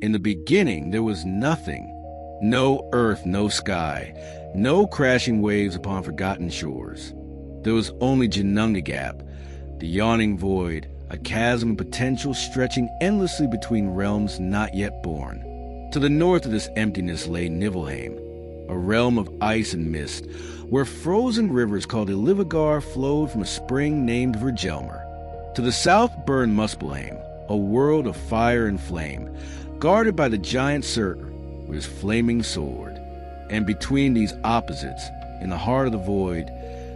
In the beginning, there was nothing. No earth, no sky, no crashing waves upon forgotten shores. There was only Ginnungagap, the yawning void, a chasm of potential stretching endlessly between realms not yet born. To the north of this emptiness lay Niflheim, a realm of ice and mist, where frozen rivers called Ilivagar flowed from a spring named Virgelmer. To the south burned Muspelheim, a world of fire and flame, guarded by the giant Surtur with his flaming sword. And between these opposites, in the heart of the void,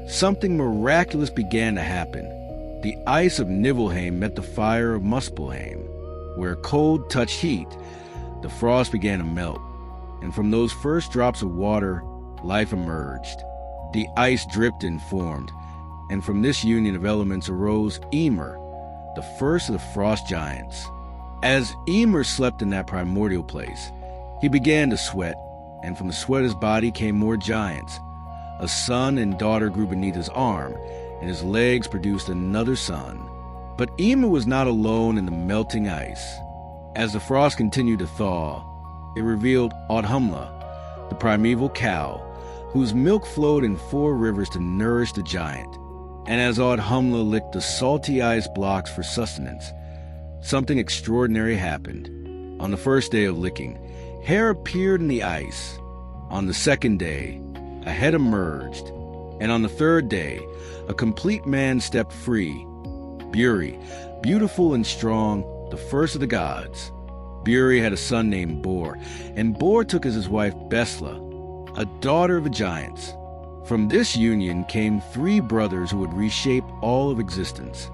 something miraculous began to happen. The ice of Niflheim met the fire of Muspelheim. Where cold touched heat, the frost began to melt, and from those first drops of water, life emerged. The ice dripped and formed, and from this union of elements arose Ymir, the first of the frost giants. As Ymir slept in that primordial place, he began to sweat, and from the sweat of his body came more giants. A son and daughter grew beneath his arm, and his legs produced another son. But Ymir was not alone in the melting ice. As the frost continued to thaw, it revealed Audhumla, the primeval cow, whose milk flowed in 4 rivers to nourish the giant. And as Audhumla licked the salty ice blocks for sustenance, something extraordinary happened. On the first day of licking, hair appeared in the ice. On the second day, a head emerged. And on the third day, a complete man stepped free. Buri, beautiful and strong, the first of the gods. Buri had a son named Bor, and Bor took as his wife Besla, a daughter of the giants. From this union came 3 brothers who would reshape all of existence: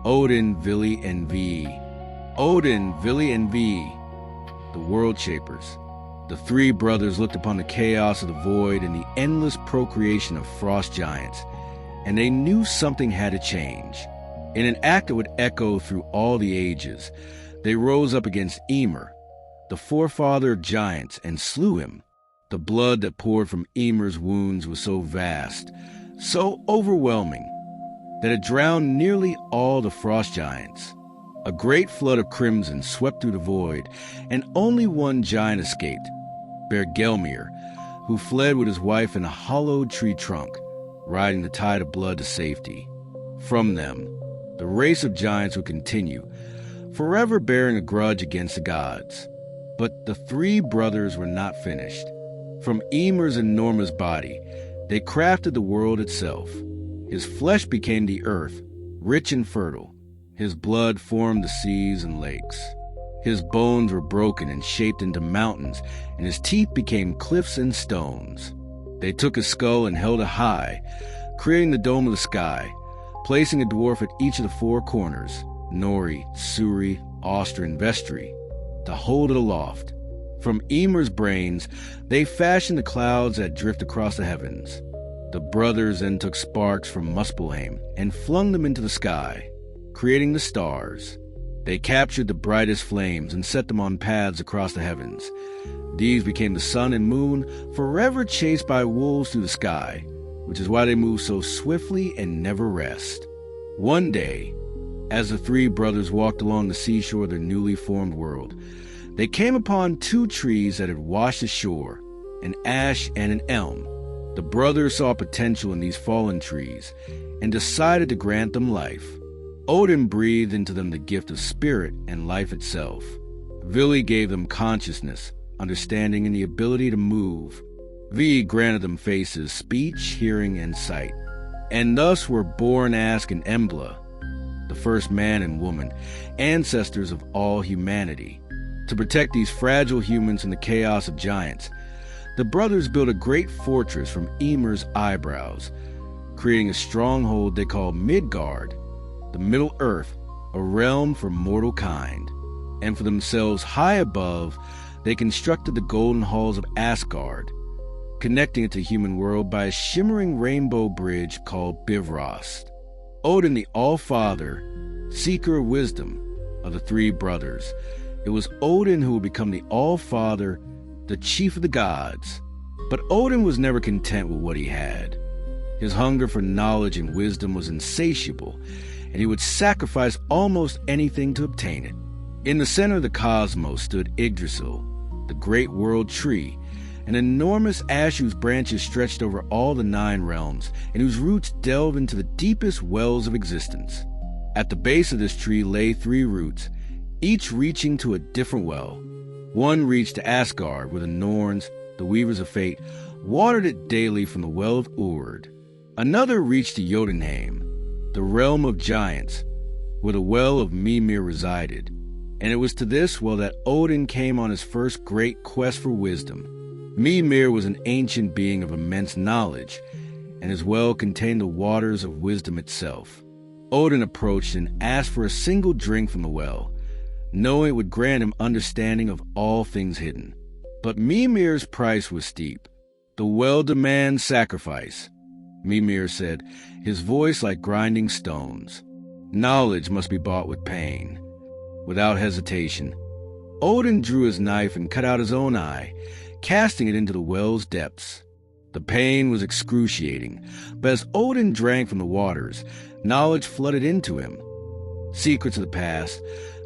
Odin, Vili, and Ve. Odin, Vili, and Ve, the world shapers. The 3 brothers looked upon the chaos of the void and the endless procreation of frost giants, and they knew something had to change. In an act that would echo through all the ages, they rose up against Ymir, the forefather of giants, and slew him. The blood that poured from Ymir's wounds was so vast, so overwhelming, that it drowned nearly all the frost giants. A great flood of crimson swept through the void, and only one giant escaped, Bergelmir, who fled with his wife in a hollowed tree trunk, riding the tide of blood to safety. From them, the race of giants would continue, forever bearing a grudge against the gods. But the 3 brothers were not finished. From Ymir's and Norma's body, they crafted the world itself. His flesh became the earth, rich and fertile. His blood formed the seas and lakes. His bones were broken and shaped into mountains, and his teeth became cliffs and stones. They took his skull and held it high, creating the dome of the sky, placing a dwarf at each of the 4 corners, Nori, Suri, Austra, and Vestri, to hold it aloft. From Ymir's brains, they fashioned the clouds that drift across the heavens. The brothers then took sparks from Muspelheim and flung them into the sky, creating the stars. They captured the brightest flames and set them on paths across the heavens. These became the sun and moon, forever chased by wolves through the sky, which is why they move so swiftly and never rest. One day, as the 3 brothers walked along the seashore of their newly formed world, they came upon 2 trees that had washed ashore, an ash and an elm. The brothers saw potential in these fallen trees and decided to grant them life. Odin breathed into them the gift of spirit and life itself. Vili gave them consciousness, understanding, and the ability to move. Ve granted them faces, speech, hearing, and sight. And thus were born Ask and Embla, the first man and woman, ancestors of all humanity. To protect these fragile humans from the chaos of giants, the brothers built a great fortress from Ymir's eyebrows, creating a stronghold they called Midgard, the Middle Earth, a realm for mortal kind. And for themselves high above, they constructed the golden halls of Asgard, connecting it to the human world by a shimmering rainbow bridge called Bifrost. Odin, the All-Father, seeker of wisdom of the 3 brothers, it was Odin who would become the All-Father, the chief of the gods. But Odin was never content with what he had. His hunger for knowledge and wisdom was insatiable, and he would sacrifice almost anything to obtain it. In the center of the cosmos stood Yggdrasil, the great world tree, an enormous ash whose branches stretched over all the 9 realms and whose roots delve into the deepest wells of existence. At the base of this tree lay 3 roots, each reaching to a different well. One reached to Asgard, where the Norns, the Weavers of Fate, watered it daily from the well of Urd. Another reached to Jotunheim, the realm of giants, where the well of Mimir resided. And it was to this well that Odin came on his first great quest for wisdom. Mimir was an ancient being of immense knowledge, and his well contained the waters of wisdom itself. Odin approached and asked for a single drink from the well, knowing it would grant him understanding of all things hidden. But Mimir's price was steep. "The well demands sacrifice," Mimir said, his voice like grinding stones. "Knowledge must be bought with pain." Without hesitation, Odin drew his knife and cut out his own eye, casting it into the well's depths. The pain was excruciating, but as Odin drank from the waters, knowledge flooded into him. Secrets of the past,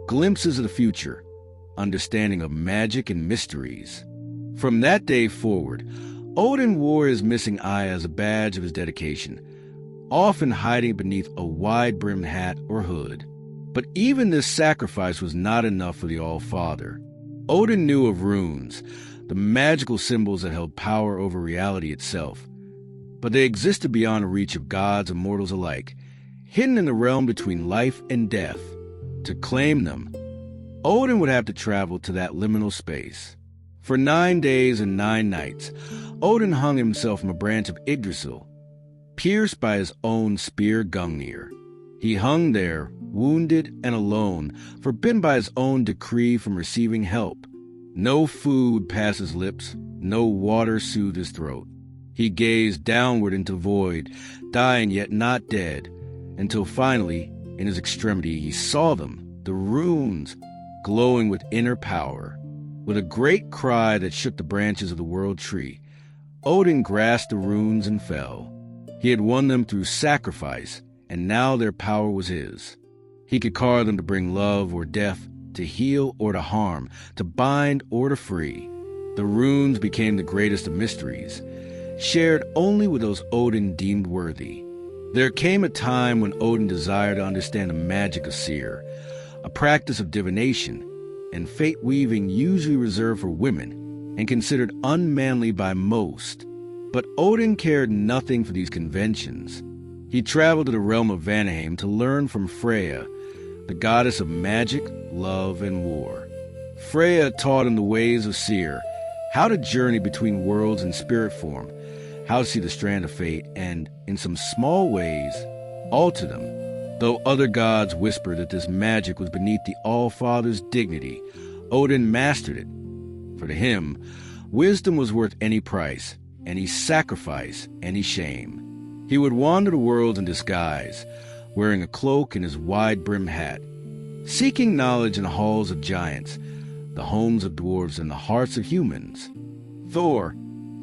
glimpses of the future, understanding of magic and mysteries. From that day forward, Odin wore his missing eye as a badge of his dedication, often hiding beneath a wide-brimmed hat or hood. But even this sacrifice was not enough for the All-Father. Odin knew of runes, the magical symbols that held power over reality itself. But they existed beyond the reach of gods and mortals alike, hidden in the realm between life and death. To claim them, Odin would have to travel to that liminal space. For 9 days and 9 nights, Odin hung himself from a branch of Yggdrasil, pierced by his own spear Gungnir. He hung there, wounded and alone, forbidden by his own decree from receiving help. No food passed his lips, no water soothed his throat. He gazed downward into void, dying yet not dead, until finally, in his extremity, he saw them, the runes, glowing with inner power. With a great cry that shook the branches of the world tree, Odin grasped the runes and fell. He had won them through sacrifice, and now their power was his. He could carve them to bring love or death, to heal or to harm, to bind or to free. The runes became the greatest of mysteries, shared only with those Odin deemed worthy. There came a time when Odin desired to understand the magic of seer, a practice of divination and fate-weaving usually reserved for women and considered unmanly by most. But Odin cared nothing for these conventions. He traveled to the realm of Vanaheim to learn from Freya, the goddess of magic, love, and war. Freya taught him the ways of seer, how to journey between worlds in spirit form, how to see the strand of fate, and, in some small ways, alter them. Though other gods whispered that this magic was beneath the All-Father's dignity, Odin mastered it. For to him, wisdom was worth any price, any sacrifice, any shame. He would wander the world in disguise, wearing a cloak and his wide-brimmed hat, seeking knowledge in the halls of giants, the homes of dwarves, and the hearts of humans. Thor,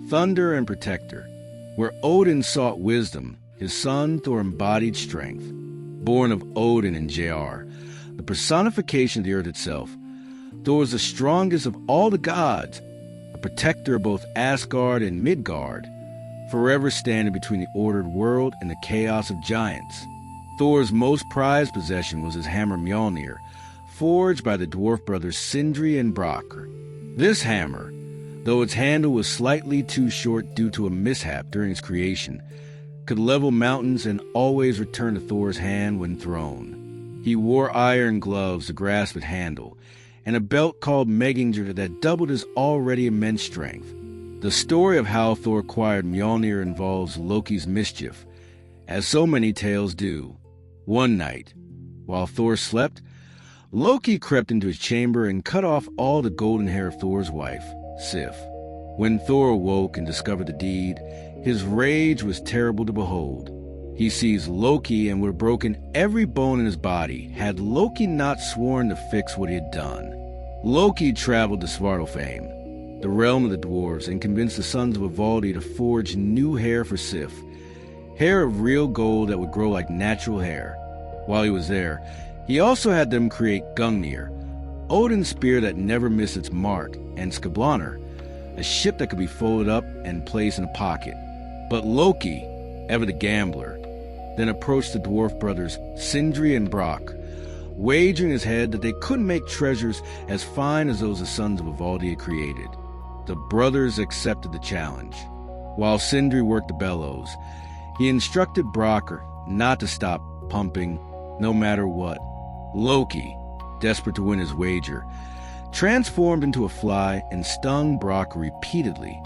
thunder and protector, where Odin sought wisdom, his son Thor embodied strength. Born of Odin and Jr., the personification of the earth itself, Thor was the strongest of all the gods, a protector of both Asgard and Midgard, forever standing between the ordered world and the chaos of giants. Thor's most prized possession was his hammer Mjolnir, forged by the dwarf brothers Sindri and Brakr. This hammer, though its handle was slightly too short due to a mishap during its creation, could level mountains and always return to Thor's hand when thrown. He wore iron gloves to grasp its handle, and a belt called Megingr that doubled his already immense strength. The story of how Thor acquired Mjolnir involves Loki's mischief, as so many tales do. One night, while Thor slept, Loki crept into his chamber and cut off all the golden hair of Thor's wife, Sif. When Thor awoke and discovered the deed, his rage was terrible to behold. He seized Loki and would have broken every bone in his body had Loki not sworn to fix what he had done. Loki traveled to Svartalfheim, the realm of the dwarves, and convinced the sons of Ivaldi to forge new hair for Sif, hair of real gold that would grow like natural hair. While he was there, he also had them create Gungnir, Odin's spear that never missed its mark, and Skablanr, a ship that could be folded up and placed in a pocket. But Loki, ever the gambler, then approached the dwarf brothers Sindri and Brock, wagering his head that they couldn't make treasures as fine as those the sons of Ivaldi had created. The brothers accepted the challenge. While Sindri worked the bellows, he instructed Brock not to stop pumping no matter what. Loki, desperate to win his wager, transformed into a fly and stung Brock repeatedly.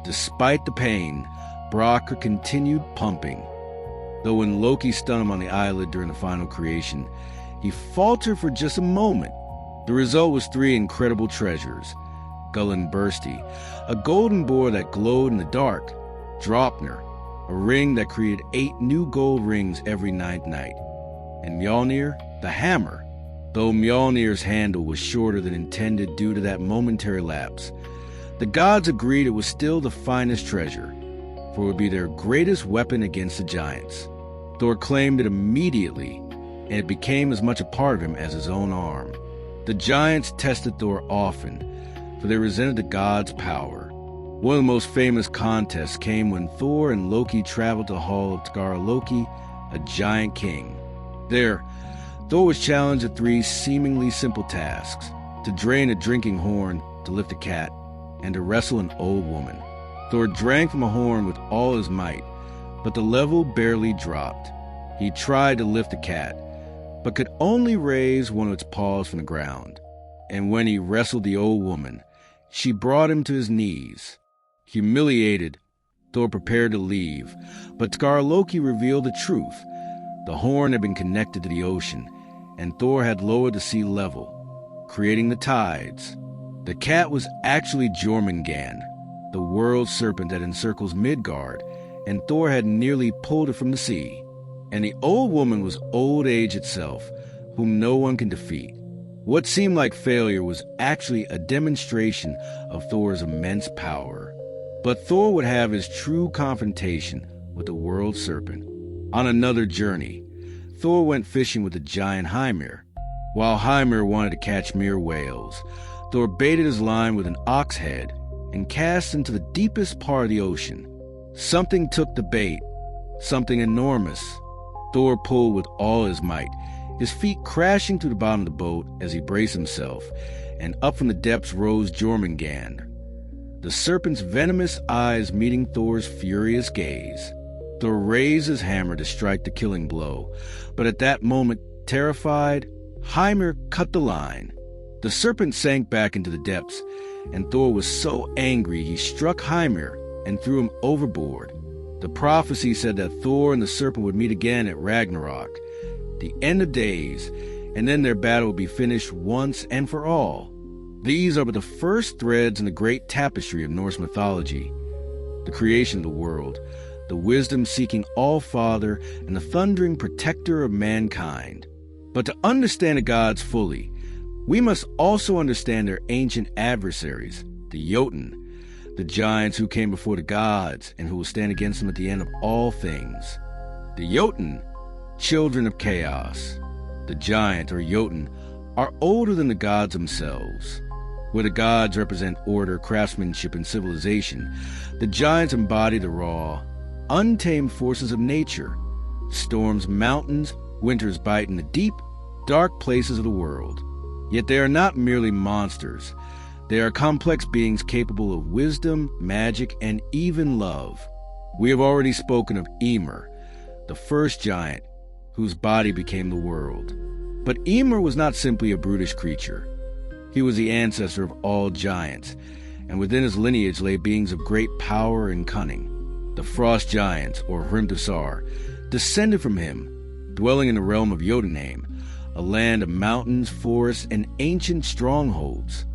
Despite the pain, Brock continued pumping. Though when Loki stung him on the eyelid during the final creation, he faltered for just a moment. The result was 3 incredible treasures: Gullinbursti, a golden boar that glowed in the dark; Draupnir, a ring that created 8 new gold rings every 9th night; and Mjolnir, the hammer, though Mjolnir's handle was shorter than intended due to that momentary lapse. The gods agreed it was still the finest treasure, for it would be their greatest weapon against the giants. Thor claimed it immediately, and it became as much a part of him as his own arm. The giants tested Thor often, for they resented the gods' power. One of the most famous contests came when Thor and Loki traveled to the hall of Tgarloki, a giant king. There, Thor was challenged to 3 seemingly simple tasks: to drain a drinking horn, to lift a cat, and to wrestle an old woman. Thor drank from a horn with all his might, but the level barely dropped. He tried to lift the cat, but could only raise one of its paws from the ground. And when he wrestled the old woman, she brought him to his knees. Humiliated, Thor prepared to leave, but Tgarloki revealed the truth. The horn had been connected to the ocean, and Thor had lowered the sea level, creating the tides. The cat was actually Jormungand, the world serpent that encircles Midgard, and Thor had nearly pulled it from the sea. And the old woman was old age itself, whom no one can defeat. What seemed like failure was actually a demonstration of Thor's immense power. But Thor would have his true confrontation with the world serpent. On another journey, Thor went fishing with the giant Hymir. While Hymir wanted to catch mere whales, Thor baited his line with an ox head and cast into the deepest part of the ocean. Something took the bait, something enormous. Thor pulled with all his might, his feet crashing to the bottom of the boat as he braced himself, and up from the depths rose Jormungand, the serpent's venomous eyes meeting Thor's furious gaze. Thor raised his hammer to strike the killing blow, but at that moment, terrified, Hymir cut the line. The serpent sank back into the depths, and Thor was so angry he struck Hymir and threw him overboard. The prophecy said that Thor and the serpent would meet again at Ragnarok, the end of days, and then their battle would be finished once and for all. These are but the first threads in the great tapestry of Norse mythology: the creation of the world, the wisdom-seeking All-Father, and the thundering protector of mankind. But to understand the gods fully, we must also understand their ancient adversaries, the Jotun, the giants who came before the gods and who will stand against them at the end of all things. The Jotun, children of chaos. The giant, or Jotun, are older than the gods themselves. Where the gods represent order, craftsmanship, and civilization, the giants embody the raw, untamed forces of nature. Storms, mountains, winters bite in the deep, dark places of the world. Yet they are not merely monsters. They are complex beings capable of wisdom, magic, and even love. We have already spoken of Ymir, the first giant, whose body became the world. But Ymir was not simply a brutish creature. He was the ancestor of all giants, and within his lineage lay beings of great power and cunning. The Frost Giants, or Hrimthasar, descended from him, dwelling in the realm of Jotunheim, a land of mountains, forests, and ancient strongholds.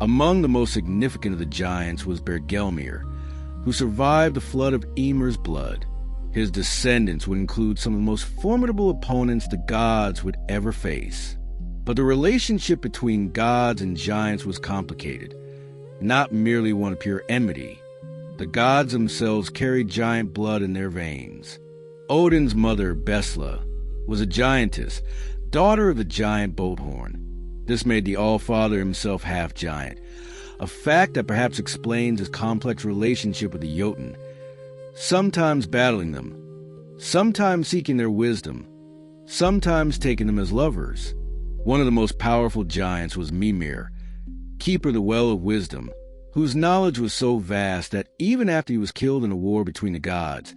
Among the most significant of the giants was Bergelmir, who survived the flood of Ymir's blood. His descendants would include some of the most formidable opponents the gods would ever face. But the relationship between gods and giants was complicated, not merely one of pure enmity. The gods themselves carried giant blood in their veins. Odin's mother, Besla, was a giantess, daughter of the giant Boldhorn. This made the All-Father himself half-giant, a fact that perhaps explains his complex relationship with the Jotun, sometimes battling them, sometimes seeking their wisdom, sometimes taking them as lovers. One of the most powerful giants was Mimir, keeper of the Well of Wisdom, whose knowledge was so vast that even after he was killed in a war between the gods,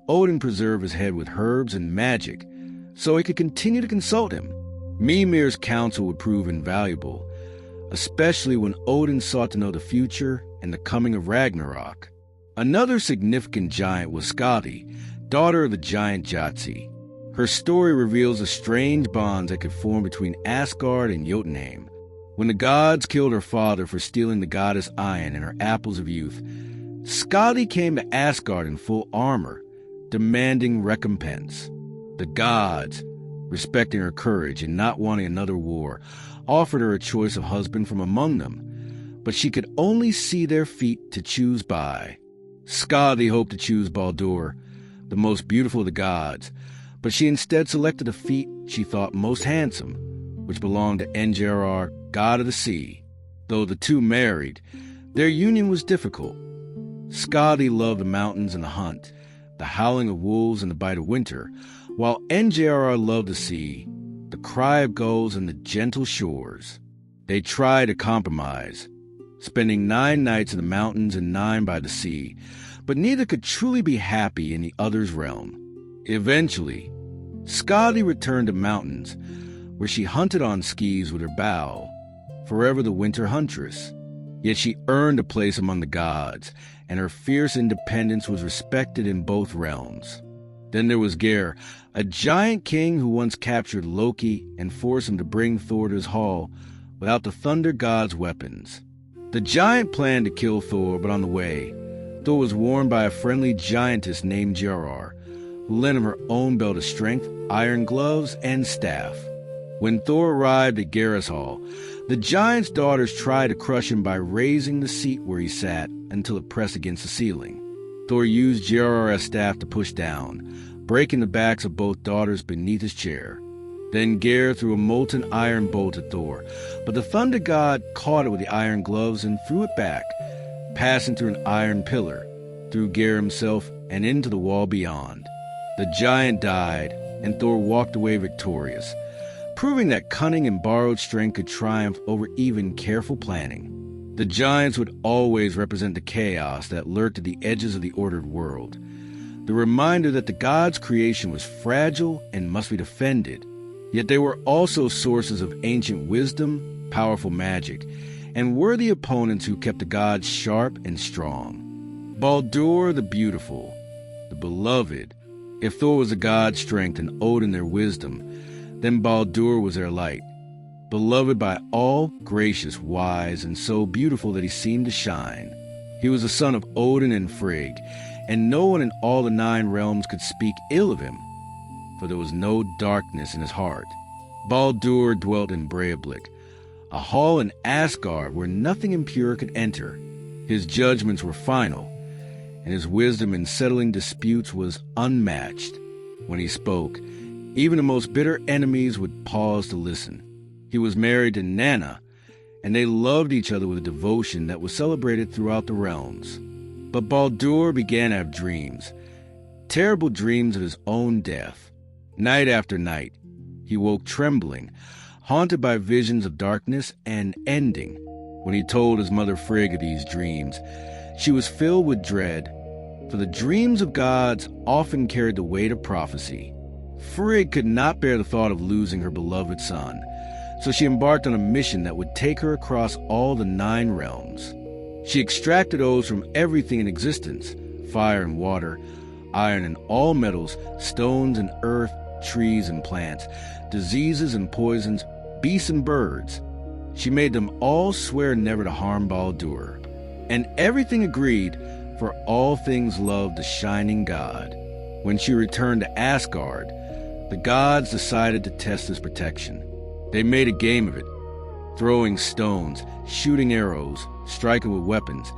Odin preserved his head with herbs and magic so he could continue to consult him. Mimir's counsel would prove invaluable, especially when Odin sought to know the future and the coming of Ragnarok. Another significant giant was Skadi, daughter of the giant Jotzi. Her story reveals the strange bonds that could form between Asgard and Jotunheim. When the gods killed her father for stealing the goddess Iron and her apples of youth, Skadi came to Asgard in full armor, demanding recompense. The gods, respecting her courage and not wanting another war, offered her a choice of husband from among them, but she could only see their feet to choose by. Skadi hoped to choose Baldur, the most beautiful of the gods, but she instead selected the feet she thought most handsome, which belonged to Engerar, god of the sea. Though the two married, their union was difficult. Skadi loved the mountains and the hunt, the howling of wolves and the bite of winter, while Engerar loved the sea, the cry of gulls and the gentle shores. They tried to compromise, spending 9 nights in the mountains and 9 by the sea, but neither could truly be happy in the other's realm. Eventually, Skadi returned to mountains, where she hunted on skis with her bow, forever the winter huntress. Yet she earned a place among the gods, and her fierce independence was respected in both realms. Then there was Geir, a giant king who once captured Loki and forced him to bring Thor to his hall without the thunder god's weapons. The giant planned to kill Thor, but on the way, Thor was warned by a friendly giantess named Gerar, who lent him her own belt of strength, iron gloves, and staff. When Thor arrived at Geir's hall, the giant's daughters tried to crush him by raising the seat where he sat until it pressed against the ceiling. Thor used Gerar's staff to push down, breaking the backs of both daughters beneath his chair. Then Geir threw a molten iron bolt at Thor, but the thunder god caught it with the iron gloves and threw it back, passing through an iron pillar, through Geir himself and into the wall beyond. The giant died, and Thor walked away victorious, proving that cunning and borrowed strength could triumph over even careful planning. The giants would always represent the chaos that lurked at the edges of the ordered world, the reminder that the gods' creation was fragile and must be defended. Yet they were also sources of ancient wisdom, powerful magic, and worthy opponents who kept the gods sharp and strong. Baldur the beautiful, the beloved. If Thor was the god's strength and Odin their wisdom, then Baldur was their light. Beloved by all, gracious, wise, and so beautiful that he seemed to shine. He was the son of Odin and Frigg, and no one in all the 9 realms could speak ill of him, for there was no darkness in his heart. Baldur dwelt in Breidablik, a hall in Asgard where nothing impure could enter. His judgments were final, and his wisdom in settling disputes was unmatched. When he spoke, even the most bitter enemies would pause to listen. He was married to Nanna, and they loved each other with a devotion that was celebrated throughout the realms. But Baldur began to have dreams, terrible dreams of his own death. Night after night, he woke trembling, haunted by visions of darkness and ending. When he told his mother Frigg of these dreams, she was filled with dread, for the dreams of gods often carried the weight of prophecy. Frigg could not bear the thought of losing her beloved son, so she embarked on a mission that would take her across all the 9 realms. She extracted oaths from everything in existence, fire and water, iron and all metals, stones and earth, trees and plants, diseases and poisons, beasts and birds. She made them all swear never to harm Baldur, and everything agreed, for all things loved the shining god. When she returned to Asgard, the gods decided to test his protection. They made a game of it, throwing stones, shooting arrows, striking with weapons,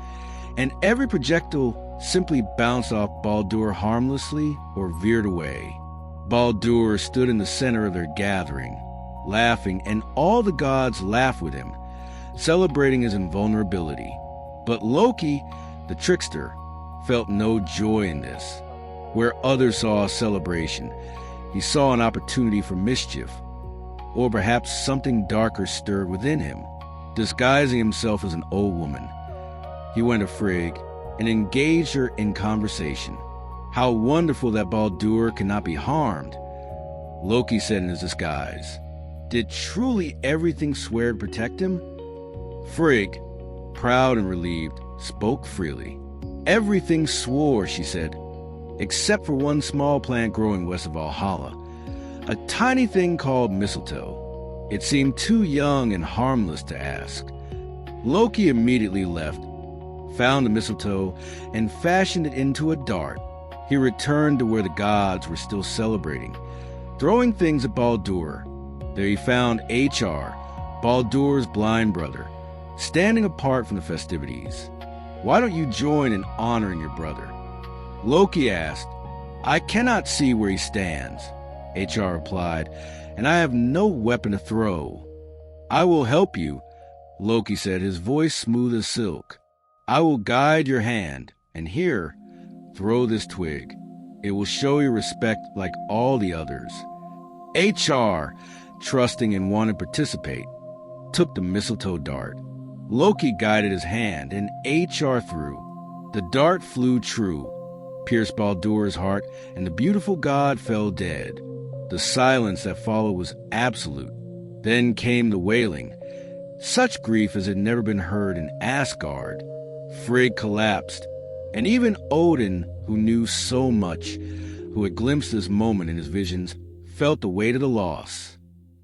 and every projectile simply bounced off Baldur harmlessly or veered away. Baldur stood in the center of their gathering, laughing, and all the gods laughed with him, celebrating his invulnerability. But Loki, the trickster, felt no joy in this. Where others saw a celebration, he saw an opportunity for mischief, or perhaps something darker stirred within him. Disguising himself as an old woman, he went to Frigg and engaged her in conversation. How wonderful that Baldur cannot be harmed, Loki said in his disguise. Did truly everything swear to protect him? Frigg, proud and relieved, spoke freely. Everything swore, she said, except for one small plant growing west of Valhalla, a tiny thing called mistletoe. It seemed too young and harmless to ask. Loki immediately left, found the mistletoe, and fashioned it into a dart. He returned to where the gods were still celebrating, throwing things at Baldur. There he found Hr, Baldur's blind brother, standing apart from the festivities. Why don't you join in honoring your brother? Loki asked. I cannot see where he stands, Hr replied, and I have no weapon to throw. I will help you, Loki said, his voice smooth as silk. I will guide your hand, and here, throw this twig. It will show you respect like all the others. Hr, trusting and wanting to participate, took the mistletoe dart. Loki guided his hand, and Hr threw. The dart flew true, pierced Baldur's heart, and the beautiful god fell dead. The silence that followed was absolute. Then came the wailing, such grief as had never been heard in Asgard. Frigg collapsed, and even Odin, who knew so much, who had glimpsed this moment in his visions, felt the weight of the loss.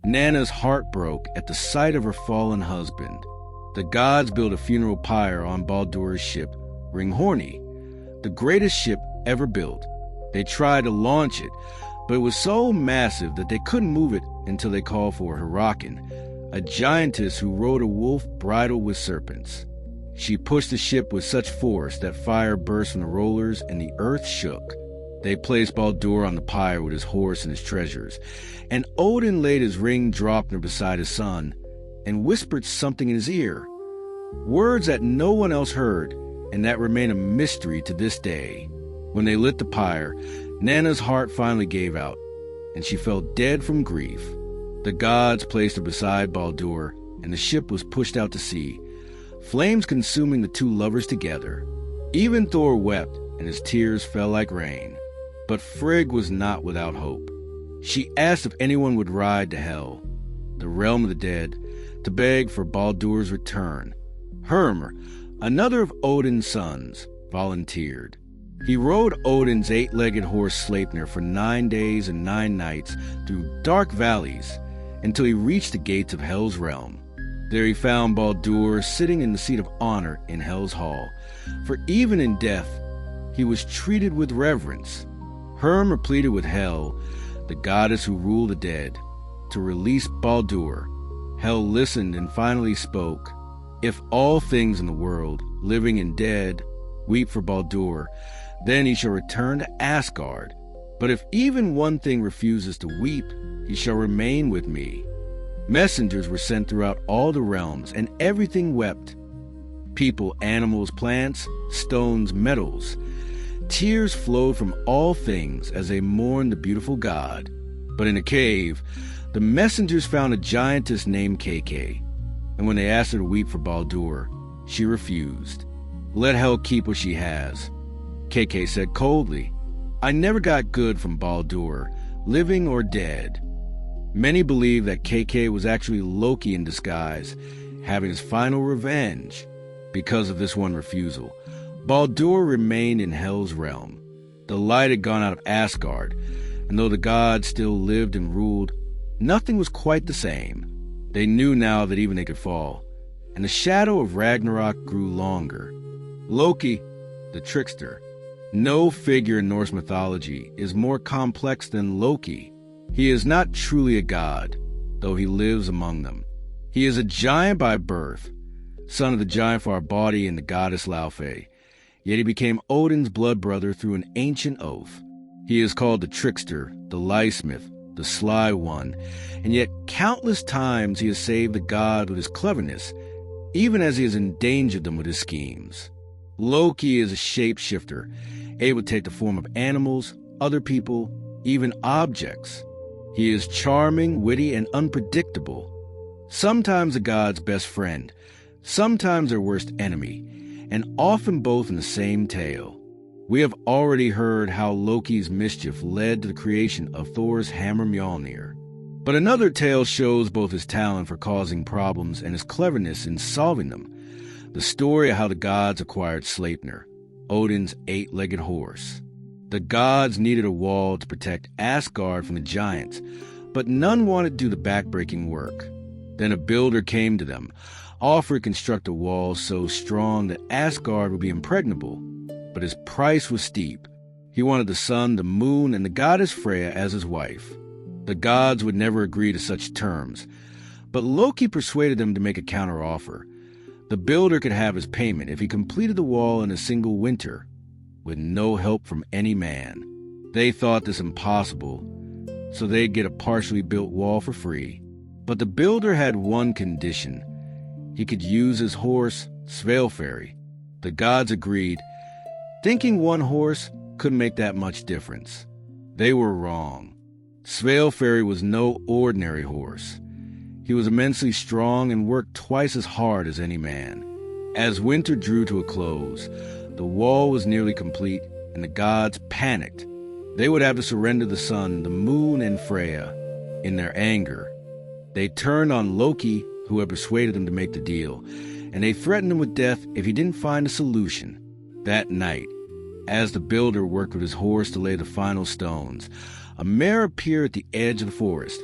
Nanna's heart broke at the sight of her fallen husband. The gods built a funeral pyre on Baldur's ship, Ringhorni, the greatest ship ever built. They tried to launch it, but it was so massive that they couldn't move it until they called for Hyrroken, a giantess who rode a wolf bridled with serpents. She pushed the ship with such force that fire burst from the rollers and the earth shook. They placed Baldur on the pyre with his horse and his treasures, and Odin laid his ring Draupnir beside his son and whispered something in his ear, words that no one else heard and that remain a mystery to this day. When they lit the pyre, Nanna's heart finally gave out, and she fell dead from grief. The gods placed her beside Baldur, and the ship was pushed out to sea, flames consuming the two lovers together. Even Thor wept, and his tears fell like rain. But Frigg was not without hope. She asked if anyone would ride to Hel, the realm of the dead, to beg for Baldur's return. Hermr, another of Odin's sons, volunteered. He rode Odin's 8-legged horse Sleipnir for 9 days and 9 nights through dark valleys until he reached the gates of Hel's realm. There he found Baldur sitting in the seat of honor in Hel's hall, for even in death he was treated with reverence. Hermr pleaded with Hel, the goddess who ruled the dead, to release Baldur. Hel listened and finally spoke. If all things in the world, living and dead, weep for Baldur, then he shall return to Asgard. But if even one thing refuses to weep, he shall remain with me. Messengers were sent throughout all the realms, and everything wept. People, animals, plants, stones, metals. Tears flowed from all things as they mourned the beautiful god. But in a cave, the messengers found a giantess named Kk, and when they asked her to weep for Baldur, she refused. Let Hel keep what she has. Kk said coldly, I never got good from Baldur, living or dead. Many believe that Kk was actually Loki in disguise, having his final revenge. Because of this one refusal, Baldur remained in Hel's realm. The light had gone out of Asgard, and though the gods still lived and ruled, nothing was quite the same. They knew now that even they could fall, and the shadow of Ragnarok grew longer. Loki, the trickster. No figure in Norse mythology is more complex than Loki. He is not truly a god, though he lives among them. He is a giant by birth, son of the giant Farbauti and the goddess Laufey, yet he became Odin's blood brother through an ancient oath. He is called the trickster, the liesmith, the sly one, and yet countless times he has saved the god with his cleverness, even as he has endangered them with his schemes. Loki is a shapeshifter, able to take the form of animals, other people, even objects. He is charming, witty, and unpredictable. Sometimes a god's best friend, sometimes their worst enemy, and often both in the same tale. We have already heard how Loki's mischief led to the creation of Thor's hammer Mjolnir. But another tale shows both his talent for causing problems and his cleverness in solving them. The story of how the gods acquired Sleipnir, Odin's 8-legged horse. The gods needed a wall to protect Asgard from the giants, but none wanted to do the backbreaking work. Then a builder came to them, offered to construct a wall so strong that Asgard would be impregnable, but his price was steep. He wanted the sun, the moon, and the goddess Freya as his wife. The gods would never agree to such terms, but Loki persuaded them to make a counteroffer. The builder could have his payment if he completed the wall in a single winter, with no help from any man. They thought this impossible, so they'd get a partially built wall for free. But the builder had one condition. He could use his horse, Svaelfari. The gods agreed, thinking one horse couldn't make that much difference. They were wrong. Svaelfari was no ordinary horse. He was immensely strong and worked twice as hard as any man. As winter drew to a close, the wall was nearly complete, and the gods panicked. They would have to surrender the sun, the moon, and Freya. In their anger, they turned on Loki, who had persuaded them to make the deal, and they threatened him with death if he didn't find a solution. That night, as the builder worked with his horse to lay the final stones, a mare appeared at the edge of the forest,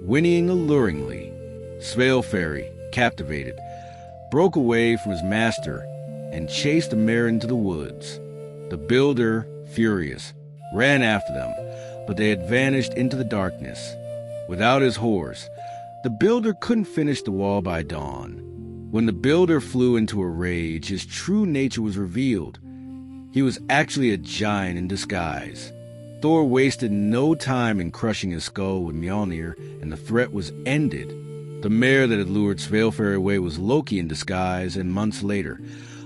whinnying alluringly. Svaelfari, captivated, broke away from his master and chased the mare into the woods. The builder, furious, ran after them, but they had vanished into the darkness. Without his horse, the builder couldn't finish the wall by dawn. When the builder flew into a rage, his true nature was revealed. He was actually a giant in disguise. Thor wasted no time in crushing his skull with Mjolnir, and the threat was ended. The mare that had lured Svaelfari away was Loki in disguise, and months later,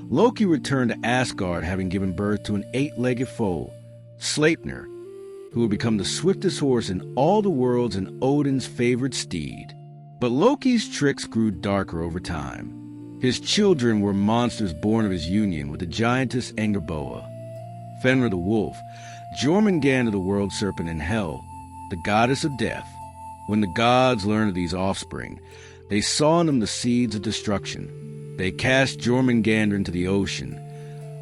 Loki returned to Asgard having given birth to an 8-legged foal, Sleipnir, who would become the swiftest horse in all the worlds and Odin's favored steed. But Loki's tricks grew darker over time. His children were monsters born of his union with the giantess Angerboa, Fenrir the wolf, Jormungandr the world serpent, and Hel, the goddess of death. When the gods learned of these offspring, they saw in them the seeds of destruction. They cast Jormungandr into the ocean,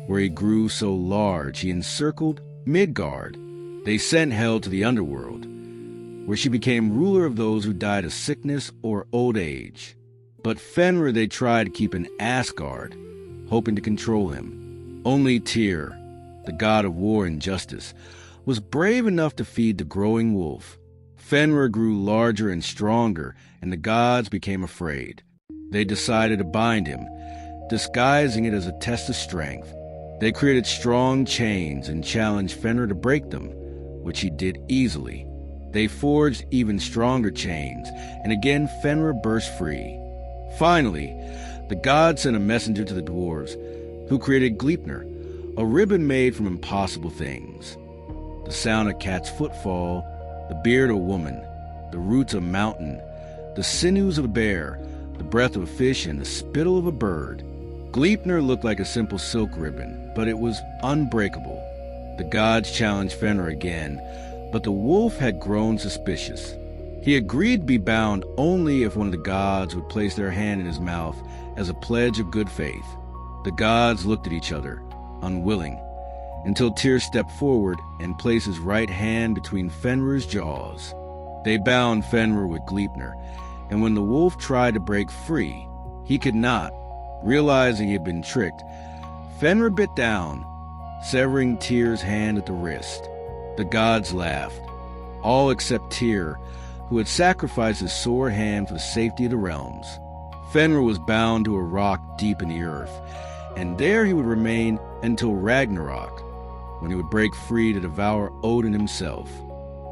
where he grew so large he encircled Midgard. They sent Hel to the underworld, where she became ruler of those who died of sickness or old age. But Fenrir they tried to keep in Asgard, hoping to control him. Only Tyr, the god of war and justice, was brave enough to feed the growing wolf. Fenrir grew larger and stronger, and the gods became afraid. They decided to bind him, disguising it as a test of strength. They created strong chains and challenged Fenrir to break them, which he did easily. They forged even stronger chains, and again Fenrir burst free. Finally, the gods sent a messenger to the dwarves, who created Gleipnir, a ribbon made from impossible things. The sound of cat's footfall, the beard of a woman, the roots of a mountain, the sinews of a bear, the breath of a fish, and the spittle of a bird. Gleipnir looked like a simple silk ribbon, but it was unbreakable. The gods challenged Fenrir again, but the wolf had grown suspicious. He agreed to be bound only if one of the gods would place their hand in his mouth as a pledge of good faith. The gods looked at each other, unwilling, until Tyr stepped forward and placed his right hand between Fenrir's jaws. They bound Fenrir with Gleipnir, and when the wolf tried to break free, he could not. Realizing he had been tricked, Fenrir bit down, severing Tyr's hand at the wrist. The gods laughed, all except Tyr, who had sacrificed his sore hand for the safety of the realms. Fenrir was bound to a rock deep in the earth, and there he would remain until Ragnarok, when he would break free to devour Odin himself.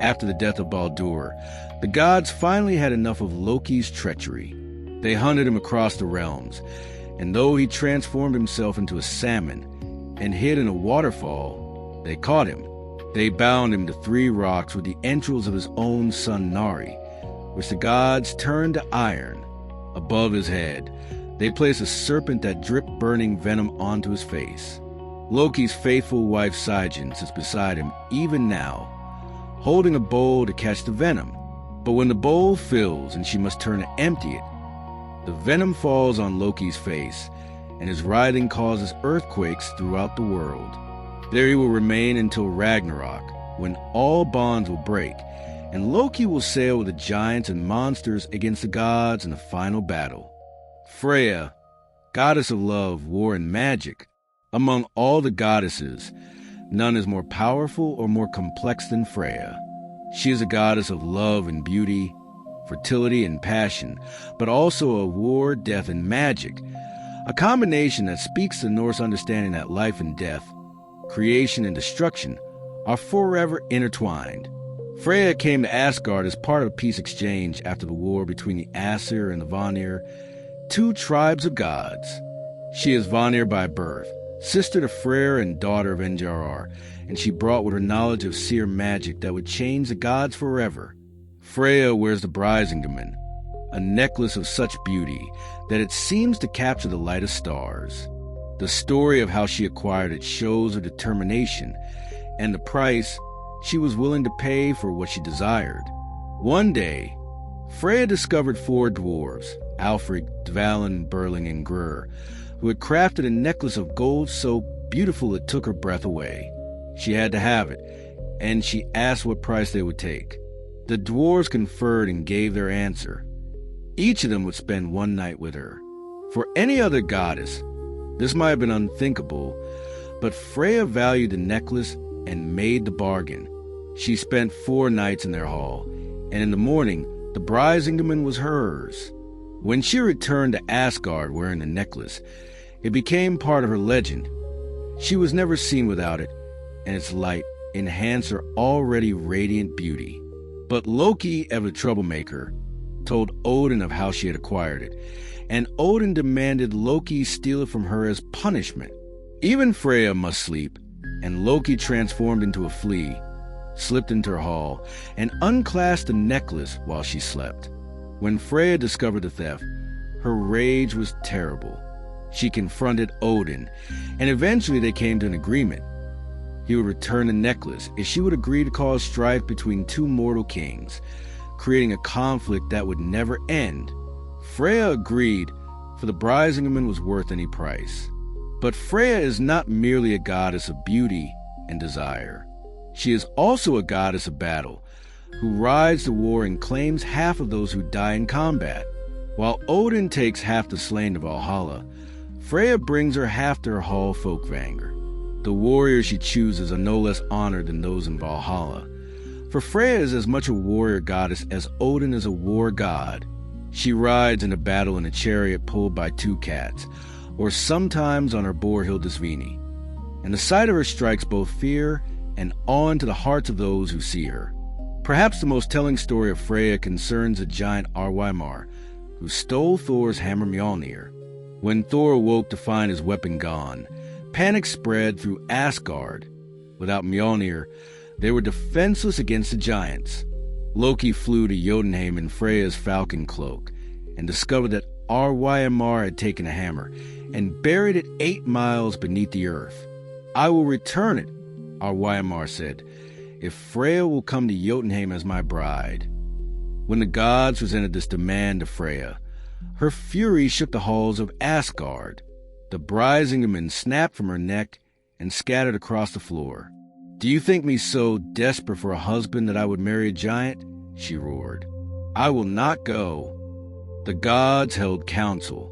After the death of Baldur, the gods finally had enough of Loki's treachery. They hunted him across the realms, and though he transformed himself into a salmon and hid in a waterfall, they caught him. They bound him to 3 rocks with the entrails of his own son Nari, which the gods turned to iron. Above his head, they placed a serpent that dripped burning venom onto his face. Loki's faithful wife Sigyn sits beside him even now, holding a bowl to catch the venom. But when the bowl fills and she must turn to empty it, the venom falls on Loki's face, and his writhing causes earthquakes throughout the world. There he will remain until Ragnarok, when all bonds will break, and Loki will sail with the giants and monsters against the gods in the final battle. Freya, goddess of love, war, and magic, among all the goddesses, none is more powerful or more complex than Freya. She is a goddess of love and beauty, fertility and passion, but also of war, death, and magic, a combination that speaks to Norse understanding that life and death, creation and destruction, are forever intertwined. Freya came to Asgard as part of a peace exchange after the war between the Aesir and the Vanir, 2 tribes of gods. She is Vanir by birth, sister to Freyr and daughter of Enjarar, and she brought with her knowledge of seer magic that would change the gods forever. Freya wears the Brisingmen, a necklace of such beauty that it seems to capture the light of stars. The story of how she acquired it shows her determination and the price she was willing to pay for what she desired. One day, Freya discovered 4 dwarves, Alfred, Dvalin, Berling, and Grur, who had crafted a necklace of gold so beautiful it took her breath away. She had to have it, and she asked what price they would take. The dwarves conferred and gave their answer. Each of them would spend 1 night with her. For any other goddess, this might have been unthinkable, but Freya valued the necklace and made the bargain. She spent 4 nights in their hall, and in the morning, the Brisingmen was hers. When she returned to Asgard wearing the necklace, it became part of her legend. She was never seen without it, and its light enhanced her already radiant beauty. But Loki, ever the troublemaker, told Odin of how she had acquired it, and Odin demanded Loki steal it from her as punishment. Even Freya must sleep, and Loki transformed into a flea, slipped into her hall, and unclasped the necklace while she slept. When Freya discovered the theft, her rage was terrible. She confronted Odin, and eventually they came to an agreement. He would return the necklace if she would agree to cause strife between 2 mortal kings, creating a conflict that would never end. Freya agreed, for the Brisingmen was worth any price. But Freya is not merely a goddess of beauty and desire. She is also a goddess of battle, who rides to war and claims half of those who die in combat. While Odin takes half the slain to Valhalla, Freya brings her half to her hall Folkvanger. The warriors she chooses are no less honored than those in Valhalla. For Freya is as much a warrior goddess as Odin is a war god. She rides in a battle in a chariot pulled by 2 cats, or sometimes on her boar Hildisvini. And the sight of her strikes both fear and awe into the hearts of those who see her. Perhaps the most telling story of Freya concerns the giant Arweimar, who stole Thor's hammer Mjolnir. When Thor awoke to find his weapon gone, panic spread through Asgard. Without Mjolnir, they were defenseless against the giants. Loki flew to Jotunheim in Freya's falcon cloak and discovered that Arweimar had taken a hammer and buried it 8 miles beneath the earth. "I will return it," Arweimar said, "if Freya will come to Jotunheim as my bride." When the gods presented this demand to Freya, her fury shook the halls of Asgard. The Brisingmen snapped from her neck and scattered across the floor. "Do you think me so desperate for a husband that I would marry a giant?" she roared. "I will not go." The gods held council,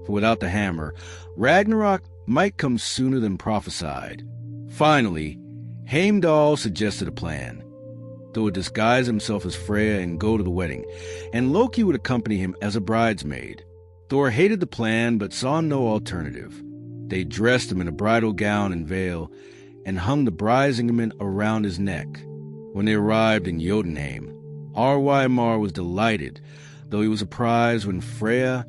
for without the hammer, Ragnarok might come sooner than prophesied. Finally, Heimdall suggested a plan. Thor would disguise himself as Freya and go to the wedding, and Loki would accompany him as a bridesmaid. Thor hated the plan, but saw no alternative. They dressed him in a bridal gown and veil, and hung the Brisingmen around his neck. When they arrived in Jotunheim, Arwaimar was delighted, though he was surprised when Freya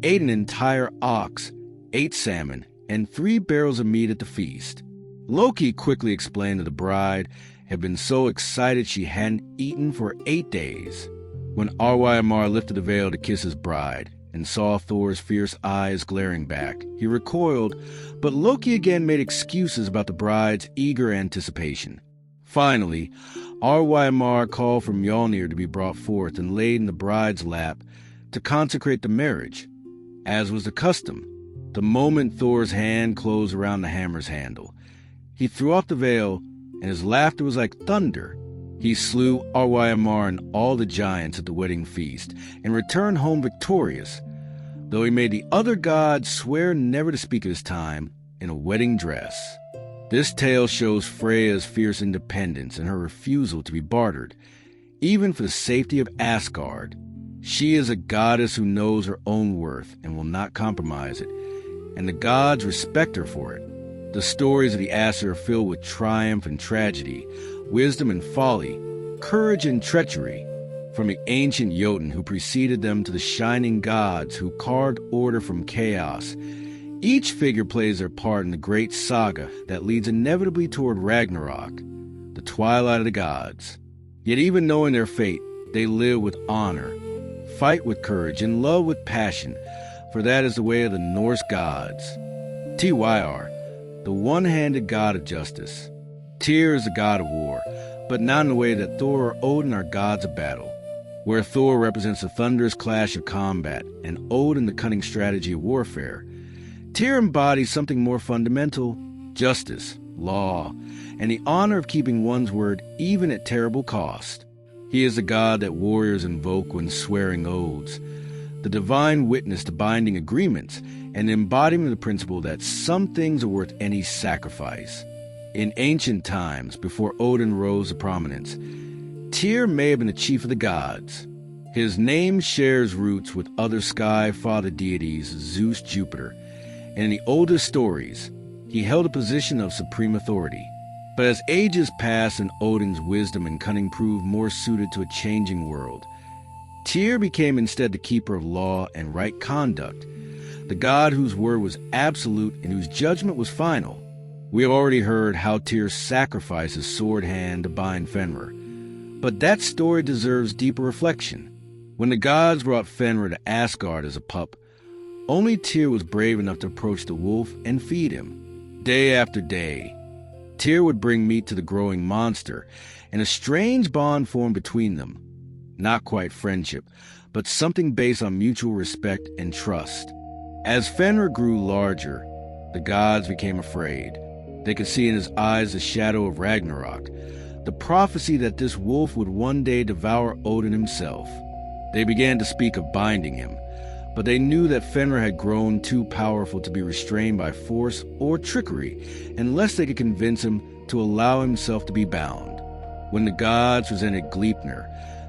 ate an entire ox, 8 salmon, and 3 barrels of meat at the feast. Loki quickly explained that the bride had been so excited she hadn't eaten for 8 days. When Arwaimar lifted the veil to kiss his bride and saw Thor's fierce eyes glaring back, he recoiled, but Loki again made excuses about the bride's eager anticipation. Finally, Arwaimar called for Mjolnir to be brought forth and laid in the bride's lap to consecrate the marriage. As was the custom, the moment Thor's hand closed around the hammer's handle, he threw off the veil, and his laughter was like thunder. He slew Arwaimar and all the giants at the wedding feast, and returned home victorious, though he made the other gods swear never to speak of his time in a wedding dress. This tale shows Freya's fierce independence and her refusal to be bartered, even for the safety of Asgard. She is a goddess who knows her own worth and will not compromise it, and the gods respect her for it. The stories of the Aesir are filled with triumph and tragedy, wisdom and folly, courage and treachery, from the ancient Jotun who preceded them to the shining gods who carved order from chaos. Each figure plays their part in the great saga that leads inevitably toward Ragnarok, the twilight of the gods. Yet even knowing their fate, they live with honor, fight with courage, and love with passion, for that is the way of the Norse gods. Tyr, the one-handed god of justice. Tyr is the god of war, but not in the way that Thor or Odin are gods of battle. Where Thor represents the thunderous clash of combat and Odin the cunning strategy of warfare, Tyr embodies something more fundamental: justice, law, and the honor of keeping one's word even at terrible cost. He is the god that warriors invoke when swearing oaths, the divine witness to binding agreements, and the embodiment of the principle that some things are worth any sacrifice. In ancient times, before Odin rose to prominence, Tyr may have been the chief of the gods. His name shares roots with other sky father deities, Zeus, Jupiter, and in the oldest stories, he held a position of supreme authority. But as ages passed and Odin's wisdom and cunning proved more suited to a changing world, Tyr became instead the keeper of law and right conduct, the god whose word was absolute and whose judgment was final. We have already heard how Tyr sacrificed his sword hand to bind Fenrir, but that story deserves deeper reflection. When the gods brought Fenrir to Asgard as a pup, only Tyr was brave enough to approach the wolf and feed him. Day after day, Tyr would bring meat to the growing monster, and a strange bond formed between them. Not quite friendship, but something based on mutual respect and trust. As Fenrir grew larger, the gods became afraid. They could see in his eyes the shadow of Ragnarok, the prophecy that this wolf would one day devour Odin himself. They began to speak of binding him, but they knew that Fenrir had grown too powerful to be restrained by force or trickery unless they could convince him to allow himself to be bound. When the gods presented Gleipnir,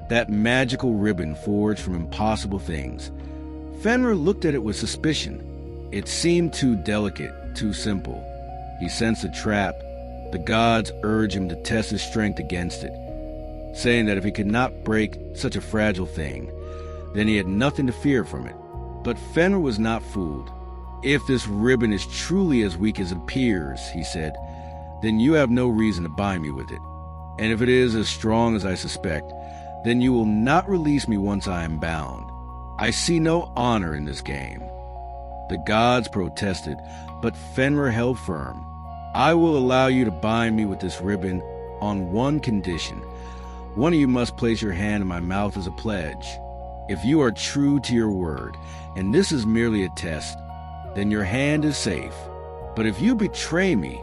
that magical ribbon forged from impossible things, Fenrir looked at it with suspicion. It seemed too delicate, too simple. He sensed a trap. The gods urged him to test his strength against it, saying that if he could not break such a fragile thing, then he had nothing to fear from it. But Fenrir was not fooled. If this ribbon is truly as weak as it appears, he said, then you have no reason to bind me with it. And if it is as strong as I suspect, then you will not release me once I am bound. I see no honor in this game. The gods protested, but Fenrir held firm. I will allow you to bind me with this ribbon on one condition. One of you must place your hand in my mouth as a pledge. If you are true to your word, and this is merely a test, then your hand is safe. But if you betray me,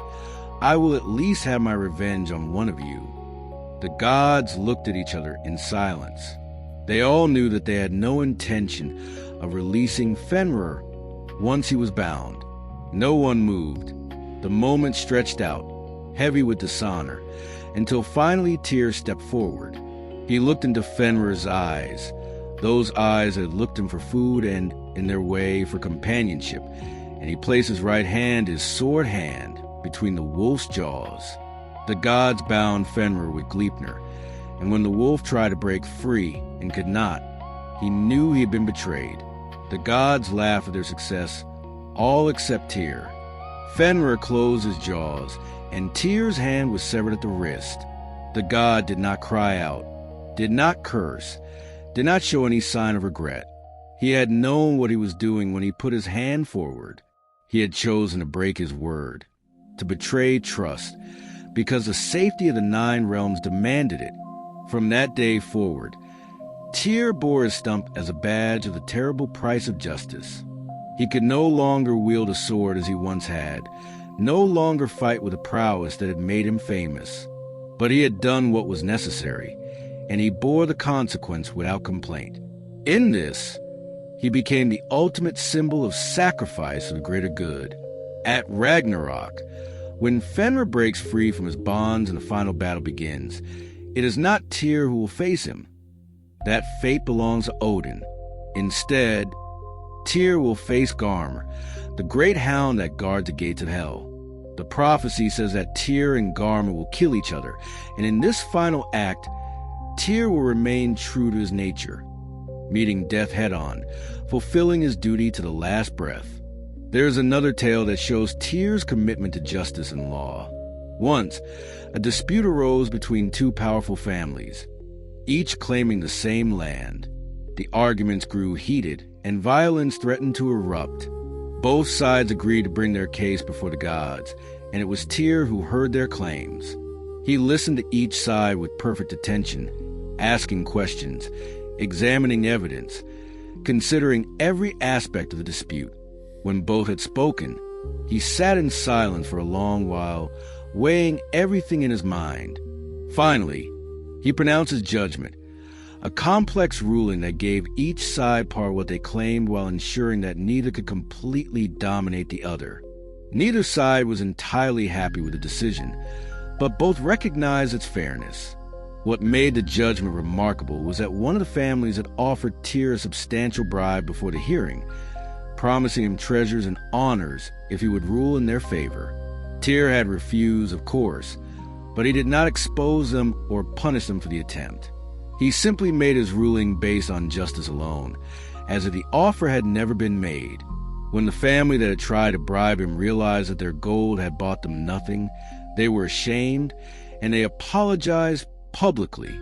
I will at least have my revenge on one of you. The gods looked at each other in silence. They all knew that they had no intention of releasing Fenrir once he was bound. No one moved. The moment stretched out, heavy with dishonor, until finally Tyr stepped forward. He looked into Fenrir's eyes, those eyes that had looked him for food and, in their way, for companionship, and he placed his right hand, his sword hand, between the wolf's jaws. The gods bound Fenrir with Gleipnir, And when the wolf tried to break free and could not, he knew he had been betrayed. The gods laughed at their success, all except Tyr. Fenrir closed his jaws, and Tyr's hand was severed at the wrist. The god did not cry out, did not curse, did not show any sign of regret. He had known what he was doing when he put his hand forward. He had chosen to break his word, to betray trust, because the safety of the 9 realms demanded it. From that day forward, Tyr bore his stump as a badge of the terrible price of justice. He could no longer wield a sword as he once had, no longer fight with a prowess that had made him famous. But he had done what was necessary, and he bore the consequence without complaint. In this, he became the ultimate symbol of sacrifice for the greater good. At Ragnarok, when Fenrir breaks free from his bonds and the final battle begins, it is not Tyr who will face him. That fate belongs to Odin. Instead, Tyr will face Garmr, the great hound that guards the gates of hell. The prophecy says that Tyr and Garmr will kill each other, and in this final act, Tyr will remain true to his nature, meeting death head-on, fulfilling his duty to the last breath. There is another tale that shows Tyr's commitment to justice and law. Once, a dispute arose between 2 powerful families, each claiming the same land. The arguments grew heated, and violence threatened to erupt. Both sides agreed to bring their case before the gods, and it was Tyr who heard their claims. He listened to each side with perfect attention, asking questions, examining evidence, considering every aspect of the dispute. When both had spoken, he sat in silence for a long while, weighing everything in his mind. Finally, he pronounced his judgment, a complex ruling that gave each side part what they claimed while ensuring that neither could completely dominate the other. Neither side was entirely happy with the decision, but both recognized its fairness. What made the judgment remarkable was that one of the families had offered Tyr a substantial bribe before the hearing, promising him treasures and honors if he would rule in their favor. Tyr had refused, of course, but he did not expose them or punish them for the attempt. He simply made his ruling based on justice alone, as if the offer had never been made. When the family that had tried to bribe him realized that their gold had bought them nothing, they were ashamed, and they apologized publicly.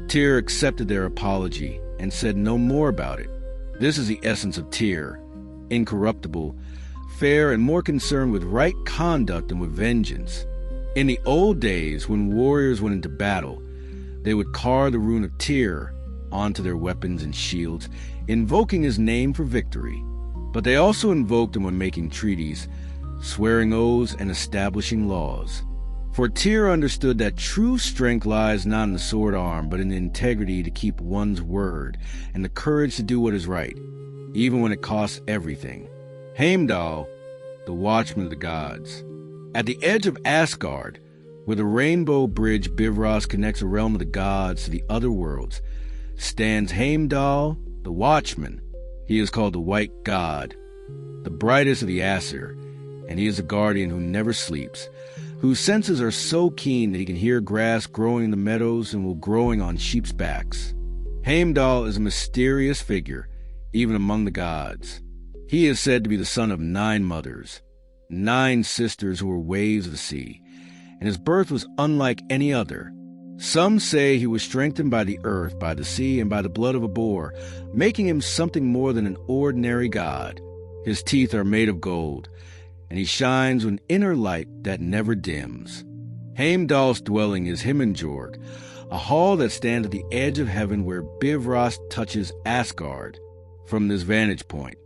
Tyr accepted their apology and said no more about it. This is the essence of Tyr, incorruptible, fair, and more concerned with right conduct than with vengeance. In the old days, when warriors went into battle, they would carve the rune of Tyr onto their weapons and shields, invoking his name for victory. But they also invoked him when making treaties, swearing oaths, and establishing laws. For Tyr understood that true strength lies not in the sword arm, but in the integrity to keep one's word, and the courage to do what is right, even when it costs everything. Heimdall, the watchman of the gods. At the edge of Asgard, where the rainbow bridge Bifrost connects the realm of the gods to the other worlds, stands Heimdall, the watchman. He is called the White God, the brightest of the Aesir, and he is a guardian who never sleeps, whose senses are so keen that he can hear grass growing in the meadows and will growing on sheep's backs. Heimdall is a mysterious figure, even among the gods. He is said to be the son of 9 mothers, 9 sisters who were waves of the sea, and his birth was unlike any other. Some say he was strengthened by the earth, by the sea, and by the blood of a boar, making him something more than an ordinary god. His teeth are made of gold, and he shines with an inner light that never dims. Heimdall's dwelling is Himinjorg, a hall that stands at the edge of heaven where Bifrost touches Asgard. From this vantage point,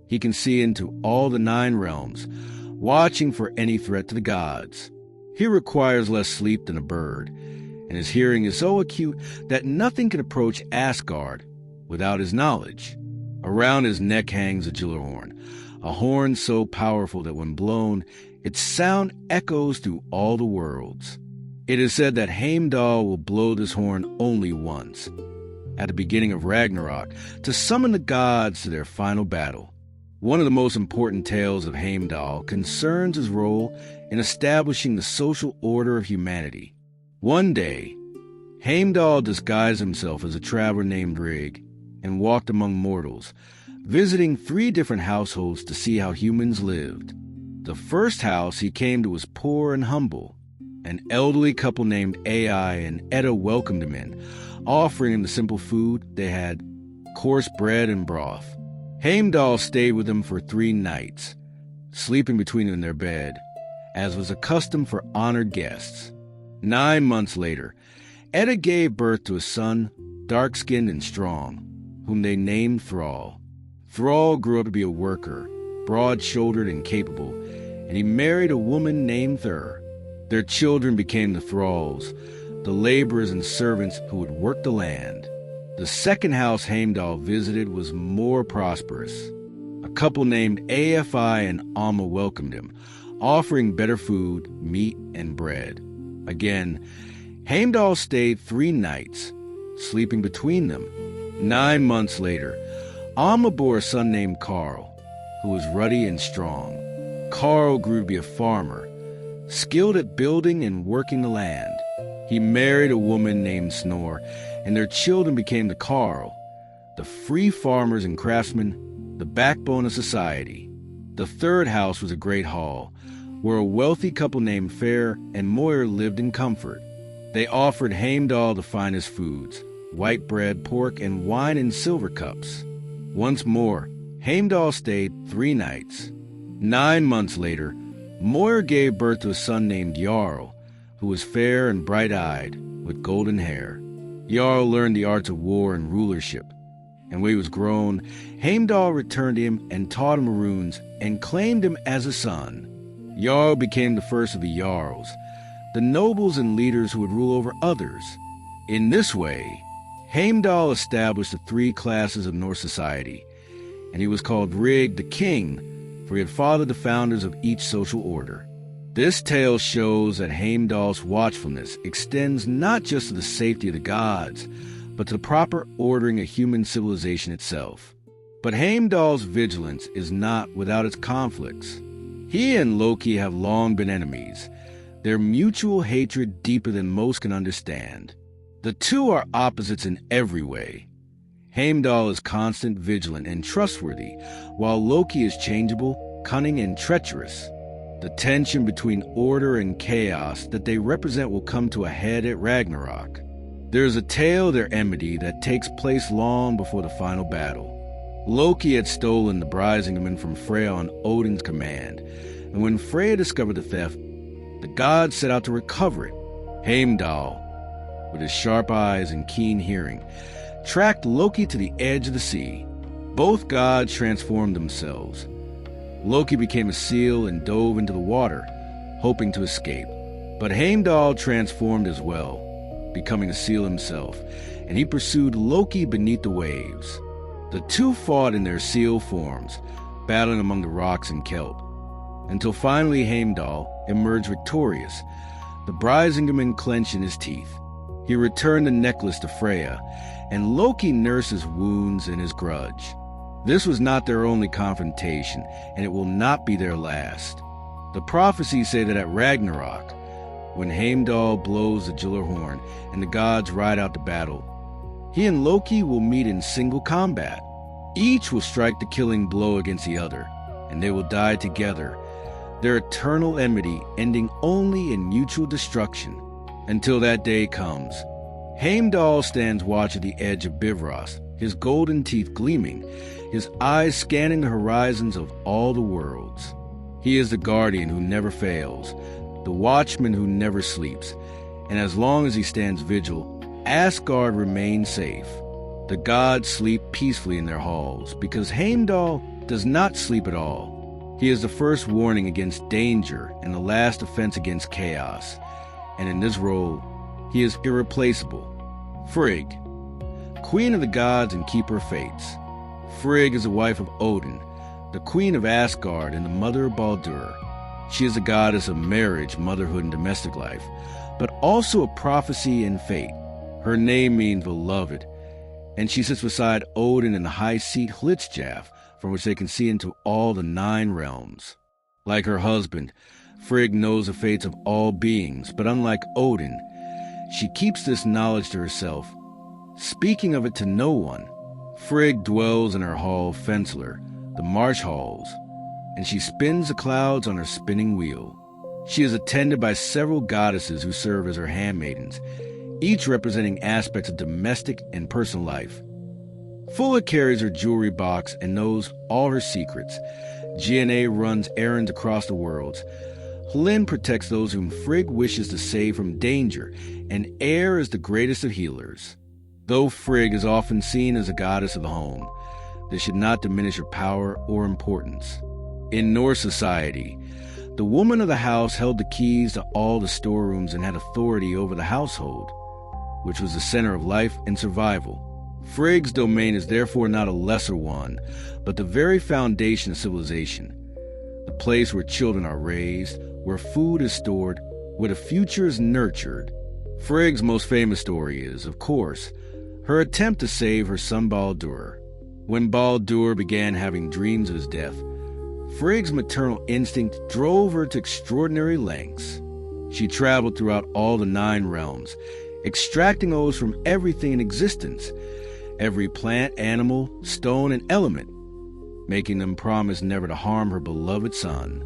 he can see into all the 9 realms, watching for any threat to the gods. He requires less sleep than a bird, and his hearing is so acute that nothing can approach Asgard without his knowledge. Around his neck hangs a Gjallarhorn, a horn so powerful that when blown, its sound echoes through all the worlds. It is said that Heimdall will blow this horn only once, at the beginning of Ragnarok, to summon the gods to their final battle. One of the most important tales of Heimdall concerns his role in establishing the social order of humanity. One day, Heimdall disguised himself as a traveler named Rig and walked among mortals, visiting 3 different households to see how humans lived. The first house he came to was poor and humble. An elderly couple named Ai and Edda welcomed him in, offering him the simple food they had, coarse bread and broth. Heimdall stayed with them for 3 nights, sleeping between them in their bed, as was a custom for honored guests. 9 months later, Edda gave birth to a son, dark-skinned and strong, whom they named Thrall. Thrall grew up to be a worker, broad-shouldered and capable, and he married a woman named Thur. Their children became the Thralls, the laborers and servants who would work the land. The second house Heimdall visited was more prosperous. A couple named Afi and Alma welcomed him, offering better food, meat, and bread. Again, Heimdall stayed 3 nights, sleeping between them. 9 months later, Alma bore a son named Karl, who was ruddy and strong. Karl grew to be a farmer, skilled at building and working the land. He married a woman named Snor, and their children became the Karl, the free farmers and craftsmen, the backbone of society. The third house was a great hall, where a wealthy couple named Fair and Moir lived in comfort. They offered Heimdall the finest foods, white bread, pork, and wine in silver cups. Once more, Heimdall stayed 3 nights. 9 months later, Moir gave birth to a son named Jarl, who was fair and bright-eyed, with golden hair. Jarl learned the arts of war and rulership, and when he was grown, Heimdall returned to him and taught him runes and claimed him as a son. Jarl became the first of the Jarls, the nobles and leaders who would rule over others. In this way, Heimdall established the 3 classes of Norse society, and he was called Rig the King, for he had fathered the founders of each social order. This tale shows that Heimdall's watchfulness extends not just to the safety of the gods, but to the proper ordering of human civilization itself. But Heimdall's vigilance is not without its conflicts. He and Loki have long been enemies, their mutual hatred deeper than most can understand. The two are opposites in every way. Heimdall is constant, vigilant, and trustworthy, while Loki is changeable, cunning, and treacherous. The tension between order and chaos that they represent will come to a head at Ragnarok. There is a tale of their enmity that takes place long before the final battle. Loki had stolen the Brisingamen from Freya on Odin's command, and when Freya discovered the theft, the gods set out to recover it. Heimdall, with his sharp eyes and keen hearing, tracked Loki to the edge of the sea. Both gods transformed themselves. Loki became a seal and dove into the water, hoping to escape. But Heimdall transformed as well, becoming a seal himself, and he pursued Loki beneath the waves. The two fought in their seal forms, battling among the rocks and kelp, until finally Heimdall emerged victorious, the Brisingamen clenched in his teeth. He returned the necklace to Freya, and Loki nursed his wounds and his grudge. This was not their only confrontation, and it will not be their last. The prophecies say that at Ragnarok, when Heimdall blows the Gjallar horn and the gods ride out to battle, he and Loki will meet in single combat. Each will strike the killing blow against the other, and they will die together, their eternal enmity ending only in mutual destruction. Until that day comes, Heimdall stands watch at the edge of Bifrost, his golden teeth gleaming, his eyes scanning the horizons of all the worlds. He is the guardian who never fails, the watchman who never sleeps, and as long as he stands vigil, Asgard remains safe. The gods sleep peacefully in their halls, because Heimdall does not sleep at all. He is the first warning against danger and the last offense against chaos, and in this role, he is irreplaceable. Frigg, queen of the gods and keeper of fates. Frigg is the wife of Odin, the queen of Asgard and the mother of Baldur. She is a goddess of marriage, motherhood, and domestic life, but also of prophecy and fate. Her name means beloved, and she sits beside Odin in the high seat Hlidskjalf, from which they can see into all the 9 realms. Like her husband, Frigg knows the fates of all beings, but unlike Odin, She keeps this knowledge to herself, speaking of it to no one. Frigg dwells in her hall Fensler, the marsh halls, and she spins the clouds on her spinning wheel. She is attended by several goddesses who serve as her handmaidens, each representing aspects of domestic and personal life. Fulla carries her jewelry box and knows all her secrets. Gianna runs errands across the worlds. Hlyn protects those whom Frigg wishes to save from danger, and Air is the greatest of healers. Though Frigg is often seen as a goddess of the home, this should not diminish her power or importance. In Norse society, the woman of the house held the keys to all the storerooms and had authority over the household, which was the center of life and survival. Frigg's domain is therefore not a lesser one, but the very foundation of civilization, the place where children are raised, where food is stored, where the future is nurtured. Frigg's most famous story is, of course, her attempt to save her son Baldur. When Baldur began having dreams of his death, Frigg's maternal instinct drove her to extraordinary lengths. She traveled throughout all the 9 realms, extracting oaths from everything in existence, every plant, animal, stone, and element, making them promise never to harm her beloved son.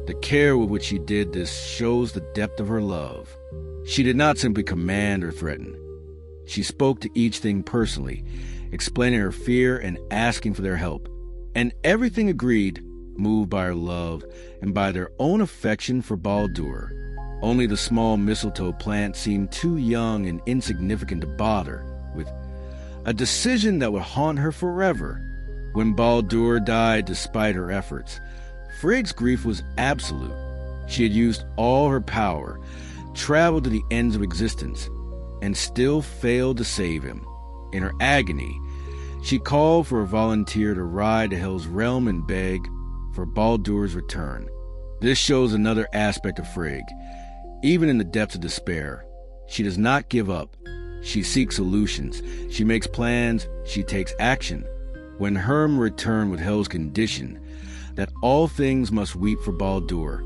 The care with which she did this shows the depth of her love. She did not simply command or threaten. She spoke to each thing personally, explaining her fear and asking for their help. And everything agreed, moved by her love and by their own affection for Baldur. Only the small mistletoe plant seemed too young and insignificant to bother with, a decision that would haunt her forever. When Baldur died despite her efforts, Frigg's grief was absolute. She had used all her power, traveled to the ends of existence, and still failed to save him. In her agony, she called for a volunteer to ride to Hell's realm and beg for Baldur's return. This shows another aspect of Frigg. Even in the depths of despair, she does not give up. She seeks solutions. She makes plans. She takes action. When Herm returned with Hell's condition that all things must weep for Baldur,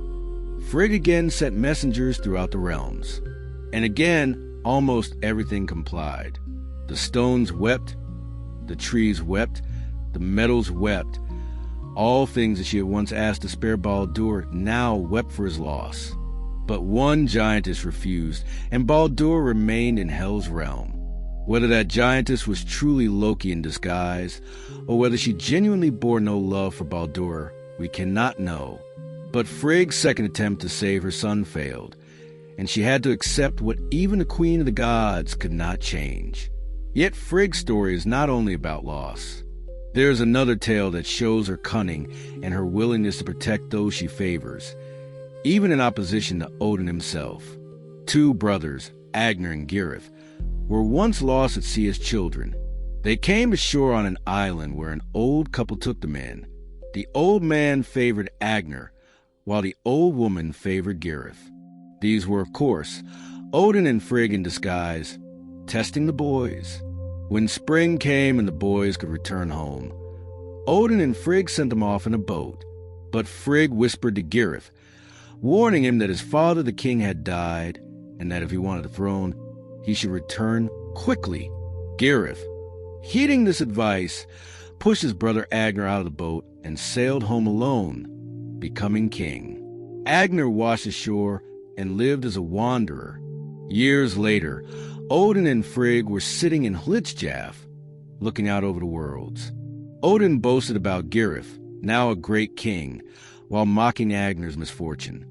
Frigg again sent messengers throughout the realms. And again, almost everything complied. The stones wept, the trees wept, the metals wept. All things that she had once asked to spare Baldur now wept for his loss. But one giantess refused, and Baldur remained in Hell's realm. Whether that giantess was truly Loki in disguise, or whether she genuinely bore no love for Baldur, we cannot know. But Frigg's second attempt to save her son failed, and she had to accept what even the Queen of the Gods could not change. Yet Frigg's story is not only about loss. There is another tale that shows her cunning and her willingness to protect those she favors, even in opposition to Odin himself. 2 brothers, Agnar and Girith, were once lost at sea as children. They came ashore on an island where an old couple took them in. The old man favored Agnar, while the old woman favored Girith. These were, of course, Odin and Frigg in disguise, testing the boys. When spring came and the boys could return home, Odin and Frigg sent them off in a boat. But Frigg whispered to Girith, warning him that his father the king had died, and that if he wanted the throne, he should return quickly. Girith, heeding this advice, pushed his brother Agnar out of the boat and sailed home alone, becoming king. Agnar washed ashore and lived as a wanderer. Years later, Odin and Frigg were sitting in Hlidskjalf, looking out over the worlds. Odin boasted about Girith, now a great king, while mocking Agnar's misfortune.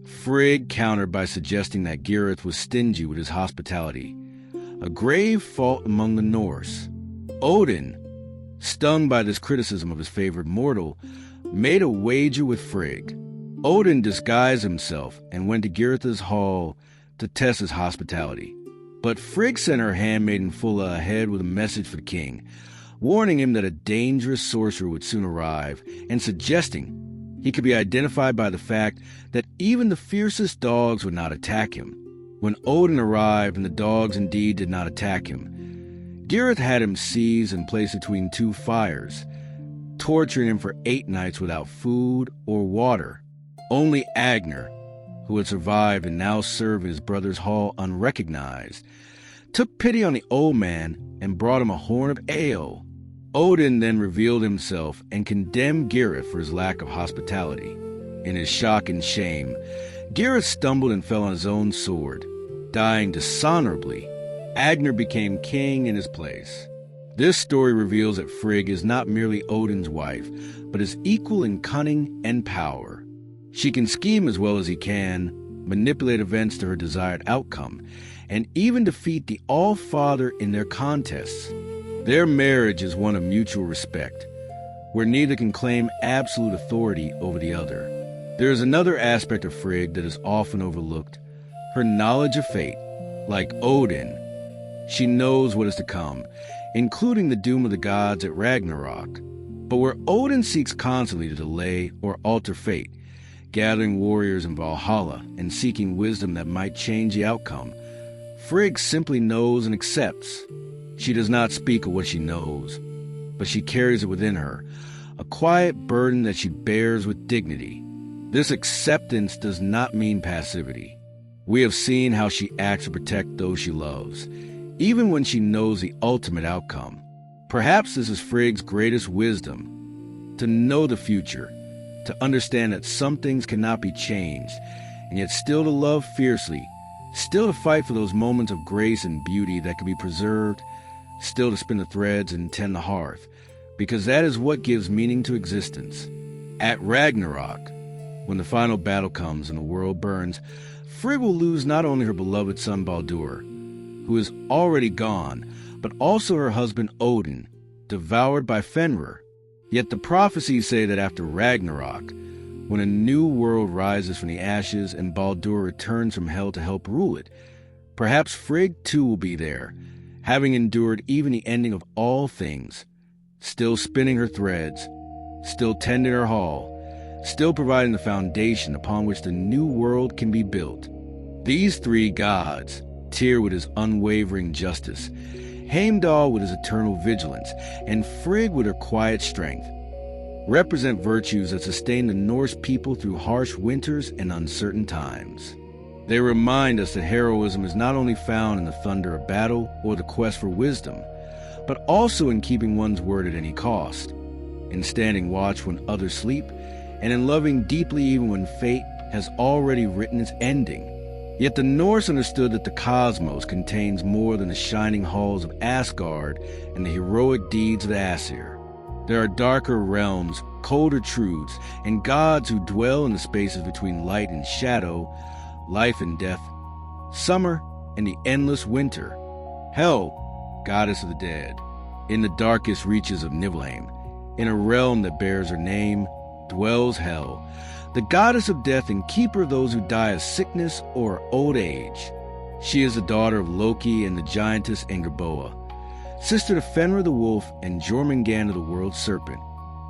Frigg countered by suggesting that Girith was stingy with his hospitality, a grave fault among the Norse. Odin, stung by this criticism of his favored mortal, made a wager with Frigg. Odin disguised himself and went to Girith's hall to test his hospitality. But Frigg sent her handmaiden Fulla ahead with a message for the king, warning him that a dangerous sorcerer would soon arrive, and suggesting he could be identified by the fact that even the fiercest dogs would not attack him. When Odin arrived and the dogs indeed did not attack him, Girith had him seized and placed between 2 fires, torturing him for 8 nights without food or water. Only Agnar, who had survived and now served in his brother's hall unrecognized, took pity on the old man and brought him a horn of ale. Odin then revealed himself and condemned Gareth for his lack of hospitality. In his shock and shame, Gareth stumbled and fell on his own sword. Dying dishonorably, Agnar became king in his place. This story reveals that Frigg is not merely Odin's wife, but is equal in cunning and power. She can scheme as well as he can, manipulate events to her desired outcome, and even defeat the All-Father in their contests. Their marriage is one of mutual respect, where neither can claim absolute authority over the other. There is another aspect of Frigg that is often overlooked: her knowledge of fate. Like Odin, she knows what is to come, including the doom of the gods at Ragnarok. But where Odin seeks constantly to delay or alter fate, gathering warriors in Valhalla and seeking wisdom that might change the outcome, Frigg simply knows and accepts. She does not speak of what she knows, but she carries it within her, a quiet burden that she bears with dignity. This acceptance does not mean passivity. We have seen how she acts to protect those she loves, even when she knows the ultimate outcome. Perhaps this is Frigg's greatest wisdom: to know the future, to understand that some things cannot be changed, and yet still to love fiercely, still to fight for those moments of grace and beauty that can be preserved, still to spin the threads and tend the hearth, because that is what gives meaning to existence. At Ragnarok, when the final battle comes and the world burns, Frigg will lose not only her beloved son Baldur, who is already gone, but also her husband Odin, devoured by Fenrir. Yet the prophecies say that after Ragnarok, when a new world rises from the ashes and Baldur returns from hell to help rule it, perhaps Frigg too will be there, having endured even the ending of all things, still spinning her threads, still tending her hall, still providing the foundation upon which the new world can be built. These three gods, Tyr with his unwavering justice, Heimdall with his eternal vigilance, and Frigg with her quiet strength, represent virtues that sustain the Norse people through harsh winters and uncertain times. They remind us that heroism is not only found in the thunder of battle or the quest for wisdom, but also in keeping one's word at any cost, in standing watch when others sleep, and in loving deeply even when fate has already written its ending. Yet the Norse understood that the cosmos contains more than the shining halls of Asgard and the heroic deeds of the Aesir. There are darker realms, colder truths, and gods who dwell in the spaces between light and shadow, life and death, summer and the endless winter. Hel, goddess of the dead, in the darkest reaches of Niflheim, in a realm that bears her name, dwells Hel, the goddess of death and keeper of those who die of sickness or old age. She is the daughter of Loki and the giantess Angerboa, sister to Fenrir the wolf and Jormungandr the world serpent.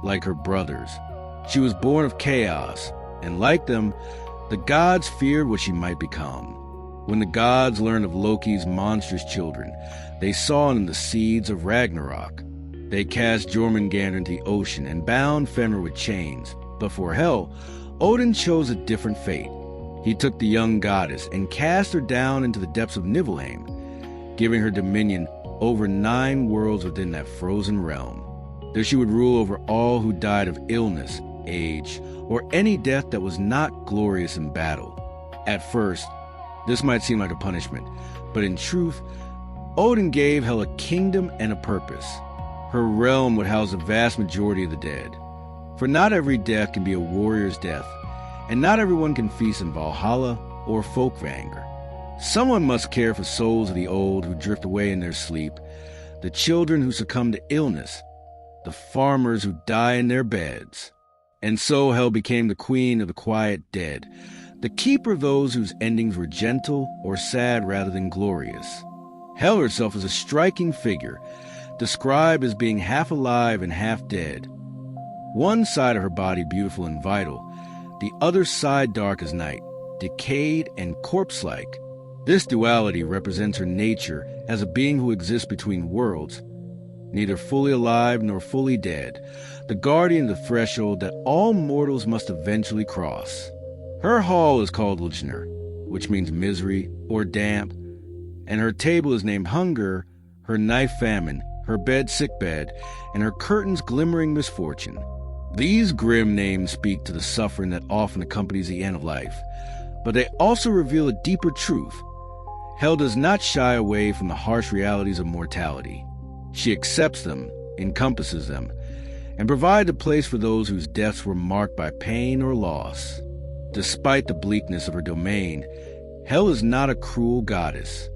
Like her brothers, she was born of chaos, and like them, the gods feared what she might become. When the gods learned of Loki's monstrous children, they saw in them the seeds of Ragnarok. They cast Jormungandr into the ocean and bound Fenrir with chains. But for Hel, Odin chose a different fate. He took the young goddess and cast her down into the depths of Niflheim, giving her dominion over 9 worlds within that frozen realm. There she would rule over all who died of illness, age, or any death that was not glorious in battle. At first, this might seem like a punishment, but in truth, Odin gave Hel a kingdom and a purpose. Her realm would house the vast majority of the dead. For not every death can be a warrior's death, and not everyone can feast in Valhalla or Folkvanger. Someone must care for souls of the old who drift away in their sleep, the children who succumb to illness, the farmers who die in their beds. And so Hel became the queen of the quiet dead, the keeper of those whose endings were gentle or sad rather than glorious. Hel herself is a striking figure, described as being half alive and half dead. One side of her body beautiful and vital, the other side dark as night, decayed and corpse-like. This duality represents her nature as a being who exists between worlds, neither fully alive nor fully dead, the guardian of the threshold that all mortals must eventually cross. Her hall is called Ljner, which means misery or damp, and her table is named Hunger, her knife Famine, her bed Sickbed, and her curtains Glimmering Misfortune. These grim names speak to the suffering that often accompanies the end of life, but they also reveal a deeper truth. Hell does not shy away from the harsh realities of mortality. She accepts them, encompasses them, and provides a place for those whose deaths were marked by pain or loss. Despite the bleakness of her domain, Hell is not a cruel goddess.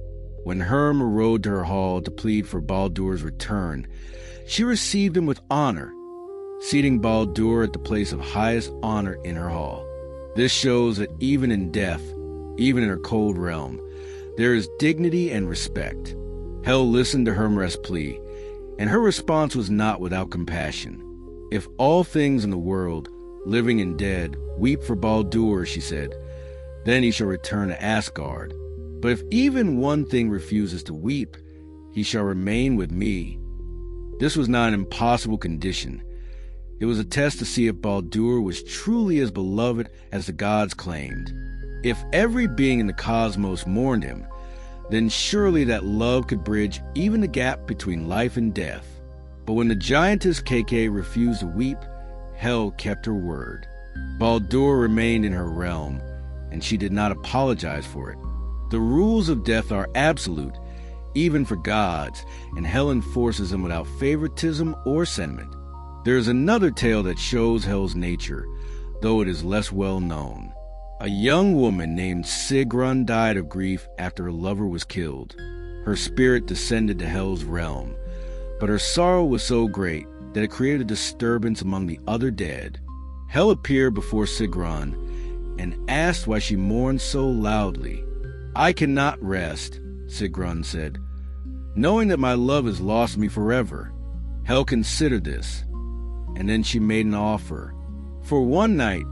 When Herm rode to her hall to plead for Baldur's return, she received him with honor, seating Baldur at the place of highest honor in her hall. This shows that even in death, even in her cold realm, there is dignity and respect. Hel listened to Hermrest's plea, and her response was not without compassion. If all things in the world, living and dead, weep for Baldur, she said, then he shall return to Asgard. But if even one thing refuses to weep, he shall remain with me. This was not an impossible condition. It was a test to see if Baldur was truly as beloved as the gods claimed. If every being in the cosmos mourned him, then surely that love could bridge even the gap between life and death. But when the giantess Keke refused to weep, Hel kept her word. Baldur remained in her realm, and she did not apologize for it. The rules of death are absolute, even for gods, and Hel enforces them without favoritism or sentiment. There is another tale that shows Hel's nature, though it is less well known. A young woman named Sigrun died of grief after her lover was killed. Her spirit descended to Hel's realm, but her sorrow was so great that it created a disturbance among the other dead. Hel appeared before Sigrun and asked why she mourned so loudly. "I cannot rest," Sigrun said, "knowing that my love has lost me forever." Hel considered this, and then she made an offer. "For one night,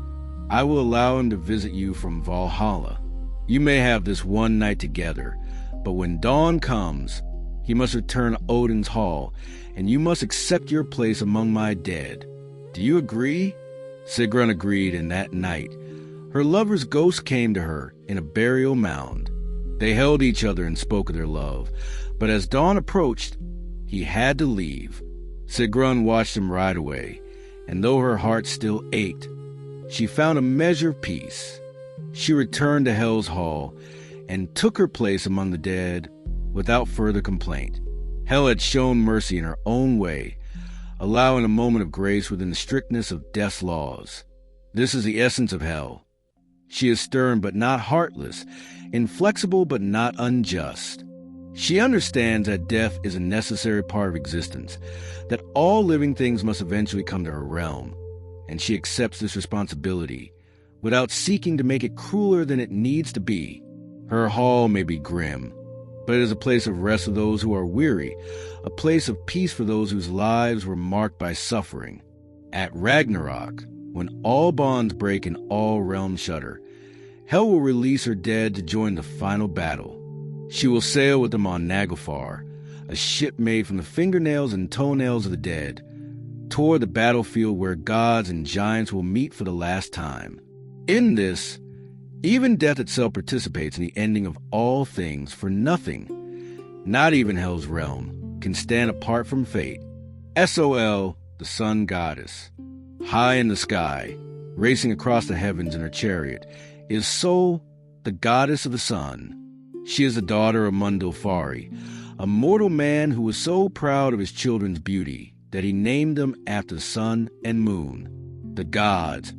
I will allow him to visit you from Valhalla. You may have this one night together, but when dawn comes, he must return to Odin's hall, and you must accept your place among my dead. Do you agree?" Sigrun agreed, and that night, her lover's ghost came to her in a burial mound. They held each other and spoke of their love, but as dawn approached, he had to leave. Sigrun watched him ride away, and though her heart still ached, she found a measure of peace. She returned to Hel's hall and took her place among the dead without further complaint. Hel had shown mercy in her own way, allowing a moment of grace within the strictness of death's laws. This is the essence of Hel. She is stern but not heartless, inflexible but not unjust. She understands that death is a necessary part of existence, that all living things must eventually come to her realm, and she accepts this responsibility without seeking to make it crueler than it needs to be. Her hall may be grim, but it is a place of rest for those who are weary, a place of peace for those whose lives were marked by suffering. At Ragnarok, when all bonds break and all realms shudder, Hel will release her dead to join the final battle. She will sail with them on Naglfar, a ship made from the fingernails and toenails of the dead, toward the battlefield where gods and giants will meet for the last time. In this, even death itself participates in the ending of all things, for nothing, not even Hel's realm, can stand apart from fate. Sol, the sun goddess, high in the sky, racing across the heavens in her chariot, is Sol, the goddess of the sun. She is the daughter of Mundilfari, a mortal man who was so proud of his children's beauty that he named them after the sun and moon. The gods,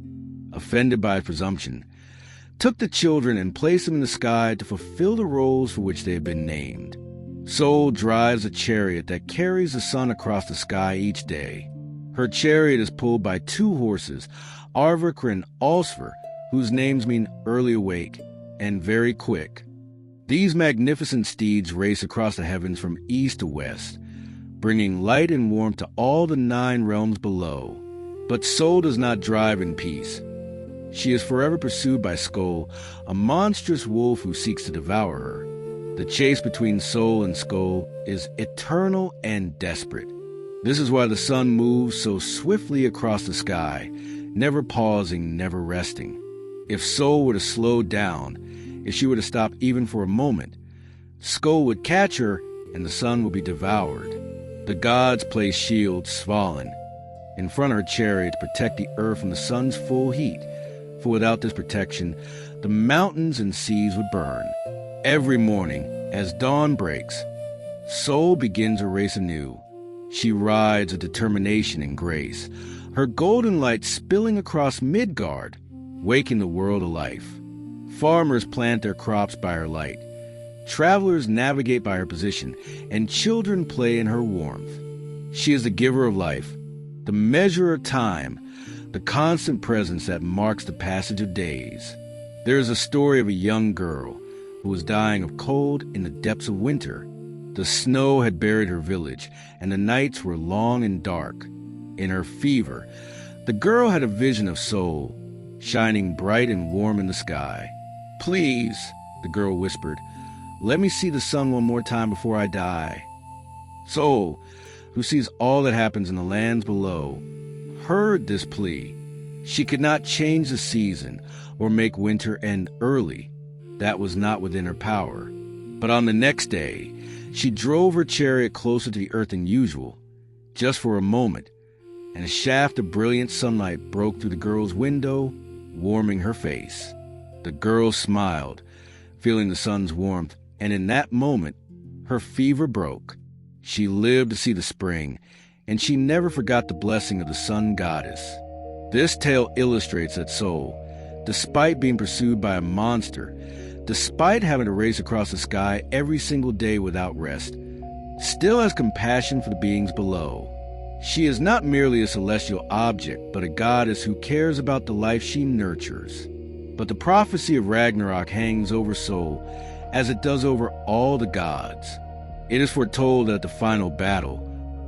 offended by his presumption, took the children and placed them in the sky to fulfill the roles for which they had been named. Sol drives a chariot that carries the sun across the sky each day. Her chariot is pulled by two horses, Arvakr and Alsfr, whose names mean early awake and very quick. These magnificent steeds race across the heavens from east to west, bringing light and warmth to all the 9 realms below. But Sol does not drive in peace. She is forever pursued by Skoll, a monstrous wolf who seeks to devour her. The chase between Sol and Skoll is eternal and desperate. This is why the sun moves so swiftly across the sky, never pausing, never resting. If Sol were to slow down, if she were to stop even for a moment, Skoll would catch her and the sun would be devoured. The gods placed shields, Svalin, in front of her chariot to protect the earth from the sun's full heat, for without this protection, the mountains and seas would burn. Every morning, as dawn breaks, Sol begins her race anew. She rides with determination and grace, her golden light spilling across Midgard, waking the world to life. Farmers plant their crops by her light. Travelers navigate by her position, and children play in her warmth. She is the giver of life, the measure of time, the constant presence that marks the passage of days. There is a story of a young girl who was dying of cold in the depths of winter. The snow had buried her village, and the nights were long and dark. In her fever, the girl had a vision of Sol, shining bright and warm in the sky. "Please," the girl whispered, "let me see the sun one more time before I die." Sol, who sees all that happens in the lands below, heard this plea. She could not change the season or make winter end early. That was not within her power. But on the next day, she drove her chariot closer to the earth than usual, just for a moment, and a shaft of brilliant sunlight broke through the girl's window, warming her face. The girl smiled, feeling the sun's warmth, and in that moment, her fever broke. She lived to see the spring, and she never forgot the blessing of the sun goddess. This tale illustrates that Sol, despite being pursued by a monster, despite having to race across the sky every single day without rest, still has compassion for the beings below. She is not merely a celestial object, but a goddess who cares about the life she nurtures. But the prophecy of Ragnarok hangs over Sol, as it does over all the gods. It is foretold that at the final battle,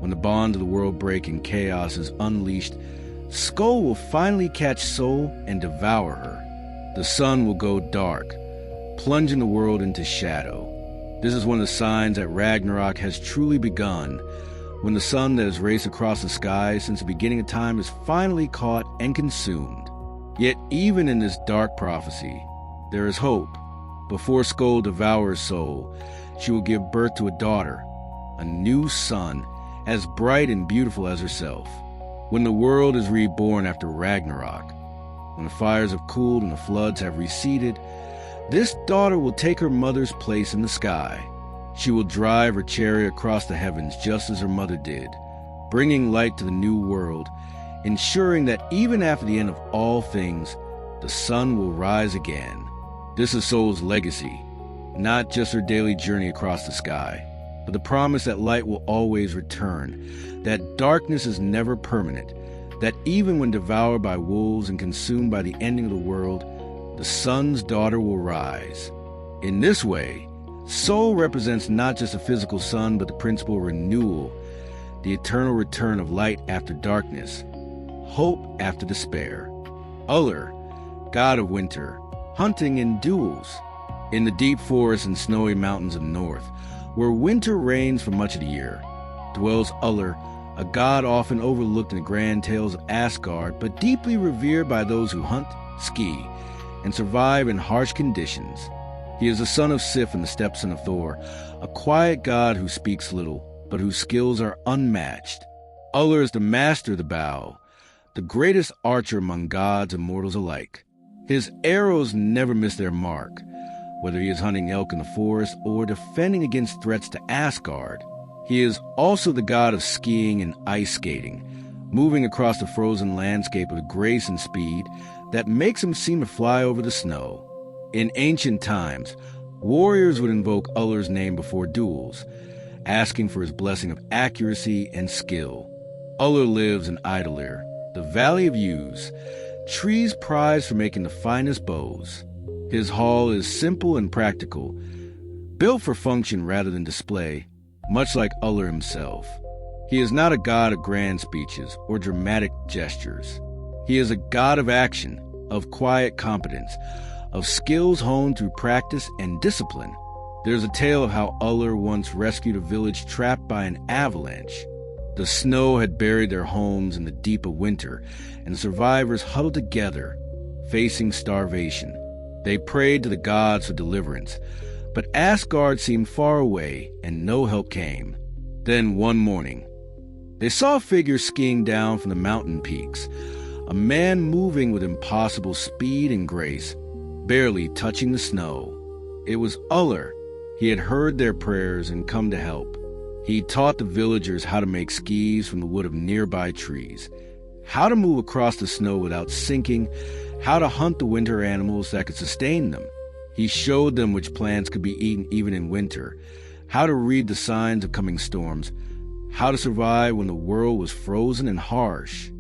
when the bonds of the world break and chaos is unleashed, Skoll will finally catch Sol and devour her. The sun will go dark, plunging the world into shadow. This is one of the signs that Ragnarok has truly begun, when the sun that has raced across the sky since the beginning of time is finally caught and consumed. Yet even in this dark prophecy, there is hope. Before Skoll devours Sol, she will give birth to a daughter, a new son, as bright and beautiful as herself. When the world is reborn after Ragnarok, when the fires have cooled and the floods have receded, this daughter will take her mother's place in the sky. She will drive her chariot across the heavens just as her mother did, bringing light to the new world, ensuring that even after the end of all things, the sun will rise again. This is Sol's legacy, not just her daily journey across the sky, but the promise that light will always return, that darkness is never permanent, that even when devoured by wolves and consumed by the ending of the world, the sun's daughter will rise. In this way, Sol represents not just a physical sun, but the principle of renewal, the eternal return of light after darkness, hope after despair. Ullr, god of winter, hunting and duels. In the deep forests and snowy mountains of the north, where winter reigns for much of the year, dwells Ullr, a god often overlooked in the grand tales of Asgard, but deeply revered by those who hunt, ski, and survive in harsh conditions. He is the son of Sif and the stepson of Thor, a quiet god who speaks little, but whose skills are unmatched. Ullr is the master of the bow, the greatest archer among gods and mortals alike. His arrows never miss their mark, whether he is hunting elk in the forest or defending against threats to Asgard. He is also the god of skiing and ice skating, moving across the frozen landscape with grace and speed that makes him seem to fly over the snow. In ancient times, warriors would invoke Ullr's name before duels, asking for his blessing of accuracy and skill. Ullr lives in Idalir, the Valley of Yews, trees prized for making the finest bows. His hall is simple and practical, built for function rather than display, much like Ullr himself. He is not a god of grand speeches or dramatic gestures. He is a god of action, of quiet competence, of skills honed through practice and discipline. There's a tale of how Ullr once rescued a village trapped by an avalanche. The snow had buried their homes in the deep of winter, and the survivors huddled together, facing starvation. They prayed to the gods for deliverance, but Asgard seemed far away and no help came. Then one morning, they saw a figure skiing down from the mountain peaks, a man moving with impossible speed and grace, barely touching the snow. It was Ullr. He had heard their prayers and come to help. He taught the villagers how to make skis from the wood of nearby trees, how to move across the snow without sinking, how to hunt the winter animals that could sustain them. He showed them which plants could be eaten even in winter, how to read the signs of coming storms, how to survive when the world was frozen and harsh.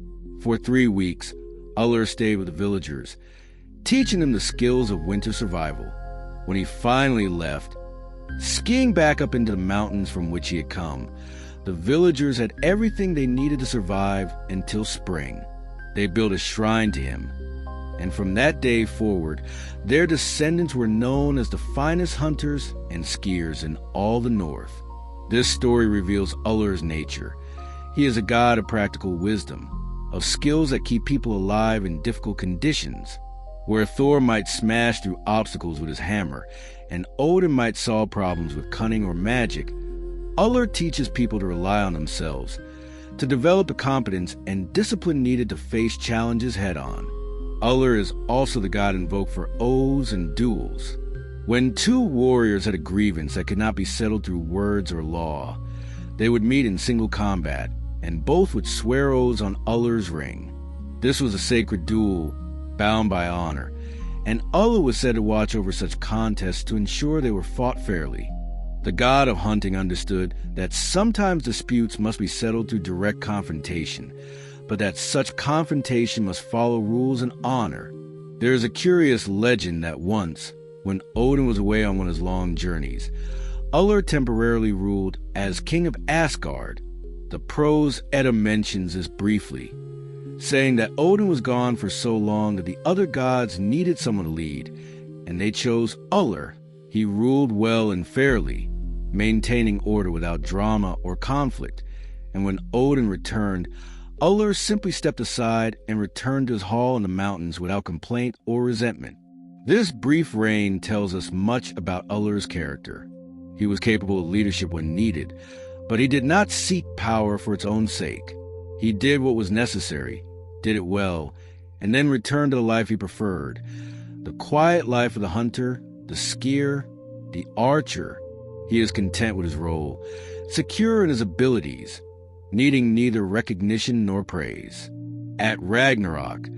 For 3 weeks, Ullr stayed with the villagers, teaching them the skills of winter survival. When he finally left, skiing back up into the mountains from which he had come, the villagers had everything they needed to survive until spring. They built a shrine to him, and from that day forward, their descendants were known as the finest hunters and skiers in all the North. This story reveals Ullr's nature. He is a god of practical wisdom, of skills that keep people alive in difficult conditions. Where Thor might smash through obstacles with his hammer, and Odin might solve problems with cunning or magic, Ullr teaches people to rely on themselves, to develop the competence and discipline needed to face challenges head-on. Ullr is also the god invoked for oaths and duels. When two warriors had a grievance that could not be settled through words or law, they would meet in single combat, and both would swear oaths on Ullr's ring. This was a sacred duel bound by honor, and Ullr was said to watch over such contests to ensure they were fought fairly. The god of hunting understood that sometimes disputes must be settled through direct confrontation, but that such confrontation must follow rules and honor. There is a curious legend that once, when Odin was away on one of his long journeys, Ullr temporarily ruled as king of Asgard. The prose Edda mentions this briefly, saying that Odin was gone for so long that the other gods needed someone to lead, and they chose Ullr. He ruled well and fairly, maintaining order without drama or conflict, and when Odin returned, Ullr simply stepped aside and returned to his hall in the mountains without complaint or resentment. This brief reign tells us much about Ullr's character. He was capable of leadership when needed, but he did not seek power for its own sake. He did what was necessary, did it well, and then returned to the life he preferred. The quiet life of the hunter, the skier, the archer. He is content with his role, secure in his abilities, needing neither recognition nor praise. At Ragnarok,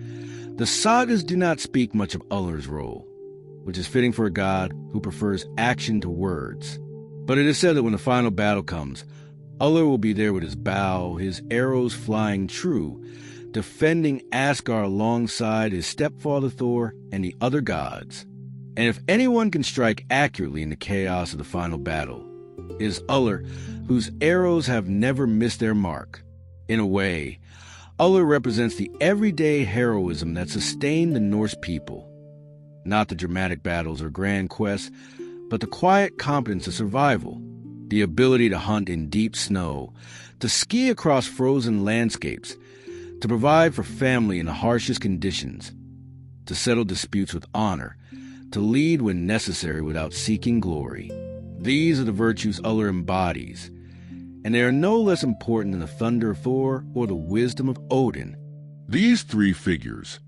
the sagas do not speak much of Ullr's role, which is fitting for a god who prefers action to words. But it is said that when the final battle comes, Ullr will be there with his bow, his arrows flying true, defending Asgard alongside his stepfather Thor and the other gods. And if anyone can strike accurately in the chaos of the final battle, it is Ullr, whose arrows have never missed their mark. In a way, Ullr represents the everyday heroism that sustained the Norse people. Not the dramatic battles or grand quests, but the quiet competence of survival, the ability to hunt in deep snow, to ski across frozen landscapes, to provide for family in the harshest conditions, to settle disputes with honor, to lead when necessary without seeking glory. These are the virtues Ullr embodies, and they are no less important than the thunder of Thor or the wisdom of Odin. These three figures,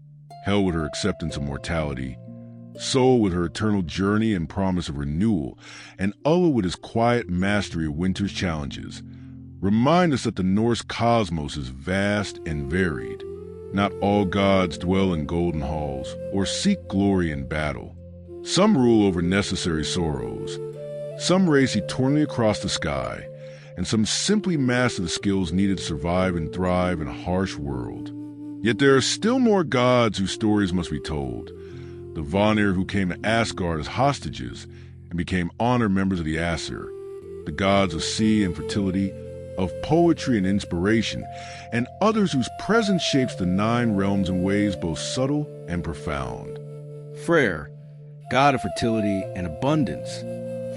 Hel with her acceptance of mortality, Sol with her eternal journey and promise of renewal, and Ullr with his quiet mastery of winter's challenges, remind us that the Norse cosmos is vast and varied. Not all gods dwell in golden halls or seek glory in battle. Some rule over necessary sorrows, some race eternally across the sky, and some simply master the skills needed to survive and thrive in a harsh world. Yet there are still more gods whose stories must be told. The Vanir who came to Asgard as hostages and became honored members of the Aesir, the gods of sea and fertility, of poetry and inspiration, and others whose presence shapes the 9 realms in ways both subtle and profound. Freyr, god of fertility and abundance.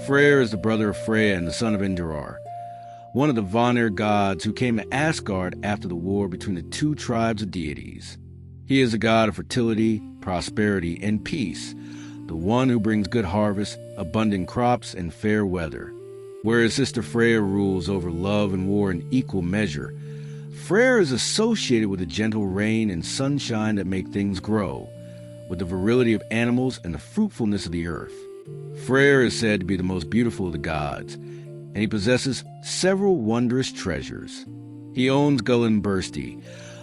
Freyr is the brother of Freya and the son of Indrar, one of the Vanir gods who came to Asgard after the war between the 2 tribes of deities. He is a god of fertility, prosperity, and peace, the one who brings good harvests, abundant crops, and fair weather. Whereas Sister Freya rules over love and war in equal measure, Freyr is associated with the gentle rain and sunshine that make things grow, with the virility of animals and the fruitfulness of the earth. Freyr is said to be the most beautiful of the gods, and he possesses several wondrous treasures. He owns Gullinbursti,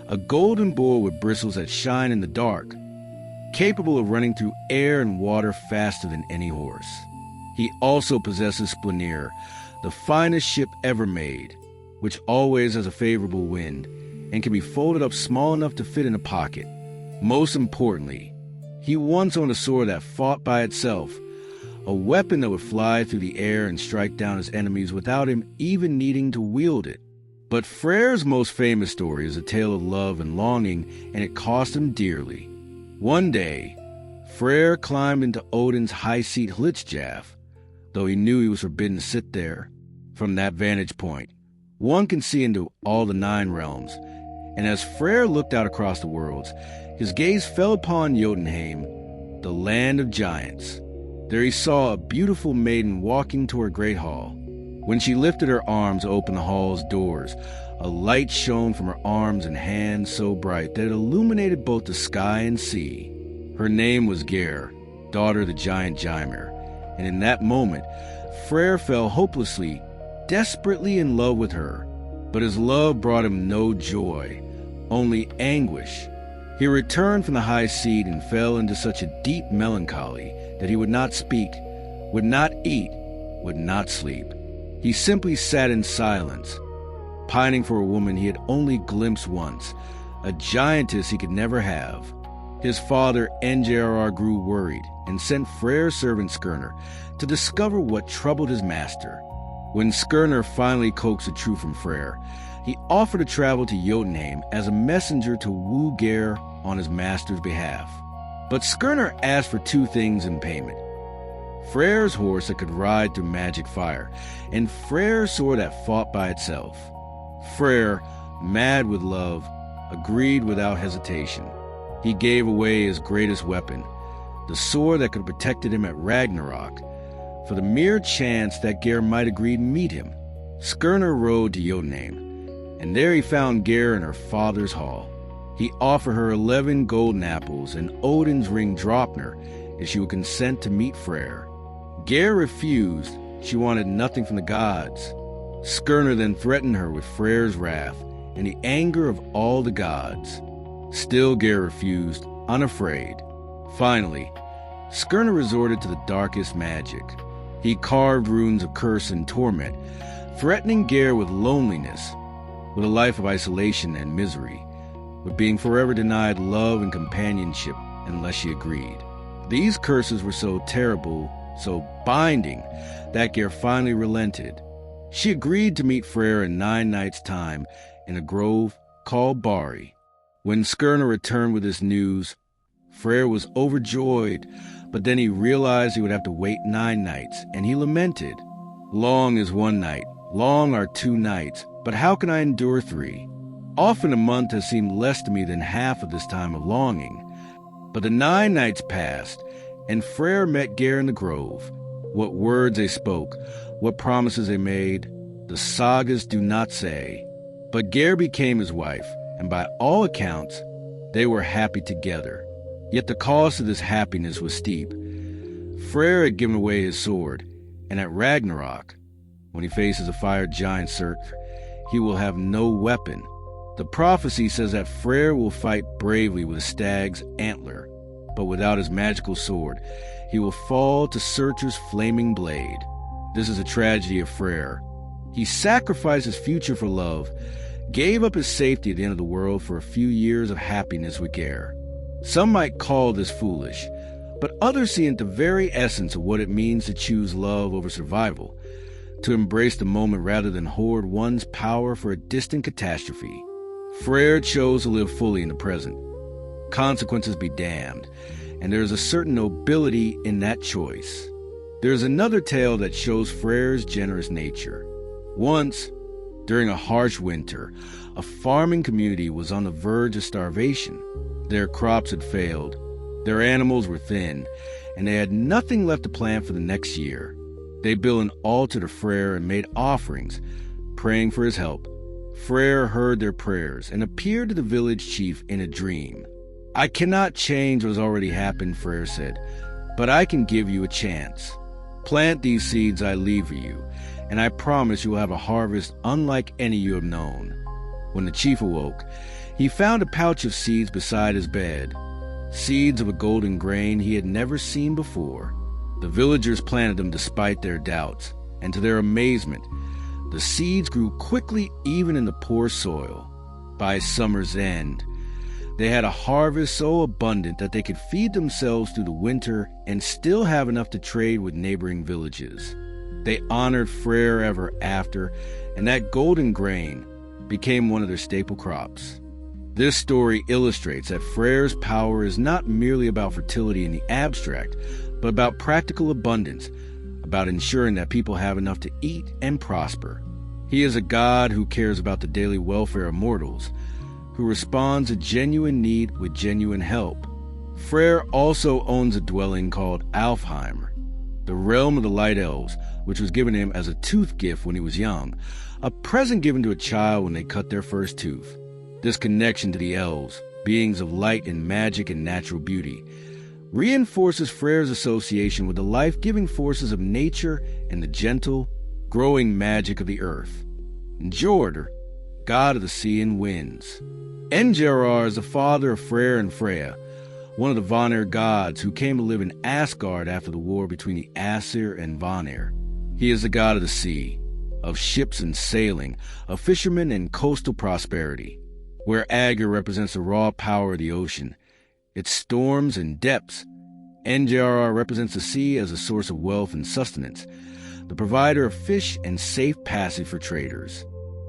a golden bull with bristles that shine in the dark, capable of running through air and water faster than any horse. He also possesses Splenir, the finest ship ever made, which always has a favorable wind and can be folded up small enough to fit in a pocket. Most importantly, he once owned a sword that fought by itself, a weapon that would fly through the air and strike down his enemies without him even needing to wield it. But Freyr's most famous story is a tale of love and longing, and it cost him dearly. One day, Freyr climbed into Odin's high seat Hlitskjaf, though he knew he was forbidden to sit there. From that vantage point, one can see into all the 9 realms, and as Freyr looked out across the worlds, his gaze fell upon Jotunheim, the land of giants. There he saw a beautiful maiden walking toward a great hall. When she lifted her arms to open the hall's doors, a light shone from her arms and hands so bright that it illuminated both the sky and sea. Her name was Geir, daughter of the giant Ymir, and in that moment, Freyr fell hopelessly, desperately in love with her. But his love brought him no joy, only anguish. He returned from the high seat and fell into such a deep melancholy that he would not speak, would not eat, would not sleep. He simply sat in silence, pining for a woman he had only glimpsed once, a giantess he could never have. His father, Njrr, grew worried and sent Freyr's servant Skirnir to discover what troubled his master. When Skirnir finally coaxed the truth from Freyr, he offered to travel to Jotunheim as a messenger to woo Geir on his master's behalf. But Skirnir asked for 2 things in payment: Freyr's horse that could ride through magic fire, and Freyr's sword that fought by itself. Freyr, mad with love, agreed without hesitation. He gave away his greatest weapon, the sword that could have protected him at Ragnarok, for the mere chance that Geir might agree to meet him. Skirnir rode to Jotunheim, and there he found Geir in her father's hall. He offered her 11 golden apples and Odin's ring Draupnir if she would consent to meet Freyr. Geir refused. She wanted nothing from the gods. Skirnir then threatened her with Freyr's wrath and the anger of all the gods. Still Geir refused, unafraid. Finally, Skirnir resorted to the darkest magic. He carved runes of curse and torment, threatening Geir with loneliness, with a life of isolation and misery, with being forever denied love and companionship unless she agreed. These curses were so terrible, so binding, that Geir finally relented. She agreed to meet Freyr in 9 nights' time in a grove called Bari. When Skirnir returned with this news, Freyr was overjoyed, but then he realized he would have to wait 9 nights, and he lamented. Long is 1 night, long are 2 nights, but how can I endure 3? Often a month has seemed less to me than half of this time of longing. But the 9 nights passed, and Freyr met Geir in the grove. What words they spoke, what promises they made, the sagas do not say. But Geir became his wife, and by all accounts, they were happy together. Yet the cost of this happiness was steep. Freyr had given away his sword, and at Ragnarok, when he faces a fire giant Surtr, he will have no weapon. The prophecy says that Freyr will fight bravely with a stag's antler, but without his magical sword, he will fall to Surtr's flaming blade. This is a tragedy of Freyr. He sacrificed his future for love, gave up his safety at the end of the world for a few years of happiness with Geir. Some might call this foolish, but others see into the very essence of what it means to choose love over survival, to embrace the moment rather than hoard one's power for a distant catastrophe. Freyr chose to live fully in the present. Consequences be damned, and there is a certain nobility in that choice. There is another tale that shows Freyr's generous nature. Once, during a harsh winter, a farming community was on the verge of starvation. Their crops had failed, their animals were thin, and they had nothing left to plant for the next year. They built an altar to Freyr and made offerings, praying for his help. Freyr heard their prayers and appeared to the village chief in a dream. "I cannot change what has already happened," Freyr said, "but I can give you a chance. Plant these seeds I leave for you, and I promise you will have a harvest unlike any you have known." When the chief awoke, he found a pouch of seeds beside his bed, seeds of a golden grain he had never seen before. The villagers planted them despite their doubts, and to their amazement, the seeds grew quickly even in the poor soil. By summer's end, they had a harvest so abundant that they could feed themselves through the winter and still have enough to trade with neighboring villages. They honored Freyr ever after, and that golden grain became one of their staple crops. This story illustrates that Freyr's power is not merely about fertility in the abstract, but about practical abundance, about ensuring that people have enough to eat and prosper. He is a god who cares about the daily welfare of mortals, who responds to genuine need with genuine help. Freyr also owns a dwelling called Alfheim, the realm of the Light Elves, which was given him as a tooth gift when he was young, a present given to a child when they cut their first tooth. This connection to the elves, beings of light and magic and natural beauty, reinforces Freyr's association with the life-giving forces of nature and the gentle, growing magic of the earth. Njord, god of the sea and winds. Engerar is the father of Freyr and Freya, one of the Vanir gods who came to live in Asgard after the war between the Aesir and Vanir. He is the god of the sea, of ships and sailing, of fishermen and coastal prosperity. Where Aegir represents the raw power of the ocean, its storms and depths, Engerar represents the sea as a source of wealth and sustenance, the provider of fish and safe passage for traders.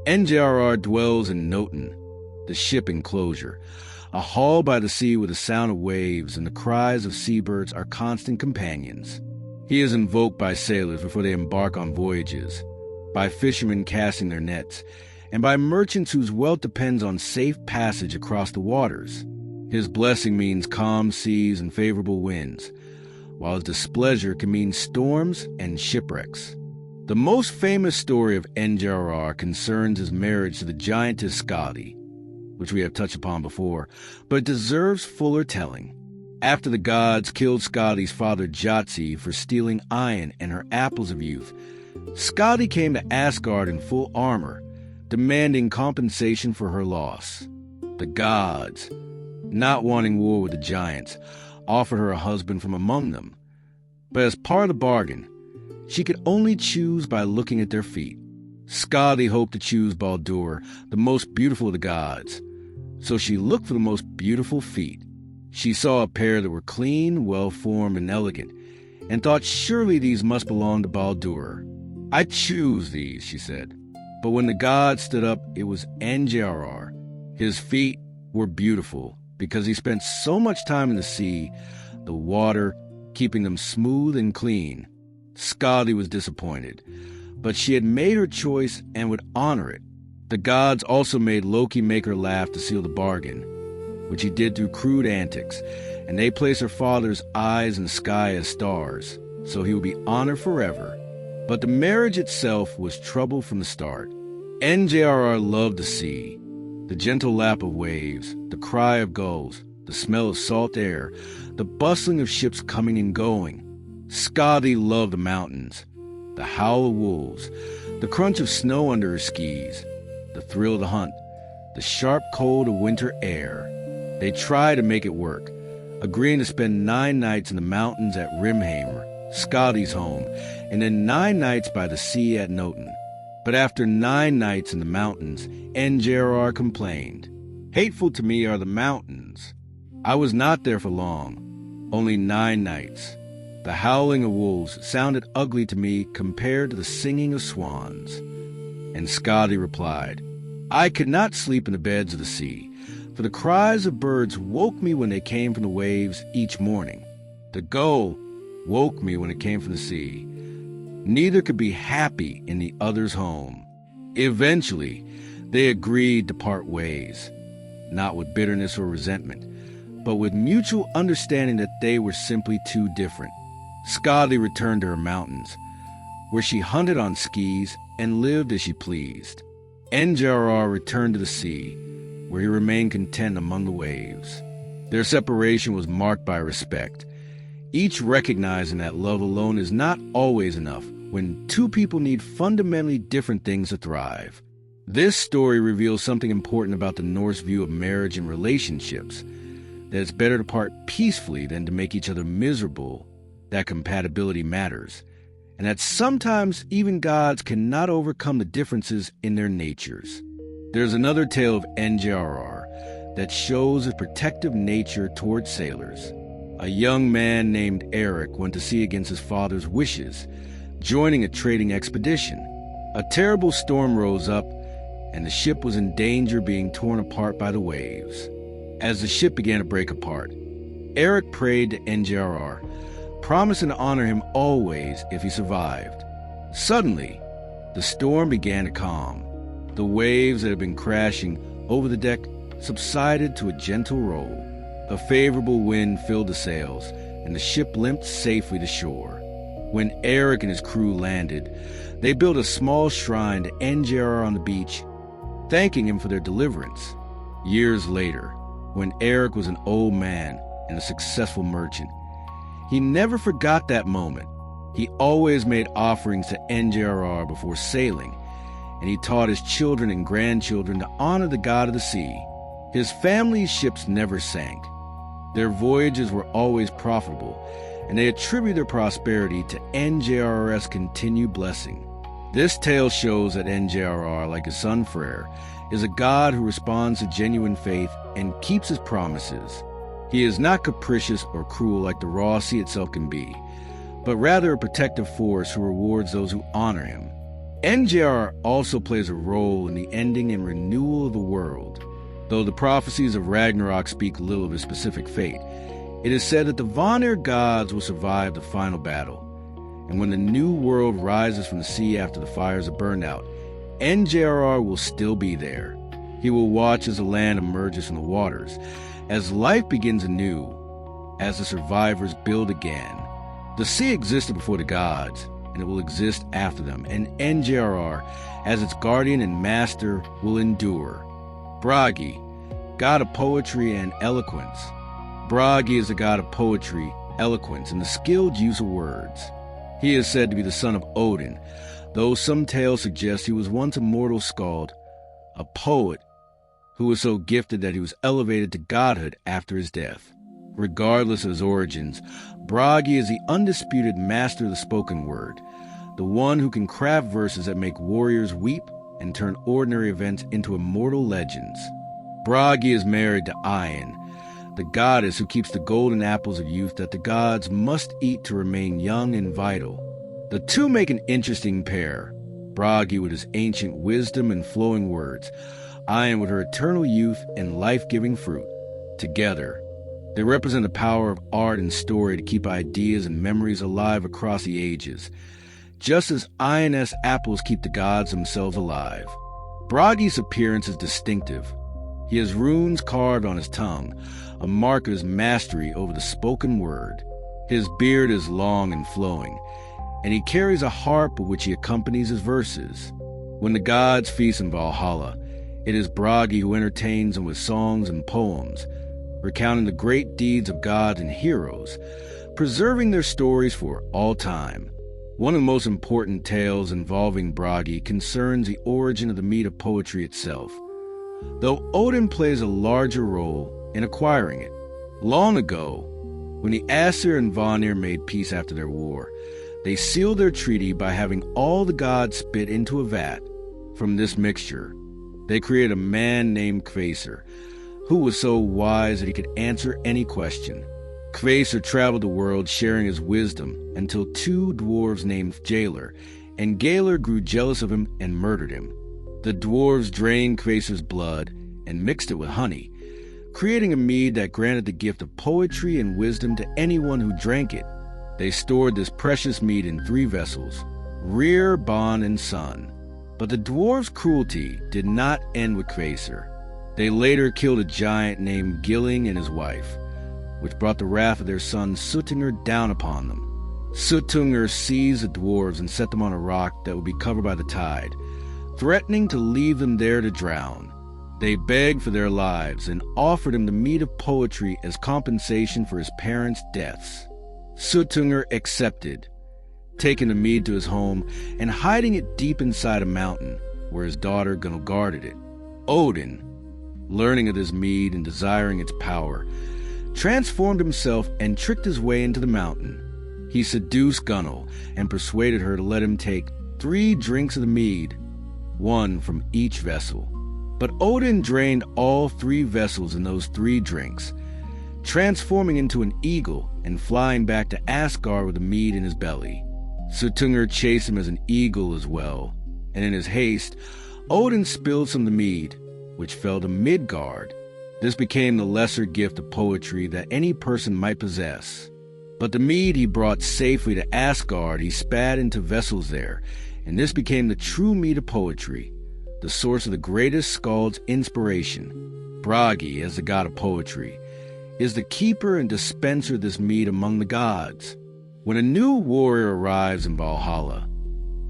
Engerar dwells in Noten, the ship enclosure, a hall by the sea where the sound of waves and the cries of seabirds are constant companions. He is invoked by sailors before they embark on voyages, by fishermen casting their nets, and by merchants whose wealth depends on safe passage across the waters. His blessing means calm seas and favorable winds, while his displeasure can mean storms and shipwrecks. The most famous story of Engerar concerns his marriage to the giantess Skadi, which we have touched upon before, but it deserves fuller telling. After the gods killed Skadi's father Jotzi for stealing Iron and her apples of youth, Skadi came to Asgard in full armor, demanding compensation for her loss. The gods, not wanting war with the giants, offered her a husband from among them. But as part of the bargain, she could only choose by looking at their feet. Skadi hoped to choose Baldur, the most beautiful of the gods, so she looked for the most beautiful feet. She saw a pair that were clean, well-formed, and elegant, and thought surely these must belong to Baldur. "I choose these," she said. But when the god stood up, it was Engerar. His feet were beautiful because he spent so much time in the sea, the water keeping them smooth and clean. Skadi was disappointed, but she had made her choice and would honor it. The gods also made Loki make her laugh to seal the bargain, which he did through crude antics, and they placed her father's eyes in the sky as stars, so he would be honored forever. But the marriage itself was trouble from the start. Engerar loved the sea, the gentle lap of waves, the cry of gulls, the smell of salt air, the bustling of ships coming and going. Skadi loved the mountains, the howl of wolves, the crunch of snow under her skis, the thrill of the hunt, the sharp cold of winter air. They tried to make it work, agreeing to spend 9 nights in the mountains at Rimheimer, Skadi's home, and then 9 nights by the sea at Noten. But after 9 nights in the mountains, Engerar complained, "Hateful to me are the mountains. I was not there for long, only 9 nights. The howling of wolves sounded ugly to me compared to the singing of swans." And Skadi replied, "I could not sleep in the beds of the sea, for the cries of birds woke me when they came from the waves each morning. The gull woke me when it came from the sea. Neither could be happy in the other's home." Eventually, they agreed to part ways, not with bitterness or resentment, but with mutual understanding that they were simply too different. Skadi returned to her mountains, where she hunted on skis and lived as she pleased. Enjr returned to the sea, where he remained content among the waves. Their separation was marked by respect, each recognizing that love alone is not always enough when two people need fundamentally different things to thrive. This story reveals something important about the Norse view of marriage and relationships, that it's better to part peacefully than to make each other miserable, that compatibility matters, and that sometimes even gods cannot overcome the differences in their natures. There's another tale of Enjr that shows a protective nature towards sailors. A young man named Eric went to sea against his father's wishes, joining a trading expedition. A terrible storm rose up, and the ship was in danger of being torn apart by the waves. As the ship began to break apart, Eric prayed to Enjr, promising to honor him always if he survived. Suddenly, the storm began to calm. The waves that had been crashing over the deck subsided to a gentle roll. A favorable wind filled the sails, and the ship limped safely to shore. When Eric and his crew landed, they built a small shrine to Enjr on the beach, thanking him for their deliverance. Years later, when Eric was an old man and a successful merchant, he never forgot that moment. He always made offerings to Enjr before sailing, and he taught his children and grandchildren to honor the god of the sea. His family's ships never sank. Their voyages were always profitable, and they attribute their prosperity to Enjr's continued blessing. This tale shows that Enjr, like his son Freyr, is a god who responds to genuine faith and keeps his promises. He is not capricious or cruel like the raw sea itself can be, but rather a protective force who rewards those who honor him. Enjr also plays a role in the ending and renewal of the world. Though the prophecies of Ragnarok speak little of his specific fate, it is said that the Vanir gods will survive the final battle, and when the new world rises from the sea after the fires have burned out, Enjr will still be there. He will watch as the land emerges from the waters, as life begins anew, as the survivors build again. The sea existed before the gods, and it will exist after them, and Enjr, as its guardian and master, will endure. Bragi, god of poetry and eloquence. Bragi is the god of poetry, eloquence, and the skilled use of words. He is said to be the son of Odin, though some tales suggest he was once a mortal skald, a poet who was so gifted that he was elevated to godhood after his death. Regardless of his origins, Bragi is the undisputed master of the spoken word, the one who can craft verses that make warriors weep and turn ordinary events into immortal legends. Bragi is married to Ion, the goddess who keeps the golden apples of youth that the gods must eat to remain young and vital. The two make an interesting pair, Bragi with his ancient wisdom and flowing words, Ion with her eternal youth and life-giving fruit. Together, they represent the power of art and story to keep ideas and memories alive across the ages, just as Ion's apples keep the gods themselves alive. Bragi's appearance is distinctive. He has runes carved on his tongue, a mark of his mastery over the spoken word. His beard is long and flowing, and he carries a harp with which he accompanies his verses. When the gods feast in Valhalla, it is Bragi who entertains them with songs and poems, recounting the great deeds of gods and heroes, preserving their stories for all time. One of the most important tales involving Bragi concerns the origin of the meat of poetry itself, though Odin plays a larger role in acquiring it. Long ago, when the Aesir and Vanir made peace after their war, they sealed their treaty by having all the gods spit into a vat. From this mixture, they created a man named Kvasir, who was so wise that he could answer any question. Kvasir traveled the world sharing his wisdom until two dwarves named Jailor and Galar grew jealous of him and murdered him. The dwarves drained Kvasir's blood and mixed it with honey, creating a mead that granted the gift of poetry and wisdom to anyone who drank it. They stored this precious mead in 3 vessels, Rear, Bon, and Sun. But the dwarves' cruelty did not end with Kvasir. They later killed a giant named Gilling and his wife, which brought the wrath of their son Sutungr down upon them. Sutungr seized the dwarves and set them on a rock that would be covered by the tide, threatening to leave them there to drown. They begged for their lives and offered him the mead of poetry as compensation for his parents' deaths. Sutungr accepted, taking the mead to his home and hiding it deep inside a mountain where his daughter Gunhild guarded it. Odin, learning of this mead and desiring its power, transformed himself and tricked his way into the mountain. He seduced Gunhild and persuaded her to let him take 3 drinks of the mead, 1 from each vessel. But Odin drained all 3 vessels in those 3 drinks, transforming into an eagle and flying back to Asgard with the mead in his belly. Sutungr chased him as an eagle as well, and in his haste, Odin spilled some of the mead, which fell to Midgard. This became the lesser gift of poetry that any person might possess. But the mead he brought safely to Asgard he spat into vessels there, and this became the true mead of poetry, the source of the greatest skald's inspiration. Bragi, as the god of poetry, is the keeper and dispenser of this mead among the gods. When a new warrior arrives in Valhalla,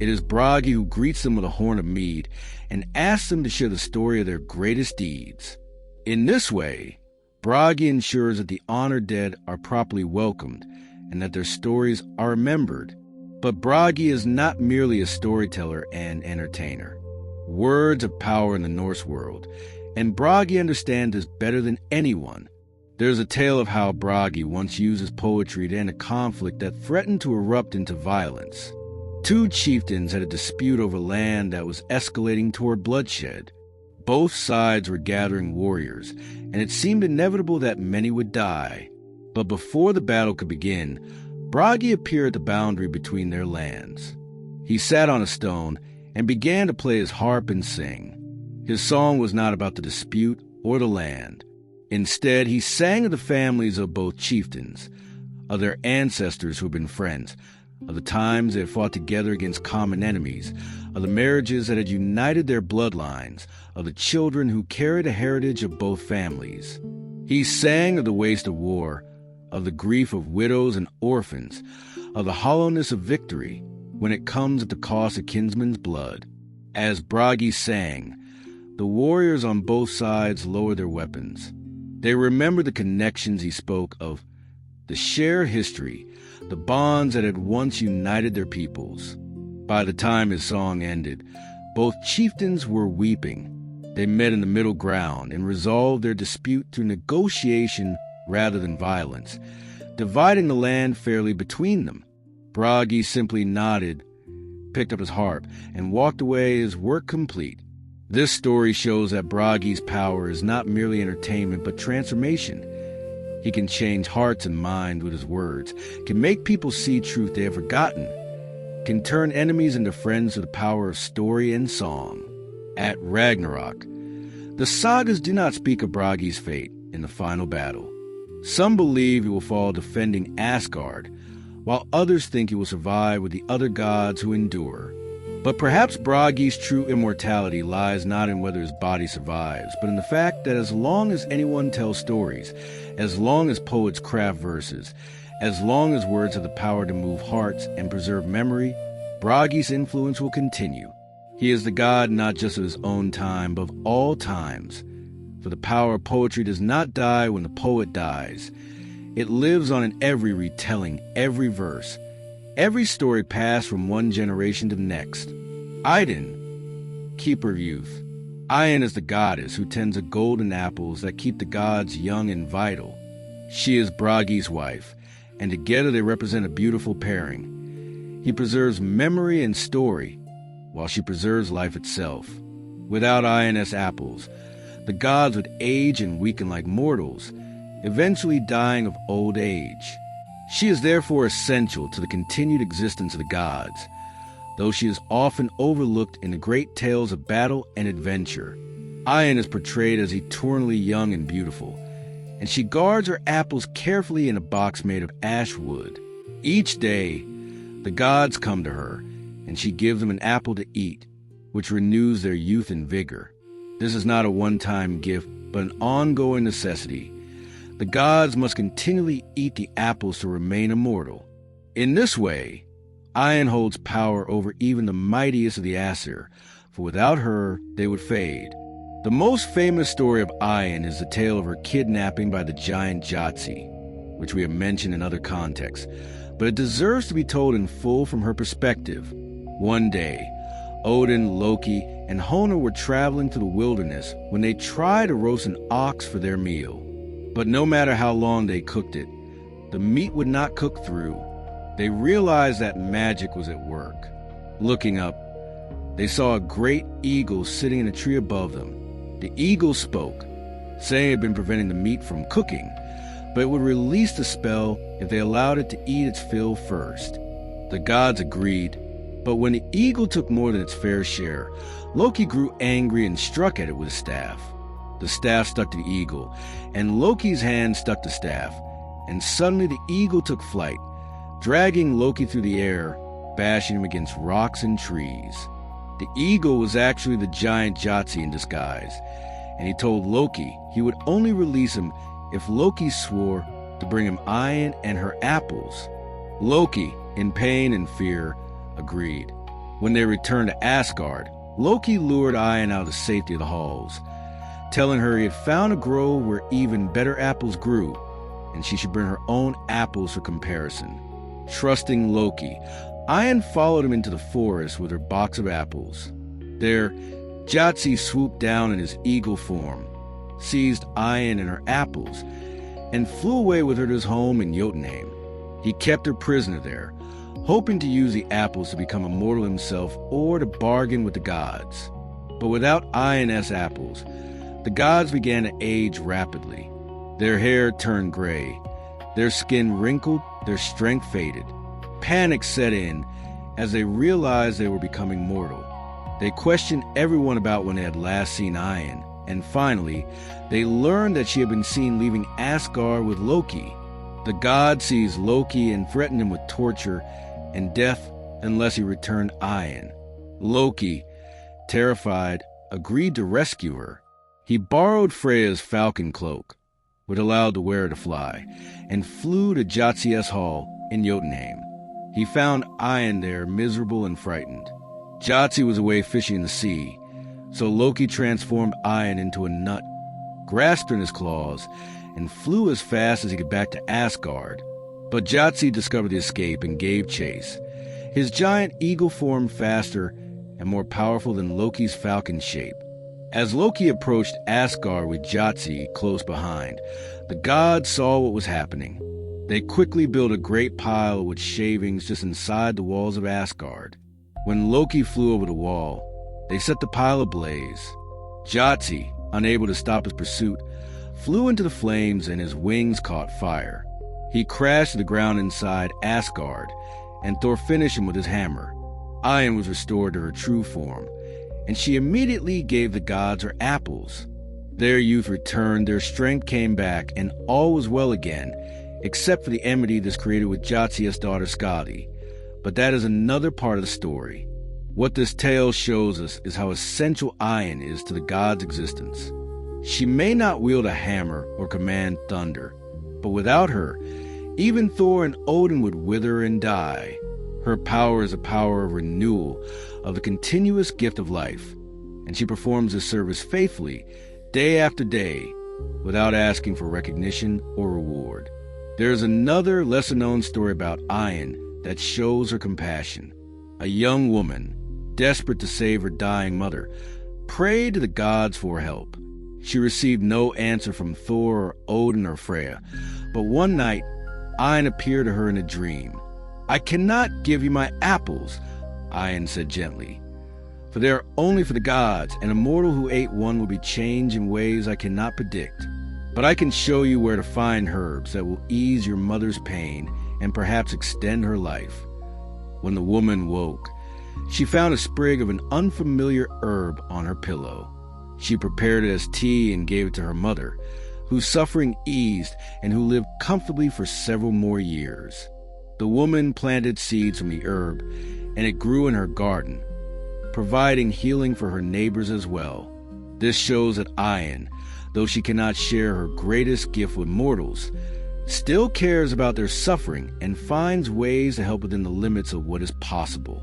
it is Bragi who greets them with a horn of mead and asks them to share the story of their greatest deeds. In this way, Bragi ensures that the honored dead are properly welcomed and that their stories are remembered. But Bragi is not merely a storyteller and entertainer. Words have power in the Norse world, and Bragi understands this better than anyone. There's a tale of how Bragi once used his poetry to end a conflict that threatened to erupt into violence. 2 chieftains had a dispute over land that was escalating toward bloodshed. Both sides were gathering warriors, and it seemed inevitable that many would die. But before the battle could begin, Bragi appeared at the boundary between their lands. He sat on a stone and began to play his harp and sing. His song was not about the dispute or the land. Instead, he sang of the families of both chieftains, of their ancestors who had been friends, of the times they had fought together against common enemies, of the marriages that had united their bloodlines, of the children who carried a heritage of both families. He sang of the waste of war, of the grief of widows and orphans, of the hollowness of victory when it comes at the cost of kinsmen's blood. As Bragi sang, the warriors on both sides lowered their weapons. They remembered the connections he spoke of, the shared history, the bonds that had once united their peoples. By the time his song ended, both chieftains were weeping. They met in the middle ground and resolved their dispute through negotiation rather than violence, dividing the land fairly between them. Bragi simply nodded, picked up his harp, and walked away, his work complete. This story shows that Bragi's power is not merely entertainment but transformation. He can change hearts and minds with his words, can make people see truth they have forgotten, can turn enemies into friends through the power of story and song. At Ragnarok, the sagas do not speak of Bragi's fate in the final battle. Some believe he will fall defending Asgard, while others think he will survive with the other gods who endure. But perhaps Bragi's true immortality lies not in whether his body survives, but in the fact that as long as anyone tells stories, as long as poets craft verses, as long as words have the power to move hearts and preserve memory, Bragi's influence will continue. He is the god not just of his own time, but of all times. For the power of poetry does not die when the poet dies. It lives on in every retelling, every verse, every story passed from one generation to the next. Idun, keeper of youth. Idun is the goddess who tends the golden apples that keep the gods young and vital. She is Bragi's wife, and together they represent a beautiful pairing. He preserves memory and story, while she preserves life itself. Without Idun's apples, the gods would age and weaken like mortals, eventually dying of old age. She is therefore essential to the continued existence of the gods, though she is often overlooked in the great tales of battle and adventure. Idun is portrayed as eternally young and beautiful, and she guards her apples carefully in a box made of ash wood. Each day, the gods come to her, and she gives them an apple to eat, which renews their youth and vigor. This is not a one-time gift, but an ongoing necessity. The gods must continually eat the apples to remain immortal. In this way, Iron holds power over even the mightiest of the Aesir, for without her, they would fade. The most famous story of Iron is the tale of her kidnapping by the giant Jotzi, which we have mentioned in other contexts, but it deserves to be told in full from her perspective. One day, Odin, Loki, and Honor were traveling through the wilderness when they tried to roast an ox for their meal. But no matter how long they cooked it, the meat would not cook through. They realized that magic was at work. Looking up, they saw a great eagle sitting in a tree above them. The eagle spoke, saying it had been preventing the meat from cooking, but it would release the spell if they allowed it to eat its fill first. The gods agreed, but when the eagle took more than its fair share, Loki grew angry and struck at it with a staff. The staff stuck to the eagle, and Loki's hand stuck to the staff, and suddenly the eagle took flight, dragging Loki through the air, bashing him against rocks and trees. The eagle was actually the giant Jotzi in disguise, and he told Loki he would only release him if Loki swore to bring him Iron and her apples. Loki, in pain and fear, agreed. When they returned to Asgard, Loki lured Iron out of the safety of the halls, telling her he had found a grove where even better apples grew, and she should bring her own apples for comparison. Trusting Loki, Iron followed him into the forest with her box of apples. There, Jotzi swooped down in his eagle form, seized Iron and her apples, and flew away with her to his home in Jotunheim. He kept her prisoner there, hoping to use the apples to become immortal himself or to bargain with the gods. But without Iron's apples, the gods began to age rapidly. Their hair turned gray, their skin wrinkled, their strength faded. Panic set in as they realized they were becoming mortal. They questioned everyone about when they had last seen Iron, and finally, they learned that she had been seen leaving Asgard with Loki. The god seized Loki and threatened him with torture and death unless he returned Iron. Loki, terrified, agreed to rescue her. He borrowed Freya's falcon cloak, which allowed the wearer to fly, and flew to Jotzi's hall in Jotunheim. He found Iron there, miserable and frightened. Jotzi was away fishing in the sea, so Loki transformed Iron into a nut, grasped her in his claws, and flew as fast as he could back to Asgard. But Jotzi discovered the escape and gave chase. His giant eagle formed faster and more powerful than Loki's falcon shape. As Loki approached Asgard with Jotzi close behind, the gods saw what was happening. They quickly built a great pile with shavings just inside the walls of Asgard. When Loki flew over the wall, they set the pile ablaze. Jotzi, unable to stop his pursuit, flew into the flames and his wings caught fire. He crashed to the ground inside Asgard, and Thor finished him with his hammer. Iron was restored to her true form, and she immediately gave the gods her apples. Their youth returned, their strength came back, and all was well again, except for the enmity this created with Jotzi's daughter Skadi. But that is another part of the story. What this tale shows us is how essential Iron is to the gods' existence. She may not wield a hammer or command thunder, but without her, even Thor and Odin would wither and die. Her power is a power of renewal, of the continuous gift of life, and she performs this service faithfully, day after day, without asking for recognition or reward. There is another lesser-known story about Iron that shows her compassion. A young woman, desperate to save her dying mother, prayed to the gods for help. She received no answer from Thor or Odin or Freya, but one night, Iron appeared to her in a dream. "I cannot give you my apples," Iron said gently, "for they are only for the gods, and a mortal who ate one will be changed in ways I cannot predict. But I can show you where to find herbs that will ease your mother's pain and perhaps extend her life." When the woman woke, she found a sprig of an unfamiliar herb on her pillow. She prepared it as tea and gave it to her mother, whose suffering eased and who lived comfortably for several more years. The woman planted seeds from the herb, and it grew in her garden, providing healing for her neighbors as well. This shows that Iron, though she cannot share her greatest gift with mortals, still cares about their suffering and finds ways to help within the limits of what is possible.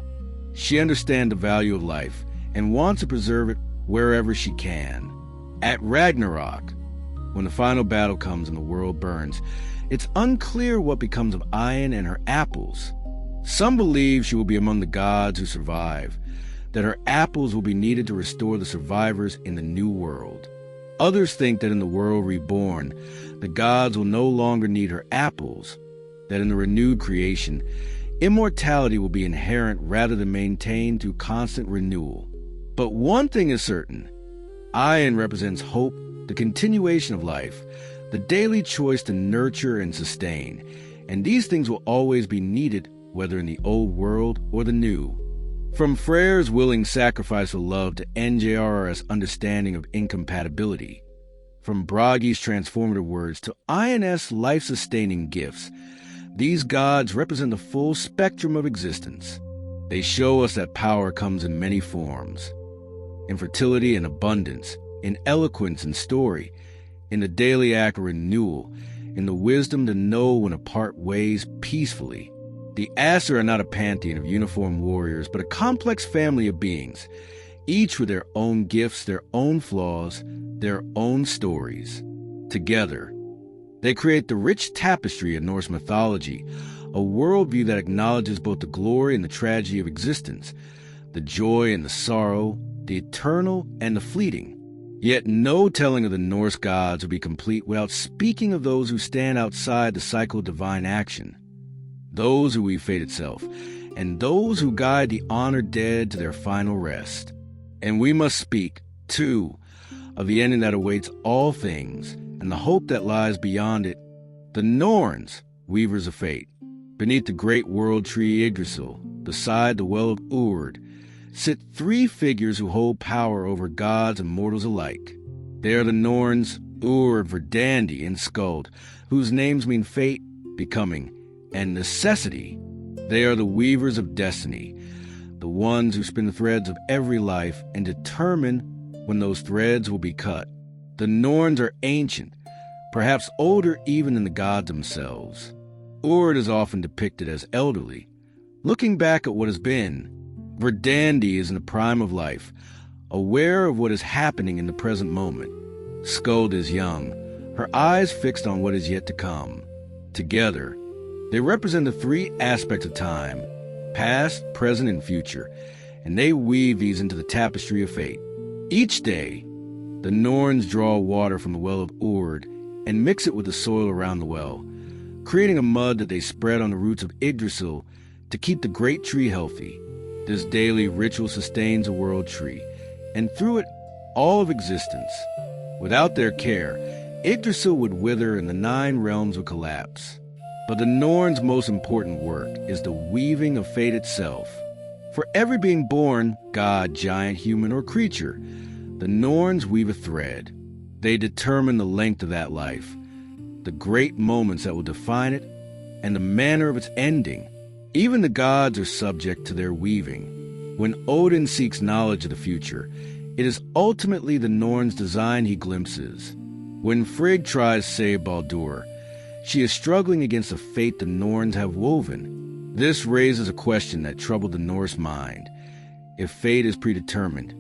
She understands the value of life and wants to preserve it wherever she can. At Ragnarok, when the final battle comes and the world burns, it's unclear what becomes of Ian and her apples. Some believe she will be among the gods who survive, that her apples will be needed to restore the survivors in the new world. Others think that in the world reborn, the gods will no longer need her apples, that in the renewed creation, immortality will be inherent rather than maintained through constant renewal. But one thing is certain: Ian represents hope, the continuation of life, the daily choice to nurture and sustain, and these things will always be needed, whether in the old world or the new. From Freyr's willing sacrifice of love to NJR's understanding of incompatibility, from Bragi's transformative words to Ian's life-sustaining gifts, these gods represent the full spectrum of existence. They show us that power comes in many forms: in fertility and abundance, in eloquence and story, in the daily act of renewal, in the wisdom to know when to part ways peacefully. The Aesir are not a pantheon of uniformed warriors, but a complex family of beings, each with their own gifts, their own flaws, their own stories. Together, they create the rich tapestry of Norse mythology, a worldview that acknowledges both the glory and the tragedy of existence, the joy and the sorrow, the eternal and the fleeting. Yet no telling of the Norse gods would be complete without speaking of those who stand outside the cycle of divine action, those who weave fate itself, and those who guide the honored dead to their final rest. And we must speak, too, of the ending that awaits all things, and the hope that lies beyond it. The Norns, weavers of fate, beneath the great world tree Yggdrasil, beside the well of Urd, sit three figures who hold power over gods and mortals alike. They are the Norns, Urd, Verdandi, and Skuld, whose names mean fate, becoming, and necessity. They are the weavers of destiny, the ones who spin the threads of every life and determine when those threads will be cut. The Norns are ancient, perhaps older even than the gods themselves. Urd is often depicted as elderly, looking back at what has been. Verdandi is in the prime of life, aware of what is happening in the present moment. Skuld is young, her eyes fixed on what is yet to come. Together, they represent the three aspects of time: past, present, and future, and they weave these into the tapestry of fate. Each day, the Norns draw water from the well of Urd and mix it with the soil around the well, creating a mud that they spread on the roots of Yggdrasil to keep the great tree healthy. This daily ritual sustains the world tree, and through it, all of existence. Without their care, Yggdrasil would wither and the 9 realms would collapse. But the Norns' most important work is the weaving of fate itself. For every being born, god, giant, human, or creature, the Norns weave a thread. They determine the length of that life, the great moments that will define it, and the manner of its ending. Even the gods are subject to their weaving. When Odin seeks knowledge of the future, it is ultimately the Norns' design he glimpses. When Frigg tries to save Baldur, she is struggling against the fate the Norns have woven. This raises a question that troubled the Norse mind. If fate is predetermined,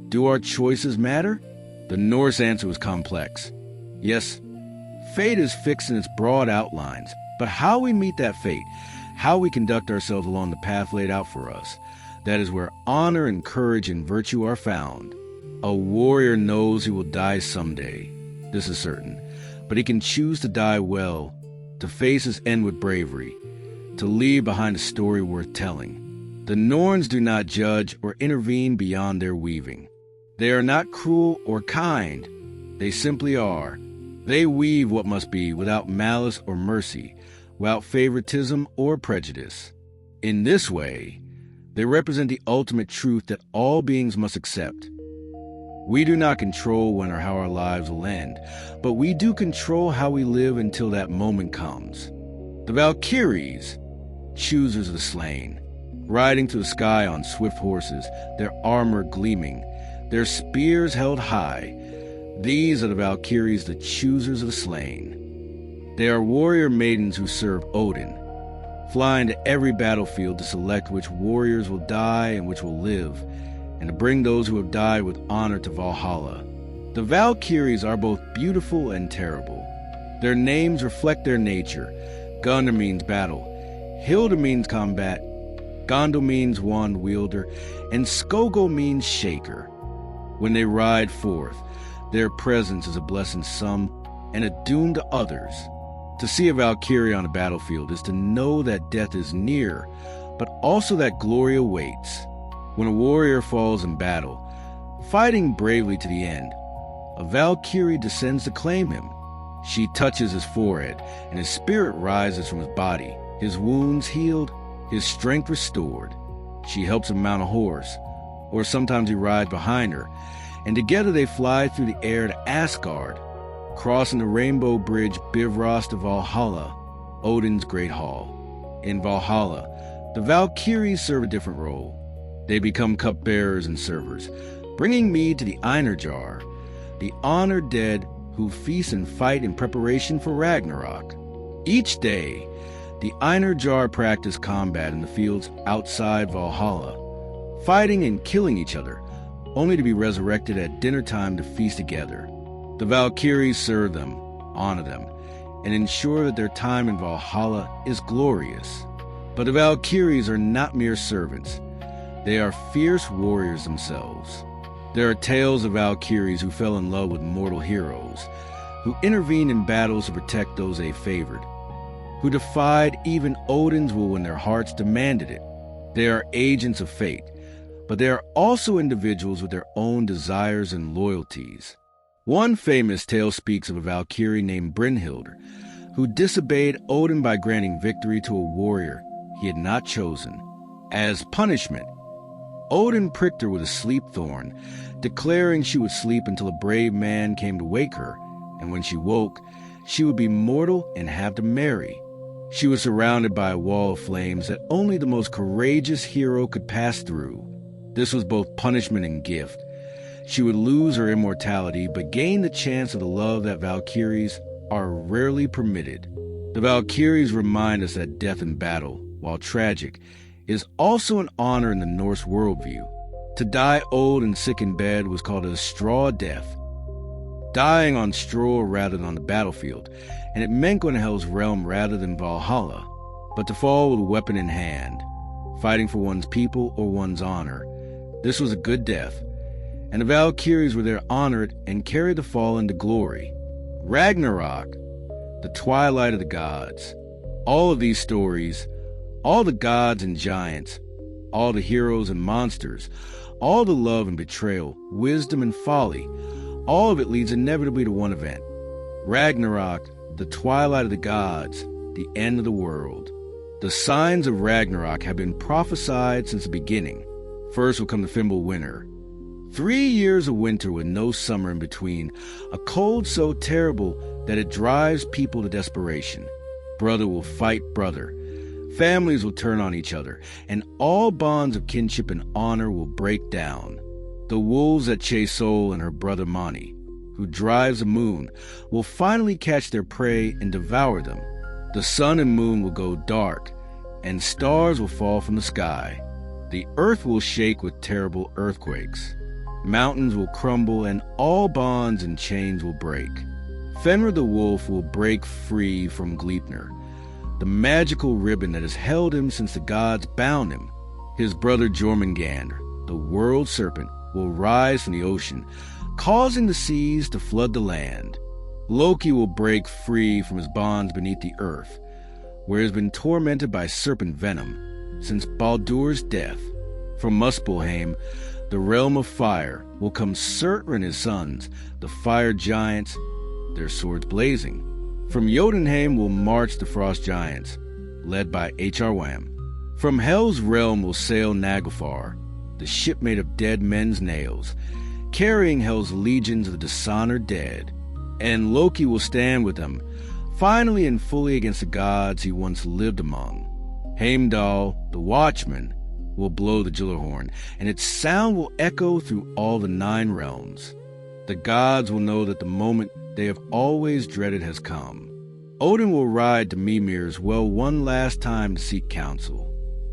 do our choices matter? The Norse answer was complex. Yes, fate is fixed in its broad outlines, but how we meet that fate, how we conduct ourselves along the path laid out for us, that is where honor and courage and virtue are found. A warrior knows he will die someday, this is certain, but he can choose to die well, to face his end with bravery, to leave behind a story worth telling. The Norns do not judge or intervene beyond their weaving. They are not cruel or kind. They simply are. They weave what must be without malice or mercy, without favoritism or prejudice. In this way, they represent the ultimate truth that all beings must accept. We do not control when or how our lives will end, but we do control how we live until that moment comes. The Valkyries, choosers of the slain, riding through the sky on swift horses, their armor gleaming, their spears held high, These are the Valkyries, the choosers of the slain. They are warrior maidens who serve Odin, flying to every battlefield to select which warriors will die and which will live, and to bring those who have died with honor to Valhalla. The Valkyries are both beautiful and terrible. Their names reflect their nature. Gunnar means battle, Hilda means combat, Gondel means wand wielder, and Skogul means shaker. When they ride forth, their presence is a blessing to some and a doom to others. To see a Valkyrie on a battlefield is to know that death is near, but also that glory awaits. When a warrior falls in battle, fighting bravely to the end, a Valkyrie descends to claim him. She touches his forehead, and his spirit rises from his body, his wounds healed, his strength restored. She helps him mount a horse, or sometimes he rides behind her, and together they fly through the air to Asgard, crossing the rainbow bridge Bifrost to Valhalla, Odin's great hall. In Valhalla, the Valkyries serve a different role. They become cupbearers and servers, bringing mead to the Einar jar, the honored dead who feast and fight in preparation for Ragnarok. Each day, the Einar jar practice combat in the fields outside Valhalla, fighting and killing each other, only to be resurrected at dinner time to feast together. The Valkyries serve them, honor them, and ensure that their time in Valhalla is glorious. But the Valkyries are not mere servants. They are fierce warriors themselves. There are tales of Valkyries who fell in love with mortal heroes, who intervened in battles to protect those they favored, who defied even Odin's will when their hearts demanded it. They are agents of fate, but they are also individuals with their own desires and loyalties. One famous tale speaks of a Valkyrie named Brynhildr, who disobeyed Odin by granting victory to a warrior he had not chosen. As punishment, Odin pricked her with a sleep thorn, declaring she would sleep until a brave man came to wake her, and when she woke, she would be mortal and have to marry. She was surrounded by a wall of flames that only the most courageous hero could pass through. This was both punishment and gift. She would lose her immortality, but gain the chance of the love that Valkyries are rarely permitted. The Valkyries remind us that death in battle, while tragic, is also an honor in the Norse worldview. To die old and sick in bed was called a straw death, dying on straw rather than on the battlefield, and it meant going to Hell's realm rather than Valhalla. But to fall with a weapon in hand, fighting for one's people or one's honor, this was a good death, and the Valkyries were there honored and carried the fallen to glory. Ragnarok, the twilight of the gods. All of these stories, all the gods and giants, all the heroes and monsters, all the love and betrayal, wisdom and folly, all of it leads inevitably to one event. Ragnarok, the twilight of the gods, the end of the world. The signs of Ragnarok have been prophesied since the beginning. First will come the Fimbul winter. 3 years of winter with no summer in between, a cold so terrible that it drives people to desperation. Brother will fight brother. Families will turn on each other, and all bonds of kinship and honor will break down. The wolves that chase Sol and her brother Mani, who drives the moon, will finally catch their prey and devour them. The sun and moon will go dark, and stars will fall from the sky. The earth will shake with terrible earthquakes. Mountains will crumble, and all bonds and chains will break. Fenrir the wolf will break free from Gleipnir, the magical ribbon that has held him since the gods bound him. His brother Jormungandr, the world serpent, will rise from the ocean, causing the seas to flood the land. Loki will break free from his bonds beneath the earth, where he has been tormented by serpent venom since Baldur's death. From Muspelheim, the realm of fire, will come Surtur and his sons, the fire giants, their swords blazing. From Jotunheim will march the frost giants, led by H.R. Wham. From Hell's realm will sail Naglfar, the ship made of dead men's nails, carrying Hell's legions of the dishonored dead. And Loki will stand with them, finally and fully against the gods he once lived among. Heimdall, the watchman, will blow the Gjallarhorn, and its sound will echo through all the 9 realms. The gods will know that the moment they have always dreaded has come. Odin will ride to Mimir's well one last time to seek counsel.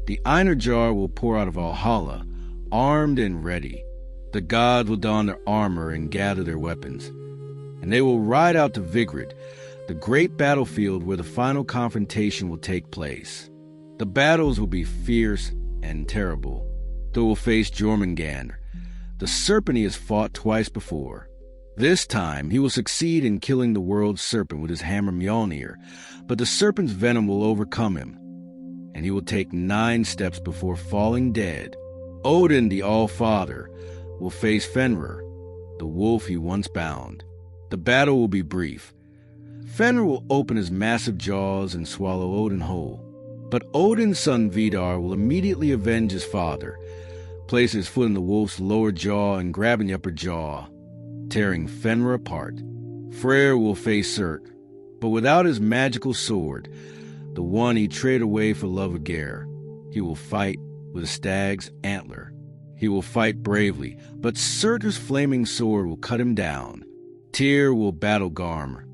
The Einarjar will pour out of Valhalla, armed and ready. The gods will don their armor and gather their weapons. And they will ride out to Vigrid, the great battlefield where the final confrontation will take place. The battles will be fierce and terrible. They will face Jormungandr, the serpent he has fought twice before. This time, he will succeed in killing the world's serpent with his hammer Mjolnir, but the serpent's venom will overcome him, and he will take 9 steps before falling dead. Odin, the All-Father, will face Fenrir, the wolf he once bound. The battle will be brief. Fenrir will open his massive jaws and swallow Odin whole, but Odin's son Vidar will immediately avenge his father, place his foot in the wolf's lower jaw and grabbing the upper jaw, tearing Fenrir apart. Freyr will face Surt, but without his magical sword, the one he traded away for love of Geir. He will fight with a stag's antler. He will fight bravely, but Surtur's flaming sword will cut him down. Tyr will battle Garm,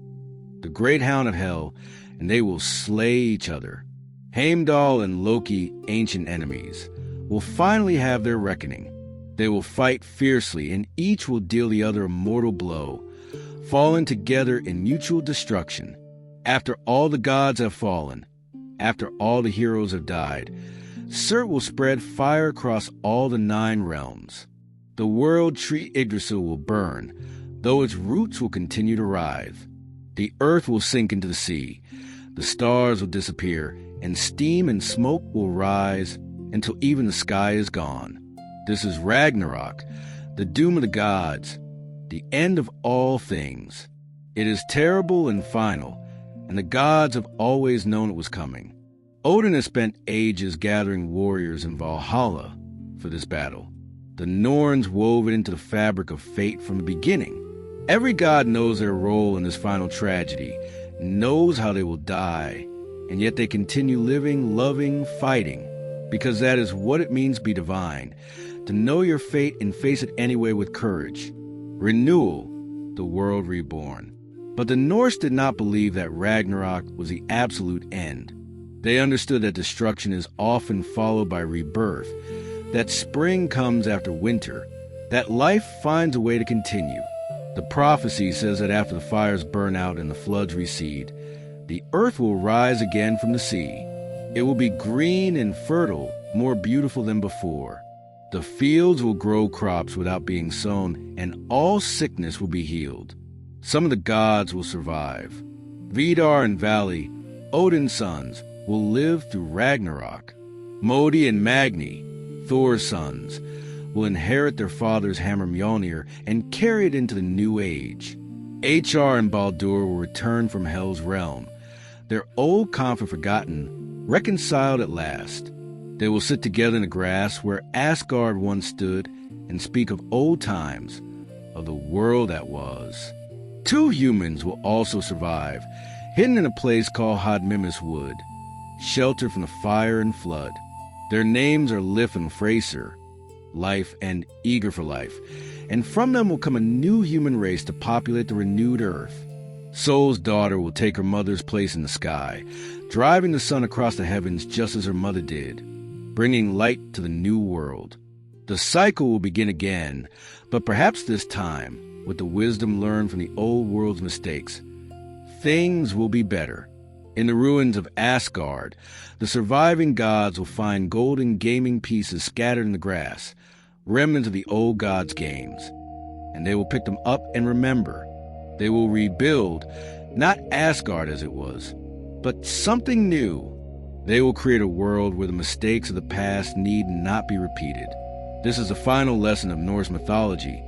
the great hound of hell, and they will slay each other. Heimdall and Loki, ancient enemies, will finally have their reckoning. They will fight fiercely, and each will deal the other a mortal blow, falling together in mutual destruction. After all the gods have fallen, after all the heroes have died, Surt will spread fire across all the 9 realms. The world tree Yggdrasil will burn, though its roots will continue to writhe. The earth will sink into the sea, the stars will disappear, and steam and smoke will rise until even the sky is gone. This is Ragnarok, the doom of the gods, the end of all things. It is terrible and final, and the gods have always known it was coming. Odin has spent ages gathering warriors in Valhalla for this battle. The Norns wove it into the fabric of fate from the beginning. Every god knows their role in this final tragedy, knows how they will die, and yet they continue living, loving, fighting, because that is what it means to be divine, to know your fate and face it anyway with courage. Renewal, the world reborn. But the Norse did not believe that Ragnarok was the absolute end. They understood that destruction is often followed by rebirth, that spring comes after winter, that life finds a way to continue. The prophecy says that after the fires burn out and the floods recede, the earth will rise again from the sea. It will be green and fertile, more beautiful than before. The fields will grow crops without being sown, and all sickness will be healed. Some of the gods will survive. Vidar and Vali, Odin's sons, will live through Ragnarok. Modi and Magni, Thor's sons, will inherit their father's hammer Mjolnir and carry it into the new age. Hr and Baldur will return from Hell's realm, their old conflict forgotten, reconciled at last. They will sit together in the grass where Asgard once stood and speak of old times, of the world that was. 2 humans will also survive, hidden in a place called Hodmimis Wood, sheltered from the fire and flood. Their names are Lif and Fraser, life and eager for life, and from them will come a new human race to populate the renewed earth. Sol's daughter will take her mother's place in the sky, driving the sun across the heavens just as her mother did, bringing light to the new world. The cycle will begin again, but perhaps this time, with the wisdom learned from the old world's mistakes, things will be better. In the ruins of Asgard, the surviving gods will find golden gaming pieces scattered in the grass, remnants of the old gods' games, and they will pick them up and remember. They will rebuild, not Asgard as it was, but something new. They will create a world where the mistakes of the past need not be repeated. This is the final lesson of Norse mythology,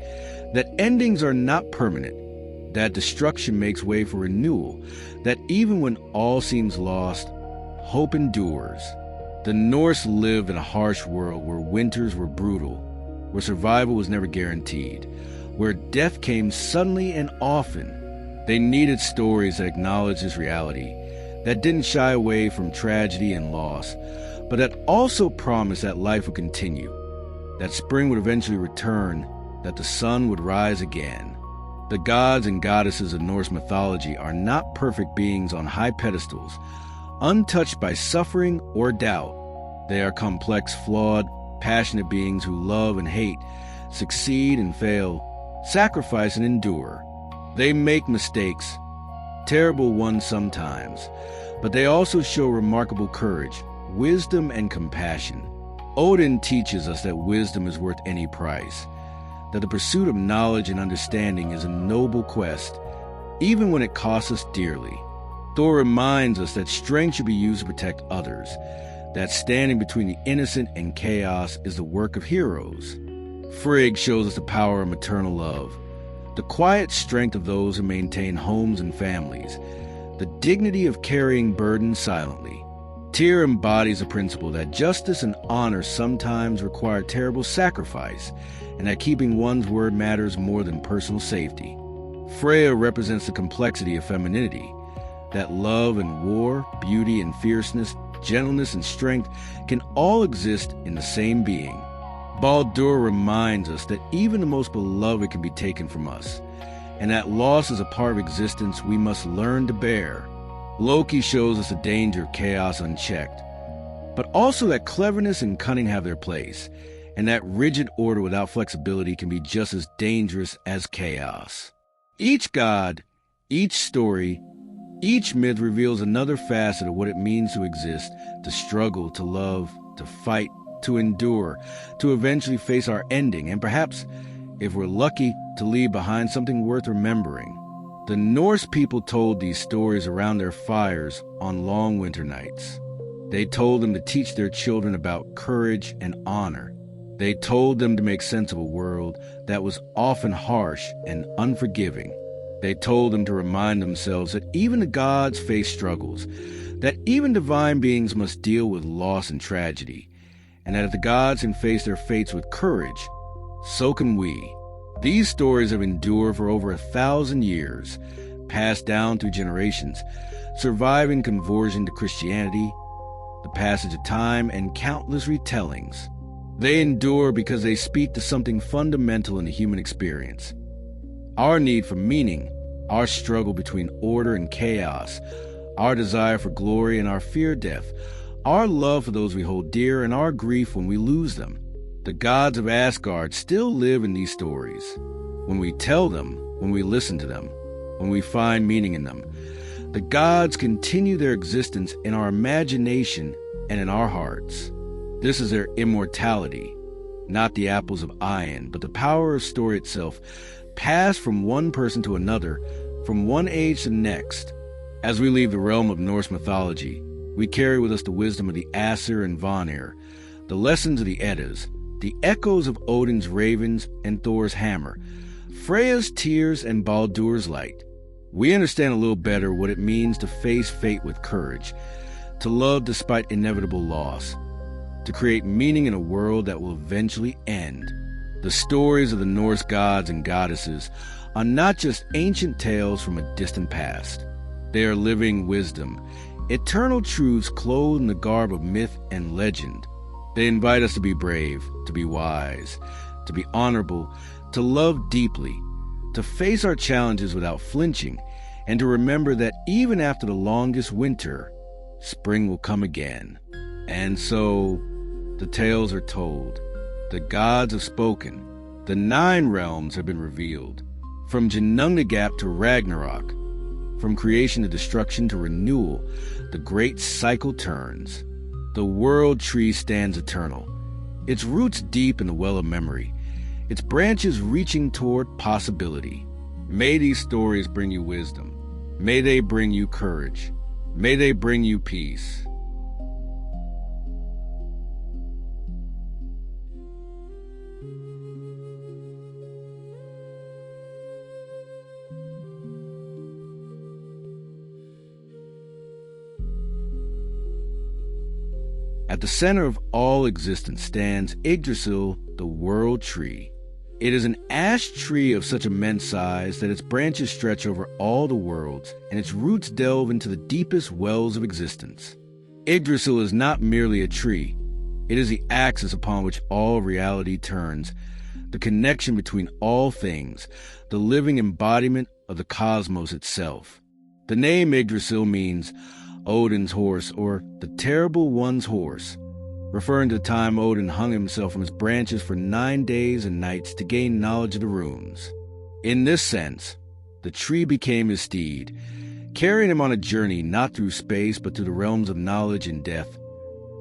that endings are not permanent, that destruction makes way for renewal, that even when all seems lost, hope endures. The Norse lived in a harsh world where winters were brutal, where survival was never guaranteed, where death came suddenly and often. They needed stories that acknowledged this reality, that didn't shy away from tragedy and loss, but that also promised that life would continue, that spring would eventually return, that the sun would rise again. The gods and goddesses of Norse mythology are not perfect beings on high pedestals, untouched by suffering or doubt. They are complex, flawed, passionate beings who love and hate, succeed and fail, sacrifice and endure. They make mistakes, terrible ones sometimes, but they also show remarkable courage, wisdom, and compassion. Odin teaches us that wisdom is worth any price, that the pursuit of knowledge and understanding is a noble quest, even when it costs us dearly. Thor reminds us that strength should be used to protect others, that standing between the innocent and chaos is the work of heroes. Frigg shows us the power of maternal love, the quiet strength of those who maintain homes and families, the dignity of carrying burdens silently. Tyr embodies the principle that justice and honor sometimes require terrible sacrifice, and that keeping one's word matters more than personal safety. Freya represents the complexity of femininity, that love and war, beauty and fierceness, gentleness and strength can all exist in the same being. Baldur reminds us that even the most beloved can be taken from us, and that loss is a part of existence we must learn to bear. Loki shows us the danger of chaos unchecked, but also that cleverness and cunning have their place, and that rigid order without flexibility can be just as dangerous as chaos. Each god, each story, each myth reveals another facet of what it means to exist, to struggle, to love, to fight, to endure, to eventually face our ending, and perhaps, if we're lucky, to leave behind something worth remembering. The Norse people told these stories around their fires on long winter nights. They told them to teach their children about courage and honor. They told them to make sense of a world that was often harsh and unforgiving. They told them to remind themselves that even the gods face struggles, that even divine beings must deal with loss and tragedy, and that if the gods can face their fates with courage, so can we. These stories have endured for over 1,000 years, passed down through generations, surviving conversion to Christianity, the passage of time, and countless retellings. They endure because they speak to something fundamental in the human experience. Our need for meaning, our struggle between order and chaos, our desire for glory and our fear of death, our love for those we hold dear and our grief when we lose them. The gods of Asgard still live in these stories. When we tell them, when we listen to them, when we find meaning in them, the gods continue their existence in our imagination and in our hearts. This is their immortality, not the apples of Aion, but the power of story itself, passed from one person to another, from one age to the next. As we leave the realm of Norse mythology, we carry with us the wisdom of the Aesir and Vanir, the lessons of the Eddas, the echoes of Odin's ravens and Thor's hammer, Freya's tears and Baldur's light. We understand a little better what it means to face fate with courage, to love despite inevitable loss, to create meaning in a world that will eventually end. The stories of the Norse gods and goddesses are not just ancient tales from a distant past. They are living wisdom, eternal truths clothed in the garb of myth and legend. They invite us to be brave, to be wise, to be honorable, to love deeply, to face our challenges without flinching, and to remember that even after the longest winter, spring will come again. And so, the tales are told. The gods have spoken. The 9 realms have been revealed. From Ginnungagap to Ragnarok, from creation to destruction to renewal, the great cycle turns. The world tree stands eternal, its roots deep in the well of memory, its branches reaching toward possibility. May these stories bring you wisdom. May they bring you courage. May they bring you peace. At the center of all existence stands Yggdrasil, the world tree. It is an ash tree of such immense size that its branches stretch over all the worlds, and its roots delve into the deepest wells of existence. Yggdrasil is not merely a tree. It is the axis upon which all reality turns, the connection between all things, the living embodiment of the cosmos itself. The name Yggdrasil means Odin's horse, or the terrible one's horse, referring to the time Odin hung himself from his branches for 9 days and nights to gain knowledge of the runes. In this sense, the tree became his steed, carrying him on a journey not through space but through the realms of knowledge and death,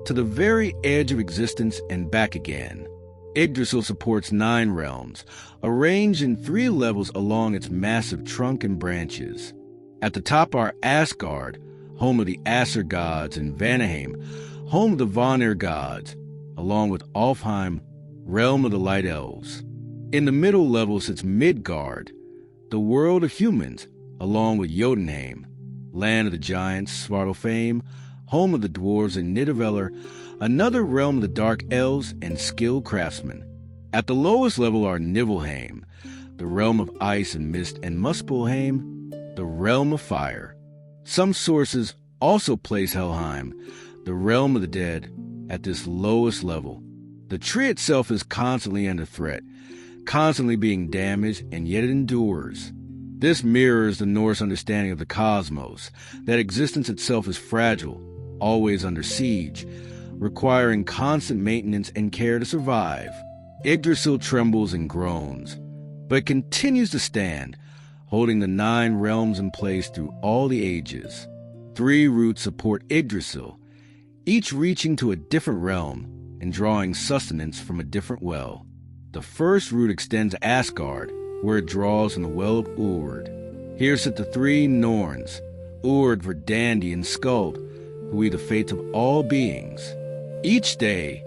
to the very edge of existence and back again. Yggdrasil supports 9 realms, arranged in 3 levels along its massive trunk and branches. At the top are Asgard, home of the Aesir gods, and Vanaheim, home of the Vanir gods, along with Alfheim, realm of the Light Elves. In the middle level sits Midgard, the world of humans, along with Jotunheim, land of the giants, Svartalfheim, home of the dwarves, and Nidavellir, another realm of the dark elves and skilled craftsmen. At the lowest level are Niflheim, the realm of ice and mist, and Muspelheim, the realm of fire. Some sources also place Helheim, the realm of the dead, at this lowest level. The tree itself is constantly under threat, constantly being damaged, and yet it endures. This mirrors the Norse understanding of the cosmos, that existence itself is fragile, always under siege, requiring constant maintenance and care to survive. Yggdrasil trembles and groans, but continues to stand, holding the 9 realms in place through all the ages. 3 roots support Yggdrasil, each reaching to a different realm and drawing sustenance from a different well. The first root extends to Asgard, where it draws from the well of Urd. Here sit the 3 Norns, Urd, Verdandi, and Skuld, who weave the fates of all beings. Each day,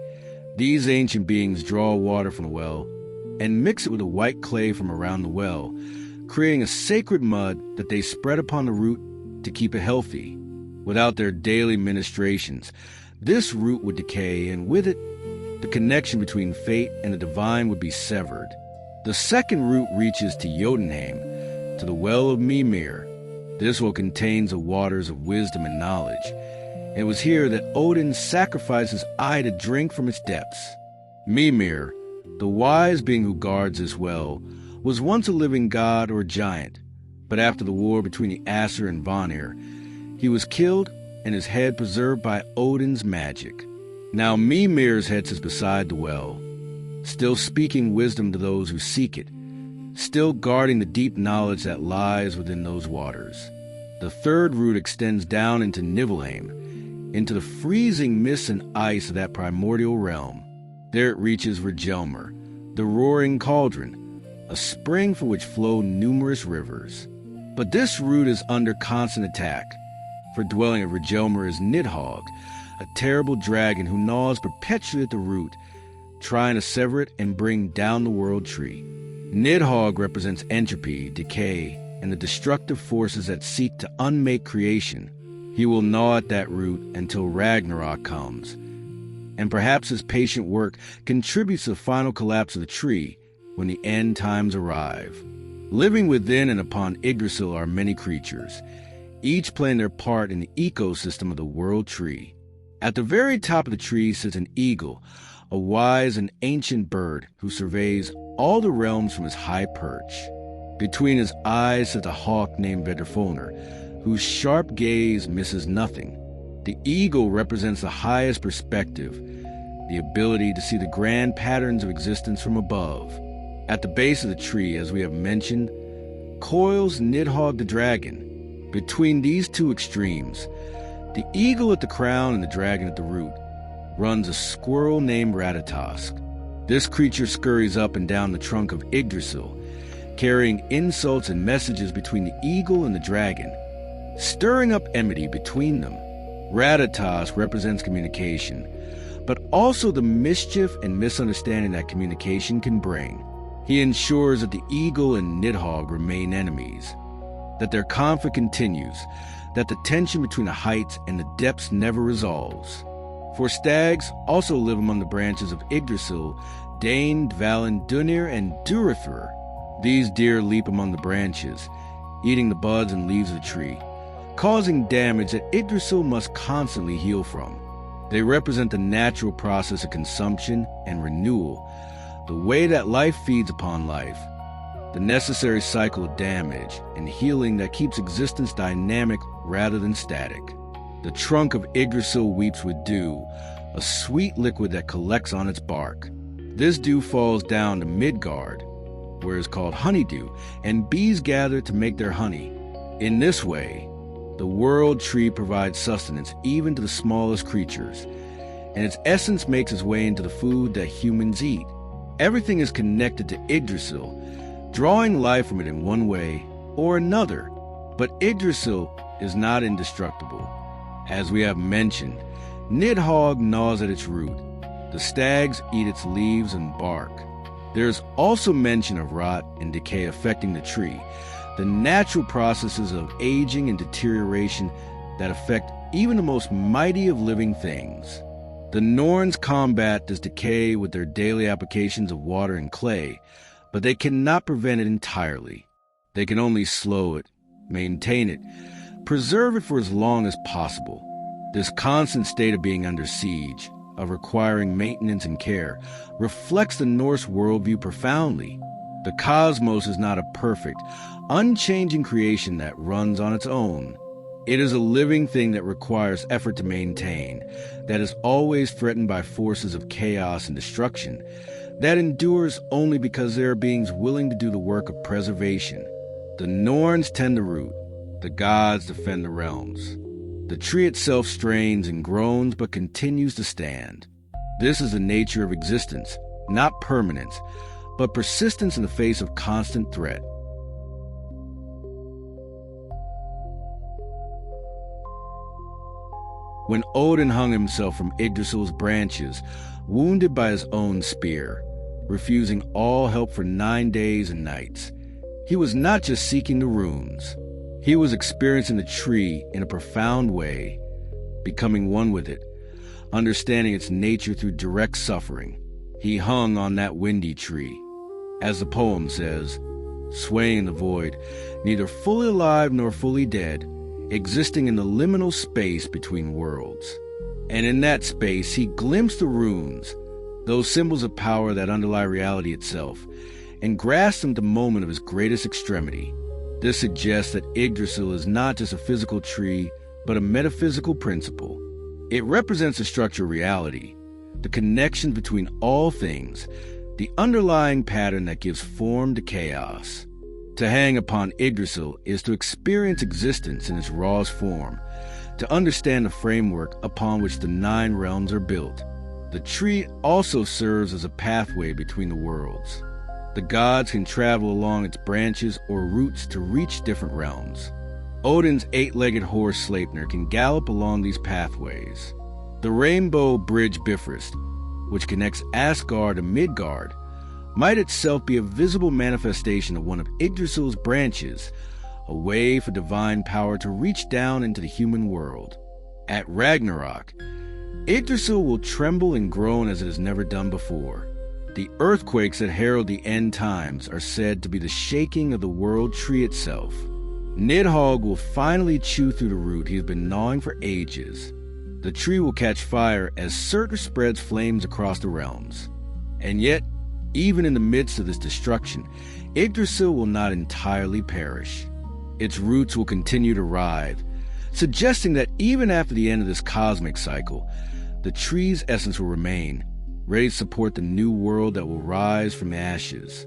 these ancient beings draw water from the well and mix it with the white clay from around the well, creating a sacred mud that they spread upon the root to keep it healthy. Without their daily ministrations, this root would decay, and with it, the connection between fate and the divine would be severed. The second root reaches to Jotunheim, to the well of Mimir. This well contains the waters of wisdom and knowledge. It was here that Odin sacrificed his eye to drink from its depths. Mimir, the wise being who guards this well, was once a living god or giant, but after the war between the Aesir and Vanir, he was killed and his head preserved by Odin's magic. Now Mimir's head sits beside the well, still speaking wisdom to those who seek it, still guarding the deep knowledge that lies within those waters. The third root extends down into Niflheim, into the freezing mists and ice of that primordial realm. There it reaches Vergelmir, the roaring cauldron, a spring from which flow numerous rivers. But this root is under constant attack, for dwelling at Vergelmir is Nidhogg, a terrible dragon who gnaws perpetually at the root, trying to sever it and bring down the world tree. Nidhogg represents entropy, decay, and the destructive forces that seek to unmake creation. He will gnaw at that root until Ragnarok comes, and perhaps his patient work contributes to the final collapse of the tree when the end times arrive. Living within and upon Yggdrasil are many creatures, each playing their part in the ecosystem of the world tree. At the very top of the tree sits an eagle, a wise and ancient bird who surveys all the realms from his high perch. Between his eyes sits a hawk named Vedrfolnir, whose sharp gaze misses nothing. The eagle represents the highest perspective, the ability to see the grand patterns of existence from above. At the base of the tree, as we have mentioned, coils Nidhogg the dragon. Between these two extremes, the eagle at the crown and the dragon at the root, runs a squirrel named Ratatosk. This creature scurries up and down the trunk of Yggdrasil, carrying insults and messages between the eagle and the dragon, stirring up enmity between them. Ratatosk represents communication, but also the mischief and misunderstanding that communication can bring. He ensures that the eagle and Nidhogg remain enemies, that their conflict continues, that the tension between the heights and the depths never resolves. For stags also live among the branches of Yggdrasil, Dane, Dvalin, Dunir, and Durathr. These deer leap among the branches, eating the buds and leaves of the tree, causing damage that Yggdrasil must constantly heal from. They represent the natural process of consumption and renewal, the way that life feeds upon life, the necessary cycle of damage and healing that keeps existence dynamic rather than static. The trunk of Yggdrasil weeps with dew, a sweet liquid that collects on its bark. This dew falls down to Midgard, where it's called honeydew, and bees gather to make their honey. In this way, the world tree provides sustenance even to the smallest creatures, and its essence makes its way into the food that humans eat. Everything is connected to Yggdrasil, drawing life from it in one way or another. But Yggdrasil is not indestructible. As we have mentioned, Nidhogg gnaws at its root. The stags eat its leaves and bark. There is also mention of rot and decay affecting the tree, the natural processes of aging and deterioration that affect even the most mighty of living things. The Norns combat this decay with their daily applications of water and clay, but they cannot prevent it entirely. They can only slow it, maintain it, preserve it for as long as possible. This constant state of being under siege, of requiring maintenance and care, reflects the Norse worldview profoundly. The cosmos is not a perfect, unchanging creation that runs on its own. It is a living thing that requires effort to maintain, that is always threatened by forces of chaos and destruction, that endures only because there are beings willing to do the work of preservation. The Norns tend the root, the gods defend the realms. The tree itself strains and groans but continues to stand. This is the nature of existence, not permanence, but persistence in the face of constant threat. When Odin hung himself from Yggdrasil's branches, wounded by his own spear, refusing all help for 9 days and nights, he was not just seeking the runes. He was experiencing the tree in a profound way, becoming one with it, understanding its nature through direct suffering. He hung on that windy tree, as the poem says, swaying in the void, neither fully alive nor fully dead, existing in the liminal space between worlds. And in that space, he glimpsed the runes, those symbols of power that underlie reality itself, and grasped them at the moment of his greatest extremity. This suggests that Yggdrasil is not just a physical tree, but a metaphysical principle. It represents the structure of reality, the connection between all things, the underlying pattern that gives form to chaos. To hang upon Yggdrasil is to experience existence in its rawest form, to understand the framework upon which the 9 realms are built. The tree also serves as a pathway between the worlds. The gods can travel along its branches or roots to reach different realms. Odin's 8-legged horse Sleipnir can gallop along these pathways. The rainbow bridge Bifrost, which connects Asgard to Midgard, might itself be a visible manifestation of one of Yggdrasil's branches, a way for divine power to reach down into the human world. At Ragnarok, Yggdrasil will tremble and groan as it has never done before. The earthquakes that herald the end times are said to be the shaking of the world tree itself. Nidhogg will finally chew through the root he has been gnawing for ages. The tree will catch fire as Surtur spreads flames across the realms. And yet, even in the midst of this destruction, Yggdrasil will not entirely perish. Its roots will continue to writhe, suggesting that even after the end of this cosmic cycle, the tree's essence will remain, ready to support the new world that will rise from ashes.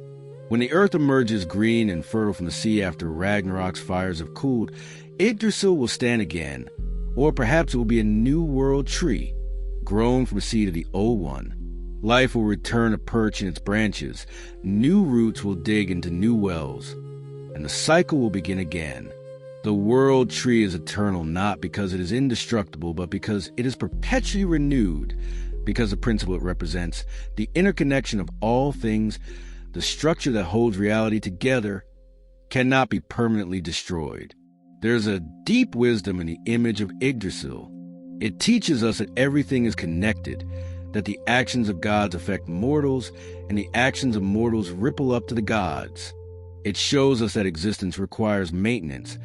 When the earth emerges green and fertile from the sea after Ragnarok's fires have cooled, Yggdrasil will stand again, or perhaps it will be a new world tree, grown from the seed of the old one. Life will return to perch in its branches, new roots will dig into new wells, and the cycle will begin again. The world tree is eternal not because it is indestructible, but because it is perpetually renewed, because the principle it represents, the interconnection of all things, the structure that holds reality together, cannot be permanently destroyed. There's a deep wisdom in the image of Yggdrasil. It teaches us that everything is connected, that the actions of gods affect mortals, and the actions of mortals ripple up to the gods. It shows us that existence requires maintenance,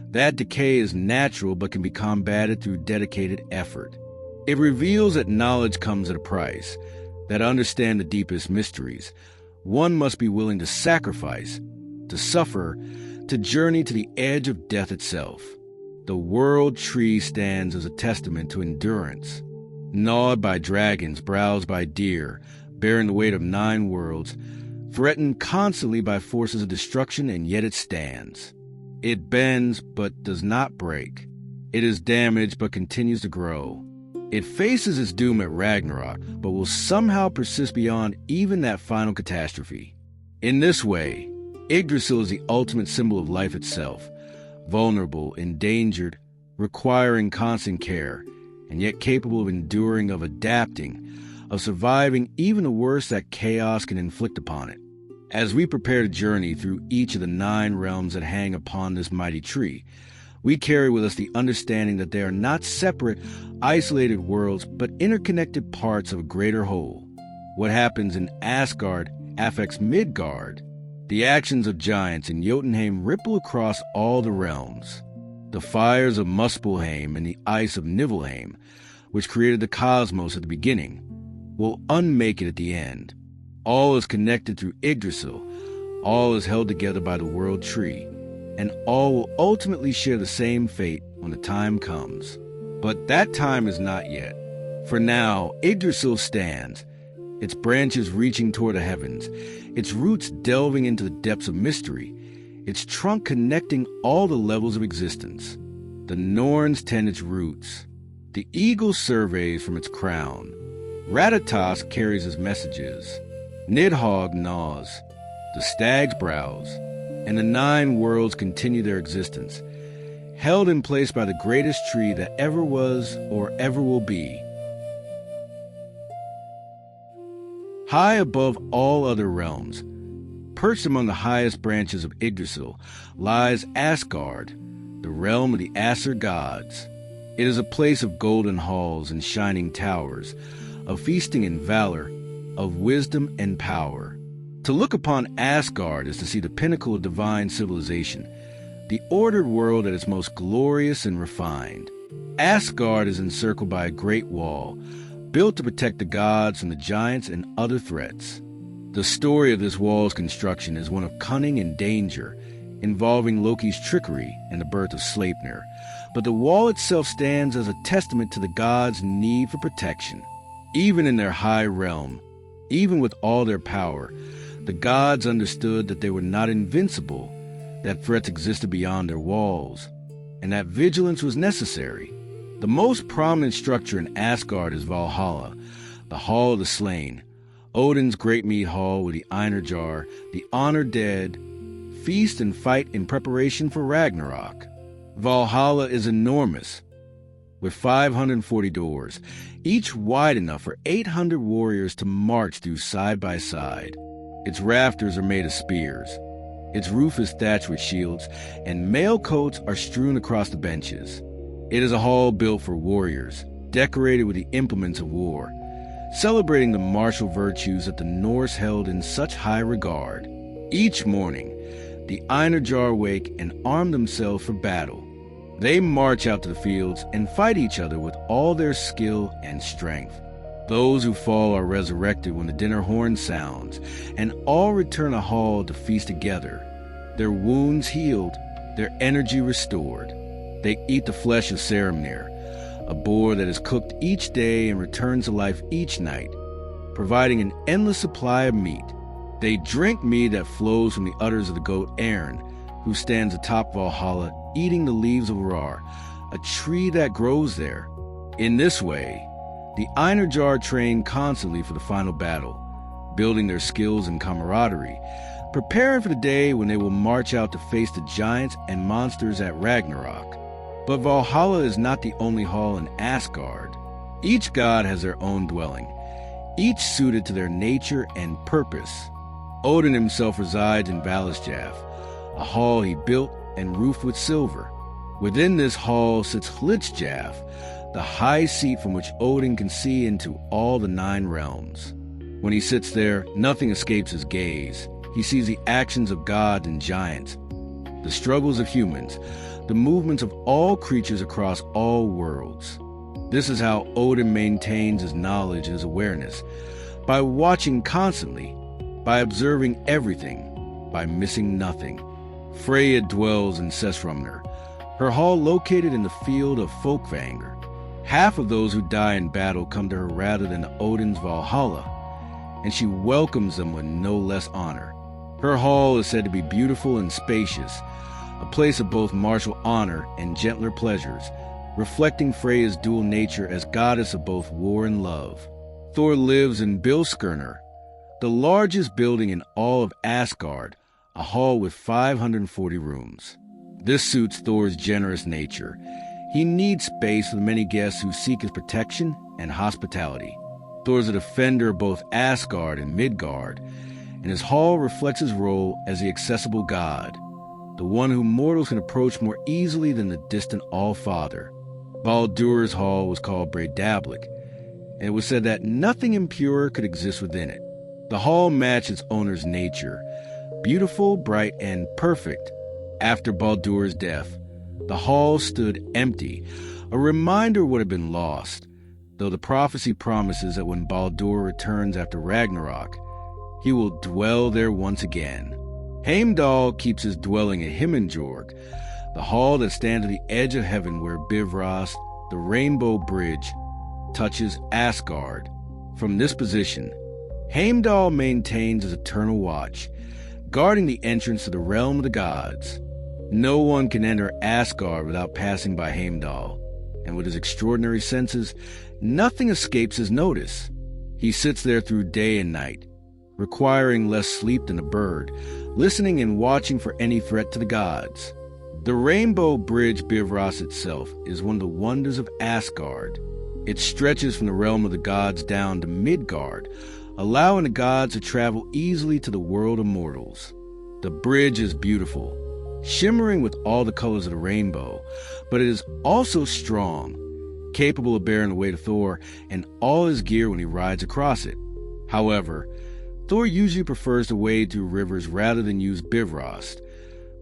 that decay is natural but can be combated through dedicated effort. It reveals that knowledge comes at a price, that understand the deepest mysteries, one must be willing to sacrifice, to suffer, to journey to the edge of death itself. The world tree stands as a testament to endurance. Gnawed by dragons, browsed by deer, bearing the weight of 9 worlds, threatened constantly by forces of destruction, and yet it stands. It bends but does not break. It is damaged but continues to grow. It faces its doom at Ragnarok, but will somehow persist beyond even that final catastrophe. In this way, Yggdrasil is the ultimate symbol of life itself, vulnerable, endangered, requiring constant care, and yet capable of enduring, of adapting, of surviving even the worst that chaos can inflict upon it. As we prepare to journey through each of the 9 realms that hang upon this mighty tree, we carry with us the understanding that they are not separate, isolated worlds, but interconnected parts of a greater whole. What happens in Asgard affects Midgard. The actions of giants in Jotunheim ripple across all the realms. The fires of Muspelheim and the ice of Niflheim, which created the cosmos at the beginning, will unmake it at the end. All is connected through Yggdrasil, all is held together by the world tree, and all will ultimately share the same fate when the time comes. But that time is not yet. For now, Yggdrasil stands, its branches reaching toward the heavens, its roots delving into the depths of mystery, its trunk connecting all the levels of existence. The Norns tend its roots. The eagle surveys from its crown. Ratatosk carries his messages. Nidhogg gnaws. The stags browse. And the 9 worlds continue their existence, held in place by the greatest tree that ever was or ever will be. High above all other realms, perched among the highest branches of Yggdrasil, lies Asgard, the realm of the Aesir gods. It is a place of golden halls and shining towers, of feasting and valor, of wisdom and power. To look upon Asgard is to see the pinnacle of divine civilization, the ordered world at its most glorious and refined. Asgard is encircled by a great wall, built to protect the gods from the giants and other threats. The story of this wall's construction is one of cunning and danger, involving Loki's trickery and the birth of Sleipnir, but the wall itself stands as a testament to the gods' need for protection. Even in their high realm, even with all their power, the gods understood that they were not invincible, that threats existed beyond their walls, and that vigilance was necessary. The most prominent structure in Asgard is Valhalla, the Hall of the Slain, Odin's great mead hall where the Einarjar, the honored dead, feast and fight in preparation for Ragnarok. Valhalla is enormous, with 540 doors, each wide enough for 800 warriors to march through side by side. Its rafters are made of spears. Its roof is thatched with shields, and mail coats are strewn across the benches. It is a hall built for warriors, decorated with the implements of war, celebrating the martial virtues that the Norse held in such high regard. Each morning, the Einarjar wake and arm themselves for battle. They march out to the fields and fight each other with all their skill and strength. Those who fall are resurrected when the dinner horn sounds, and all return a hall to feast together, their wounds healed, their energy restored. They eat the flesh of Saramnir, a boar that is cooked each day and returns to life each night, providing an endless supply of meat. They drink mead that flows from the udders of the goat Aaron, who stands atop Valhalla eating the leaves of Rar, a tree that grows there. In this way, the Einarjar train constantly for the final battle, building their skills and camaraderie, preparing for the day when they will march out to face the giants and monsters at Ragnarok. But Valhalla is not the only hall in Asgard. Each god has their own dwelling, each suited to their nature and purpose. Odin himself resides in Valhalla, a hall he built and roofed with silver. Within this hall sits Hlidskjalf, the high seat from which Odin can see into all the 9 realms. When he sits there, nothing escapes his gaze. He sees the actions of gods and giants, the struggles of humans, the movements of all creatures across all worlds. This is how Odin maintains his knowledge and his awareness, by watching constantly, by observing everything, by missing nothing. Freya dwells in Sessrumnir, her hall located in the field of Folkvanger. Half of those who die in battle come to her rather than Odin's Valhalla, and she welcomes them with no less honor. Her hall is said to be beautiful and spacious, a place of both martial honor and gentler pleasures, reflecting Freya's dual nature as goddess of both war and love. Thor lives in Bilskirnir, the largest building in all of Asgard, a hall with 540 rooms. This suits Thor's generous nature. He needs space for the many guests who seek his protection and hospitality. Thor is a defender of both Asgard and Midgard, and his hall reflects his role as the accessible god, the one whom mortals can approach more easily than the distant All-Father. Baldur's hall was called Breidablik, and it was said that nothing impure could exist within it. The hall matched its owner's nature, beautiful, bright, and perfect. After Baldur's death, the hall stood empty, a reminder of what had been lost, though the prophecy promises that when Baldur returns after Ragnarok, he will dwell there once again. Heimdall keeps his dwelling at Himinjorg, the hall that stands at the edge of heaven where Bifrost, the Rainbow Bridge, touches Asgard. From this position, Heimdall maintains his eternal watch, guarding the entrance to the realm of the gods. No one can enter Asgard without passing by Heimdall, and with his extraordinary senses, nothing escapes his notice. He sits there through day and night, requiring less sleep than a bird, listening and watching for any threat to the gods. The Rainbow Bridge Bifrost itself is one of the wonders of Asgard. It stretches from the realm of the gods down to Midgard, allowing the gods to travel easily to the world of mortals. The bridge is beautiful, shimmering with all the colors of the rainbow, but it is also strong, capable of bearing the weight of Thor and all his gear when he rides across it. However, Thor usually prefers to wade through rivers rather than use Bifrost,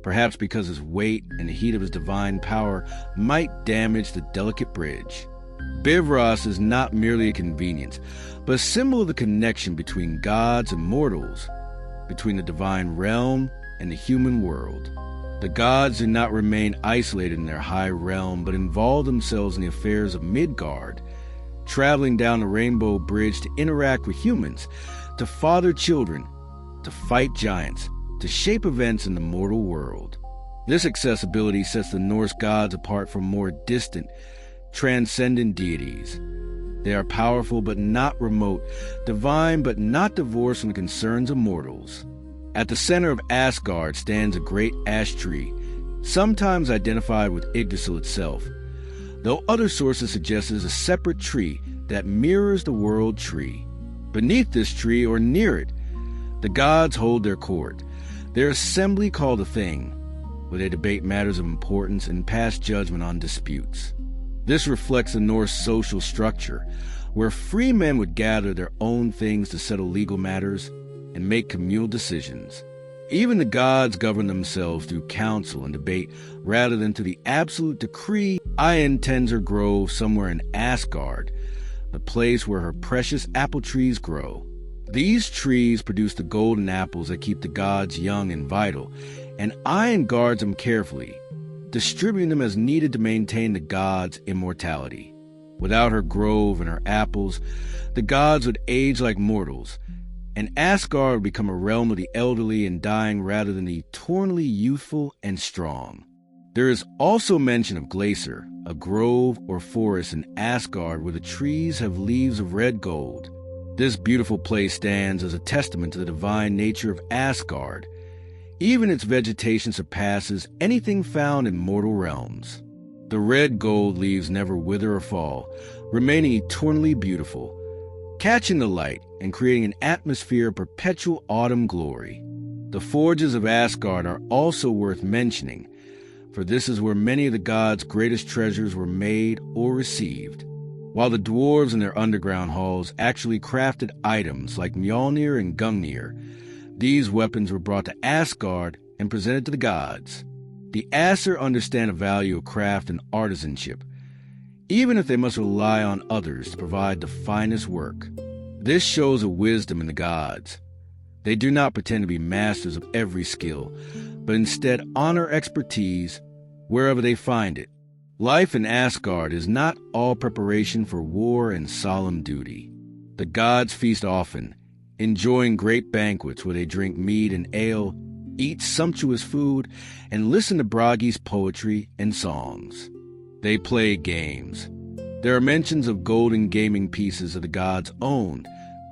perhaps because his weight and the heat of his divine power might damage the delicate bridge. Bifrost is not merely a convenience, but a symbol of the connection between gods and mortals, between the divine realm and the human world. The gods do not remain isolated in their high realm, but involve themselves in the affairs of Midgard, traveling down the Rainbow Bridge to interact with humans, to father children, to fight giants, to shape events in the mortal world. This accessibility sets the Norse gods apart from more distant, transcendent deities. They are powerful but not remote, divine but not divorced from the concerns of mortals. At the center of Asgard stands a great ash tree, sometimes identified with Yggdrasil itself, though other sources suggest it is a separate tree that mirrors the world tree. Beneath this tree, or near it, the gods hold their court, their assembly called a thing, where they debate matters of importance and pass judgment on disputes. This reflects the Norse social structure, where free men would gather their own things to settle legal matters and make communal decisions. Even the gods govern themselves through council and debate rather than through the absolute decree. Ientenzr Grove somewhere in Asgard, the place where her precious apple trees grow. These trees produce the golden apples that keep the gods young and vital, and Ion guards them carefully, distributing them as needed to maintain the gods' immortality. Without her grove and her apples, the gods would age like mortals, and Asgard would become a realm of the elderly and dying rather than the eternally youthful and strong. There is also mention of Glacier, a grove or forest in Asgard where the trees have leaves of red gold. This beautiful place stands as a testament to the divine nature of Asgard. Even its vegetation surpasses anything found in mortal realms. The red gold leaves never wither or fall, remaining eternally beautiful, catching the light and creating an atmosphere of perpetual autumn glory. The forges of Asgard are also worth mentioning, for this is where many of the gods' greatest treasures were made or received. While the dwarves in their underground halls actually crafted items like Mjolnir and Gungnir, these weapons were brought to Asgard and presented to the gods. The Aesir understand the value of craft and artisanship, even if they must rely on others to provide the finest work. This shows a wisdom in the gods. They do not pretend to be masters of every skill, but instead honor expertise wherever they find it. Life in Asgard is not all preparation for war and solemn duty. The gods feast often, enjoying great banquets where they drink mead and ale, eat sumptuous food, and listen to Bragi's poetry and songs. They play games. There are mentions of golden gaming pieces of the gods' own,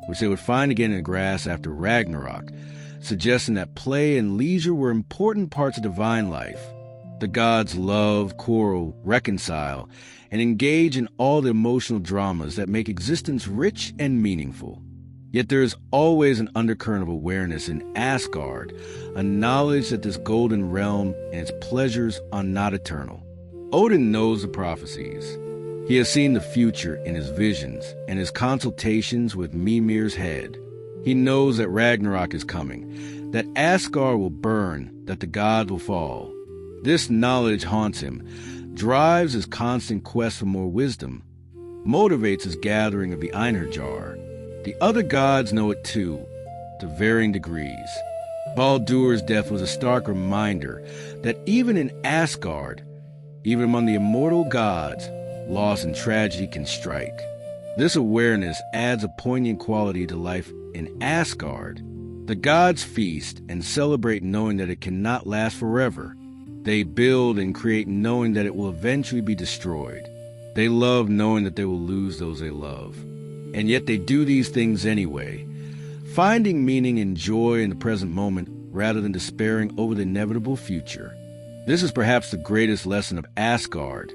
which they would find again in the grass after Ragnarok, suggesting that play and leisure were important parts of divine life. The gods love, quarrel, reconcile, and engage in all the emotional dramas that make existence rich and meaningful. Yet there is always an undercurrent of awareness in Asgard, a knowledge that this golden realm and its pleasures are not eternal. Odin knows the prophecies. He has seen the future in his visions and his consultations with Mimir's head. He knows that Ragnarok is coming, that Asgard will burn, that the gods will fall. This knowledge haunts him, drives his constant quest for more wisdom, motivates his gathering of the Einherjar. The other gods know it too, to varying degrees. Baldur's death was a stark reminder that even in Asgard, even among the immortal gods, loss and tragedy can strike. This awareness adds a poignant quality to life in Asgard. The gods feast and celebrate knowing that it cannot last forever. They build and create knowing that it will eventually be destroyed. They love knowing that they will lose those they love. And yet they do these things anyway, finding meaning and joy in the present moment rather than despairing over the inevitable future. This is perhaps the greatest lesson of Asgard.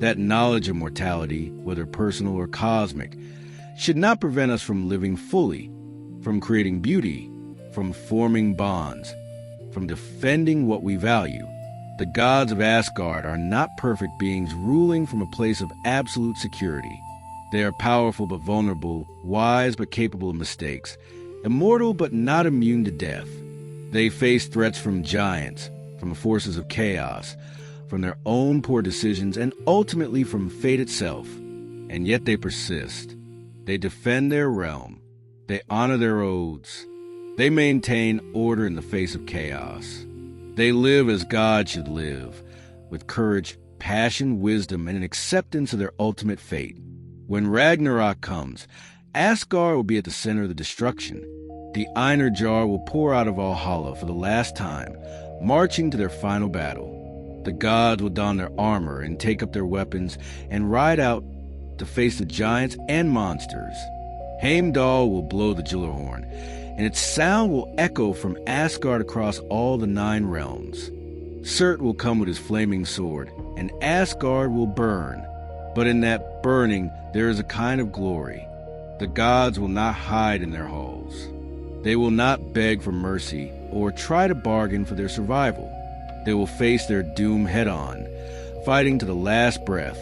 That knowledge of mortality, whether personal or cosmic, should not prevent us from living fully, from creating beauty, from forming bonds, from defending what we value. The gods of Asgard are not perfect beings ruling from a place of absolute security. They are powerful but vulnerable, wise but capable of mistakes, immortal but not immune to death. They face threats from giants, from the forces of chaos, from their own poor decisions, and ultimately from fate itself. And yet they persist. They defend their realm. They honor their oaths. They maintain order in the face of chaos. They live as God should live, with courage, passion, wisdom, and an acceptance of their ultimate fate. When Ragnarok comes, Asgard will be at the center of the destruction. The Einherjar will pour out of Valhalla for the last time, marching to their final battle. The gods will don their armor and take up their weapons and ride out to face the giants and monsters. Heimdall will blow the Gjallarhorn, and its sound will echo from Asgard across all the 9 realms. Surt will come with his flaming sword, and Asgard will burn. But in that burning, there is a kind of glory. The gods will not hide in their halls. They will not beg for mercy or try to bargain for their survival. They will face their doom head-on, fighting to the last breath,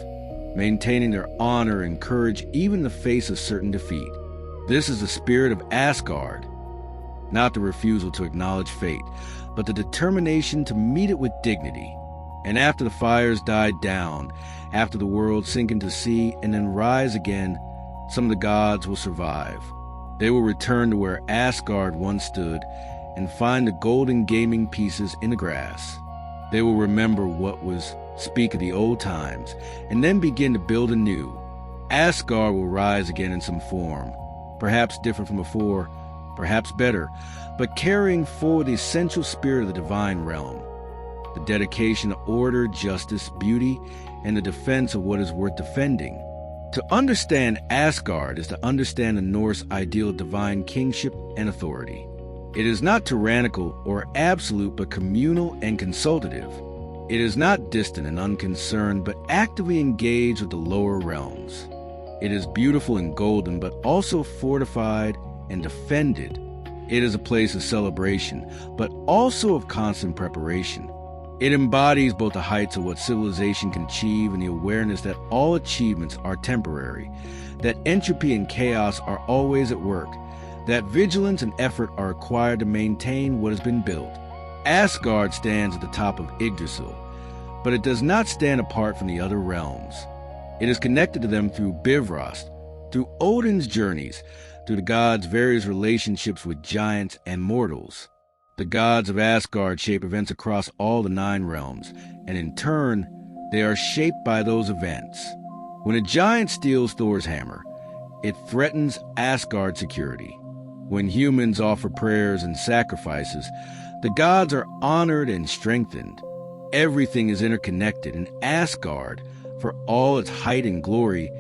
maintaining their honor and courage even in the face of certain defeat. This is the spirit of Asgard, not the refusal to acknowledge fate, but the determination to meet it with dignity. And after the fires died down, after the world sink into sea and then rise again, some of the gods will survive. They will return to where Asgard once stood and find the golden gaming pieces in the grass. They will remember what was, speak of the old times, and then begin to build anew. Asgard will rise again in some form, perhaps different from before, perhaps better, but carrying forward the essential spirit of the divine realm. The dedication to order, justice, beauty, and the defense of what is worth defending. To understand Asgard is to understand the Norse ideal of divine kingship and authority. It is not tyrannical or absolute, but communal and consultative. It is not distant and unconcerned, but actively engaged with the lower realms. It is beautiful and golden, but also fortified and defended. It is a place of celebration, but also of constant preparation. It embodies both the heights of what civilization can achieve and the awareness that all achievements are temporary, that entropy and chaos are always at work, that vigilance and effort are required to maintain what has been built. Asgard stands at the top of Yggdrasil, but it does not stand apart from the other realms. It is connected to them through Bifrost, through Odin's journeys, through the gods' various relationships with giants and mortals. The gods of Asgard shape events across all the 9 realms, and in turn, they are shaped by those events. When a giant steals Thor's hammer, it threatens Asgard's security. When humans offer prayers and sacrifices, the gods are honored and strengthened. Everything is interconnected, and Asgard, for all its height and glory,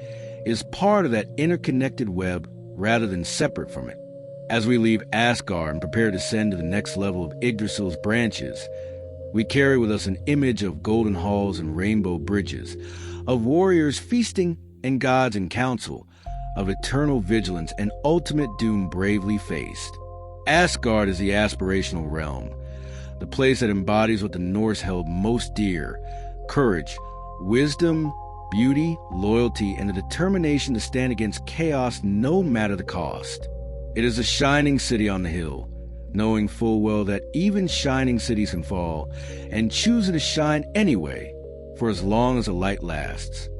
is part of that interconnected web rather than separate from it. As we leave Asgard and prepare to ascend to the next level of Yggdrasil's branches, we carry with us an image of golden halls and rainbow bridges, of warriors feasting and gods in council, of eternal vigilance and ultimate doom bravely faced. Asgard is the aspirational realm, the place that embodies what the Norse held most dear: courage, wisdom, beauty, loyalty, and the determination to stand against chaos no matter the cost. It is a shining city on the hill, knowing full well that even shining cities can fall, and choosing to shine anyway, for as long as the light lasts.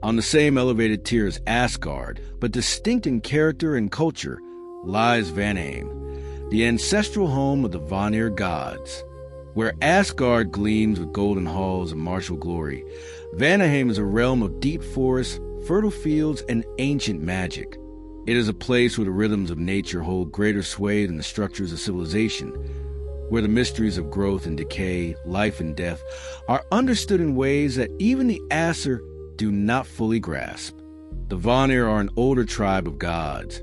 On the same elevated tier as Asgard, but distinct in character and culture, lies Vanaheim, the ancestral home of the Vanir gods. Where Asgard gleams with golden halls and martial glory, Vanaheim is a realm of deep forests, fertile fields, and ancient magic. It is a place where the rhythms of nature hold greater sway than the structures of civilization, where the mysteries of growth and decay, life and death, are understood in ways that even the Aesir do not fully grasp. The Vanir are an older tribe of gods,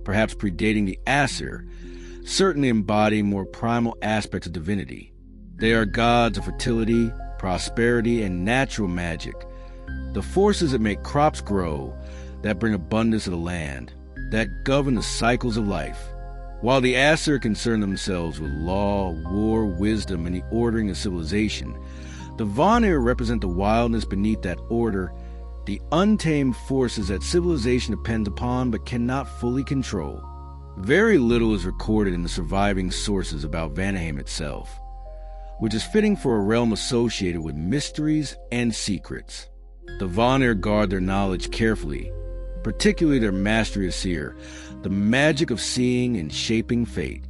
perhaps predating the Aesir, certainly embodying more primal aspects of divinity. They are gods of fertility, prosperity, and natural magic, the forces that make crops grow, that bring abundance to the land, that govern the cycles of life. While the Aesir concern themselves with law, war, wisdom, and the ordering of civilization, the Vanir represent the wildness beneath that order, the untamed forces that civilization depends upon but cannot fully control. Very little is recorded in the surviving sources about Vanaheim itself, which is fitting for a realm associated with mysteries and secrets. The Vanir guard their knowledge carefully, particularly their mastery of seer, the magic of seeing and shaping fate.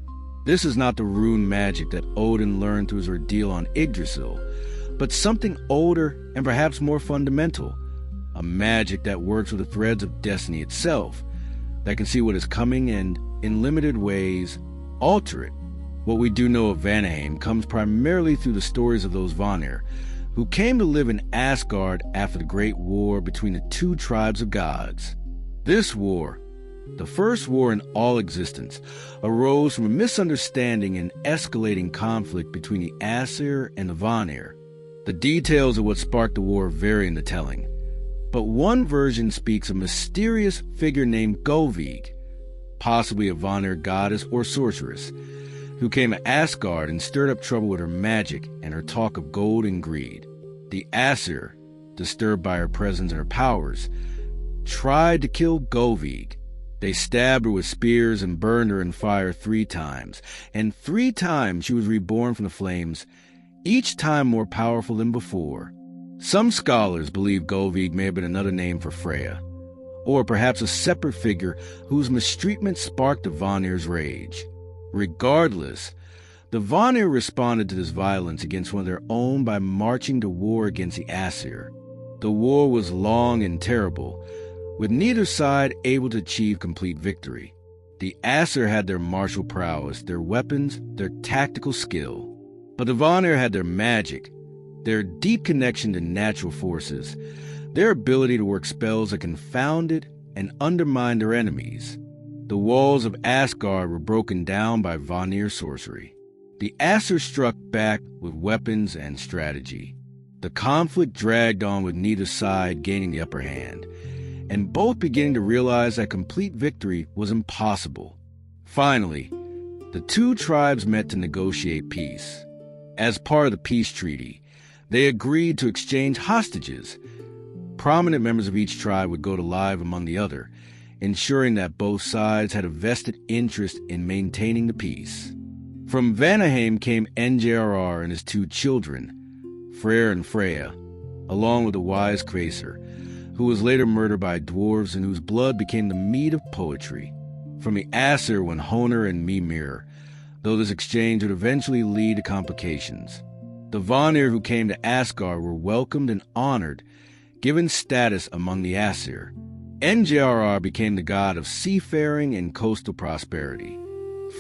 This is not the rune magic that Odin learned through his ordeal on Yggdrasil, but something older and perhaps more fundamental, a magic that works with the threads of destiny itself, that can see what is coming and, in limited ways, alter it. What we do know of Vanaheim comes primarily through the stories of those Vanir, who came to live in Asgard after the Great War between the 2 tribes of gods. This war, the first war in all existence, arose from a misunderstanding and escalating conflict between the Aesir and the Vanir. The details of what sparked the war vary in the telling, but one version speaks of a mysterious figure named Govig, possibly a Vanir goddess or sorceress, who came to Asgard and stirred up trouble with her magic and her talk of gold and greed. The Aesir, disturbed by her presence and her powers, tried to kill Govig. They stabbed her with spears and burned her in fire 3 times, and 3 times she was reborn from the flames, each time more powerful than before. Some scholars believe Govig may have been another name for Freya, or perhaps a separate figure whose mistreatment sparked the Vanir's rage. Regardless, the Vanir responded to this violence against one of their own by marching to war against the Aesir. The war was long and terrible, with neither side able to achieve complete victory. The Aesir had their martial prowess, their weapons, their tactical skill. But the Vanir had their magic, their deep connection to natural forces, their ability to work spells that confounded and undermined their enemies. The walls of Asgard were broken down by Vanir sorcery. The Aesir struck back with weapons and strategy. The conflict dragged on with neither side gaining the upper hand, and both beginning to realize that complete victory was impossible. Finally, the 2 tribes met to negotiate peace. As part of the peace treaty, they agreed to exchange hostages. Prominent members of each tribe would go to live among the other, ensuring that both sides had a vested interest in maintaining the peace. From Vanaheim came Njrr and his 2 children, Freyr and Freya, along with the wise Kvasir, who was later murdered by dwarves and whose blood became the meat of poetry. From the Aesir went Honor and Mimir, though this exchange would eventually lead to complications. The Vanir who came to Asgard were welcomed and honored, given status among the Aesir. NJRR became the god of seafaring and coastal prosperity.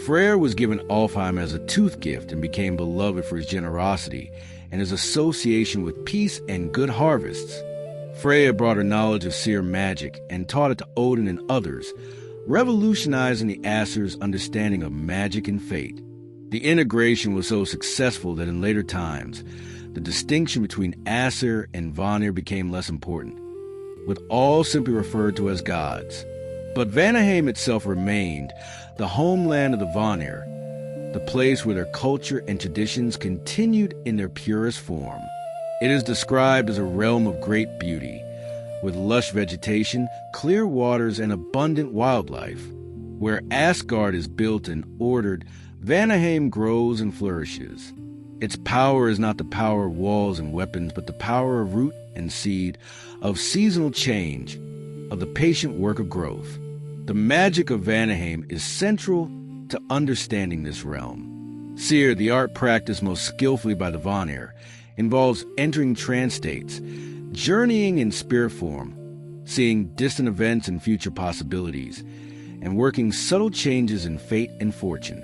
Freyr was given Alfheim as a tooth gift and became beloved for his generosity and his association with peace and good harvests. Freya brought her knowledge of seer magic and taught it to Odin and others, revolutionizing the Aesir's understanding of magic and fate. The integration was so successful that in later times, the distinction between Aesir and Vanir became less important, with all simply referred to as gods. But Vanaheim itself remained the homeland of the Vanir, the place where their culture and traditions continued in their purest form. It is described as a realm of great beauty, with lush vegetation, clear waters, and abundant wildlife. Where Asgard is built and ordered, Vanaheim grows and flourishes. Its power is not the power of walls and weapons, but the power of root and seed, of seasonal change, of the patient work of growth. The magic of Vanaheim is central to understanding this realm. Seer, the art practiced most skillfully by the Vanir, involves entering trance states, journeying in spirit form, seeing distant events and future possibilities, and working subtle changes in fate and fortune.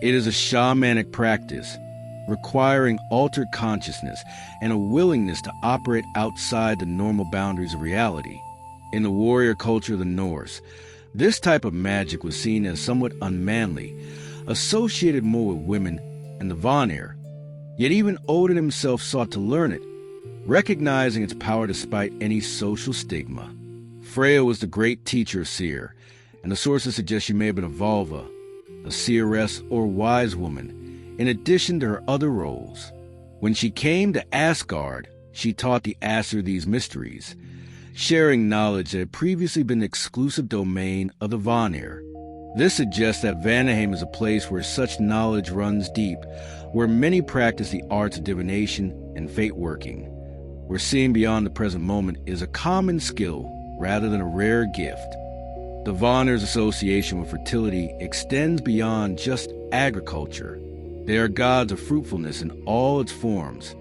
It is a shamanic practice, requiring altered consciousness and a willingness to operate outside the normal boundaries of reality. In the warrior culture of the Norse, this type of magic was seen as somewhat unmanly, associated more with women and the Vanir. Yet even Odin himself sought to learn it, recognizing its power despite any social stigma. Freya was the great teacher of seer, and the sources suggest she may have been a Volva, a seeress or wise woman, in addition to her other roles. When she came to Asgard, she taught the Aesir these mysteries, sharing knowledge that had previously been the exclusive domain of the Vanir. This suggests that Vanaheim is a place where such knowledge runs deep, where many practice the arts of divination and fate working, where seeing beyond the present moment is a common skill rather than a rare gift. The Vanir's association with fertility extends beyond just agriculture. They are gods of fruitfulness in all its forms,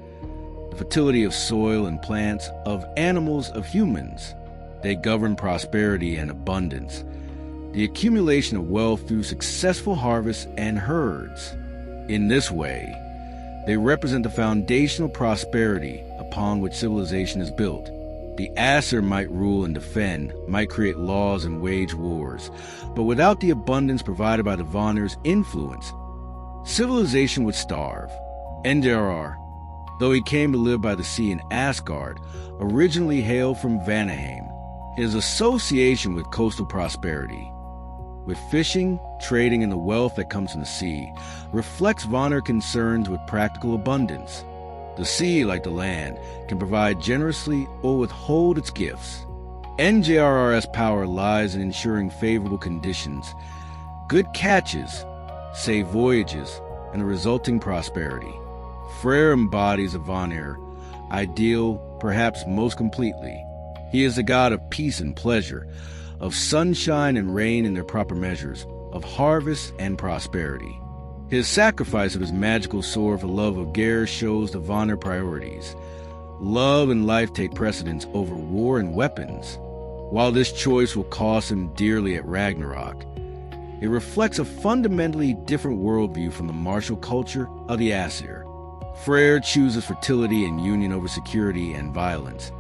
the fertility of soil and plants, of animals, of humans. They govern prosperity and abundance, the accumulation of wealth through successful harvests and herds. In this way, they represent the foundational prosperity upon which civilization is built. The Aesir might rule and defend, might create laws and wage wars, but without the abundance provided by the Vanir's influence, civilization would starve. Enderar, though he came to live by the sea in Asgard, originally hailed from Vanaheim. His association with coastal prosperity, with fishing, trading, and the wealth that comes from the sea, reflects Vanir concerns with practical abundance. The sea, like the land, can provide generously or withhold its gifts. NJRR's power lies in ensuring favorable conditions, good catches, safe voyages, and the resulting prosperity. Freyr embodies a Vanir ideal perhaps most completely. He is the god of peace and pleasure, of sunshine and rain in their proper measures, of harvest and prosperity. His sacrifice of his magical sword for love of Geir shows the Vanir priorities. Love and life take precedence over war and weapons. While this choice will cost him dearly at Ragnarok, it reflects a fundamentally different worldview from the martial culture of the Aesir. Freyr chooses fertility and union over security and violence,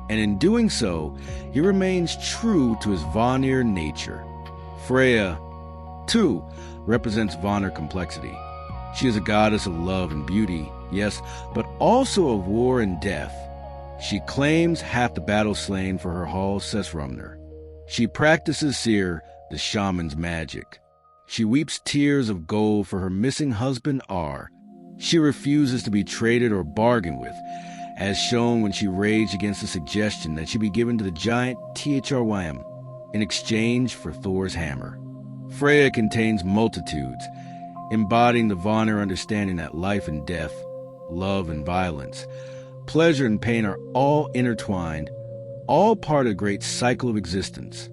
and in doing so, he remains true to his Vanir nature. Freya, too, represents Vanir complexity. She is a goddess of love and beauty, yes, but also of war and death. She claims half the battle slain for her hall Sesrumner. She practices Seer, the shaman's magic. She weeps tears of gold for her missing husband Ar. She refuses to be traded or bargained with, as shown when she raged against the suggestion that she be given to the giant Thrym in exchange for Thor's hammer. Freya contains multitudes, embodying the Vanir understanding that life and death, love and violence, pleasure and pain are all intertwined, all part of the great cycle of existence.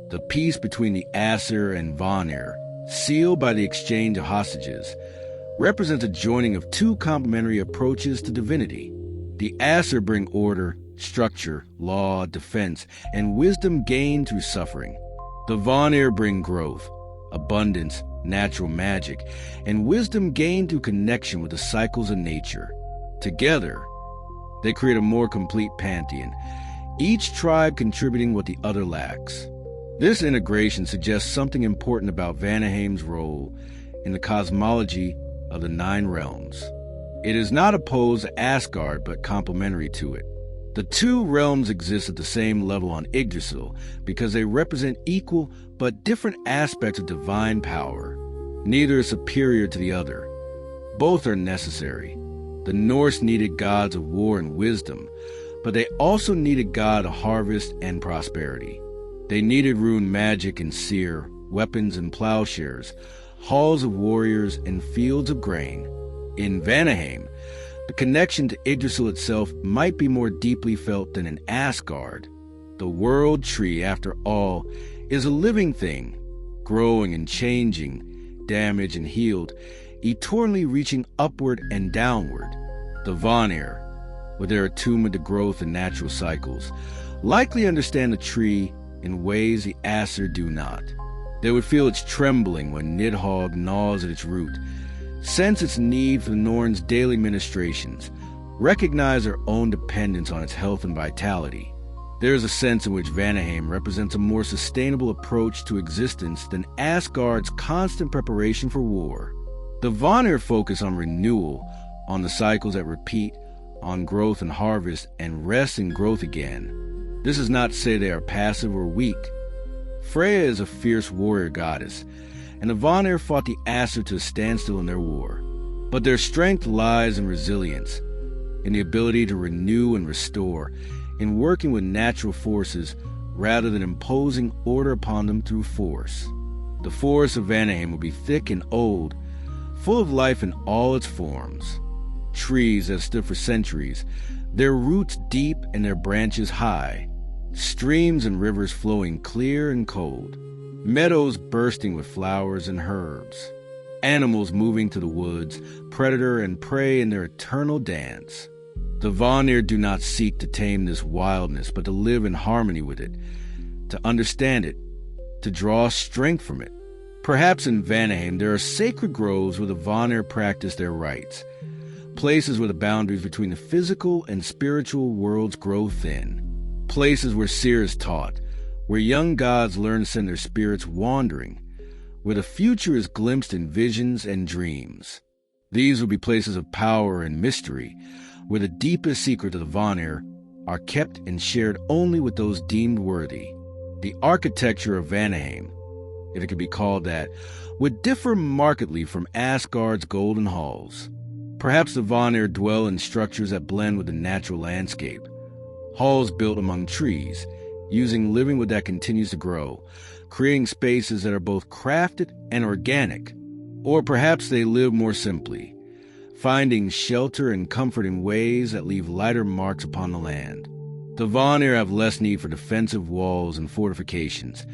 The peace between the Aesir and Vanir, sealed by the exchange of hostages, represents a joining of two complementary approaches to divinity. The Aesir bring order, structure, law, defense, and wisdom gained through suffering. The Vanir bring growth, abundance, natural magic, and wisdom gained through connection with the cycles of nature. Together, they create a more complete pantheon, each tribe contributing what the other lacks. This integration suggests something important about Vanaheim's role in the cosmology of the Nine Realms. It is not opposed to Asgard, but complementary to it. The two realms exist at the same level on Yggdrasil because they represent equal but different aspects of divine power. Neither is superior to the other. Both are necessary. The Norse needed gods of war and wisdom, but they also needed God of harvest and prosperity. They needed rune magic and seer, weapons and plowshares, halls of warriors and fields of grain. In Vanaheim, the connection to Yggdrasil itself might be more deeply felt than in Asgard. The world tree, after all, is a living thing, growing and changing, damaged and healed, eternally reaching upward and downward. The Vanir, with their attunement to growth and natural cycles, likely understand the tree in ways the Aesir do not. They would feel its trembling when Nidhogg gnaws at its root, sense its need for the Norn's daily ministrations, recognize their own dependence on its health and vitality. There is a sense in which Vanaheim represents a more sustainable approach to existence than Asgard's constant preparation for war. The Vanir focus on renewal, on the cycles that repeat, on growth and harvest, and rest and growth again. This is not to say they are passive or weak. Freya is a fierce warrior goddess, and the Vanir fought the Aesir to a standstill in their war. But their strength lies in resilience, in the ability to renew and restore, in working with natural forces rather than imposing order upon them through force. The forest of Vanaheim will be thick and old, full of life in all its forms. Trees that stood for centuries, their roots deep and their branches high, streams and rivers flowing clear and cold, meadows bursting with flowers and herbs, animals moving to the woods, predator and prey in their eternal dance. The Vanir do not seek to tame this wildness, but to live in harmony with it, to understand it, to draw strength from it. Perhaps in Vanaheim there are sacred groves where the Vanir practice their rites, places where the boundaries between the physical and spiritual worlds grow thin, places where seer is taught, where young gods learn to send their spirits wandering, where the future is glimpsed in visions and dreams. These will be places of power and mystery, where the deepest secrets of the Vanir are kept and shared only with those deemed worthy. The architecture of Vanaheim, if it could be called that, would differ markedly from Asgard's golden halls. Perhaps the Vanir dwell in structures that blend with the natural landscape, halls built among trees, using living wood that continues to grow, creating spaces that are both crafted and organic. Or perhaps they live more simply, finding shelter and comfort in ways that leave lighter marks upon the land. The Vanir have less need for defensive walls and fortifications,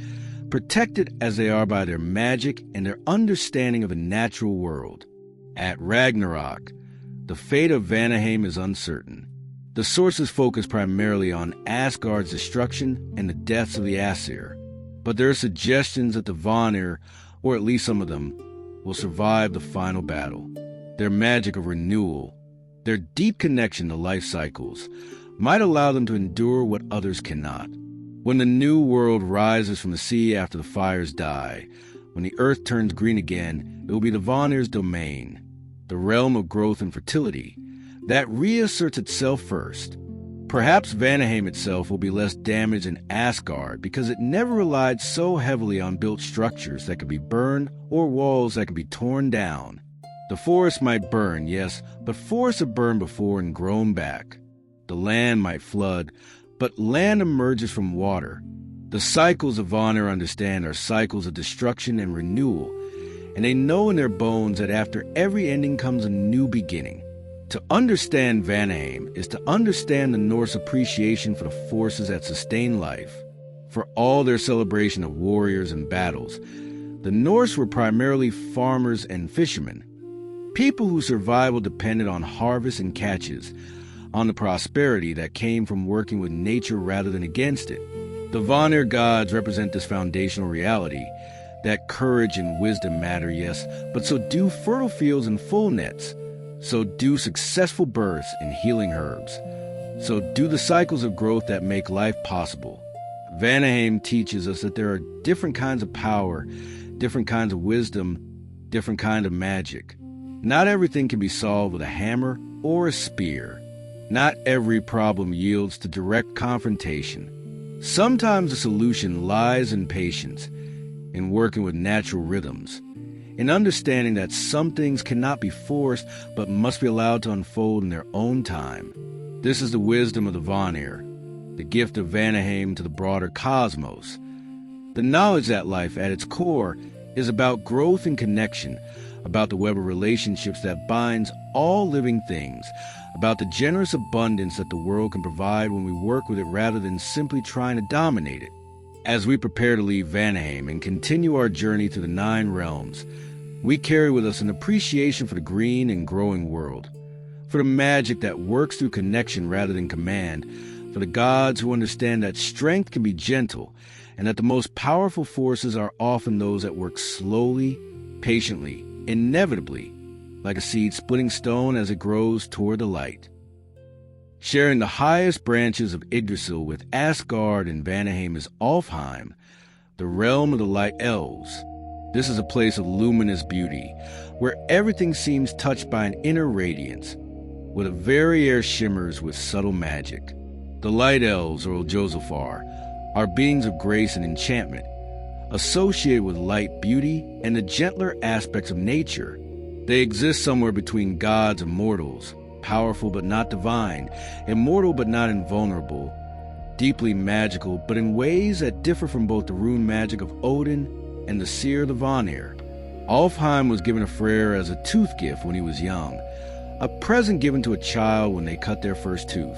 protected as they are by their magic and their understanding of the natural world. At Ragnarok, the fate of Vanaheim is uncertain. The sources focus primarily on Asgard's destruction and the deaths of the Aesir, but there are suggestions that the Vanir, or at least some of them, will survive the final battle. Their magic of renewal, their deep connection to life cycles, might allow them to endure what others cannot. When the new world rises from the sea after the fires die, when the earth turns green again, it will be the Vanir's domain, the realm of growth and fertility, that reasserts itself first. Perhaps Vanaheim itself will be less damaged than Asgard because it never relied so heavily on built structures that could be burned or walls that could be torn down. The forest might burn, yes, but forests have burned before and grown back. The land might flood, but land emerges from water. The cycles of Vanir understand are cycles of destruction and renewal, and they know in their bones that after every ending comes a new beginning. To understand Vanaheim is to understand the Norse appreciation for the forces that sustain life. For all their celebration of warriors and battles, the Norse were primarily farmers and fishermen, people whose survival depended on harvests and catches, on the prosperity that came from working with nature rather than against it. The Vanir gods represent this foundational reality, that courage and wisdom matter, yes, but so do fertile fields and full nets, so do successful births and healing herbs, so do the cycles of growth that make life possible. Vanaheim teaches us that there are different kinds of power, different kinds of wisdom, different kinds of magic. Not everything can be solved with a hammer or a spear. Not every problem yields to direct confrontation. Sometimes the solution lies in patience, in working with natural rhythms, in understanding that some things cannot be forced but must be allowed to unfold in their own time. This is the wisdom of the Vanir, the gift of Vanaheim to the broader cosmos. The knowledge that life, at its core, is about growth and connection, about the web of relationships that binds all living things, about the generous abundance that the world can provide when we work with it rather than simply trying to dominate it. As we prepare to leave Vanaheim and continue our journey through the 9 realms, we carry with us an appreciation for the green and growing world, for the magic that works through connection rather than command, for the gods who understand that strength can be gentle and that the most powerful forces are often those that work slowly, patiently, inevitably, like a seed splitting stone as it grows toward the light. Sharing the highest branches of Yggdrasil with Asgard and Vanaheim is Alfheim, the realm of the Light Elves. This is a place of luminous beauty, where everything seems touched by an inner radiance, where the very air shimmers with subtle magic. The Light Elves, or Josafar, are beings of grace and enchantment, associated with light beauty and the gentler aspects of nature. They exist somewhere between gods and mortals, powerful but not divine, immortal but not invulnerable, deeply magical but in ways that differ from both the rune magic of Odin and the seer of the Vanir. Alfheim was given to Freyr as a tooth gift when he was young, a present given to a child when they cut their first tooth.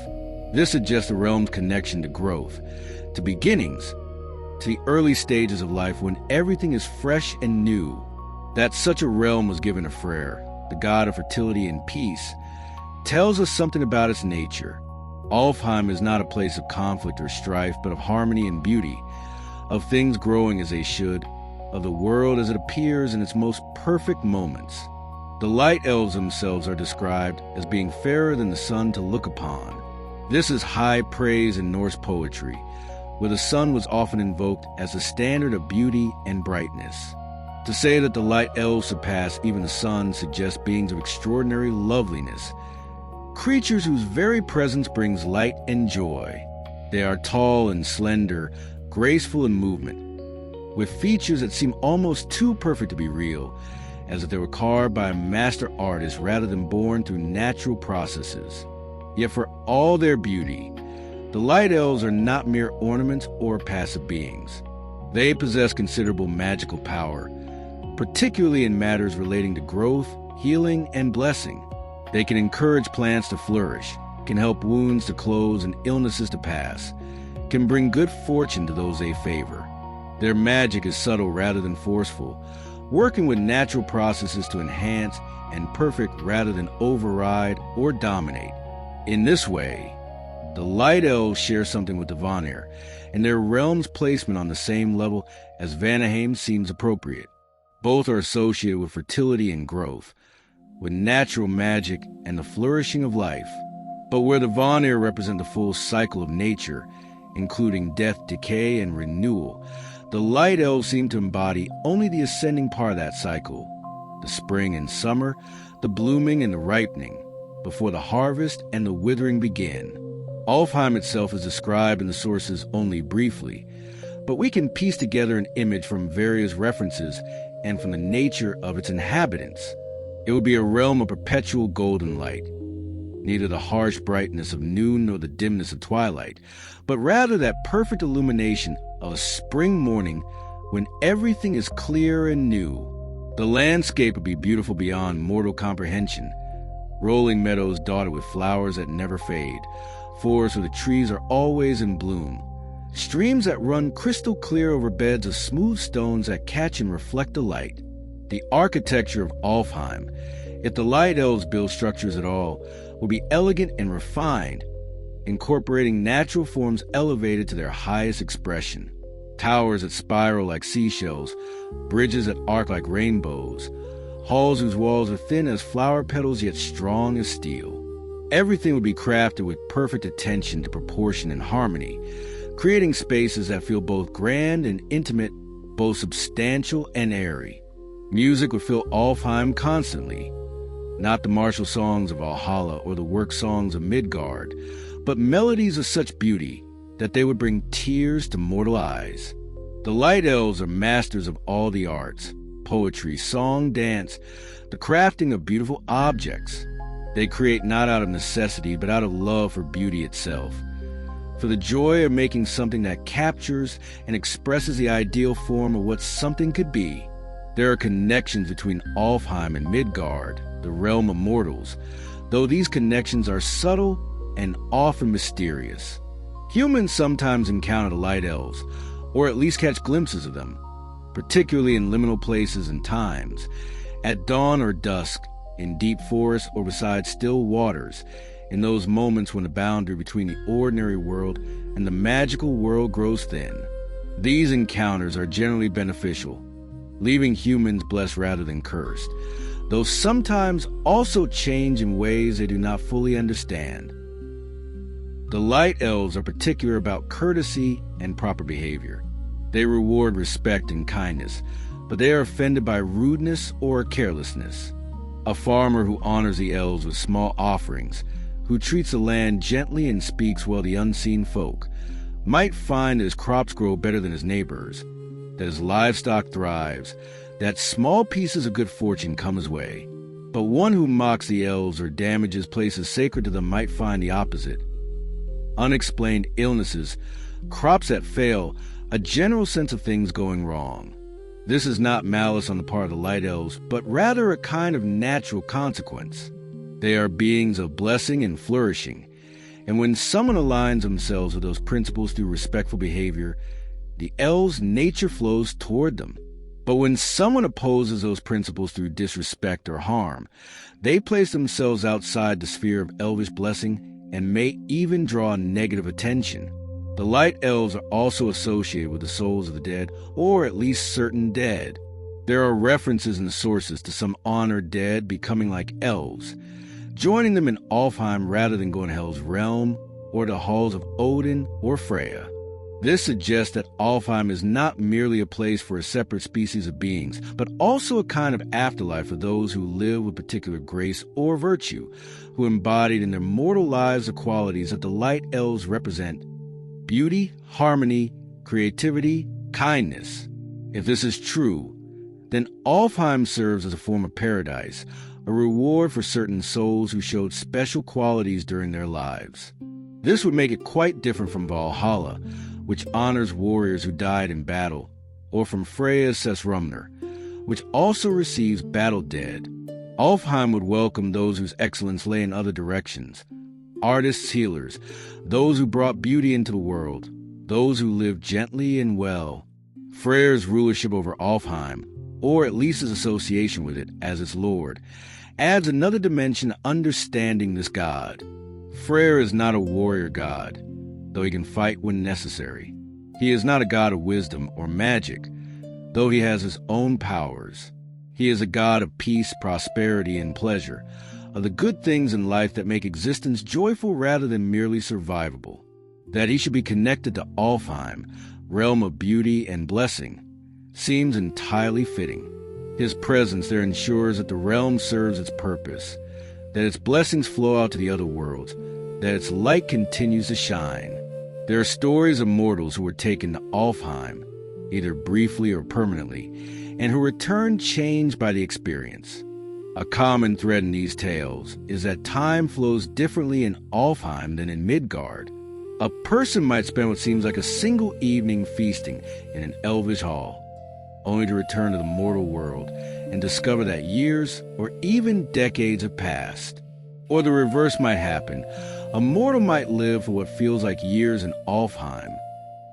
This suggests the realm's connection to growth, to beginnings, to the early stages of life when everything is fresh and new. That such a realm was given to Freyr, the god of fertility and peace, tells us something about its nature. Alfheim is not a place of conflict or strife, but of harmony and beauty, of things growing as they should, of the world as it appears in its most perfect moments. The Light Elves themselves are described as being fairer than the sun to look upon. This is high praise in Norse poetry, where the sun was often invoked as the standard of beauty and brightness. To say that the Light Elves surpass even the sun suggests beings of extraordinary loveliness, creatures whose very presence brings light and joy. They are tall and slender, graceful in movement, with features that seem almost too perfect to be real, as if they were carved by a master artist rather than born through natural processes. Yet for all their beauty, the Light Elves are not mere ornaments or passive beings. They possess considerable magical power, particularly in matters relating to growth, healing, and blessing. They can encourage plants to flourish, can help wounds to close and illnesses to pass, can bring good fortune to those they favor. Their magic is subtle rather than forceful, working with natural processes to enhance and perfect rather than override or dominate. In this way, the Light Elves share something with the Vanir, and their realm's placement on the same level as Vanaheim seems appropriate. Both are associated with fertility and growth, with natural magic and the flourishing of life. But where the Vanir represent the full cycle of nature, including death, decay, and renewal, the Light Elves seem to embody only the ascending part of that cycle, the spring and summer, the blooming and the ripening, before the harvest and the withering begin. Alfheim itself is described in the sources only briefly, but we can piece together an image from various references and from the nature of its inhabitants. It would be a realm of perpetual golden light, neither the harsh brightness of noon nor the dimness of twilight, but rather that perfect illumination of a spring morning when everything is clear and new. The landscape would be beautiful beyond mortal comprehension, rolling meadows dotted with flowers that never fade, forests where the trees are always in bloom, streams that run crystal clear over beds of smooth stones that catch and reflect the light. The architecture of Alfheim, if the Light Elves build structures at all, will be elegant and refined, incorporating natural forms elevated to their highest expression. Towers that spiral like seashells, bridges that arc like rainbows, halls whose walls are thin as flower petals yet strong as steel. Everything would be crafted with perfect attention to proportion and harmony, creating spaces that feel both grand and intimate, both substantial and airy. Music would fill Alfheim constantly, not the martial songs of Valhalla or the work songs of Midgard, but melodies of such beauty that they would bring tears to mortal eyes. The Light Elves are masters of all the arts, poetry, song, dance, the crafting of beautiful objects. They create not out of necessity, but out of love for beauty itself, for the joy of making something that captures and expresses the ideal form of what something could be. There are connections between Alfheim and Midgard, the realm of mortals, though these connections are subtle and often mysterious. Humans sometimes encounter the Light Elves, or at least catch glimpses of them, particularly in liminal places and times, at dawn or dusk, in deep forests or beside still waters, in those moments when the boundary between the ordinary world and the magical world grows thin. These encounters are generally beneficial, leaving humans blessed rather than cursed, though sometimes also change in ways they do not fully understand. The Light Elves are particular about courtesy and proper behavior. They reward respect and kindness, but they are offended by rudeness or carelessness. A farmer who honors the elves with small offerings, who treats the land gently and speaks well the unseen folk, might find that his crops grow better than his neighbors, that his livestock thrives, that small pieces of good fortune come his way. But one who mocks the elves or damages places sacred to them might find the opposite. Unexplained illnesses, crops that fail, a general sense of things going wrong. This is not malice on the part of the Light Elves, but rather a kind of natural consequence. They are beings of blessing and flourishing, and when someone aligns themselves with those principles through respectful behavior, the elves' nature flows toward them. But when someone opposes those principles through disrespect or harm, they place themselves outside the sphere of elvish blessing and may even draw negative attention. The Light Elves are also associated with the souls of the dead, or at least certain dead. There are references in the sources to some honored dead becoming like elves, joining them in Alfheim rather than going to Hell's realm or the halls of Odin or Freya. This suggests that Alfheim is not merely a place for a separate species of beings, but also a kind of afterlife for those who live with particular grace or virtue, who embodied in their mortal lives the qualities that the Light Elves represent: beauty, harmony, creativity, kindness. If this is true, then Alfheim serves as a form of paradise, a reward for certain souls who showed special qualities during their lives. This would make it quite different from Valhalla, which honors warriors who died in battle, or from Freya's Sesrumner, which also receives battle dead. Alfheim would welcome those whose excellence lay in other directions: artists, healers, those who brought beauty into the world, those who lived gently and well. Freyr's rulership over Alfheim, or at least his association with it as its lord, adds another dimension to understanding this god. Freyr is not a warrior god, though he can fight when necessary. He is not a god of wisdom or magic, though he has his own powers. He is a god of peace, prosperity, and pleasure, of the good things in life that make existence joyful rather than merely survivable. That he should be connected to Alfheim, realm of beauty and blessing, seems entirely fitting. His presence there ensures that the realm serves its purpose, that its blessings flow out to the other worlds, that its light continues to shine. There are stories of mortals who were taken to Alfheim, either briefly or permanently, and who returned changed by the experience. A common thread in these tales is that time flows differently in Alfheim than in Midgard. A person might spend what seems like a single evening feasting in an elvish hall, only to return to the mortal world and discover that years or even decades have passed. Or the reverse might happen. A mortal might live for what feels like years in Alfheim,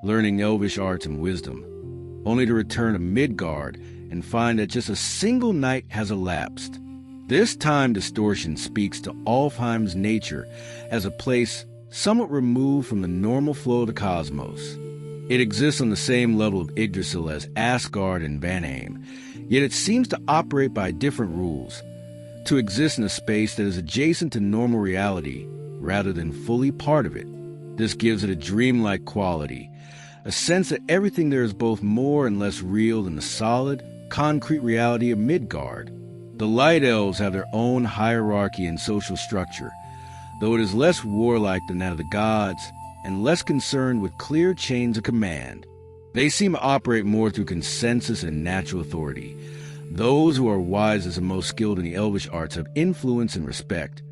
learning elvish arts and wisdom, only to return to Midgard and find that just a single night has elapsed. This time distortion speaks to Alfheim's nature as a place somewhat removed from the normal flow of the cosmos. It exists on the same level of Yggdrasil as Asgard and Vanheim, yet it seems to operate by different rules, to exist in a space that is adjacent to normal reality rather than fully part of it. This gives it a dreamlike quality, a sense that everything there is both more and less real than the solid, concrete reality of Midgard. The Light Elves have their own hierarchy and social structure, though it is less warlike than that of the gods and less concerned with clear chains of command. They seem to operate more through consensus and natural authority. Those who are wisest and most skilled in the elvish arts have influence and respect,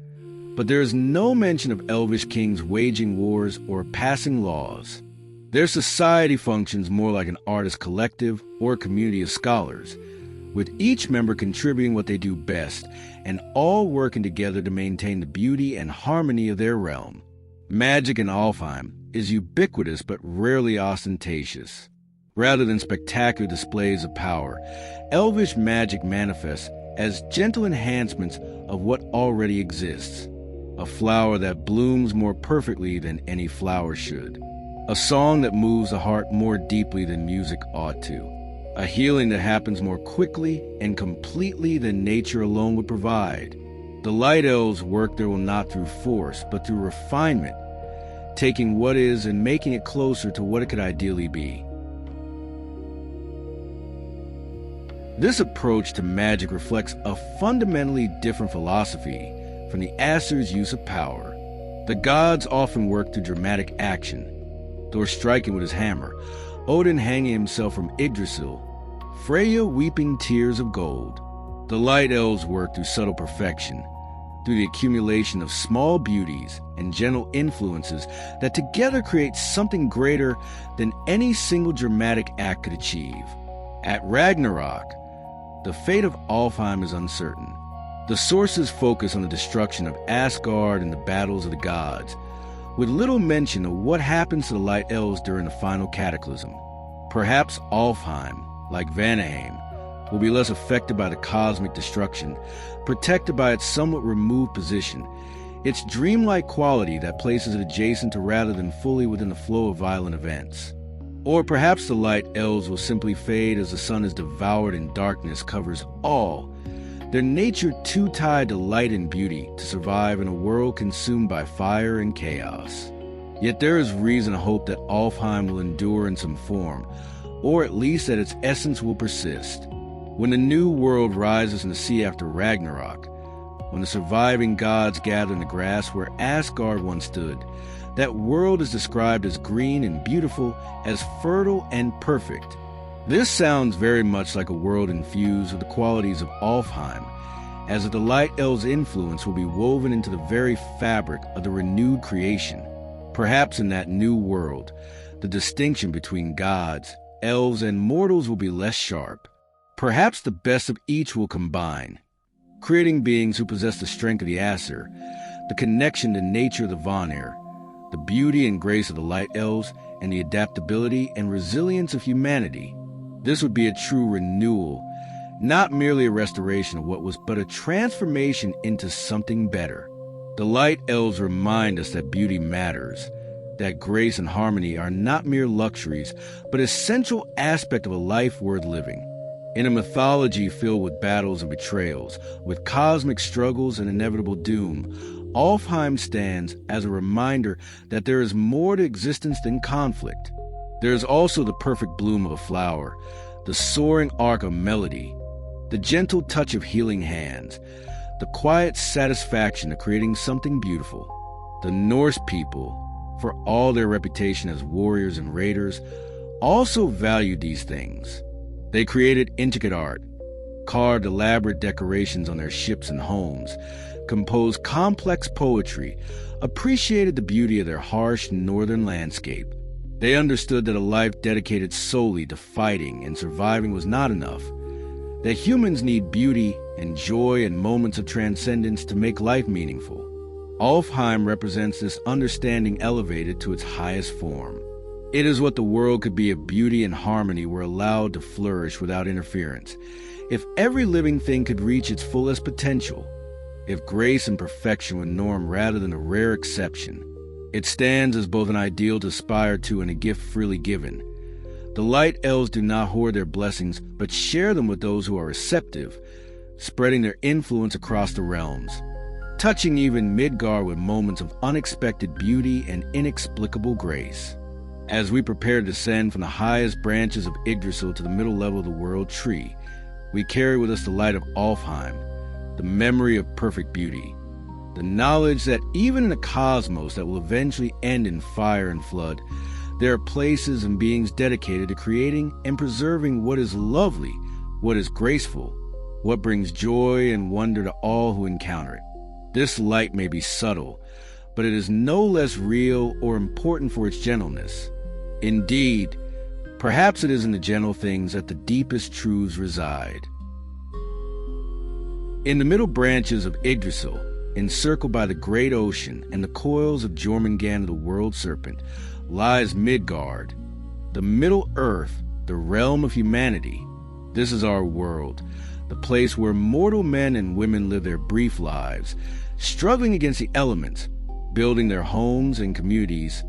but there is no mention of elvish kings waging wars or passing laws. Their society functions more like an artist collective or a community of scholars, with each member contributing what they do best and all working together to maintain the beauty and harmony of their realm. Magic in Alfheim is ubiquitous but rarely ostentatious. Rather than spectacular displays of power, elvish magic manifests as gentle enhancements of what already exists. A flower that blooms more perfectly than any flower should. A song that moves the heart more deeply than music ought to. A healing that happens more quickly and completely than nature alone would provide. The Light Elves work their will not through force, but through refinement, taking what is and making it closer to what it could ideally be. This approach to magic reflects a fundamentally different philosophy from the Aesir's use of power. The gods often work through dramatic action, Thor striking with his hammer, Odin hanging himself from Yggdrasil, Freya weeping tears of gold. The Light Elves work through subtle perfection, through the accumulation of small beauties and gentle influences that together create something greater than any single dramatic act could achieve. At Ragnarok, the fate of Alfheim is uncertain. The sources focus on the destruction of Asgard and the battles of the gods, with little mention of what happens to the Light Elves during the final cataclysm. Perhaps Alfheim, like Vanaheim, will be less affected by the cosmic destruction, protected by its somewhat removed position, its dreamlike quality that places it adjacent to rather than fully within the flow of violent events. Or perhaps the Light Elves will simply fade as the sun is devoured and darkness covers all, their nature too tied to light and beauty to survive in a world consumed by fire and chaos. Yet there is reason to hope that Alfheim will endure in some form, or at least that its essence will persist. When the new world rises in the sea after Ragnarok, when the surviving gods gather in the grass where Asgard once stood, that world is described as green and beautiful, as fertile and perfect. This sounds very much like a world infused with the qualities of Alfheim, as the Light Elves' influence will be woven into the very fabric of the renewed creation. Perhaps in that new world, the distinction between gods, elves, and mortals will be less sharp. Perhaps the best of each will combine, creating beings who possess the strength of the Aesir, the connection to nature of the Vanir, the beauty and grace of the Light Elves, and the adaptability and resilience of humanity. This would be a true renewal, not merely a restoration of what was, but a transformation into something better. The Light Elves remind us that beauty matters, that grace and harmony are not mere luxuries, but essential aspect of a life worth living. In a mythology filled with battles and betrayals, with cosmic struggles and inevitable doom, Alfheim stands as a reminder that there is more to existence than conflict. There is also the perfect bloom of a flower, the soaring arc of melody, the gentle touch of healing hands, the quiet satisfaction of creating something beautiful. The Norse people, for all their reputation as warriors and raiders, also valued these things. They created intricate art, carved elaborate decorations on their ships and homes, composed complex poetry, appreciated the beauty of their harsh northern landscape. They understood that a life dedicated solely to fighting and surviving was not enough, that humans need beauty and joy and moments of transcendence to make life meaningful. Alfheim represents this understanding elevated to its highest form. It is what the world could be if beauty and harmony were allowed to flourish without interference. If every living thing could reach its fullest potential, if grace and perfection were norm rather than a rare exception. It stands as both an ideal to aspire to and a gift freely given. The light elves do not hoard their blessings, but share them with those who are receptive, spreading their influence across the realms, touching even Midgard with moments of unexpected beauty and inexplicable grace. As we prepare to descend from the highest branches of Yggdrasil to the middle level of the world tree, we carry with us the light of Alfheim, the memory of perfect beauty, the knowledge that even in a cosmos that will eventually end in fire and flood, there are places and beings dedicated to creating and preserving what is lovely, what is graceful, what brings joy and wonder to all who encounter it. This light may be subtle, but it is no less real or important for its gentleness. Indeed, perhaps it is in the gentle things that the deepest truths reside. In the middle branches of Yggdrasil, encircled by the great ocean and the coils of Jormungand of the world serpent, lies Midgard, the Middle Earth, the realm of humanity. This is our world, the place where mortal men and women live their brief lives, struggling against the elements, building their homes and communities,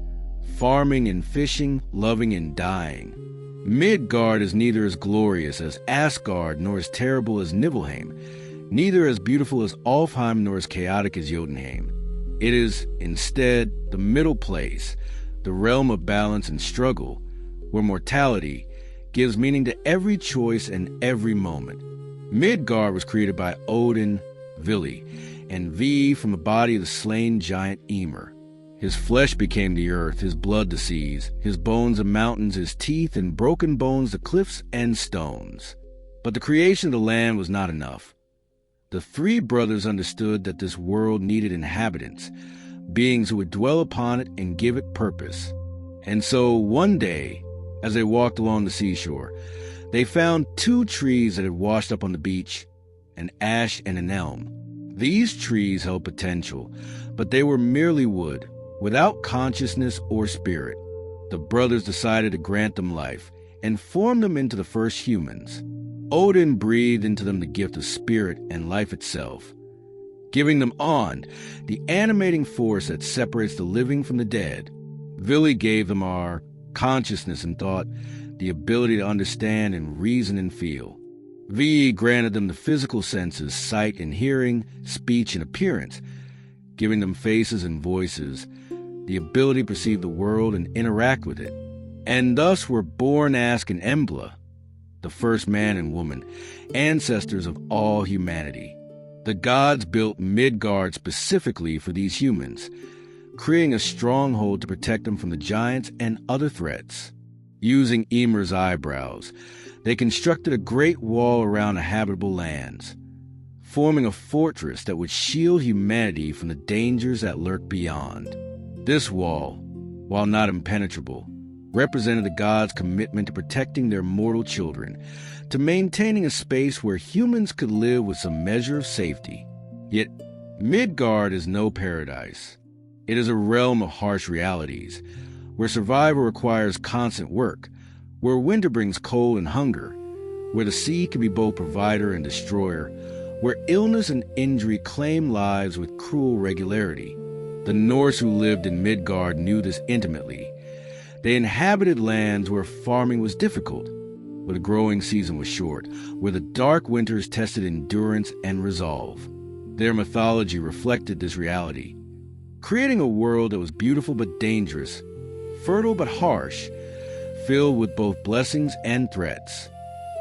farming and fishing, loving and dying. Midgard is neither as glorious as Asgard nor as terrible as Nibelheim, neither as beautiful as Alfheim nor as chaotic as Jotunheim. It is, instead, the middle place, the realm of balance and struggle, where mortality gives meaning to every choice and every moment. Midgard was created by Odin, Vili, and Vi from the body of the slain giant Ymir. His flesh became the earth, his blood the seas, his bones the mountains, his teeth and broken bones the cliffs and stones. But the creation of the land was not enough. The three brothers understood that this world needed inhabitants, beings who would dwell upon it and give it purpose. And so one day, as they walked along the seashore, they found two trees that had washed up on the beach, an ash and an elm. These trees held potential, but they were merely wood, without consciousness or spirit. The brothers decided to grant them life and form them into the first humans. Odin breathed into them the gift of spirit and life itself, giving them On, the animating force that separates the living from the dead. Vili gave them our consciousness and thought, the ability to understand and reason and feel. Vi granted them the physical senses, sight and hearing, speech and appearance, giving them faces and voices, the ability to perceive the world and interact with it. And thus were born Ask and Embla, the first man and woman, ancestors of all humanity. The gods built Midgard specifically for these humans, creating a stronghold to protect them from the giants and other threats. Using Ymir's eyebrows, they constructed a great wall around the habitable lands, forming a fortress that would shield humanity from the dangers that lurk beyond. This wall, while not impenetrable, represented the gods' commitment to protecting their mortal children, to maintaining a space where humans could live with some measure of safety. Yet, Midgard is no paradise. It is a realm of harsh realities, where survival requires constant work, where winter brings cold and hunger, where the sea can be both provider and destroyer, where illness and injury claim lives with cruel regularity. The Norse who lived in Midgard knew this intimately. They inhabited lands where farming was difficult, where the growing season was short, where the dark winters tested endurance and resolve. Their mythology reflected this reality, creating a world that was beautiful but dangerous, fertile but harsh, filled with both blessings and threats.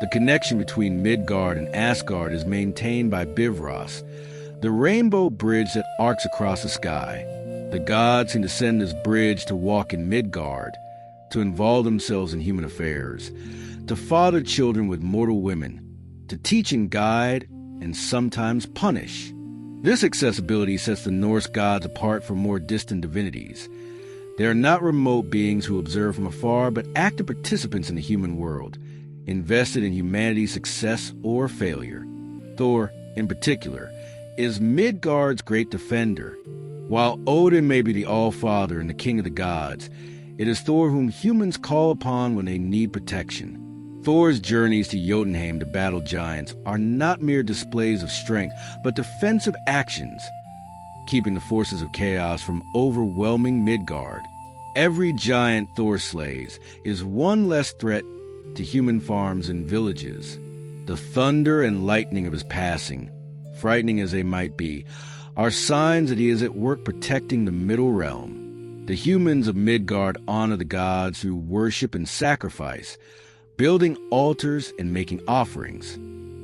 The connection between Midgard and Asgard is maintained by Bifrost, the rainbow bridge that arcs across the sky. The gods seem to send this bridge to walk in Midgard, to involve themselves in human affairs, to father children with mortal women, to teach and guide, and sometimes punish. This accessibility sets the Norse gods apart from more distant divinities. They are not remote beings who observe from afar, but active participants in the human world, invested in humanity's success or failure. Thor, in particular, is Midgard's great defender. While Odin may be the All-Father and the King of the gods, it is Thor whom humans call upon when they need protection. Thor's journeys to Jotunheim to battle giants are not mere displays of strength, but defensive actions, keeping the forces of chaos from overwhelming Midgard. Every giant Thor slays is one less threat to human farms and villages. The thunder and lightning of his passing, frightening as they might be, are signs that he is at work protecting the Middle Realm. The humans of Midgard honor the gods through worship and sacrifice, building altars and making offerings.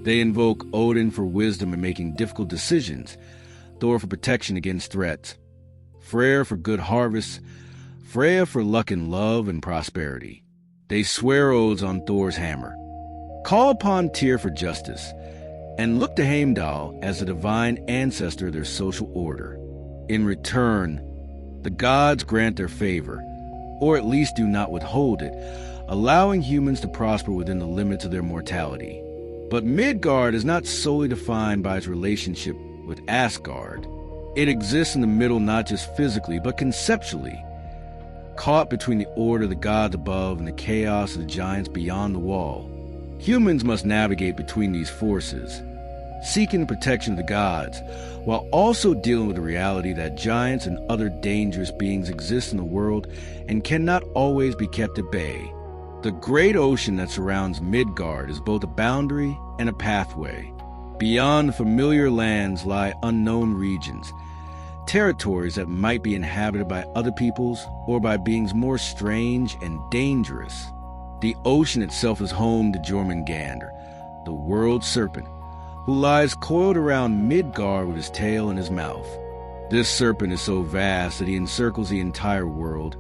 They invoke Odin for wisdom in making difficult decisions, Thor for protection against threats, Freyr for good harvests, Freya for luck and love and prosperity. They swear oaths on Thor's hammer, call upon Tyr for justice, and look to Heimdall as the divine ancestor of their social order. In return, the gods grant their favor, or at least do not withhold it, allowing humans to prosper within the limits of their mortality. But Midgard is not solely defined by its relationship with Asgard. It exists in the middle not just physically, but conceptually, caught between the order of the gods above and the chaos of the giants beyond the wall. Humans must navigate between these forces, seeking the protection of the gods, while also dealing with the reality that giants and other dangerous beings exist in the world and cannot always be kept at bay. The great ocean that surrounds Midgard is both a boundary and a pathway. Beyond the familiar lands lie unknown regions, territories that might be inhabited by other peoples or by beings more strange and dangerous. The ocean itself is home to Jormungandr, the world serpent, who lies coiled around Midgard with his tail in his mouth. This serpent is so vast that he encircles the entire world,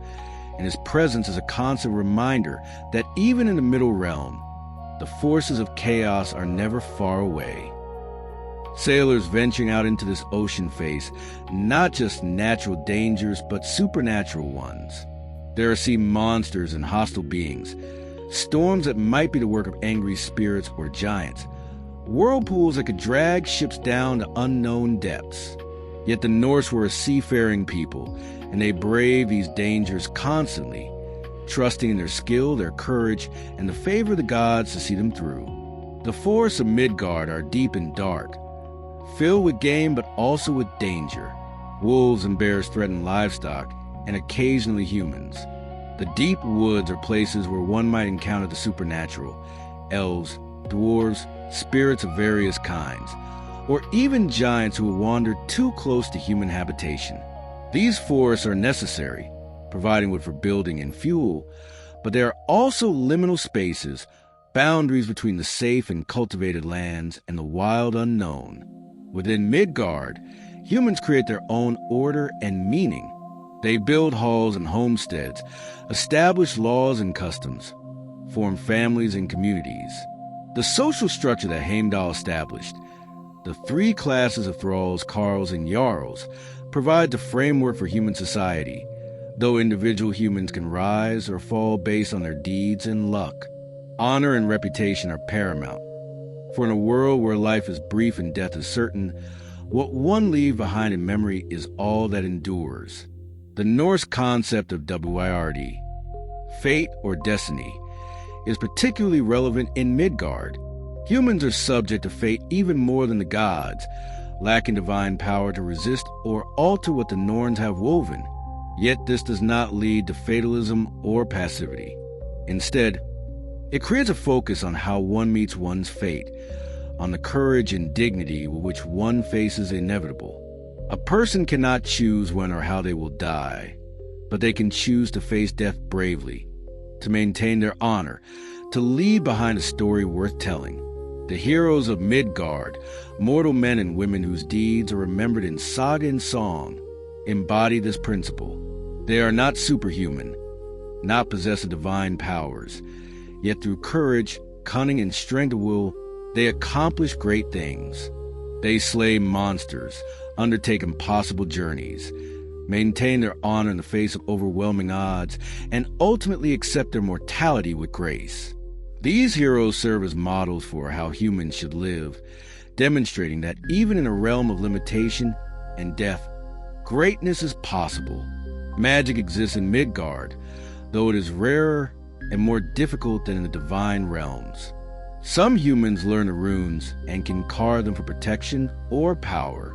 and his presence is a constant reminder that even in the Middle Realm, the forces of chaos are never far away. Sailors venturing out into this ocean face not just natural dangers, but supernatural ones. There are sea monsters and hostile beings, storms that might be the work of angry spirits or giants, whirlpools that could drag ships down to unknown depths. Yet the Norse were a seafaring people, and they braved these dangers constantly, trusting in their skill, their courage, and the favor of the gods to see them through. The forests of Midgard are deep and dark, filled with game but also with danger. Wolves and bears threaten livestock, and occasionally humans. The deep woods are places where one might encounter the supernatural, elves, dwarves, spirits of various kinds, or even giants who will wander too close to human habitation. These forests are necessary, providing wood for building and fuel, but there are also liminal spaces, boundaries between the safe and cultivated lands and the wild unknown. Within Midgard, humans create their own order and meaning. They build halls and homesteads, establish laws and customs, form families and communities. The social structure that Heimdall established, the three classes of thralls, carls, and jarls, provides a framework for human society, though individual humans can rise or fall based on their deeds and luck. Honor and reputation are paramount. For in a world where life is brief and death is certain, what one leaves behind in memory is all that endures. The Norse concept of Wird, fate or destiny, is particularly relevant in Midgard. Humans are subject to fate even more than the gods, lacking divine power to resist or alter what the Norns have woven. Yet this does not lead to fatalism or passivity. Instead, it creates a focus on how one meets one's fate, on the courage and dignity with which one faces the inevitable. A person cannot choose when or how they will die, but they can choose to face death bravely, to maintain their honor, to leave behind a story worth telling. The heroes of Midgard, mortal men and women whose deeds are remembered in saga and song, embody this principle. They are not superhuman, not possess of divine powers, yet through courage, cunning, and strength of will, they accomplish great things. They slay monsters, undertake impossible journeys, maintain their honor in the face of overwhelming odds, and ultimately accept their mortality with grace. These heroes serve as models for how humans should live, demonstrating that even in a realm of limitation and death, Greatness is possible. Magic exists in Midgard, though it is rarer and more difficult than in the divine realms. Some humans learn the runes and can carve them for protection or power.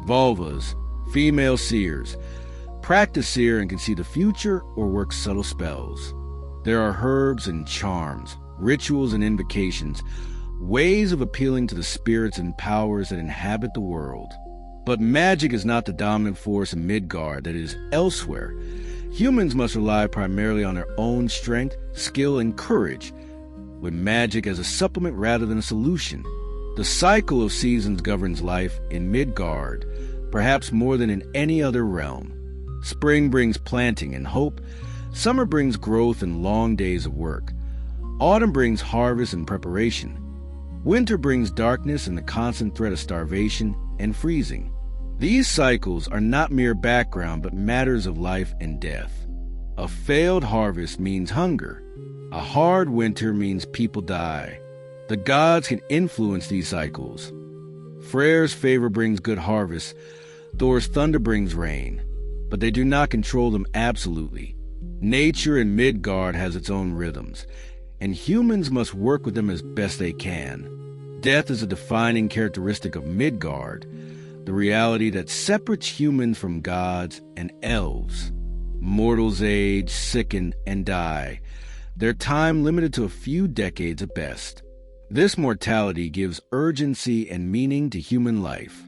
Vulvas, female seers, practice seer and can see the future or work subtle spells. There are herbs and charms, rituals and invocations, ways of appealing to the spirits and powers that inhabit the world. But magic is not the dominant force in Midgard that is elsewhere. Humans must rely primarily on their own strength, skill, and courage, with magic as a supplement rather than a solution. The cycle of seasons governs life in Midgard, perhaps more than in any other realm. Spring brings planting and hope. Summer brings growth and long days of work. Autumn brings harvest and preparation. Winter brings darkness and the constant threat of starvation and freezing. These cycles are not mere background but matters of life and death. A failed harvest means hunger. A hard winter means people die. The gods can influence these cycles. Freyr's favor brings good harvest. Thor's thunder brings rain. But they do not control them absolutely. Nature in Midgard has its own rhythms, and humans must work with them as best they can. Death is a defining characteristic of Midgard, the reality that separates humans from gods and elves. Mortals age, sicken, and die, their time limited to a few decades at best. This mortality gives urgency and meaning to human life.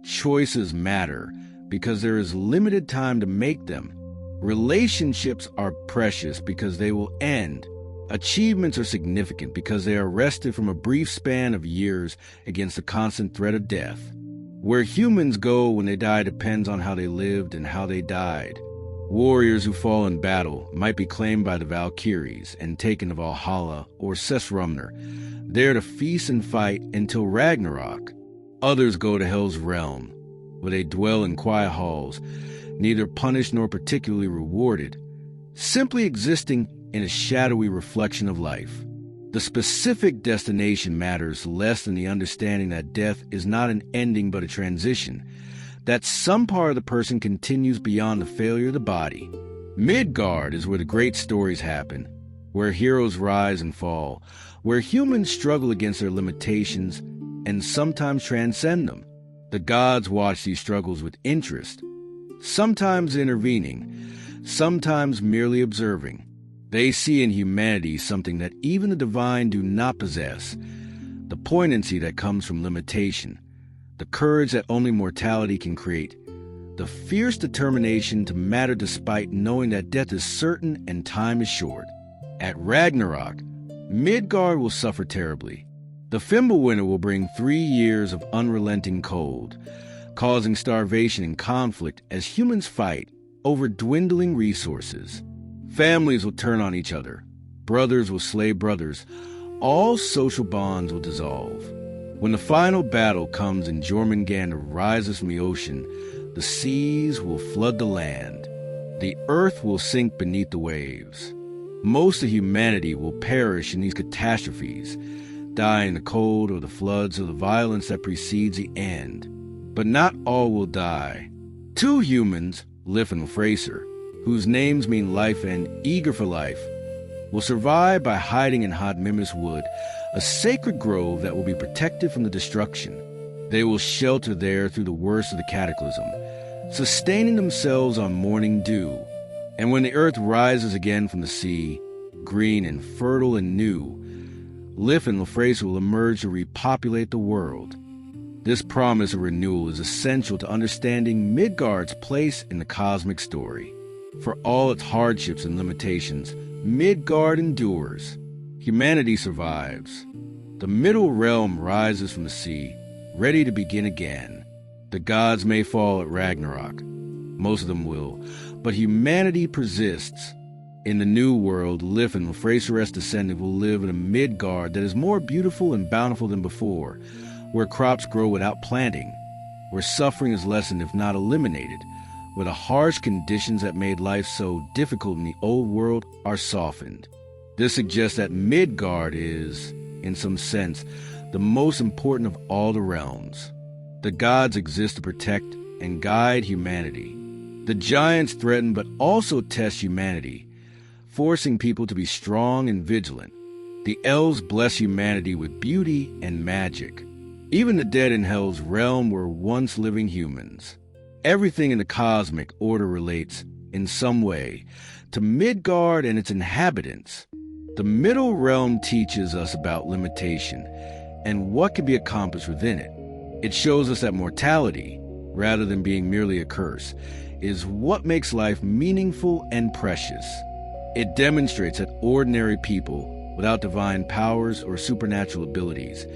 Choices matter because there is limited time to make them. Relationships are precious because they will end. Achievements are significant because they are wrested from a brief span of years against the constant threat of death. Where humans go when they die depends on how they lived and how they died. Warriors who fall in battle might be claimed by the Valkyries and taken to Valhalla or Sesrumner, there to feast and fight until Ragnarok. Others go to Hell's realm, where they dwell in quiet halls, neither punished nor particularly rewarded, simply existing in a shadowy reflection of life. The specific destination matters less than the understanding that death is not an ending but a transition, that some part of the person continues beyond the failure of the body. Midgard is where the great stories happen, where heroes rise and fall, where humans struggle against their limitations and sometimes transcend them. The gods watch these struggles with interest, sometimes intervening, sometimes merely observing. They see in humanity something that even the divine do not possess, the poignancy that comes from limitation, the courage that only mortality can create, the fierce determination to matter despite knowing that death is certain and time is short. At Ragnarok, Midgard will suffer terribly. The Fimbulwinter will bring 3 years of unrelenting cold, causing starvation and conflict as humans fight over dwindling resources. Families will turn on each other. Brothers will slay brothers. All social bonds will dissolve. When the final battle comes and Jormungandr rises from the ocean, the seas will flood the land. The earth will sink beneath the waves. Most of humanity will perish in these catastrophes, die in the cold or the floods or the violence that precedes the end. But not all will die. 2 humans, Lif and Fraser, whose names mean life and eager for life, will survive by hiding in Hodmimis Wood, a sacred grove that will be protected from the destruction. They will shelter there through the worst of the cataclysm, sustaining themselves on morning dew. And when the earth rises again from the sea, green and fertile and new, Lif and Fraser will emerge to repopulate the world. This promise of renewal is essential to understanding Midgard's place in the cosmic story. For all its hardships and limitations, Midgard endures. Humanity survives. The middle realm rises from the sea, ready to begin again. The gods may fall at Ragnarok. Most of them will. But humanity persists. In the new world, Lif and Fraser's descendants will live in a Midgard that is more beautiful and bountiful than before, where crops grow without planting, where suffering is lessened if not eliminated, where the harsh conditions that made life so difficult in the old world are softened. This suggests that Midgard is, in some sense, the most important of all the realms. The gods exist to protect and guide humanity. The giants threaten but also test humanity, forcing people to be strong and vigilant. The elves bless humanity with beauty and magic. Even the dead in Hell's realm were once living humans. Everything in the cosmic order relates, in some way, to Midgard and its inhabitants. The middle realm teaches us about limitation and what can be accomplished within it. It shows us that mortality, rather than being merely a curse, is what makes life meaningful and precious. It demonstrates that ordinary people, without divine powers or supernatural abilities,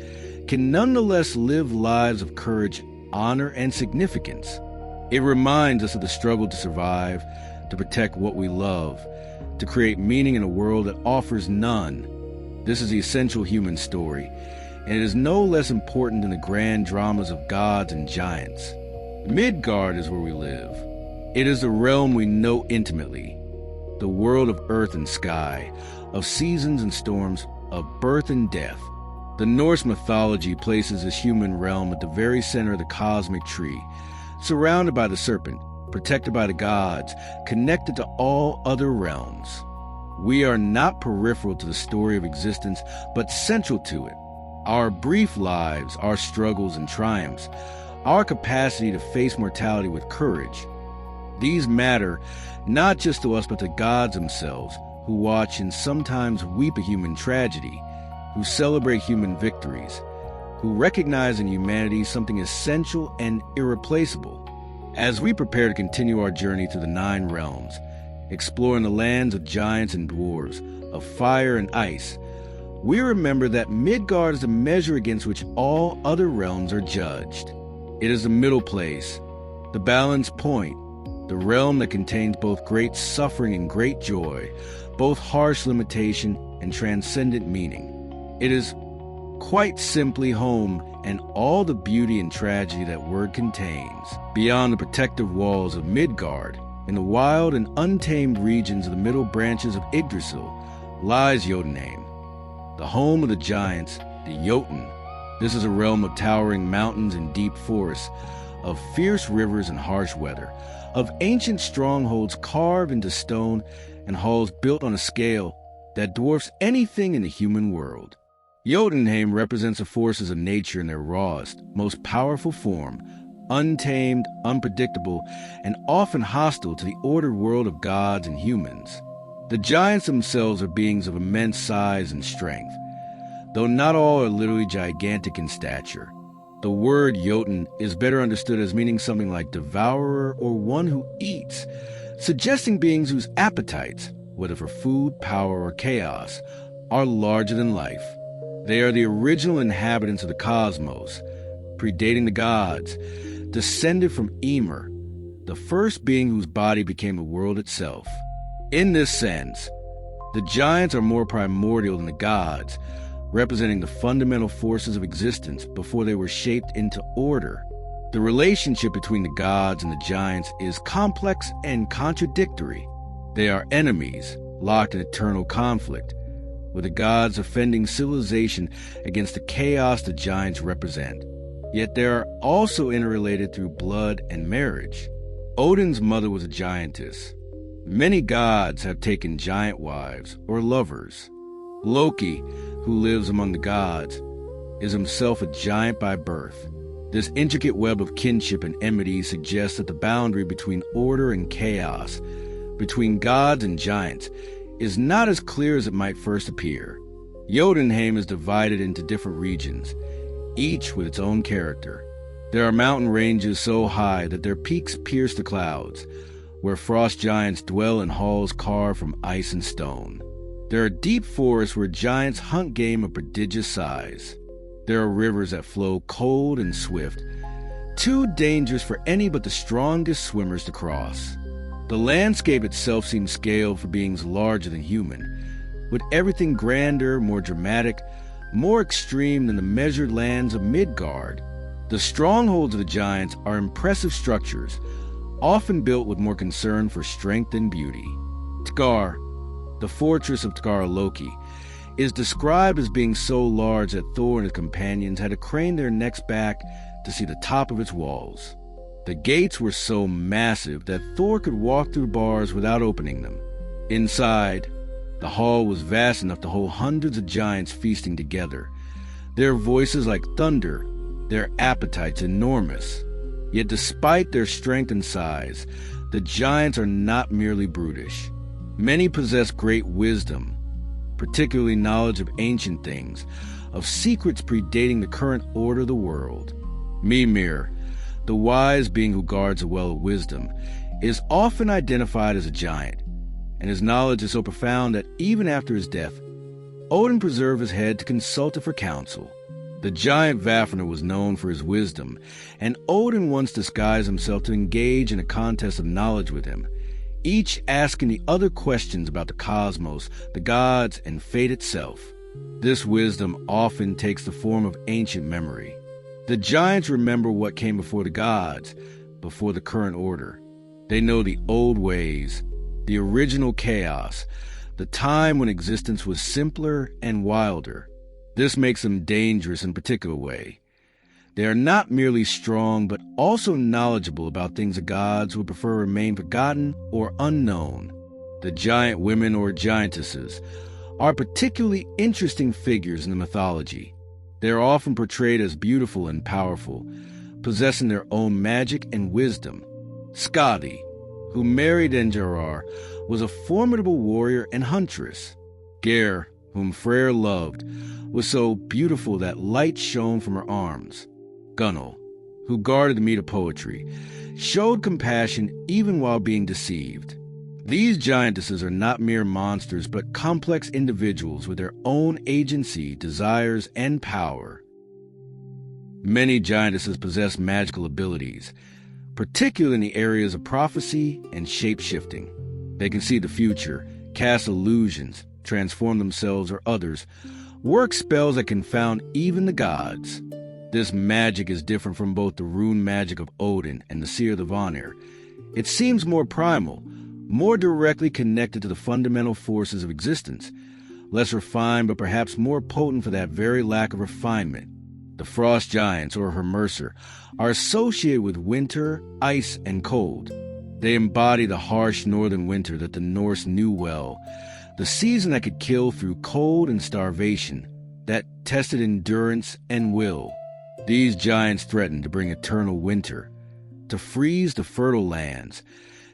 can nonetheless live lives of courage, honor, and significance. It reminds us of the struggle to survive, to protect what we love, to create meaning in a world that offers none. This is the essential human story, and it is no less important than the grand dramas of gods and giants. Midgard is where we live. It is the realm we know intimately, the world of earth and sky, of seasons and storms, of birth and death. The Norse mythology places this human realm at the very center of the cosmic tree, surrounded by the serpent, protected by the gods, connected to all other realms. We are not peripheral to the story of existence, but central to it. Our brief lives, our struggles and triumphs, our capacity to face mortality with courage. These matter not just to us, but to gods themselves, who watch and sometimes weep a human tragedy, who celebrate human victories, who recognize in humanity something essential and irreplaceable. As we prepare to continue our journey through the 9 realms, exploring the lands of giants and dwarves, of fire and ice, we remember that Midgard is the measure against which all other realms are judged. It is the middle place, the balance point, the realm that contains both great suffering and great joy, both harsh limitation and transcendent meaning. It is quite simply home and all the beauty and tragedy that word contains. Beyond the protective walls of Midgard, in the wild and untamed regions of the middle branches of Yggdrasil, lies Jotunheim, the home of the giants, the Jotun. This is a realm of towering mountains and deep forests, of fierce rivers and harsh weather, of ancient strongholds carved into stone and halls built on a scale that dwarfs anything in the human world. Jotunheim represents the forces of nature in their rawest, most powerful form, untamed, unpredictable, and often hostile to the ordered world of gods and humans. The giants themselves are beings of immense size and strength, though not all are literally gigantic in stature. The word Jotun is better understood as meaning something like devourer or one who eats, suggesting beings whose appetites, whether for food, power, or chaos, are larger than life. They are the original inhabitants of the cosmos, predating the gods, descended from Ymir, the first being whose body became the world itself. In this sense, the giants are more primordial than the gods, representing the fundamental forces of existence before they were shaped into order. The relationship between the gods and the giants is complex and contradictory. They are enemies, locked in eternal conflict, with the gods defending civilization against the chaos the giants represent. Yet they are also interrelated through blood and marriage. Odin's mother was a giantess. Many gods have taken giant wives or lovers. Loki, who lives among the gods, is himself a giant by birth. This intricate web of kinship and enmity suggests that the boundary between order and chaos, between gods and giants, is not as clear as it might first appear. Jotunheim is divided into different regions, each with its own character. There are mountain ranges so high that their peaks pierce the clouds, where frost giants dwell in halls carved from ice and stone. There are deep forests where giants hunt game of prodigious size. There are rivers that flow cold and swift, too dangerous for any but the strongest swimmers to cross. The landscape itself seems scaled for beings larger than human, with everything grander, more dramatic, more extreme than the measured lands of Midgard. The strongholds of the giants are impressive structures, often built with more concern for strength and beauty. Tgar, the fortress of Tgar-Loki, is described as being so large that Thor and his companions had to crane their necks back to see the top of its walls. The gates were so massive that Thor could walk through bars without opening them. Inside, the hall was vast enough to hold hundreds of giants feasting together. Their voices like thunder, their appetites enormous. Yet despite their strength and size, the giants are not merely brutish. Many possess great wisdom, particularly knowledge of ancient things, of secrets predating the current order of the world. Mimir, the wise being who guards a well of wisdom, is often identified as a giant, and his knowledge is so profound that even after his death, Odin preserved his head to consult it for counsel. The giant Vafnir was known for his wisdom, and Odin once disguised himself to engage in a contest of knowledge with him, each asking the other questions about the cosmos, the gods, and fate itself. This wisdom often takes the form of ancient memory. The giants remember what came before the gods, before the current order. They know the old ways, the original chaos, the time when existence was simpler and wilder. This makes them dangerous in a particular way. They are not merely strong, but also knowledgeable about things the gods would prefer remain forgotten or unknown. The giant women or giantesses are particularly interesting figures in the mythology. They are often portrayed as beautiful and powerful, possessing their own magic and wisdom. Skadi, who married Enjarar, was a formidable warrior and huntress. Ger, whom Freyr loved, was so beautiful that light shone from her arms. Gunnel, who guarded the meat of poetry, showed compassion even while being deceived. These giantesses are not mere monsters, but complex individuals with their own agency, desires, and power. Many giantesses possess magical abilities, particularly in the areas of prophecy and shape-shifting. They can see the future, cast illusions, transform themselves or others, work spells that confound even the gods. This magic is different from both the rune magic of Odin and the seer of the Vanir. It seems more primal, more directly connected to the fundamental forces of existence, less refined but perhaps more potent for that very lack of refinement. The frost giants, or Hermerser, are associated with winter, ice, and cold. They embody the harsh northern winter that the Norse knew well, the season that could kill through cold and starvation, that tested endurance and will. These giants threaten to bring eternal winter, to freeze the fertile lands,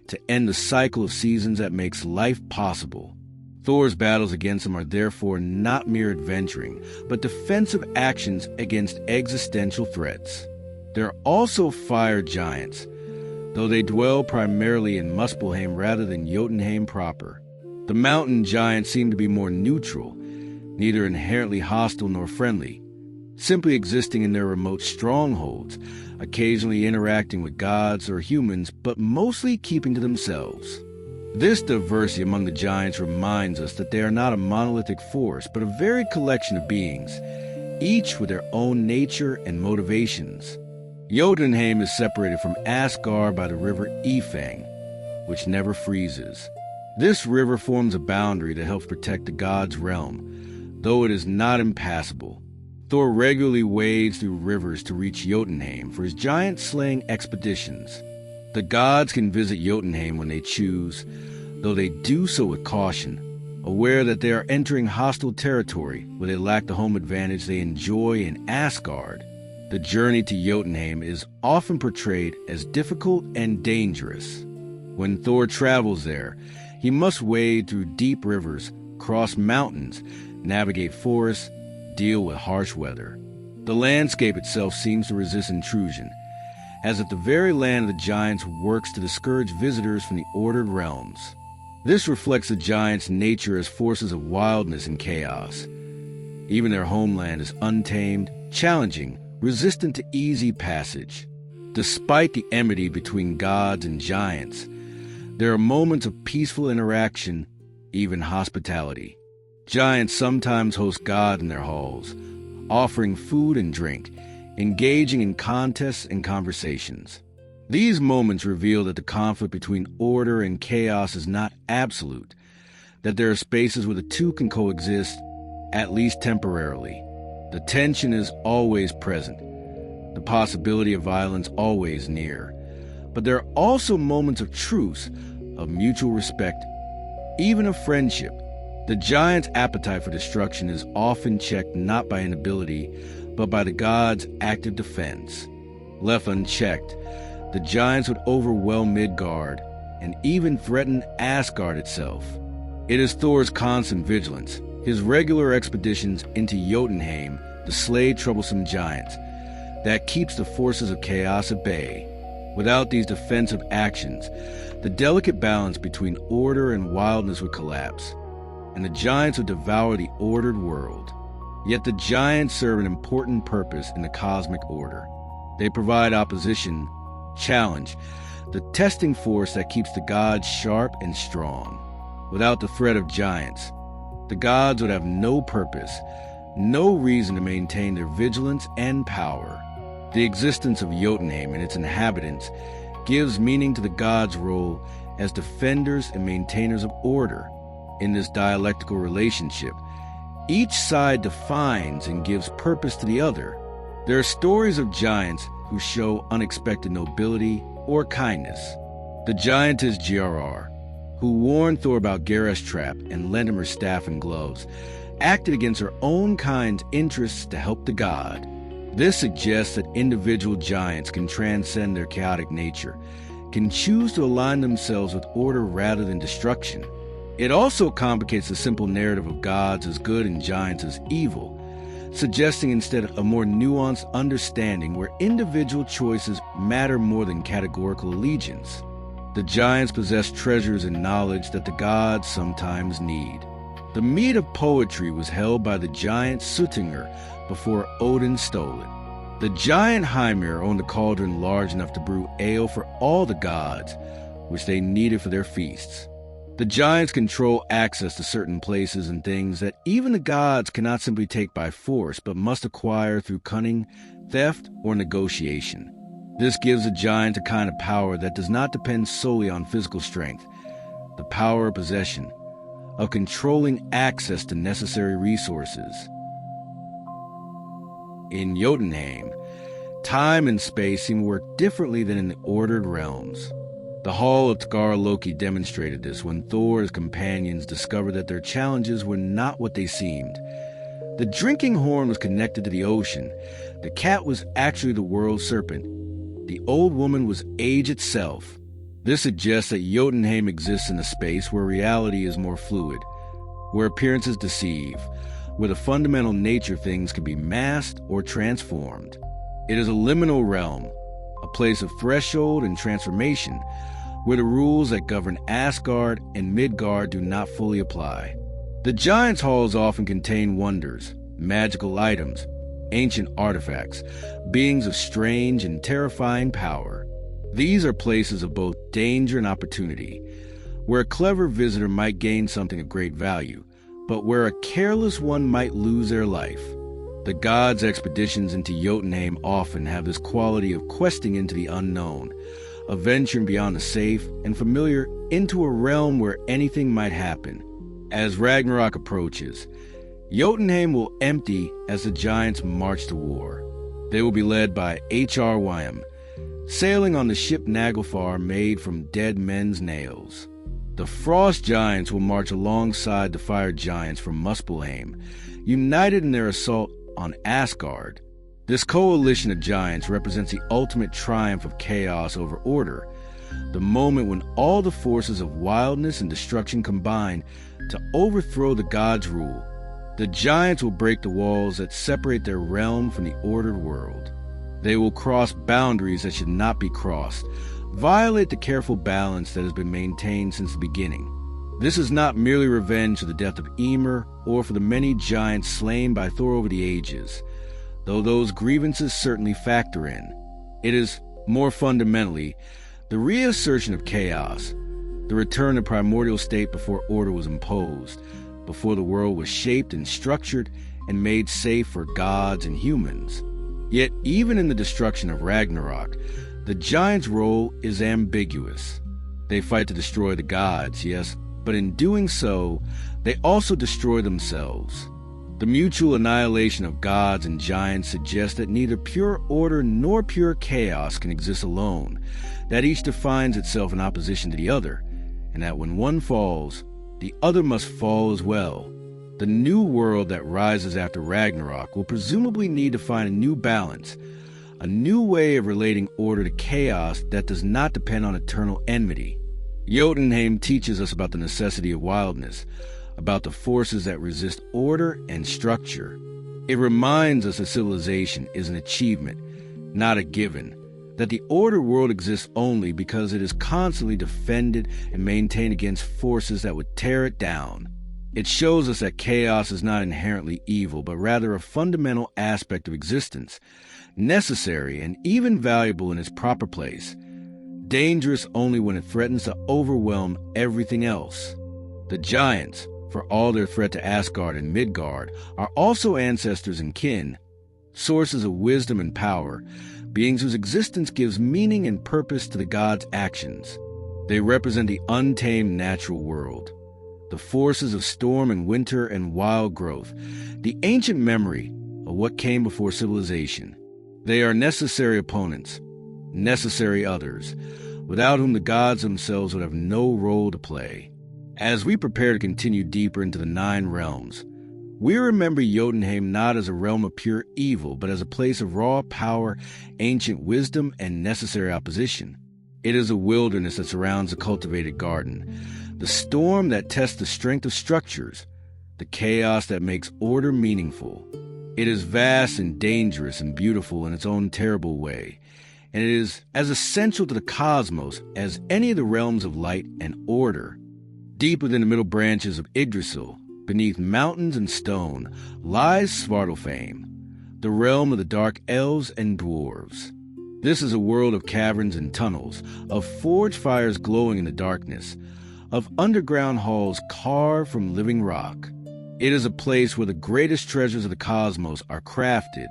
to end the cycle of seasons that makes life possible. Thor's battles against them are therefore not mere adventuring, but defensive actions against existential threats. There are also fire giants, though they dwell primarily in Muspelheim rather than Jotunheim proper. The mountain giants seem to be more neutral, neither inherently hostile nor friendly, simply existing in their remote strongholds, occasionally interacting with gods or humans, but mostly keeping to themselves. This diversity among the giants reminds us that they are not a monolithic force, but a varied collection of beings, each with their own nature and motivations. Jotunheim is separated from Asgard by the river Ifang, which never freezes. This river forms a boundary that helps protect the god's realm, though it is not impassable. Thor regularly wades through rivers to reach Jotunheim for his giant-slaying expeditions. The gods can visit Jotunheim when they choose, though they do so with caution, aware that they are entering hostile territory where they lack the home advantage they enjoy in Asgard. The journey to Jotunheim is often portrayed as difficult and dangerous. When Thor travels there, he must wade through deep rivers, cross mountains, navigate forests, deal with harsh weather. The landscape itself seems to resist intrusion, as if the very land of the giants works to discourage visitors from the ordered realms. This reflects the giants' nature as forces of wildness and chaos. Even their homeland is untamed, challenging, resistant to easy passage. Despite the enmity between gods and giants, there are moments of peaceful interaction, even hospitality. Giants sometimes host God in their halls, offering food and drink, engaging in contests and conversations. These moments reveal that the conflict between order and chaos is not absolute, that there are spaces where the two can coexist, at least temporarily. The tension is always present, the possibility of violence always near. But there are also moments of truce, of mutual respect, even of friendship. The giant's appetite for destruction is often checked not by inability, but by the gods' active defense. Left unchecked, the giants would overwhelm Midgard and even threaten Asgard itself. It is Thor's constant vigilance, his regular expeditions into Jotunheim to slay troublesome giants, that keeps the forces of chaos at bay. Without these defensive actions, the delicate balance between order and wildness would collapse, and the giants would devour the ordered world. Yet the giants serve an important purpose in the cosmic order. They provide opposition, challenge, the testing force that keeps the gods sharp and strong. Without the threat of giants, the gods would have no purpose, no reason to maintain their vigilance and power. The existence of Jotunheim and its inhabitants gives meaning to the gods' role as defenders and maintainers of order. In this dialectical relationship, each side defines and gives purpose to the other. There are stories of giants who show unexpected nobility or kindness. The giantess Grr, who warned Thor about Gareth's trap and lent him her staff and gloves, acted against her own kind's interests to help the god. This suggests that individual giants can transcend their chaotic nature, can choose to align themselves with order rather than destruction. It also complicates the simple narrative of gods as good and giants as evil, suggesting instead a more nuanced understanding where individual choices matter more than categorical allegiance. The giants possess treasures and knowledge that the gods sometimes need. The meat of poetry was held by the giant Suttinger before Odin stole it. The giant Hymir owned a cauldron large enough to brew ale for all the gods, which they needed for their feasts. The giants control access to certain places and things that even the gods cannot simply take by force, but must acquire through cunning, theft, or negotiation. This gives a giant a kind of power that does not depend solely on physical strength, the power of possession, of controlling access to necessary resources. In Jotunheim, time and space seem to work differently than in the ordered realms. The Hall of Tgar Loki demonstrated this when Thor's companions discovered that their challenges were not what they seemed. The drinking horn was connected to the ocean. The cat was actually the world serpent. The old woman was age itself. This suggests that Jotunheim exists in a space where reality is more fluid, where appearances deceive, where the fundamental nature of things can be masked or transformed. It is a liminal realm, a place of threshold and transformation, where the rules that govern Asgard and Midgard do not fully apply. The giants' halls often contain wonders, magical items, ancient artifacts, beings of strange and terrifying power. These are places of both danger and opportunity, where a clever visitor might gain something of great value, but where a careless one might lose their life. The gods' expeditions into Jotunheim often have this quality of questing into the unknown, of venturing beyond the safe and familiar into a realm where anything might happen. As Ragnarok approaches, Jotunheim will empty as the giants march to war. They will be led by H.R. Wyam, sailing on the ship Naglfar made from dead men's nails. The Frost Giants will march alongside the Fire Giants from Muspelheim, united in their assault on Asgard. This coalition of giants represents the ultimate triumph of chaos over order, the moment when all the forces of wildness and destruction combine to overthrow the gods' rule. The giants will break the walls that separate their realm from the ordered world. They will cross boundaries that should not be crossed, violate the careful balance that has been maintained since the beginning. This is not merely revenge for the death of Ymir or for the many giants slain by Thor over the ages, though those grievances certainly factor in. It is, more fundamentally, the reassertion of chaos, the return to primordial state before order was imposed, before the world was shaped and structured and made safe for gods and humans. Yet even in the destruction of Ragnarok, the giants' role is ambiguous. They fight to destroy the gods, yes, but in doing so, they also destroy themselves. The mutual annihilation of gods and giants suggests that neither pure order nor pure chaos can exist alone, that each defines itself in opposition to the other, and that when one falls, the other must fall as well. The new world that rises after Ragnarok will presumably need to find a new balance, a new way of relating order to chaos that does not depend on eternal enmity. Jotunheim teaches us about the necessity of wildness, about the forces that resist order and structure. It reminds us that civilization is an achievement, not a given, that the order world exists only because it is constantly defended and maintained against forces that would tear it down. It shows us that chaos is not inherently evil, but rather a fundamental aspect of existence, necessary and even valuable in its proper place, dangerous only when it threatens to overwhelm everything else. The giants, for all their threat to Asgard and Midgard, are also ancestors and kin, sources of wisdom and power, beings whose existence gives meaning and purpose to the gods' actions. They represent the untamed natural world, the forces of storm and winter and wild growth, the ancient memory of what came before civilization. They are necessary opponents, necessary others, without whom the gods themselves would have no role to play. As we prepare to continue deeper into the 9 realms, we remember Jotunheim not as a realm of pure evil, but as a place of raw power, ancient wisdom, and necessary opposition. It is a wilderness that surrounds a cultivated garden, the storm that tests the strength of structures, the chaos that makes order meaningful. It is vast and dangerous and beautiful in its own terrible way, and it is as essential to the cosmos as any of the realms of light and order. Deep within the middle branches of Yggdrasil, beneath mountains and stone, lies Svartalfheim, the realm of the dark elves and dwarves. This is a world of caverns and tunnels, of forge fires glowing in the darkness, of underground halls carved from living rock. It is a place where the greatest treasures of the cosmos are crafted,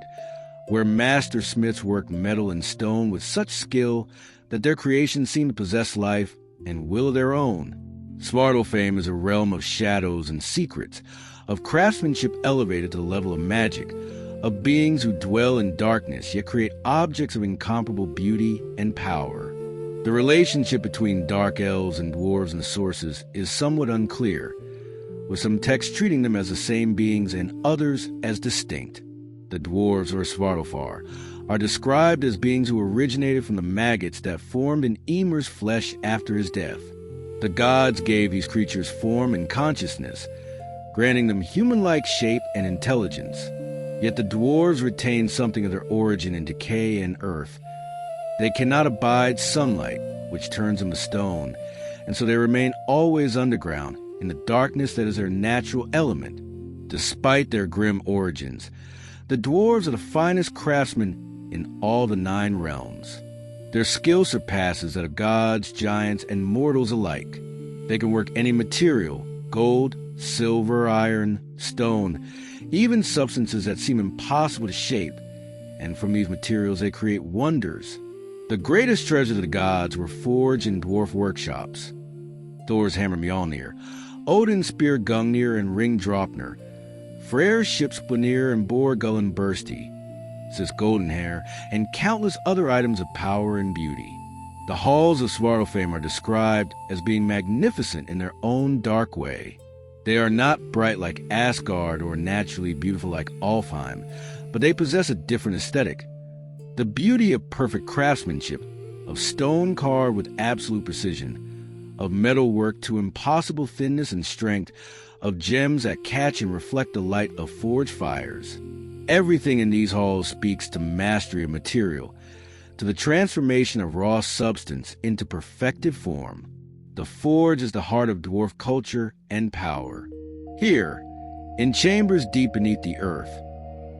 where master smiths work metal and stone with such skill that their creations seem to possess life and will of their own. Svartalfheim is a realm of shadows and secrets, of craftsmanship elevated to the level of magic, of beings who dwell in darkness yet create objects of incomparable beauty and power. The relationship between dark elves and dwarves in the sources is somewhat unclear, with some texts treating them as the same beings and others as distinct. The dwarves, or Svartalfar, are described as beings who originated from the maggots that formed in Ymir's flesh after his death. The gods gave these creatures form and consciousness, granting them human-like shape and intelligence. Yet the dwarves retain something of their origin in decay and earth. They cannot abide sunlight, which turns them to stone, and so they remain always underground, in the darkness that is their natural element. Despite their grim origins, the dwarves are the finest craftsmen in all the 9 realms. Their skill surpasses that of gods, giants, and mortals alike. They can work any material, gold, silver, iron, stone, even substances that seem impossible to shape, and from these materials they create wonders. The greatest treasures of the gods were forged in dwarf workshops. Thor's hammer Mjolnir, Odin's spear Gungnir and ring Draupnir, Freyr's ship Splenir and Borgullen Bursti, Sis Goldenhair, and countless other items of power and beauty. The halls of Svartalfheim are described as being magnificent in their own dark way. They are not bright like Asgard or naturally beautiful like Alfheim, but they possess a different aesthetic. The beauty of perfect craftsmanship, of stone carved with absolute precision, of metal work to impossible thinness and strength, of gems that catch and reflect the light of forged fires. Everything in these halls speaks to mastery of material, to the transformation of raw substance into perfected form. The forge is the heart of dwarf culture and power. Here, in chambers deep beneath the earth,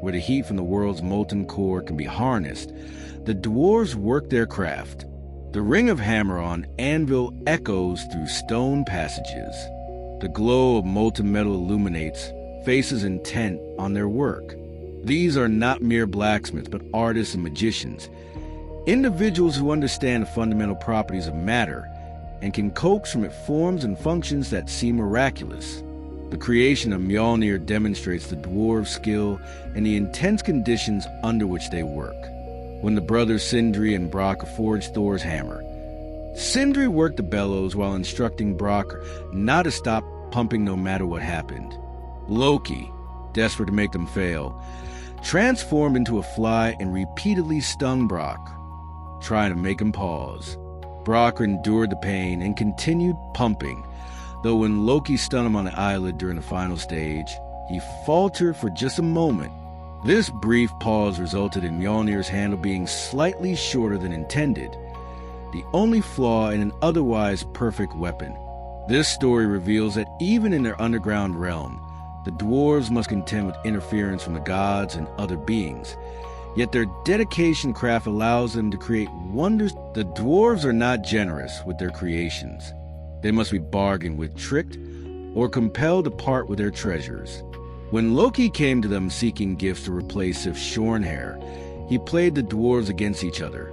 where the heat from the world's molten core can be harnessed, the dwarves work their craft. The ring of hammer on anvil echoes through stone passages. The glow of molten metal illuminates faces intent on their work. These are not mere blacksmiths, but artists and magicians, individuals who understand the fundamental properties of matter and can coax from it forms and functions that seem miraculous. The creation of Mjolnir demonstrates the dwarves' skill and the intense conditions under which they work. When the brothers Sindri and Brok forged Thor's hammer, Sindri worked the bellows while instructing Brok not to stop pumping no matter what happened. Loki, desperate to make them fail, transformed into a fly and repeatedly stung Brok, trying to make him pause. Brok endured the pain and continued pumping, though when Loki stung him on the eyelid during the final stage, he faltered for just a moment. This brief pause resulted in Mjolnir's handle being slightly shorter than intended, the only flaw in an otherwise perfect weapon. This story reveals that even in their underground realm, the dwarves must contend with interference from the gods and other beings, yet their dedication to craft allows them to create wonders. The dwarves are not generous with their creations. They must be bargained with, tricked, or compelled to part with their treasures. When Loki came to them seeking gifts to replace Sif's shorn hair, he played the dwarves against each other,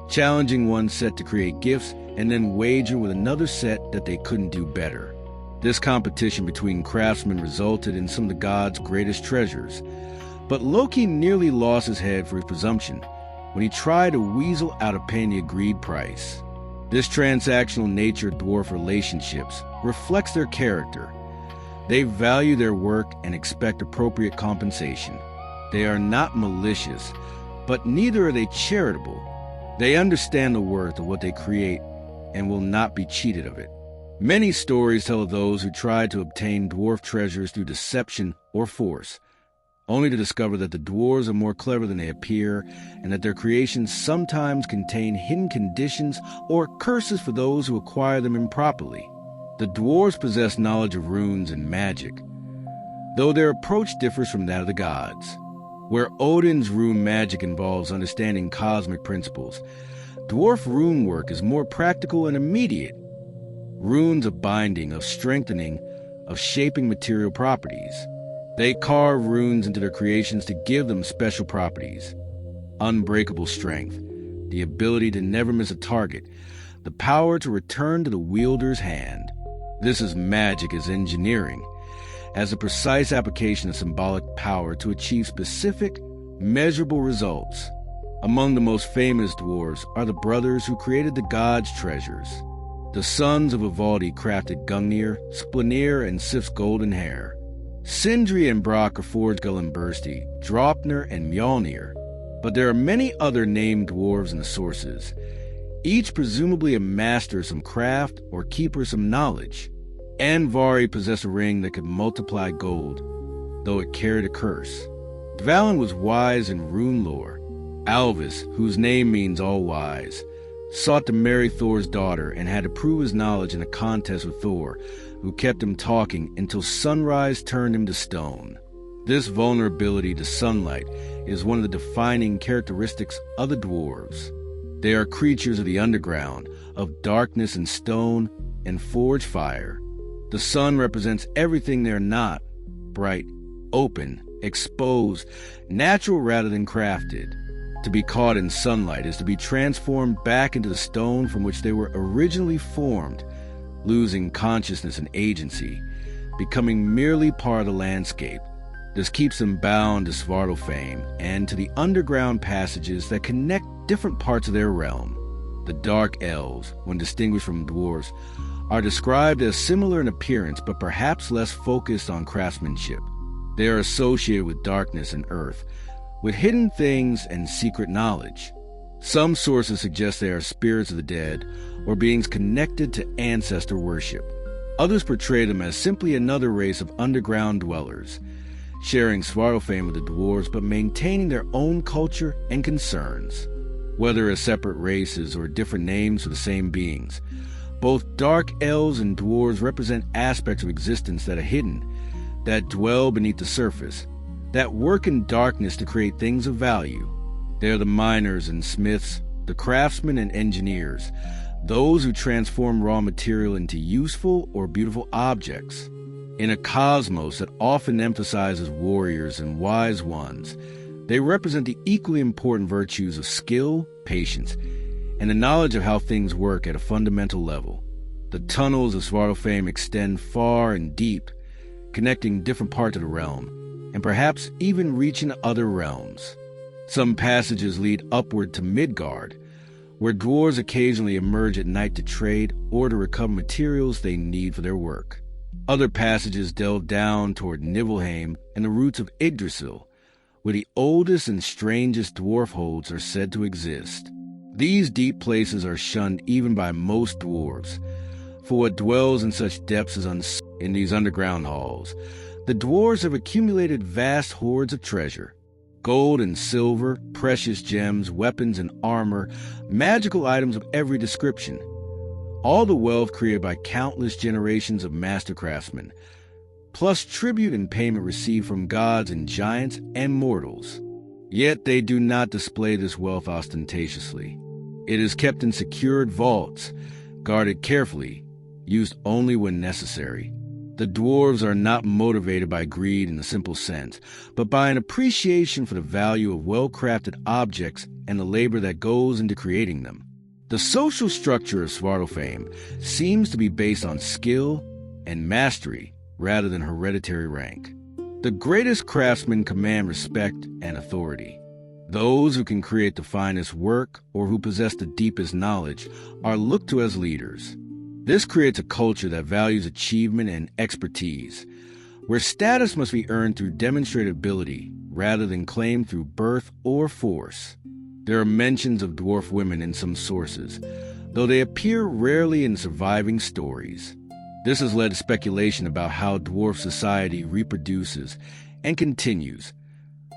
challenging one set to create gifts and then wager with another set that they couldn't do better. This competition between craftsmen resulted in some of the gods' greatest treasures, but Loki nearly lost his head for his presumption when he tried to weasel out of paying the agreed price. This transactional nature of dwarf relationships reflects their character. They value their work and expect appropriate compensation. They are not malicious, but neither are they charitable. They understand the worth of what they create and will not be cheated of it. Many stories tell of those who tried to obtain dwarf treasures through deception or force, only to discover that the dwarves are more clever than they appear and that their creations sometimes contain hidden conditions or curses for those who acquire them improperly. The dwarves possess knowledge of runes and magic, though their approach differs from that of the gods. Where Odin's rune magic involves understanding cosmic principles, dwarf rune work is more practical and immediate. Runes of binding, of strengthening, of shaping material properties. They carve runes into their creations to give them special properties. Unbreakable strength, the ability to never miss a target, the power to return to the wielder's hand. This is magic as engineering, as a precise application of symbolic power to achieve specific, measurable results. Among the most famous dwarves are the brothers who created the gods' treasures. The sons of Ivaldi crafted Gungnir, Splanir, and Sif's golden hair. Sindri and Brok forged Gullinbursti, Draupnir, and Mjolnir. But there are many other named dwarves in the sources, each presumably a master of some craft or keeper of some knowledge. Andvari possessed a ring that could multiply gold, though it carried a curse. Dvalin was wise in rune lore. Alvis, whose name means all-wise, sought to marry Thor's daughter and had to prove his knowledge in a contest with Thor, who kept him talking until sunrise turned him to stone. This vulnerability to sunlight is one of the defining characteristics of the dwarves. They are creatures of the underground, of darkness and stone and forged fire. The sun represents everything they're not: bright, open, exposed, natural rather than crafted. To be caught in sunlight is to be transformed back into the stone from which they were originally formed, losing consciousness and agency, becoming merely part of the landscape. This keeps them bound to Svartalfheim and to the underground passages that connect different parts of their realm. The Dark Elves, when distinguished from dwarves, are described as similar in appearance but perhaps less focused on craftsmanship. They are associated with darkness and earth, with hidden things and secret knowledge. Some sources suggest they are spirits of the dead or beings connected to ancestor worship. Others portray them as simply another race of underground dwellers, sharing Svartalfheim with the dwarves but maintaining their own culture and concerns. Whether as separate races or different names for the same beings, both dark elves and dwarves represent aspects of existence that are hidden, that dwell beneath the surface, that work in darkness to create things of value. They are the miners and smiths, the craftsmen and engineers, those who transform raw material into useful or beautiful objects. In a cosmos that often emphasizes warriors and wise ones, they represent the equally important virtues of skill, patience, and the knowledge of how things work at a fundamental level. The tunnels of Svartalfheim extend far and deep, connecting different parts of the realm, and perhaps even reaching other realms. Some passages lead upward to Midgard, where dwarves occasionally emerge at night to trade or to recover materials they need for their work. Other passages delve down toward Nibelheim and the roots of Yggdrasil, where the oldest and strangest dwarf holds are said to exist. These deep places are shunned even by most dwarves, for what dwells in such depths is in these underground halls. The dwarves have accumulated vast hoards of treasure: gold and silver, precious gems, weapons and armor, magical items of every description. All the wealth created by countless generations of master craftsmen, plus tribute and payment received from gods and giants and mortals. Yet they do not display this wealth ostentatiously. It is kept in secured vaults, guarded carefully, used only when necessary. The dwarves are not motivated by greed in the simple sense, but by an appreciation for the value of well-crafted objects and the labor that goes into creating them. The social structure of Svartalfheim seems to be based on skill and mastery rather than hereditary rank. The greatest craftsmen command respect and authority. Those who can create the finest work or who possess the deepest knowledge are looked to as leaders. This creates a culture that values achievement and expertise, where status must be earned through demonstrated ability rather than claimed through birth or force. There are mentions of dwarf women in some sources, though they appear rarely in surviving stories. This has led to speculation about how dwarf society reproduces and continues,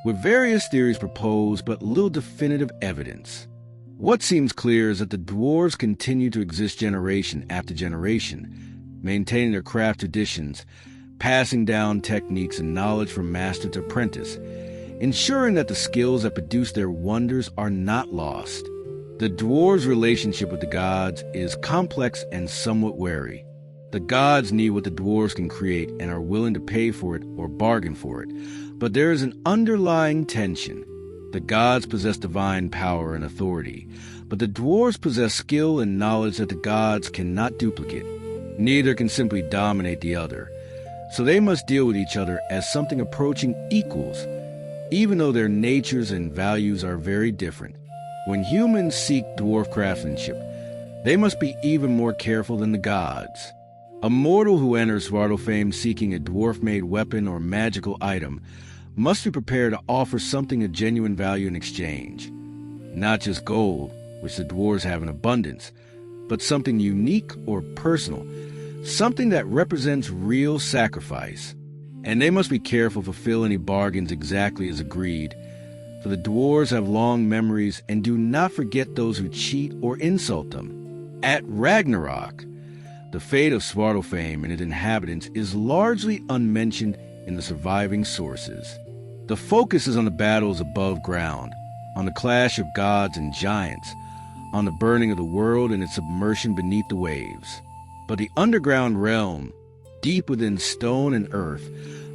with various theories proposed but little definitive evidence. What seems clear is that the dwarves continue to exist generation after generation, maintaining their craft traditions, passing down techniques and knowledge from master to apprentice, ensuring that the skills that produce their wonders are not lost. The dwarves' relationship with the gods is complex and somewhat wary. The gods need what the dwarves can create and are willing to pay for it or bargain for it, but there is an underlying tension. The gods possess divine power and authority, but the dwarves possess skill and knowledge that the gods cannot duplicate. Neither can simply dominate the other, so they must deal with each other as something approaching equals, even though their natures and values are very different. When humans seek dwarf craftsmanship, they must be even more careful than the gods. A mortal who enters Svartalfheim seeking a dwarf-made weapon or magical item must be prepared to offer something of genuine value in exchange. Not just gold, which the dwarves have in abundance, but something unique or personal, something that represents real sacrifice. And they must be careful to fulfill any bargains exactly as agreed, for the dwarves have long memories and do not forget those who cheat or insult them. At Ragnarok, the fate of Svartalfheim and its inhabitants is largely unmentioned in the surviving sources. The focus is on the battles above ground, on the clash of gods and giants, on the burning of the world and its submersion beneath the waves. But the underground realm, deep within stone and earth,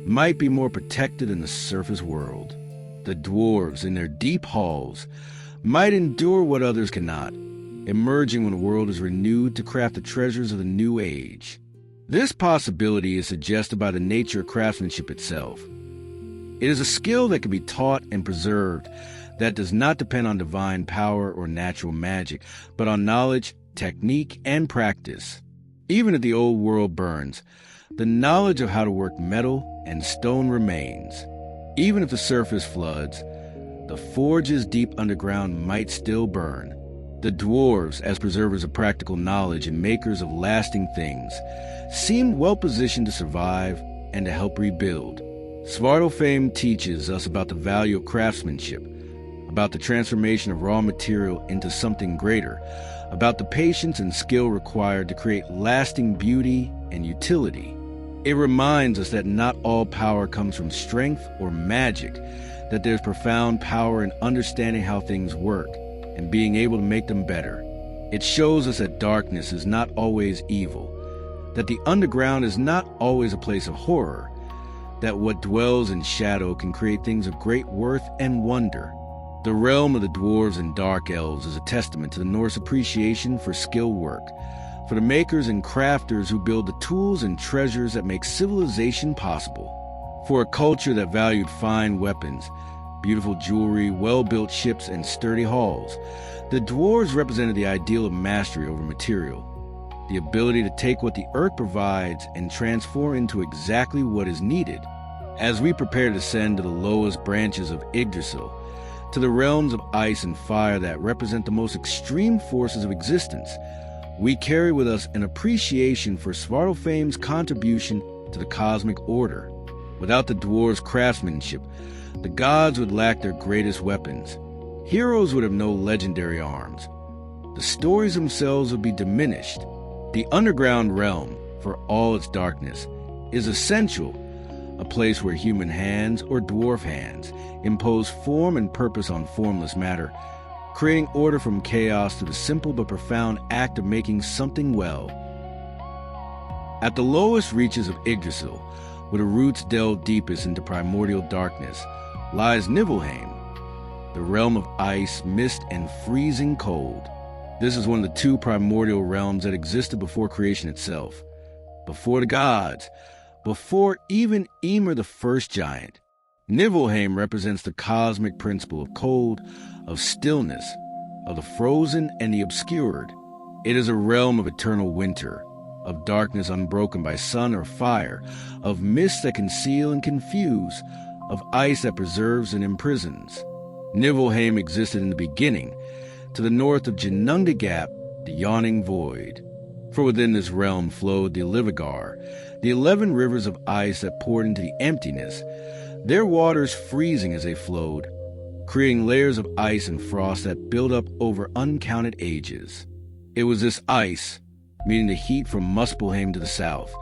might be more protected than the surface world. The dwarves, in their deep halls, might endure what others cannot, emerging when the world is renewed to craft the treasures of the new age. This possibility is suggested by the nature of craftsmanship itself. It is a skill that can be taught and preserved that does not depend on divine power or natural magic, but on knowledge, technique, and practice. Even if the old world burns, the knowledge of how to work metal and stone remains. Even if the surface floods, the forges deep underground might still burn. The dwarves, as preservers of practical knowledge and makers of lasting things, seemed well-positioned to survive and to help rebuild. Svartalfheim teaches us about the value of craftsmanship, about the transformation of raw material into something greater, about the patience and skill required to create lasting beauty and utility. It reminds us that not all power comes from strength or magic, that there's profound power in understanding how things work and being able to make them better. It shows us that darkness is not always evil, that the underground is not always a place of horror, that what dwells in shadow can create things of great worth and wonder. The realm of the dwarves and dark elves is a testament to the Norse appreciation for skilled work, for the makers and crafters who build the tools and treasures that make civilization possible, for a culture that valued fine weapons, beautiful jewelry, well-built ships, and sturdy hulls. The dwarves represented the ideal of mastery over material, the ability to take what the earth provides and transform into exactly what is needed. As we prepare to ascend to the lowest branches of Yggdrasil, to the realms of ice and fire that represent the most extreme forces of existence, we carry with us an appreciation for Svartalfheim's contribution to the cosmic order. Without the dwarves' craftsmanship, the gods would lack their greatest weapons. Heroes would have no legendary arms. The stories themselves would be diminished. The underground realm, for all its darkness, is essential, a place where human hands or dwarf hands impose form and purpose on formless matter, creating order from chaos through the simple but profound act of making something well. At the lowest reaches of Yggdrasil, where the roots delve deepest into primordial darkness, lies Niflheim, the realm of ice, mist, and freezing cold. This is one of the two primordial realms that existed before creation itself, before the gods, before even Ymir the first giant. Niflheim represents the cosmic principle of cold, of stillness, of the frozen and the obscured. It is a realm of eternal winter, of darkness unbroken by sun or fire, of mist that conceal and confuse, of ice that preserves and imprisons. Niflheim existed in the beginning, to the north of Ginnungagap, the yawning void. For within this realm flowed the Livagar, the 11 rivers of ice that poured into the emptiness, their waters freezing as they flowed, creating layers of ice and frost that built up over uncounted ages. It was this ice, meaning the heat from Muspelheim to the south,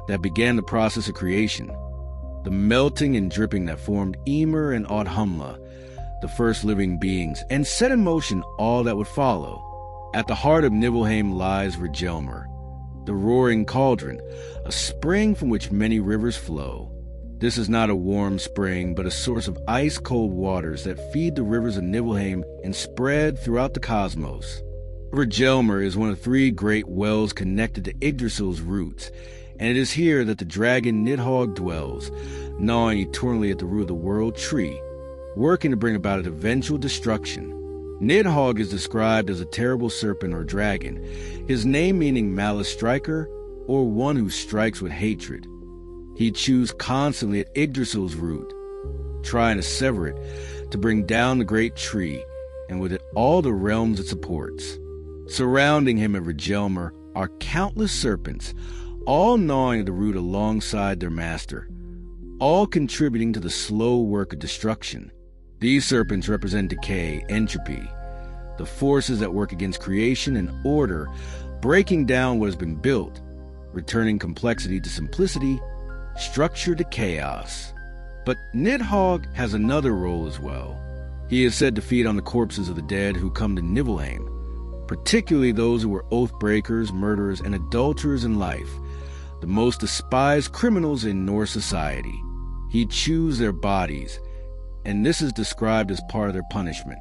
that began the process of creation, the melting and dripping that formed Ymir and Audhumla, the first living beings, and set in motion all that would follow. At the heart of Niflheim lies Virgelmr, the roaring cauldron, a spring from which many rivers flow. This is not a warm spring, but a source of ice-cold waters that feed the rivers of Niflheim and spread throughout the cosmos. Virgelmr is one of 3 great wells connected to Yggdrasil's roots, and it is here that the dragon Nidhogg dwells, gnawing eternally at the root of the world tree, working to bring about its eventual destruction. Nidhogg is described as a terrible serpent or dragon, his name meaning malice striker, or one who strikes with hatred. He chews constantly at Yggdrasil's root, trying to sever it to bring down the great tree, and with it all the realms it supports. Surrounding him at Virgelmr are countless serpents, all gnawing at the root alongside their master, all contributing to the slow work of destruction. These serpents represent decay, entropy, the forces that work against creation and order, breaking down what has been built, returning complexity to simplicity, structure to chaos. But Nidhogg has another role as well. He is said to feed on the corpses of the dead who come to Niflheim, particularly those who were oath breakers, murderers, and adulterers in life, the most despised criminals in Norse society. He chews their bodies, and this is described as part of their punishment.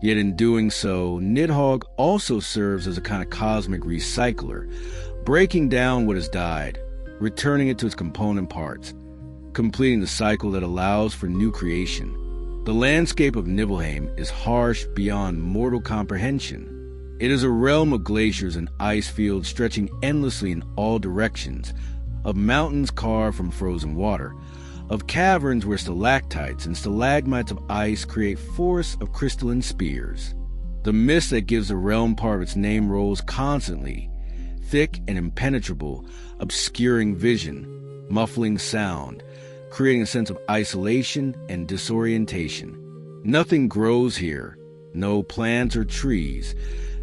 Yet in doing so, Nidhogg also serves as a kind of cosmic recycler, breaking down what has died, returning it to its component parts, completing the cycle that allows for new creation. The landscape of Niflheim is harsh beyond mortal comprehension. It is a realm of glaciers and ice fields stretching endlessly in all directions, of mountains carved from frozen water, of caverns where stalactites and stalagmites of ice create forests of crystalline spears. The mist that gives the realm part of its name rolls constantly, thick and impenetrable, obscuring vision, muffling sound, creating a sense of isolation and disorientation. Nothing grows here, no plants or trees,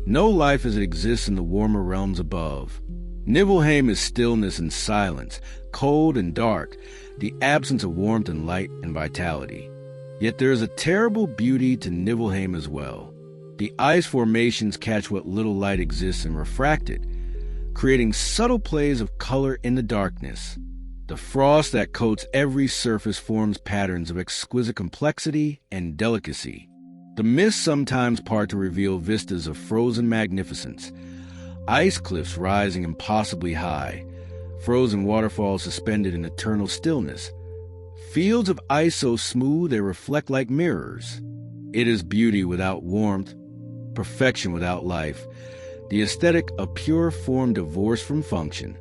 no life as it exists in the warmer realms above. Niflheim is stillness and silence, cold and dark, the absence of warmth and light and vitality. Yet there is a terrible beauty to Niflheim as well. The ice formations catch what little light exists and refract it, creating subtle plays of color in the darkness. The frost that coats every surface forms patterns of exquisite complexity and delicacy. The mists sometimes part to reveal vistas of frozen magnificence, ice cliffs rising impossibly high, frozen waterfalls suspended in eternal stillness, fields of ice so smooth they reflect like mirrors. It is beauty without warmth, perfection without life, the aesthetic of pure form divorced from function.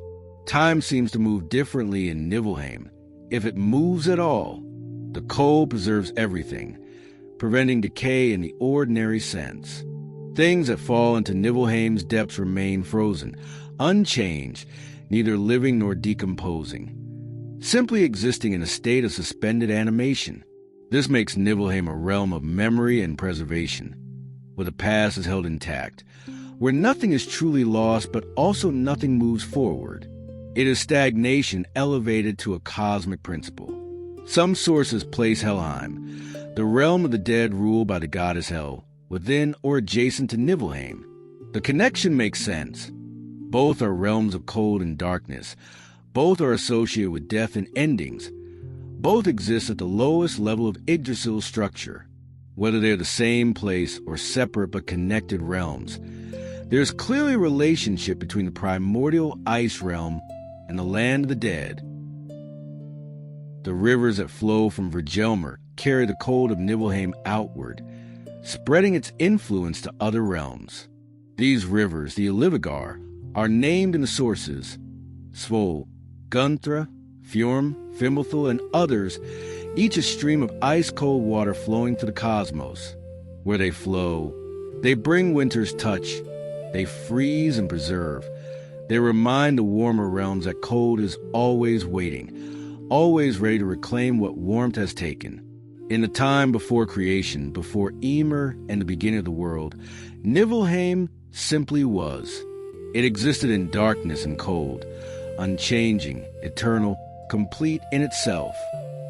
Time seems to move differently in Nibelheim, if it moves at all. The cold preserves everything, preventing decay in the ordinary sense. Things that fall into Nibelheim's depths remain frozen, unchanged, neither living nor decomposing, simply existing in a state of suspended animation. This makes Nibelheim a realm of memory and preservation, where the past is held intact, where nothing is truly lost but also nothing moves forward. It is stagnation elevated to a cosmic principle. Some sources place Helheim, the realm of the dead ruled by the goddess Hel, within or adjacent to Nibelheim. The connection makes sense. Both are realms of cold and darkness. Both are associated with death and endings. Both exist at the lowest level of Yggdrasil's structure. Whether they're the same place or separate but connected realms, there's clearly a relationship between the primordial ice realm and the land of the dead. The rivers that flow from Virgelmer carry the cold of Nibelheim outward, spreading its influence to other realms. These rivers, the Olivigar, are named in the sources: Svol, Gunthra, Fjorm, Fimmelthul, and others, each a stream of ice-cold water flowing to the cosmos. Where they flow, they bring winter's touch. They freeze and preserve. They remind the warmer realms that cold is always waiting, always ready to reclaim what warmth has taken. In the time before creation, before Ymir and the beginning of the world, Nibelheim simply was. It existed in darkness and cold, unchanging, eternal, complete in itself.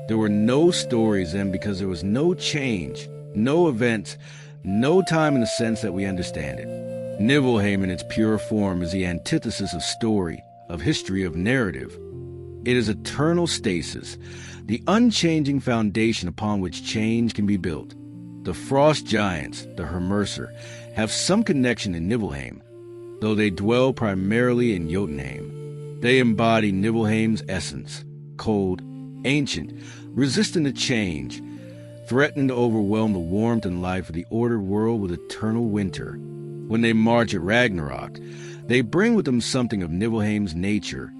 There were no stories then because there was no change, no events, no time in the sense that we understand it. Nibelheim in its pure form is the antithesis of story, of history, of narrative. It is eternal stasis, the unchanging foundation upon which change can be built. The frost giants, the Hermerser, have some connection in Nibelheim, though they dwell primarily in Jotunheim. They embody Nibelheim's essence, cold, ancient, resistant to change, threatening to overwhelm the warmth and life of the ordered world with eternal winter. When they march at Ragnarok, they bring with them something of Nibelheim's nature,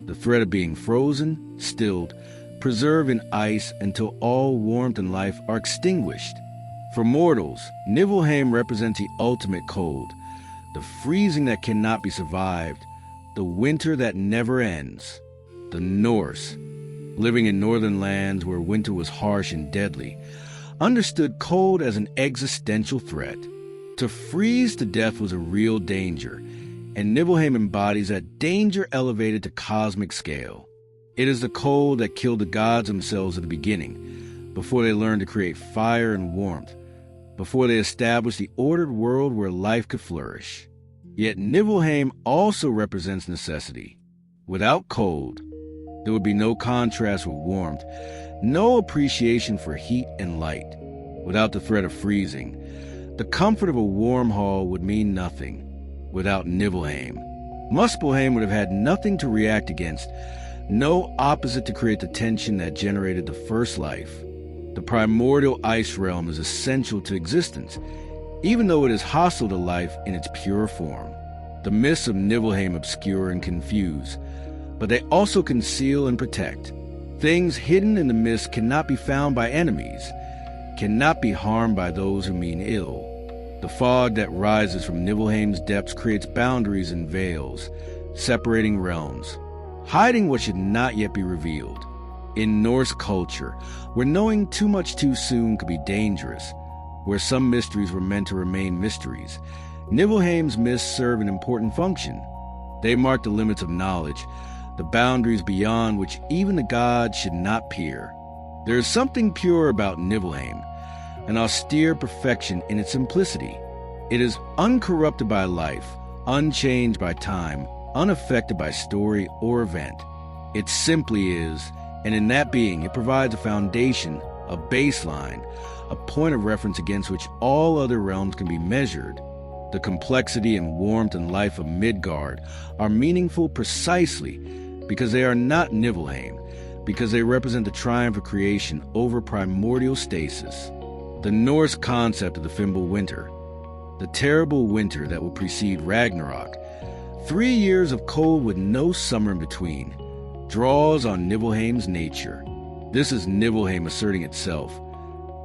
the threat of being frozen, stilled, preserved in ice until all warmth and life are extinguished. For mortals, Nibelheim represents the ultimate cold, the freezing that cannot be survived, the winter that never ends. The Norse, living in northern lands where winter was harsh and deadly, understood cold as an existential threat. To freeze to death was a real danger, and Nibelheim embodies that danger elevated to cosmic scale. It is the cold that killed the gods themselves at the beginning, before they learned to create fire and warmth, before they established the ordered world where life could flourish. Yet Nibelheim also represents necessity. Without cold, there would be no contrast with warmth, no appreciation for heat and light. Without the threat of freezing, the comfort of a warm hall would mean nothing. Without Nibelheim, Muspelheim would have had nothing to react against, no opposite to create the tension that generated the first life. The primordial ice realm is essential to existence, even though it is hostile to life in its pure form. The mists of Nibelheim obscure and confuse, but they also conceal and protect. Things hidden in the mist cannot be found by enemies, cannot be harmed by those who mean ill. The fog that rises from Nibelheim's depths creates boundaries and veils, separating realms, hiding what should not yet be revealed. In Norse culture, where knowing too much too soon could be dangerous, where some mysteries were meant to remain mysteries, Nibelheim's mists serve an important function. They mark the limits of knowledge, the boundaries beyond which even the gods should not peer. There is something pure about Nibelheim, an austere perfection in its simplicity. It is uncorrupted by life, unchanged by time, unaffected by story or event. It simply is, and in that being it provides a foundation, a baseline, a point of reference against which all other realms can be measured. The complexity and warmth and life of Midgard are meaningful precisely because they are not Niflheim, because they represent the triumph of creation over primordial stasis. The Norse concept of the Fimbul winter, the terrible winter that will precede Ragnarok, 3 years of cold with no summer in between, draws on Niflheim's nature. This is Niflheim asserting itself,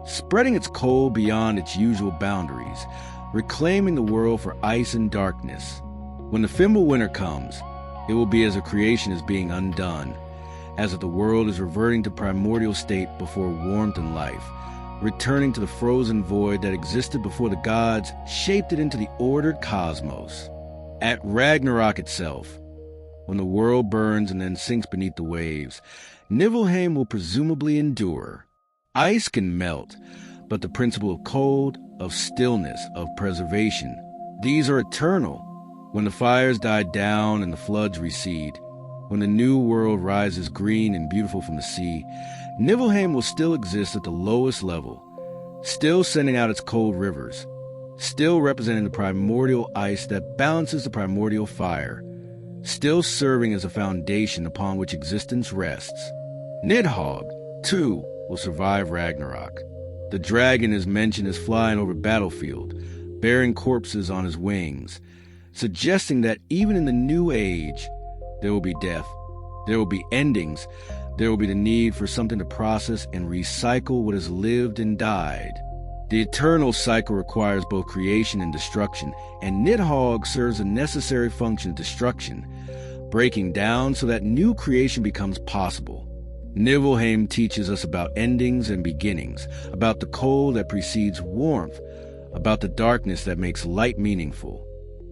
spreading its cold beyond its usual boundaries, reclaiming the world for ice and darkness. When the Fimbul winter comes, it will be as if creation is being undone, as if the world is reverting to primordial state before warmth and life, returning to the frozen void that existed before the gods shaped it into the ordered cosmos. At Ragnarok itself, when the world burns and then sinks beneath the waves, Niflheim will presumably endure. Ice can melt, but the principle of cold, of stillness, of preservation, these are eternal. When the fires die down and the floods recede, when the new world rises green and beautiful from the sea, Niflheim will still exist at the lowest level, still sending out its cold rivers, still representing the primordial ice that balances the primordial fire, still serving as a foundation upon which existence rests. Nidhogg, too, will survive Ragnarok. The dragon is mentioned as flying over battlefield, bearing corpses on his wings, suggesting that even in the new age, there will be death, there will be endings, there will be the need for something to process and recycle what has lived and died. The eternal cycle requires both creation and destruction, and Nidhogg serves a necessary function of destruction, breaking down so that new creation becomes possible. Niflheim teaches us about endings and beginnings, about the cold that precedes warmth, about the darkness that makes light meaningful.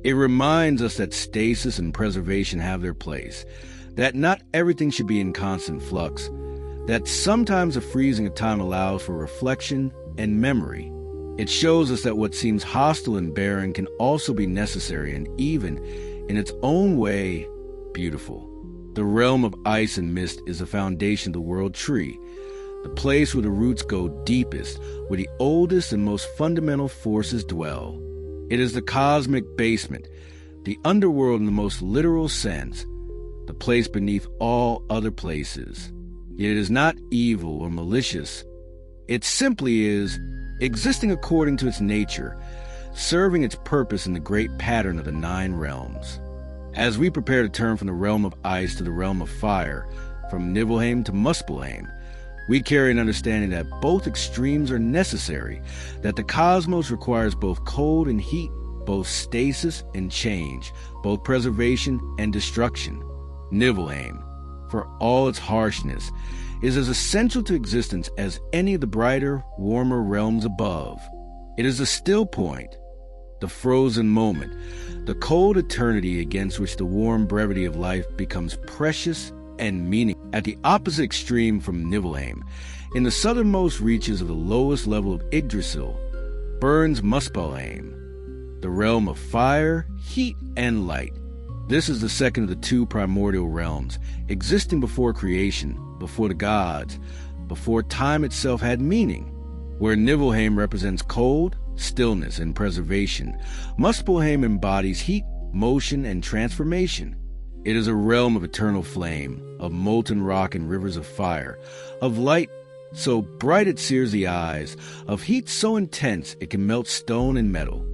It reminds us that stasis and preservation have their place, that not everything should be in constant flux, that sometimes the freezing of time allows for reflection and memory. It shows us that what seems hostile and barren can also be necessary and even, in its own way, beautiful. The realm of ice and mist is the foundation of the world tree, the place where the roots go deepest, where the oldest and most fundamental forces dwell. It is the cosmic basement, the underworld in the most literal sense, the place beneath all other places. Yet it is not evil or malicious. It simply is, existing according to its nature, serving its purpose in the great pattern of the 9 realms. As we prepare to turn from the realm of ice to the realm of fire, from Niflheim to Muspelheim, we carry an understanding that both extremes are necessary, that the cosmos requires both cold and heat, both stasis and change, both preservation and destruction. Niflheim, for all its harshness, is as essential to existence as any of the brighter, warmer realms above. It is the still point, the frozen moment, the cold eternity against which the warm brevity of life becomes precious and meaningful. At the opposite extreme from Niflheim, in the southernmost reaches of the lowest level of Yggdrasil, burns Muspelheim, the realm of fire, heat, and light. This is the second of the 2 primordial realms, existing before creation, before the gods, before time itself had meaning. Where Niflheim represents cold, stillness, and preservation, Muspelheim embodies heat, motion, and transformation. It is a realm of eternal flame, of molten rock and rivers of fire, of light so bright it sears the eyes, of heat so intense it can melt stone and metal.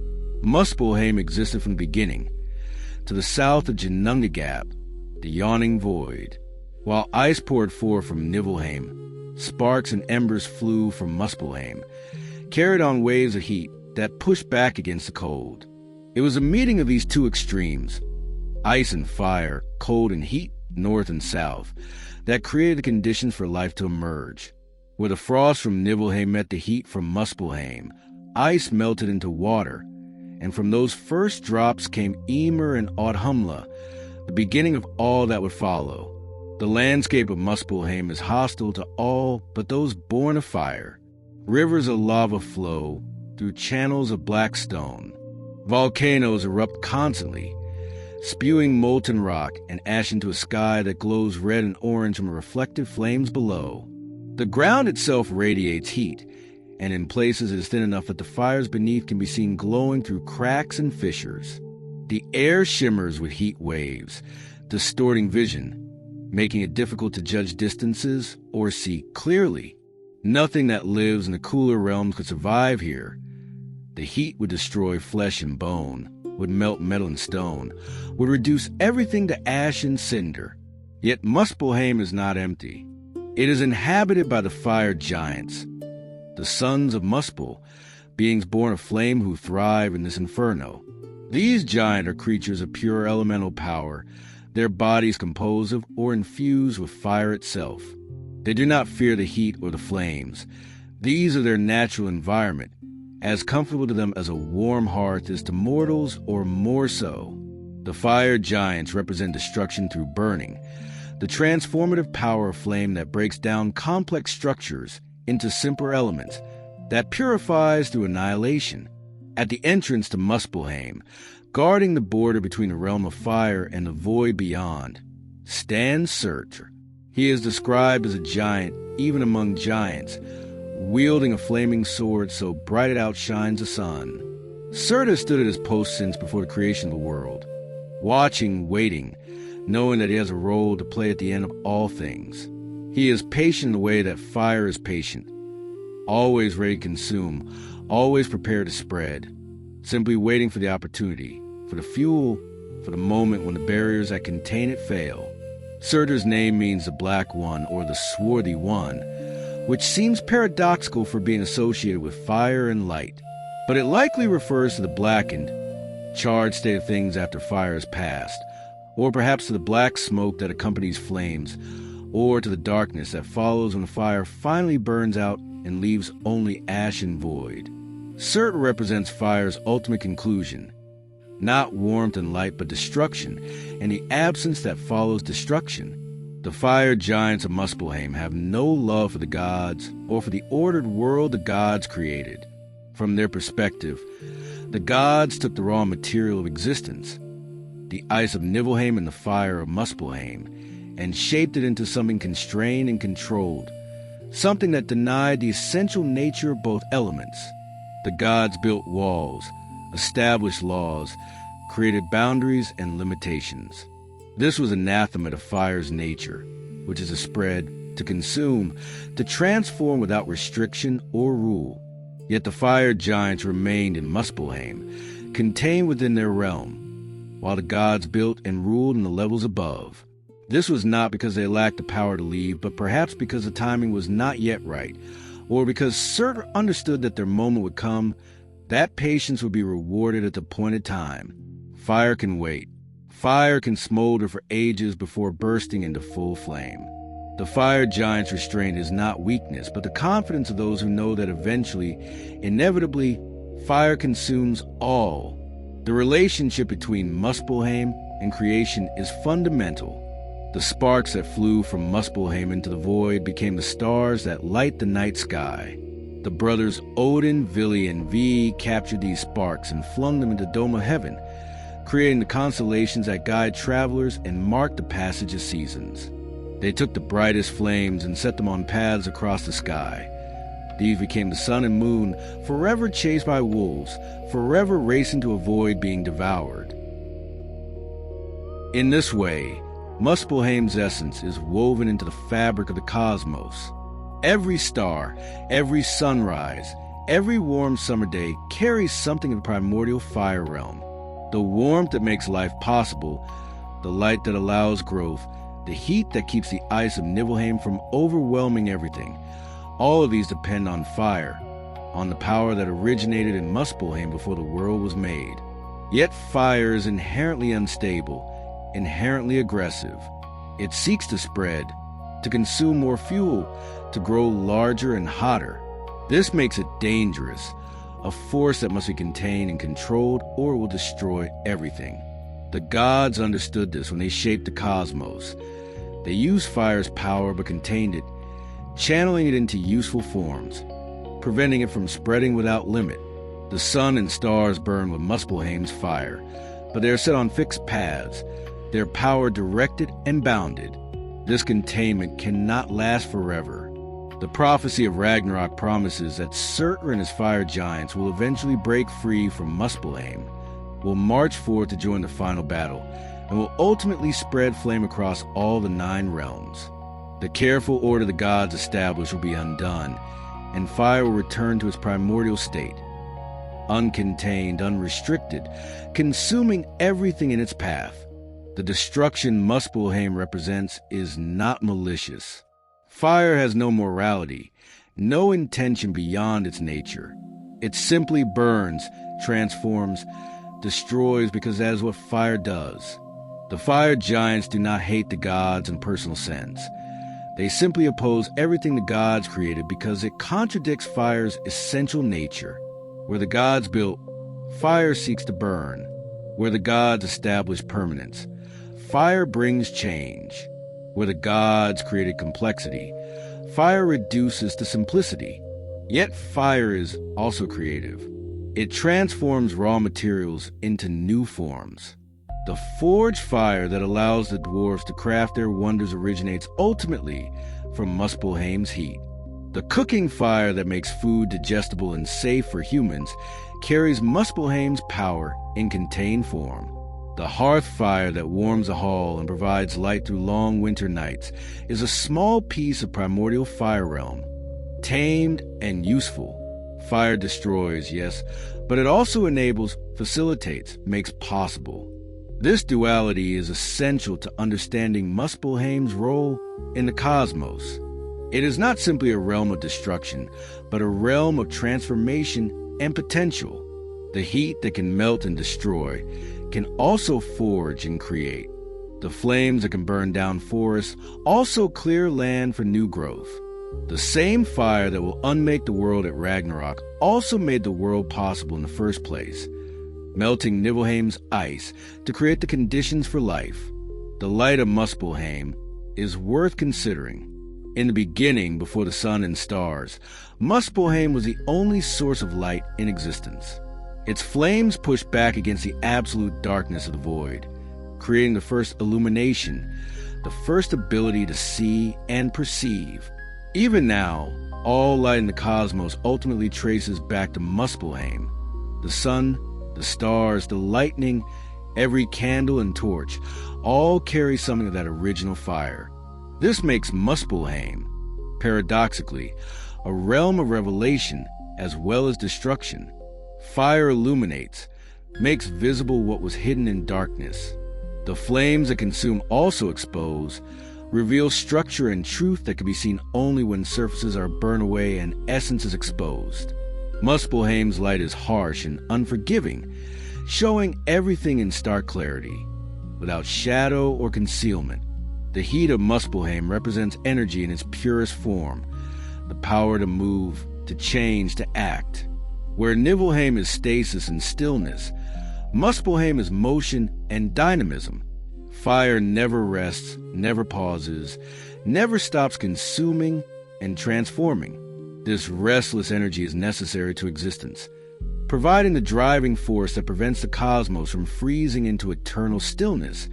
Muspelheim existed from the beginning. To the south of Ginnungagap, the yawning void, while ice poured forth from Niflheim, sparks and embers flew from Muspelheim, carried on waves of heat that pushed back against the cold. It was a meeting of these 2 extremes, ice and fire, cold and heat, north and south, that created the conditions for life to emerge. Where the frost from Niflheim met the heat from Muspelheim, ice melted into water, and from those first drops came Ymir and Audhumla, the beginning of all that would follow. The landscape of Muspelheim is hostile to all but those born of fire. Rivers of lava flow through channels of black stone. Volcanoes erupt constantly, spewing molten rock and ash into a sky that glows red and orange from reflected flames below. The ground itself radiates heat, and in places it is thin enough that the fires beneath can be seen glowing through cracks and fissures. The air shimmers with heat waves, distorting vision, making it difficult to judge distances or see clearly. Nothing that lives in the cooler realms could survive here. The heat would destroy flesh and bone, would melt metal and stone, would reduce everything to ash and cinder. Yet Muspelheim is not empty. It is inhabited by the fire giants, the sons of Muspel, beings born of flame who thrive in this inferno. These giants are creatures of pure elemental power, their bodies composed of or infused with fire itself. They do not fear the heat or the flames. These are their natural environment, as comfortable to them as a warm hearth is to mortals, or more so. The fire giants represent destruction through burning, the transformative power of flame that breaks down complex structures into simpler elements, that purifies through annihilation. At the entrance to Muspelheim, guarding the border between the realm of fire and the void beyond, stands Surtur. He is described as a giant, even among giants, wielding a flaming sword so bright it outshines the sun. Surtur stood at his post since before the creation of the world, watching, waiting, knowing that he has a role to play at the end of all things. He is patient in the way that fire is patient, always ready to consume, always prepared to spread, simply waiting for the opportunity, for the fuel, for the moment when the barriers that contain it fail. Surtur's name means the Black One, or the Swarthy One, which seems paradoxical for being associated with fire and light, but it likely refers to the blackened, charred state of things after fire has passed, or perhaps to the black smoke that accompanies flames, or to the darkness that follows when the fire finally burns out and leaves only ash and void. Surtur represents fire's ultimate conclusion, not warmth and light, but destruction, and the absence that follows destruction. The fire giants of Muspelheim have no love for the gods or for the ordered world the gods created. From their perspective, the gods took the raw material of existence, the ice of Nibelheim and the fire of Muspelheim, and shaped it into something constrained and controlled, something that denied the essential nature of both elements. The gods built walls, established laws, created boundaries and limitations. This was anathema to fire's nature, which is to spread, to consume, to transform without restriction or rule. Yet the fire giants remained in Muspelheim, contained within their realm, while the gods built and ruled in the levels above. This was not because they lacked the power to leave, but perhaps because the timing was not yet right, or because Surtur understood that their moment would come, that patience would be rewarded at the appointed time. Fire can wait. Fire can smolder for ages before bursting into full flame. The fire giant's restraint is not weakness, but the confidence of those who know that eventually, inevitably, fire consumes all. The relationship between Muspelheim and creation is fundamental. The sparks that flew from Muspelheim into the void became the stars that light the night sky. The brothers Odin, Vili, and Vi captured these sparks and flung them into the dome of heaven, creating the constellations that guide travelers and mark the passage of seasons. They took the brightest flames and set them on paths across the sky. These became the sun and moon, forever chased by wolves, forever racing to avoid being devoured. In this way, Muspelheim's essence is woven into the fabric of the cosmos. Every star, every sunrise, every warm summer day carries something of the primordial fire realm. The warmth that makes life possible, the light that allows growth, the heat that keeps the ice of Nibelheim from overwhelming everything. All of these depend on fire, on the power that originated in Muspelheim before the world was made. Yet fire is inherently unstable, inherently aggressive. It seeks to spread, to consume more fuel, to grow larger and hotter. This makes it dangerous, a force that must be contained and controlled or it will destroy everything. The gods understood this when they shaped the cosmos. They used fire's power but contained it, channeling it into useful forms, preventing it from spreading without limit. The sun and stars burn with Muspelheim's fire, but they are set on fixed paths, their power directed and bounded. This containment cannot last forever. The prophecy of Ragnarok promises that Surtur and his fire giants will eventually break free from Muspelheim, will march forth to join the final battle, and will ultimately spread flame across all the 9 realms. The careful order the gods established will be undone, and fire will return to its primordial state, uncontained, unrestricted, consuming everything in its path. The destruction Muspelheim represents is not malicious. Fire has no morality, no intention beyond its nature. It simply burns, transforms, destroys because that is what fire does. The fire giants do not hate the gods in personal sense. They simply oppose everything the gods created because it contradicts fire's essential nature. Where the gods built, fire seeks to burn. Where the gods establish permanence, fire brings change. Where the gods created complexity, fire reduces to simplicity. Yet fire is also creative. It transforms raw materials into new forms. The forged fire that allows the dwarves to craft their wonders originates ultimately from Muspelheim's heat. The cooking fire that makes food digestible and safe for humans carries Muspelheim's power in contained form. The hearth fire that warms a hall and provides light through long winter nights is a small piece of primordial fire realm. Tamed and useful, fire destroys, yes, but it also enables, facilitates, makes possible. This duality is essential to understanding Muspelheim's role in the cosmos. It is not simply a realm of destruction, but a realm of transformation and potential. The heat that can melt and destroy can also forge and create. The flames that can burn down forests also clear land for new growth. The same fire that will unmake the world at Ragnarok also made the world possible in the first place, melting Nibelheim's ice to create the conditions for life. The light of Muspelheim is worth considering. In the beginning, before the sun and stars, Muspelheim was the only source of light in existence. Its flames pushed back against the absolute darkness of the void, creating the first illumination, the first ability to see and perceive. Even now, all light in the cosmos ultimately traces back to Muspelheim. The sun, the stars, the lightning, every candle and torch, all carry something of that original fire. This makes Muspelheim, paradoxically, a realm of revelation as well as destruction. Fire illuminates, makes visible what was hidden in darkness. The flames that consume also expose, reveal structure and truth that can be seen only when surfaces are burned away and essence is exposed. Muspelheim's light is harsh and unforgiving, showing everything in stark clarity, without shadow or concealment. The heat of Muspelheim represents energy in its purest form, the power to move, to change, to act. Where Nibelheim is stasis and stillness, Muspelheim is motion and dynamism. Fire never rests, never pauses, never stops consuming and transforming. This restless energy is necessary to existence, providing the driving force that prevents the cosmos from freezing into eternal stillness,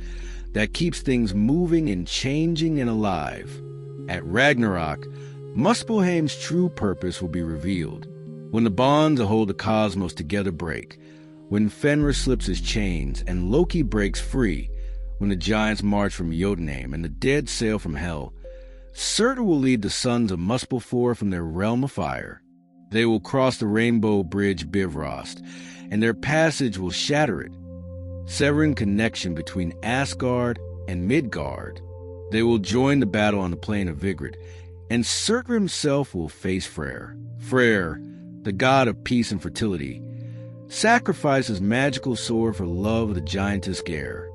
that keeps things moving and changing and alive. At Ragnarok, Muspelheim's true purpose will be revealed. When the bonds that hold the cosmos together break, when Fenrir slips his chains and Loki breaks free, when the giants march from Jotunheim and the dead sail from Hel, Surtur will lead the sons of Muspelfor from their realm of fire. They will cross the rainbow bridge Bifrost, and their passage will shatter it, severing connection between Asgard and Midgard. They will join the battle on the plain of Vigrid, and Surtur himself will face Freyr. Freyr, the god of peace and fertility, sacrificed his magical sword for love of the giantess Geir.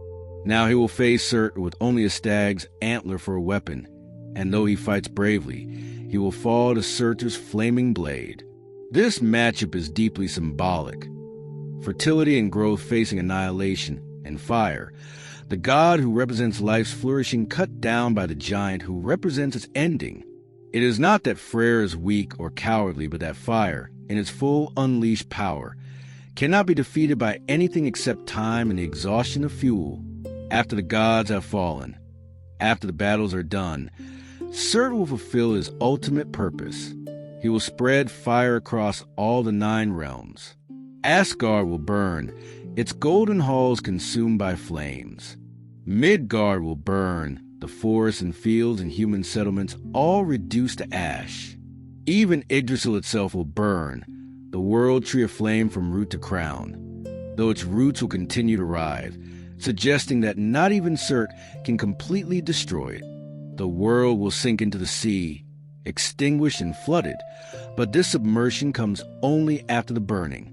Now he will face Surtur with only a stag's antler for a weapon, and though he fights bravely, he will fall to Surtur's flaming blade. This matchup is deeply symbolic. Fertility and growth facing annihilation, and fire, the god who represents life's flourishing cut down by the giant who represents its ending. It is not that Freyr is weak or cowardly, but that fire, in its full unleashed power, cannot be defeated by anything except time and the exhaustion of fuel. After the gods have fallen, after the battles are done, Surt will fulfill his ultimate purpose. He will spread fire across all the 9 realms. Asgard will burn, its golden halls consumed by flames. Midgard will burn, the forests and fields and human settlements all reduced to ash. Even Yggdrasil itself will burn, the world tree aflame from root to crown, though its roots will continue to writhe, suggesting that not even Surt can completely destroy it. The world will sink into the sea, extinguished and flooded, but this submersion comes only after the burning.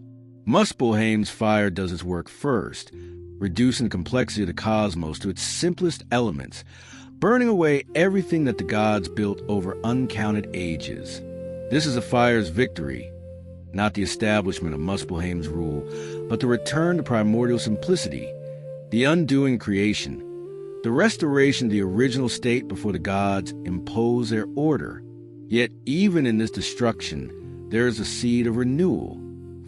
Muspelheim's fire does its work first, reducing the complexity of the cosmos to its simplest elements, burning away everything that the gods built over uncounted ages. This is the fire's victory, not the establishment of Muspelheim's rule, but the return to primordial simplicity, the undoing creation, the restoration of the original state before the gods impose their order. Yet even in this destruction, there is a seed of renewal.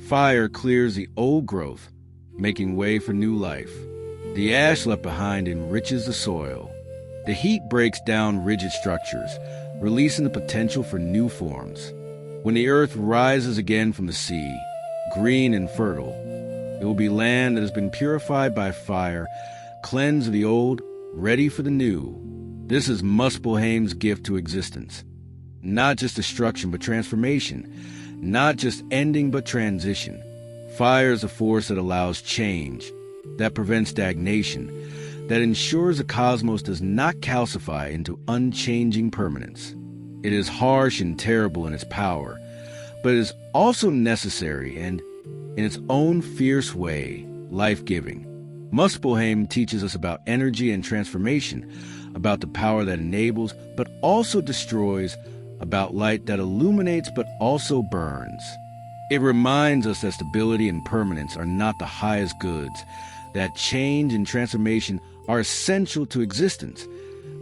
Fire clears the old growth, making way for new life. The ash left behind enriches the soil. The heat breaks down rigid structures, releasing the potential for new forms. When the earth rises again from the sea, green and fertile, it will be land that has been purified by fire, cleansed of the old, ready for the new. This is Muspelheim's gift to existence. Not just destruction, but transformation. Not just ending, but transition. Fire is a force that allows change, that prevents stagnation, that ensures the cosmos does not calcify into unchanging permanence. It is harsh and terrible in its power, but it is also necessary and, in its own fierce way, life-giving. Muspelheim teaches us about energy and transformation, about the power that enables but also destroys, about light that illuminates but also burns. It reminds us that stability and permanence are not the highest goods, that change and transformation are essential to existence,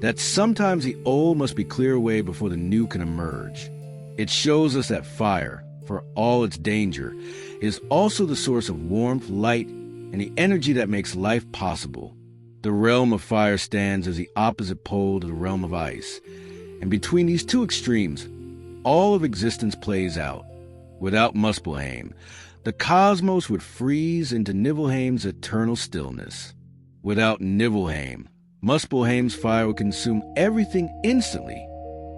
that sometimes the old must be cleared away before the new can emerge. It shows us that fire, for all its danger, is also the source of warmth, light, and the energy that makes life possible. The realm of fire stands as the opposite pole to the realm of ice, and between these two extremes, all of existence plays out. Without Muspelheim, the cosmos would freeze into Niflheim's eternal stillness. Without Niflheim, Muspelheim's fire would consume everything instantly,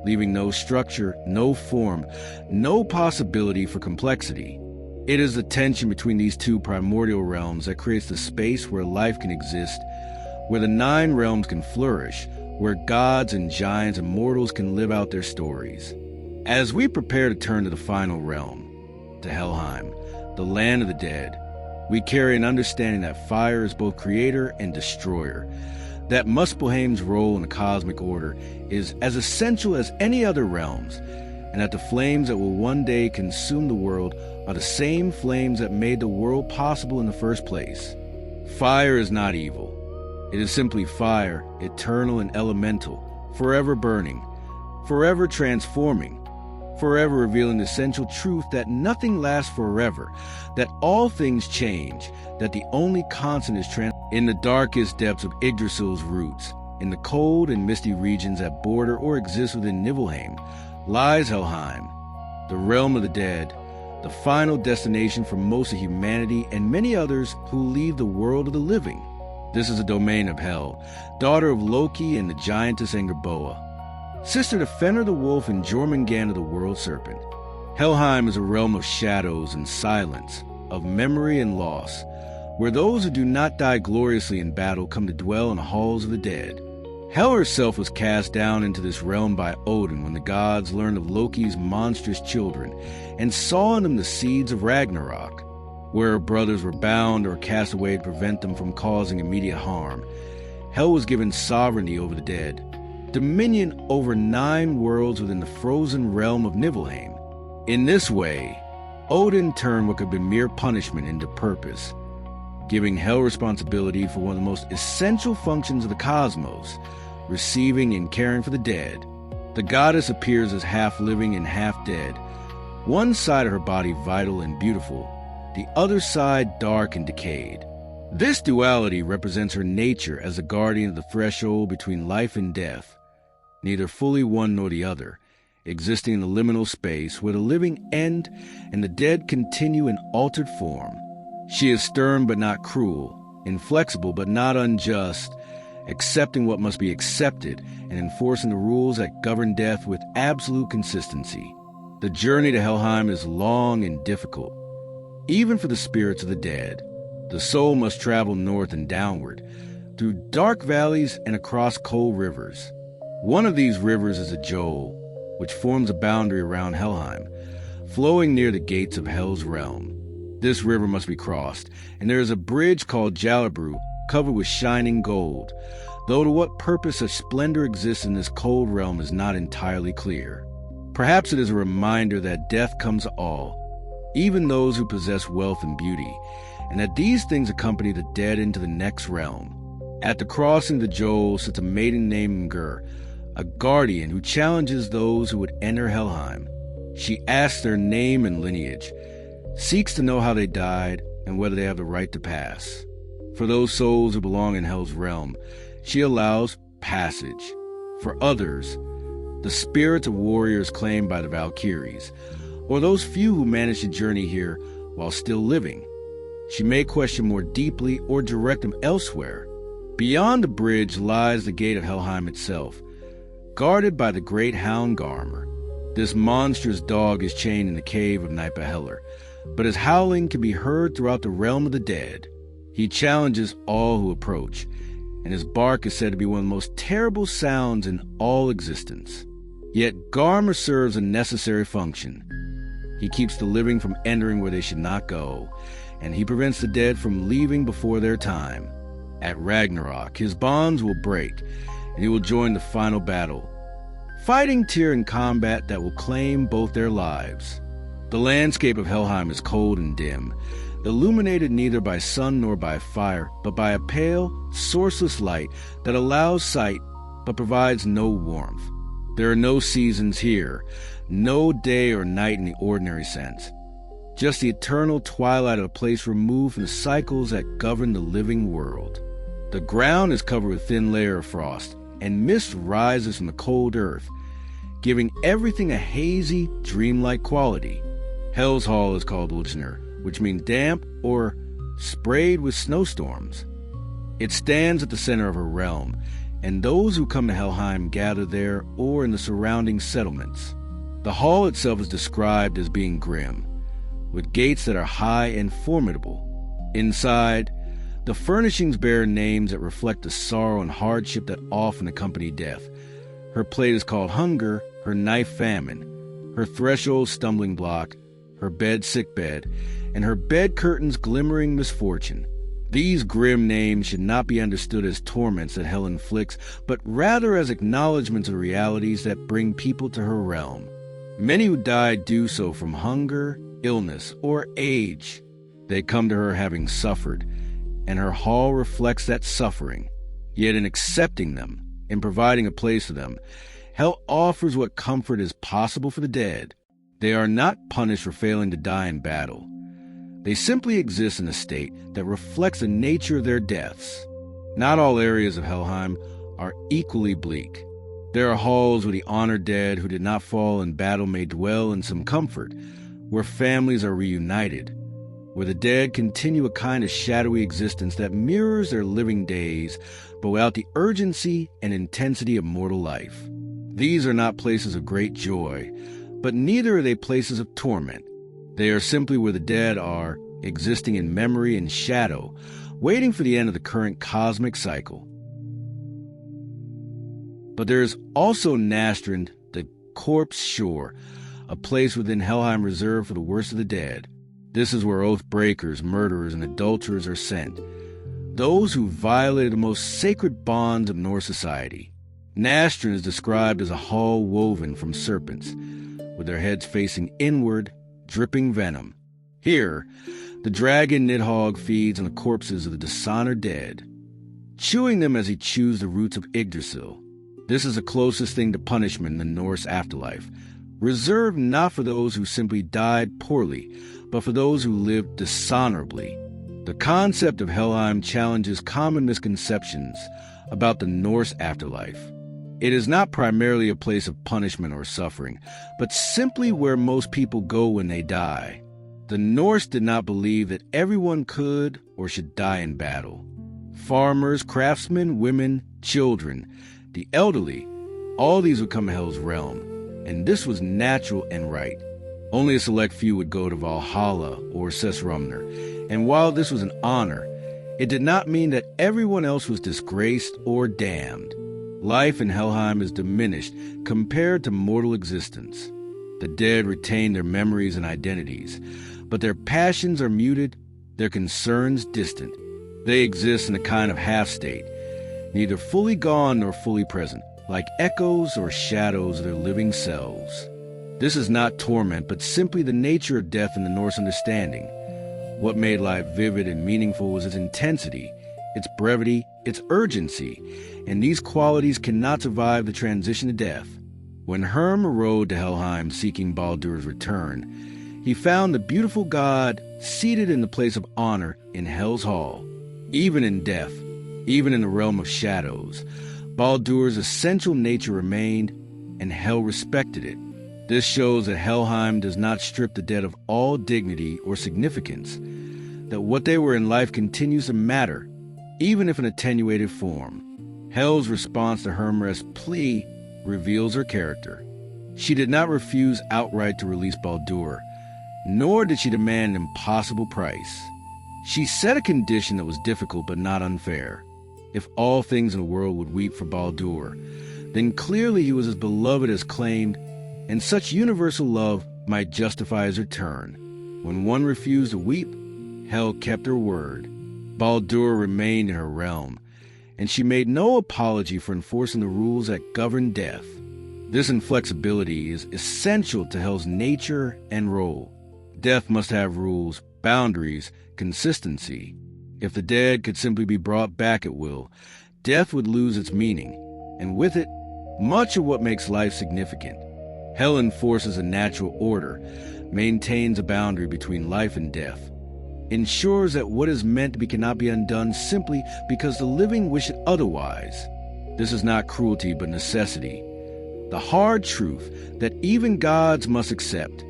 leaving no structure, no form, no possibility for complexity. It is the tension between these two primordial realms that creates the space where life can exist, where the 9 realms can flourish, where gods and giants and mortals can live out their stories. As we prepare to turn to the final realm, to Helheim, the land of the dead, we carry an understanding that fire is both creator and destroyer, that Muspelheim's role in the cosmic order is as essential as any other realms, and that the flames that will one day consume the world are the same flames that made the world possible in the first place. Fire is not evil. It is simply fire, eternal and elemental, forever burning, forever transforming, forever revealing the essential truth that nothing lasts forever, that all things change, that the only constant is in the darkest depths of Yggdrasil's roots, in the cold and misty regions that border or exist within Niflheim, lies Helheim, the realm of the dead, the final destination for most of humanity and many others who leave the world of the living. This is a domain of Hel, daughter of Loki and the giantess Angerboa, sister to Fenrir the wolf and Jormungandr the world serpent. Helheim is a realm of shadows and silence, of memory and loss, where those who do not die gloriously in battle come to dwell in the halls of the dead. Hel herself was cast down into this realm by Odin when the gods learned of Loki's monstrous children and saw in them the seeds of Ragnarok, where her brothers were bound or cast away to prevent them from causing immediate harm. Hel was given sovereignty over the dead, dominion over 9 worlds within the frozen realm of Niflheim. In this way, Odin turned what could be mere punishment into purpose, giving Hel responsibility for one of the most essential functions of the cosmos, receiving and caring for the dead. The goddess appears as half living and half dead, one side of her body vital and beautiful, the other side dark and decayed. This duality represents her nature as the guardian of the threshold between life and death, neither fully one nor the other, existing in a liminal space where the living end and the dead continue in altered form. She is stern but not cruel, inflexible but not unjust, accepting what must be accepted and enforcing the rules that govern death with absolute consistency. The journey to Helheim is long and difficult. Even for the spirits of the dead, the soul must travel north and downward, through dark valleys and across cold rivers. One of these rivers is the Joel, which forms a boundary around Helheim, flowing near the gates of Hell's realm. This river must be crossed, and there is a bridge called Jalabru, covered with shining gold, though to what purpose such splendor exists in this cold realm is not entirely clear. Perhaps it is a reminder that death comes to all, even those who possess wealth and beauty, and that these things accompany the dead into the next realm. At the crossing of the Joel sits a maiden named Mgur, a guardian who challenges those who would enter Helheim. She asks their name and lineage, seeks to know how they died and whether they have the right to pass. For those souls who belong in Hell's realm, she allows passage. For others, the spirits of warriors claimed by the Valkyries, or those few who manage to journey here while still living, she may question more deeply or direct them elsewhere. Beyond the bridge lies the gate of Helheim itself, guarded by the great hound Garmr. This monstrous dog is chained in the cave of Valhalla, but his howling can be heard throughout the realm of the dead. He challenges all who approach, and his bark is said to be one of the most terrible sounds in all existence. Yet Garmr serves a necessary function. He keeps the living from entering where they should not go, and he prevents the dead from leaving before their time. At Ragnarok, his bonds will break, and he will join the final battle, fighting Tyr in combat that will claim both their lives. The landscape of Helheim is cold and dim, illuminated neither by sun nor by fire, but by a pale, sourceless light that allows sight but provides no warmth. There are no seasons here, no day or night in the ordinary sense, just the eternal twilight of a place removed from the cycles that govern the living world. The ground is covered with a thin layer of frost, and mist rises from the cold earth, giving everything a hazy, dreamlike quality. Hell's Hall is called Ulfsnir, which means damp or sprayed with snowstorms. It stands at the center of her realm, and those who come to Helheim gather there or in the surrounding settlements. The hall itself is described as being grim, with gates that are high and formidable. Inside, the furnishings bear names that reflect the sorrow and hardship that often accompany death. Her plate is called hunger, her knife famine, her threshold stumbling block, her bed sickbed, and her bed curtains glimmering misfortune. These grim names should not be understood as torments that hell inflicts, but rather as acknowledgments of realities that bring people to her realm. Many who die do so from hunger, illness, or age. They come to her having suffered, and her hall reflects that suffering. Yet in accepting them, in providing a place for them, hell offers what comfort is possible for the dead. They are not punished for failing to die in battle. They simply exist in a state that reflects the nature of their deaths. Not all areas of Helheim are equally bleak. There are halls where the honored dead who did not fall in battle may dwell in some comfort, where families are reunited, where the dead continue a kind of shadowy existence that mirrors their living days, but without the urgency and intensity of mortal life. These are not places of great joy, but neither are they places of torment. They are simply where the dead are, existing in memory and shadow, waiting for the end of the current cosmic cycle. But there is also Nastrand, the Corpse Shore, a place within Helheim reserved for the worst of the dead. This is where oath breakers, murderers, and adulterers are sent, those who violated the most sacred bonds of Norse society. Nastrand is described as a hall woven from serpents, with their heads facing inward, dripping venom. Here, the dragon Nidhogg feeds on the corpses of the dishonored dead, chewing them as he chews the roots of Yggdrasil. This is the closest thing to punishment in the Norse afterlife, reserved not for those who simply died poorly, but for those who lived dishonorably. The concept of Helheim challenges common misconceptions about the Norse afterlife. It is not primarily a place of punishment or suffering, but simply where most people go when they die. The Norse did not believe that everyone could or should die in battle. Farmers, craftsmen, women, children, the elderly, all these would come to Hell's realm, and this was natural and right. Only a select few would go to Valhalla or Sesrumner, and while this was an honor, it did not mean that everyone else was disgraced or damned. Life in Helheim is diminished compared to mortal existence. The dead retain their memories and identities, but their passions are muted, their concerns distant. They exist in a kind of half-state, neither fully gone nor fully present, like echoes or shadows of their living selves. This is not torment, but simply the nature of death in the Norse understanding. What made life vivid and meaningful was its intensity, its brevity, its urgency, and these qualities cannot survive the transition to death. When Herm rode to Helheim seeking Baldur's return, he found the beautiful god seated in the place of honor in Hell's Hall. Even in death, even in the realm of shadows, Baldur's essential nature remained, and Hell respected it. This shows that Helheim does not strip the dead of all dignity or significance, that what they were in life continues to matter, even if in attenuated form. Hell's response to Hermrest's plea reveals her character. She did not refuse outright to release Baldur, nor did she demand an impossible price. She set a condition that was difficult but not unfair. If all things in the world would weep for Baldur, then clearly he was as beloved as claimed, and such universal love might justify his return. When one refused to weep, Hel kept her word. Baldur remained in her realm, and she made no apology for enforcing the rules that govern death. This inflexibility is essential to Hel's nature and role. Death must have rules, boundaries, consistency. If the dead could simply be brought back at will, death would lose its meaning, and with it, much of what makes life significant. Hell enforces a natural order, maintains a boundary between life and death, ensures that what is meant to be cannot be undone simply because the living wish it otherwise. This is not cruelty but necessity, the hard truth that even gods must accept.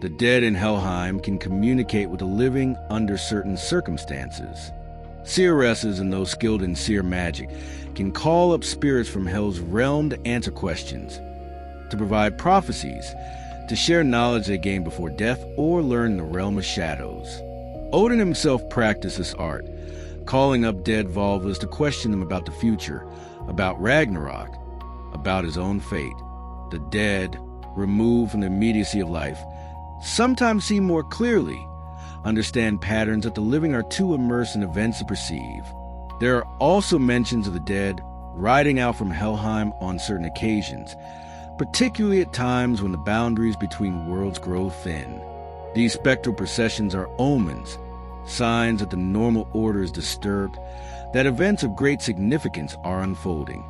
The dead in Helheim can communicate with the living under certain circumstances. Seeresses and those skilled in seer magic can call up spirits from Hell's realm to answer questions, to provide prophecies, to share knowledge they gained before death or learn in the realm of shadows. Odin himself practiced this art, calling up dead Volvas to question them about the future, about Ragnarok, about his own fate. The dead, removed from the immediacy of life, sometimes see more clearly, understand patterns that the living are too immersed in events to perceive. There are also mentions of the dead riding out from Helheim on certain occasions, particularly at times when the boundaries between worlds grow thin. These spectral processions are omens, signs that the normal order is disturbed, that events of great significance are unfolding.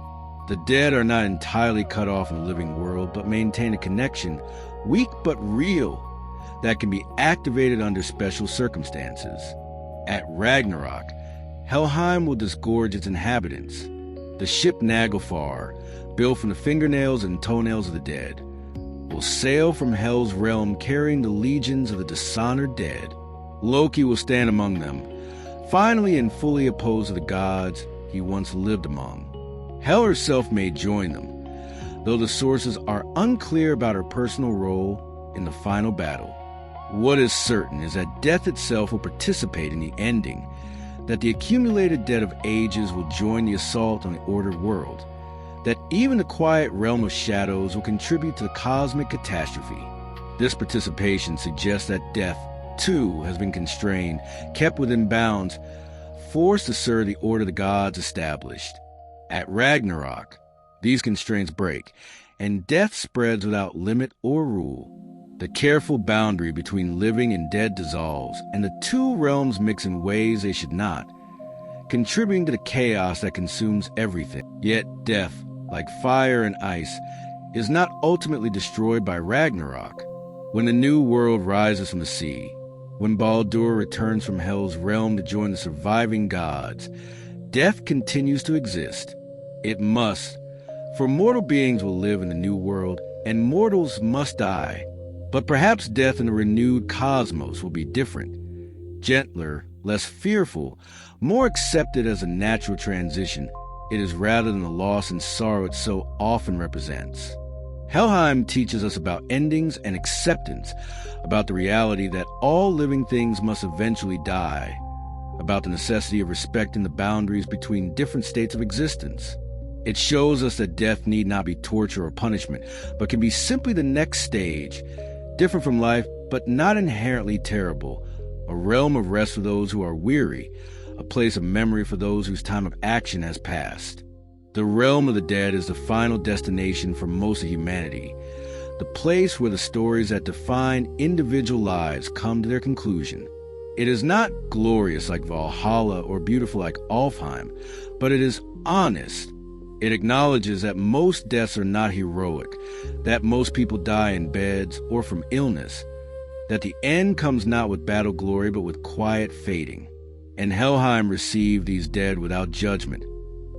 The dead are not entirely cut off from the living world, but maintain a connection, weak but real, that can be activated under special circumstances. At Ragnarok, Helheim will disgorge its inhabitants. The ship Naglfar, built from the fingernails and toenails of the dead, will sail from Hell's realm carrying the legions of the dishonored dead. Loki will stand among them, finally and fully opposed to the gods he once lived among. Hel herself may join them, though the sources are unclear about her personal role in the final battle. What is certain is that death itself will participate in the ending, that the accumulated dead of ages will join the assault on the ordered world, that even the quiet realm of shadows will contribute to the cosmic catastrophe. This participation suggests that death, too, has been constrained, kept within bounds, forced to serve the order the gods established. At Ragnarok, these constraints break, and death spreads without limit or rule. The careful boundary between living and dead dissolves, and the two realms mix in ways they should not, contributing to the chaos that consumes everything. Yet death, like fire and ice, is not ultimately destroyed by Ragnarok. When the new world rises from the sea, when Baldur returns from Hell's realm to join the surviving gods, death continues to exist. It must, For mortal beings will live in the new world, and mortals must die. But perhaps death in a renewed cosmos will be different, gentler, less fearful, more accepted as a natural transition it is rather than the loss and sorrow it so often represents. Helheim teaches us about endings and acceptance, about the reality that all living things must eventually die, about the necessity of respecting the boundaries between different states of existence. It shows us that death need not be torture or punishment, but can be simply the next stage, different from life, but not inherently terrible, a realm of rest for those who are weary, a place of memory for those whose time of action has passed. The realm of the dead is the final destination for most of humanity, the place where the stories that define individual lives come to their conclusion. It is not glorious like Valhalla or beautiful like Alfheim, but it is honest. It acknowledges that most deaths are not heroic, that most people die in beds or from illness, that the end comes not with battle glory but with quiet fading. And Helheim received these dead without judgment,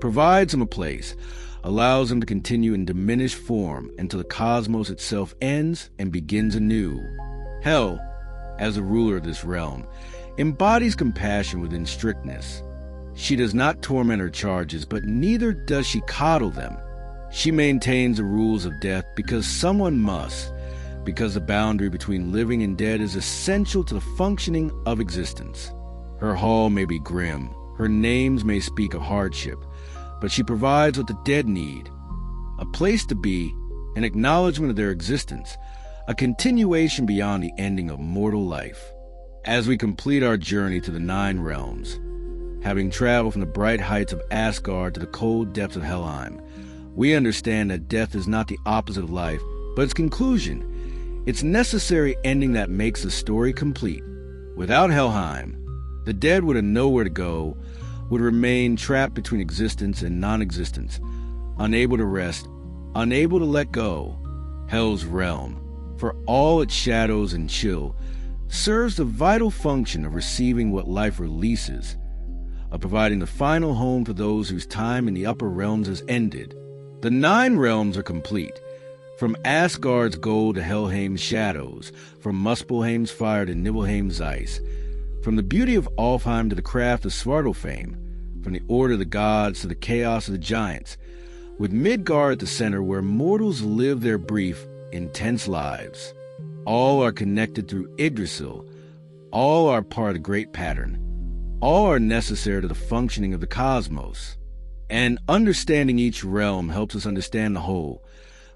provides them a place, allows them to continue in diminished form until the cosmos itself ends and begins anew. Hel, as the ruler of this realm, embodies compassion within strictness. She does not torment her charges, but neither does she coddle them. She maintains the rules of death because someone must, because the boundary between living and dead is essential to the functioning of existence. Her hall may be grim, her names may speak of hardship, but she provides what the dead need: a place to be, an acknowledgement of their existence, a continuation beyond the ending of mortal life. As we complete our journey to the 9 realms, having traveled from the bright heights of Asgard to the cold depths of Helheim, we understand that death is not the opposite of life, but its conclusion, its necessary ending that makes the story complete. Without Helheim, the dead would have nowhere to go, would remain trapped between existence and non-existence, unable to rest, unable to let go. Hel's realm, for all its shadows and chill, serves the vital function of receiving what life releases, of providing the final home for those whose time in the upper realms has ended. The 9 realms are complete, from Asgard's gold to Helheim's shadows, from Muspelheim's fire to Nibelheim's ice, from the beauty of Alfheim to the craft of Svartalfheim, from the order of the gods to the chaos of the giants, with Midgard at the center where mortals live their brief, intense lives. All are connected through Yggdrasil, all are part of the great pattern, all are necessary to the functioning of the cosmos. And understanding each realm helps us understand the whole,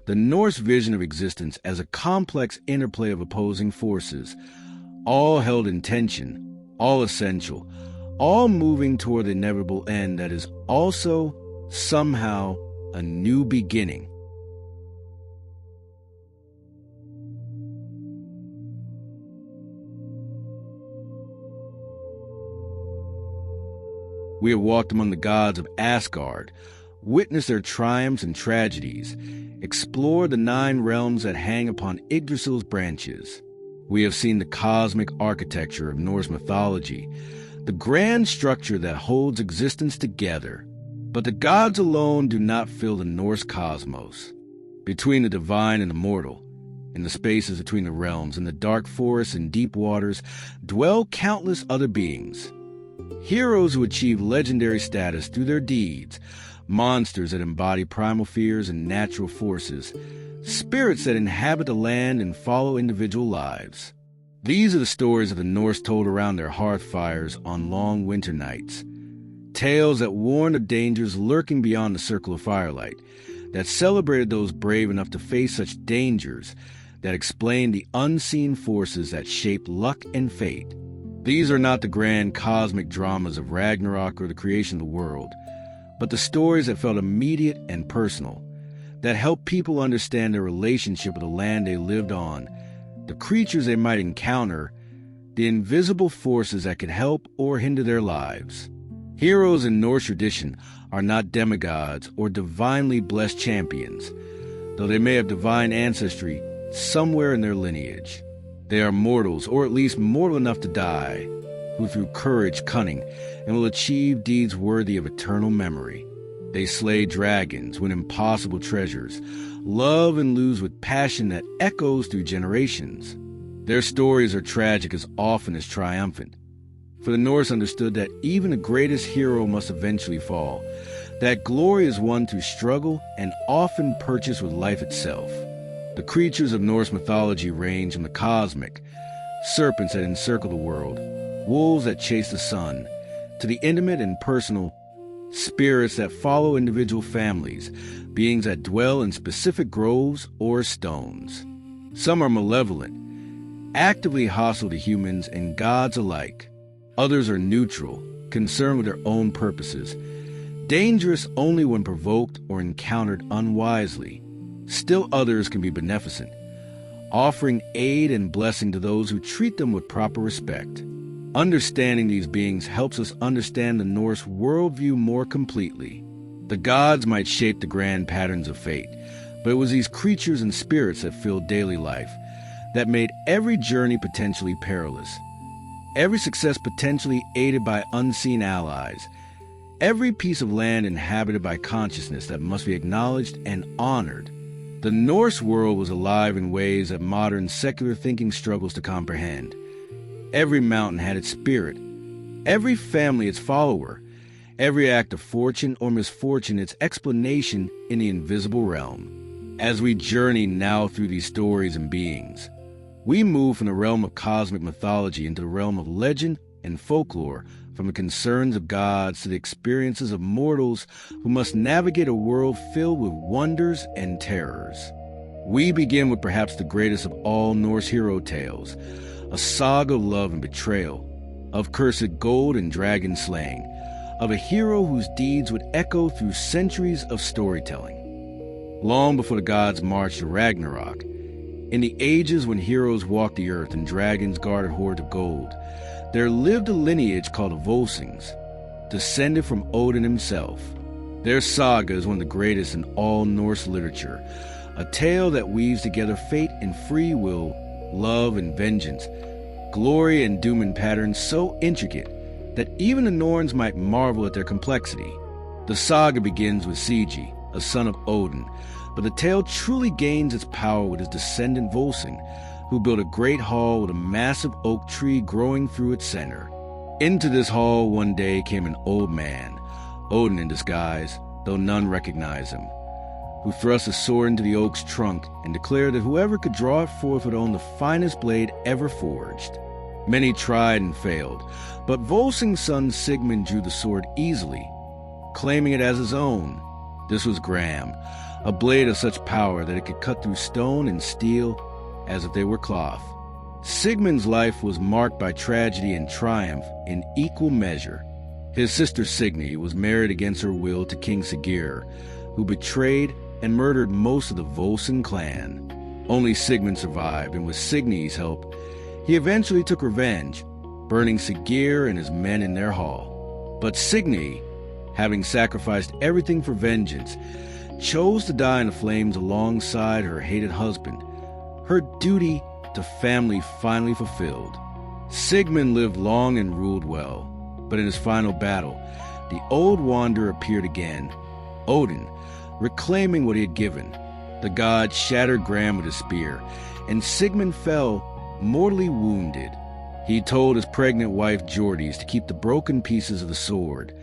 the Norse vision of existence as a complex interplay of opposing forces, all held in tension, all essential, all moving toward the inevitable end that is also, somehow, a new beginning. We have walked among the gods of Asgard, witnessed their triumphs and tragedies, explored the 9 realms that hang upon Yggdrasil's branches. We have seen the cosmic architecture of Norse mythology, the grand structure that holds existence together. But the gods alone do not fill the Norse cosmos. Between the divine and the mortal, in the spaces between the realms, in the dark forests and deep waters, dwell countless other beings. Heroes who achieve legendary status through their deeds, monsters that embody primal fears and natural forces, spirits that inhabit the land and follow individual lives. These are the stories of the Norse told around their hearth fires on long winter nights. Tales that warned of dangers lurking beyond the circle of firelight, that celebrated those brave enough to face such dangers, that explained the unseen forces that shaped luck and fate. These are not the grand cosmic dramas of Ragnarok or the creation of the world, but the stories that felt immediate and personal, that helped people understand their relationship with the land they lived on, the creatures they might encounter, the invisible forces that could help or hinder their lives. Heroes in Norse tradition are not demigods or divinely blessed champions, though they may have divine ancestry somewhere in their lineage. They are mortals, or at least mortal enough to die, who through courage, cunning, and will achieve deeds worthy of eternal memory. They slay dragons, win impossible treasures, love and lose with passion that echoes through generations. Their stories are tragic as often as triumphant. For the Norse understood that even the greatest hero must eventually fall, that glory is won through struggle and often purchased with life itself. The creatures of Norse mythology range from the cosmic, serpents that encircle the world, wolves that chase the sun, to the intimate and personal, spirits that follow individual families, beings that dwell in specific groves or stones. Some are malevolent, actively hostile to humans and gods alike. Others are neutral, concerned with their own purposes, dangerous only when provoked or encountered unwisely. Still others can be beneficent, offering aid and blessing to those who treat them with proper respect. Understanding these beings helps us understand the Norse worldview more completely. The gods might shape the grand patterns of fate, but it was these creatures and spirits that filled daily life, that made every journey potentially perilous, every success potentially aided by unseen allies, every piece of land inhabited by consciousness that must be acknowledged and honored. The Norse world was alive in ways that modern secular thinking struggles to comprehend. Every mountain had its spirit, every family its follower, every act of fortune or misfortune its explanation in the invisible realm. As we journey now through these stories and beings, we move from the realm of cosmic mythology into the realm of legend and folklore, from the concerns of gods to the experiences of mortals who must navigate a world filled with wonders and terrors. We begin with perhaps the greatest of all Norse hero tales, a saga of love and betrayal, of cursed gold and dragon slaying, of a hero whose deeds would echo through centuries of storytelling. Long before the gods marched to Ragnarok, in the ages when heroes walked the earth and dragons guarded hordes of gold, there lived a lineage called the Volsungs, descended from Odin himself. Their saga is one of the greatest in all Norse literature, a tale that weaves together fate and free will, love and vengeance, glory and doom in patterns so intricate that even the Norns might marvel at their complexity. The saga begins with Sigi, a son of Odin, but the tale truly gains its power with his descendant Volsung, who built a great hall with a massive oak tree growing through its center. Into this hall one day came an old man, Odin in disguise, though none recognized him, who thrust a sword into the oak's trunk and declared that whoever could draw it forth would own the finest blade ever forged. Many tried and failed, but Volsung's son Sigmund drew the sword easily, claiming it as his own. This was Gram, a blade of such power that it could cut through stone and steel as if they were cloth. Sigmund's life was marked by tragedy and triumph in equal measure. His sister Signy was married against her will to King Siggeir, who betrayed and murdered most of the Volsung clan. Only Sigmund survived, and with Signy's help, he eventually took revenge, burning Siggeir and his men in their hall. But Signy, having sacrificed everything for vengeance, chose to die in the flames alongside her hated husband, her duty to family finally fulfilled. Sigmund lived long and ruled well, but in his final battle, the old wanderer appeared again, Odin, reclaiming what he had given. The god shattered Gram with his spear, and Sigmund fell, mortally wounded. He told his pregnant wife Hjordis to keep the broken pieces of the sword,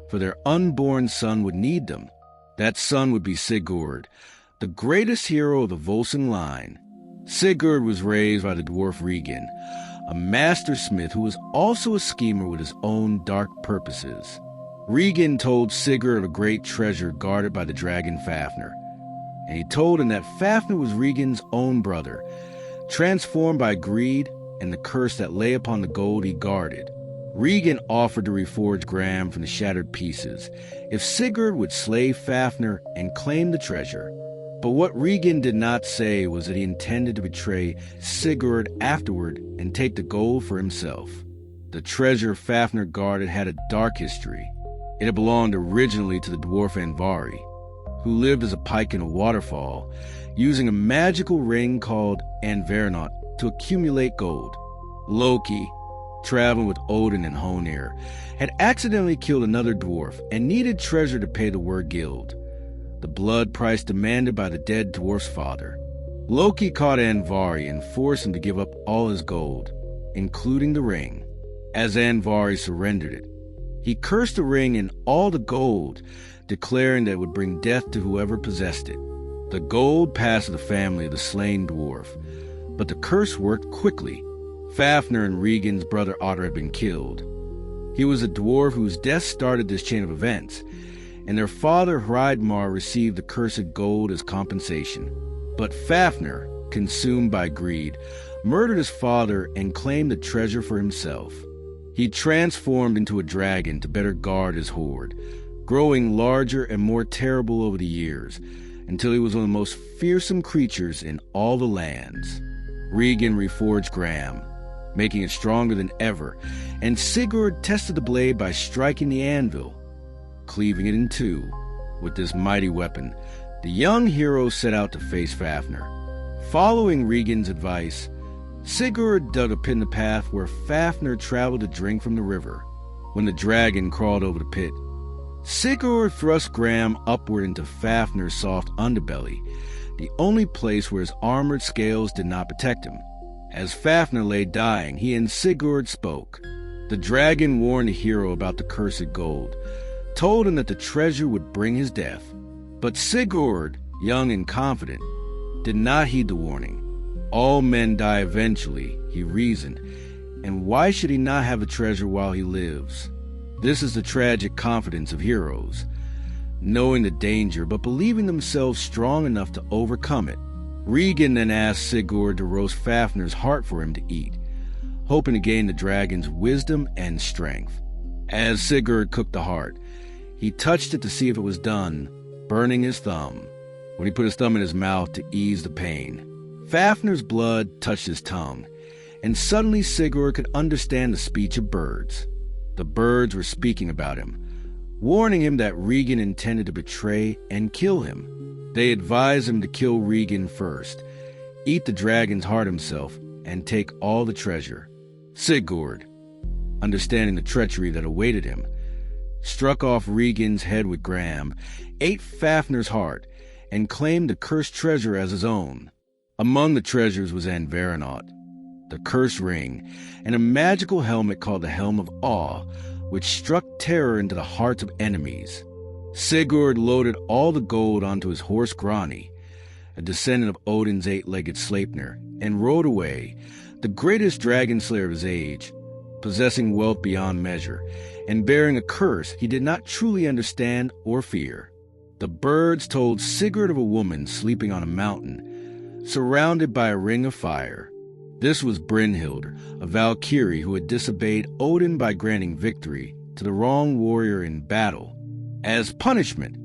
for their unborn son would need them. That son would be Sigurd, the greatest hero of the Volsung line. Sigurd was raised by the dwarf Regan, a master smith who was also a schemer with his own dark purposes. Regan told Sigurd of a great treasure guarded by the dragon Fafnir, and he told him that Fafnir was Regan's own brother, transformed by greed and the curse that lay upon the gold he guarded. Regan offered to reforge Gram from the shattered pieces if Sigurd would slay Fafnir and claim the treasure. But what Regan did not say was that he intended to betray Sigurd afterward and take the gold for himself. The treasure Fafnir guarded had a dark history. It had belonged originally to the dwarf Andvari, who lived as a pike in a waterfall, using a magical ring called Andvernaut to accumulate gold. Loki, traveling with Odin and Honir, had accidentally killed another dwarf and needed treasure to pay the Were Guild, the blood price demanded by the dead dwarf's father. Loki caught Andvari and forced him to give up all his gold, including the ring. As Andvari surrendered it, he cursed the ring and all the gold, declaring that it would bring death to whoever possessed it. The gold passed to the family of the slain dwarf, but the curse worked quickly. Fafnir and Regin's brother Otter had been killed. He was a dwarf whose death started this chain of events, and their father Hreidmar received the cursed gold as compensation. But Fafnir, consumed by greed, murdered his father and claimed the treasure for himself. He transformed into a dragon to better guard his hoard, growing larger and more terrible over the years, until he was one of the most fearsome creatures in all the lands. Regin reforged Gram, making it stronger than ever, and Sigurd tested the blade by striking the anvil, cleaving it in two. With this mighty weapon, the young hero set out to face Fafnir. Following Regin's advice, Sigurd dug a pit in the path where Fafnir traveled to drink from the river. When the dragon crawled over the pit, Sigurd thrust Gram upward into Fafnir's soft underbelly, the only place where his armored scales did not protect him. As Fafnir lay dying, he and Sigurd spoke. The dragon warned the hero about the cursed gold, told him that the treasure would bring his death. But Sigurd, young and confident, did not heed the warning. All men die eventually, he reasoned, and why should he not have the treasure while he lives? This is the tragic confidence of heroes, knowing the danger but believing themselves strong enough to overcome it. Regin then asked Sigurd to roast Fafnir's heart for him to eat, hoping to gain the dragon's wisdom and strength. As Sigurd cooked the heart, he touched it to see if it was done, burning his thumb. When he put his thumb in his mouth to ease the pain, Fafnir's blood touched his tongue, and suddenly Sigurd could understand the speech of birds. The birds were speaking about him, warning him that Regin intended to betray and kill him. They advised him to kill Regin first, eat the dragon's heart himself, and take all the treasure. Sigurd, understanding the treachery that awaited him, struck off Regin's head with Gram, ate Fafnir's heart, and claimed the cursed treasure as his own. Among the treasures was Anvarinot, the cursed ring, and a magical helmet called the Helm of Awe, which struck terror into the hearts of enemies. Sigurd loaded all the gold onto his horse Grani, a descendant of Odin's eight-legged Sleipnir, and rode away, the greatest dragon slayer of his age, possessing wealth beyond measure, and bearing a curse he did not truly understand or fear. The birds told Sigurd of a woman sleeping on a mountain, surrounded by a ring of fire. This was Brynhildr, a Valkyrie who had disobeyed Odin by granting victory to the wrong warrior in battle. As punishment,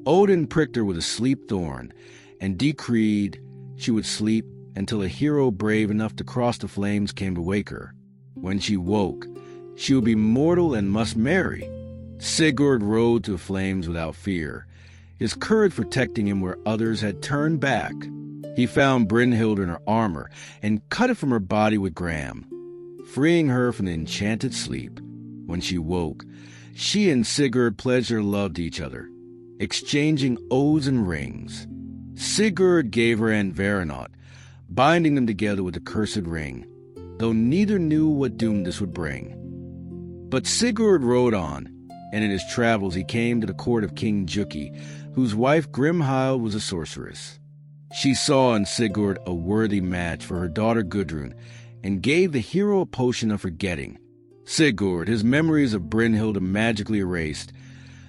Odin pricked her with a sleep thorn and decreed she would sleep until a hero brave enough to cross the flames came to wake her. When she woke, she would be mortal and must marry. Sigurd rode to the flames without fear, his courage protecting him where others had turned back. He found Brynhildr in her armor and cut it from her body with Gram, freeing her from the enchanted sleep. When she woke, she and Sigurd pledged their love to each other, exchanging oaths and rings. Sigurd gave her Anvarinot, binding them together with the cursed ring, though neither knew what doom this would bring. But Sigurd rode on, and in his travels he came to the court of King Juki, whose wife Grimhild was a sorceress. She saw in Sigurd a worthy match for her daughter Gudrun, and gave the hero a potion of forgetting. Sigurd, his memories of Brynhildr magically erased,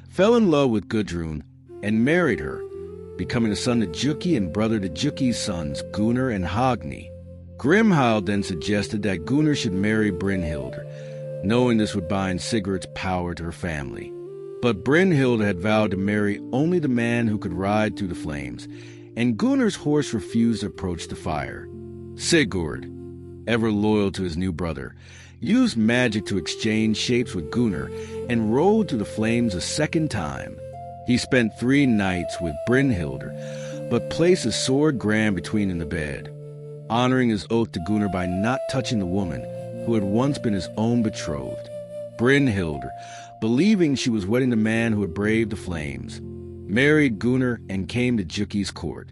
fell in love with Gudrun and married her, becoming the son of Juki and brother to Juki's sons Gunnar and Hogni. Grimhild then suggested that Gunnar should marry Brynhildr, knowing this would bind Sigurd's power to her family. But Brynhildr had vowed to marry only the man who could ride through the flames, and Gunnar's horse refused to approach the fire. Sigurd, ever loyal to his new brother, used magic to exchange shapes with Gunnar and rode through the flames a second time. He spent 3 nights with Brynhildr, but placed his sword Gram between in the bed, honoring his oath to Gunnar by not touching the woman who had once been his own betrothed. Brynhildr, believing she was wedding the man who had braved the flames, married Gunnar and came to Juki's court.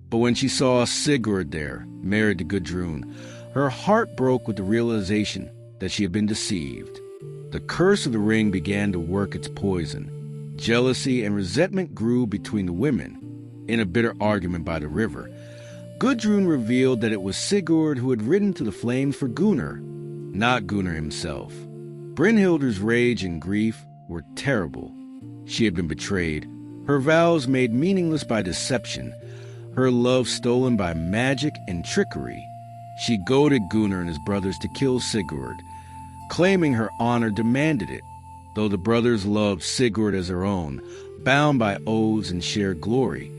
But when she saw Sigurd there, married to Gudrun, her heart broke with the realization that she had been deceived. The curse of the ring began to work its poison. Jealousy and resentment grew between the women. In a bitter argument by the river, Gudrun revealed that it was Sigurd who had ridden to the flames for Gunnar, not Gunnar himself. Brynhildr's rage and grief were terrible. She had been betrayed, her vows made meaningless by deception, her love stolen by magic and trickery. She goaded Gunnar and his brothers to kill Sigurd, claiming her honor demanded it, though the brothers loved Sigurd as their own, bound by oaths and shared glory.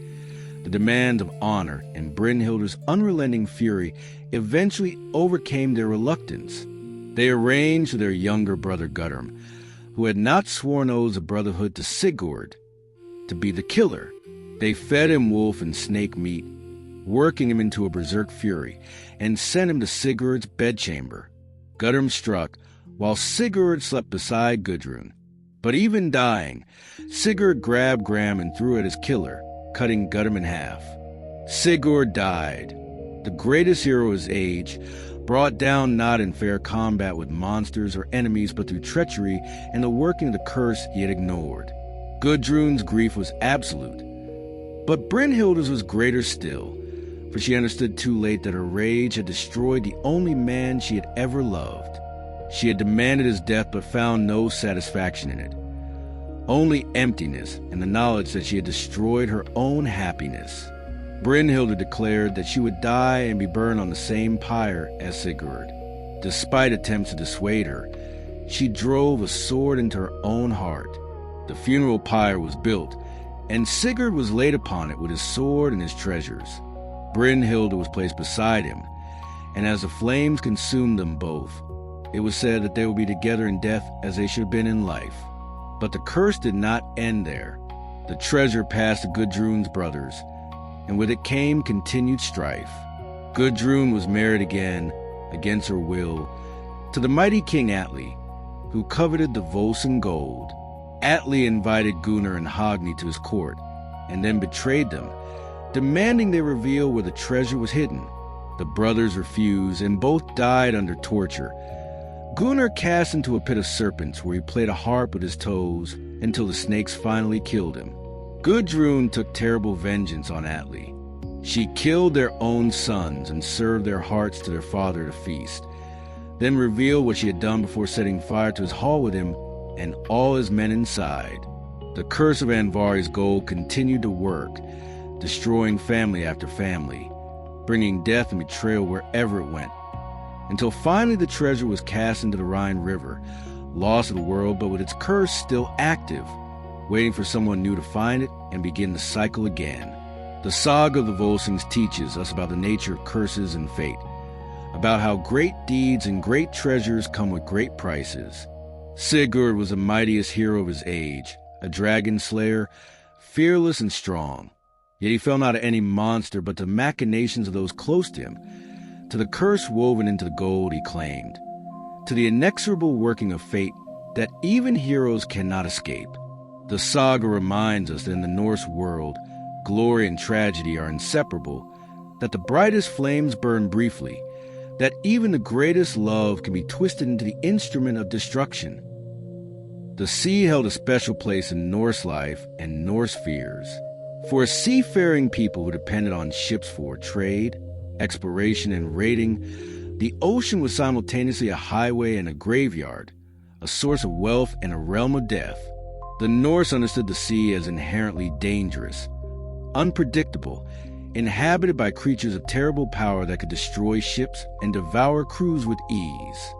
The demand of honor and Brynhildr's unrelenting fury eventually overcame their reluctance. They arranged with their younger brother Guttorm, who had not sworn oaths of brotherhood to Sigurd, to be the killer. They fed him wolf and snake meat, working him into a berserk fury, and sent him to Sigurd's bedchamber. Guttorm struck, while Sigurd slept beside Gudrun. But even dying, Sigurd grabbed Gram and threw at his killer, cutting Guttorm in half. Sigurd died, the greatest hero of his age, brought down not in fair combat with monsters or enemies, but through treachery and the working of the curse he had ignored. Gudrun's grief was absolute, but Brynhildr's was greater still, for she understood too late that her rage had destroyed the only man she had ever loved. She had demanded his death but found no satisfaction in it, only emptiness and the knowledge that she had destroyed her own happiness. Brynhildr declared that she would die and be burned on the same pyre as Sigurd. Despite attempts to dissuade her, she drove a sword into her own heart. The funeral pyre was built, and Sigurd was laid upon it with his sword and his treasures. Brynhildr was placed beside him, and as the flames consumed them both, it was said that they would be together in death as they should have been in life. But the curse did not end there. The treasure passed to Gudrun's brothers, and with it came continued strife. Gudrun was married again, against her will, to the mighty King Atli, who coveted the Volsung gold. Atli invited Gunnar and Hogni to his court, and then betrayed them, demanding they reveal where the treasure was hidden. The brothers refused, and both died under torture. Gunnar cast into a pit of serpents where he played a harp with his toes until the snakes finally killed him. Gudrun took terrible vengeance on Atli. She killed their own sons and served their hearts to their father to feast, then revealed what she had done before setting fire to his hall with him and all his men inside. The curse of Andvari's gold continued to work, destroying family after family, bringing death and betrayal wherever it went, until finally the treasure was cast into the Rhine River, lost to the world but with its curse still active, waiting for someone new to find it and begin the cycle again. The saga of the Volsungs teaches us about the nature of curses and fate, about how great deeds and great treasures come with great prices. Sigurd was the mightiest hero of his age, a dragon slayer, fearless and strong. Yet he fell not to any monster but to machinations of those close to him, to the curse woven into the gold he claimed, to the inexorable working of fate that even heroes cannot escape. The saga reminds us that in the Norse world, glory and tragedy are inseparable, that the brightest flames burn briefly, that even the greatest love can be twisted into the instrument of destruction. The sea held a special place in Norse life and Norse fears. For a seafaring people who depended on ships for trade, exploration, and raiding, the ocean was simultaneously a highway and a graveyard, a source of wealth and a realm of death. The Norse understood the sea as inherently dangerous, unpredictable, inhabited by creatures of terrible power that could destroy ships and devour crews with ease.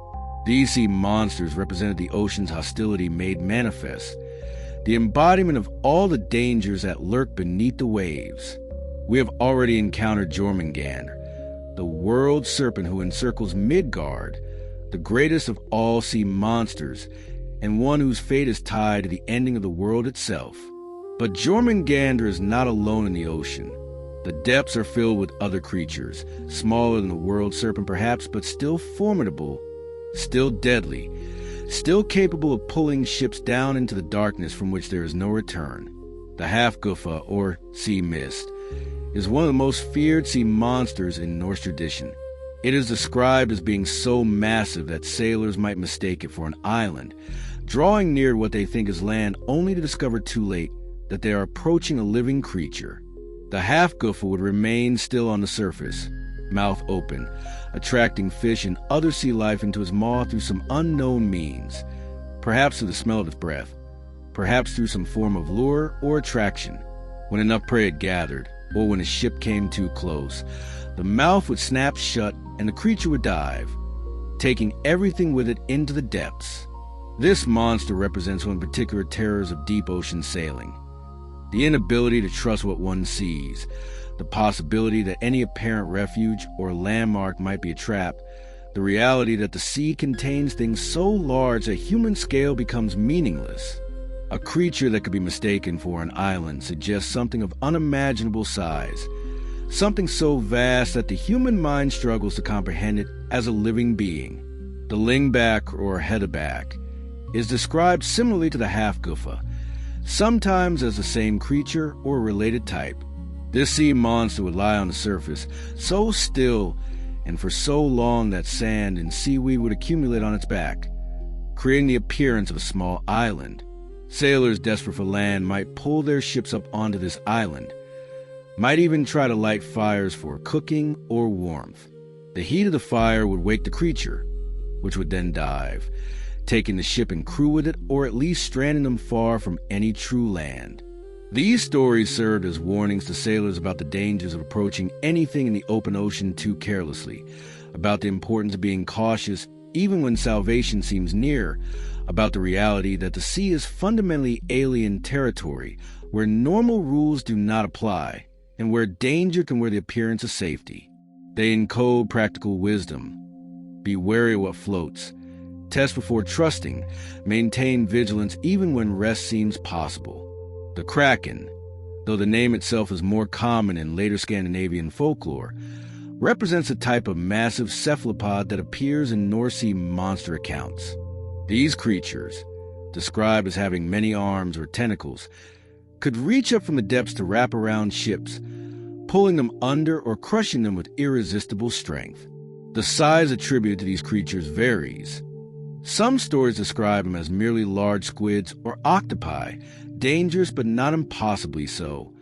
These sea monsters represented the ocean's hostility made manifest, the embodiment of all the dangers that lurk beneath the waves. We have already encountered Jormungandr, the world serpent who encircles Midgard, the greatest of all sea monsters, and one whose fate is tied to the ending of the world itself. But Jormungandr is not alone in the ocean. The depths are filled with other creatures, smaller than the world serpent perhaps, but still formidable still deadly, still capable of pulling ships down into the darkness from which there is no return. The Hafgufa, or sea mist, is one of the most feared sea monsters in Norse tradition. It is described as being so massive that sailors might mistake it for an island, drawing near what they think is land only to discover too late that they are approaching a living creature. The Hafgufa would remain still on the surface, mouth open, attracting fish and other sea life into its maw through some unknown means, perhaps through the smell of its breath, perhaps through some form of lure or attraction. When enough prey had gathered, or when a ship came too close, the mouth would snap shut and the creature would dive, taking everything with it into the depths. This monster represents one of the particular terrors of deep ocean sailing: the inability to trust what one sees, the possibility that any apparent refuge or landmark might be a trap, the reality that the sea contains things so large that human scale becomes meaningless. A creature that could be mistaken for an island suggests something of unimaginable size, something so vast that the human mind struggles to comprehend it as a living being. The Lyngbak, or Hedabak, is described similarly to the Hafgufa, sometimes as the same creature or related type. This sea monster would lie on the surface, so still and for so long that sand and seaweed would accumulate on its back, creating the appearance of a small island. Sailors desperate for land might pull their ships up onto this island, might even try to light fires for cooking or warmth. The heat of the fire would wake the creature, which would then dive, taking the ship and crew with it, or at least stranding them far from any true land. These stories served as warnings to sailors about the dangers of approaching anything in the open ocean too carelessly, about the importance of being cautious even when salvation seems near, about the reality that the sea is fundamentally alien territory where normal rules do not apply, and where danger can wear the appearance of safety. They encode practical wisdom: be wary of what floats, test before trusting, maintain vigilance even when rest seems possible. The Kraken, though the name itself is more common in later Scandinavian folklore, represents a type of massive cephalopod that appears in Norse monster accounts. These creatures, described as having many arms or tentacles, could reach up from the depths to wrap around ships, pulling them under or crushing them with irresistible strength. The size attributed to these creatures varies. Some stories describe them as merely large squids or octopi, dangerous but not impossibly so,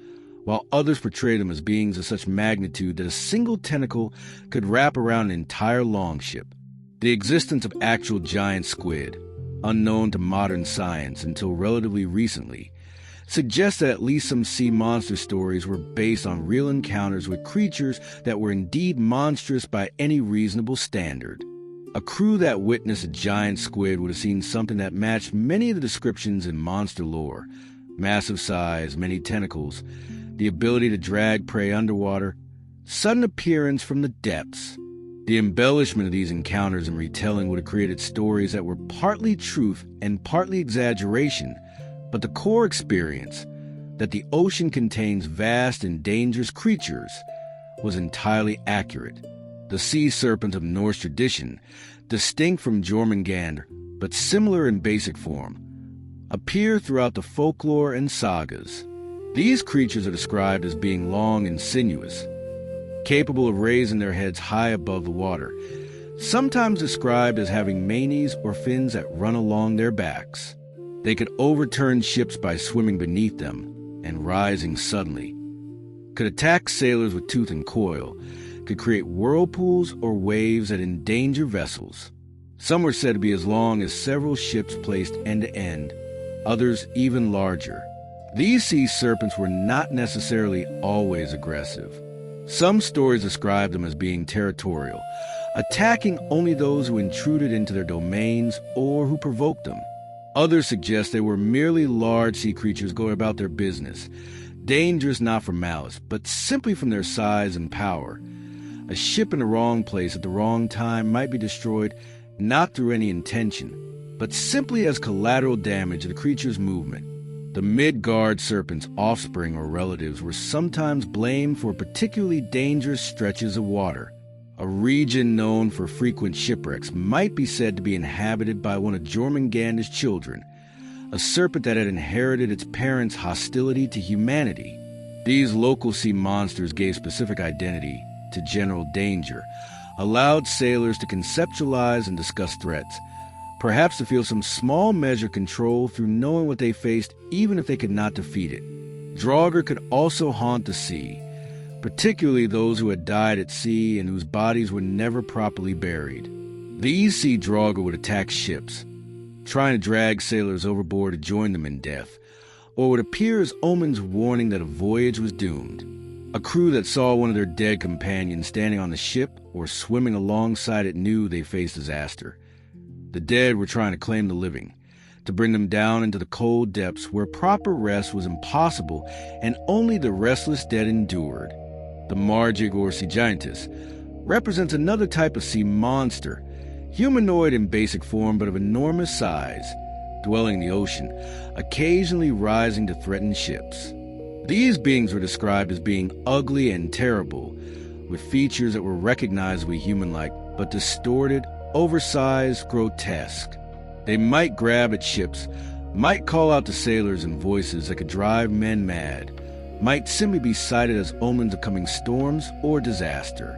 while others portray them as beings of such magnitude that a single tentacle could wrap around an entire longship. The existence of actual giant squid, unknown to modern science until relatively recently, suggests that at least some sea monster stories were based on real encounters with creatures that were indeed monstrous by any reasonable standard. A crew that witnessed a giant squid would have seen something that matched many of the descriptions in monster lore: massive size, many tentacles, the ability to drag prey underwater, sudden appearance from the depths. The embellishment of these encounters and retelling would have created stories that were partly truth and partly exaggeration, but the core experience, that the ocean contains vast and dangerous creatures, was entirely accurate. The sea serpent of Norse tradition, distinct from Jormungandr, but similar in basic form, appear throughout the folklore and sagas. These creatures are described as being long and sinuous, capable of raising their heads high above the water, sometimes described as having manes or fins that run along their backs. They could overturn ships by swimming beneath them and rising suddenly, could attack sailors with tooth and coil, could create whirlpools or waves that endanger vessels. Some were said to be as long as several ships placed end to end, others even larger. These sea serpents were not necessarily always aggressive. Some stories describe them as being territorial, attacking only those who intruded into their domains or who provoked them. Others suggest they were merely large sea creatures going about their business, dangerous not from malice, but simply from their size and power. A ship in the wrong place at the wrong time might be destroyed not through any intention, but simply as collateral damage to the creature's movement. The Midgard serpent's offspring or relatives were sometimes blamed for particularly dangerous stretches of water. a region known for frequent shipwrecks, might be said to be inhabited by one of Jormungandr's children, a serpent that had inherited its parents' hostility to humanity. These local sea monsters gave specific identity to general danger, allowed sailors to conceptualize and discuss threats, perhaps to feel some small measure of control through knowing what they faced even if they could not defeat it. Draugr could also haunt the sea, particularly those who had died at sea and whose bodies were never properly buried. These sea Draugr would attack ships, trying to drag sailors overboard to join them in death, or would appear as omens warning that a voyage was doomed. A crew that saw one of their dead companions standing on the ship or swimming alongside it knew they faced disaster. The dead were trying to claim the living, to bring them down into the cold depths where proper rest was impossible and only the restless dead endured. The Margig or sea giantess represents another type of sea monster, humanoid in basic form but of enormous size, dwelling in the ocean, occasionally rising to threaten ships. These beings were described as being ugly and terrible, with features that were recognizably human-like but distorted, oversized, grotesque. They might grab at ships, might call out to sailors in voices that could drive men mad, might simply be cited as omens of coming storms or disaster.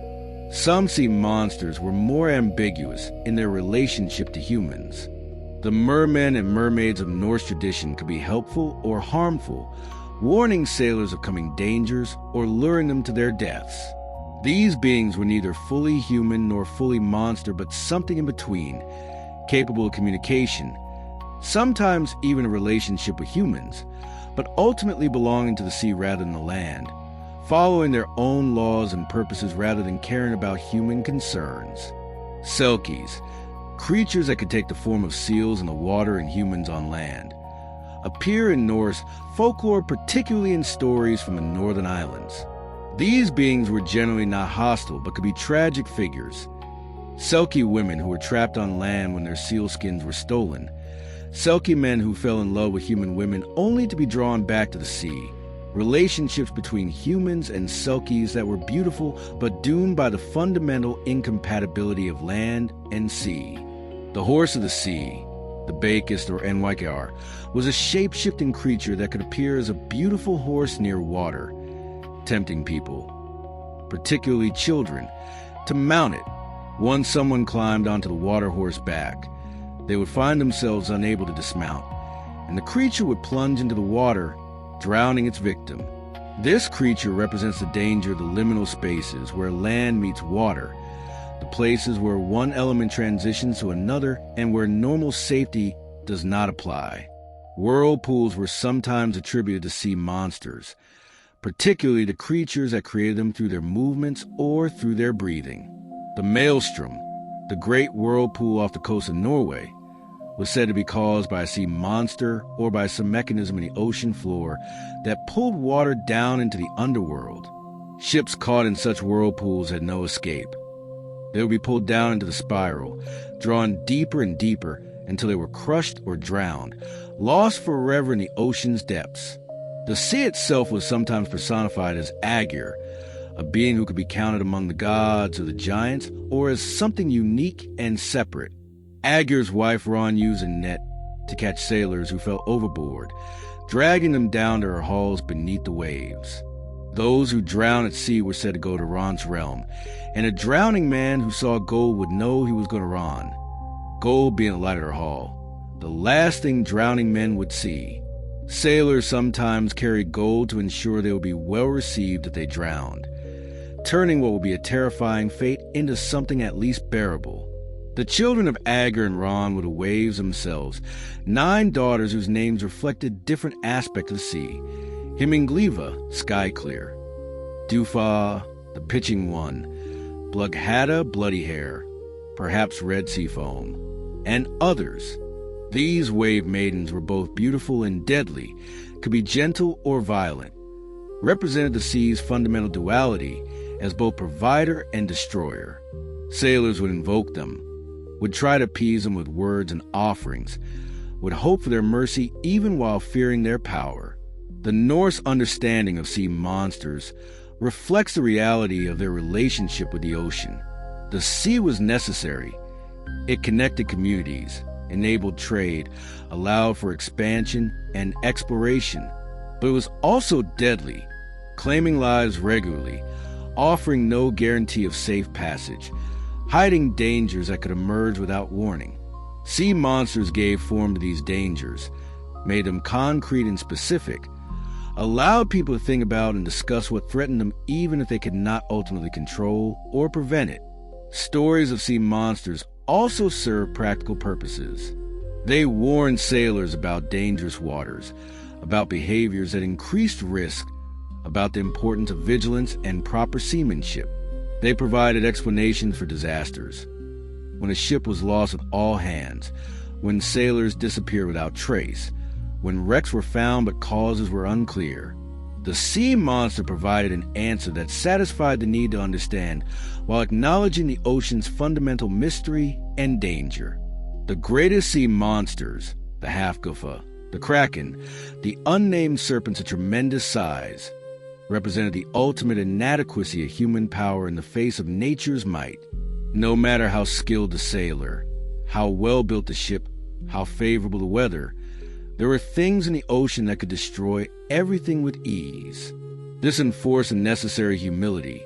Some sea monsters were more ambiguous in their relationship to humans. The mermen and mermaids of Norse tradition could be helpful or harmful, warning sailors of coming dangers or luring them to their deaths. These beings were neither fully human nor fully monster, but something in between, capable of communication, sometimes even a relationship with humans, but ultimately belonging to the sea rather than the land, following their own laws and purposes rather than caring about human concerns. Selkies, creatures that could take the form of seals in the water and humans on land, appear in Norse folklore, particularly in stories from the northern islands. These beings were generally not hostile, but could be tragic figures. Selkie women who were trapped on land when their seal skins were stolen. Selkie men who fell in love with human women only to be drawn back to the sea. Relationships between humans and Selkies that were beautiful but doomed by the fundamental incompatibility of land and sea. The horse of the sea, the Bakist or Enwykar, was a shape-shifting creature that could appear as a beautiful horse near water, tempting people, particularly children, to mount it. Once someone climbed onto the water horse back, they would find themselves unable to dismount, and the creature would plunge into the water, drowning its victim. This creature represents the danger of the liminal spaces where land meets water, the places where one element transitions to another and where normal safety does not apply. Whirlpools were sometimes attributed to sea monsters, particularly to creatures that created them through their movements or through their breathing. The Maelstrom, the great whirlpool off the coast of Norway, was said to be caused by a sea monster or by some mechanism in the ocean floor that pulled water down into the underworld. Ships caught in such whirlpools had no escape. They would be pulled down into the spiral, drawn deeper and deeper until they were crushed or drowned, lost forever in the ocean's depths. The sea itself was sometimes personified as Aegir, a being who could be counted among the gods or the giants, or as something unique and separate. Aegir's wife Ron used a net to catch sailors who fell overboard, dragging them down to her halls beneath the waves. Those who drowned at sea were said to go to Ron's realm, and a drowning man who saw gold would know he was going to Ron, gold being the light of her hall, the last thing drowning men would see. Sailors sometimes carried gold to ensure they would be well received if they drowned, turning what would be a terrifying fate into something at least bearable. The children of Aegir and Ron were the waves themselves, 9 daughters whose names reflected different aspects of the sea. Himingliva, sky clear; Dufa, the pitching one; Blughada, bloody hair, perhaps red sea foam, and others. These wave maidens were both beautiful and deadly, could be gentle or violent, represented the sea's fundamental duality as both provider and destroyer. Sailors would invoke them, would try to appease them with words and offerings, would hope for their mercy even while fearing their power. The Norse understanding of sea monsters reflects the reality of their relationship with the ocean. The sea was necessary. It connected communities, enabled trade, allowed for expansion and exploration. But it was also deadly, claiming lives regularly, offering no guarantee of safe passage, hiding dangers that could emerge without warning. Sea monsters gave form to these dangers, made them concrete and specific, allowed people to think about and discuss what threatened them even if they could not ultimately control or prevent it. Stories of sea monsters also serve practical purposes. They warned sailors about dangerous waters, about behaviors that increased risk, about the importance of vigilance and proper seamanship. They provided explanations for disasters. When a ship was lost with all hands, when sailors disappeared without trace, when wrecks were found but causes were unclear, the sea monster provided an answer that satisfied the need to understand while acknowledging the ocean's fundamental mystery and danger. The greatest sea monsters, the Hafgufa, the Kraken, the unnamed serpents of tremendous size, represented the ultimate inadequacy of human power in the face of nature's might. No matter how skilled the sailor, how well-built the ship, how favorable the weather, there were things in the ocean that could destroy everything with ease. This enforced a necessary humility,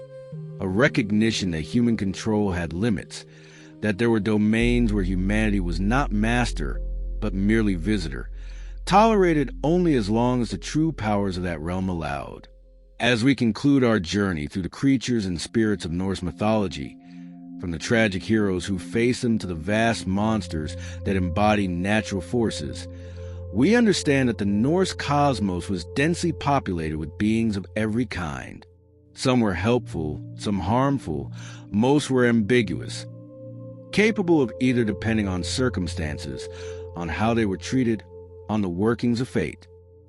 a recognition that human control had limits, that there were domains where humanity was not master, but merely visitor, tolerated only as long as the true powers of that realm allowed. As we conclude our journey through the creatures and spirits of Norse mythology, from the tragic heroes who face them to the vast monsters that embody natural forces, we understand that the Norse cosmos was densely populated with beings of every kind. Some were helpful, some harmful, most were ambiguous, capable of either depending on circumstances, on how they were treated, on the workings of fate.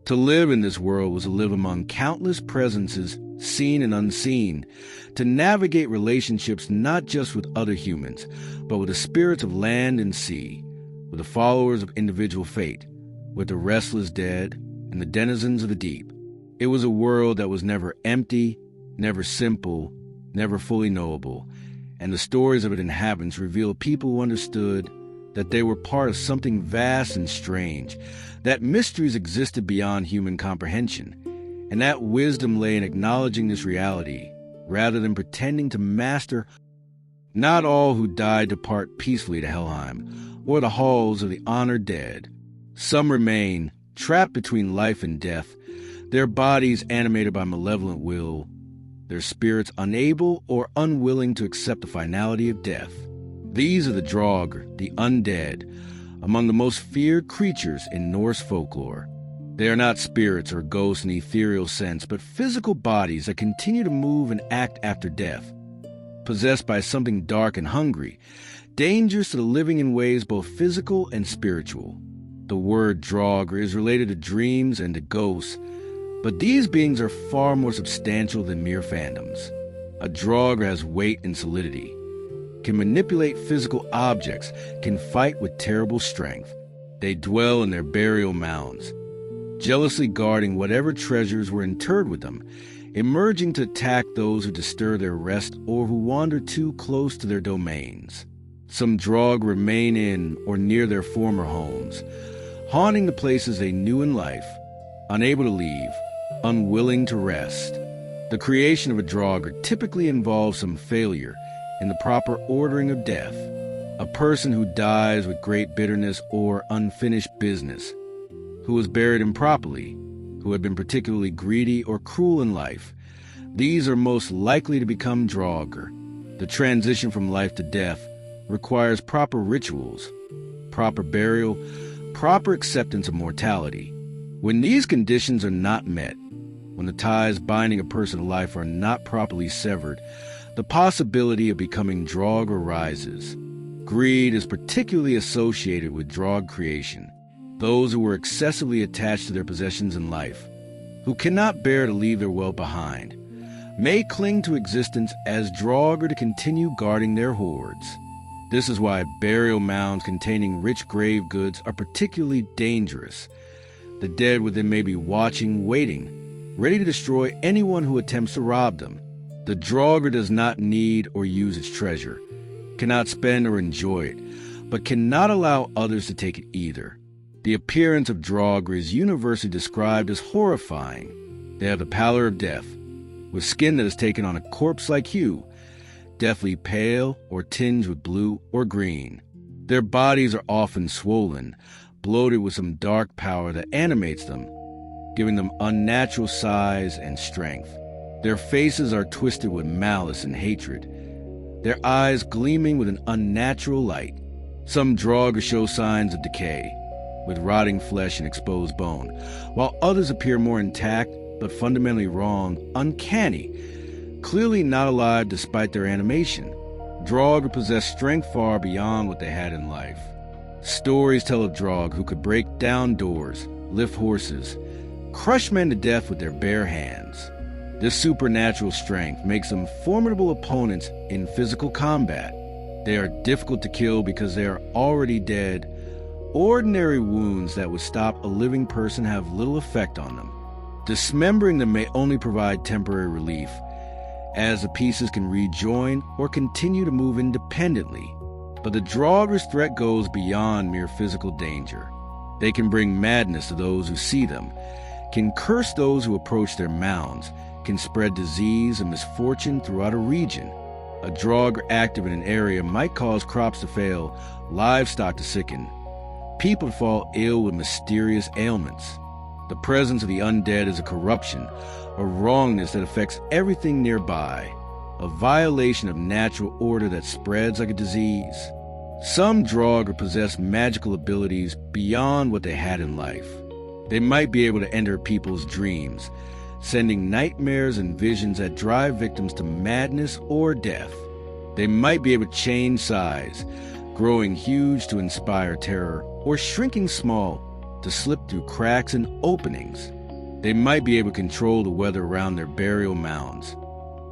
To live in this world was to live among countless presences, seen and unseen, to navigate relationships not just with other humans, but with the spirits of land and sea, with the followers of individual fate, with the restless dead and the denizens of the deep. It was a world that was never empty, never simple, never fully knowable, and the stories of its inhabitants reveal people who understood that they were part of something vast and strange, that mysteries existed beyond human comprehension, and that wisdom lay in acknowledging this reality rather than pretending to master. Not all who died depart peacefully to Helheim or the halls of the honored dead. Some remain, trapped between life and death, their bodies animated by malevolent will, their spirits unable or unwilling to accept the finality of death. These are the Draugr, the undead, among the most feared creatures in Norse folklore. They are not spirits or ghosts in the ethereal sense, but physical bodies that continue to move and act after death, possessed by something dark and hungry, dangerous to the living in ways both physical and spiritual. The word Draugr is related to dreams and to ghosts, but these beings are far more substantial than mere phantoms. A Draugr has weight and solidity, can manipulate physical objects, can fight with terrible strength. They dwell in their burial mounds, jealously guarding whatever treasures were interred with them, emerging to attack those who disturb their rest or who wander too close to their domains. Some Draugr remain in or near their former homes, haunting the places they knew in life, unable to leave, unwilling to rest. The creation of a Draugr typically involves some failure in the proper ordering of death, a person who dies with great bitterness or unfinished business, who was buried improperly, who had been particularly greedy or cruel in life. These are most likely to become Draugr. The transition from life to death requires proper rituals, proper burial, proper acceptance of mortality. When these conditions are not met, when the ties binding a person to life are not properly severed, the possibility of becoming Draugr arises. Greed is particularly associated with Draugr creation. Those who were excessively attached to their possessions in life, who cannot bear to leave their wealth behind, may cling to existence as Draugr to continue guarding their hoards. This is why burial mounds containing rich grave goods are particularly dangerous. The dead within may be watching, waiting, ready to destroy anyone who attempts to rob them. The Draugr does not need or use its treasure. cannot spend or enjoy it, but cannot allow others to take it either. The appearance of Draugr is universally described as horrifying. They have the pallor of death, with skin that has taken on a corpse-like hue, deathly pale or tinged with blue or green. Their bodies are often swollen, bloated with some dark power that animates them, giving them unnatural size and strength. Their faces are twisted with malice and hatred, their eyes gleaming with an unnatural light. Some Draugr show signs of decay, with rotting flesh and exposed bone, while others appear more intact but fundamentally wrong, uncanny, clearly not alive despite their animation. Draugr possess strength far beyond what they had in life. Stories tell of Draugr who could break down doors, lift horses, crush men to death with their bare hands. This supernatural strength makes them formidable opponents in physical combat. They are difficult to kill because they are already dead. Ordinary wounds that would stop a living person have little effect on them. Dismembering them may only provide temporary relief, as the pieces can rejoin or continue to move independently. But the Draugr's threat goes beyond mere physical danger. They can bring madness to those who see them, can curse those who approach their mounds, can spread disease and misfortune throughout a region. A Draugr active in an area might cause crops to fail, livestock to sicken, people fall ill with mysterious ailments. The presence of the undead is a corruption, a wrongness that affects everything nearby, a violation of natural order that spreads like a disease. Some Draugr possess magical abilities beyond what they had in life. They might be able to enter people's dreams, sending nightmares and visions that drive victims to madness or death. They might be able to change size, growing huge to inspire terror, or shrinking small to slip through cracks and openings. They might be able to control the weather around their burial mounds,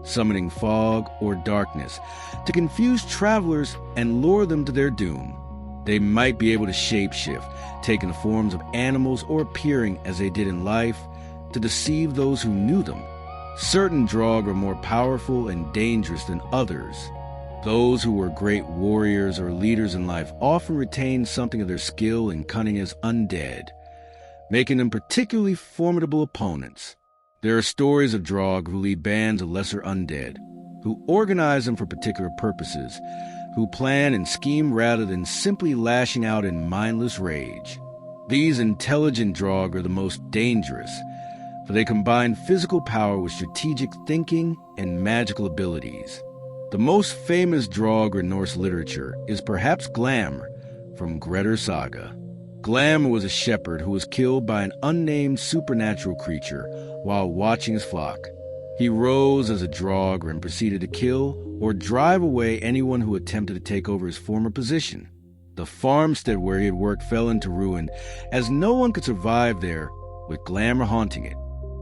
summoning fog or darkness to confuse travelers and lure them to their doom. They might be able to shapeshift, taking the forms of animals or appearing as they did in life to deceive those who knew them. Certain Draugr are more powerful and dangerous than others. Those who were great warriors or leaders in life often retained something of their skill and cunning as undead, making them particularly formidable opponents. There are stories of Draugr who lead bands of lesser undead, who organize them for particular purposes, who plan and scheme rather than simply lashing out in mindless rage. These intelligent Draugr are the most dangerous, for they combine physical power with strategic thinking and magical abilities. The most famous Draugr in Norse literature is perhaps Glamr from Grettir Saga. Glamr was a shepherd who was killed by an unnamed supernatural creature while watching his flock. He rose as a Draugr and proceeded to kill or drive away anyone who attempted to take over his former position. The farmstead where he had worked fell into ruin, as no one could survive there, with Glamr haunting it.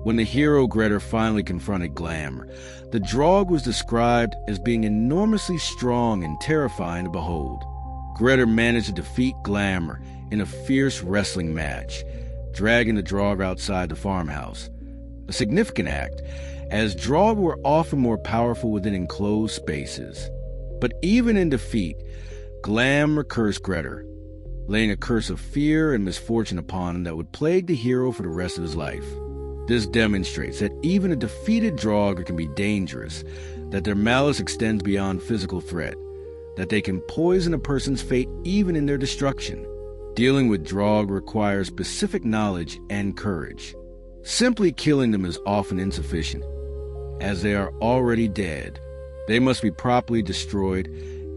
When the hero Grettir finally confronted Glamr, the Draugr was described as being enormously strong and terrifying to behold. Grettir managed to defeat Glamr in a fierce wrestling match, dragging the Draugr outside the farmhouse. A significant act, as Draugr were often more powerful within enclosed spaces. But even in defeat, Glamr cursed Grettir, laying a curse of fear and misfortune upon him that would plague the hero for the rest of his life. This demonstrates that even a defeated Draugr can be dangerous, that their malice extends beyond physical threat, that they can poison a person's fate even in their destruction. Dealing with Draugr requires specific knowledge and courage. Simply killing them is often insufficient, as they are already dead. They must be properly destroyed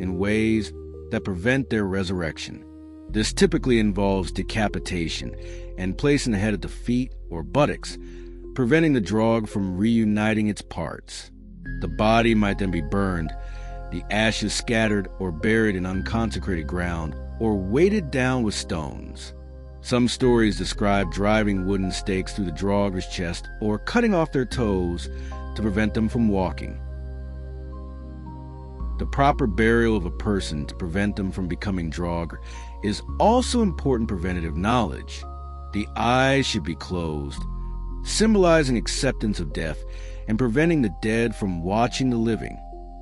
in ways that prevent their resurrection. This typically involves decapitation and placing the head at the feet or buttocks, preventing the Draugr from reuniting its parts. The body might then be burned, the ashes scattered or buried in unconsecrated ground, or weighted down with stones. Some stories describe driving wooden stakes through the Draugr's chest or cutting off their toes to prevent them from walking. The proper burial of a person to prevent them from becoming Draugr is also important preventative knowledge. The eyes should be closed, symbolizing acceptance of death and preventing the dead from watching the living.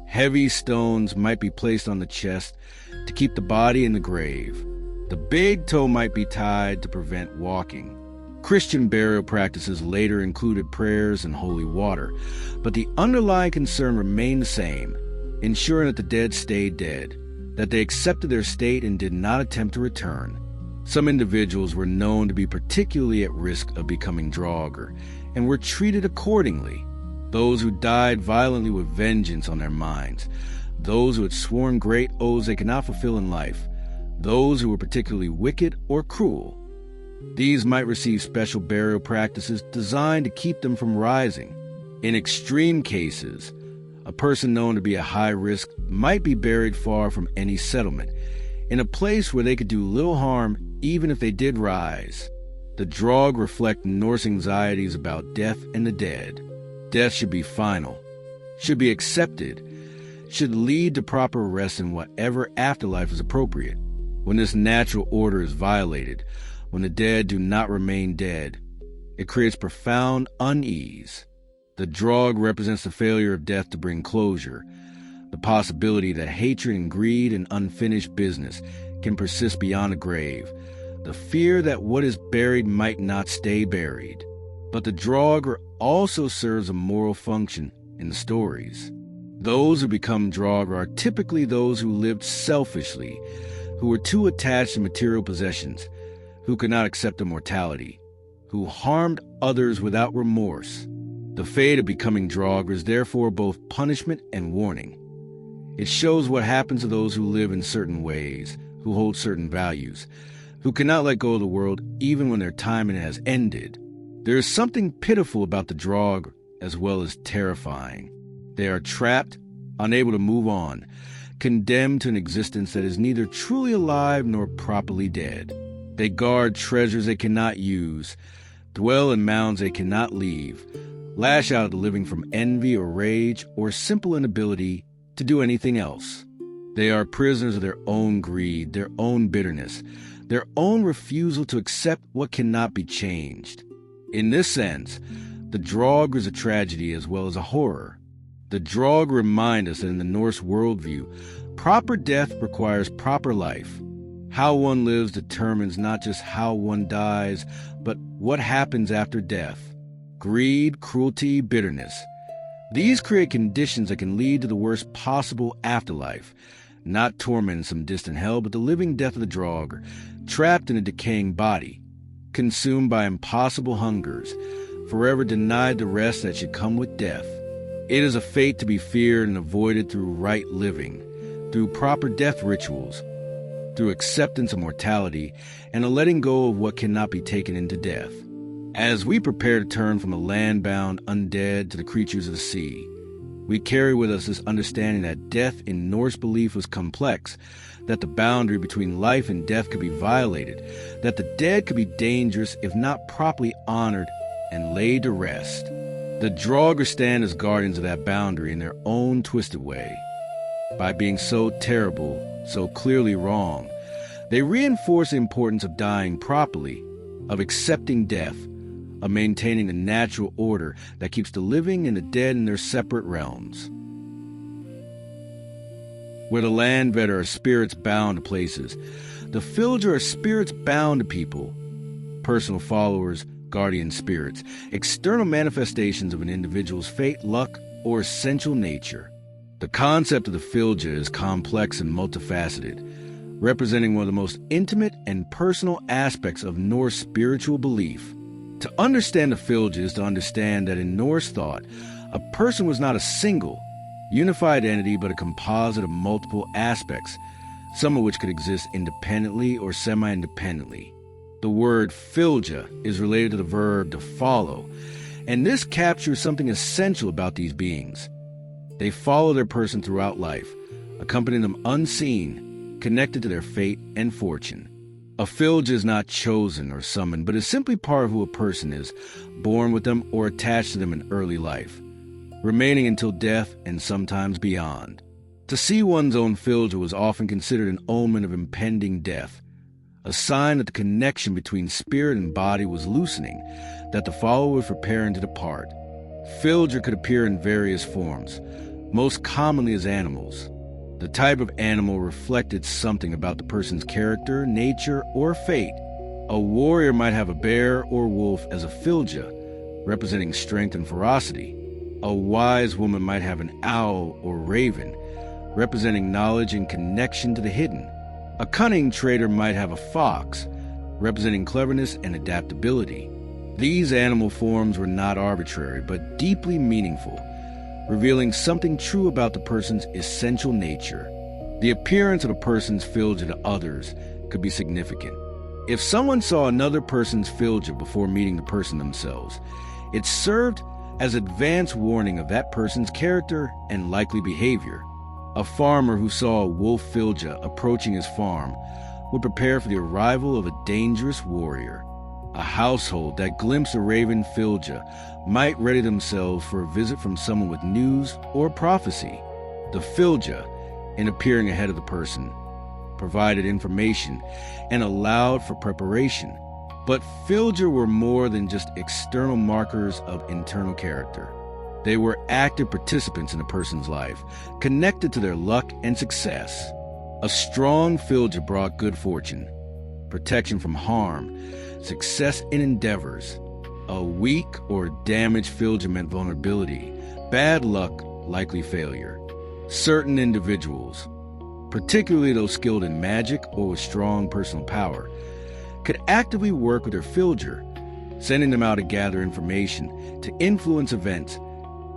Heavy stones might be placed on the chest to keep the body in the grave. The big toe might be tied to prevent walking. Christian burial practices later included prayers and holy water, but the underlying concern remained the same, ensuring that the dead stayed dead, that they accepted their state and did not attempt to return. Some individuals were known to be particularly at risk of becoming draugr and were treated accordingly. Those who died violently with vengeance on their minds, those who had sworn great oaths they could not fulfill in life, those who were particularly wicked or cruel. These might receive special burial practices designed to keep them from rising. In extreme cases, a person known to be at high risk might be buried far from any settlement, in a place where they could do little harm even if they did rise. The draugr reflect Norse anxieties about death and the dead. Death should be final, should be accepted, should lead to proper rest in whatever afterlife is appropriate. When this natural order is violated, when the dead do not remain dead, it creates profound unease. The draugr represents the failure of death to bring closure, the possibility that hatred and greed and unfinished business can persist beyond the grave, the fear that what is buried might not stay buried. But the draugr also serves a moral function in the stories. Those who become draugr are typically those who lived selfishly, who were too attached to material possessions, who could not accept immortality, who harmed others without remorse. The fate of becoming draugr is therefore both punishment and warning. It shows what happens to those who live in certain ways, who hold certain values, who cannot let go of the world even when their time in it has ended. There is something pitiful about the draugr as well as terrifying. They are trapped, unable to move on, condemned to an existence that is neither truly alive nor properly dead. They guard treasures they cannot use, dwell in mounds they cannot leave, lash out at the living from envy or rage or simple inability to do anything else. They are prisoners of their own greed, their own bitterness, their own refusal to accept what cannot be changed. In this sense, the draugr is a tragedy as well as a horror. The draugr remind us that in the Norse worldview, proper death requires proper life. How one lives determines not just how one dies, but what happens after death. Greed, cruelty, bitterness. These create conditions that can lead to the worst possible afterlife. Not torment in some distant hell, but the living death of the draugr, trapped in a decaying body, consumed by impossible hungers, forever denied the rest that should come with death. It is a fate to be feared and avoided through right living, through proper death rituals, through acceptance of mortality, and a letting go of what cannot be taken into death. As we prepare to turn from the land-bound undead to the creatures of the sea, we carry with us this understanding that death in Norse belief was complex, that the boundary between life and death could be violated, that the dead could be dangerous if not properly honored and laid to rest. The draugr stand as guardians of that boundary in their own twisted way. By being so terrible, so clearly wrong, they reinforce the importance of dying properly, of accepting death, of maintaining the natural order that keeps the living and the dead in their separate realms. Where the Landvetter are spirits bound to places, the Fylgja are spirits bound to people, personal followers, guardian spirits, external manifestations of an individual's fate, luck, or essential nature. The concept of the Fylgja is complex and multifaceted, representing one of the most intimate and personal aspects of Norse spiritual belief. To understand the Fylgja is to understand that in Norse thought, a person was not a single, unified entity but a composite of multiple aspects, some of which could exist independently or semi-independently. The word Fylgja is related to the verb to follow, and this captures something essential about these beings. They follow their person throughout life, accompanying them unseen, connected to their fate and fortune. A Fylgja is not chosen or summoned, but is simply part of who a person is, born with them or attached to them in early life, remaining until death and sometimes beyond. To see one's own Fylgja was often considered an omen of impending death, a sign that the connection between spirit and body was loosening, that the follower was preparing to depart. Fylgja could appear in various forms. most commonly as animals. The type of animal reflected something about the person's character, nature, or fate. A warrior might have a bear or wolf as a filja, representing strength and ferocity. A wise woman might have an owl or raven, representing knowledge and connection to the hidden. A cunning trader might have a fox, representing cleverness and adaptability. These animal forms were not arbitrary, but deeply meaningful, revealing something true about the person's essential nature. The appearance of a person's filja to others could be significant. If someone saw another person's filja before meeting the person themselves, it served as advance warning of that person's character and likely behavior. A farmer who saw a wolf filja approaching his farm would prepare for the arrival of a dangerous warrior. A household that glimpsed a raven filja might ready themselves for a visit from someone with news or prophecy. The filja, in appearing ahead of the person, provided information and allowed for preparation. But filja were more than just external markers of internal character. They were active participants in a person's life, connected to their luck and success. A strong filja brought good fortune, protection from harm, success in endeavors. A weak or damaged filja meant vulnerability, bad luck, likely failure. Certain individuals, particularly those skilled in magic or with strong personal power, could actively work with their filja, sending them out to gather information, to influence events,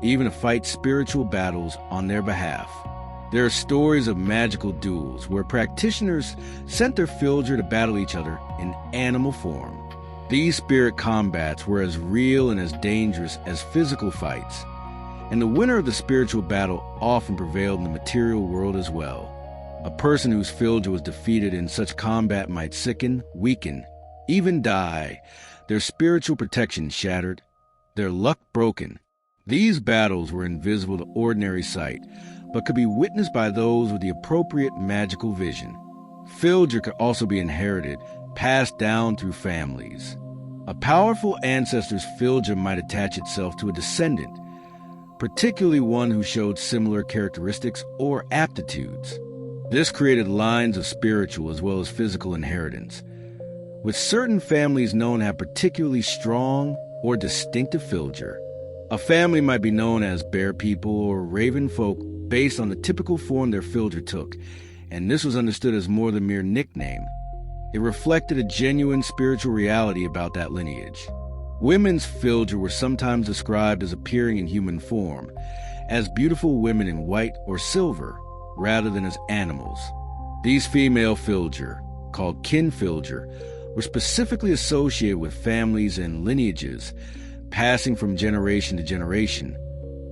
even to fight spiritual battles on their behalf. There are stories of magical duels where practitioners sent their filja to battle each other in animal form. These spirit combats were as real and as dangerous as physical fights, and the winner of the spiritual battle often prevailed in the material world as well. A person whose filja was defeated in such combat might sicken, weaken, even die, their spiritual protection shattered, their luck broken. These battles were invisible to ordinary sight, but could be witnessed by those with the appropriate magical vision. Filja could also be inherited, passed down through families. A powerful ancestor's filja might attach itself to a descendant, particularly one who showed similar characteristics or aptitudes. This created lines of spiritual as well as physical inheritance, with certain families known to have particularly strong or distinctive filja. A family might be known as bear people or raven folk based on the typical form their filja took, and this was understood as more than mere nickname. It reflected a genuine spiritual reality about that lineage. Women's filja were sometimes described as appearing in human form, as beautiful women in white or silver, rather than as animals. These female filja, called kin filja, were specifically associated with families and lineages, passing from generation to generation,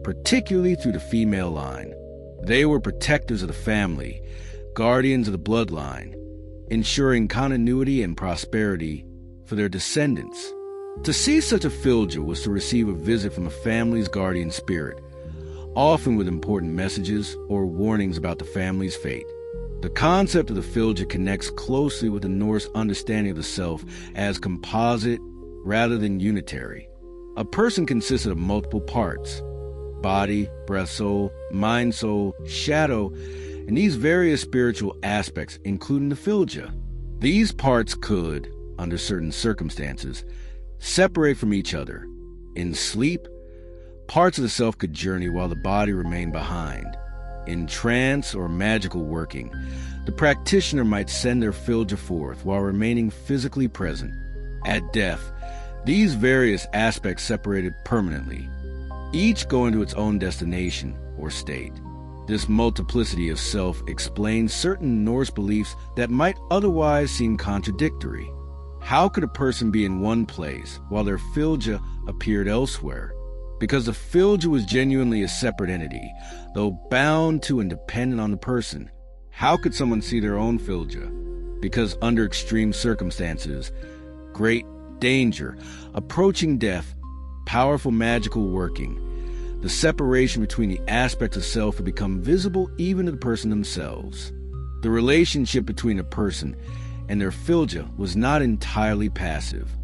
particularly through the female line. They were protectors of the family, guardians of the bloodline, ensuring continuity and prosperity for their descendants. To see such a filja was to receive a visit from a family's guardian spirit, often with important messages or warnings about the family's fate. The concept of the filja connects closely with the Norse understanding of the self as composite rather than unitary. A person consisted of multiple parts: body, breath, soul, mind, soul, shadow, and these various spiritual aspects, including the filja. These parts could, under certain circumstances, separate from each other. In sleep, parts of the self could journey while the body remained behind. In trance or magical working, the practitioner might send their filja forth while remaining physically present. At death, these various aspects separated permanently, each going to its own destination or state. This multiplicity of self explains certain Norse beliefs that might otherwise seem contradictory. How could a person be in one place while their filja appeared elsewhere? Because the filja was genuinely a separate entity, though bound to and dependent on the person. How could someone see their own filja? Because under extreme circumstances, great danger, approaching death, powerful magical working, the separation between the aspects of self would become visible even to the person themselves. The relationship between a person and their filja was not entirely passive.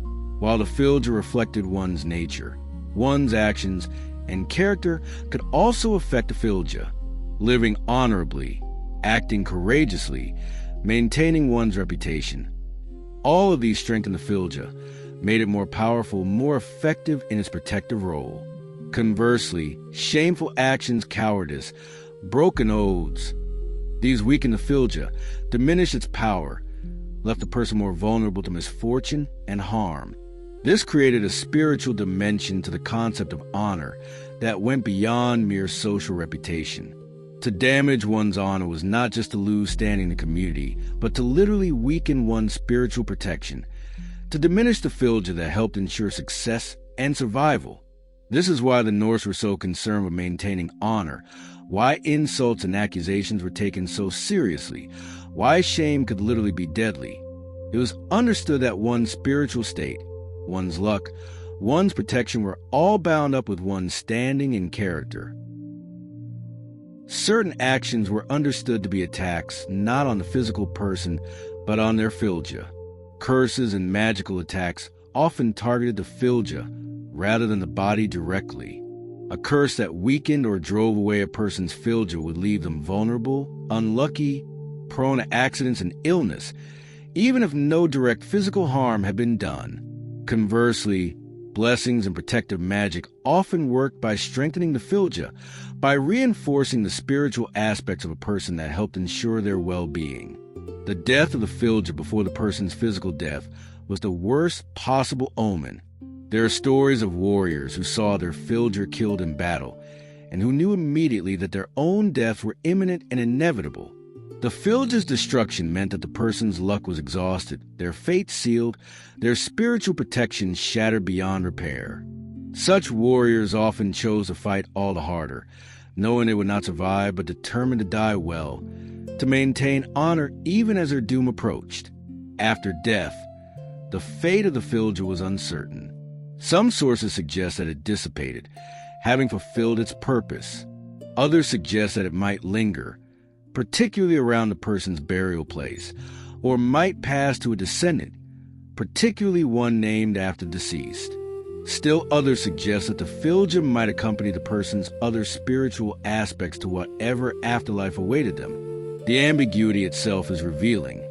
While the filja reflected one's nature, one's actions, and character could also affect the Fylgja. Living honorably, acting courageously, maintaining one's reputation. All of these strengthened the Fylgja, made it more powerful, more effective in its protective role. Conversely, shameful actions, cowardice, broken oaths, these weakened the Fylgja, diminished its power, left the person more vulnerable to misfortune and harm. This created a spiritual dimension to the concept of honor that went beyond mere social reputation. To damage one's honor was not just to lose standing in the community, but to literally weaken one's spiritual protection, to diminish the Fylgja that helped ensure success and survival. This is why the Norse were so concerned with maintaining honor, why insults and accusations were taken so seriously, why shame could literally be deadly. It was understood that one's spiritual state, one's luck, one's protection were all bound up with one's standing and character. Certain actions were understood to be attacks not on the physical person, but on their Fylgja. Curses and magical attacks often targeted the Fylgja rather than the body directly. A curse that weakened or drove away a person's Fylgja would leave them vulnerable, unlucky, prone to accidents and illness, even if no direct physical harm had been done. Conversely, blessings and protective magic often worked by strengthening the Fylgja, by reinforcing the spiritual aspects of a person that helped ensure their well-being. The death of the Fylgja before the person's physical death was the worst possible omen. There are stories of warriors who saw their Fylgja killed in battle, and who knew immediately that their own deaths were imminent and inevitable. The Fylgja's destruction meant that the person's luck was exhausted, their fate sealed, their spiritual protection shattered beyond repair. Such warriors often chose to fight all the harder, knowing they would not survive but determined to die well, to maintain honor even as their doom approached. After death, the fate of the Fylgja was uncertain. Some sources suggest that it dissipated, having fulfilled its purpose. Others suggest that it might linger, particularly around the person's burial place, or might pass to a descendant, particularly one named after the deceased. Still others suggest that the Fylgja might accompany the person's other spiritual aspects to whatever afterlife awaited them. The ambiguity itself is revealing.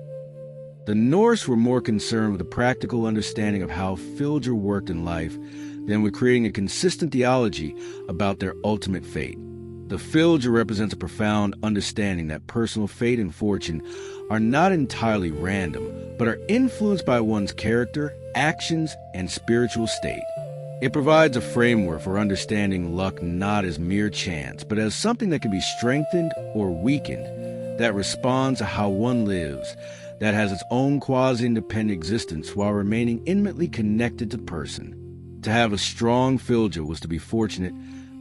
The Norse were more concerned with the practical understanding of how Fylgja worked in life than with creating a consistent theology about their ultimate fate. The Fylgja represents a profound understanding that personal fate and fortune are not entirely random, but are influenced by one's character, actions, and spiritual state. It provides a framework for understanding luck not as mere chance, but as something that can be strengthened or weakened, that responds to how one lives, that has its own quasi-independent existence while remaining intimately connected to the person. To have a strong Fylgja was to be fortunate,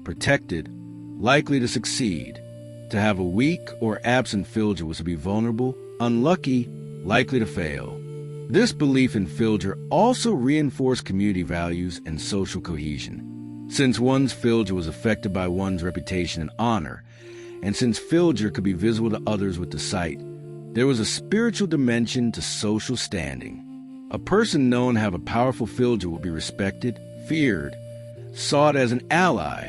protected, likely to succeed. To have a weak or absent Fylgja was to be vulnerable, unlucky, likely to fail. This belief in Fylgja also reinforced community values and social cohesion. Since one's Fylgja was affected by one's reputation and honor, and since Fylgja could be visible to others with the sight, there was a spiritual dimension to social standing. A person known to have a powerful Fylgja would be respected, feared, sought as an ally.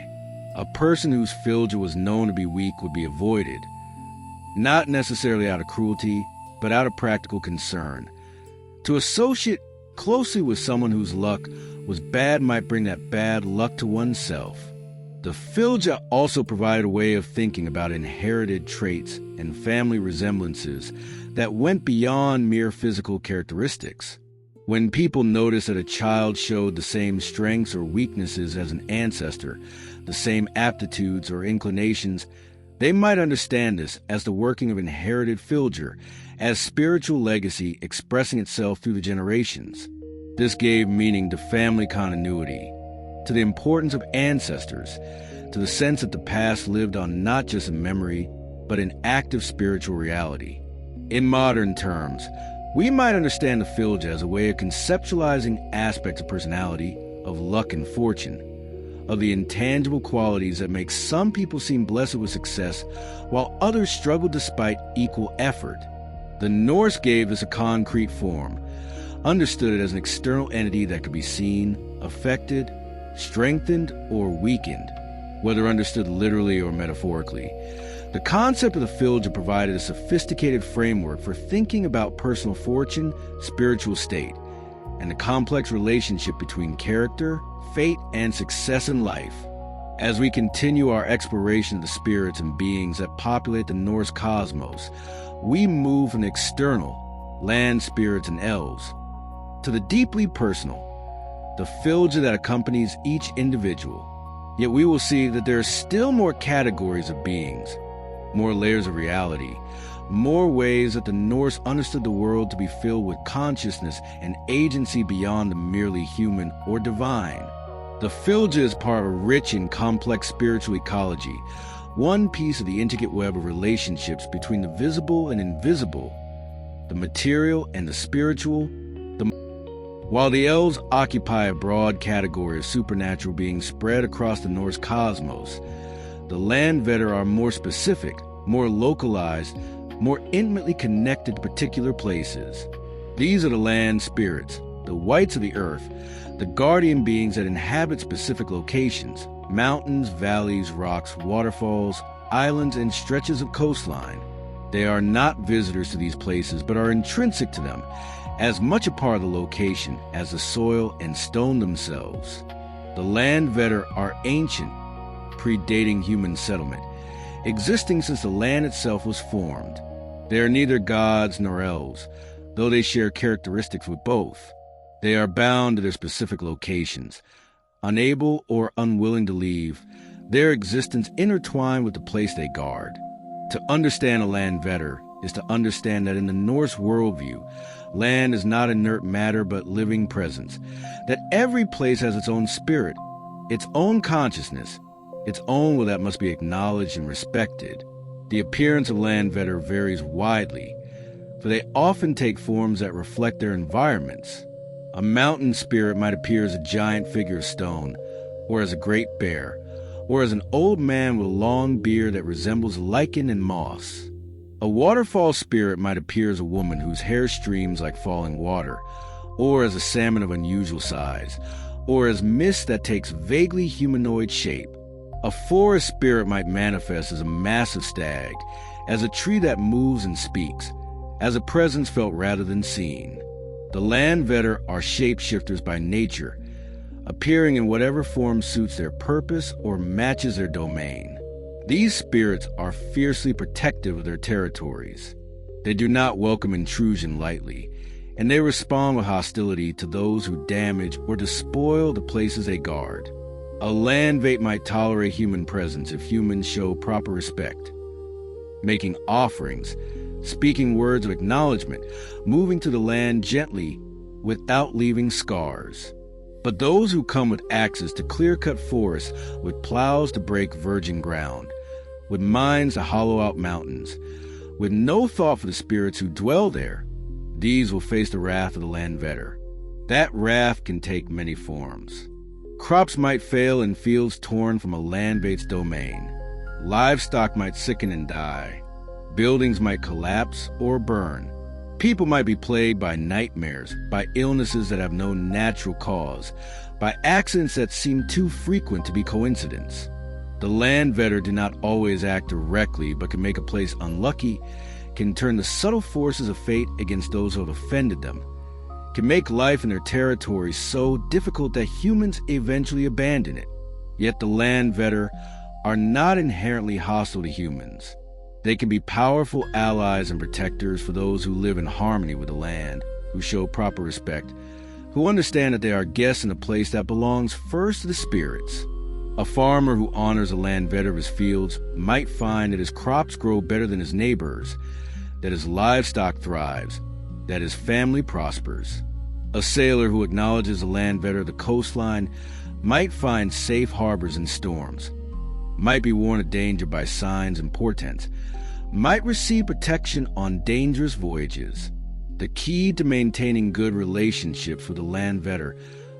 A person whose Fylgja was known to be weak would be avoided, not necessarily out of cruelty, but out of practical concern. To associate closely with someone whose luck was bad might bring that bad luck to oneself. The Fylgja also provided a way of thinking about inherited traits and family resemblances that went beyond mere physical characteristics. When people noticed that a child showed the same strengths or weaknesses as an ancestor, the same aptitudes or inclinations, they might understand this as the working of inherited Fylgja, as spiritual legacy expressing itself through the generations. This gave meaning to family continuity, to the importance of ancestors, to the sense that the past lived on not just in memory, but in active spiritual reality. In modern terms, we might understand the Fylgja as a way of conceptualizing aspects of personality, of luck and fortune, of the intangible qualities that make some people seem blessed with success, while others struggle despite equal effort. The Norse gave this a concrete form, understood it as an external entity that could be seen, affected, strengthened, or weakened. whether understood literally or metaphorically. The concept of the Filja provided a sophisticated framework for thinking about personal fortune, spiritual state, and the complex relationship between character, fate, and success in life. As we continue our exploration of the spirits and beings that populate the Norse cosmos, we move from the external, land spirits and elves, to the deeply personal, the Filja that accompanies each individual. Yet we will see that there are still more categories of beings, more layers of reality, more ways that the Norse understood the world to be filled with consciousness and agency beyond the merely human or divine. The Filja is part of a rich and complex spiritual ecology, one piece of the intricate web of relationships between the visible and invisible, the material and the spiritual. While the elves occupy a broad category of supernatural beings spread across the Norse cosmos, the Landvetter are more specific, more localized, more intimately connected to particular places. These are the land spirits, the wights of the earth, the guardian beings that inhabit specific locations, mountains, valleys, rocks, waterfalls, islands, and stretches of coastline. They are not visitors to these places, but are intrinsic to them, as much a part of the location as the soil and stone themselves. The Landvetter are ancient, predating human settlement, existing since the land itself was formed. They are neither gods nor elves, though they share characteristics with both. They are bound to their specific locations, unable or unwilling to leave, their existence intertwined with the place they guard. To understand a Landvetter is to understand that in the Norse worldview, land is not inert matter but living presence, that every place has its own spirit, its own consciousness, its own will that must be acknowledged and respected. The appearance of Landvetter varies widely, for they often take forms that reflect their environments. A mountain spirit might appear as a giant figure of stone, or as a great bear, or as an old man with a long beard that resembles lichen and moss. A waterfall spirit might appear as a woman whose hair streams like falling water, or as a salmon of unusual size, or as mist that takes vaguely humanoid shape. A forest spirit might manifest as a massive stag, as a tree that moves and speaks, as a presence felt rather than seen. The Landvetter are shapeshifters by nature, appearing in whatever form suits their purpose or matches their domain. These spirits are fiercely protective of their territories. They do not welcome intrusion lightly, and they respond with hostility to those who damage or despoil the places they guard. A Landvate might tolerate human presence if humans show proper respect, making offerings, speaking words of acknowledgement, moving to the land gently without leaving scars. But those who come with axes to clear-cut forests, with plows to break virgin ground, with mines to hollow out mountains, with no thought for the spirits who dwell there, these will face the wrath of the Landvetter. That wrath can take many forms. Crops might fail in fields torn from a Landvate's domain. Livestock might sicken and die. Buildings might collapse or burn. People might be plagued by nightmares, by illnesses that have no natural cause, by accidents that seem too frequent to be coincidence. The Landvetter do not always act directly, but can make a place unlucky, can turn the subtle forces of fate against those who have offended them, can make life in their territory so difficult that humans eventually abandon it. Yet the Landvetter are not inherently hostile to humans. They can be powerful allies and protectors for those who live in harmony with the land, who show proper respect, who understand that they are guests in a place that belongs first to the spirits. A farmer who honors a Landvetter of his fields might find that his crops grow better than his neighbors, that his livestock thrives, that his family prospers. A sailor who acknowledges a Landvetter of the coastline might find safe harbors in storms, might be warned of danger by signs and portents, might receive protection on dangerous voyages. The key to maintaining good relationships with the Landvetter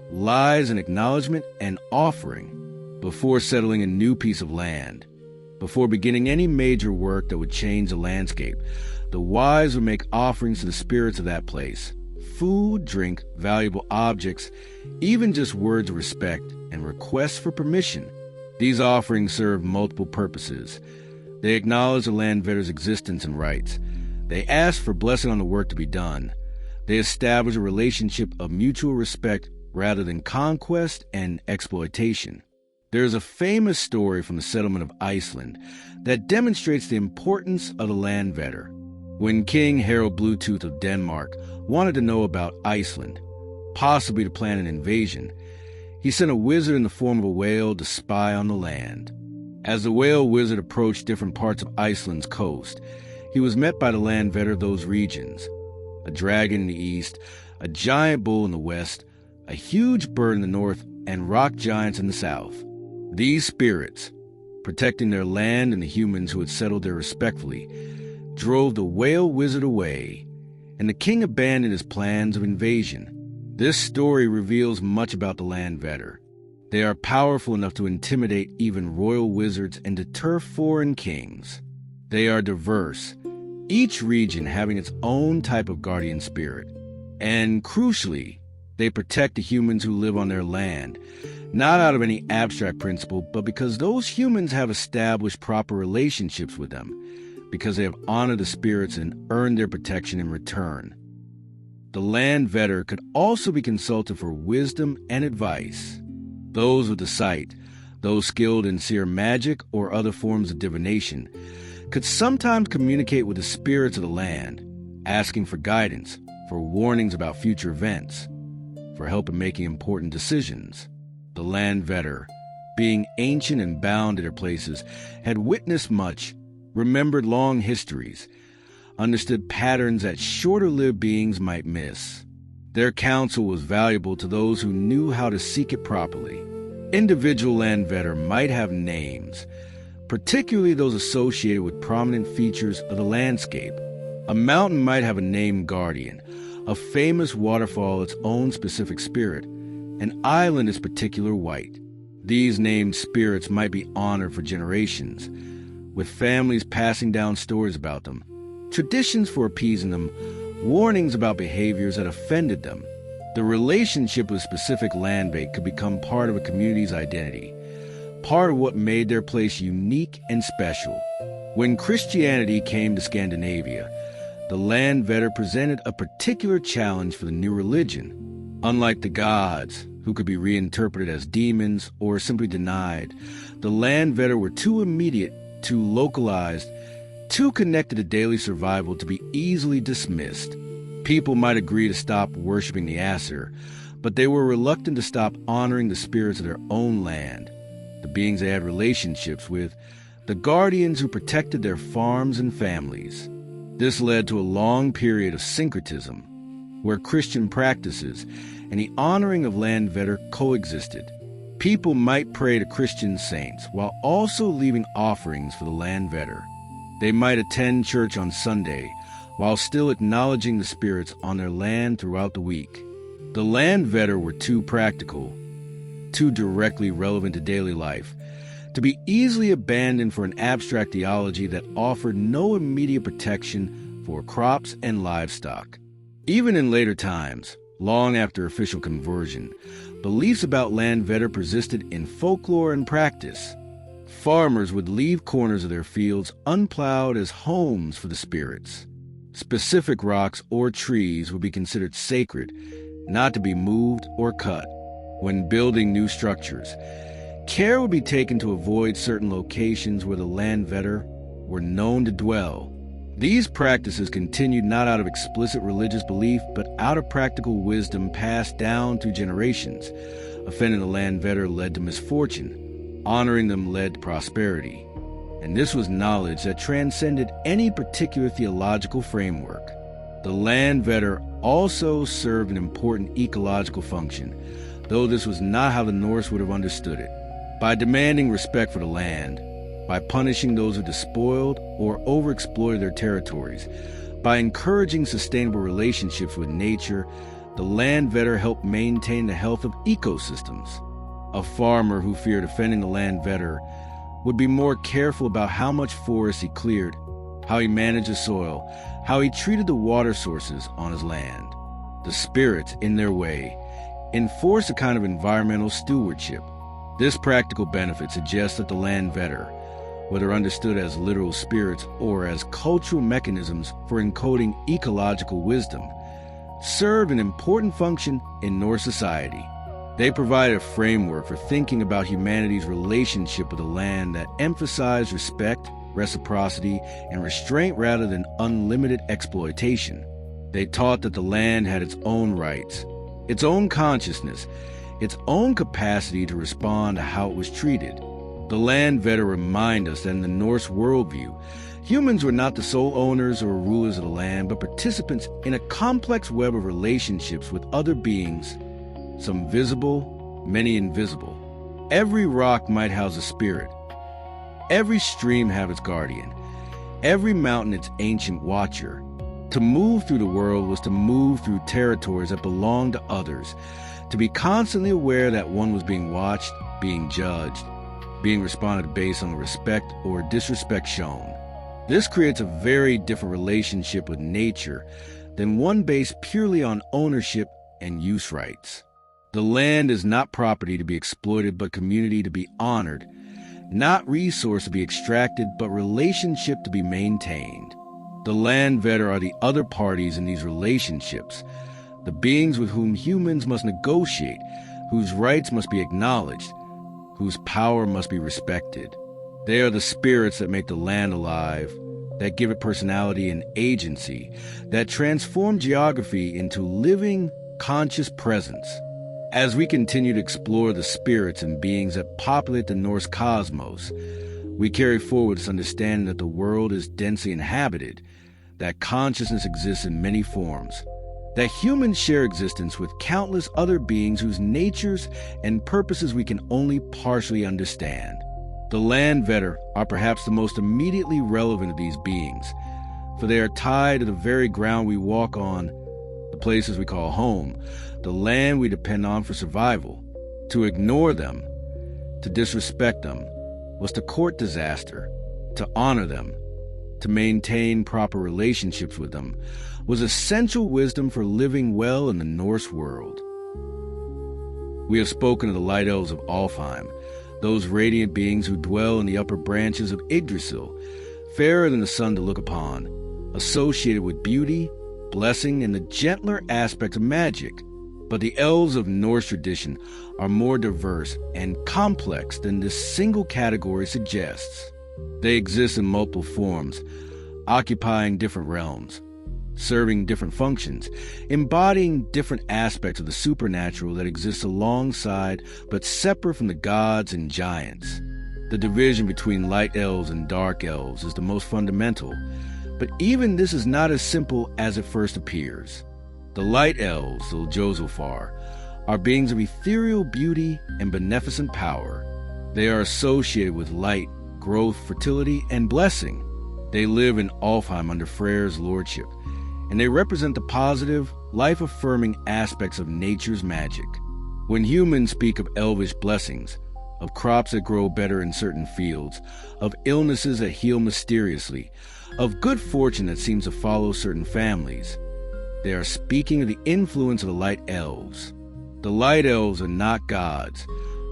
lies in acknowledgement and offering before settling a new piece of land. Before beginning any major work that would change the landscape, the wise would make offerings to the spirits of that place. Food, drink, valuable objects, even just words of respect and requests for permission. These offerings serve multiple purposes. They acknowledge the land vetter's existence and rights. They ask for blessing on the work to be done. They establish a relationship of mutual respect rather than conquest and exploitation. There is a famous story from the settlement of Iceland that demonstrates the importance of the land vetter. When King Harald Bluetooth of Denmark wanted to know about Iceland, possibly to plan an invasion, he sent a wizard in the form of a whale to spy on the land. As the whale wizard approached different parts of Iceland's coast, he was met by the land vetter of those regions. A dragon in the east, a giant bull in the west, a huge bird in the north, and rock giants in the south. These spirits, protecting their land and the humans who had settled there respectfully, drove the whale wizard away, and the king abandoned his plans of invasion. This story reveals much about the land vetter. They are powerful enough to intimidate even royal wizards and deter foreign kings. They are diverse, each region having its own type of guardian spirit. And crucially, they protect the humans who live on their land, not out of any abstract principle, but because those humans have established proper relationships with them, because they have honored the spirits and earned their protection in return. The land vetter could also be consulted for wisdom and advice. Those with the sight, those skilled in seer magic or other forms of divination, could sometimes communicate with the spirits of the land, asking for guidance, for warnings about future events, for help in making important decisions. The land vetter, being ancient and bound to their places, had witnessed much, remembered long histories, understood patterns that shorter-lived beings might miss. Their counsel was valuable to those who knew how to seek it properly. Individual land vetter might have names, particularly those associated with prominent features of the landscape. A mountain might have a named guardian, a famous waterfall its own specific spirit, an island its particular wight. These named spirits might be honored for generations, with families passing down stories about them, traditions for appeasing them, warnings about behaviors that offended them. The relationship with a specific landmate could become part of a community's identity, part of what made their place unique and special. When Christianity came to Scandinavia, the land vetter presented a particular challenge for the new religion. Unlike the gods, who could be reinterpreted as demons or simply denied, the land vetter were too immediate, too localized, too connected to daily survival to be easily dismissed. People might agree to stop worshiping the Aesir, but they were reluctant to stop honoring the spirits of their own land, the beings they had relationships with, the guardians who protected their farms and families. This led to a long period of syncretism, where Christian practices and the honoring of land vetter coexisted. People might pray to Christian saints while also leaving offerings for the land vetter. They might attend church on Sunday while still acknowledging the spirits on their land throughout the week. The land vetter were too practical, too directly relevant to daily life, to be easily abandoned for an abstract theology that offered no immediate protection for crops and livestock. Even in later times, long after official conversion, beliefs about land vetter persisted in folklore and practice. Farmers would leave corners of their fields unplowed as homes for the spirits. Specific rocks or trees would be considered sacred, not to be moved or cut. When building new structures, care would be taken to avoid certain locations where the land vetter were known to dwell. These practices continued not out of explicit religious belief, but out of practical wisdom passed down through generations. Offending the land vetter led to misfortune. Honoring them led to prosperity. And this was knowledge that transcended any particular theological framework. The land vetter also served an important ecological function, though this was not how the Norse would have understood it. By demanding respect for the land, by punishing those who despoiled or overexploited their territories, by encouraging sustainable relationships with nature, the land vetter helped maintain the health of ecosystems. A farmer who feared offending the land vetter would be more careful about how much forest he cleared, how he managed the soil, how he treated the water sources on his land. The spirits, in their way, enforced a kind of environmental stewardship. This practical benefit suggests that the land Vetter, whether understood as literal spirits or as cultural mechanisms for encoding ecological wisdom, serve an important function in Norse society. They provide a framework for thinking about humanity's relationship with the land that emphasized respect, reciprocity, and restraint rather than unlimited exploitation. They taught that the land had its own rights, its own consciousness, its own capacity to respond to how it was treated. The land Vetter remind us that in the Norse worldview, humans were not the sole owners or rulers of the land, but participants in a complex web of relationships with other beings, some visible, many invisible. Every rock might house a spirit. Every stream have its guardian. Every mountain its ancient watcher. To move through the world was to move through territories that belonged to others, to be constantly aware that one was being watched, being judged, being responded based on the respect or disrespect shown. This creates a very different relationship with nature than one based purely on ownership and use rights. The land is not property to be exploited, but community to be honored, not resource to be extracted, but relationship to be maintained. The land Vetter are the other parties in these relationships, the beings with whom humans must negotiate, whose rights must be acknowledged, whose power must be respected. They are the spirits that make the land alive, that give it personality and agency, that transform geography into living, conscious presence. As we continue to explore the spirits and beings that populate the Norse cosmos, we carry forward this understanding that the world is densely inhabited, that consciousness exists in many forms, that humans share existence with countless other beings whose natures and purposes we can only partially understand. The land Vetter are perhaps the most immediately relevant of these beings, for they are tied to the very ground we walk on, the places we call home, the land we depend on for survival. To ignore them, to disrespect them, was to court disaster. To honor them, to maintain proper relationships with them, was essential wisdom for living well in the Norse world. We have spoken of the light elves of Alfheim, those radiant beings who dwell in the upper branches of Yggdrasil, fairer than the sun to look upon, associated with beauty, blessing, and the gentler aspect of magic. But the elves of Norse tradition are more diverse and complex than this single category suggests. They exist in multiple forms, occupying different realms, serving different functions, embodying different aspects of the supernatural that exists alongside but separate from the gods and giants. The division between light elves and dark elves is the most fundamental, but even this is not as simple as it first appears. The light elves, the Josefar, are beings of ethereal beauty and beneficent power. They are associated with light, growth, fertility, and blessing. They live in Alfheim under Freyr's lordship, and they represent the positive, life-affirming aspects of nature's magic. When humans speak of elvish blessings, of crops that grow better in certain fields, of illnesses that heal mysteriously, of good fortune that seems to follow certain families, they are speaking of the influence of the light elves. The light elves are not gods,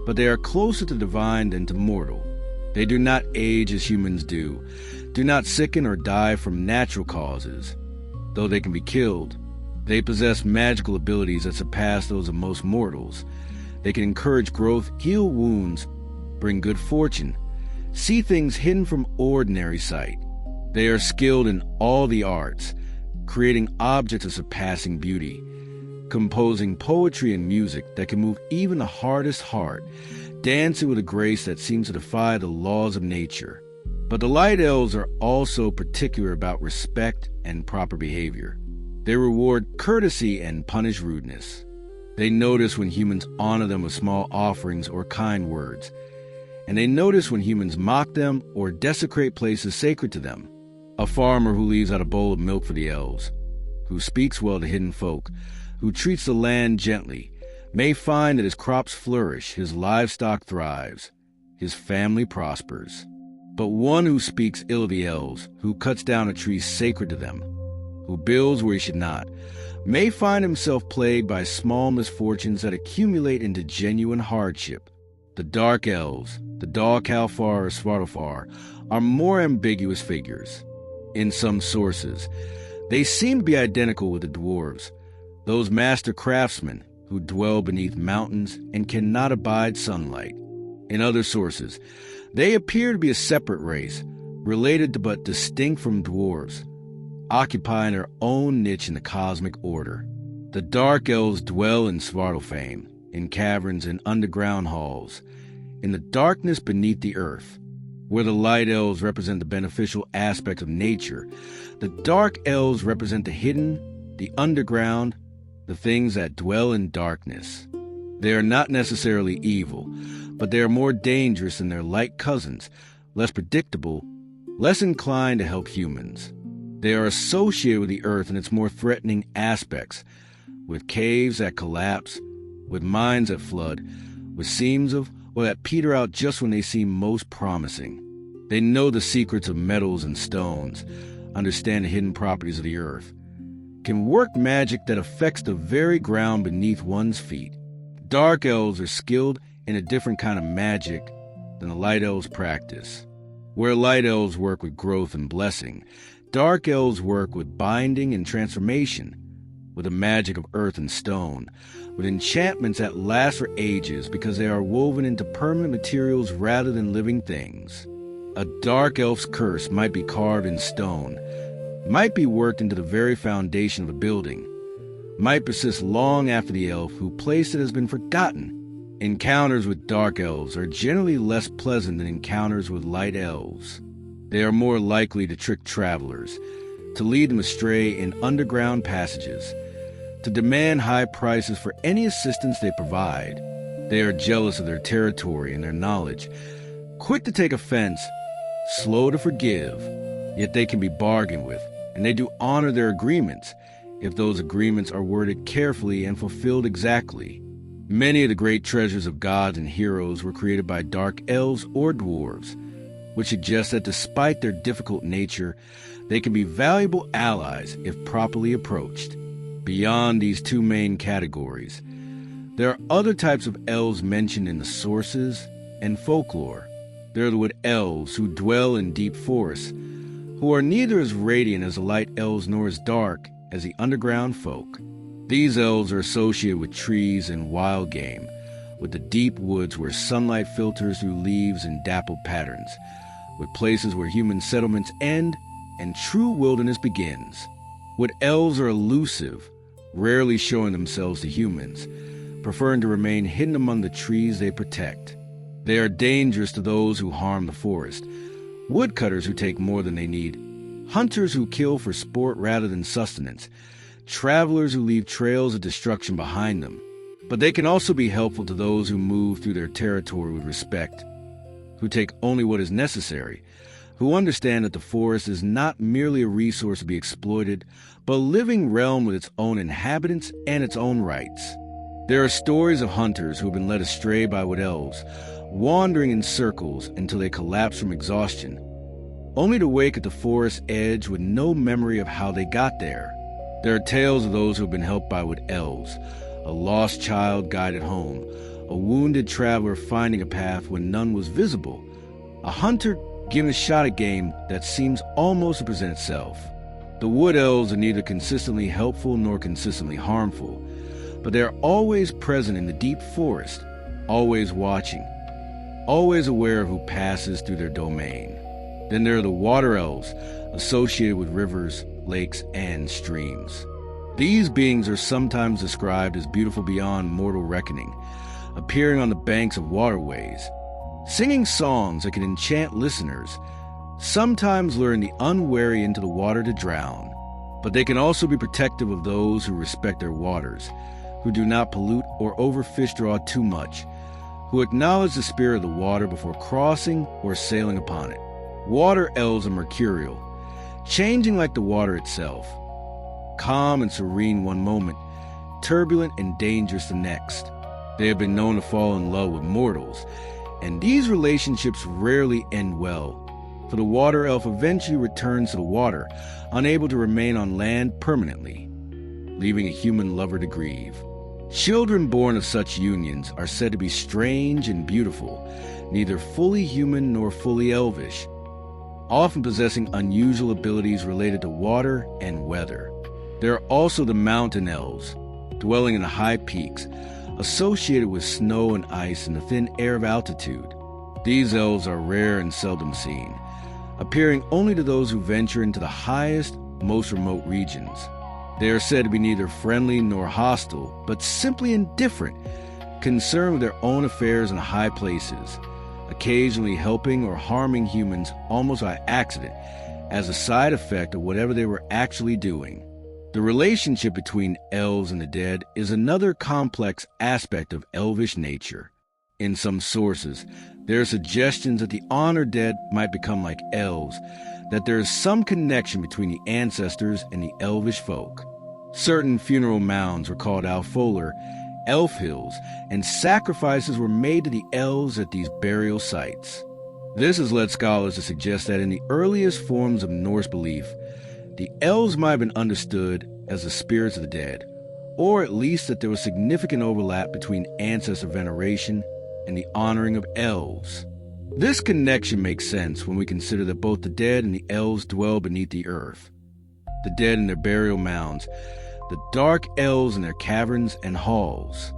but they are closer to divine than to mortal. They do not age as humans do not sicken or die from natural causes. Though they can be killed, they possess magical abilities that surpass those of most mortals. They can encourage growth, heal wounds, bring good fortune, see things hidden from ordinary sight. They are skilled in all the arts, creating objects of surpassing beauty, composing poetry and music that can move even the hardest heart, dancing with a grace that seems to defy the laws of nature. But the light elves are also particular about respect and proper behavior. They reward courtesy and punish rudeness. They notice when humans honor them with small offerings or kind words, and they notice when humans mock them or desecrate places sacred to them. A farmer who leaves out a bowl of milk for the elves, who speaks well to hidden folk, who treats the land gently, may find that his crops flourish, his livestock thrives, his family prospers. But one who speaks ill of the elves, who cuts down a tree sacred to them, who builds where he should not, may find himself plagued by small misfortunes that accumulate into genuine hardship. The dark elves, the Dalkalfar or Svartalfar, are more ambiguous figures. In some sources, they seem to be identical with the dwarves, those master craftsmen who dwell beneath mountains and cannot abide sunlight. In other sources, they appear to be a separate race, related to but distinct from dwarves, occupying their own niche in the cosmic order. The dark elves dwell in Svartalfheim, in caverns and underground halls, in the darkness beneath the earth. Where the light elves represent the beneficial aspect of nature, the dark elves represent the hidden, the underground, the things that dwell in darkness. They are not necessarily evil, but they are more dangerous than their light cousins, less predictable, less inclined to help humans. They are associated with the earth and its more threatening aspects, with caves that collapse, with mines that flood, with seams of or that peter out just when they seem most promising. They know the secrets of metals and stones, understand the hidden properties of the earth, can work magic that affects the very ground beneath one's feet. Dark elves are skilled in a different kind of magic than the light elves practice. Where light elves work with growth and blessing, dark elves work with binding and transformation, with the magic of earth and stone, with enchantments that last for ages because they are woven into permanent materials rather than living things. A dark elf's curse might be carved in stone, might be worked into the very foundation of a building, might persist long after the elf who placed it has been forgotten. Encounters with dark elves are generally less pleasant than encounters with light elves. They are more likely to trick travelers, to lead them astray in underground passages, to demand high prices for any assistance they provide. They are jealous of their territory and their knowledge, quick to take offense, slow to forgive, yet they can be bargained with, and they do honor their agreements, if those agreements are worded carefully and fulfilled exactly. Many of the great treasures of gods and heroes were created by dark elves or dwarves, which suggests that despite their difficult nature, they can be valuable allies if properly approached. Beyond these two main categories, there are other types of elves mentioned in the sources and folklore. There are the wood elves who dwell in deep forests, who are neither as radiant as the light elves nor as dark as the underground folk. These elves are associated with trees and wild game, with the deep woods where sunlight filters through leaves in dappled patterns, with places where human settlements end and true wilderness begins. Wood elves are elusive, rarely showing themselves to humans, preferring to remain hidden among the trees they protect. They are dangerous to those who harm the forest, woodcutters who take more than they need, hunters who kill for sport rather than sustenance, travelers who leave trails of destruction behind them. But they can also be helpful to those who move through their territory with respect, who take only what is necessary, who understand that the forest is not merely a resource to be exploited, but a living realm with its own inhabitants and its own rights. There are stories of hunters who have been led astray by wood elves, wandering in circles until they collapse from exhaustion, only to wake at the forest's edge with no memory of how they got there. There are tales of those who have been helped by wood elves, a lost child guided home, a wounded traveler finding a path when none was visible, a hunter given a shot at game that seems almost to present itself. The wood elves are neither consistently helpful nor consistently harmful, but they are always present in the deep forest, always watching, always aware of who passes through their domain. Then there are the water elves, associated with rivers, lakes, and streams. These beings are sometimes described as beautiful beyond mortal reckoning, appearing on the banks of waterways, singing songs that can enchant listeners, sometimes luring the unwary into the water to drown. But they can also be protective of those who respect their waters, who do not pollute or overfish draw too much, who acknowledge the spirit of the water before crossing or sailing upon it. Water elves are mercurial, changing like the water itself, calm and serene one moment, turbulent and dangerous the next. They have been known to fall in love with mortals, and these relationships rarely end well, for the water elf eventually returns to the water, unable to remain on land permanently, leaving a human lover to grieve. Children born of such unions are said to be strange and beautiful, neither fully human nor fully elvish, often possessing unusual abilities related to water and weather. There are also the mountain elves, dwelling in high peaks, associated with snow and ice and the thin air of altitude. These elves are rare and seldom seen, appearing only to those who venture into the highest, most remote regions. They are said to be neither friendly nor hostile, but simply indifferent, concerned with their own affairs in high places, occasionally helping or harming humans almost by accident as a side effect of whatever they were actually doing. The relationship between elves and the dead is another complex aspect of elvish nature. In some sources, there are suggestions that the honored dead might become like elves, that there is some connection between the ancestors and the elvish folk. Certain funeral mounds were called Alfolar, elf hills, and sacrifices were made to the elves at these burial sites. This has led scholars to suggest that in the earliest forms of Norse belief, the elves might have been understood as the spirits of the dead, or at least that there was significant overlap between ancestor veneration and the honoring of elves. This connection makes sense when we consider that both the dead and the elves dwell beneath the earth. The dead in their burial mounds, the dark elves in their caverns and halls.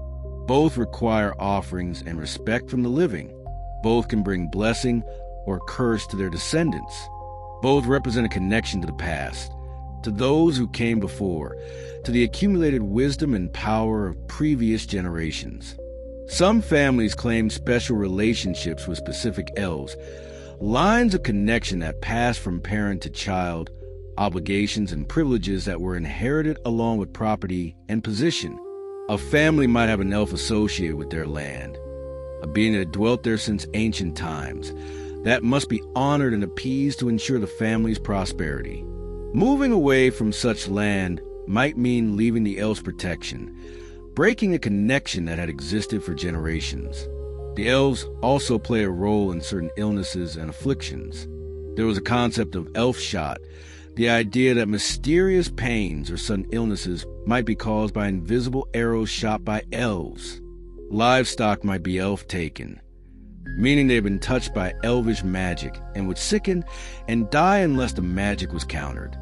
Both require offerings and respect from the living. Both can bring blessing or curse to their descendants. Both represent a connection to the past, to those who came before, to the accumulated wisdom and power of previous generations. Some families claim special relationships with specific elves, lines of connection that pass from parent to child, obligations and privileges that were inherited along with property and position. A family might have an elf associated with their land, a being that had dwelt there since ancient times, that must be honored and appeased to ensure the family's prosperity. Moving away from such land might mean leaving the elves' protection, breaking a connection that had existed for generations. The elves also play a role in certain illnesses and afflictions. There was a concept of elf shot, the idea that mysterious pains or sudden illnesses might be caused by invisible arrows shot by elves. Livestock might be elf taken, meaning they had been touched by elvish magic and would sicken and die unless the magic was countered.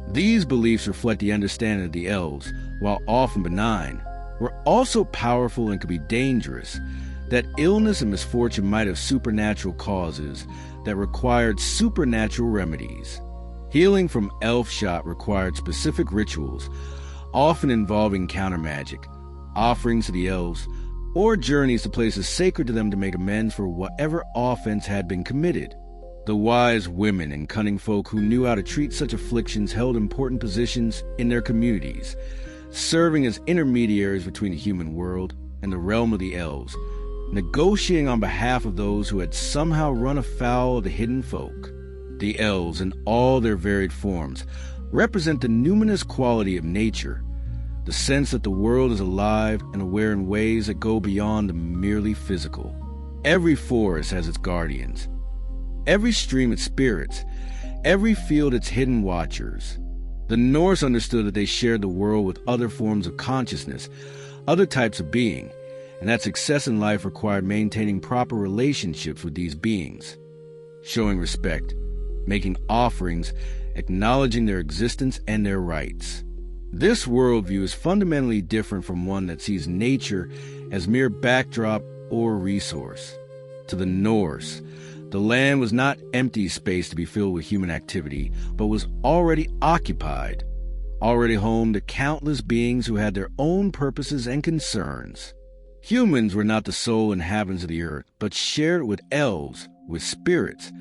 These beliefs reflect the understanding that the elves, while often benign, were also powerful and could be dangerous, that illness and misfortune might have supernatural causes that required supernatural remedies. Healing from elf shot required specific rituals, often involving counter magic, offerings to the elves, or journeys to places sacred to them to make amends for whatever offense had been committed. The wise women and cunning folk who knew how to treat such afflictions held important positions in their communities, serving as intermediaries between the human world and the realm of the elves, negotiating on behalf of those who had somehow run afoul of the hidden folk. The elves, in all their varied forms, represent the numinous quality of nature, the sense that the world is alive and aware in ways that go beyond the merely physical. Every forest has its guardians, every stream its spirits, every field its hidden watchers. The Norse understood that they shared the world with other forms of consciousness, other types of being, and that success in life required maintaining proper relationships with these beings, showing respect, making offerings, acknowledging their existence and their rights. This worldview is fundamentally different from one that sees nature as mere backdrop or resource. To the Norse, the land was not empty space to be filled with human activity, but was already occupied, already home to countless beings who had their own purposes and concerns. Humans were not the sole inhabitants of the earth, but shared it with elves, with spirits,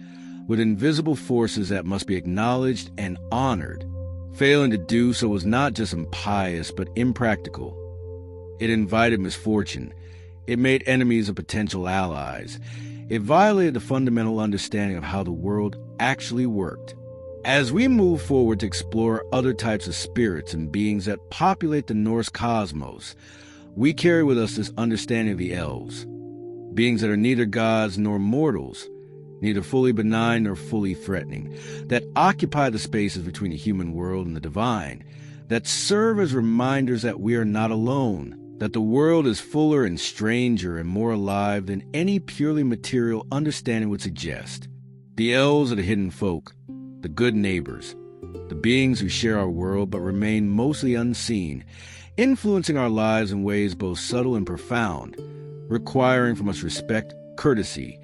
with invisible forces that must be acknowledged and honored. Failing to do so was not just impious, but impractical. It invited misfortune. It made enemies of potential allies. It violated the fundamental understanding of how the world actually worked. As we move forward to explore other types of spirits and beings that populate the Norse cosmos, we carry with us this understanding of the elves, beings that are neither gods nor mortals, neither fully benign nor fully threatening, that occupy the spaces between the human world and the divine, that serve as reminders that we are not alone, that the world is fuller and stranger and more alive than any purely material understanding would suggest. The elves are the hidden folk, the good neighbors, the beings who share our world but remain mostly unseen, influencing our lives in ways both subtle and profound, requiring from us respect, courtesy,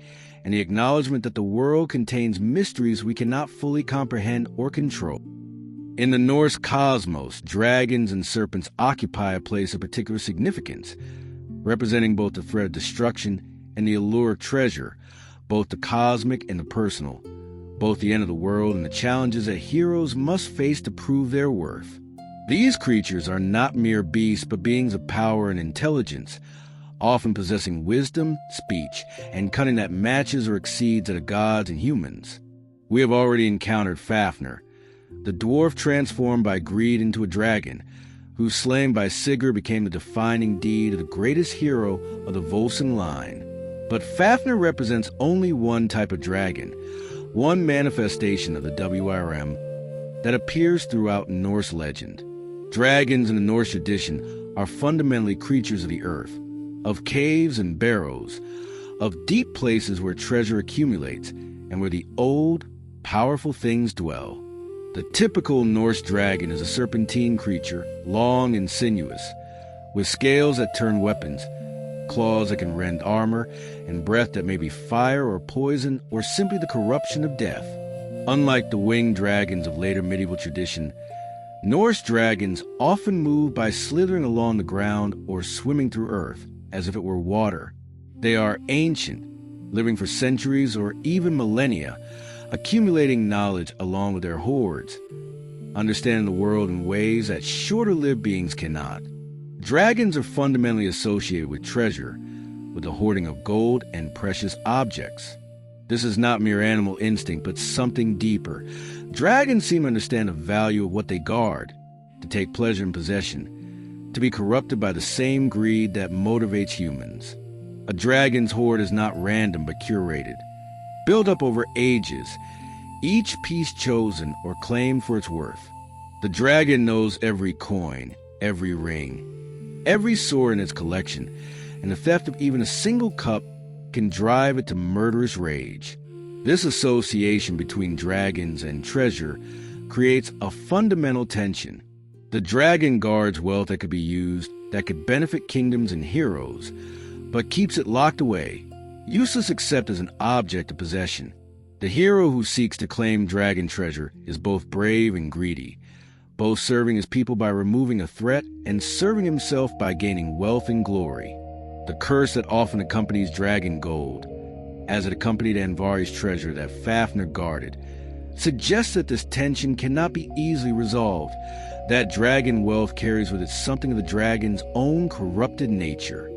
and the acknowledgement that the world contains mysteries we cannot fully comprehend or control. In the Norse cosmos, dragons and serpents occupy a place of particular significance, representing both the threat of destruction and the allure of treasure, both the cosmic and the personal, both the end of the world and the challenges that heroes must face to prove their worth. These creatures are not mere beasts, but beings of power and intelligence, often possessing wisdom, speech, and cunning that matches or exceeds that of gods and humans. We have already encountered Fafnir, the dwarf transformed by greed into a dragon, whose slaying by Sigurd became the defining deed of the greatest hero of the Volsung line. But Fafnir represents only one type of dragon, one manifestation of the WIRM that appears throughout Norse legend. Dragons in the Norse tradition are fundamentally creatures of the earth, of caves and barrows, of deep places where treasure accumulates and where the old, powerful things dwell. The typical Norse dragon is a serpentine creature, long and sinuous, with scales that turn weapons, claws that can rend armor, and breath that may be fire or poison or simply the corruption of death. Unlike the winged dragons of later medieval tradition, Norse dragons often move by slithering along the ground or swimming through earth, as if it were water. They are ancient, living for centuries or even millennia, accumulating knowledge along with their hordes, understanding the world in ways that shorter-lived beings cannot. Dragons are fundamentally associated with treasure, with the hoarding of gold and precious objects. This is not mere animal instinct, but something deeper. Dragons seem to understand the value of what they guard, to take pleasure in possession, to be corrupted by the same greed that motivates humans. A dragon's hoard is not random but curated, built up over ages, each piece chosen or claimed for its worth. The dragon knows every coin, every ring, every sword in its collection, and the theft of even a single cup can drive it to murderous rage. This association between dragons and treasure creates a fundamental tension. The dragon guards wealth that could be used, that could benefit kingdoms and heroes, but keeps it locked away, useless except as an object of possession. The hero who seeks to claim dragon treasure is both brave and greedy, both serving his people by removing a threat and serving himself by gaining wealth and glory. The curse that often accompanies dragon gold, as it accompanied Andvari's treasure that Fafnir guarded, suggests that this tension cannot be easily resolved, that dragon wealth carries with it something of the dragon's own corrupted nature.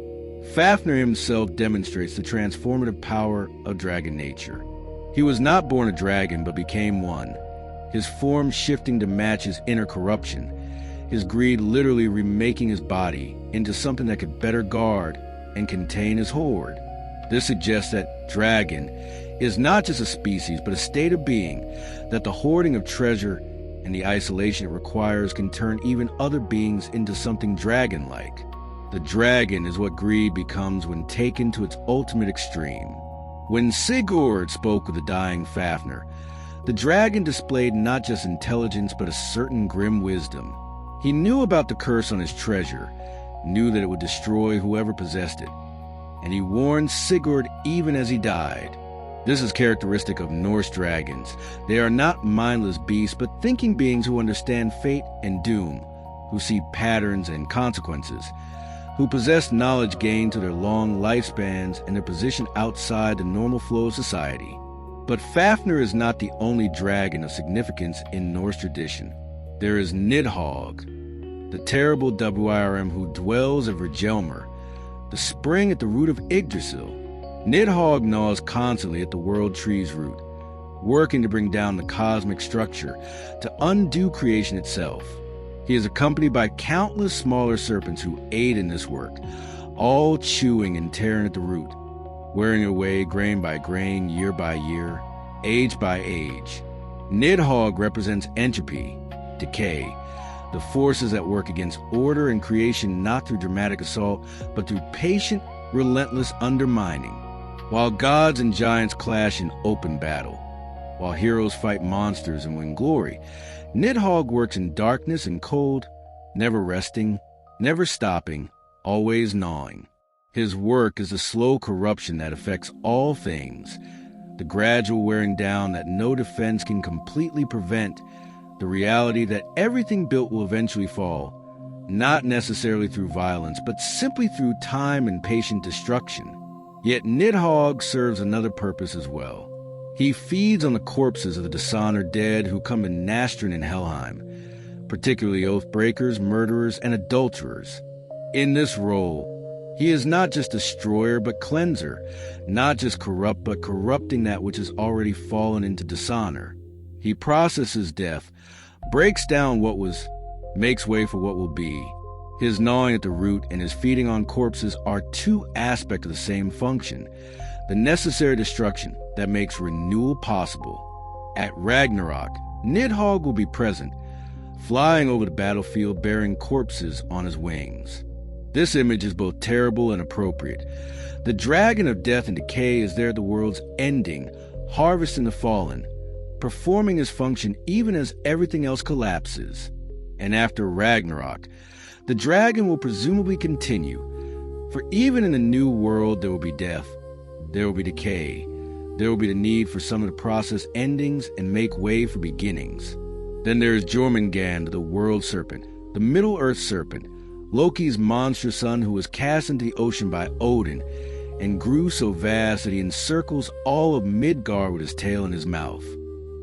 Fafnir himself demonstrates the transformative power of dragon nature. He was not born a dragon, but became one, his form shifting to match his inner corruption, his greed literally remaking his body into something that could better guard and contain his hoard. This suggests that dragon is not just a species, but a state of being, that the hoarding of treasure and the isolation it requires can turn even other beings into something dragon-like. The dragon is what greed becomes when taken to its ultimate extreme. When Sigurd spoke with the dying Fafnir, the dragon displayed not just intelligence but a certain grim wisdom. He knew about the curse on his treasure, knew that it would destroy whoever possessed it, and he warned Sigurd even as he died. This is characteristic of Norse dragons. They are not mindless beasts, but thinking beings who understand fate and doom, who see patterns and consequences, who possess knowledge gained through their long lifespans and their position outside the normal flow of society. But Fafnir is not the only dragon of significance in Norse tradition. There is Nidhogg, the terrible WIRM who dwells at Virgelmer, the spring at the root of Yggdrasil. Nidhogg gnaws constantly at the world tree's root, working to bring down the cosmic structure, to undo creation itself. He is accompanied by countless smaller serpents who aid in this work, all chewing and tearing at the root, wearing away grain by grain, year by year, age by age. Nidhogg represents entropy, decay, the forces that work against order and creation not through dramatic assault, but through patient, relentless undermining. While gods and giants clash in open battle, while heroes fight monsters and win glory, Nidhogg works in darkness and cold, never resting, never stopping, always gnawing. His work is the slow corruption that affects all things, the gradual wearing down that no defense can completely prevent, the reality that everything built will eventually fall, not necessarily through violence, but simply through time and patient destruction. Yet Nidhogg serves another purpose as well. He feeds on the corpses of the dishonored dead who come to Nastrin in Helheim, particularly oath-breakers, murderers, and adulterers. In this role, he is not just destroyer but cleanser, not just corrupt but corrupting that which has already fallen into dishonor. He processes death, breaks down what was, makes way for what will be. His gnawing at the root and his feeding on corpses are two aspects of the same function, the necessary destruction that makes renewal possible. At Ragnarok, Nidhogg will be present, flying over the battlefield bearing corpses on his wings. This image is both terrible and appropriate. The dragon of death and decay is there at the world's ending, harvesting the fallen, performing his function even as everything else collapses. And after Ragnarok, the dragon will presumably continue, for even in the new world there will be death, there will be decay, there will be the need for someone to process endings and make way for beginnings. Then there is Jormungandr, the world serpent, the Middle-earth serpent, Loki's monstrous son who was cast into the ocean by Odin and grew so vast that he encircles all of Midgard with his tail in his mouth.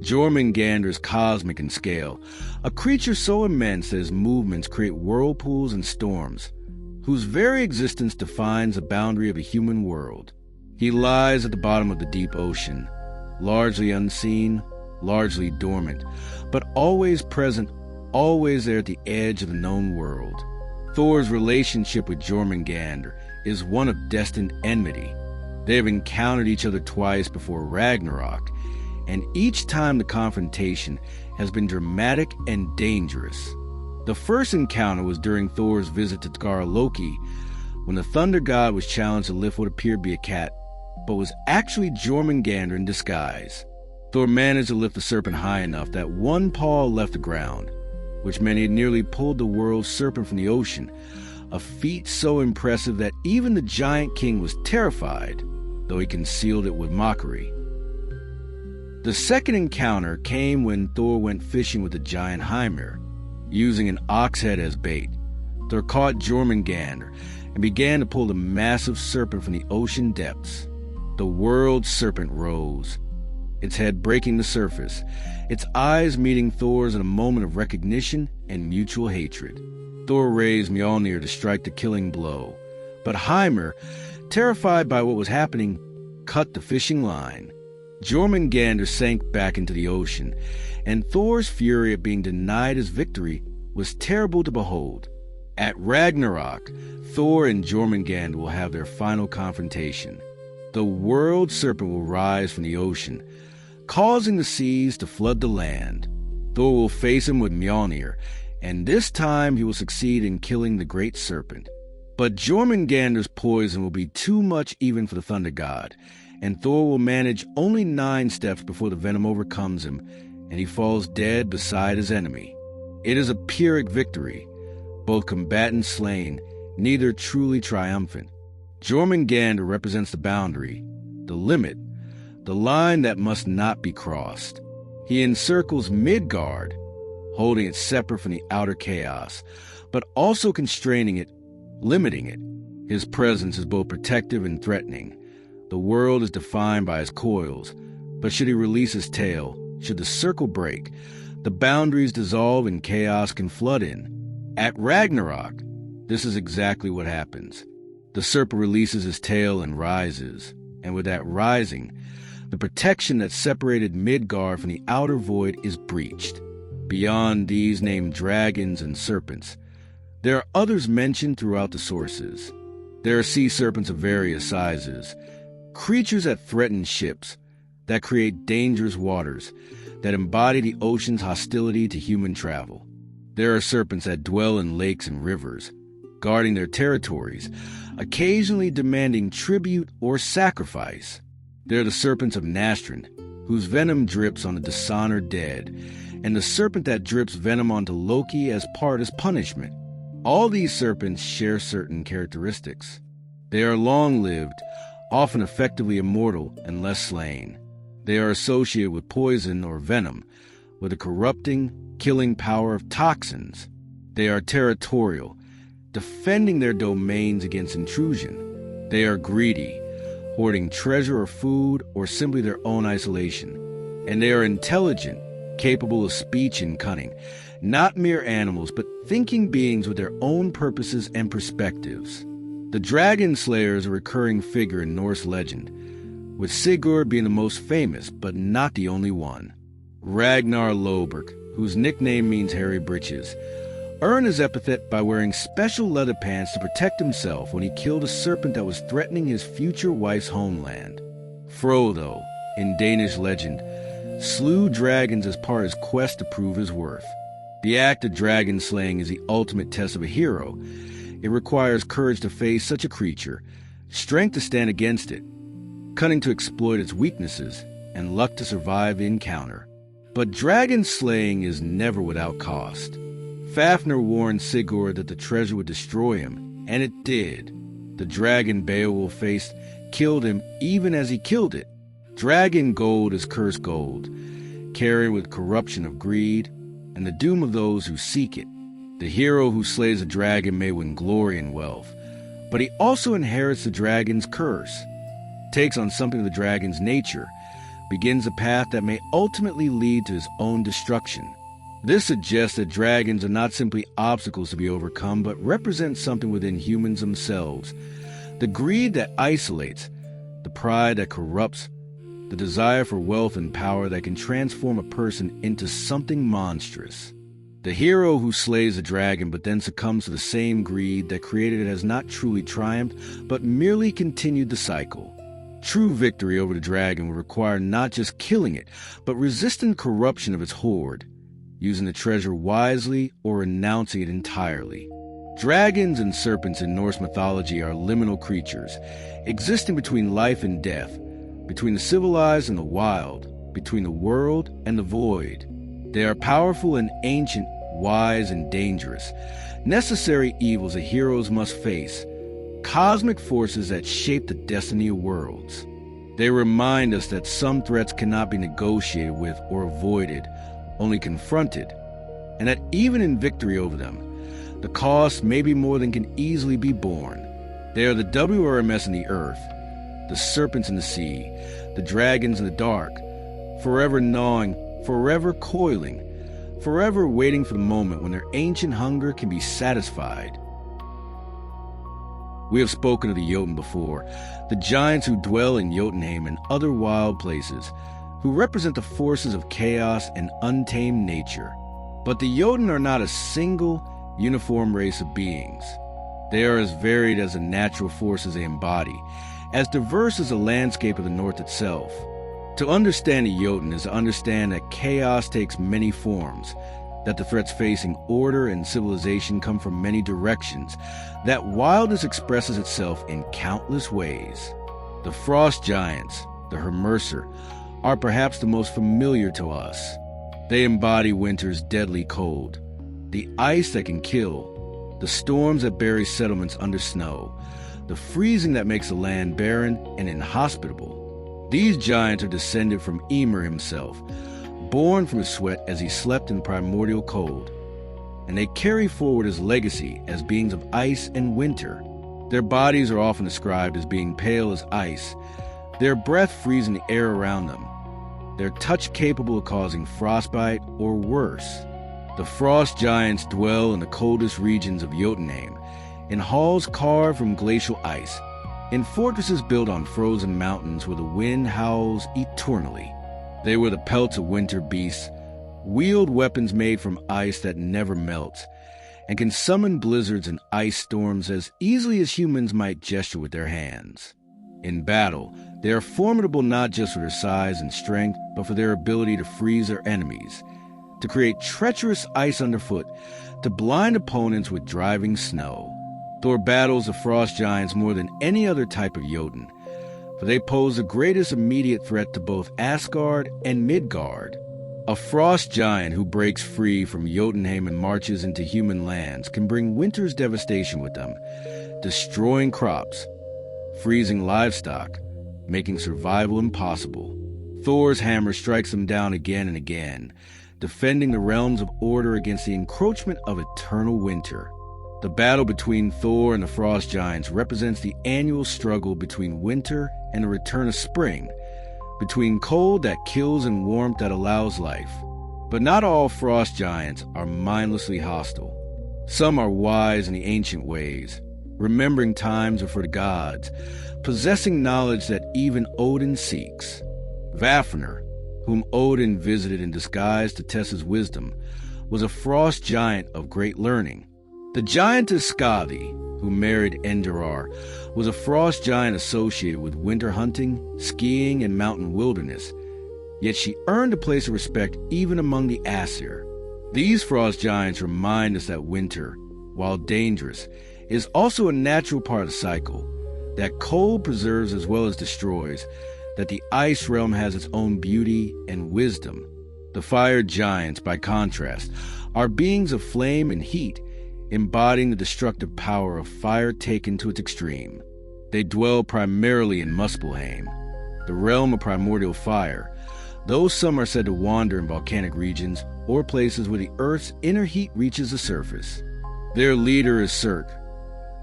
Jormungandr is cosmic in scale, a creature so immense that his movements create whirlpools and storms, whose very existence defines the boundary of a human world. He lies at the bottom of the deep ocean, largely unseen, largely dormant, but always present, always there at the edge of the known world. Thor's relationship with Jormungandr is one of destined enmity. They have encountered each other twice before Ragnarok, and each time the confrontation has been dramatic and dangerous. The first encounter was during Thor's visit to Tgar Loki, when the thunder god was challenged to lift what appeared to be a cat, but was actually Jormungandr in disguise. Thor managed to lift the serpent high enough that one paw left the ground, which meant he had nearly pulled the world's serpent from the ocean, a feat so impressive that even the giant king was terrified, though he concealed it with mockery. The second encounter came when Thor went fishing with the giant Hymir, using an ox head as bait. Thor caught Jormungandr and began to pull the massive serpent from the ocean depths. The world serpent rose, its head breaking the surface, its eyes meeting Thor's in a moment of recognition and mutual hatred. Thor raised Mjolnir to strike the killing blow, but Hymir, terrified by what was happening, cut the fishing line. Jormungandr sank back into the ocean, and Thor's fury at being denied his victory was terrible to behold. At Ragnarok, Thor and Jormungandr will have their final confrontation. The world serpent will rise from the ocean, causing the seas to flood the land. Thor will face him with Mjolnir, and this time he will succeed in killing the great serpent. But Jormungandr's poison will be too much even for the thunder god, and Thor will manage only 9 steps before the venom overcomes him, and he falls dead beside his enemy. It is a Pyrrhic victory, both combatants slain, neither truly triumphant. Jormungandr represents the boundary, the limit, the line that must not be crossed. He encircles Midgard, holding it separate from the outer chaos, but also constraining it, limiting it. His presence is both protective and threatening. The world is defined by his coils, but should he release his tail, should the circle break, the boundaries dissolve and chaos can flood in. At Ragnarok, this is exactly what happens. The serpent releases his tail and rises, and with that rising, the protection that separated Midgard from the outer void is breached. Beyond these named dragons and serpents, there are others mentioned throughout the sources. There are sea serpents of various sizes, creatures that threaten ships, that create dangerous waters, that embody the ocean's hostility to human travel. There are serpents that dwell in lakes and rivers, guarding their territories, occasionally demanding tribute or sacrifice. There are the serpents of Nastrin, whose venom drips on the dishonored dead, and the serpent that drips venom onto Loki as part as punishment. All these serpents share certain characteristics. They are long-lived, often effectively immortal unless slain. They are associated with poison or venom, with a corrupting, killing power of toxins. They are territorial, defending their domains against intrusion. They are greedy, hoarding treasure or food or simply their own isolation. And they are intelligent, capable of speech and cunning, not mere animals, but thinking beings with their own purposes and perspectives. The Dragon Slayer is a recurring figure in Norse legend, with Sigurd being the most famous, but not the only one. Ragnar Lothbrok, whose nickname means hairy breeches, earned his epithet by wearing special leather pants to protect himself when he killed a serpent that was threatening his future wife's homeland. Frodo, in Danish legend, slew dragons as part of his quest to prove his worth. The act of dragon slaying is the ultimate test of a hero. It requires courage to face such a creature, strength to stand against it, cunning to exploit its weaknesses, and luck to survive the encounter. But dragon slaying is never without cost. Fafnir warned Sigurd that the treasure would destroy him, and it did. The dragon Beowulf faced killed him even as he killed it. Dragon gold is cursed gold, carrying with corruption of greed and the doom of those who seek it. The hero who slays a dragon may win glory and wealth, but he also inherits the dragon's curse, takes on something of the dragon's nature, begins a path that may ultimately lead to his own destruction. This suggests that dragons are not simply obstacles to be overcome, but represent something within humans themselves. The greed that isolates, the pride that corrupts, the desire for wealth and power that can transform a person into something monstrous. The hero who slays a dragon but then succumbs to the same greed that created it has not truly triumphed, but merely continued the cycle. True victory over the dragon would require not just killing it, but resisting corruption of its hoard, using the treasure wisely or renouncing it entirely. Dragons and serpents in Norse mythology are liminal creatures, existing between life and death, between the civilized and the wild, between the world and the void. They are powerful and ancient, wise and dangerous, necessary evils that heroes must face, cosmic forces that shape the destiny of worlds. They remind us that some threats cannot be negotiated with or avoided, only confronted, and that even in victory over them, the cost may be more than can easily be borne. They are the WRMS in the earth, the serpents in the sea, the dragons in the dark, forever gnawing, forever coiling, forever waiting for the moment when their ancient hunger can be satisfied. We have spoken of the Jotun before, the giants who dwell in Jotunheim and other wild places, who represent the forces of chaos and untamed nature. But the Jotun are not a single, uniform race of beings. They are as varied as the natural forces they embody, as diverse as the landscape of the North itself. To understand a Jotun is to understand that chaos takes many forms, that the threats facing order and civilization come from many directions, that wildness expresses itself in countless ways. The frost giants, the Hermerser, are perhaps the most familiar to us. They embody winter's deadly cold, the ice that can kill, the storms that bury settlements under snow, the freezing that makes the land barren and inhospitable. These giants are descended from Ymir himself, born from his sweat as he slept in primordial cold, and they carry forward his legacy as beings of ice and winter. Their bodies are often described as being pale as ice, their breath freezing the air around them, their touch capable of causing frostbite or worse. The frost giants dwell in the coldest regions of Jotunheim, in halls carved from glacial ice, in fortresses built on frozen mountains where the wind howls eternally. They wear the pelts of winter beasts, wield weapons made from ice that never melts, and can summon blizzards and ice storms as easily as humans might gesture with their hands. In battle, they are formidable not just for their size and strength, but for their ability to freeze their enemies. to create treacherous ice underfoot, to blind opponents with driving snow. Thor battles the frost giants more than any other type of Jotun, for they pose the greatest immediate threat to both Asgard and Midgard. A frost giant who breaks free from Jotunheim and marches into human lands can bring winter's devastation with them, destroying crops, freezing livestock, making survival impossible. Thor's hammer strikes them down again and again, defending the realms of order against the encroachment of eternal winter. The battle between Thor and the frost giants represents the annual struggle between winter and the return of spring, between cold that kills and warmth that allows life. But not all frost giants are mindlessly hostile. Some are wise in the ancient ways, remembering times are for the gods, possessing knowledge that even Odin seeks. Vafnir, whom Odin visited in disguise to test his wisdom, was a frost giant of great learning. The giantess Skadi, who married Enderar, was a frost giant associated with winter hunting, skiing, and mountain wilderness, yet she earned a place of respect even among the Aesir. These frost giants remind us that winter, while dangerous, is also a natural part of the cycle, that cold preserves as well as destroys, that the ice realm has its own beauty and wisdom. The fire giants, by contrast, are beings of flame and heat, embodying the destructive power of fire taken to its extreme. They dwell primarily in Muspelheim, the realm of primordial fire, though some are said to wander in volcanic regions or places where the Earth's inner heat reaches the surface. Their leader is Surt,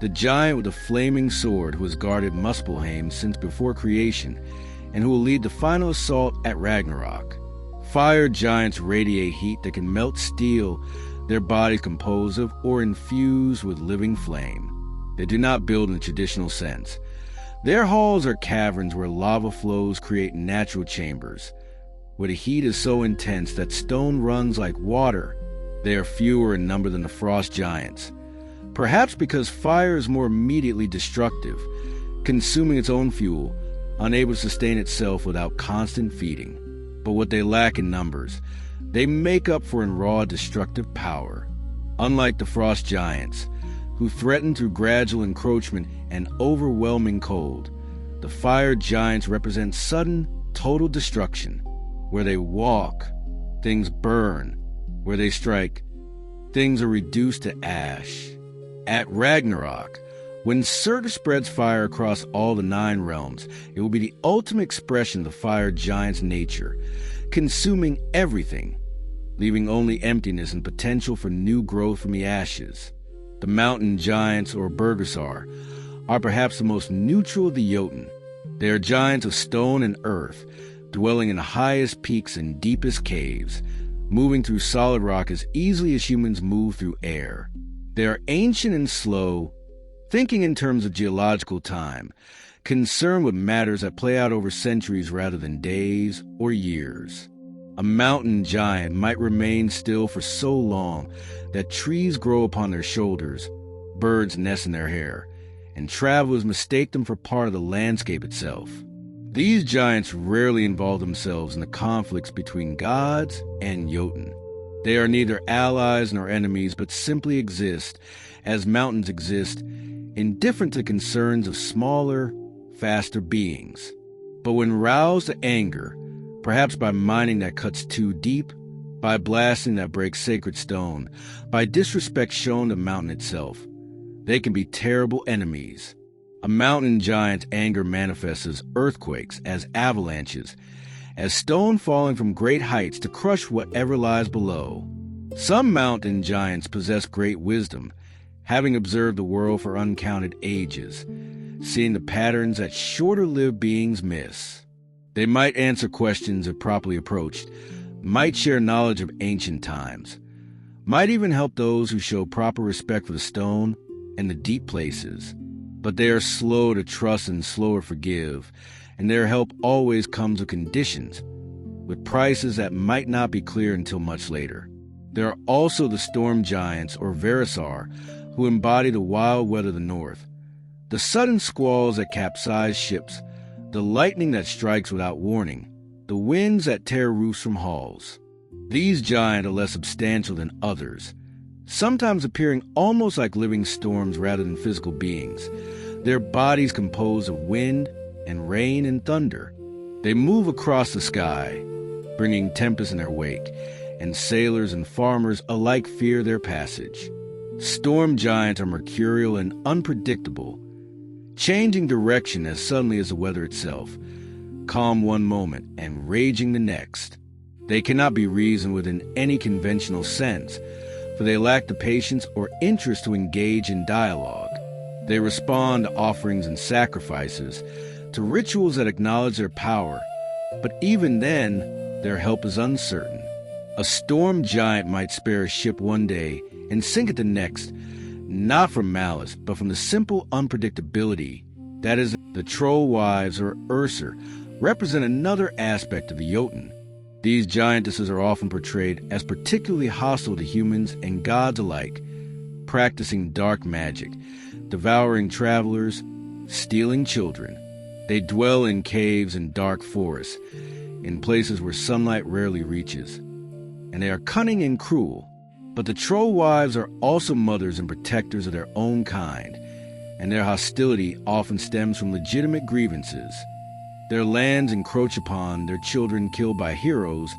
the giant with a flaming sword who has guarded Muspelheim since before creation and who will lead the final assault at Ragnarok. Fire giants radiate heat that can melt steel, their bodies composed of or infused with living flame. They do not build in the traditional sense. Their halls are caverns where lava flows create natural chambers, where the heat is so intense that stone runs like water. They are fewer in number than the frost giants, perhaps because fire is more immediately destructive, consuming its own fuel, unable to sustain itself without constant feeding. But what they lack in numbers, they make up for in raw destructive power. Unlike the frost giants, who threaten through gradual encroachment and overwhelming cold, the fire giants represent sudden, total destruction. Where they walk, things burn. Where they strike, things are reduced to ash. At Ragnarok, when Surtur spreads fire across all the 9 realms, it will be the ultimate expression of the fire giant's nature, consuming everything, leaving only emptiness and potential for new growth from the ashes. The mountain giants, or Burgusar, are perhaps the most neutral of the Jotun. They are giants of stone and earth, dwelling in the highest peaks and deepest caves, moving through solid rock as easily as humans move through air. They are ancient and slow, thinking in terms of geological time, concerned with matters that play out over centuries rather than days or years. A mountain giant might remain still for so long that trees grow upon their shoulders, birds nest in their hair, and travelers mistake them for part of the landscape itself. These giants rarely involve themselves in the conflicts between gods and Jotun. They are neither allies nor enemies, but simply exist, as mountains exist, indifferent to concerns of smaller, faster beings. But when roused to anger, perhaps by mining that cuts too deep, by blasting that breaks sacred stone, by disrespect shown to the mountain itself, they can be terrible enemies. A mountain giant's anger manifests as earthquakes, as avalanches, as stone falling from great heights to crush whatever lies below. Some mountain giants possess great wisdom, having observed the world for uncounted ages, seeing the patterns that shorter-lived beings miss. They might answer questions if properly approached, might share knowledge of ancient times, might even help those who show proper respect for the stone and the deep places. But they are slow to trust and slow to forgive, and their help always comes with conditions, with prices that might not be clear until much later. There are also the storm giants, or Verisar, who embody the wild weather of the north, the sudden squalls that capsize ships, the lightning that strikes without warning, the winds that tear roofs from halls. These giants are less substantial than others, sometimes appearing almost like living storms rather than physical beings. Their bodies composed of wind and rain and thunder. They move across the sky, bringing tempests in their wake, and sailors and farmers alike fear their passage. Storm giants are mercurial and unpredictable, changing direction as suddenly as the weather itself, calm one moment and raging the next. They cannot be reasoned with in any conventional sense, for they lack the patience or interest to engage in dialogue. They respond to offerings and sacrifices, to rituals that acknowledge their power, but even then, their help is uncertain. A storm giant might spare a ship one day and sink it the next, not from malice, but from the simple unpredictability. That is, the troll wives or Urser represent another aspect of the Jotun. These giantesses are often portrayed as particularly hostile to humans and gods alike, practicing dark magic, devouring travelers, stealing children. They dwell in caves and dark forests, in places where sunlight rarely reaches, and they are cunning and cruel. But the troll wives are also mothers and protectors of their own kind, and their hostility often stems from legitimate grievances. Their lands encroached upon, their children killed by heroes,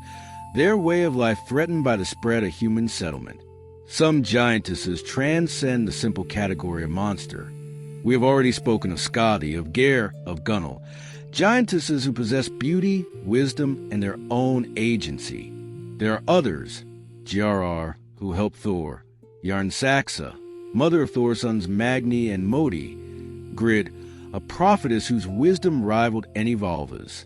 their way of life threatened by the spread of human settlement. Some giantesses transcend the simple category of monster. We have already spoken of Skadi, of Geir, of Gunnel, giantesses who possess beauty, wisdom, and their own agency. There are others, Jarr, who helped Thor, Jarnsaxa, mother of Thor's sons Magni and Modi, Grid, a prophetess whose wisdom rivaled any Volva's.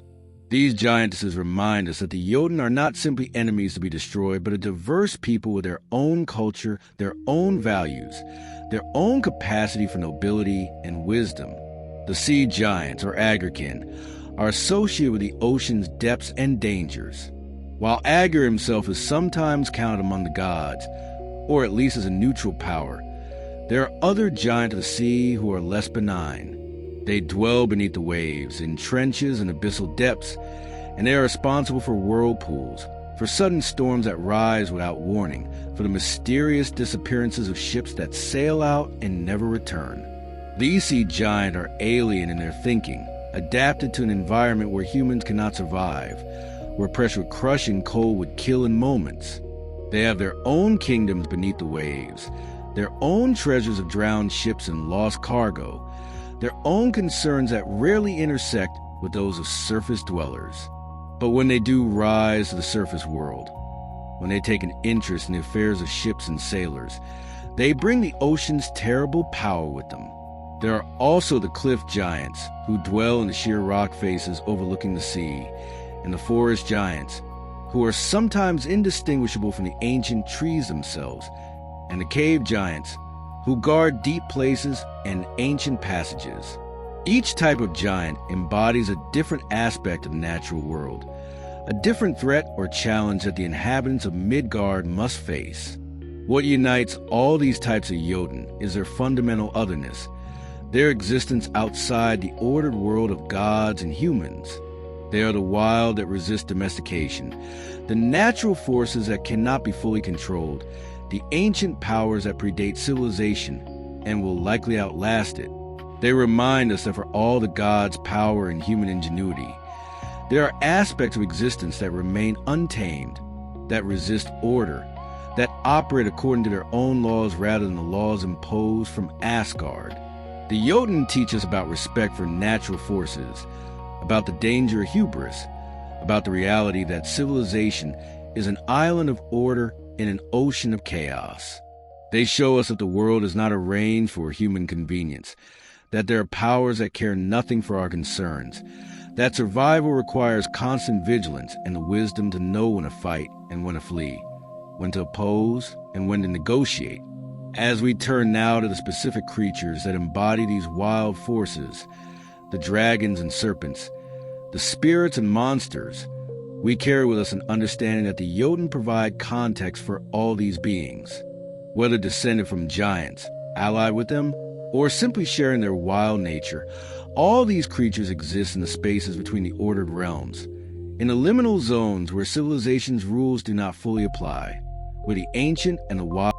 These giantesses remind us that the Jotun are not simply enemies to be destroyed, but a diverse people with their own culture, their own values, their own capacity for nobility and wisdom. The sea giants, or Agrikin, are associated with the ocean's depths and dangers. While Agr himself is sometimes counted among the gods, or at least as a neutral power, there are other giants of the sea who are less benign. They dwell beneath the waves, in trenches and abyssal depths, and they are responsible for whirlpools, for sudden storms that rise without warning, for the mysterious disappearances of ships that sail out and never return. These sea giants are alien in their thinking, adapted to an environment where humans cannot survive, where pressure crushing cold would kill in moments. They have their own kingdoms beneath the waves, their own treasures of drowned ships and lost cargo, their own concerns that rarely intersect with those of surface dwellers. But when they do rise to the surface world, when they take an interest in the affairs of ships and sailors, they bring the ocean's terrible power with them. There are also the cliff giants, who dwell in the sheer rock faces overlooking the sea, and the forest giants, who are sometimes indistinguishable from the ancient trees themselves, and the cave giants, who guard deep places and ancient passages. Each type of giant embodies a different aspect of the natural world, a different threat or challenge that the inhabitants of Midgard must face. What unites all these types of Jotun is their fundamental otherness, their existence outside the ordered world of gods and humans. They are the wild that resist domestication, the natural forces that cannot be fully controlled, the ancient powers that predate civilization and will likely outlast it. They remind us that for all the gods' power and human ingenuity, there are aspects of existence that remain untamed, that resist order, that operate according to their own laws rather than the laws imposed from Asgard. The Jotun teach us about respect for natural forces, about the danger of hubris, about the reality that civilization is an island of order in an ocean of chaos. They show us that the world is not arranged for human convenience, that there are powers that care nothing for our concerns, that survival requires constant vigilance and the wisdom to know when to fight and when to flee, when to oppose and when to negotiate. As we turn now to the specific creatures that embody these wild forces, the dragons and serpents, the spirits and monsters, we carry with us an understanding that the Jotun provide context for all these beings. Whether descended from giants, allied with them, or simply sharing their wild nature, all these creatures exist in the spaces between the ordered realms, in the liminal zones where civilization's rules do not fully apply, where the ancient and the wild.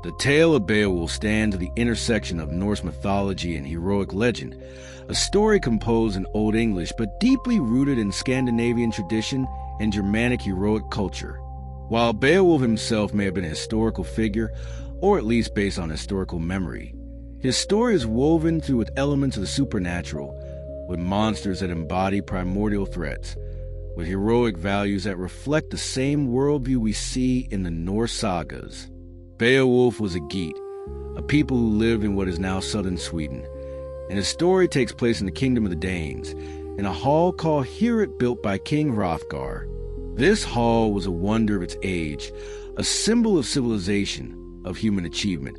The tale of Beowulf stands at the intersection of Norse mythology and heroic legend, a story composed in Old English but deeply rooted in Scandinavian tradition and Germanic heroic culture. While Beowulf himself may have been a historical figure, or at least based on historical memory, his story is woven through with elements of the supernatural, with monsters that embody primordial threats, with heroic values that reflect the same worldview we see in the Norse sagas. Beowulf was a Geat, a people who lived in what is now southern Sweden, and his story takes place in the kingdom of the Danes, in a hall called Heorot built by King Hrothgar. This hall was a wonder of its age, a symbol of civilization, of human achievement,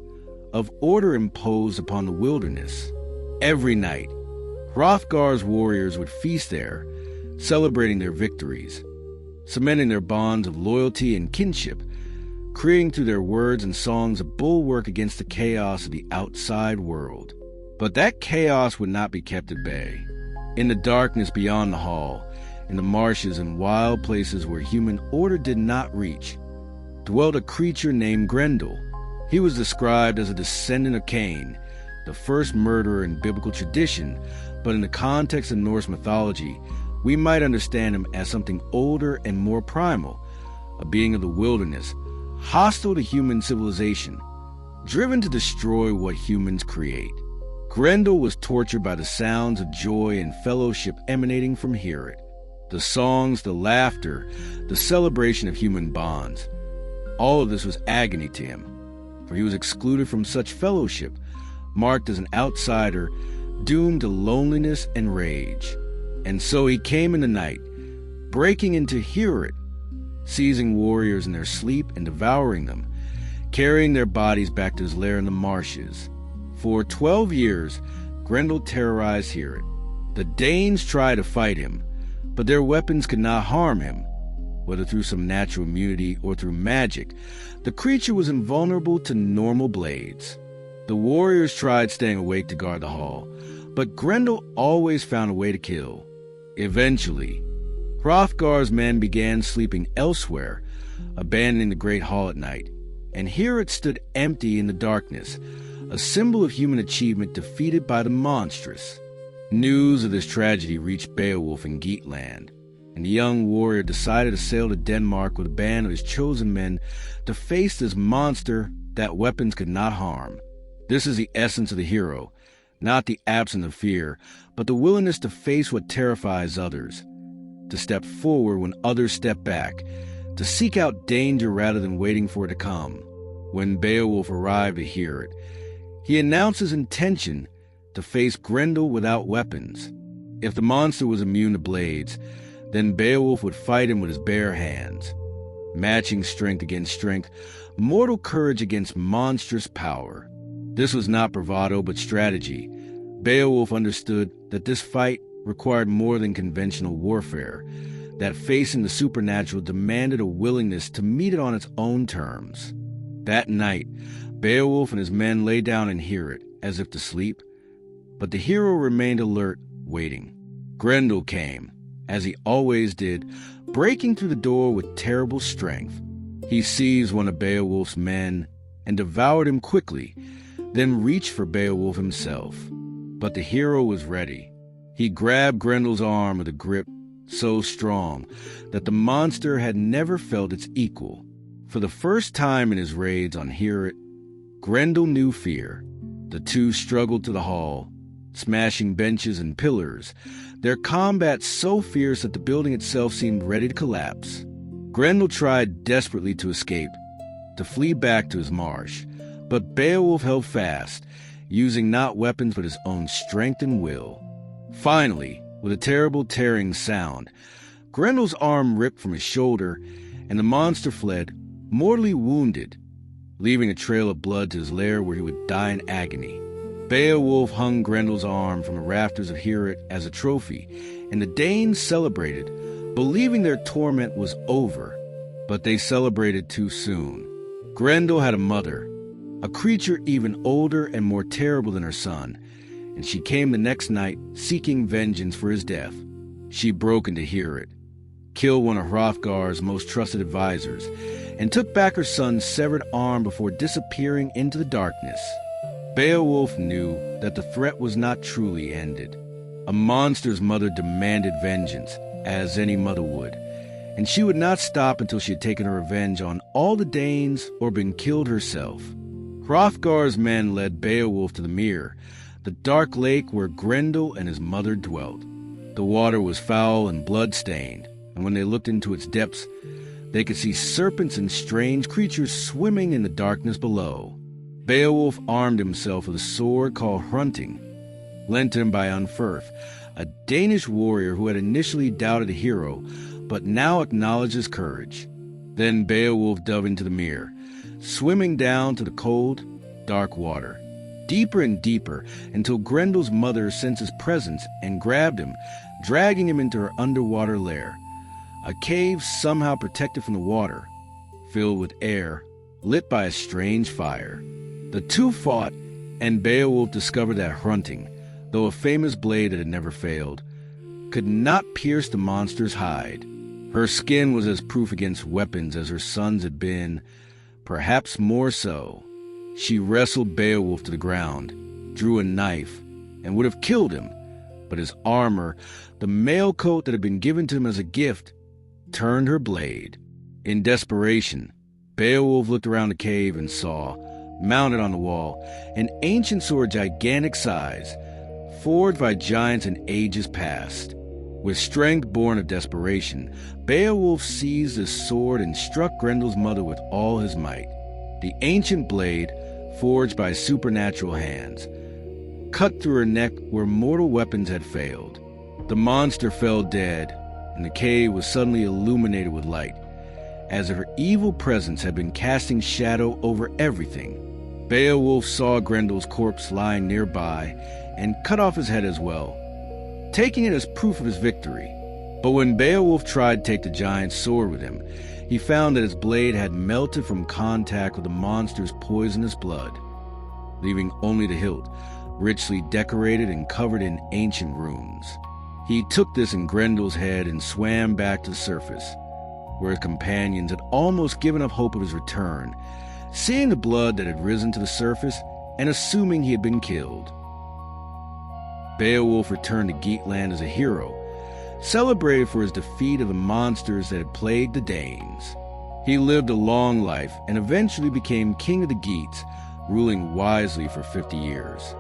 of order imposed upon the wilderness. Every night, Hrothgar's warriors would feast there, celebrating their victories, cementing their bonds of loyalty and kinship, creating through their words and songs a bulwark against the chaos of the outside world. But that chaos would not be kept at bay. In the darkness beyond the hall, in the marshes and wild places where human order did not reach, dwelt a creature named Grendel. He was described as a descendant of Cain, the first murderer in biblical tradition, but in the context of Norse mythology, we might understand him as something older and more primal, a being of the wilderness, hostile to human civilization, driven to destroy what humans create. Grendel was tortured by the sounds of joy and fellowship emanating from Heorot, the songs, the laughter, the celebration of human bonds. All of this was agony to him, for he was excluded from such fellowship, marked as an outsider, doomed to loneliness and rage. And so he came in the night, breaking into Heorot, seizing warriors in their sleep and devouring them, carrying their bodies back to his lair in the marshes. For 12 years, Grendel terrorized Heorot. The Danes tried to fight him, but their weapons could not harm him. Whether through some natural immunity or through magic, the creature was invulnerable to normal blades. The warriors tried staying awake to guard the hall, but Grendel always found a way to kill. Eventually, Hrothgar's men began sleeping elsewhere, abandoning the great hall at night, and Heorot stood empty in the darkness, a symbol of human achievement defeated by the monstrous. News of this tragedy reached Beowulf in Geatland, and the young warrior decided to sail to Denmark with a band of his chosen men to face this monster that weapons could not harm. This is the essence of the hero, not the absence of fear, but the willingness to face what terrifies others, to step forward when others step back, to seek out danger rather than waiting for it to come. When Beowulf arrived at Heorot, he announced his intention to face Grendel without weapons. If the monster was immune to blades, then Beowulf would fight him with his bare hands, matching strength against strength, mortal courage against monstrous power. This was not bravado but strategy. Beowulf understood that this fight required more than conventional warfare, that facing the supernatural demanded a willingness to meet it on its own terms. That night, Beowulf and his men lay down in Heorot as if to sleep, but the hero remained alert, waiting. Grendel came, as he always did, breaking through the door with terrible strength. He seized one of Beowulf's men and devoured him quickly, then reached for Beowulf himself. But the hero was ready. He grabbed Grendel's arm with a grip so strong that the monster had never felt its equal. For the first time in his raids on Heorot, Grendel knew fear. The two struggled to the hall, smashing benches and pillars, their combat so fierce that the building itself seemed ready to collapse. Grendel tried desperately to escape, to flee back to his marsh, but Beowulf held fast, using not weapons but his own strength and will. Finally, with a terrible tearing sound, Grendel's arm ripped from his shoulder, and the monster fled, mortally wounded, leaving a trail of blood to his lair where he would die in agony. Beowulf hung Grendel's arm from the rafters of Heorot as a trophy, and the Danes celebrated, believing their torment was over. But they celebrated too soon. Grendel had a mother, a creature even older and more terrible than her son, and she came the next night seeking vengeance for his death. She broke into Heorot, killed one of Hrothgar's most trusted advisors, and took back her son's severed arm before disappearing into the darkness. Beowulf knew that the threat was not truly ended. A monster's mother demanded vengeance, as any mother would, and she would not stop until she had taken her revenge on all the Danes or been killed herself. Hrothgar's men led Beowulf to the mere, the dark lake where Grendel and his mother dwelt. The water was foul and blood-stained, and when they looked into its depths, they could see serpents and strange creatures swimming in the darkness below. Beowulf armed himself with a sword called Hrunting, lent to him by Unferth, a Danish warrior who had initially doubted the hero, but now acknowledged his courage. Then Beowulf dove into the mere, swimming down to the cold, dark water, deeper and deeper, until Grendel's mother sensed his presence and grabbed him, dragging him into her underwater lair, a cave somehow protected from the water, filled with air, lit by a strange fire. The two fought, and Beowulf discovered that Hrunting, though a famous blade that had never failed, could not pierce the monster's hide. Her skin was as proof against weapons as her son's had been, perhaps more so. She wrestled Beowulf to the ground, drew a knife, and would have killed him, but his armor, the mail coat that had been given to him as a gift, turned her blade. In desperation, Beowulf looked around the cave and saw, mounted on the wall, an ancient sword gigantic size, forged by giants in ages past. With strength born of desperation, Beowulf seized his sword and struck Grendel's mother with all his might. The ancient blade, forged by supernatural hands, cut through her neck where mortal weapons had failed. The monster fell dead, and the cave was suddenly illuminated with light, as if her evil presence had been casting shadow over everything. Beowulf saw Grendel's corpse lying nearby and cut off his head as well, taking it as proof of his victory. But when Beowulf tried to take the giant's sword with him, he found that its blade had melted from contact with the monster's poisonous blood, leaving only the hilt, richly decorated and covered in ancient runes. He took this in Grendel's head and swam back to the surface, where his companions had almost given up hope of his return, seeing the blood that had risen to the surface and assuming he had been killed. Beowulf returned to Geatland as a hero, celebrated for his defeat of the monsters that had plagued the Danes. He lived a long life and eventually became king of the Geats, ruling wisely for 50 years.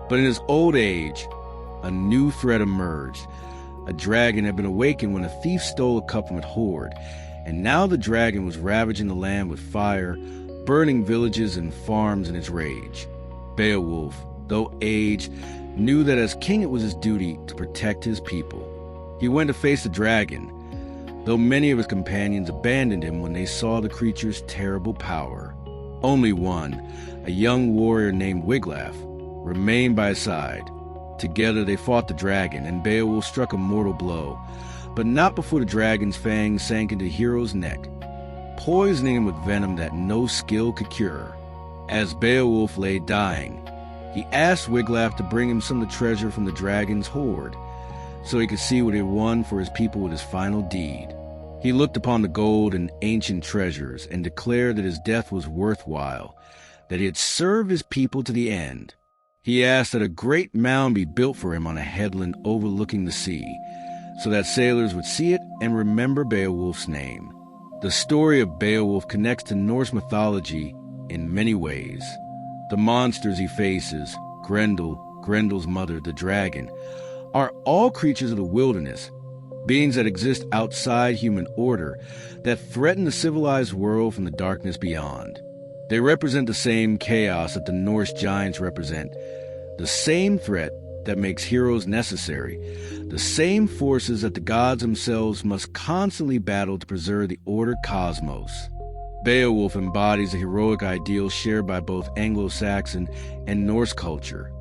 But in his old age, a new threat emerged. A dragon had been awakened when a thief stole a cup from its hoard, and now the dragon was ravaging the land with fire, burning villages and farms in its rage. Beowulf, though aged, knew that as king it was his duty to protect his people. He went to face the dragon, though many of his companions abandoned him when they saw the creature's terrible power. Only one, a young warrior named Wiglaf, remained by his side. Together they fought the dragon, and Beowulf struck a mortal blow, but not before the dragon's fangs sank into the hero's neck, poisoning him with venom that no skill could cure. As Beowulf lay dying, he asked Wiglaf to bring him some of the treasure from the dragon's hoard, so he could see what he had won for his people with his final deed. He looked upon the gold and ancient treasures and declared that his death was worthwhile, that he had served his people to the end. He asked that a great mound be built for him on a headland overlooking the sea, so that sailors would see it and remember Beowulf's name. The story of Beowulf connects to Norse mythology in many ways. The monsters he faces, Grendel, Grendel's mother, the dragon, are all creatures of the wilderness, beings that exist outside human order, that threaten the civilized world from the darkness beyond. They represent the same chaos that the Norse giants represent, the same threat that makes heroes necessary, the same forces that the gods themselves must constantly battle to preserve the ordered cosmos. Beowulf embodies the heroic ideal shared by both Anglo-Saxon and Norse culture: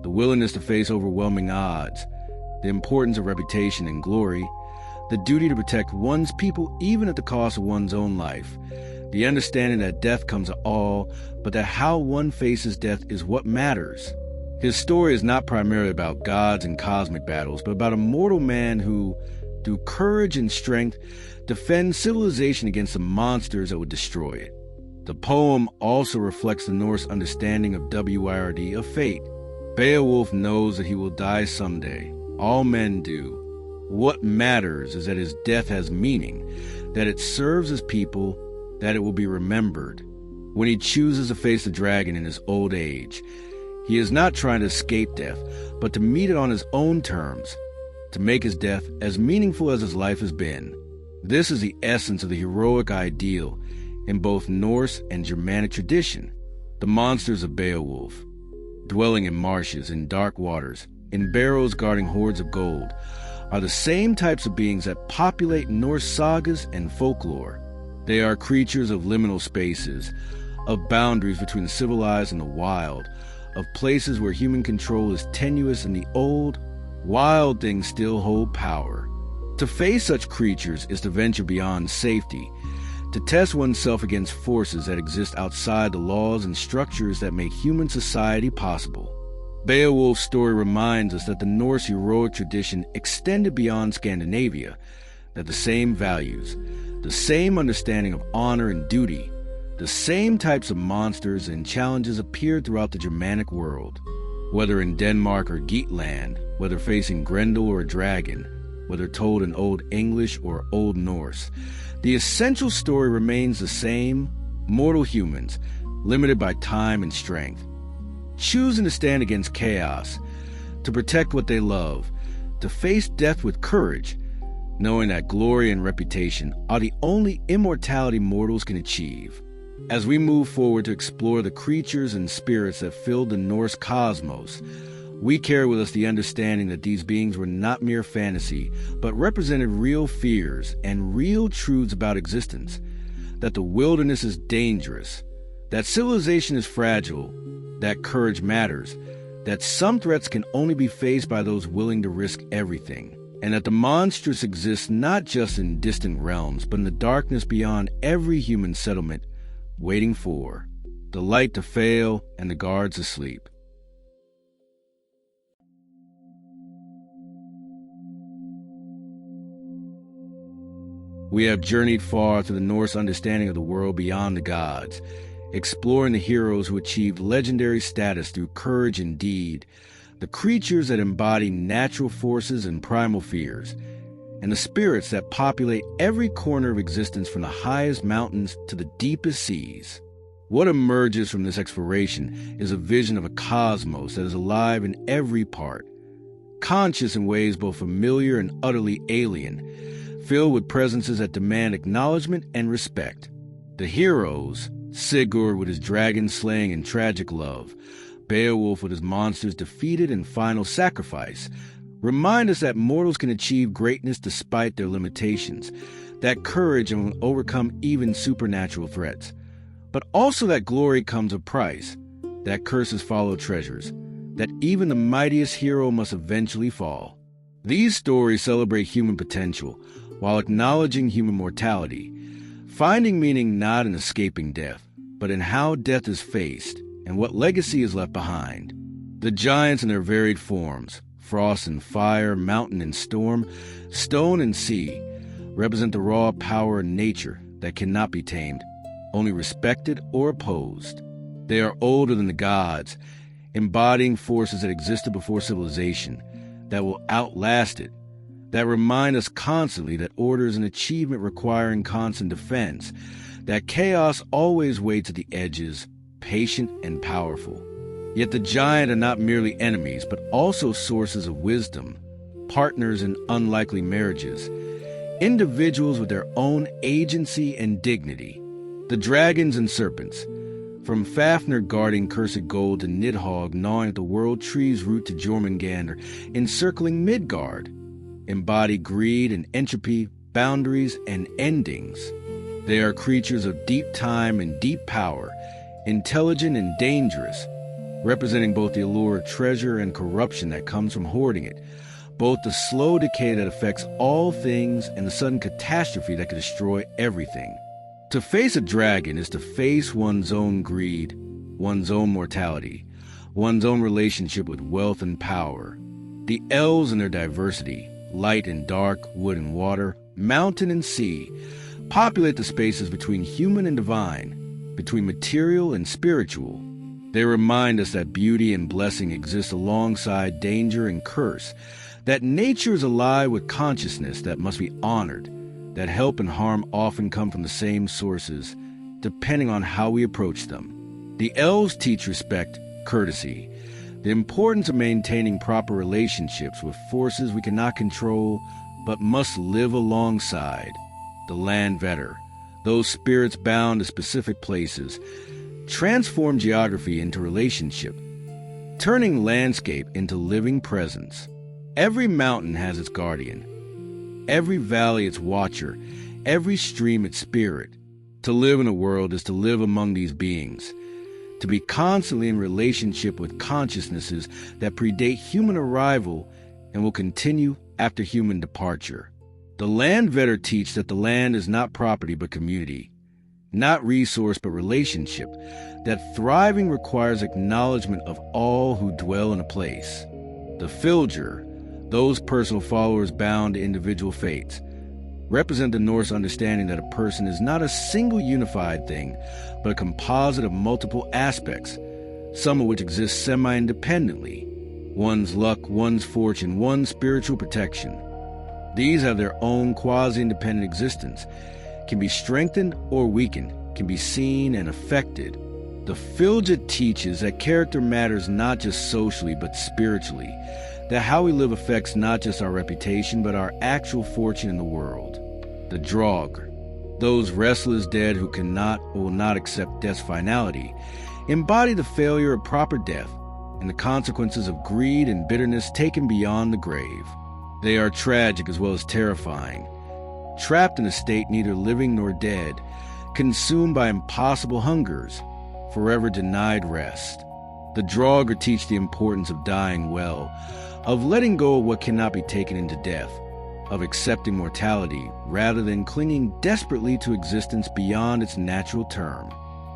the willingness to face overwhelming odds, the importance of reputation and glory, the duty to protect one's people even at the cost of one's own life, the understanding that death comes to all, but that how one faces death is what matters. His story is not primarily about gods and cosmic battles, but about a mortal man who, through courage and strength, defend civilization against the monsters that would destroy it. The poem also reflects the Norse understanding of WIRD, of fate. Beowulf knows that he will die someday. All men do. What matters is that his death has meaning, that it serves his people, that it will be remembered. When he chooses to face the dragon in his old age, he is not trying to escape death, but to meet it on his own terms, to make his death as meaningful as his life has been. This is the essence of the heroic ideal in both Norse and Germanic tradition. The monsters of Beowulf, dwelling in marshes, in dark waters, in barrows guarding hoards of gold, are the same types of beings that populate Norse sagas and folklore. They are creatures of liminal spaces, of boundaries between the civilized and the wild, of places where human control is tenuous and the old, wild things still hold power. To face such creatures is to venture beyond safety, to test oneself against forces that exist outside the laws and structures that make human society possible. Beowulf's story reminds us that the Norse heroic tradition extended beyond Scandinavia, that the same values, the same understanding of honor and duty, the same types of monsters and challenges appeared throughout the Germanic world. Whether in Denmark or Geatland, whether facing Grendel or a dragon, whether told in Old English or Old Norse, the essential story remains the same: mortal humans, limited by time and strength, choosing to stand against chaos, to protect what they love, to face death with courage, knowing that glory and reputation are the only immortality mortals can achieve. As we move forward to explore the creatures and spirits that filled the Norse cosmos, we carry with us the understanding that these beings were not mere fantasy, but represented real fears and real truths about existence, that the wilderness is dangerous, that civilization is fragile, that courage matters, that some threats can only be faced by those willing to risk everything, and that the monstrous exists not just in distant realms, but in the darkness beyond every human settlement, waiting for the light to fail and the guards to sleep. We have journeyed far through the Norse understanding of the world beyond the gods, exploring the heroes who achieved legendary status through courage and deed, the creatures that embody natural forces and primal fears, and the spirits that populate every corner of existence from the highest mountains to the deepest seas. What emerges from this exploration is a vision of a cosmos that is alive in every part, conscious in ways both familiar and utterly alien, filled with presences that demand acknowledgement and respect. The heroes, Sigurd with his dragon slaying and tragic love, Beowulf with his monsters defeated and final sacrifice, remind us that mortals can achieve greatness despite their limitations, that courage will overcome even supernatural threats, but also that glory comes with price, that curses follow treasures, that even the mightiest hero must eventually fall. These stories celebrate human potential while acknowledging human mortality, finding meaning not in escaping death, but in how death is faced and what legacy is left behind. The giants in their varied forms, frost and fire, mountain and storm, stone and sea, represent the raw power in nature that cannot be tamed, only respected or opposed. They are older than the gods, embodying forces that existed before civilization, that will outlast it, that remind us constantly that order is an achievement requiring constant defense, that chaos always waits at the edges, patient and powerful. Yet the giant are not merely enemies, but also sources of wisdom, partners in unlikely marriages, individuals with their own agency and dignity. The dragons and serpents, from Fafnir guarding cursed gold to Nidhogg gnawing at the world tree's root to Jormungandr encircling Midgard, embody greed and entropy, boundaries and endings. They are creatures of deep time and deep power, intelligent and dangerous, representing both the allure of treasure and corruption that comes from hoarding it, both the slow decay that affects all things and the sudden catastrophe that could destroy everything. To face a dragon is to face one's own greed, one's own mortality, one's own relationship with wealth and power. The elves and their diversity, light and dark, wood and water, mountain and sea, populate the spaces between human and divine, between material and spiritual. They remind us that beauty and blessing exist alongside danger and curse, that nature is alive with consciousness that must be honored, that help and harm often come from the same sources, depending on how we approach them. The elves teach respect, courtesy, the importance of maintaining proper relationships with forces we cannot control but must live alongside. The land vetter, those spirits bound to specific places, transform geography into relationship, turning landscape into living presence. Every mountain has its guardian, every valley its watcher, every stream its spirit. To live in a world is to live among these beings, to be constantly in relationship with consciousnesses that predate human arrival and will continue after human departure. The land vetter teach that the land is not property but community, not resource but relationship, that thriving requires acknowledgement of all who dwell in a place. The filger, those personal followers bound to individual fates, represent the Norse understanding that a person is not a single unified thing, but a composite of multiple aspects, some of which exist semi-independently. One's luck, one's fortune, one's spiritual protection. These have their own quasi-independent existence, can be strengthened or weakened, can be seen and affected. The Filja teaches that character matters not just socially but spiritually, that how we live affects not just our reputation but our actual fortune in the world. The Draug, those restless dead who cannot or will not accept death's finality, embody the failure of proper death and the consequences of greed and bitterness taken beyond the grave. They are tragic as well as terrifying, trapped in a state neither living nor dead, consumed by impossible hungers, forever denied rest. The Draugr teach the importance of dying well, of letting go of what cannot be taken into death, of accepting mortality rather than clinging desperately to existence beyond its natural term.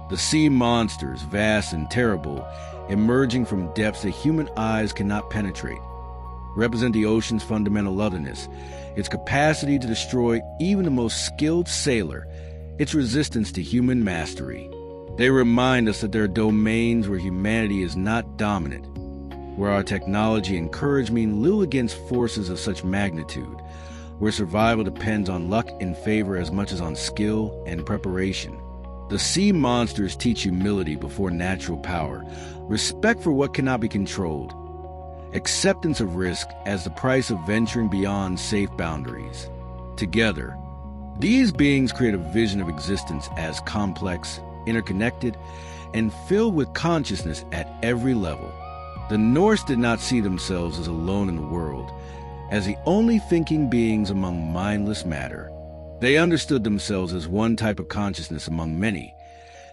The sea monsters, vast and terrible, emerging from depths that human eyes cannot penetrate, represent the ocean's fundamental otherness, its capacity to destroy even the most skilled sailor, its resistance to human mastery. They remind us that there are domains where humanity is not dominant, where our technology and courage mean little against forces of such magnitude, where survival depends on luck and favor as much as on skill and preparation. The sea monsters teach humility before natural power, respect for what cannot be controlled, acceptance of risk as the price of venturing beyond safe boundaries. Together, these beings create a vision of existence as complex, interconnected, and filled with consciousness at every level. The Norse did not see themselves as alone in the world, as the only thinking beings among mindless matter. They understood themselves as one type of consciousness among many,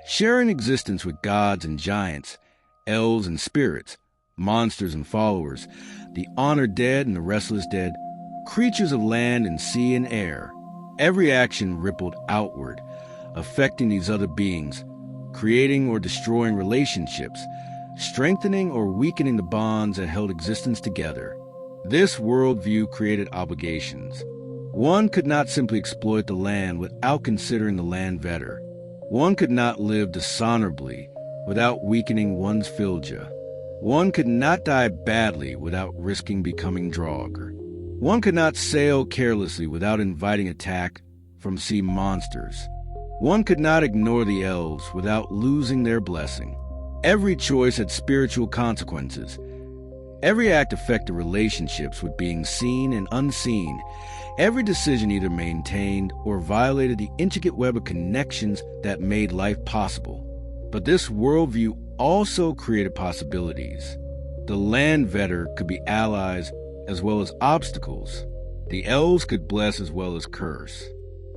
sharing existence with gods and giants, elves and spirits, monsters and followers, the honored dead and the restless dead, creatures of land and sea and air. Every action rippled outward, affecting these other beings, creating or destroying relationships, strengthening or weakening the bonds that held existence together. This worldview created obligations. One could not simply exploit the land without considering the land vetter. One could not live dishonorably without weakening one's filja. One could not die badly without risking becoming Draugr. One could not sail carelessly without inviting attack from sea monsters. One could not ignore the elves without losing their blessing. Every choice had spiritual consequences. Every act affected relationships with being seen and unseen. Every decision either maintained or violated the intricate web of connections that made life possible. But this worldview also created possibilities. The land vetter could be allies as well as obstacles. The elves could bless as well as curse.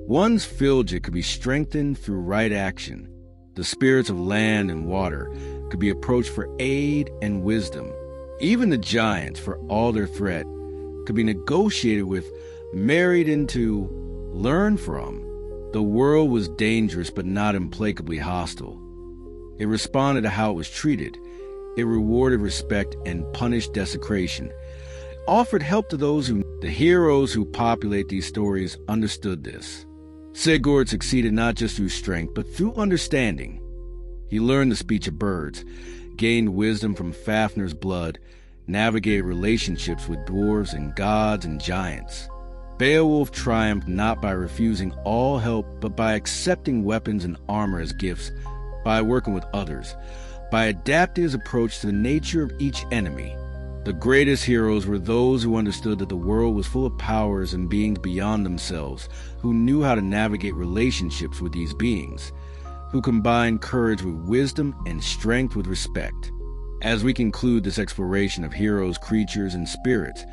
One's filja could be strengthened through right action. The spirits of land and water could be approached for aid and wisdom. Even the giants, for all their threat, could be negotiated with, married into, learned from. The world was dangerous but not implacably hostile. It responded to how it was treated. It rewarded respect and punished desecration. offered help to those who... The heroes who populate these stories understood this. Sigurd succeeded not just through strength, but through understanding. He learned the speech of birds, gained wisdom from Fafnir's blood, navigated relationships with dwarves and gods and giants. Beowulf triumphed not by refusing all help, but by accepting weapons and armor as gifts, by working with others, by adapting his approach to the nature of each enemy. The greatest heroes were those who understood that the world was full of powers and beings beyond themselves, who knew how to navigate relationships with these beings, who combined courage with wisdom and strength with respect. As we conclude this exploration of heroes, creatures, and spirits,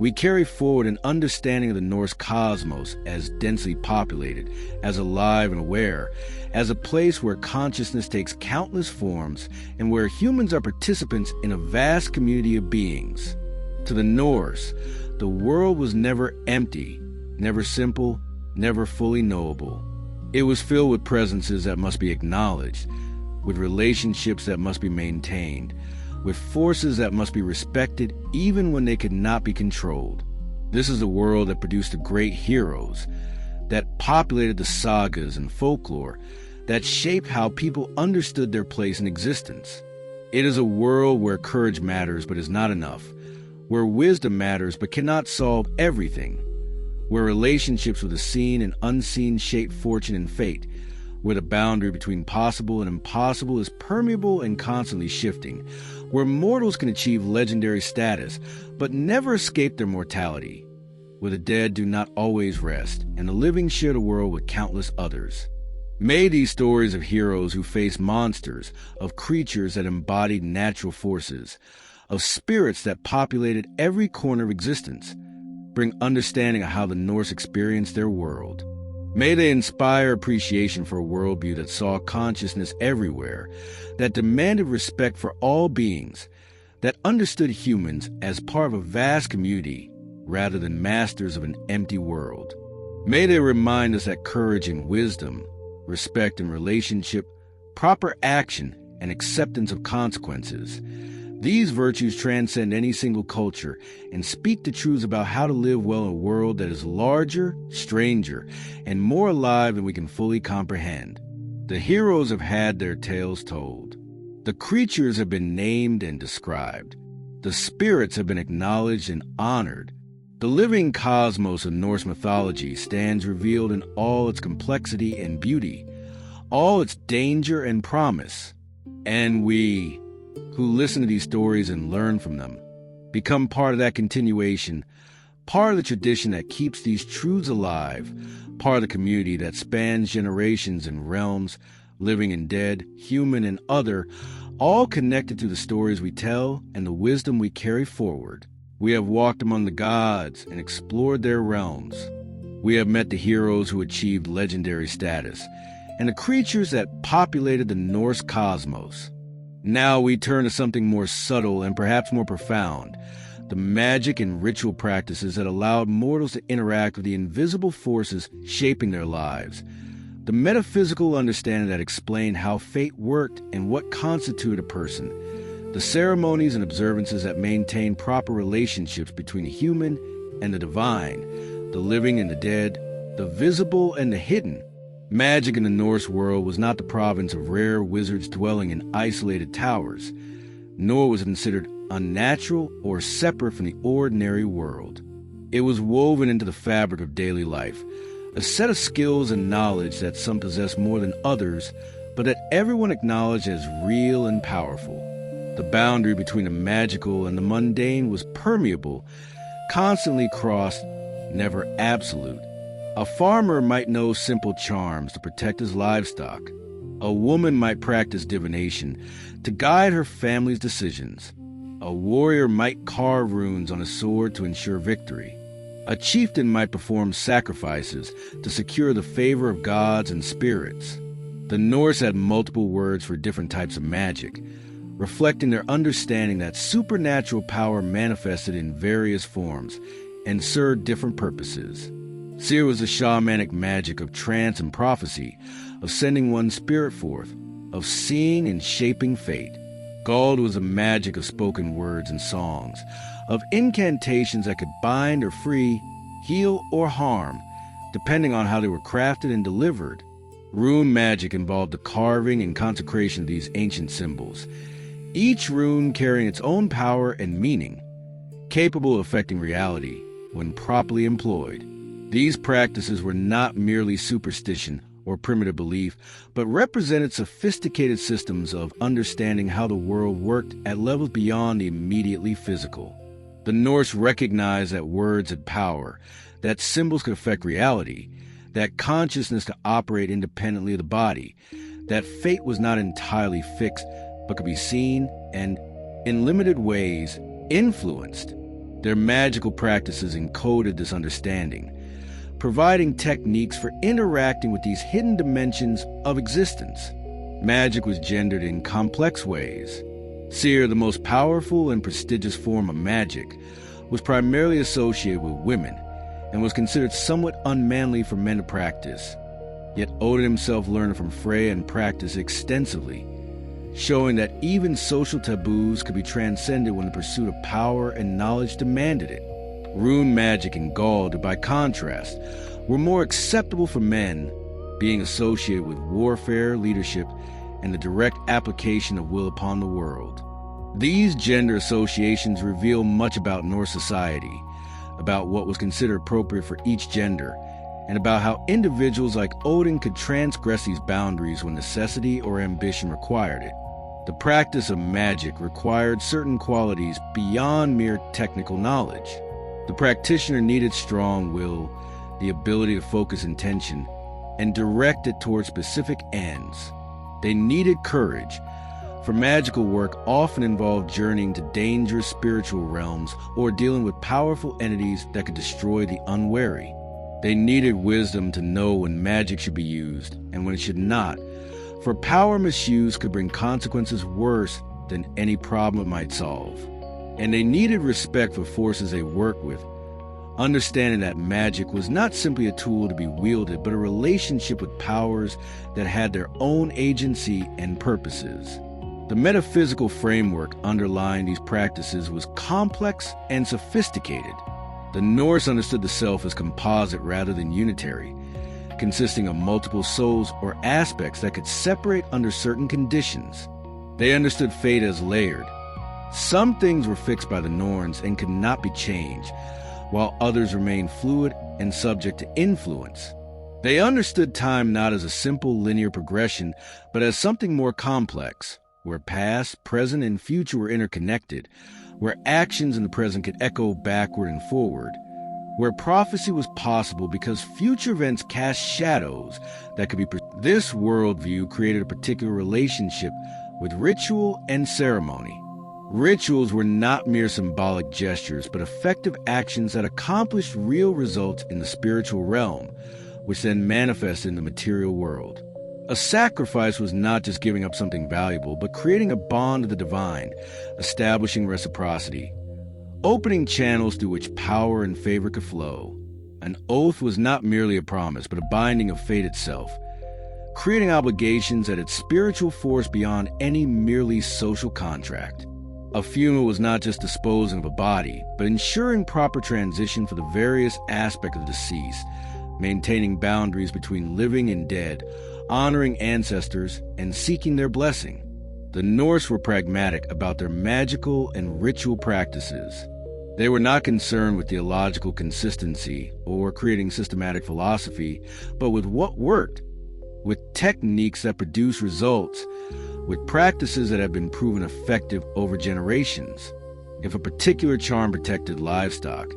we carry forward an understanding of the Norse cosmos as densely populated, as alive and aware, as a place where consciousness takes countless forms and where humans are participants in a vast community of beings. To the Norse, the world was never empty, never simple, never fully knowable. It was filled with presences that must be acknowledged, with relationships that must be maintained, with forces that must be respected even when they could not be controlled. This is the world that produced the great heroes, that populated the sagas and folklore, that shaped how people understood their place in existence. It is a world where courage matters but is not enough, where wisdom matters but cannot solve everything, where relationships with the seen and unseen shape fortune and fate, where the boundary between possible and impossible is permeable and constantly shifting, where mortals can achieve legendary status but never escape their mortality, where the dead do not always rest and the living share the world with countless others. May these stories of heroes who faced monsters, of creatures that embodied natural forces, of spirits that populated every corner of existence, bring understanding of how the Norse experienced their world. May they inspire appreciation for a worldview that saw consciousness everywhere, that demanded respect for all beings, that understood humans as part of a vast community rather than masters of an empty world. May they remind us that courage and wisdom, respect and relationship, proper action and acceptance of consequences, these virtues transcend any single culture and speak the truths about how to live well in a world that is larger, stranger, and more alive than we can fully comprehend. The heroes have had their tales told. The creatures have been named and described. The spirits have been acknowledged and honored. The living cosmos of Norse mythology stands revealed in all its complexity and beauty, all its danger and promise. And we, who listen to these stories and learn from them, become part of that continuation, part of the tradition that keeps these truths alive, part of the community that spans generations and realms, living and dead, human and other, all connected to the stories we tell and the wisdom we carry forward. We have walked among the gods and explored their realms. We have met the heroes who achieved legendary status and the creatures that populated the Norse cosmos. Now we turn to something more subtle and perhaps more profound, the magic and ritual practices that allowed mortals to interact with the invisible forces shaping their lives, the metaphysical understanding that explained how fate worked and what constituted a person, the ceremonies and observances that maintained proper relationships between the human and the divine, the living and the dead, the visible and the hidden. Magic in the Norse world was not the province of rare wizards dwelling in isolated towers, nor was it considered unnatural or separate from the ordinary world. It was woven into the fabric of daily life, a set of skills and knowledge that some possessed more than others, but that everyone acknowledged as real and powerful. The boundary between the magical and the mundane was permeable, constantly crossed, never absolute. A farmer might know simple charms to protect his livestock. A woman might practice divination to guide her family's decisions. A warrior might carve runes on a sword to ensure victory. A chieftain might perform sacrifices to secure the favor of gods and spirits. The Norse had multiple words for different types of magic, reflecting their understanding that supernatural power manifested in various forms and served different purposes. Seer was the shamanic magic of trance and prophecy, of sending one's spirit forth, of seeing and shaping fate. Gald was the magic of spoken words and songs, of incantations that could bind or free, heal or harm, depending on how they were crafted and delivered. Rune magic involved the carving and consecration of these ancient symbols, each rune carrying its own power and meaning, capable of affecting reality when properly employed. These practices were not merely superstition or primitive belief, but represented sophisticated systems of understanding how the world worked at levels beyond the immediately physical. The Norse recognized that words had power, that symbols could affect reality, that consciousness could operate independently of the body, that fate was not entirely fixed, but could be seen and, in limited ways, influenced. Their magical practices encoded this understanding, providing techniques for interacting with these hidden dimensions of existence. Magic was gendered in complex ways. Seer, the most powerful and prestigious form of magic, was primarily associated with women and was considered somewhat unmanly for men to practice. Yet Odin himself learned from Freya and practiced extensively, showing that even social taboos could be transcended when the pursuit of power and knowledge demanded it. Rune magic and Gald, by contrast, were more acceptable for men, being associated with warfare, leadership, and the direct application of will upon the world. These gender associations reveal much about Norse society, about what was considered appropriate for each gender, and about how individuals like Odin could transgress these boundaries when necessity or ambition required it. The practice of magic required certain qualities beyond mere technical knowledge. The practitioner needed strong will, the ability to focus intention, and direct it toward specific ends. They needed courage, for magical work often involved journeying to dangerous spiritual realms or dealing with powerful entities that could destroy the unwary. They needed wisdom to know when magic should be used and when it should not, for power misuse could bring consequences worse than any problem it might solve. And they needed respect for forces they worked with, understanding that magic was not simply a tool to be wielded, but a relationship with powers that had their own agency and purposes. The metaphysical framework underlying these practices was complex and sophisticated. The Norse understood the self as composite rather than unitary, consisting of multiple souls or aspects that could separate under certain conditions. They understood fate as layered. Some things were fixed by the Norns and could not be changed, while others remained fluid and subject to influence. They understood time not as a simple linear progression, but as something more complex, where past, present, and future were interconnected, where actions in the present could echo backward and forward, where prophecy was possible because future events cast shadows that could be. This worldview created a particular relationship with ritual and ceremony. Rituals were not mere symbolic gestures, but effective actions that accomplished real results in the spiritual realm, which then manifested in the material world. A sacrifice was not just giving up something valuable, but creating a bond of the divine, establishing reciprocity, opening channels through which power and favor could flow. An oath was not merely a promise, but a binding of fate itself, creating obligations that had spiritual force beyond any merely social contract. A funeral was not just disposing of a body, but ensuring proper transition for the various aspects of the deceased, maintaining boundaries between living and dead, honoring ancestors, and seeking their blessing. The Norse were pragmatic about their magical and ritual practices. They were not concerned with theological consistency or creating systematic philosophy, but with what worked, with techniques that produce results, with practices that have been proven effective over generations. If a particular charm protected livestock,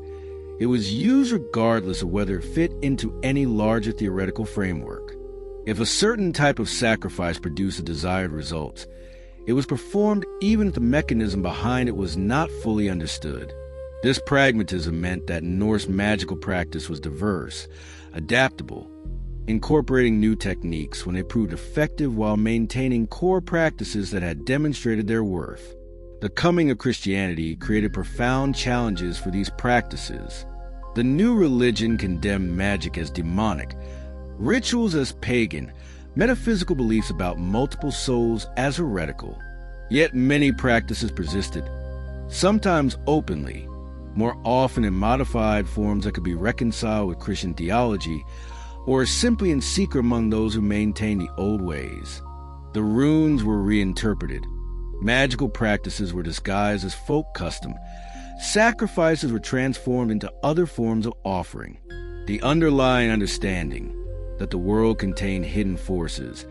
it was used regardless of whether it fit into any larger theoretical framework. If a certain type of sacrifice produced the desired results, it was performed even if the mechanism behind it was not fully understood. This pragmatism meant that Norse magical practice was diverse, adaptable, incorporating new techniques when they proved effective while maintaining core practices that had demonstrated their worth. The coming of Christianity created profound challenges for these practices. The new religion condemned magic as demonic, rituals as pagan, metaphysical beliefs about multiple souls as heretical. Yet many practices persisted, sometimes openly, more often in modified forms that could be reconciled with Christian theology, or simply in secret among those who maintain the old ways. The runes were reinterpreted. Magical practices were disguised as folk custom. Sacrifices were transformed into other forms of offering. The underlying understanding that the world contained hidden forces,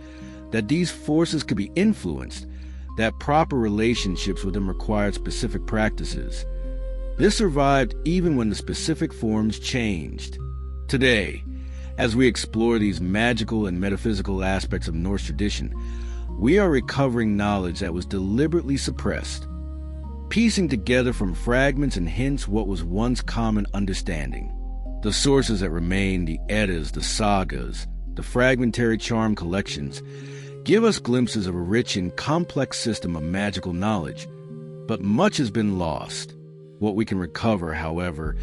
that these forces could be influenced, that proper relationships with them required specific practices. This survived even when the specific forms changed. Today, as we explore these magical and metaphysical aspects of Norse tradition, we are recovering knowledge that was deliberately suppressed, piecing together from fragments and hints what was once common understanding. The sources that remain, the Eddas, the sagas, the fragmentary charm collections, give us glimpses of a rich and complex system of magical knowledge, but much has been lost. What we can recover, however,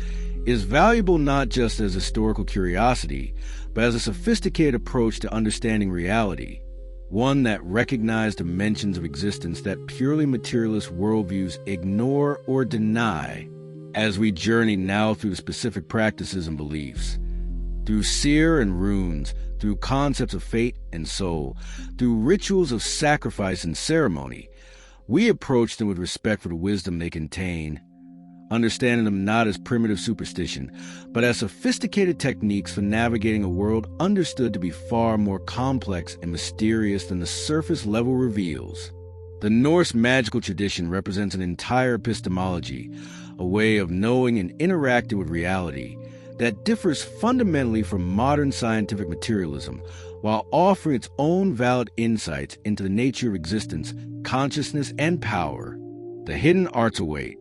is valuable not just as historical curiosity, but as a sophisticated approach to understanding reality, one that recognized dimensions of existence that purely materialist worldviews ignore or deny, as we journey now through specific practices and beliefs. Through seer and runes, through concepts of fate and soul, through rituals of sacrifice and ceremony, we approach them with respect for the wisdom they contain, understanding them not as primitive superstition, but as sophisticated techniques for navigating a world understood to be far more complex and mysterious than the surface level reveals. The Norse magical tradition represents an entire epistemology, a way of knowing and interacting with reality that differs fundamentally from modern scientific materialism, while offering its own valid insights into the nature of existence, consciousness, and power. The hidden arts await,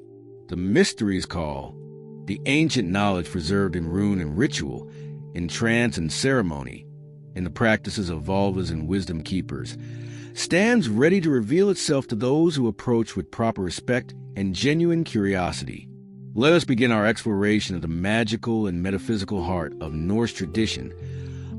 the mysteries call, the ancient knowledge preserved in rune and ritual, in trance and ceremony, in the practices of Volvas and wisdom keepers, stands ready to reveal itself to those who approach with proper respect and genuine curiosity. Let us begin our exploration of the magical and metaphysical heart of Norse tradition,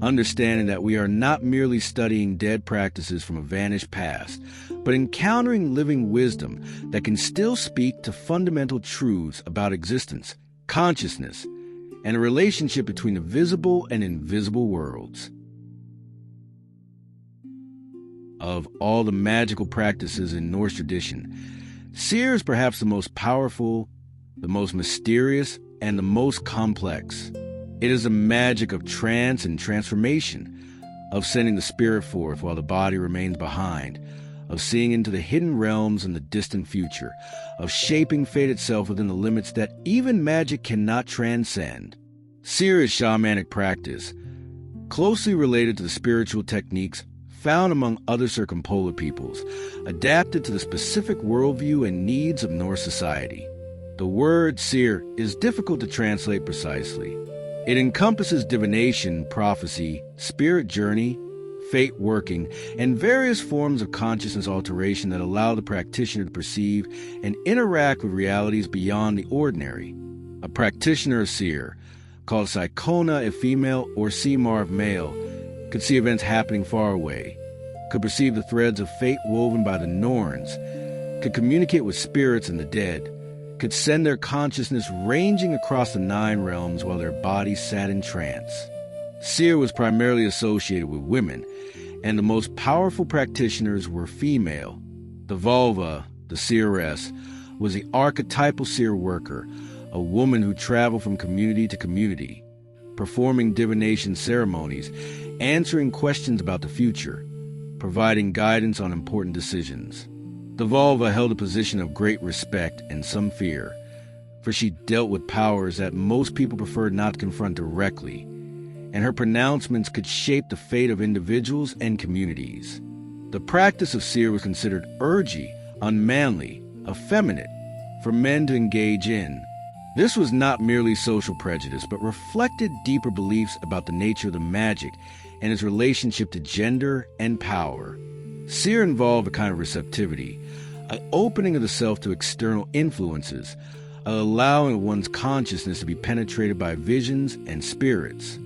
understanding that we are not merely studying dead practices from a vanished past, but encountering living wisdom that can still speak to fundamental truths about existence, consciousness, and a relationship between the visible and invisible worlds. Of all the magical practices in Norse tradition, seer is perhaps the most powerful, the most mysterious, and the most complex. It is the magic of trance and transformation, of sending the spirit forth while the body remains behind, of seeing into the hidden realms and the distant future, of shaping fate itself within the limits that even magic cannot transcend. Seer is shamanic practice, closely related to the spiritual techniques found among other circumpolar peoples, adapted to the specific worldview and needs of Norse society. The word seer is difficult to translate precisely. It encompasses divination, prophecy, spirit journey, fate working, and various forms of consciousness alteration that allow the practitioner to perceive and interact with realities beyond the ordinary. A practitioner or seer, called Psychona if female or Simar if male, could see events happening far away, could perceive the threads of fate woven by the Norns, could communicate with spirits and the dead, could send their consciousness ranging across the 9 realms while their bodies sat in trance. Seer was primarily associated with women, and the most powerful practitioners were female. The Volva, the seeress, was the archetypal seer worker, a woman who traveled from community to community, performing divination ceremonies, answering questions about the future, providing guidance on important decisions. The Volva held a position of great respect and some fear, for she dealt with powers that most people preferred not to confront directly, and her pronouncements could shape the fate of individuals and communities. The practice of seer was considered urgy, unmanly, effeminate, for men to engage in. This was not merely social prejudice, but reflected deeper beliefs about the nature of the magic and its relationship to gender and power. Seer involved a kind of receptivity, an opening of the self to external influences, allowing of one's consciousness to be penetrated by visions and spirits.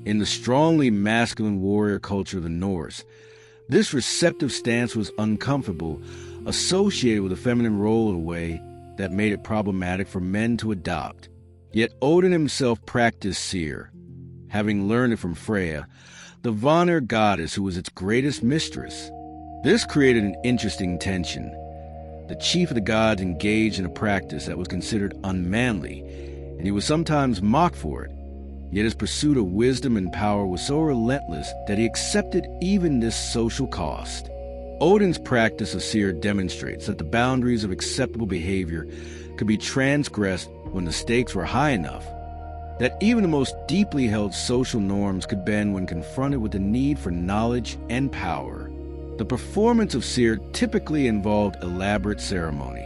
In the strongly masculine warrior culture of the Norse, this receptive stance was uncomfortable, associated with a feminine role in a way that made it problematic for men to adopt. Yet Odin himself practiced seer, having learned it from Freya, the Vanir goddess who was its greatest mistress. This created an interesting tension. The chief of the gods engaged in a practice that was considered unmanly, and he was sometimes mocked for it. Yet his pursuit of wisdom and power was so relentless that he accepted even this social cost. Odin's practice of seer demonstrates that the boundaries of acceptable behavior could be transgressed when the stakes were high enough, that even the most deeply held social norms could bend when confronted with the need for knowledge and power. The performance of seer typically involved elaborate ceremony.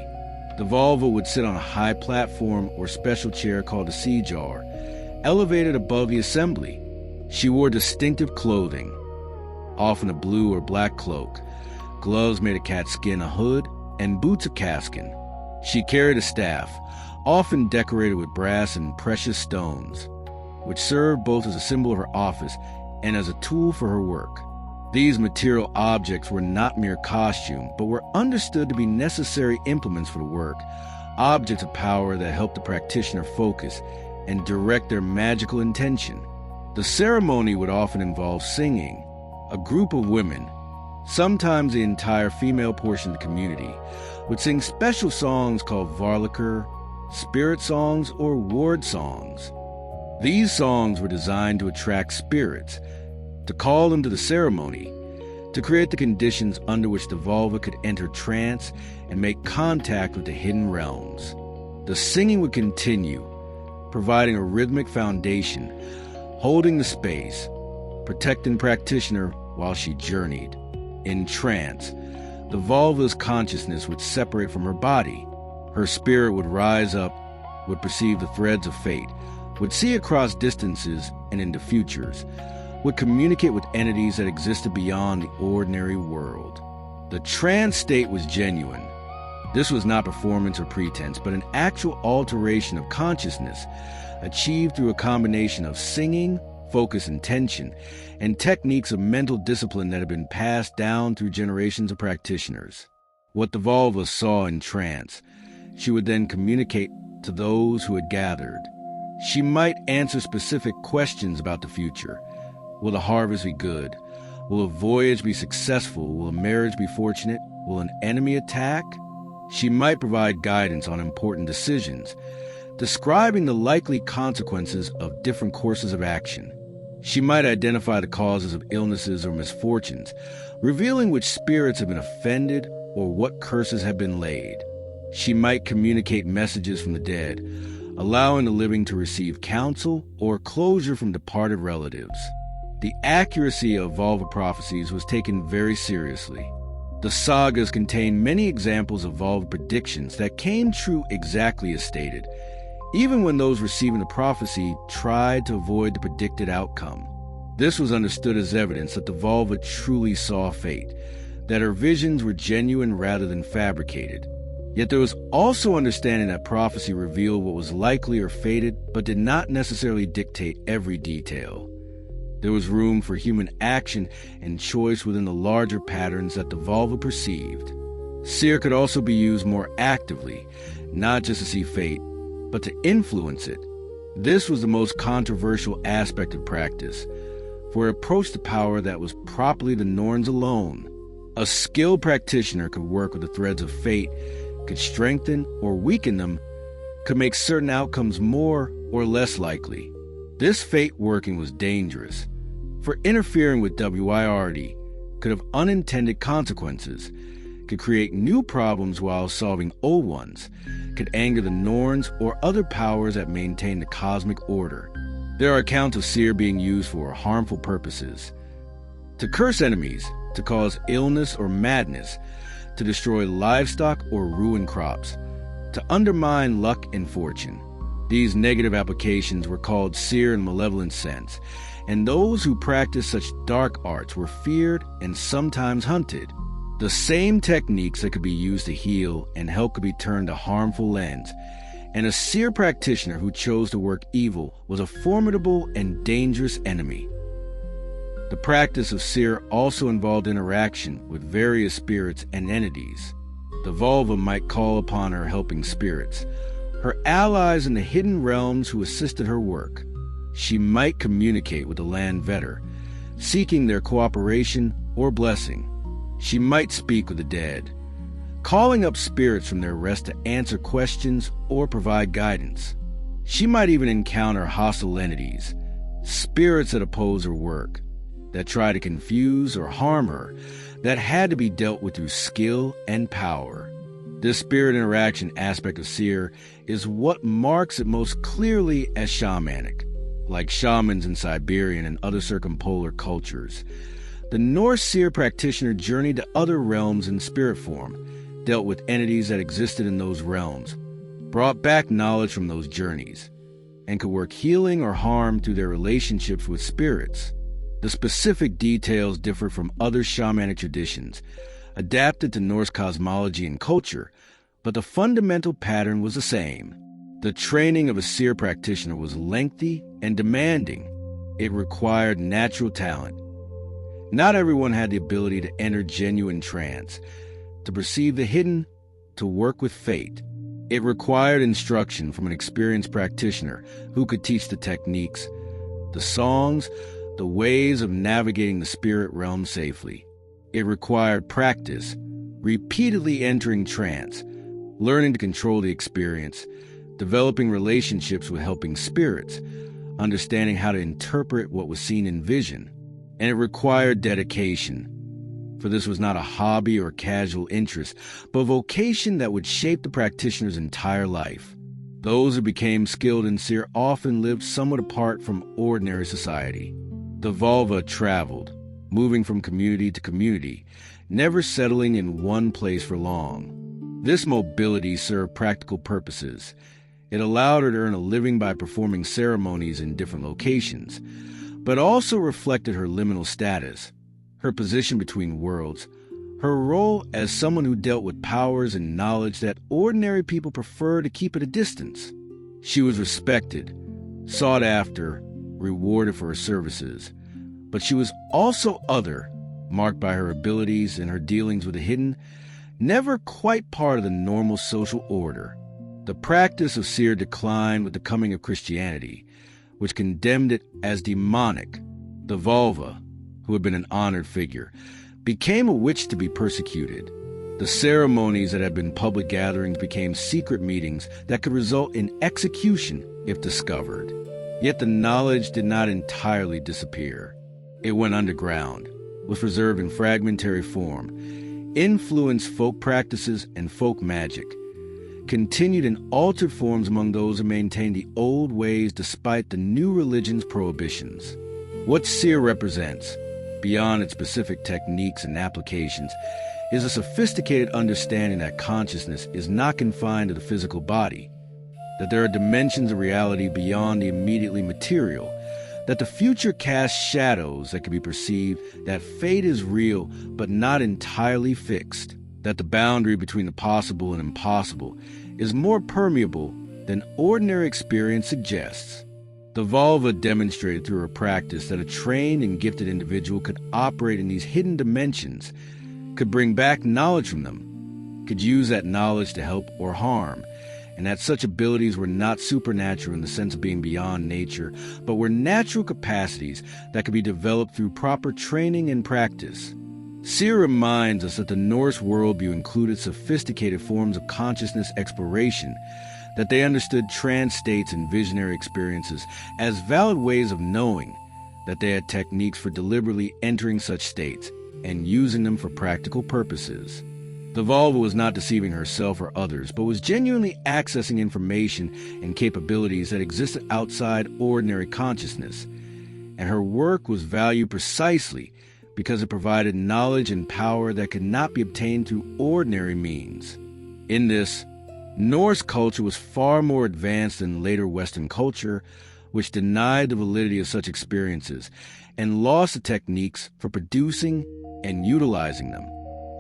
The Volva would sit on a high platform or special chair called a sea jar, elevated above the assembly. She wore distinctive clothing, often a blue or black cloak, gloves made of cat skin, a hood, and boots of calfskin. She carried a staff, often decorated with brass and precious stones, which served both as a symbol of her office and as a tool for her work. These material objects were not mere costume, but were understood to be necessary implements for the work, objects of power that helped the practitioner focus and direct their magical intention. The ceremony would often involve singing. A group of women, sometimes the entire female portion of the community, would sing special songs called varlikr, spirit songs, or ward songs. These songs were designed to attract spirits, to call them to the ceremony, to create the conditions under which the Volva could enter trance and make contact with the hidden realms. The singing would continue, providing a rhythmic foundation, holding the space, protecting practitioner while she journeyed. In trance, the Volva's consciousness would separate from her body. Her spirit would rise up, would perceive the threads of fate, would see across distances and into futures, would communicate with entities that existed beyond the ordinary world. The trance state was genuine. This was not performance or pretense, but an actual alteration of consciousness, achieved through a combination of singing, focus and tension, and techniques of mental discipline that had been passed down through generations of practitioners. What the Volva saw in trance, she would then communicate to those who had gathered. She might answer specific questions about the future. Will the harvest be good? Will a voyage be successful? Will a marriage be fortunate? Will an enemy attack? She might provide guidance on important decisions, describing the likely consequences of different courses of action. She might identify the causes of illnesses or misfortunes, revealing which spirits have been offended or what curses have been laid. She might communicate messages from the dead, allowing the living to receive counsel or closure from departed relatives. The accuracy of Volva prophecies was taken very seriously. The sagas contain many examples of Volva predictions that came true exactly as stated, even when those receiving the prophecy tried to avoid the predicted outcome. This was understood as evidence that the Volva truly saw fate, that her visions were genuine rather than fabricated. Yet there was also understanding that prophecy revealed what was likely or fated, but did not necessarily dictate every detail. There was room for human action and choice within the larger patterns that the Volva perceived. Seer could also be used more actively, not just to see fate, but to influence it. This was the most controversial aspect of practice, for it approached the power that was properly the Norns alone. A skilled practitioner could work with the threads of fate, could strengthen or weaken them, could make certain outcomes more or less likely. This fate working was dangerous, for interfering with WIRD could have unintended consequences, could create new problems while solving old ones, could anger the Norns or other powers that maintain the cosmic order. There are accounts of seer being used for harmful purposes, to curse enemies, to cause illness or madness, to destroy livestock or ruin crops, to undermine luck and fortune. These negative applications were called seer in malevolent sense, and those who practiced such dark arts were feared and sometimes hunted. The same techniques that could be used to heal and help could be turned to harmful ends, and a seer practitioner who chose to work evil was a formidable and dangerous enemy. The practice of seer also involved interaction with various spirits and entities. The vulva might call upon her helping spirits, her allies in the hidden realms who assisted her work. She might communicate with the land vetter, seeking their cooperation or blessing. She might speak with the dead, calling up spirits from their rest to answer questions or provide guidance. She might even encounter hostile entities, spirits that oppose her work, that try to confuse or harm her, that had to be dealt with through skill and power. This spirit interaction aspect of seer is what marks it most clearly as shamanic. Like shamans in Siberian and other circumpolar cultures, the Norse seer practitioner journeyed to other realms in spirit form, dealt with entities that existed in those realms, brought back knowledge from those journeys, and could work healing or harm through their relationships with spirits. The specific details differ from other shamanic traditions, adapted to Norse cosmology and culture, but the fundamental pattern was the same. The training of a seer practitioner was lengthy and demanding. It required natural talent. Not everyone had the ability to enter genuine trance, to perceive the hidden, to work with fate. It required instruction from an experienced practitioner who could teach the techniques, the songs, the ways of navigating the spirit realm safely. It required practice, repeatedly entering trance, learning to control the experience, developing relationships with helping spirits, understanding how to interpret what was seen in vision. And it required dedication, for this was not a hobby or casual interest, but a vocation that would shape the practitioner's entire life. Those who became skilled in seer often lived somewhat apart from ordinary society. The vulva traveled, moving from community to community, never settling in one place for long. This mobility served practical purposes. It allowed her to earn a living by performing ceremonies in different locations, but also reflected her liminal status, her position between worlds, her role as someone who dealt with powers and knowledge that ordinary people prefer to keep at a distance. She was respected, sought after, rewarded for her services, but she was also other, marked by her abilities and her dealings with the hidden, never quite part of the normal social order. The practice of seer declined with the coming of Christianity, which condemned it as demonic. The vulva, who had been an honored figure, became a witch to be persecuted. The ceremonies that had been public gatherings became secret meetings that could result in execution if discovered. Yet the knowledge did not entirely disappear. It went underground, was preserved in fragmentary form, influenced folk practices and folk magic, continued in altered forms among those who maintained the old ways despite the new religion's prohibitions. What seer represents, beyond its specific techniques and applications, is a sophisticated understanding that consciousness is not confined to the physical body, that there are dimensions of reality beyond the immediately material, that the future casts shadows that can be perceived, that fate is real but not entirely fixed, that the boundary between the possible and impossible is more permeable than ordinary experience suggests. The vulva demonstrated through her practice that a trained and gifted individual could operate in these hidden dimensions, could bring back knowledge from them, could use that knowledge to help or harm, and that such abilities were not supernatural in the sense of being beyond nature, but were natural capacities that could be developed through proper training and practice. Seer reminds us that the Norse worldview included sophisticated forms of consciousness exploration, that they understood trance states and visionary experiences as valid ways of knowing, that they had techniques for deliberately entering such states and using them for practical purposes. The vulva was not deceiving herself or others, but was genuinely accessing information and capabilities that existed outside ordinary consciousness, and her work was valued precisely because it provided knowledge and power that could not be obtained through ordinary means. In this, Norse culture was far more advanced than later Western culture, which denied the validity of such experiences and lost the techniques for producing and utilizing them.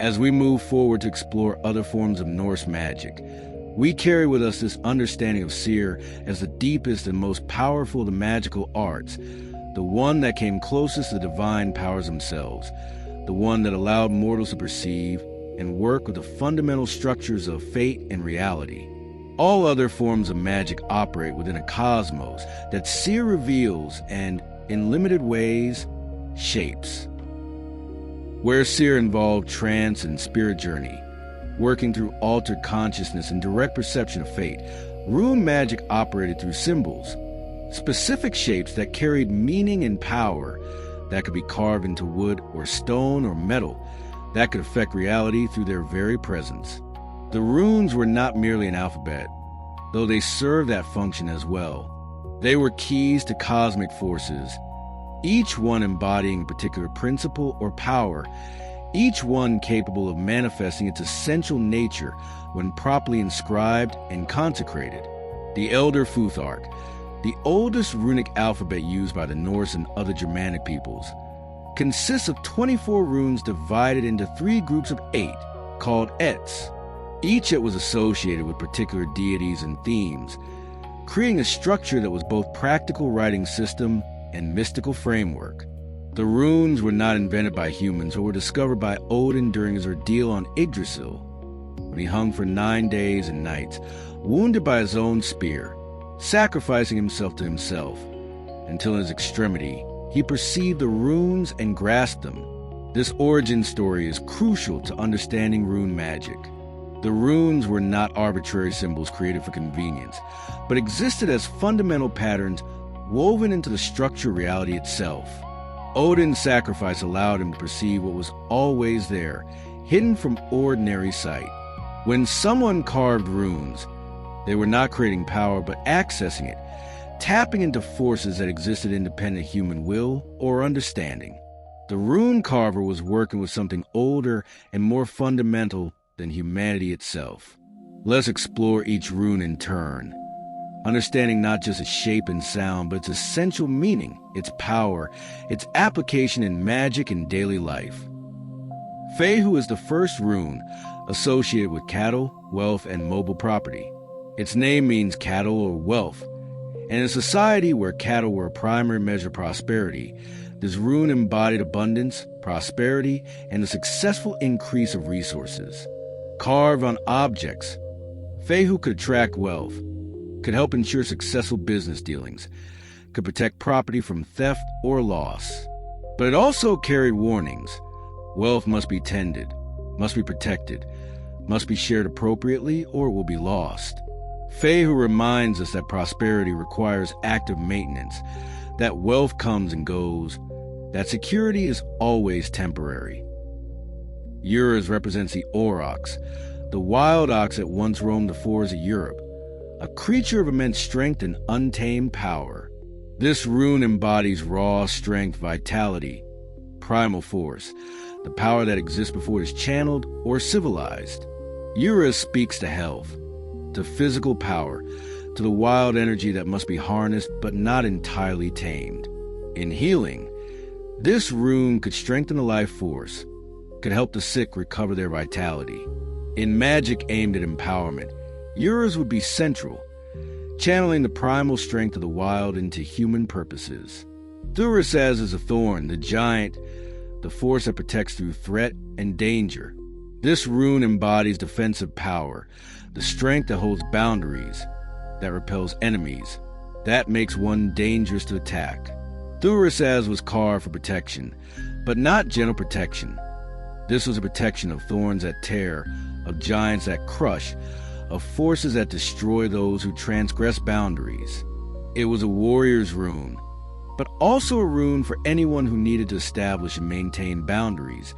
As we move forward to explore other forms of Norse magic, we carry with us this understanding of seer as the deepest and most powerful of the magical arts, the one that came closest to the divine powers themselves, the one that allowed mortals to perceive, and work with the fundamental structures of fate and reality. All other forms of magic operate within a cosmos that Seer reveals and, in limited ways, shapes. Where Seer involved trance and spirit journey, working through altered consciousness and direct perception of fate, rune magic operated through symbols, specific shapes that carried meaning and power that could be carved into wood or stone or metal that could affect reality through their very presence. The runes were not merely an alphabet, though they served that function as well. They were keys to cosmic forces, each one embodying a particular principle or power, each one capable of manifesting its essential nature when properly inscribed and consecrated. The Elder Futhark, the oldest runic alphabet used by the Norse and other Germanic peoples, consists of 24 runes divided into 3 groups of 8, called Ets. Each Et was associated with particular deities and themes, creating a structure that was both practical writing system and mystical framework. The runes were not invented by humans or were discovered by Odin during his ordeal on Yggdrasil, when he hung for 9 days and nights, wounded by his own spear, sacrificing himself to himself, until in his extremity he perceived the runes and grasped them. This origin story is crucial to understanding rune magic. The runes were not arbitrary symbols created for convenience, but existed as fundamental patterns woven into the structure of reality itself. Odin's sacrifice allowed him to perceive what was always there, hidden from ordinary sight. When someone carved runes, they were not creating power but accessing it, tapping into forces that existed independent of human will or understanding. The rune carver was working with something older and more fundamental than humanity itself. Let's explore each rune in turn, understanding not just its shape and sound, but its essential meaning, its power, its application in magic and daily life. Fehu is the first rune associated with cattle, wealth, and mobile property. Its name means cattle or wealth, and in a society where cattle were a primary measure of prosperity, this rune embodied abundance, prosperity, and the successful increase of resources. Carved on objects, Fehu could attract wealth, could help ensure successful business dealings, could protect property from theft or loss. But it also carried warnings. Wealth must be tended, must be protected, must be shared appropriately, or it will be lost. Fehu reminds us that prosperity requires active maintenance, that wealth comes and goes, that security is always temporary. Urs represents the aurochs, the wild ox that once roamed the forests of Europe, a creature of immense strength and untamed power. This rune embodies raw strength, vitality, primal force, the power that exists before it is channeled or civilized. Ura speaks to health, to physical power, to the wild energy that must be harnessed but not entirely tamed. In healing, this rune could strengthen the life force, could help the sick recover their vitality. In magic aimed at empowerment, Uras would be central, channeling the primal strength of the wild into human purposes. Thurisaz is a thorn, the giant, the force that protects through threat and danger. This rune embodies defensive power, the strength that holds boundaries, that repels enemies, that makes one dangerous to attack. Thurisaz was carved for protection, but not gentle protection. This was a protection of thorns that tear, of giants that crush, of forces that destroy those who transgress boundaries. It was a warrior's rune, but also a rune for anyone who needed to establish and maintain boundaries,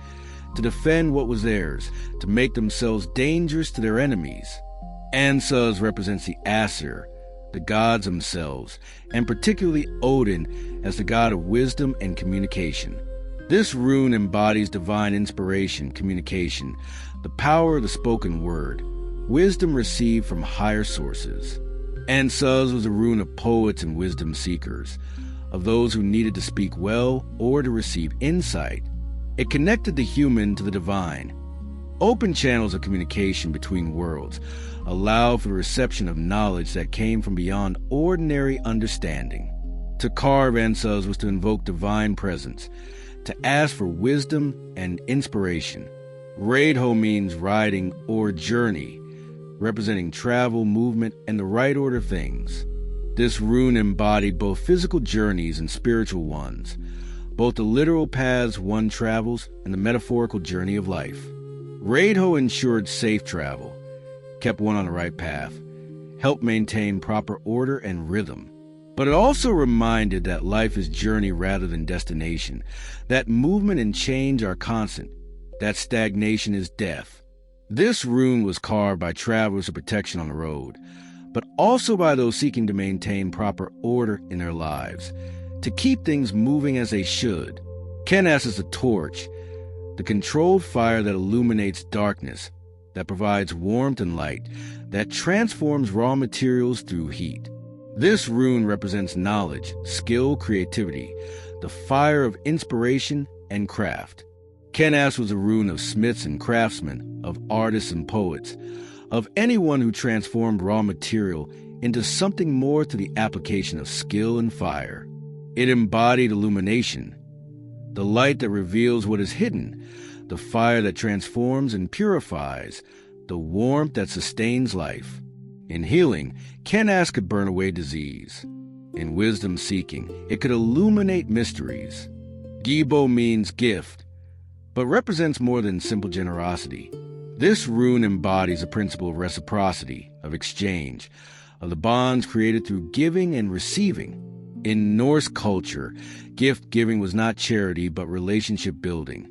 to defend what was theirs, to make themselves dangerous to their enemies. Ansuz represents the Aesir, the gods themselves, and particularly Odin as the god of wisdom and communication. This rune embodies divine inspiration, communication, the power of the spoken word, wisdom received from higher sources. Ansuz was a rune of poets and wisdom seekers, of those who needed to speak well or to receive insight. It connected the human to the divine. Open channels of communication between worlds allowed for the reception of knowledge that came from beyond ordinary understanding. To carve Ansuz was to invoke divine presence, to ask for wisdom and inspiration. Reidho means riding or journey, representing travel, movement, and the right order of things. This rune embodied both physical journeys and spiritual ones, both the literal paths one travels and the metaphorical journey of life. Reidho ensured safe travel, kept one on the right path, helped maintain proper order and rhythm. But it also reminded that life is journey rather than destination, that movement and change are constant, that stagnation is death. This rune was carved by travelers for protection on the road, but also by those seeking to maintain proper order in their lives, to keep things moving as they should. Kenas is a torch, the controlled fire that illuminates darkness, that provides warmth and light, that transforms raw materials through heat. This rune represents knowledge, skill, creativity, the fire of inspiration and craft. Kenas was a rune of smiths and craftsmen, of artists and poets, of anyone who transformed raw material into something more through the application of skill and fire. It embodied illumination, the light that reveals what is hidden, the fire that transforms and purifies, the warmth that sustains life. In healing, Kenas could burn away disease. In wisdom-seeking, it could illuminate mysteries. Gibo means gift, but represents more than simple generosity. This rune embodies a principle of reciprocity, of exchange, of the bonds created through giving and receiving. In Norse culture, gift-giving was not charity but relationship building.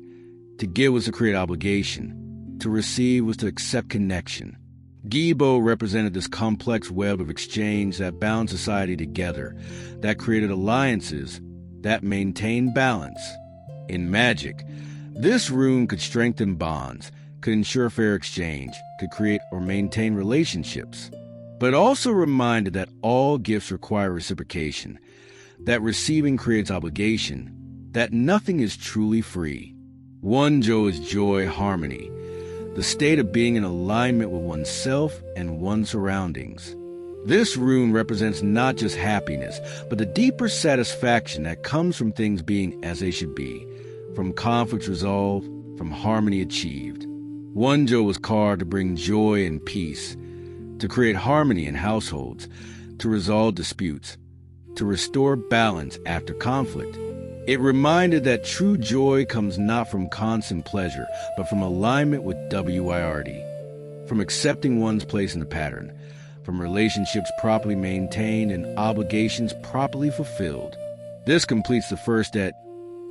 To give was to create obligation. To receive was to accept connection. Gibo represented this complex web of exchange that bound society together, that created alliances, that maintained balance. In magic, this rune could strengthen bonds, could ensure fair exchange, could create or maintain relationships, but also reminded that all gifts require reciprocation, that receiving creates obligation, that nothing is truly free. Wonjo is joy, harmony, the state of being in alignment with oneself and one's surroundings. This rune represents not just happiness, but the deeper satisfaction that comes from things being as they should be, from conflicts resolved, from harmony achieved. Wonjo was carved to bring joy and peace, to create harmony in households, to resolve disputes, to restore balance after conflict. It reminded that true joy comes not from constant pleasure, but from alignment with WIRD, from accepting one's place in the pattern, from relationships properly maintained and obligations properly fulfilled. This completes the first et,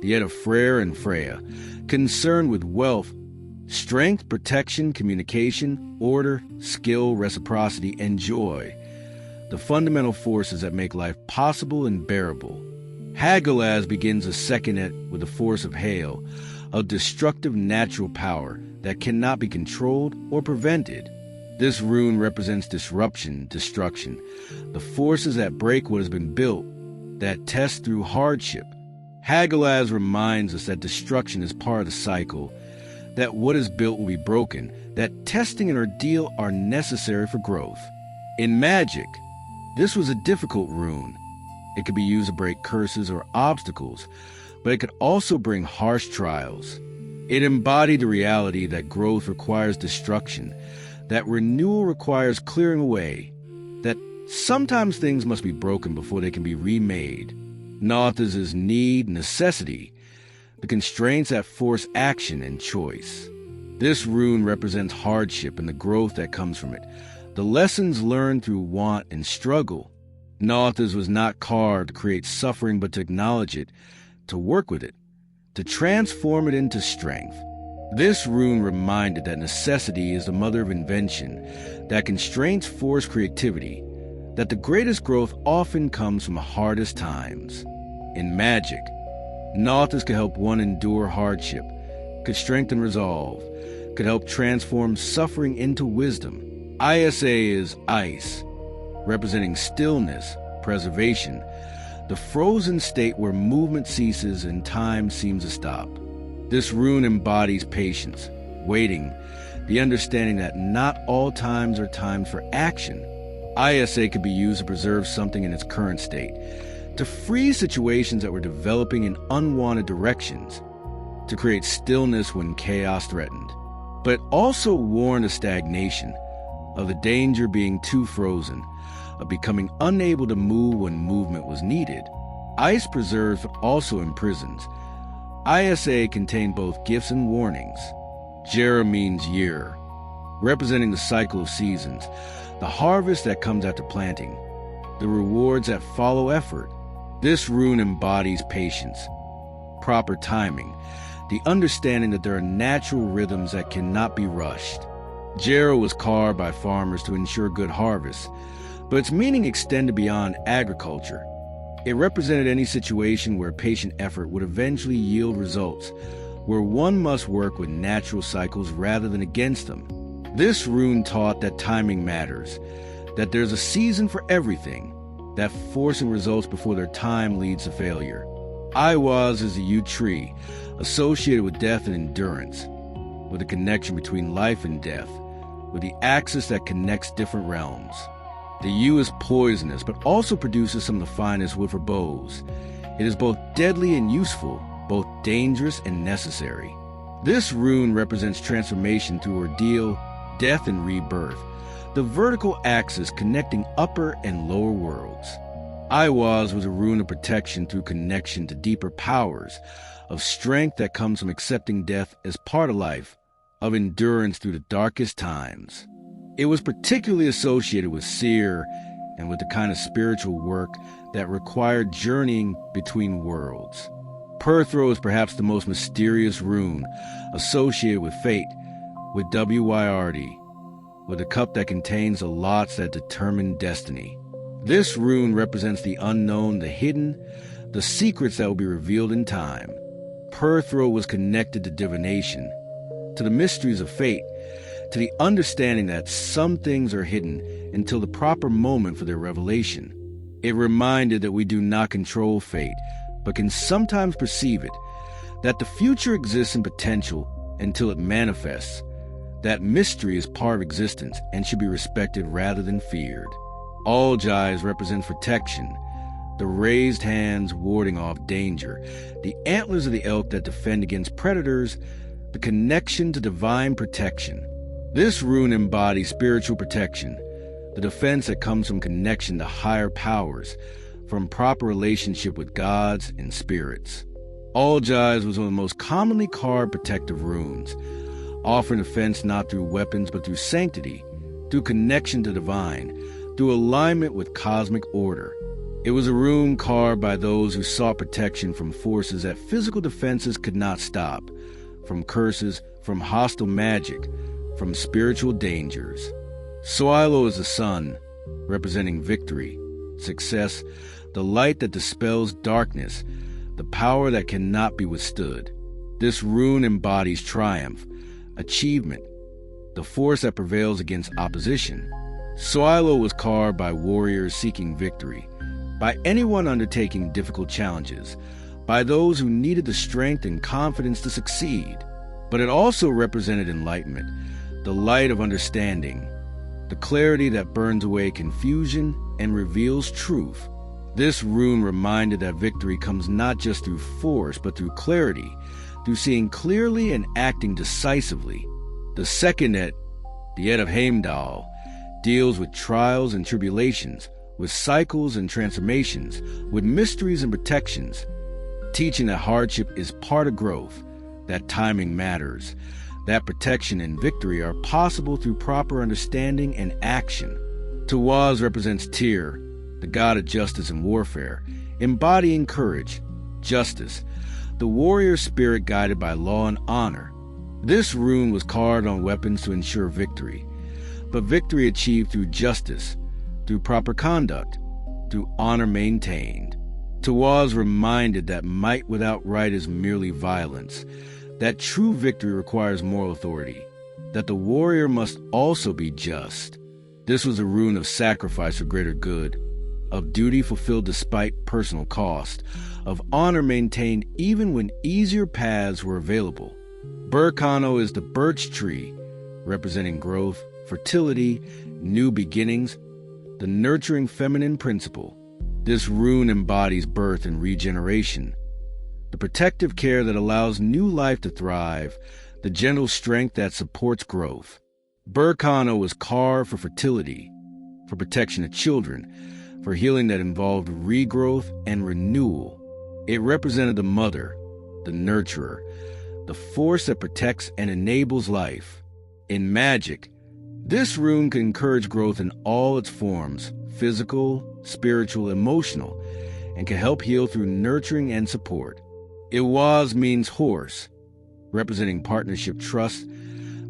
the et of Freyr and Freya, concerned with wealth, strength, protection, communication, order, skill, reciprocity, and joy, the fundamental forces that make life possible and bearable. Hagalaz begins a second et with the force of hail, a destructive natural power that cannot be controlled or prevented. This rune represents disruption, destruction, the forces that break what has been built, that test through hardship. Hagalaz reminds us that destruction is part of the cycle, that what is built will be broken, that testing and ordeal are necessary for growth. In magic, this was a difficult rune. It could be used to break curses or obstacles, but it could also bring harsh trials. It embodied the reality that growth requires destruction, that renewal requires clearing away, that sometimes things must be broken before they can be remade. Nauthas is need, necessity, the constraints that force action and choice. This rune represents hardship and the growth that comes from it, the lessons learned through want and struggle. Nauthas was not carved to create suffering, but to acknowledge it, to work with it, to transform it into strength. This rune reminded that necessity is the mother of invention, that constraints force creativity, that the greatest growth often comes from the hardest times. In magic, Nauthas could help one endure hardship, could strengthen resolve, could help transform suffering into wisdom. Isa is ice, representing stillness, preservation, the frozen state where movement ceases and time seems to stop. This rune embodies patience, waiting, the understanding that not all times are times for action. Isa could be used to preserve something in its current state, to free situations that were developing in unwanted directions, to create stillness when chaos threatened. but also warned of stagnation, of the danger being too frozen, of becoming unable to move when movement was needed. Ice preserves but also imprisons. ISA contained both gifts and warnings. Jera means year, representing the cycle of seasons, the harvest that comes after planting, the rewards that follow effort. This rune embodies patience, proper timing, the understanding that there are natural rhythms that cannot be rushed. Jera was carved by farmers to ensure good harvests, but its meaning extended beyond agriculture. It represented any situation where patient effort would eventually yield results, where one must work with natural cycles rather than against them. This rune taught that timing matters, that there's a season for everything, that forcing results before their time leads to failure. Iwaz is a yew tree, associated with death and endurance, with a connection between life and death, with the axis that connects different realms. The yew is poisonous, but also produces some of the finest wood for bows. It is both deadly and useful, both dangerous and necessary. This rune represents transformation through ordeal, death, and rebirth, the vertical axis connecting upper and lower worlds. Iwaz was a rune of protection through connection to deeper powers, of strength that comes from accepting death as part of life, of endurance through the darkest times. It was particularly associated with seer and with the kind of spiritual work that required journeying between worlds. Perthro is perhaps the most mysterious rune associated with fate, with Wyrd, with a cup that contains the lots that determine destiny. This rune represents the unknown, the hidden, the secrets that will be revealed in time. Perthro was connected to divination, to the mysteries of fate, to the understanding that some things are hidden until the proper moment for their revelation. It reminded that we do not control fate, but can sometimes perceive it, that the future exists in potential until it manifests, that mystery is part of existence and should be respected rather than feared. All Jais represents protection, the raised hands warding off danger, the antlers of the elk that defend against predators, the connection to divine protection. This rune embodies spiritual protection, the defense that comes from connection to higher powers, from proper relationship with gods and spirits. All Jais was one of the most commonly carved protective runes, offering defense not through weapons but through sanctity, through connection to divine, through alignment with cosmic order. It was a rune carved by those who sought protection from forces that physical defenses could not stop, from curses, from hostile magic, from spiritual dangers. Soilo is the sun, representing victory, success, the light that dispels darkness, the power that cannot be withstood. This rune embodies triumph, achievement, the force that prevails against opposition. Soilo was carved by warriors seeking victory, by anyone undertaking difficult challenges, by those who needed the strength and confidence to succeed. But it also represented enlightenment, the light of understanding, the clarity that burns away confusion and reveals truth. This rune reminded that victory comes not just through force, but through clarity, through seeing clearly and acting decisively. The second Et, the Et of Heimdall, deals with trials and tribulations, with cycles and transformations, with mysteries and protections, teaching that hardship is part of growth, that timing matters, that protection and victory are possible through proper understanding and action. Tawaz represents Tyr, the god of justice and warfare, embodying courage, justice, the warrior spirit guided by law and honor. This rune was carved on weapons to ensure victory, but victory achieved through justice, through proper conduct, through honor maintained. Tawaz reminded that might without right is merely violence, that true victory requires moral authority, that the warrior must also be just. This was a rune of sacrifice for greater good, of duty fulfilled despite personal cost, of honor maintained even when easier paths were available. Burkano is the birch tree, representing growth, fertility, new beginnings, the nurturing feminine principle. This rune embodies birth and regeneration, the protective care that allows new life to thrive, the gentle strength that supports growth. Burkana was carved for fertility, for protection of children, for healing that involved regrowth and renewal. It represented the mother, the nurturer, the force that protects and enables life. In magic, this rune can encourage growth in all its forms, physical, spiritual, emotional, and can help heal through nurturing and support. Iwaz means horse, representing partnership, trust,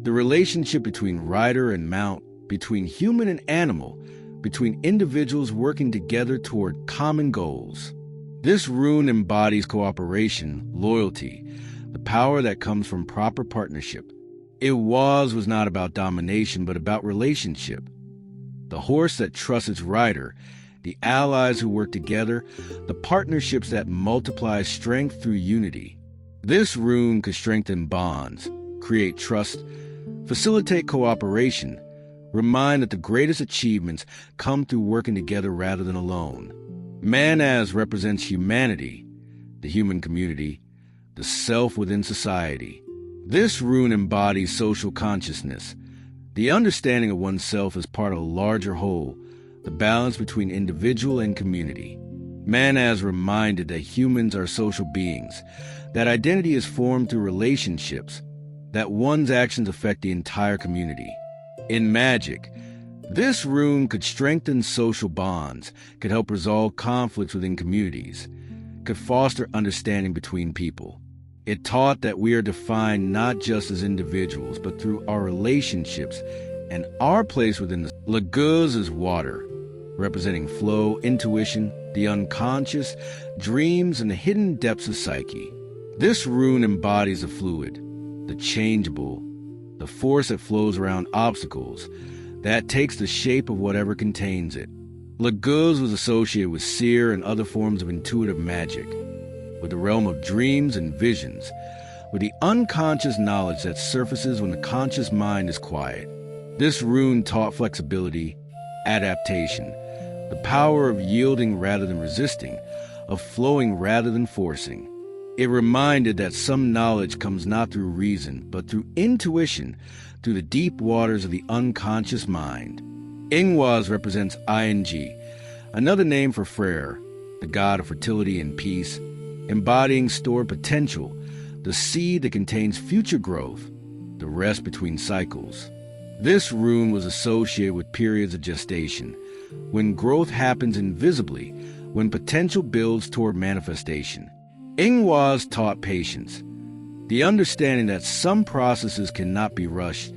the relationship between rider and mount, between human and animal, between individuals working together toward common goals. This rune embodies cooperation, loyalty, the power that comes from proper partnership. Iwaz was not about domination, but about relationship. The horse that trusts its rider, the allies who work together, the partnerships that multiply strength through unity. This rune could strengthen bonds, create trust, facilitate cooperation, remind that the greatest achievements come through working together rather than alone. Manaz represents humanity, the human community, the self within society. This rune embodies social consciousness, the understanding of oneself as part of a larger whole, the balance between individual and community. Manaz reminded that humans are social beings, that identity is formed through relationships, that one's actions affect the entire community. In magic, this rune could strengthen social bonds, could help resolve conflicts within communities, could foster understanding between people. It taught that we are defined not just as individuals, but through our relationships and our place within the Laguz is water, representing flow, intuition, the unconscious, dreams, and the hidden depths of psyche. This rune embodies the fluid, the changeable, the force that flows around obstacles, that takes the shape of whatever contains it. Laguz was associated with seer and other forms of intuitive magic, with the realm of dreams and visions, with the unconscious knowledge that surfaces when the conscious mind is quiet. This rune taught flexibility, adaptation, the power of yielding rather than resisting, of flowing rather than forcing. It reminded that some knowledge comes not through reason, but through intuition, through the deep waters of the unconscious mind. Ingwaz represents Ing, another name for Freyr, the god of fertility and peace, embodying stored potential, the seed that contains future growth, the rest between cycles. This rune was associated with periods of gestation, when growth happens invisibly, when potential builds toward manifestation. Ingwaz taught patience, the understanding that some processes cannot be rushed,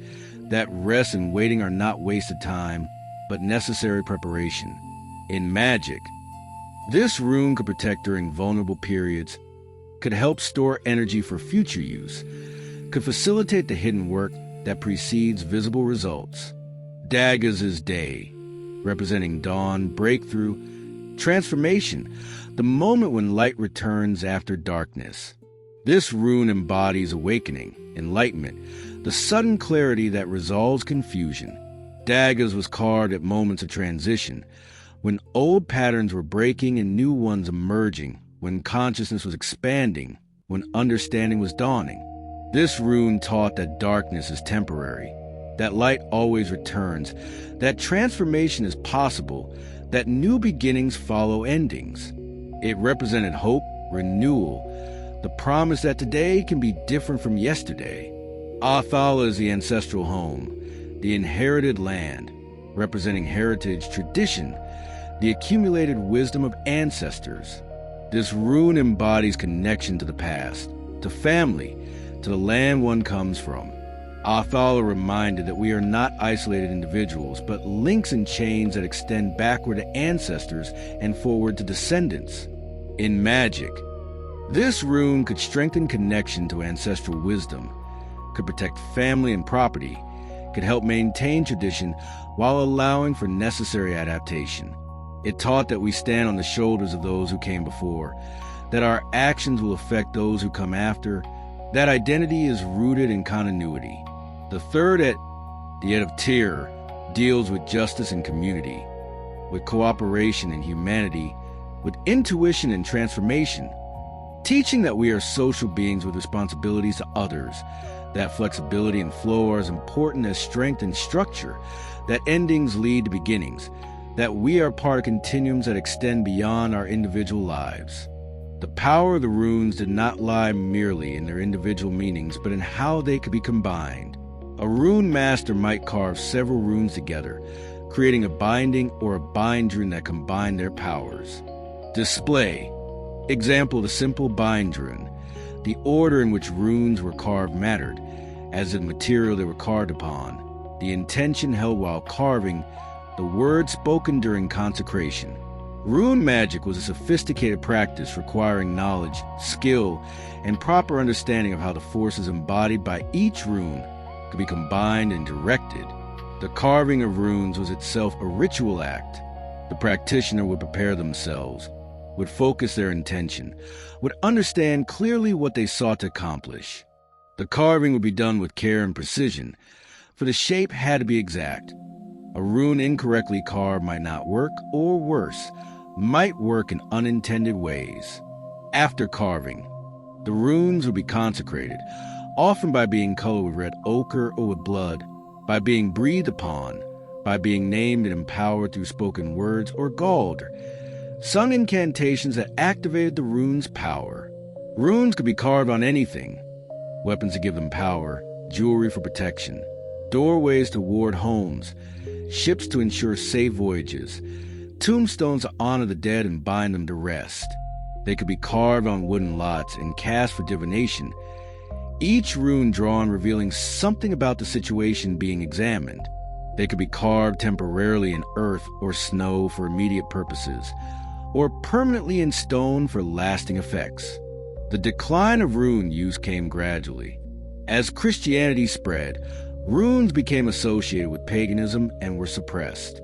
that rest and waiting are not wasted time, but necessary preparation. In magic, this rune could protect during vulnerable periods, could help store energy for future use, could facilitate the hidden work that precedes visible results. Daggers is day, representing dawn, breakthrough, transformation, the moment when light returns after darkness. This rune embodies awakening, enlightenment, the sudden clarity that resolves confusion. Daggers was carved at moments of transition, when old patterns were breaking and new ones emerging, when consciousness was expanding, when understanding was dawning. This rune taught that darkness is temporary, that light always returns, that transformation is possible, that new beginnings follow endings. It represented hope, renewal, the promise that today can be different from yesterday. Valhalla is the ancestral home, the inherited land, representing heritage, tradition, the accumulated wisdom of ancestors. This rune embodies connection to the past, to family, to the land one comes from. Valhalla reminded that we are not isolated individuals, but links and chains that extend backward to ancestors and forward to descendants. In magic, this rune could strengthen connection to ancestral wisdom, could protect family and property, could help maintain tradition while allowing for necessary adaptation. It taught that we stand on the shoulders of those who came before, that our actions will affect those who come after, that identity is rooted in continuity. The third et, the et of Tyr, deals with justice and community, with cooperation and humanity, with intuition and transformation, teaching that we are social beings with responsibilities to others, That flexibility and flow are as important as strength and structure, that endings lead to beginnings, that we are part of continuums that extend beyond our individual lives. The power of the runes did not lie merely in their individual meanings, but in how they could be combined. A rune master might carve several runes together, creating a binding or a bind rune that combined their powers. Display. Example of the simple bind rune. The order in which runes were carved mattered, as the material they were carved upon, the intention held while carving, the words spoken during consecration. Rune magic was a sophisticated practice requiring knowledge, skill, and proper understanding of how the forces embodied by each rune could be combined and directed. The carving of runes was itself a ritual act. The practitioner would prepare themselves, would focus their intention, would understand clearly what they sought to accomplish. The carving would be done with care and precision, for the shape had to be exact. A rune incorrectly carved might not work, or worse, might work in unintended ways. After carving, the runes would be consecrated, often by being colored with red ochre or with blood, by being breathed upon, by being named and empowered through spoken words or galled, sung incantations that activated the rune's power. Runes could be carved on anything: weapons to give them power, jewelry for protection, doorways to ward homes, ships to ensure safe voyages, tombstones to honor the dead and bind them to rest. They could be carved on wooden lots and cast for divination, each rune drawn revealing something about the situation being examined. They could be carved temporarily in earth or snow for immediate purposes, or permanently in stone for lasting effects. The decline of rune use came gradually. As Christianity spread, runes became associated with paganism and were suppressed.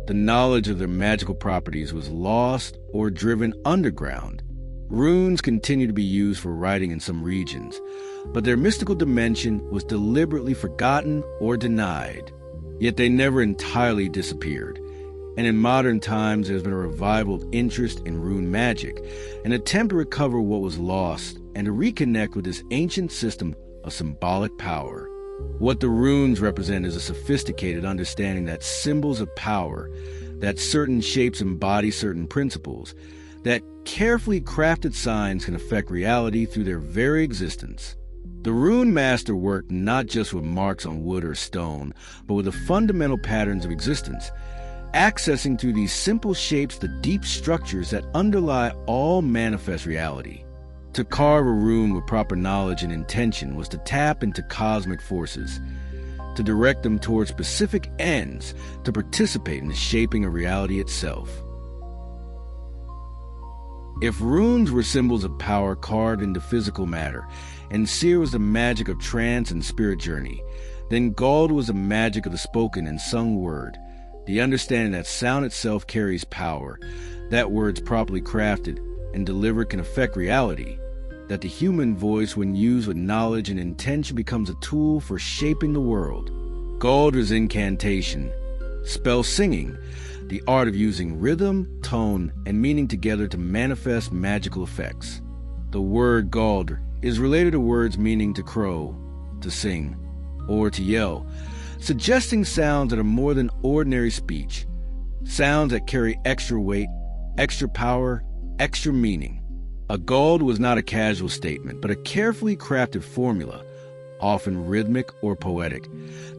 The knowledge of their magical properties was lost or driven underground. Runes continued to be used for writing in some regions, but their mystical dimension was deliberately forgotten or denied. Yet they never entirely disappeared. And in modern times, there's been a revival of interest in rune magic, an attempt to recover what was lost and to reconnect with this ancient system of symbolic power. What the runes represent is a sophisticated understanding that symbols of power, that certain shapes embody certain principles, that carefully crafted signs can affect reality through their very existence. The rune master worked not just with marks on wood or stone, but with the fundamental patterns of existence, accessing through these simple shapes the deep structures that underlie all manifest reality. To carve a rune with proper knowledge and intention was to tap into cosmic forces, to direct them toward specific ends, to participate in the shaping of reality itself. If runes were symbols of power carved into physical matter, and seer was the magic of trance and spirit journey, then Gald was the magic of the spoken and sung word, the understanding that sound itself carries power, that words properly crafted and delivered can affect reality, that the human voice, when used with knowledge and intention, becomes a tool for shaping the world. Gald was incantation, spell singing, the art of using rhythm, tone, and meaning together to manifest magical effects. The word Gald is related to words meaning to crow, to sing, or to yell, suggesting sounds that are more than ordinary speech, sounds that carry extra weight, extra power, extra meaning. A Gald was not a casual statement, but a carefully crafted formula, often rhythmic or poetic,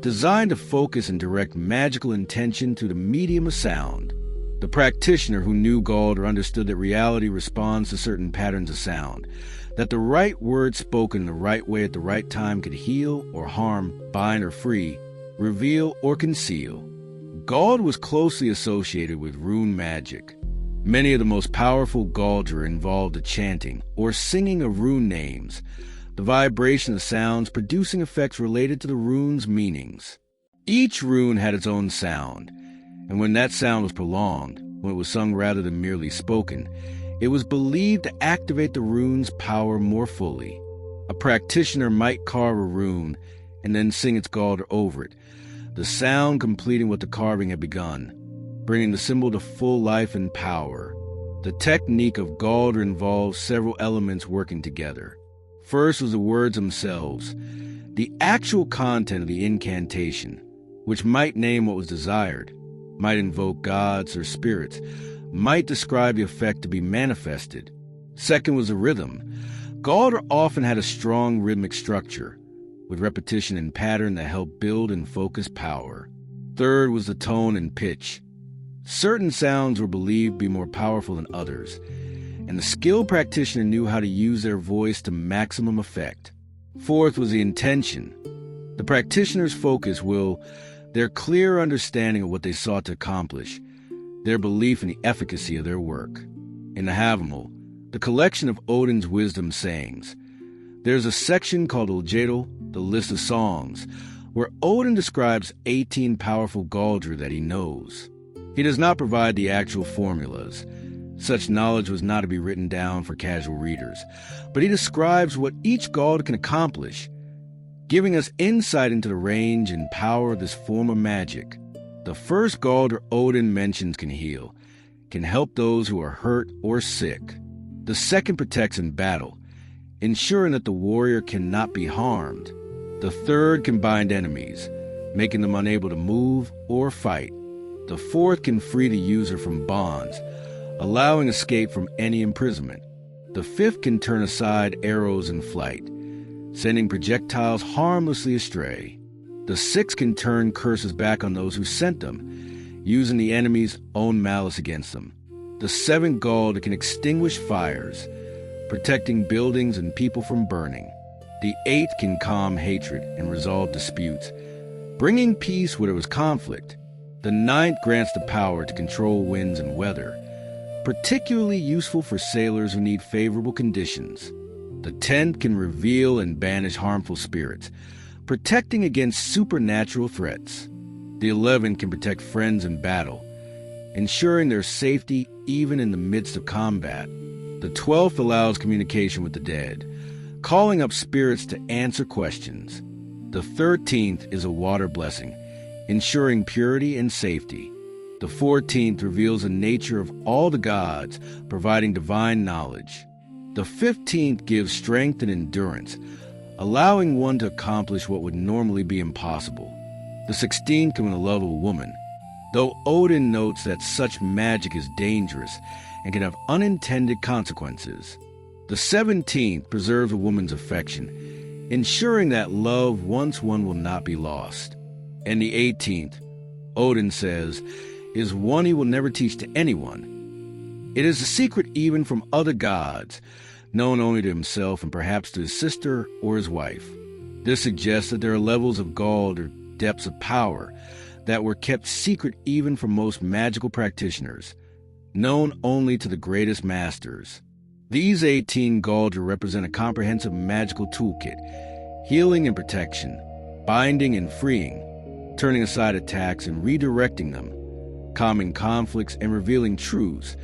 designed to focus and direct magical intention through the medium of sound. The practitioner who knew Gald or understood that reality responds to certain patterns of sound, that the right word spoken the right way at the right time could heal or harm, bind or free, reveal or conceal. Gald was closely associated with rune magic. Many of the most powerful Galdra involved the chanting or singing of rune names, the vibration of sounds producing effects related to the rune's meanings. Each rune had its own sound, and when that sound was prolonged, when it was sung rather than merely spoken, it was believed to activate the rune's power more fully. A practitioner might carve a rune and then sing its Galdra over it, the sound completing what the carving had begun, bringing the symbol to full life and power. The technique of Galdra involves several elements working together. First was the words themselves, the actual content of the incantation, which might name what was desired, might invoke gods or spirits, might describe the effect to be manifested. Second was the rhythm. Galdr often had a strong rhythmic structure, with repetition and pattern that helped build and focus power. Third was the tone and pitch. Certain sounds were believed to be more powerful than others, and the skilled practitioner knew how to use their voice to maximum effect. Fourth was the intention. The practitioner's focus will, their clear understanding of what they sought to accomplish, their belief in the efficacy of their work. In the Havamal, the collection of Odin's wisdom sayings, there's a section called Uljedal, the list of songs, where Odin describes 18 powerful Galdr that he knows. He does not provide the actual formulas. Such knowledge was not to be written down for casual readers, but he describes what each Galdr can accomplish, giving us insight into the range and power of this form of magic. The first Galdr Odin mentions can heal, can help those who are hurt or sick. The second protects in battle, ensuring that the warrior cannot be harmed. The third can bind enemies, making them unable to move or fight. The fourth can free the user from bonds, allowing escape from any imprisonment. The fifth can turn aside arrows in flight, sending projectiles harmlessly astray. The sixth can turn curses back on those who sent them, using the enemy's own malice against them. The seventh Galdr can extinguish fires, protecting buildings and people from burning. The eighth can calm hatred and resolve disputes, bringing peace where there was conflict. The ninth grants the power to control winds and weather, particularly useful for sailors who need favorable conditions. The 10th can reveal and banish harmful spirits, protecting against supernatural threats. The 11th can protect friends in battle, ensuring their safety even in the midst of combat. The 12th allows communication with the dead, calling up spirits to answer questions. The 13th is a water blessing, ensuring purity and safety. The 14th reveals the nature of all the gods, providing divine knowledge. The 15th gives strength and endurance, allowing one to accomplish what would normally be impossible. The 16th can win the love of a woman, though Odin notes that such magic is dangerous and can have unintended consequences. The 17th preserves a woman's affection, ensuring that love once won will not be lost. And the 18th, Odin says, is one he will never teach to anyone. It is a secret even from other gods, known only to himself and perhaps to his sister or his wife. This suggests that there are levels of Galdr, or depths of power, that were kept secret even from most magical practitioners, known only to the greatest masters. These 18 Galdr represent a comprehensive magical toolkit, healing and protection, binding and freeing, turning aside attacks and redirecting them, calming conflicts and revealing truths,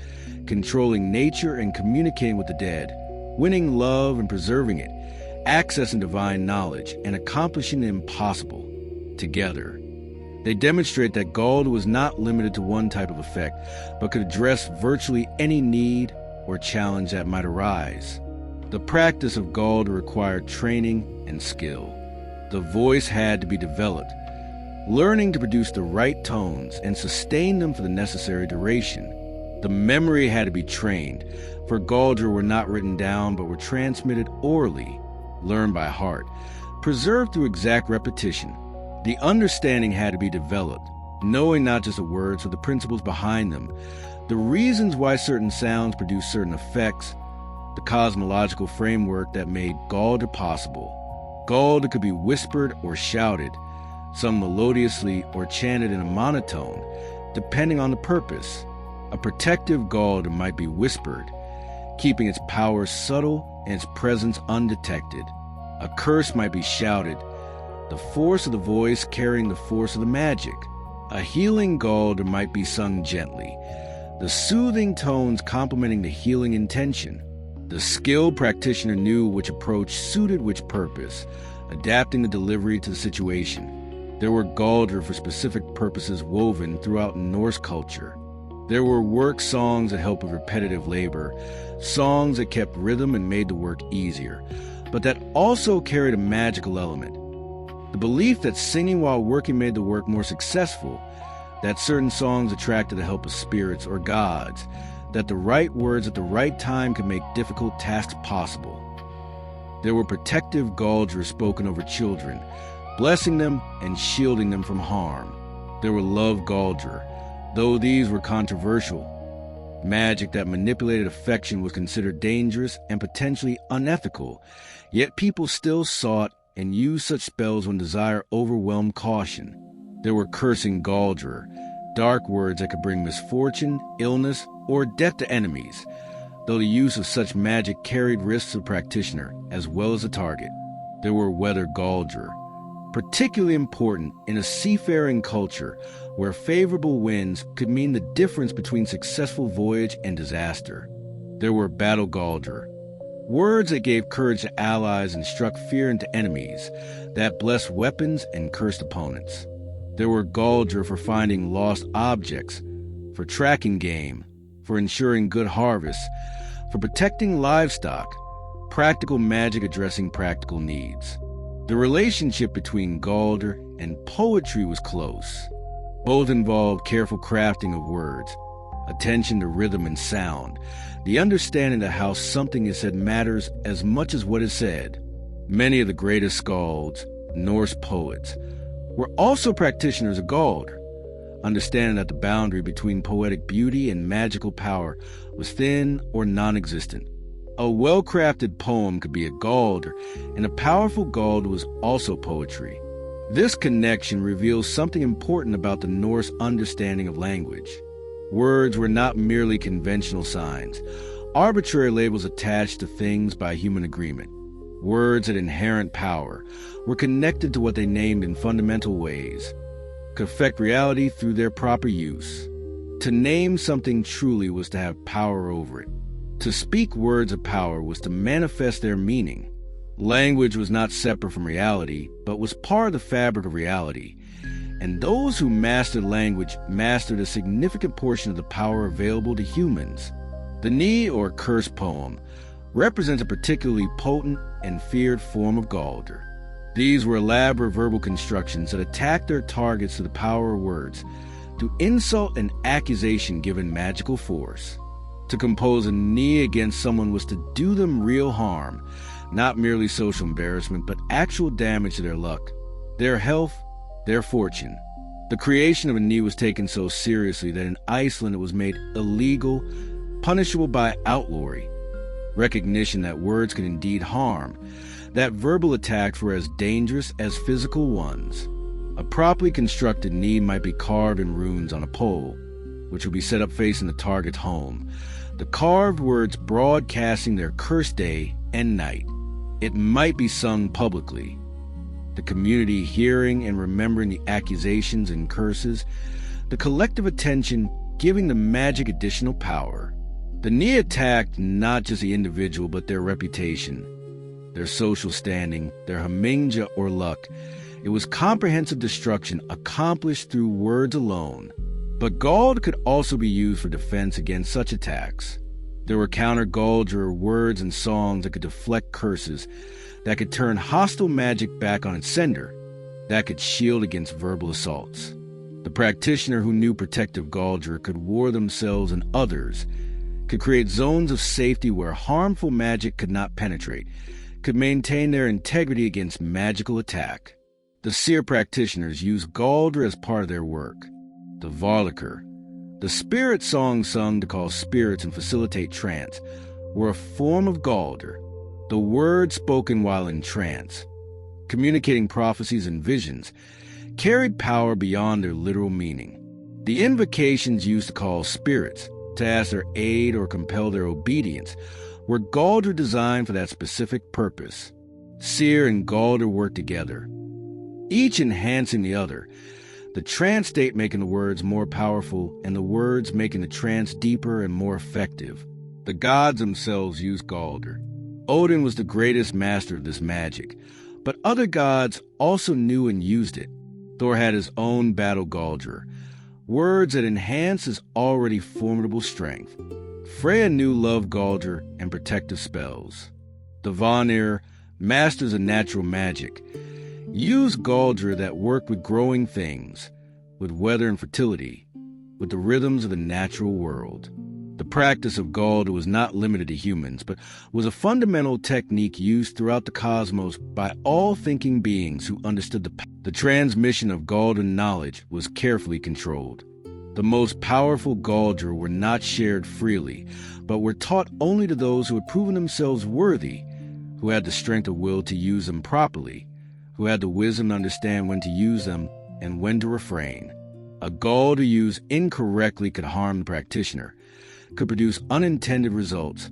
controlling nature and communicating with the dead, winning love and preserving it, accessing divine knowledge, and accomplishing the impossible together. They demonstrate that Galdr was not limited to one type of effect, but could address virtually any need or challenge that might arise. The practice of Galdr required training and skill. The voice had to be developed, learning to produce the right tones and sustain them for the necessary duration. The memory had to be trained, for Galdr were not written down but were transmitted orally, learned by heart, preserved through exact repetition. The understanding had to be developed, knowing not just the words but the principles behind them, the reasons why certain sounds produce certain effects, the cosmological framework that made Galdr possible. Galdr could be whispered or shouted, sung melodiously or chanted in a monotone, depending on the purpose. A protective Galdr might be whispered, keeping its power subtle and its presence undetected. A curse might be shouted, the force of the voice carrying the force of the magic. A healing Galdr might be sung gently, the soothing tones complementing the healing intention. The skilled practitioner knew which approach suited which purpose, adapting the delivery to the situation. There were Galdr for specific purposes woven throughout Norse culture. There were work songs that helped with repetitive labor, songs that kept rhythm and made the work easier. but that also carried a magical element. The belief that singing while working made the work more successful, that certain songs attracted the help of spirits or gods, that the right words at the right time could make difficult tasks possible. There were protective Galdrs spoken over children, blessing them and shielding them from harm. There were love Galdr, though these were controversial. Magic that manipulated affection was considered dangerous and potentially unethical, yet people still sought and used such spells when desire overwhelmed caution. There were cursing Galdr, dark words that could bring misfortune, illness, or death to enemies, though the use of such magic carried risks to the practitioner as well as the target. There were weather Galdr, particularly important in a seafaring culture where favorable winds could mean the difference between successful voyage and disaster. There were battle Galdr, words that gave courage to allies and struck fear into enemies, that blessed weapons and cursed opponents. There were Galdr for finding lost objects, for tracking game, for ensuring good harvests, for protecting livestock, practical magic addressing practical needs. The relationship between Galdr and poetry was close. Both involved careful crafting of words, attention to rhythm and sound, the understanding that how something is said matters as much as what is said. Many of the greatest skalds, Norse poets, were also practitioners of Galdr, understanding that the boundary between poetic beauty and magical power was thin or non-existent. A well-crafted poem could be a Galdr, and a powerful Gald was also poetry. This connection reveals something important about the Norse understanding of language. Words were not merely conventional signs, arbitrary labels attached to things by human agreement. Words had inherent power, were connected to what they named in fundamental ways, could affect reality through their proper use. To name something truly was to have power over it. To speak words of power was to manifest their meaning. Language was not separate from reality, but was part of the fabric of reality. And those who mastered language mastered a significant portion of the power available to humans. The Ni, or curse poem, represents a particularly potent and feared form of Galdr. These were elaborate verbal constructions that attacked their targets to the power of words, to insult and accusation given magical force. To compose a Ni against someone was to do them real harm, not merely social embarrassment, but actual damage to their luck, their health, their fortune. The creation of a Ni was taken so seriously that in Iceland it was made illegal, punishable by outlawry. Recognition that words could indeed harm, that verbal attacks were as dangerous as physical ones. A properly constructed Ni might be carved in runes on a pole, which would be set up facing the target's home, the carved words broadcasting their cursed day and night. It might be sung publicly, the community hearing and remembering the accusations and curses, the collective attention giving the magic additional power. The Ni attacked not just the individual, but their reputation, their social standing, their hamingja or luck. It was comprehensive destruction accomplished through words alone. But Gald could also be used for defense against such attacks. There were counter Galdr words and songs that could deflect curses, that could turn hostile magic back on its sender, that could shield against verbal assaults. The practitioner who knew protective Galdr could ward themselves and others, could create zones of safety where harmful magic could not penetrate, could maintain their integrity against magical attack. The seer practitioners used Galdr as part of their work. The Varliker, the spirit songs sung to call spirits and facilitate trance, were a form of Galdr, the words spoken while in trance, communicating prophecies and visions, carried power beyond their literal meaning. The invocations used to call spirits, to ask their aid or compel their obedience, were Galdr designed for that specific purpose. Seer and Galdr worked together, each enhancing the other, the trance state making the words more powerful and the words making the trance deeper and more effective. The gods themselves used Galdr. Odin was the greatest master of this magic, but other gods also knew and used it. Thor had his own battle Galdr, words that enhanced his already formidable strength. Freya knew love Galdr and protective spells. The Vanir, masters of natural magic, used Galdra that worked with growing things, with weather and fertility, with the rhythms of the natural world. The practice of Galdra was not limited to humans, but was a fundamental technique used throughout the cosmos by all thinking beings who understood the transmission of Galdra knowledge was carefully controlled. The most powerful Galdra were not shared freely, but were taught only to those who had proven themselves worthy, who had the strength of will to use them properly, who had the wisdom to understand when to use them and when to refrain. A Galdra used incorrectly could harm the practitioner, could produce unintended results,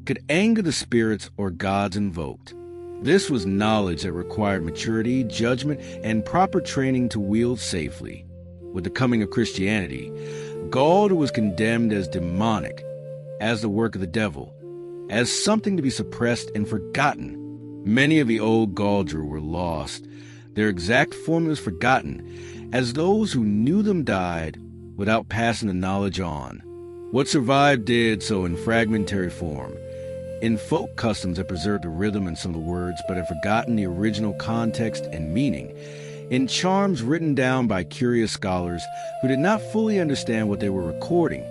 could anger the spirits or gods invoked. This was knowledge that required maturity, judgment, and proper training to wield safely. With the coming of Christianity, Galdra was condemned as demonic, as the work of the devil, as something to be suppressed and forgotten. Many of the old Galdra were lost, their exact formulas forgotten, as those who knew them died without passing the knowledge on. What survived did so in fragmentary form, in folk customs that preserved the rhythm and some of the words but had forgotten the original context and meaning, in charms written down by curious scholars who did not fully understand what they were recording,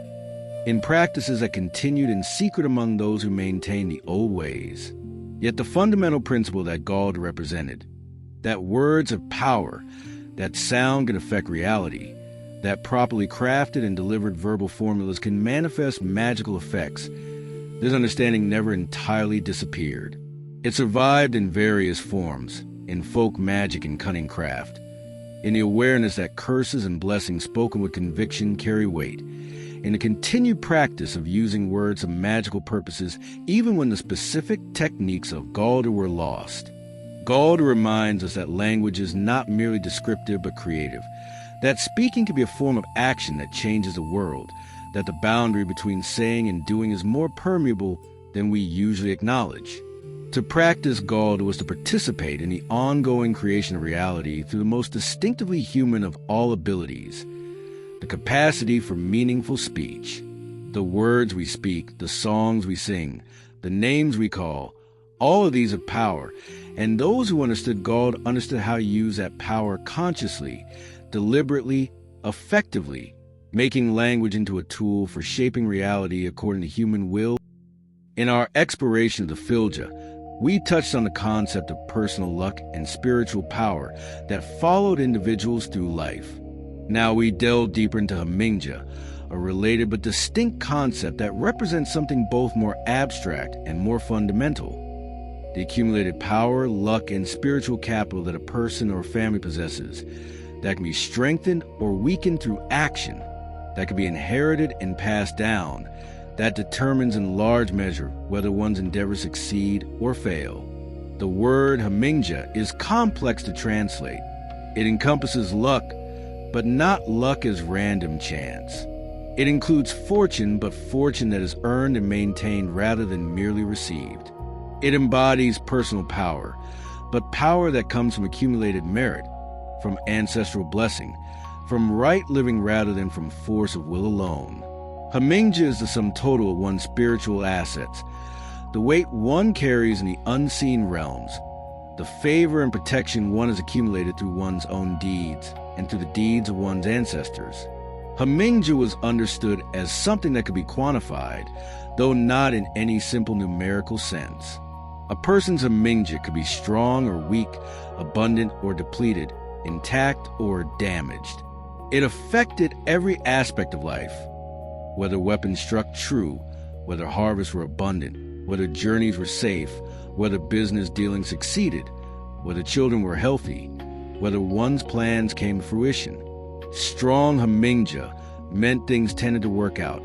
in practices that continued in secret among those who maintained the old ways. Yet the fundamental principle that Galdra represented, that words have power, that sound can affect reality, that properly crafted and delivered verbal formulas can manifest magical effects, this understanding never entirely disappeared. It survived in various forms, in folk magic and cunning craft, in the awareness that curses and blessings spoken with conviction carry weight, in the continued practice of using words for magical purposes even when the specific techniques of Galdra were lost. Galdra reminds us that language is not merely descriptive but creative, that speaking can be a form of action that changes the world, that the boundary between saying and doing is more permeable than we usually acknowledge. To practice Galdra was to participate in the ongoing creation of reality through the most distinctively human of all abilities, the capacity for meaningful speech. The words we speak, the songs we sing, the names we call, all of these have power, and those who understood Galdra understood how to use that power consciously, deliberately, effectively, making language into a tool for shaping reality according to human will. In our exploration of the Filja, we touched on the concept of personal luck and spiritual power that followed individuals through life. Now we delve deeper into Hamingja, a related but distinct concept that represents something both more abstract and more fundamental. The accumulated power, luck, and spiritual capital that a person or family possesses, that can be strengthened or weakened through action, that can be inherited and passed down, that determines in large measure whether one's endeavors succeed or fail. The word Hamingja is complex to translate. It encompasses luck, but not luck as random chance. It includes fortune, but fortune that is earned and maintained rather than merely received. It embodies personal power, but power that comes from accumulated merit, from ancestral blessing, from right living rather than from force of will alone. Hamingja is the sum total of one's spiritual assets, the weight one carries in the unseen realms, the favor and protection one has accumulated through one's own deeds and through the deeds of one's ancestors. Hamingja was understood as something that could be quantified, though not in any simple numerical sense. A person's Hamingja could be strong or weak, abundant or depleted, intact or damaged. It affected every aspect of life, whether weapons struck true, whether harvests were abundant, whether journeys were safe, whether business dealings succeeded, whether children were healthy, whether one's plans came to fruition. Strong Hamingja meant things tended to work out.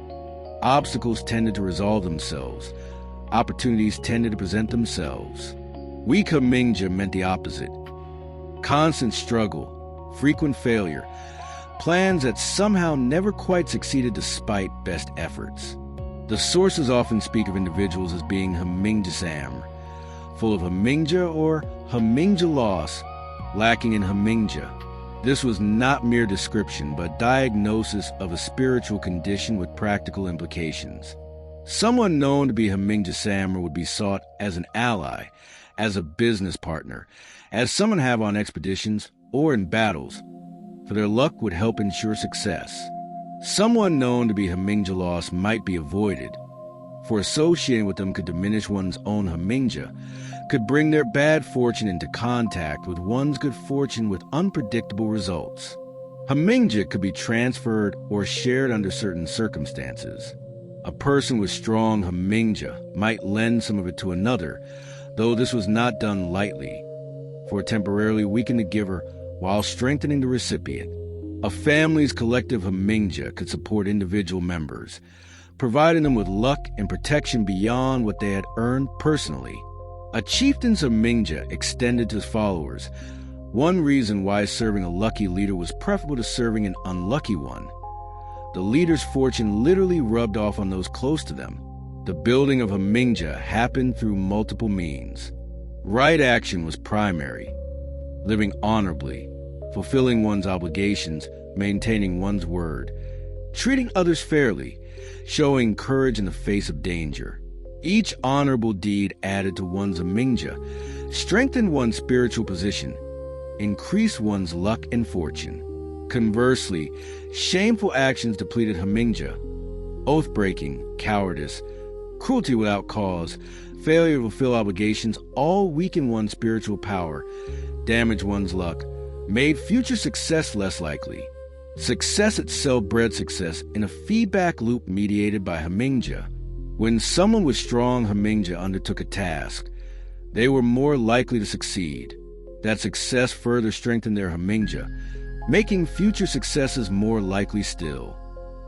Obstacles tended to resolve themselves. Opportunities tended to present themselves. Weak Hamingja meant the opposite. Constant struggle, frequent failure, plans that somehow never quite succeeded despite best efforts. The sources often speak of individuals as being Hamingja-sam, full of Hamingja or Hamingja loss, lacking in Hamingja. This was not mere description, but diagnosis of a spiritual condition with practical implications. Someone known to be Hamingja-sam would be sought as an ally, as a business partner, as someone have on expeditions or in battles, for their luck would help ensure success. Someone known to be Hamingja loss might be avoided, for associating with them could diminish one's own Hamingja, could bring their bad fortune into contact with one's good fortune with unpredictable results. Hamingja could be transferred or shared under certain circumstances. A person with strong Hamingja might lend some of it to another, though this was not done lightly, for it temporarily weakened the giver while strengthening the recipient. A family's collective Hamingja could support individual members, providing them with luck and protection beyond what they had earned personally. A chieftain's Hamingja extended to his followers, one reason why serving a lucky leader was preferable to serving an unlucky one. The leader's fortune literally rubbed off on those close to them. The building of Hamingja happened through multiple means. Right action was primary. Living honorably, fulfilling one's obligations, maintaining one's word, treating others fairly, showing courage in the face of danger. Each honorable deed added to one's Hamingja, strengthened one's spiritual position, increased one's luck and fortune. Conversely, shameful actions depleted Hamingja. Oath-breaking, cowardice, cruelty without cause, failure to fulfill obligations all weakened one's spiritual power, damaged one's luck, made future success less likely. Success itself bred success in a feedback loop mediated by Hamingja. When someone with strong Hamingja undertook a task, they were more likely to succeed. That success further strengthened their Hamingja, making future successes more likely still.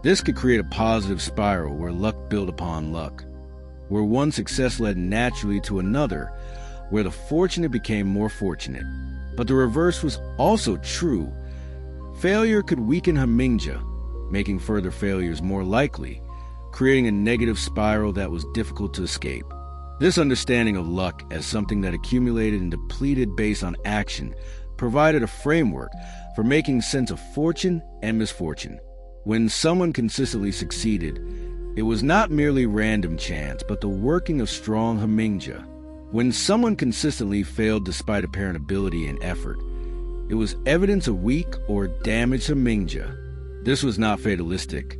This could create a positive spiral where luck built upon luck, where one success led naturally to another, where the fortunate became more fortunate. But the reverse was also true. Failure could weaken Hamingja, making further failures more likely, creating a negative spiral that was difficult to escape. This understanding of luck as something that accumulated and depleted based on action provided a framework for making sense of fortune and misfortune. When someone consistently succeeded, it was not merely random chance, but the working of strong Hamingja. When someone consistently failed despite apparent ability and effort, it was evidence of weak or damaged Hamingja. This was not fatalistic.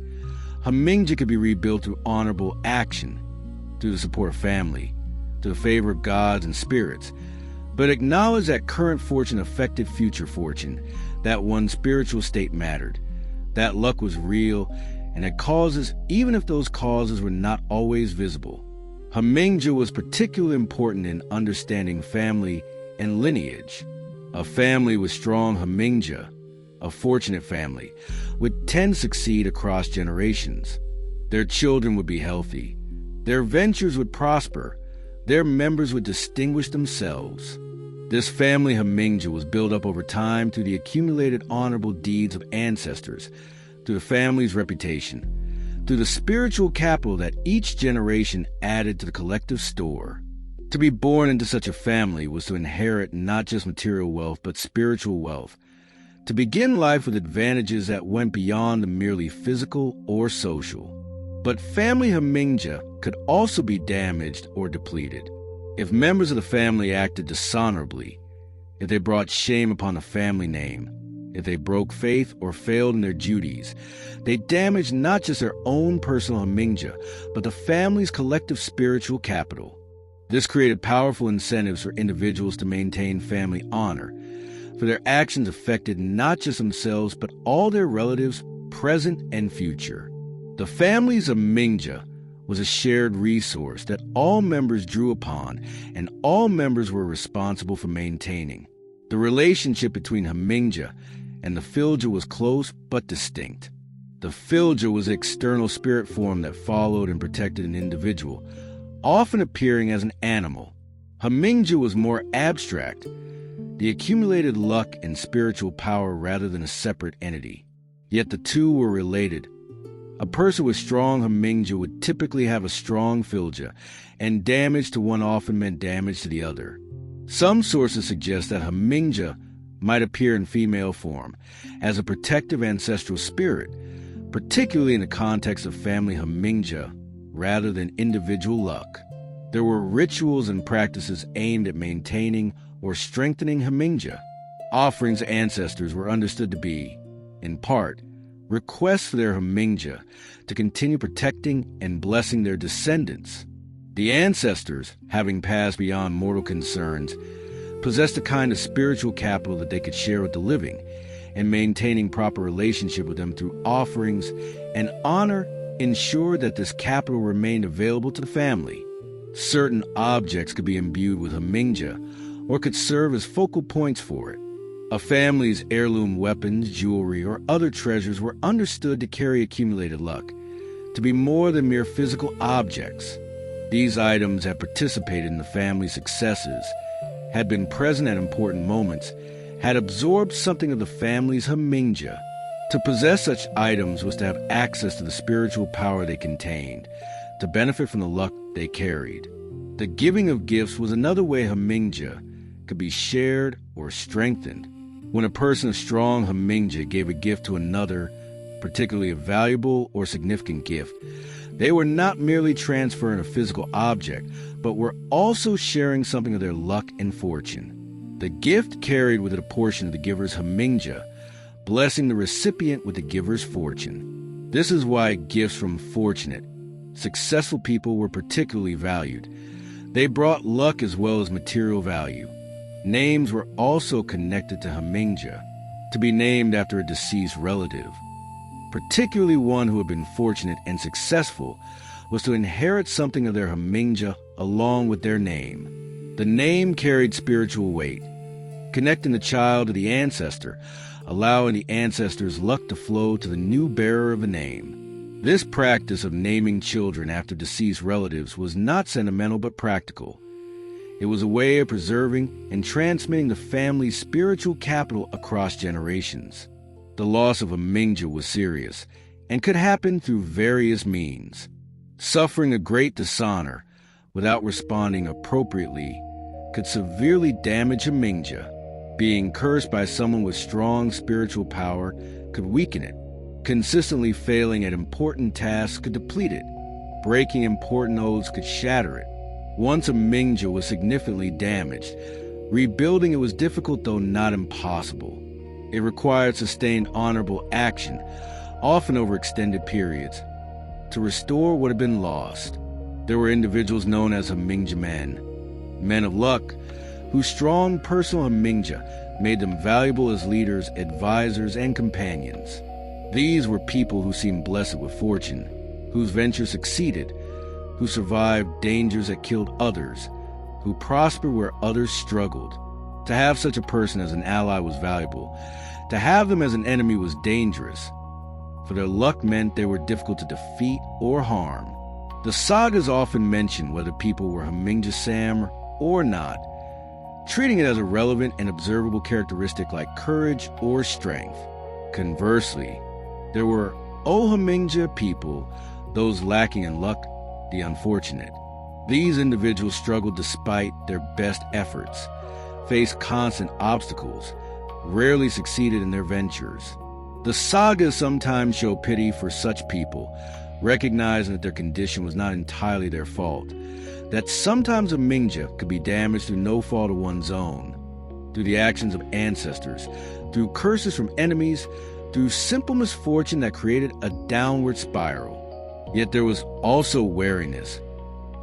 Hamingja could be rebuilt through honorable action, through the support of family, through the favor of gods and spirits, but acknowledge that current fortune affected future fortune, that one's spiritual state mattered, that luck was real, and had causes even if those causes were not always visible. Hamingja was particularly important in understanding family and lineage. A family with strong Hamingja, a fortunate family, would tend to succeed across generations. Their children would be healthy. Their ventures would prosper. Their members would distinguish themselves. This family Hamingja was built up over time through the accumulated honorable deeds of ancestors, through the family's reputation, through the spiritual capital that each generation added to the collective store. To be born into such a family was to inherit not just material wealth, but spiritual wealth, to begin life with advantages that went beyond the merely physical or social. But family Hamingja could also be damaged or depleted. If members of the family acted dishonorably, if they brought shame upon the family name, if they broke faith or failed in their duties, they damaged not just their own personal Hamingja, but the family's collective spiritual capital. This created powerful incentives for individuals to maintain family honor, for their actions affected not just themselves, but all their relatives, present and future. The family's Hamingja was a shared resource that all members drew upon, and all members were responsible for maintaining. The relationship between Hamingja and the Filja was close but distinct. The Filja was the external spirit form that followed and protected an individual, often appearing as an animal. Hamingja was more abstract, the accumulated luck and spiritual power rather than a separate entity. Yet the two were related. A person with strong Hamingja would typically have a strong Filja, and damage to one often meant damage to the other. Some sources suggest that Hamingja might appear in female form, as a protective ancestral spirit, particularly in the context of family Hamingja rather than individual luck. There were rituals and practices aimed at maintaining or strengthening Hamingja. Offerings to ancestors were understood to be, in part, requests for their Hamingja to continue protecting and blessing their descendants. The ancestors, having passed beyond mortal concerns, possessed a kind of spiritual capital that they could share with the living, and maintaining proper relationship with them through offerings and honor ensured that this capital remained available to the family. Certain objects could be imbued with Hamingja or could serve as focal points for it. A family's heirloom weapons, jewelry, or other treasures were understood to carry accumulated luck, to be more than mere physical objects. These items had participated in the family's successes, had been present at important moments, had absorbed something of the family's Hamingja. To possess such items was to have access to the spiritual power they contained, to benefit from the luck they carried. The giving of gifts was another way Hamingja could be shared or strengthened. When a person of strong Hamingja gave a gift to another, particularly a valuable or significant gift, they were not merely transferring a physical object, but were also sharing something of their luck and fortune. The gift carried with it a portion of the giver's Hamingja, blessing the recipient with the giver's fortune. This is why gifts from fortunate, successful people were particularly valued. They brought luck as well as material value. Names were also connected to Hamingja, to be named after a deceased relative. Particularly one who had been fortunate and successful was to inherit something of their Hamingja along with their name. The name carried spiritual weight, connecting the child to the ancestor, allowing the ancestor's luck to flow to the new bearer of a name. This practice of naming children after deceased relatives was not sentimental but practical. It was a way of preserving and transmitting the family's spiritual capital across generations. The loss of Hamingja was serious and could happen through various means. Suffering a great dishonor without responding appropriately could severely damage Hamingja. Being cursed by someone with strong spiritual power could weaken it. Consistently failing at important tasks could deplete it. Breaking important oaths could shatter it. Once Hamingja was significantly damaged, rebuilding it was difficult though not impossible. It required sustained honorable action, often over extended periods, to restore what had been lost. There were individuals known as Hamingja men, men of luck, whose strong personal Hamingja made them valuable as leaders, advisors, and companions. These were people who seemed blessed with fortune, whose ventures succeeded, who survived dangers that killed others, who prospered where others struggled. To have such a person as an ally was valuable. To have them as an enemy was dangerous, for their luck meant they were difficult to defeat or harm. The sagas often mention whether people were Hamingja Sam or not, treating it as a relevant and observable characteristic like courage or strength. Conversely, there were Hamingja people, those lacking in luck, the unfortunate. These individuals struggled despite their best efforts, faced constant obstacles, rarely succeeded in their ventures. The sagas sometimes show pity for such people, recognizing that their condition was not entirely their fault, that sometimes Hamingja could be damaged through no fault of one's own, through the actions of ancestors, through curses from enemies, through simple misfortune that created a downward spiral. Yet there was also wariness.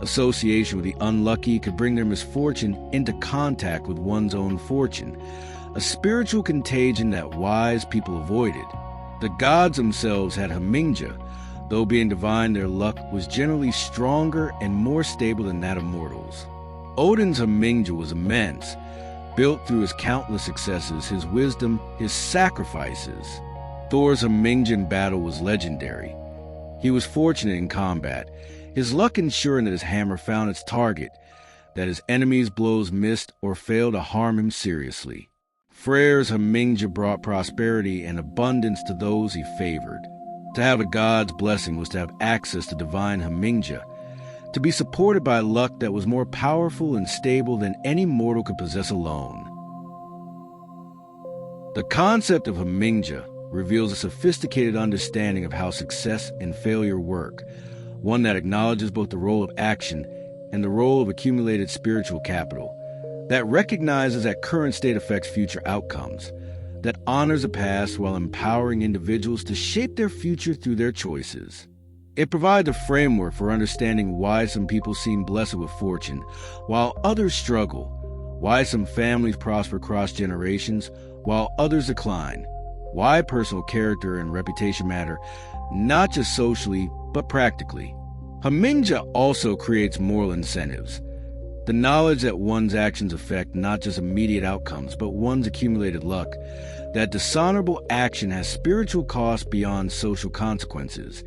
Association with the unlucky could bring their misfortune into contact with one's own fortune, a spiritual contagion that wise people avoided. The gods themselves had Hamingja, though being divine their luck was generally stronger and more stable than that of mortals. Odin's Hamingja was immense, built through his countless successes, his wisdom, his sacrifices. Thor's Hamingja in battle was legendary. He was fortunate in combat, his luck ensuring that his hammer found its target, that his enemies' blows missed or failed to harm him seriously. Freyr's Hamingja brought prosperity and abundance to those he favored. To have a god's blessing was to have access to divine Hamingja, to be supported by luck that was more powerful and stable than any mortal could possess alone. The concept of Hamingja reveals a sophisticated understanding of how success and failure work, one that acknowledges both the role of action and the role of accumulated spiritual capital that recognizes that current state affects future outcomes, that honors the past while empowering individuals to shape their future through their choices. It provides a framework for understanding why some people seem blessed with fortune while others struggle, why some families prosper across generations while others decline, why personal character and reputation matter not just socially but practically. Hamingja also creates moral incentives. The knowledge that one's actions affect not just immediate outcomes, but one's accumulated luck, that dishonorable action has spiritual costs beyond social consequences,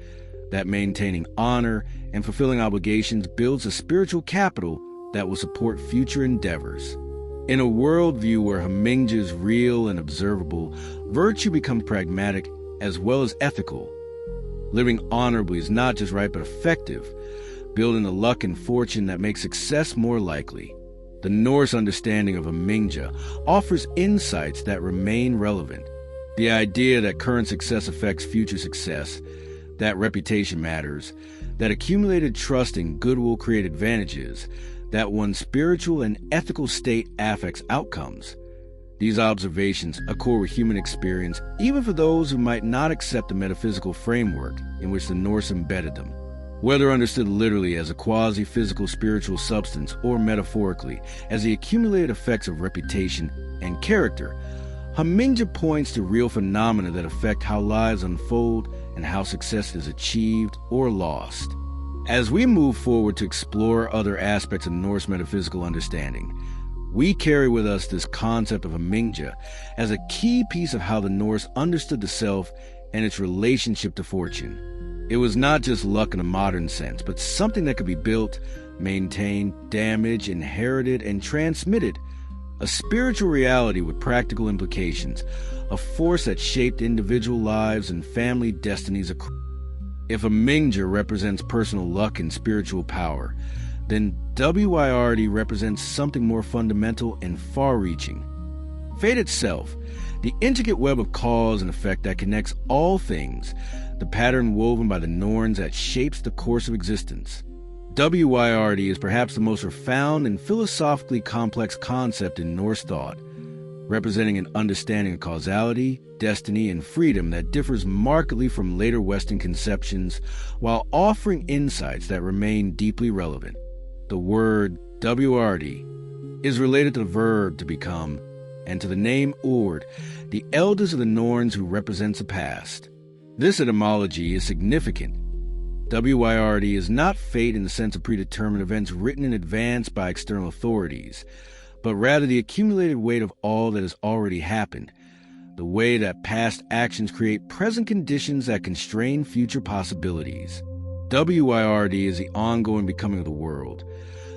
that maintaining honor and fulfilling obligations builds a spiritual capital that will support future endeavors. In a worldview where Hamingja is real and observable, virtue becomes pragmatic as well as ethical. Living honorably is not just right but effective, building the luck and fortune that makes success more likely. The Norse understanding of Hamingja offers insights that remain relevant. The idea that current success affects future success, that reputation matters, that accumulated trust and goodwill create advantages, that one's spiritual and ethical state affects outcomes. These observations accord with human experience, even for those who might not accept the metaphysical framework in which the Norse embedded them. Whether understood literally as a quasi-physical spiritual substance or metaphorically as the accumulated effects of reputation and character, Hamingja points to real phenomena that affect how lives unfold and how success is achieved or lost. As we move forward to explore other aspects of Norse metaphysical understanding, we carry with us this concept of Hamingja as a key piece of how the Norse understood the self and its relationship to fortune. It was not just luck in a modern sense, but something that could be built, maintained, damaged, inherited, and transmitted. A spiritual reality with practical implications, a force that shaped individual lives and family destinies. If Hamingja represents personal luck and spiritual power, then WYRD represents something more fundamental and far-reaching. Fate itself, the intricate web of cause and effect that connects all things, the pattern woven by the Norns that shapes the course of existence. WYRD is perhaps the most profound and philosophically complex concept in Norse thought, representing an understanding of causality, destiny, and freedom that differs markedly from later Western conceptions while offering insights that remain deeply relevant. The word WRD is related to the verb to become and to the name Ord, the elders of the Norns who represents the past. This etymology is significant. WYRD is not fate in the sense of predetermined events written in advance by external authorities, but rather the accumulated weight of all that has already happened, the way that past actions create present conditions that constrain future possibilities. WYRD is the ongoing becoming of the world,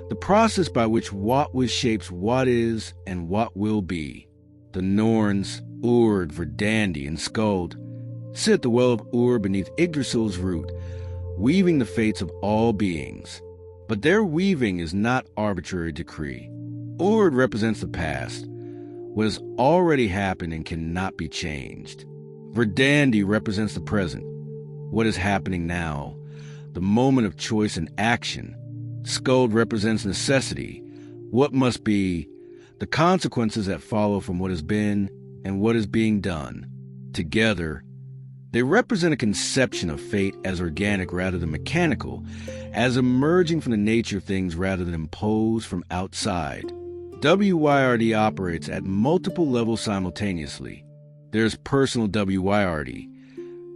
the process by which what was shapes what is and what will be. The Norns, Urd, Verdandi, and Skuld, sit at the well of Ur beneath Yggdrasil's root, weaving the fates of all beings. But their weaving is not arbitrary decree. Urd represents the past, what has already happened and cannot be changed. Verdandi represents the present, what is happening now, the moment of choice and action. Skuld represents necessity, what must be, the consequences that follow from what has been and what is being done. Together, they represent a conception of fate as organic rather than mechanical, as emerging from the nature of things rather than imposed from outside. WYRD operates at multiple levels simultaneously. There's personal WYRD,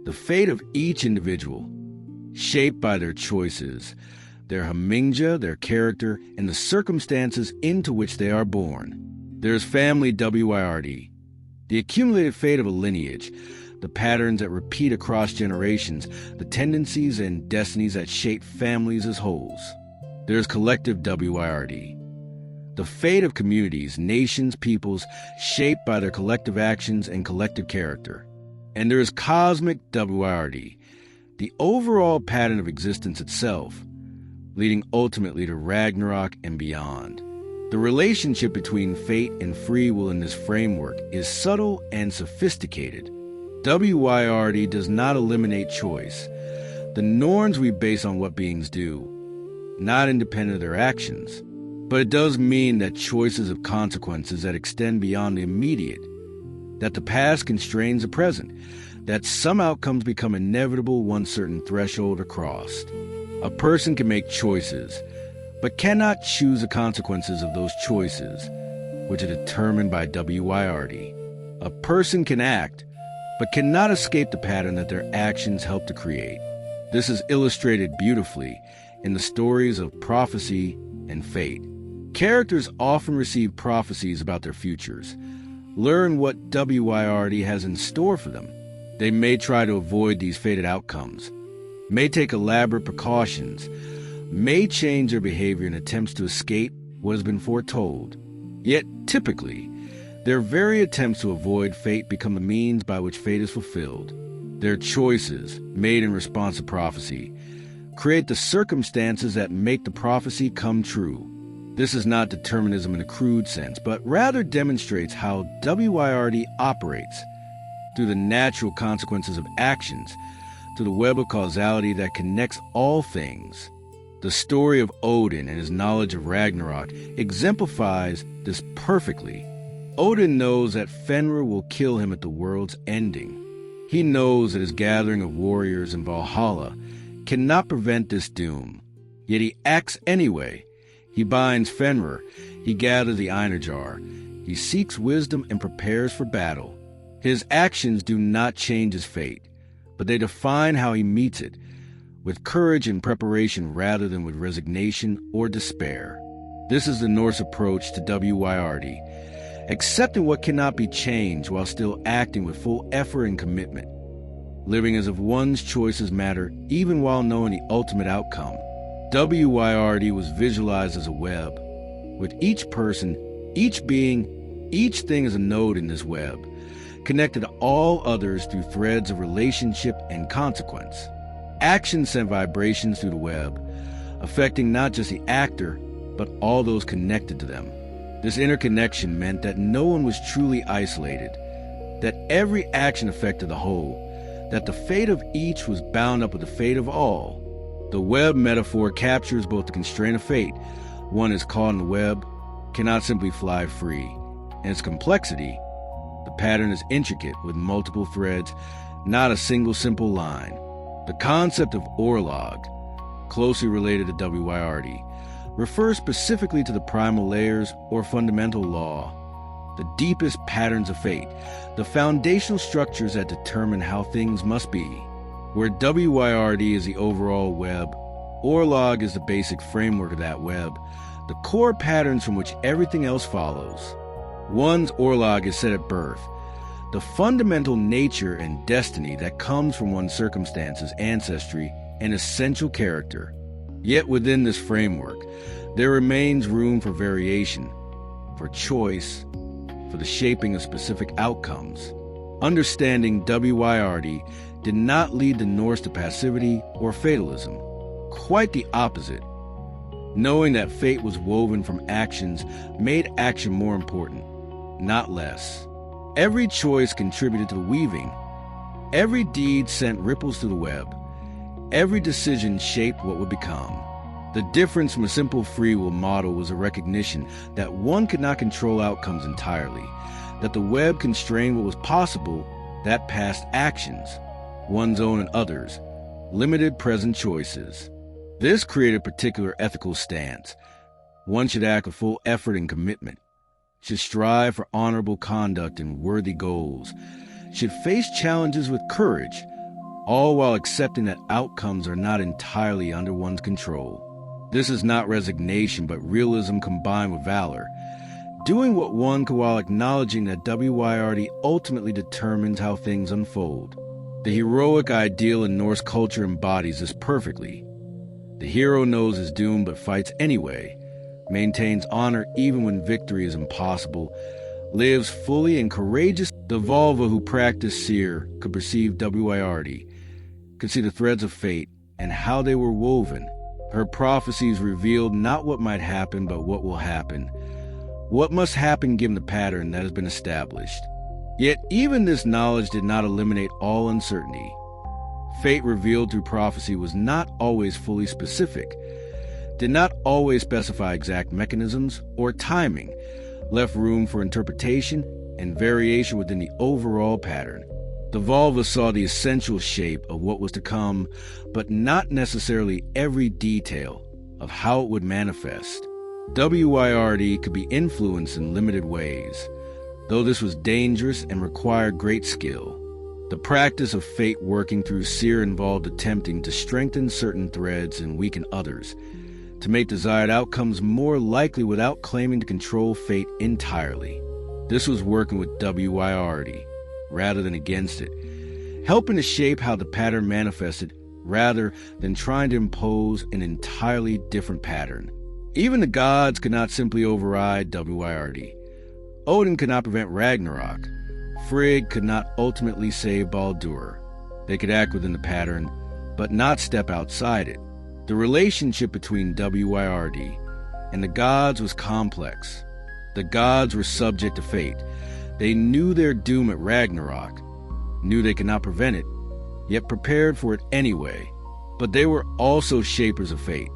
the fate of each individual, shaped by their choices, their Hamingja, their character, and the circumstances into which they are born. There's family WYRD, the accumulated fate of a lineage, the patterns that repeat across generations, the tendencies and destinies that shape families as wholes. There's collective WYRD, the fate of communities, nations, peoples, shaped by their collective actions and collective character. And there is cosmic WYRD, the overall pattern of existence itself, leading ultimately to Ragnarok and beyond. The relationship between fate and free will in this framework is subtle and sophisticated. WYRD does not eliminate choice. The norms we base on what beings do. not independent of their actions. But it does mean that choices have consequences that extend beyond the immediate, that the past constrains the present, that some outcomes become inevitable once certain thresholds are crossed. A person can make choices, but cannot choose the consequences of those choices, which are determined by WYRD. A person can act, but cannot escape the pattern that their actions help to create. This is illustrated beautifully in the stories of prophecy and fate. Characters often receive prophecies about their futures, learn what WYRD has in store for them. They may try to avoid these fated outcomes, may take elaborate precautions, may change their behavior in attempts to escape what has been foretold. Yet, typically, their very attempts to avoid fate become the means by which fate is fulfilled. Their choices, made in response to prophecy, create the circumstances that make the prophecy come true. This is not determinism in a crude sense, but rather demonstrates how WYRD operates through the natural consequences of actions to the web of causality that connects all things. The story of Odin and his knowledge of Ragnarok exemplifies this perfectly. Odin knows that Fenrir will kill him at the world's ending. He knows that his gathering of warriors in Valhalla cannot prevent this doom. Yet he acts anyway. He binds Fenrir, he gathers the Einarjar, he seeks wisdom and prepares for battle. His actions do not change his fate, but they define how he meets it, with courage and preparation rather than with resignation or despair. This is the Norse approach to WYRD, accepting what cannot be changed while still acting with full effort and commitment, living as if one's choices matter even while knowing the ultimate outcome. WYRD was visualized as a web, with each person, each being, each thing as a node in this web, connected to all others through threads of relationship and consequence. Actions sent vibrations through the web, affecting not just the actor, but all those connected to them. This interconnection meant that no one was truly isolated, that every action affected the whole, that the fate of each was bound up with the fate of all. The web metaphor captures both the constraint of fate. One is caught in the web, cannot simply fly free. In its complexity, the pattern is intricate with multiple threads, not a single simple line. The concept of orlog, closely related to WYRD, refers specifically to the primal layers or fundamental law, the deepest patterns of fate, the foundational structures that determine how things must be. Where WYRD is the overall web, orlog is the basic framework of that web, the core patterns from which everything else follows. One's orlog is set at birth, the fundamental nature and destiny that comes from one's circumstances, ancestry, and essential character. Yet within this framework, there remains room for variation, for choice, for the shaping of specific outcomes. Understanding WYRD did not lead the Norse to passivity or fatalism. Quite the opposite. Knowing that fate was woven from actions made action more important, not less. Every choice contributed to the weaving. Every deed sent ripples through the web. Every decision shaped what would become. The difference from a simple free will model was a recognition that one could not control outcomes entirely, that the web constrained what was possible, that past actions, one's own and others, limited present choices. This created a particular ethical stance. One should act with full effort and commitment, should strive for honorable conduct and worthy goals, should face challenges with courage, all while accepting that outcomes are not entirely under one's control. This is not resignation, but realism combined with valor, doing what one could while acknowledging that WYRD ultimately determines how things unfold. The heroic ideal in Norse culture embodies this perfectly. The hero knows his doom but fights anyway, maintains honor even when victory is impossible, lives fully and courageous. The Volva who practiced seer could perceive WYRD, could see the threads of fate and how they were woven. Her prophecies revealed not what might happen, but what will happen. What must happen given the pattern that has been established. Yet even this knowledge did not eliminate all uncertainty. Fate revealed through prophecy was not always fully specific. did not always specify exact mechanisms or timing, left room for interpretation and variation within the overall pattern. The vulva saw the essential shape of what was to come, but not necessarily every detail of how it would manifest. WYRD could be influenced in limited ways, though this was dangerous and required great skill. The practice of fate working through seer involved attempting to strengthen certain threads and weaken others, to make desired outcomes more likely without claiming to control fate entirely. This was working with WYRD, rather than against it, helping to shape how the pattern manifested rather than trying to impose an entirely different pattern. Even the gods could not simply override WYRD. Odin could not prevent Ragnarok. Frigg could not ultimately save Baldur. They could act within the pattern, but not step outside it. The relationship between WYRD and the gods was complex. The gods were subject to fate. They knew their doom at Ragnarok, knew they could not prevent it, yet prepared for it anyway. But they were also shapers of fate.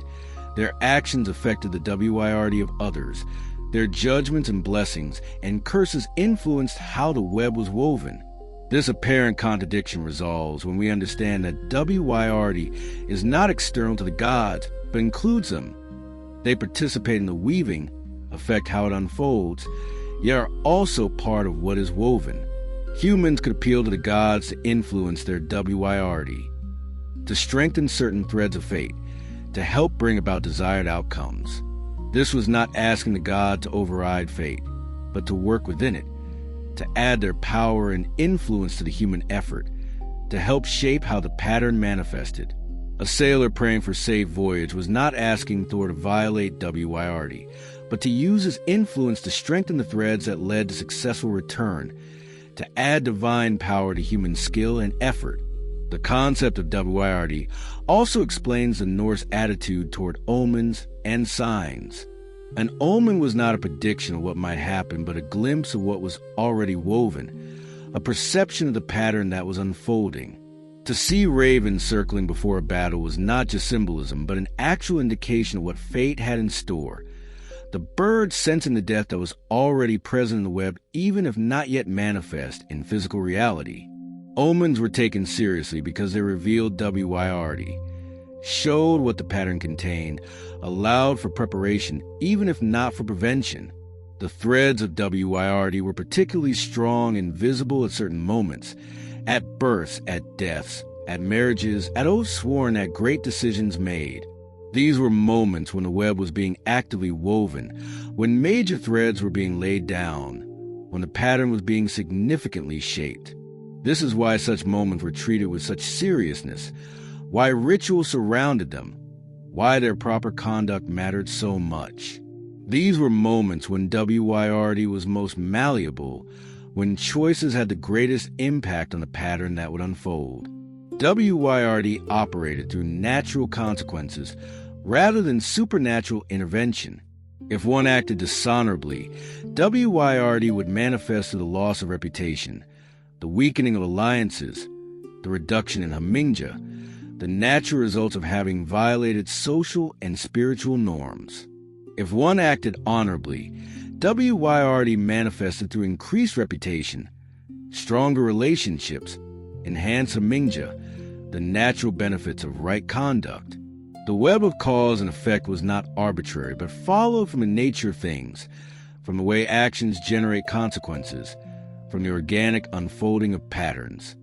Their actions affected the WYRD of others. Their judgments and blessings and curses influenced how the web was woven. This apparent contradiction resolves when we understand that WYRD is not external to the gods, but includes them. They participate in the weaving, affect how it unfolds, yet are also part of what is woven. Humans could appeal to the gods to influence their WYRD, to strengthen certain threads of fate, to help bring about desired outcomes. This was not asking the god to override fate, but to work within it, to add their power and influence to the human effort, to help shape how the pattern manifested. A sailor praying for safe voyage was not asking Thor to violate WYRD, but to use his influence to strengthen the threads that led to successful return, to add divine power to human skill and effort. The concept of WYRD also explains the Norse attitude toward omens and signs. An omen was not a prediction of what might happen, but a glimpse of what was already woven, a perception of the pattern that was unfolding. To see ravens circling before a battle was not just symbolism, but an actual indication of what fate had in store. The bird sensing the death that was already present in the web, even if not yet manifest in physical reality. Omens were taken seriously because they revealed WYRD, showed what the pattern contained, allowed for preparation, even if not for prevention. The threads of WYRD were particularly strong and visible at certain moments, at births, at deaths, at marriages, at oaths sworn, at great decisions made. These were moments when the web was being actively woven, when major threads were being laid down, when the pattern was being significantly shaped. This is why such moments were treated with such seriousness, why ritual surrounded them, why their proper conduct mattered so much. These were moments when WYRD was most malleable, when choices had the greatest impact on the pattern that would unfold. WYRD operated through natural consequences rather than supernatural intervention. If one acted dishonorably, WYRD would manifest through the loss of reputation, the weakening of alliances, the reduction in Hamingja, the natural results of having violated social and spiritual norms. If one acted honorably, WYRD manifested through increased reputation, stronger relationships, enhanced Hamingja, the natural benefits of right conduct. The web of cause and effect was not arbitrary, but followed from the nature of things, from the way actions generate consequences, from the organic unfolding of patterns.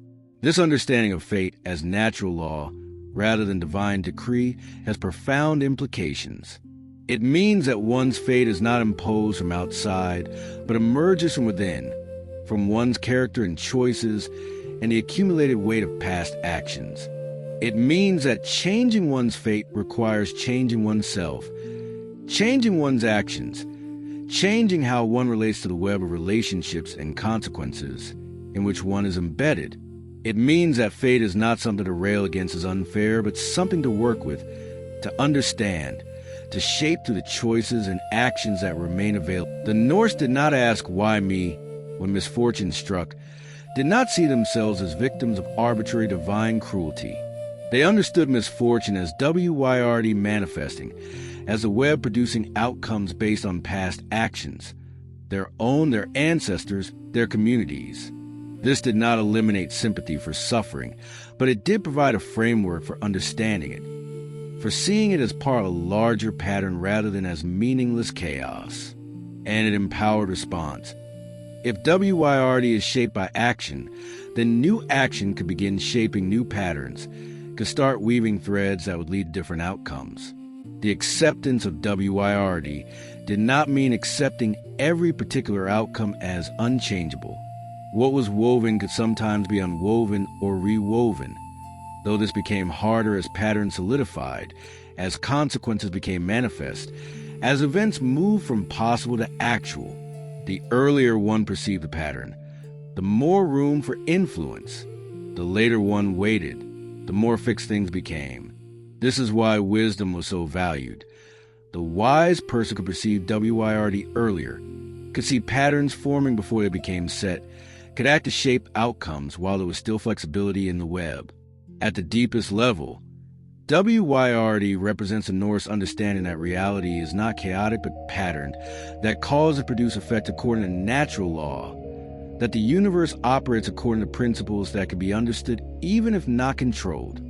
This understanding of fate as natural law, rather than divine decree, has profound implications. It means that one's fate is not imposed from outside, but emerges from within, from one's character and choices, and the accumulated weight of past actions. It means that changing one's fate requires changing oneself, changing one's actions, changing how one relates to the web of relationships and consequences in which one is embedded. It means that fate is not something to rail against as unfair, but something to work with, to understand, to shape through the choices and actions that remain available. The Norse did not ask, "Why me?" when misfortune struck, did not see themselves as victims of arbitrary divine cruelty. They understood misfortune as WYRD manifesting, as a web producing outcomes based on past actions, their own, their ancestors, their communities. This did not eliminate sympathy for suffering, but it did provide a framework for understanding it, for seeing it as part of a larger pattern rather than as meaningless chaos. And it empowered response. If WYRD is shaped by action, then new action could begin shaping new patterns, could start weaving threads that would lead to different outcomes. The acceptance of WYRD did not mean accepting every particular outcome as unchangeable. What was woven could sometimes be unwoven or rewoven, though this became harder as patterns solidified, as consequences became manifest, as events moved from possible to actual. The earlier one perceived the pattern, the more room for influence. The later one waited, the more fixed things became. This is why wisdom was so valued. The wise person could perceive WYRD earlier, could see patterns forming before they became set, could act to shape outcomes while there was still flexibility in the web. At the deepest level, WYRD represents a Norse understanding that reality is not chaotic but patterned, that cause and produce effect according to natural law, that the universe operates according to principles that can be understood even if not controlled.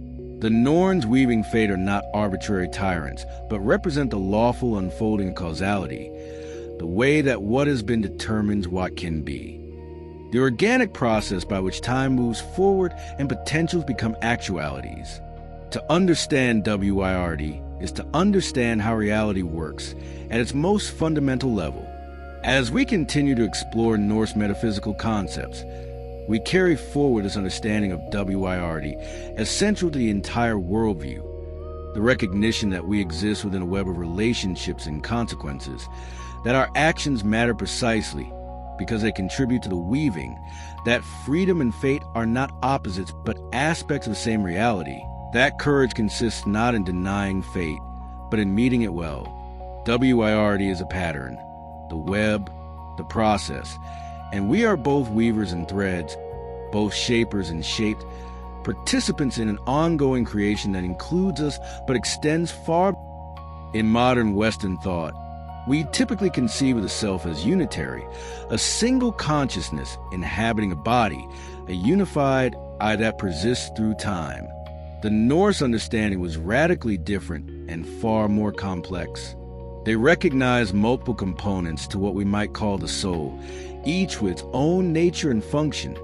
The Norns weaving fate are not arbitrary tyrants, but represent the lawful unfolding of causality, the way that what has been determines what can be. The organic process by which time moves forward and potentials become actualities. To understand WYRD is to understand how reality works at its most fundamental level. As we continue to explore Norse metaphysical concepts, we carry forward this understanding of WYRD as central to the entire worldview, the recognition that we exist within a web of relationships and consequences, that our actions matter precisely because they contribute to the weaving, that freedom and fate are not opposites but aspects of the same reality. That courage consists not in denying fate, but in meeting it well. WYRD is a pattern, the web, the process, and we are both weavers and threads, both shapers and shaped, participants in an ongoing creation that includes us but extends far. In modern Western thought, we typically conceive of the self as unitary, a single consciousness inhabiting a body, a unified I that persists through time. The Norse understanding was radically different and far more complex. They recognized multiple components to what we might call the soul, each with its own nature and function,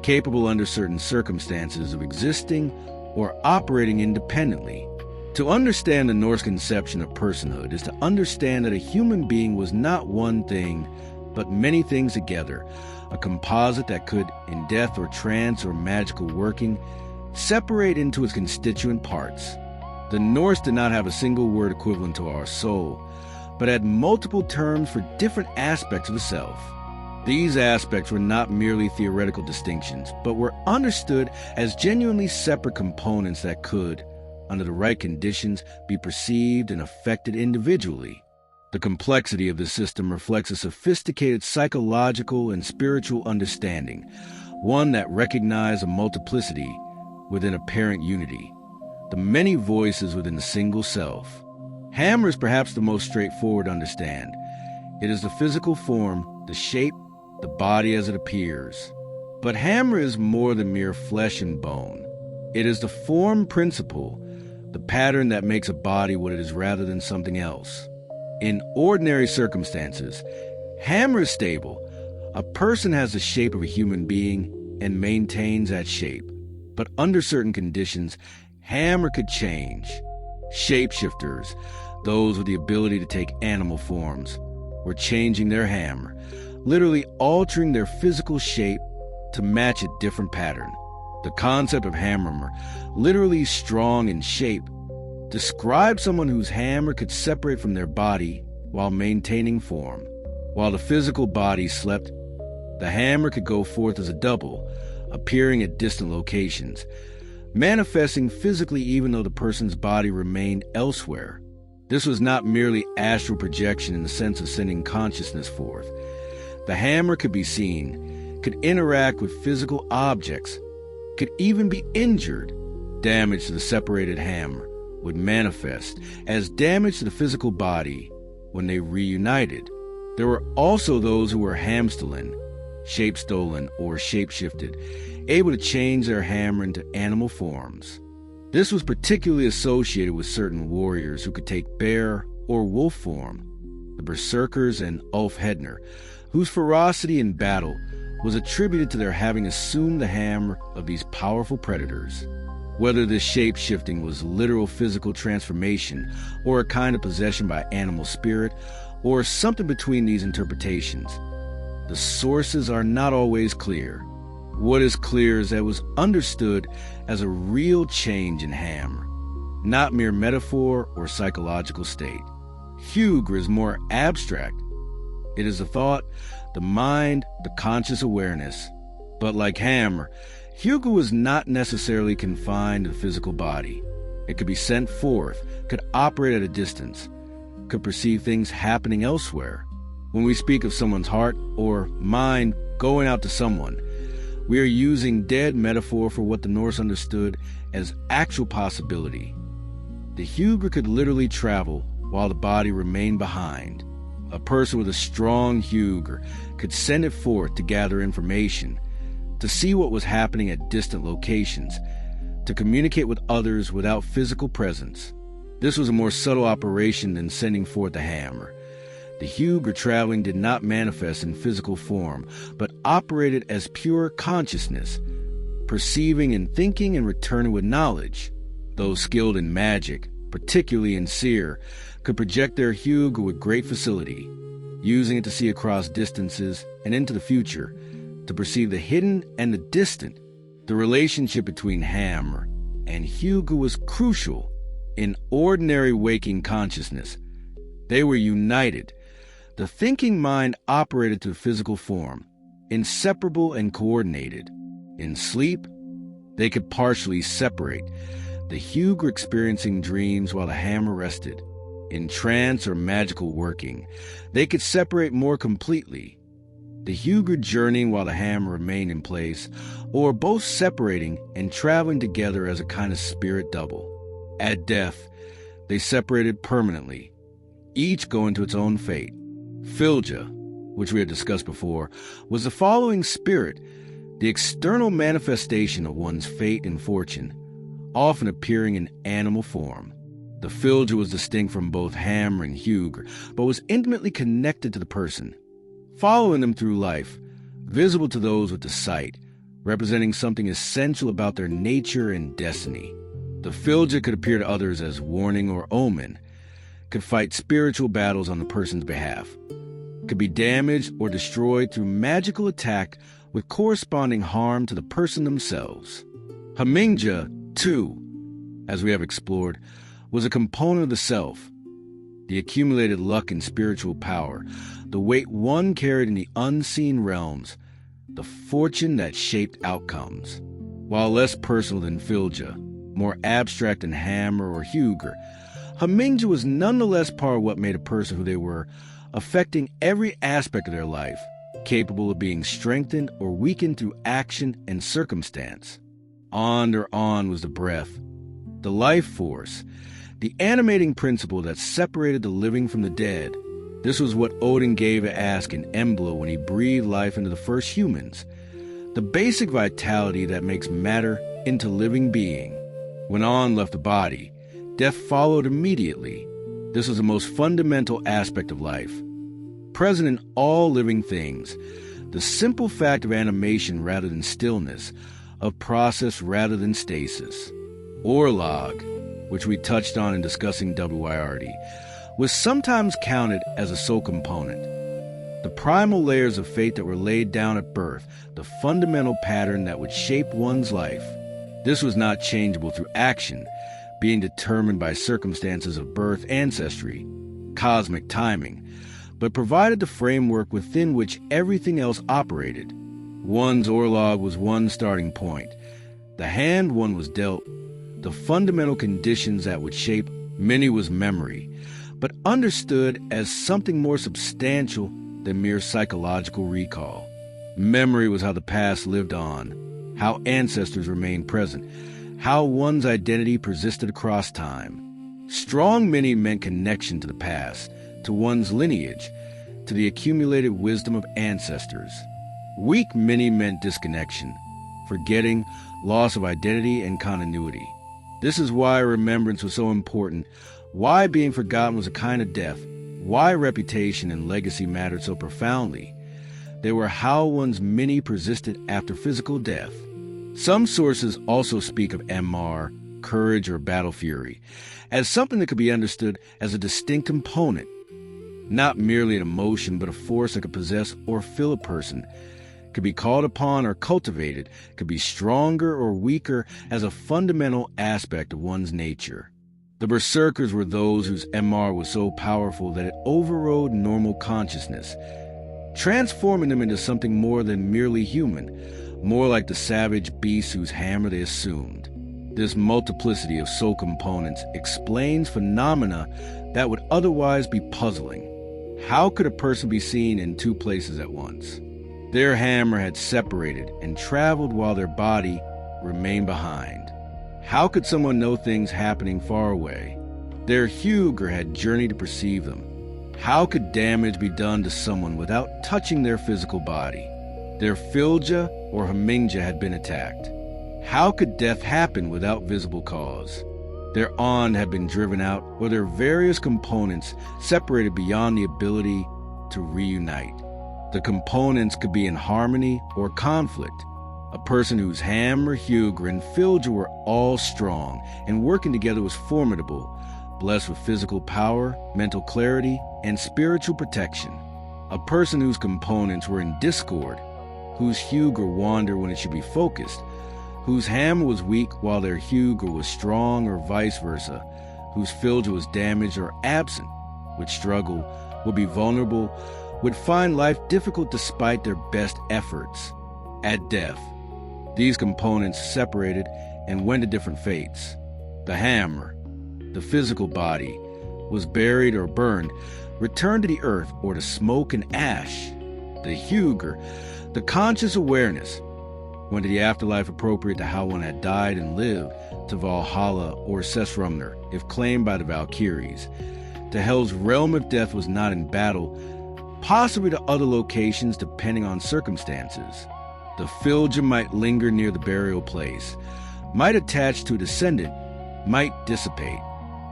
capable under certain circumstances of existing or operating independently. To understand the Norse conception of personhood is to understand that a human being was not one thing, but many things together, a composite that could, in death or trance or magical working, separate into its constituent parts. The Norse did not have a single word equivalent to our soul, but had multiple terms for different aspects of the self. These aspects were not merely theoretical distinctions, but were understood as genuinely separate components that could, under the right conditions, be perceived and affected individually. The complexity of the system reflects a sophisticated psychological and spiritual understanding, one that recognized a multiplicity within apparent unity, the many voices within the single self. Hammer is perhaps the most straightforward to understand. It is the physical form, the shape, the body as it appears. But hammer is more than mere flesh and bone. It is the form principle, the pattern that makes a body what it is rather than something else. In ordinary circumstances, hammer is stable. A person has the shape of a human being and maintains that shape. But under certain conditions, hammer could change. Shapeshifters, those with the ability to take animal forms, were changing their hammer, literally altering their physical shape to match a different pattern. The concept of hammer, literally strong in shape, describes someone whose hammer could separate from their body while maintaining form. While the physical body slept, the hammer could go forth as a double, appearing at distant locations, manifesting physically even though the person's body remained elsewhere. This was not merely astral projection in the sense of sending consciousness forth. The hammer could be seen, could interact with physical objects, could even be injured. Damage to the separated hammer would manifest as damage to the physical body when they reunited. There were also those who were hamstolen, shape-stolen, or shape-shifted, able to change their hammer into animal forms. This was particularly associated with certain warriors who could take bear or wolf form, the berserkers and Ulf Hedner, whose ferocity in battle was attributed to their having assumed the hammer of these powerful predators. Whether this shape-shifting was literal physical transformation or a kind of possession by animal spirit, or something between these interpretations, the sources are not always clear. What is clear is that it was understood as a real change in hammer, not mere metaphor or psychological state. Hugr is more abstract. It is the thought, the mind, the conscious awareness. But like hammer, Hugr was not necessarily confined to the physical body. It could be sent forth, could operate at a distance, could perceive things happening elsewhere. When we speak of someone's heart or mind going out to someone, we are using dead metaphor for what the Norse understood as actual possibility. The Hugr could literally travel while the body remained behind. A person with a strong Hugr could send it forth to gather information, to see what was happening at distant locations, to communicate with others without physical presence. This was a more subtle operation than sending forth a hammer. The Hugr traveling did not manifest in physical form, but operated as pure consciousness, perceiving and thinking and returning with knowledge. Those skilled in magic, particularly in seer, could project their Hugr with great facility, using it to see across distances and into the future, to perceive the hidden and the distant. The relationship between hammer and Hugr was crucial. In ordinary waking consciousness, they were united. The thinking mind operated through physical form, inseparable and coordinated. In sleep, they could partially separate, the Hugr experiencing dreams while the hammer rested. In trance or magical working, they could separate more completely, the Hugr journeying while the hammer remained in place, or both separating and traveling together as a kind of spirit double. At death, they separated permanently, each going to its own fate. Filja, which we had discussed before, was the following spirit, the external manifestation of one's fate and fortune, often appearing in animal form. The Filja was distinct from both hammer and Hugr, but was intimately connected to the person, following them through life, visible to those with the sight, representing something essential about their nature and destiny. The Filja could appear to others as warning or omen, could fight spiritual battles on the person's behalf, could be damaged or destroyed through magical attack with corresponding harm to the person themselves. Hamingja, too, as we have explored, was a component of the self, the accumulated luck and spiritual power, the weight one carried in the unseen realms, the fortune that shaped outcomes. While less personal than Filja, more abstract than hammer or Hugr, Hamingja was nonetheless part of what made a person who they were, affecting every aspect of their life, capable of being strengthened or weakened through action and circumstance. On was the breath, the life force, the animating principle that separated the living from the dead. This was what Odin gave to Ask in Embla when he breathed life into the first humans, the basic vitality that makes matter into living being. When On left the body, death followed immediately. This was the most fundamental aspect of life, present in all living things, the simple fact of animation rather than stillness, of process rather than stasis. Orlog, which we touched on in discussing WIRD, was sometimes counted as a soul component. The primal layers of fate that were laid down at birth, the fundamental pattern that would shape one's life. This was not changeable through action, being determined by circumstances of birth, ancestry, cosmic timing, but provided the framework within which everything else operated. One's Orlog was one starting point. The hand one was dealt, the fundamental conditions that would shape many was memory, but understood as something more substantial than mere psychological recall. Memory was how the past lived on, how ancestors remained present, how one's identity persisted across time. Strong many meant connection to the past, to one's lineage, to the accumulated wisdom of ancestors. Weak many meant disconnection, forgetting, loss of identity and continuity. This is why remembrance was so important, why being forgotten was a kind of death, why reputation and legacy mattered so profoundly. They were how one's many persisted after physical death. Some sources also speak of MR, courage or battle fury, as something that could be understood as a distinct component, not merely an emotion, but a force that could possess or fill a person, could be called upon or cultivated, could be stronger or weaker as a fundamental aspect of one's nature. The berserkers were those whose MR was so powerful that it overrode normal consciousness, transforming them into something more than merely human, more like the savage beasts whose hammer they assumed. This multiplicity of soul components explains phenomena that would otherwise be puzzling. How could a person be seen in two places at once? Their hammer had separated and traveled while their body remained behind. How could someone know things happening far away? Their Huger had journeyed to perceive them. How could damage be done to someone without touching their physical body? Their Filja or Hamingja had been attacked. How could death happen without visible cause? Their On had been driven out, or their various components separated beyond the ability to reunite. The components could be in harmony or conflict. A person whose Hammer, Huger, and Filja were all strong and working together was formidable, blessed with physical power, mental clarity, and spiritual protection. A person whose components were in discord, whose Huger wandered when it should be focused, whose hammer was weak while their Huger was strong, or vice versa, whose Filja was damaged or absent, would struggle, would be vulnerable, would find life difficult despite their best efforts. At death, these components separated and went to different fates. The hammer, the physical body, was buried or burned, returned to the earth or to smoke and ash. The Huger, the conscious awareness, went to the afterlife appropriate to how one had died and lived, to Valhalla or Sesrumner, if claimed by the Valkyries, to Hell's realm if death was not in battle, possibly to other locations depending on circumstances. The Filja might linger near the burial place, might attach to a descendant, might dissipate.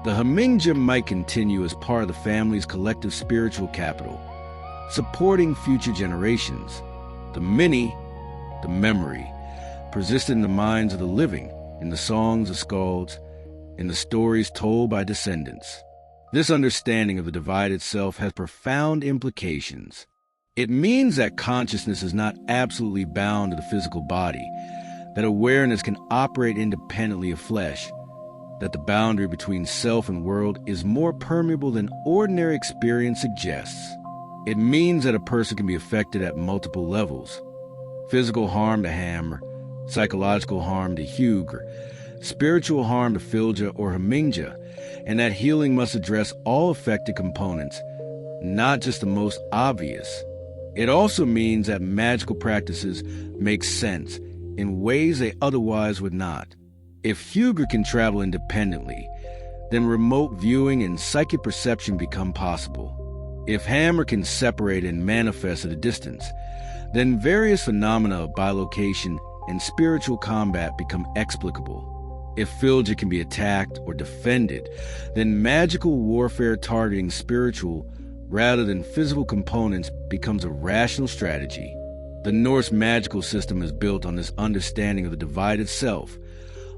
The Hamingja might continue as part of the family's collective spiritual capital, supporting future generations. The Mini, the memory, persisted in the minds of the living, in the songs of skalds, in the stories told by descendants. This understanding of the divided self has profound implications. It means that consciousness is not absolutely bound to the physical body, that awareness can operate independently of flesh, that the boundary between self and world is more permeable than ordinary experience suggests. It means that a person can be affected at multiple levels. Physical harm to Hammer, psychological harm to Huger, spiritual harm to Filja or Hamingja, and that healing must address all affected components, not just the most obvious. It also means that magical practices make sense in ways they otherwise would not. If Huger can travel independently, then remote viewing and psychic perception become possible. If Hammer can separate and manifest at a distance, then various phenomena of bilocation and spiritual combat become explicable. If Filja can be attacked or defended, then magical warfare targeting spiritual rather than physical components becomes a rational strategy. The Norse magical system is built on this understanding of the divided self,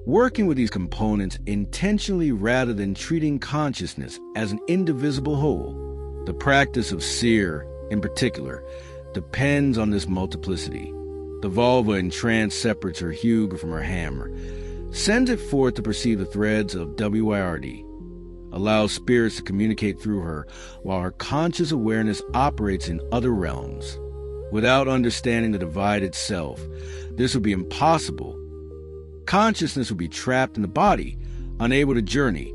working with these components intentionally rather than treating consciousness as an indivisible whole. The practice of seer, in particular, depends on this multiplicity. The vulva in trance separates her Huger from her hammer, sends it forth to perceive the threads of WIRD, allows spirits to communicate through her while her conscious awareness operates in other realms. Without understanding the divided self, this would be impossible. Consciousness would be trapped in the body, unable to journey,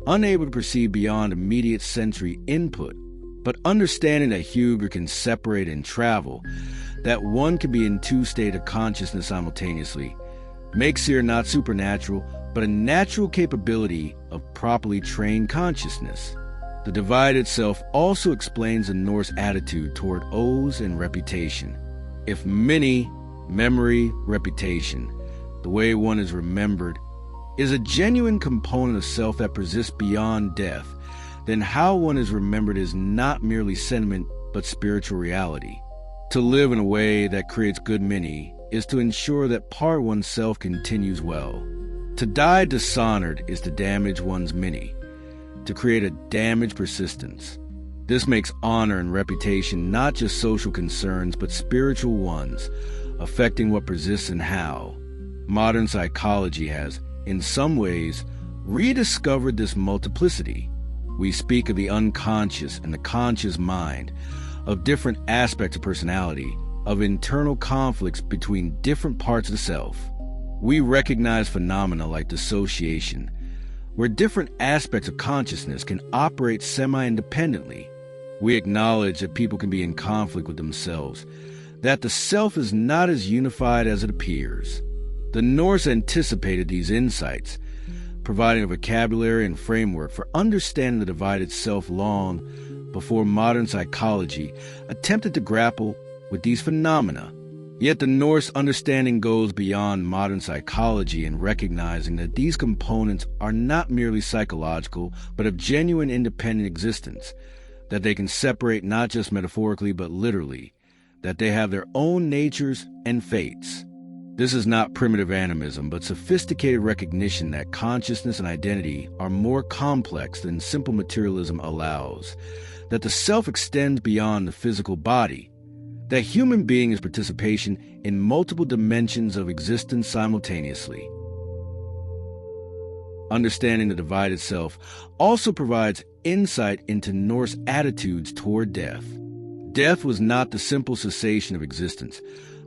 unable to perceive beyond immediate sensory input. But understanding that Huger can separate and travel, that one can be in two states of consciousness simultaneously, makes here not supernatural, but a natural capability of properly trained consciousness. The divided self also explains the Norse attitude toward oaths and reputation. If many, memory, reputation, the way one is remembered, is a genuine component of self that persists beyond death, then how one is remembered is not merely sentiment but spiritual reality. To live in a way that creates good many is to ensure that part of oneself continues well. To die dishonored is to damage one's many, to create a damaged persistence. This makes honor and reputation not just social concerns but spiritual ones, affecting what persists and how. Modern psychology has, in some ways, rediscovered this multiplicity. We speak of the unconscious and the conscious mind, of different aspects of personality, of internal conflicts between different parts of the self. We recognize phenomena like dissociation, where different aspects of consciousness can operate semi-independently. We acknowledge that people can be in conflict with themselves, that the self is not as unified as it appears. The Norse anticipated these insights, providing a vocabulary and framework for understanding the divided self long before modern psychology attempted to grapple with these phenomena. Yet the Norse understanding goes beyond modern psychology in recognizing that these components are not merely psychological, but of genuine independent existence, that they can separate not just metaphorically but literally, that they have their own natures and fates. This is not primitive animism, but sophisticated recognition that consciousness and identity are more complex than simple materialism allows, that the self extends beyond the physical body, that human being is participation in multiple dimensions of existence simultaneously. Understanding the divided self also provides insight into Norse attitudes toward death. Death was not the simple cessation of existence,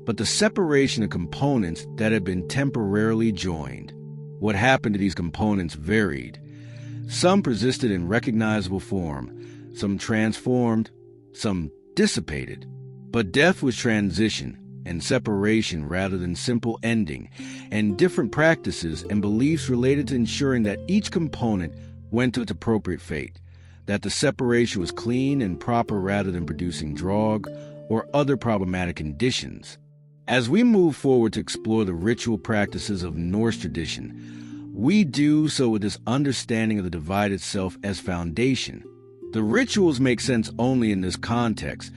but the separation of components that had been temporarily joined. What happened to these components varied. Some persisted in recognizable form, some transformed, some dissipated. But death was transition and separation rather than simple ending, and different practices and beliefs related to ensuring that each component went to its appropriate fate, that the separation was clean and proper rather than producing drog or other problematic conditions. As we move forward to explore the ritual practices of Norse tradition, we do so with this understanding of the divided self as foundation. The rituals make sense only in this context.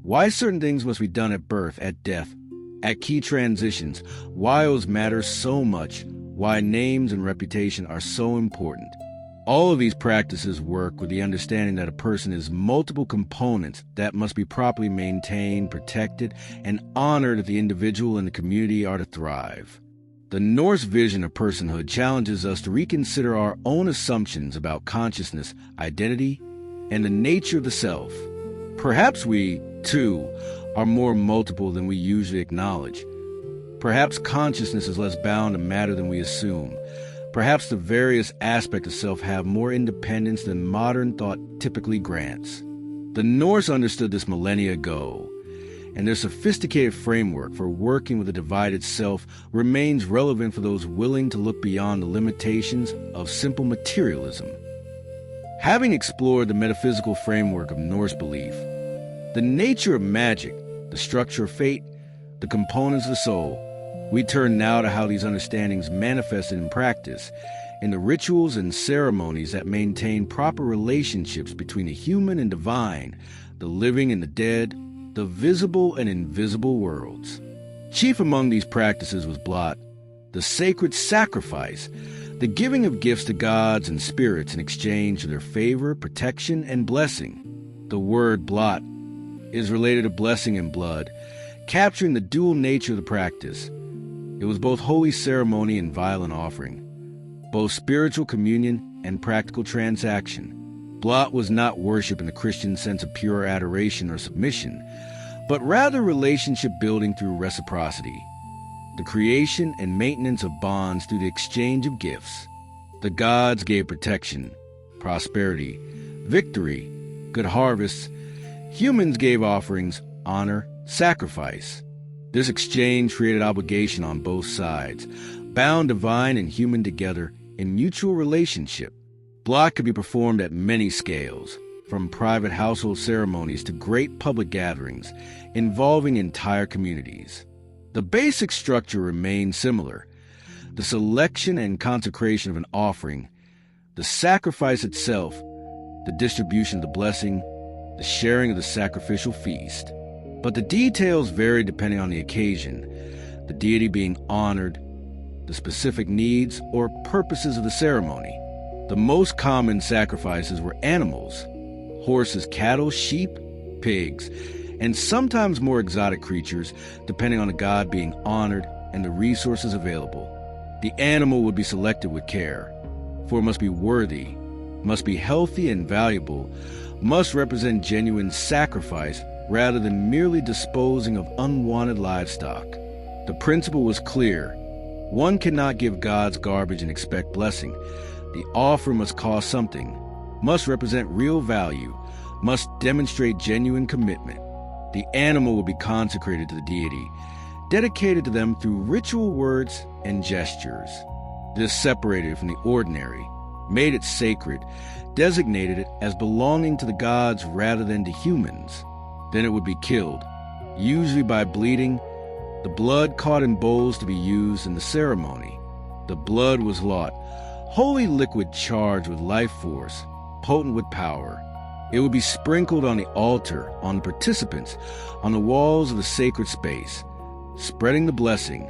Why certain things must be done at birth, at death, at key transitions, why oaths matter so much, why names and reputation are so important. All of these practices work with the understanding that a person is multiple components that must be properly maintained, protected, and honored if the individual and the community are to thrive. The Norse vision of personhood challenges us to reconsider our own assumptions about consciousness, identity, and the nature of the self. Perhaps we, too, are more multiple than we usually acknowledge. Perhaps consciousness is less bound to matter than we assume. Perhaps the various aspects of self have more independence than modern thought typically grants. The Norse understood this millennia ago, and their sophisticated framework for working with a divided self remains relevant for those willing to look beyond the limitations of simple materialism. Having explored the metaphysical framework of Norse belief, the nature of magic, the structure of fate, the components of the soul, we turn now to how these understandings manifested in practice, in the rituals and ceremonies that maintain proper relationships between the human and divine, the living and the dead, the visible and invisible worlds. Chief among these practices was blot, the sacred sacrifice, the giving of gifts to gods and spirits in exchange for their favor, protection, and blessing. The word blot is related to blessing and blood, capturing the dual nature of the practice. It was both holy ceremony and violent offering, both spiritual communion and practical transaction. Blot was not worship in the Christian sense of pure adoration or submission, but rather relationship building through reciprocity, the creation and maintenance of bonds through the exchange of gifts. The gods gave protection, prosperity, victory, good harvests. Humans gave offerings, honor, sacrifice. This exchange created obligation on both sides, bound divine and human together in mutual relationship. Blot could be performed at many scales, from private household ceremonies to great public gatherings involving entire communities. The basic structure remained similar: the selection and consecration of an offering, the sacrifice itself, the distribution of the blessing, the sharing of the sacrificial feast. But the details varied depending on the occasion, the deity being honored, the specific needs or purposes of the ceremony. The most common sacrifices were animals: horses, cattle, sheep, pigs, and sometimes more exotic creatures, depending on the god being honored and the resources available. The animal would be selected with care, for it must be worthy, must be healthy and valuable, must represent genuine sacrifice rather than merely disposing of unwanted livestock. The principle was clear: one cannot give God's garbage and expect blessing. The offer must cost something, must represent real value, must demonstrate genuine commitment. The animal will be consecrated to the deity, dedicated to them through ritual words and gestures. This separated it from the ordinary, made it sacred, designated it as belonging to the gods rather than to humans. Then it would be killed, usually by bleeding, the blood caught in bowls to be used in the ceremony. The blood was lot, holy liquid charged with life force, potent with power. It would be sprinkled on the altar, on the participants, on the walls of the sacred space, spreading the blessing,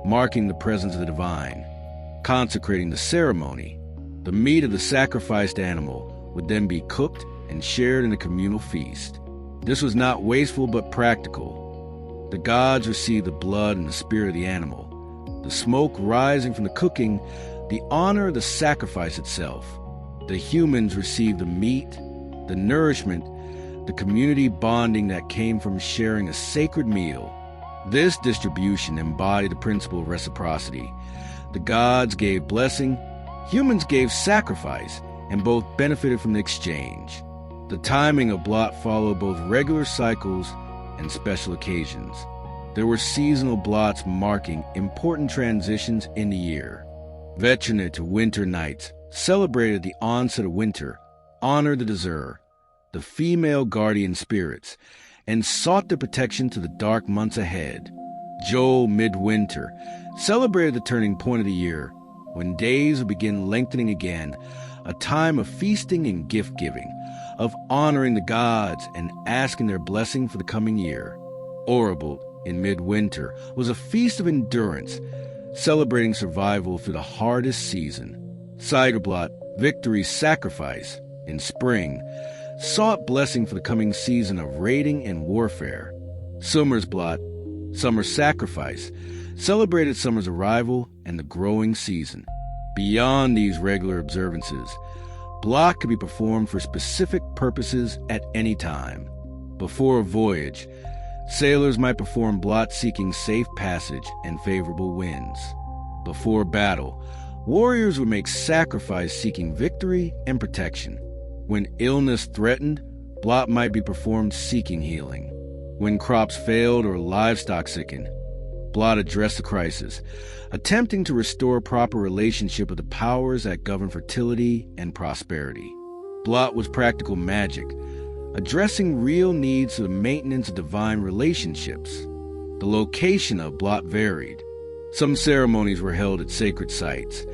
marking the presence of the divine, consecrating the ceremony. The meat of the sacrificed animal would then be cooked and shared in a communal feast. This was not wasteful but practical. The gods received the blood and the spirit of the animal, the smoke rising from the cooking, the honor of the sacrifice itself. The humans received the meat, the nourishment, the community bonding that came from sharing a sacred meal. This distribution embodied the principle of reciprocity. The gods gave blessing, humans gave sacrifice, and both benefited from the exchange. The timing of blot followed both regular cycles and special occasions. There were seasonal blots marking important transitions in the year. Vetrina to winter nights celebrated the onset of winter, honored the deserter, the female guardian spirits, and sought their protection to the dark months ahead. Joel midwinter celebrated the turning point of the year, when days would begin lengthening again, a time of feasting and gift-giving, of honoring the gods and asking their blessing for the coming year. Oribald, in midwinter, was a feast of endurance, celebrating survival through the hardest season. Ciderblot, victory's sacrifice, in spring, sought blessing for the coming season of raiding and warfare. Summersblot, summer's sacrifice, celebrated summer's arrival and the growing season. Beyond these regular observances, blot could be performed for specific purposes at any time. Before a voyage, sailors might perform blot seeking safe passage and favorable winds. Before battle, warriors would make sacrifice seeking victory and protection. When illness threatened, blot might be performed seeking healing. When crops failed or livestock sickened, blot addressed the crisis, attempting to restore proper relationship with the powers that govern fertility and prosperity. Blot was practical magic, addressing real needs to the maintenance of divine relationships. The location of blot varied. Some ceremonies were held at sacred sites,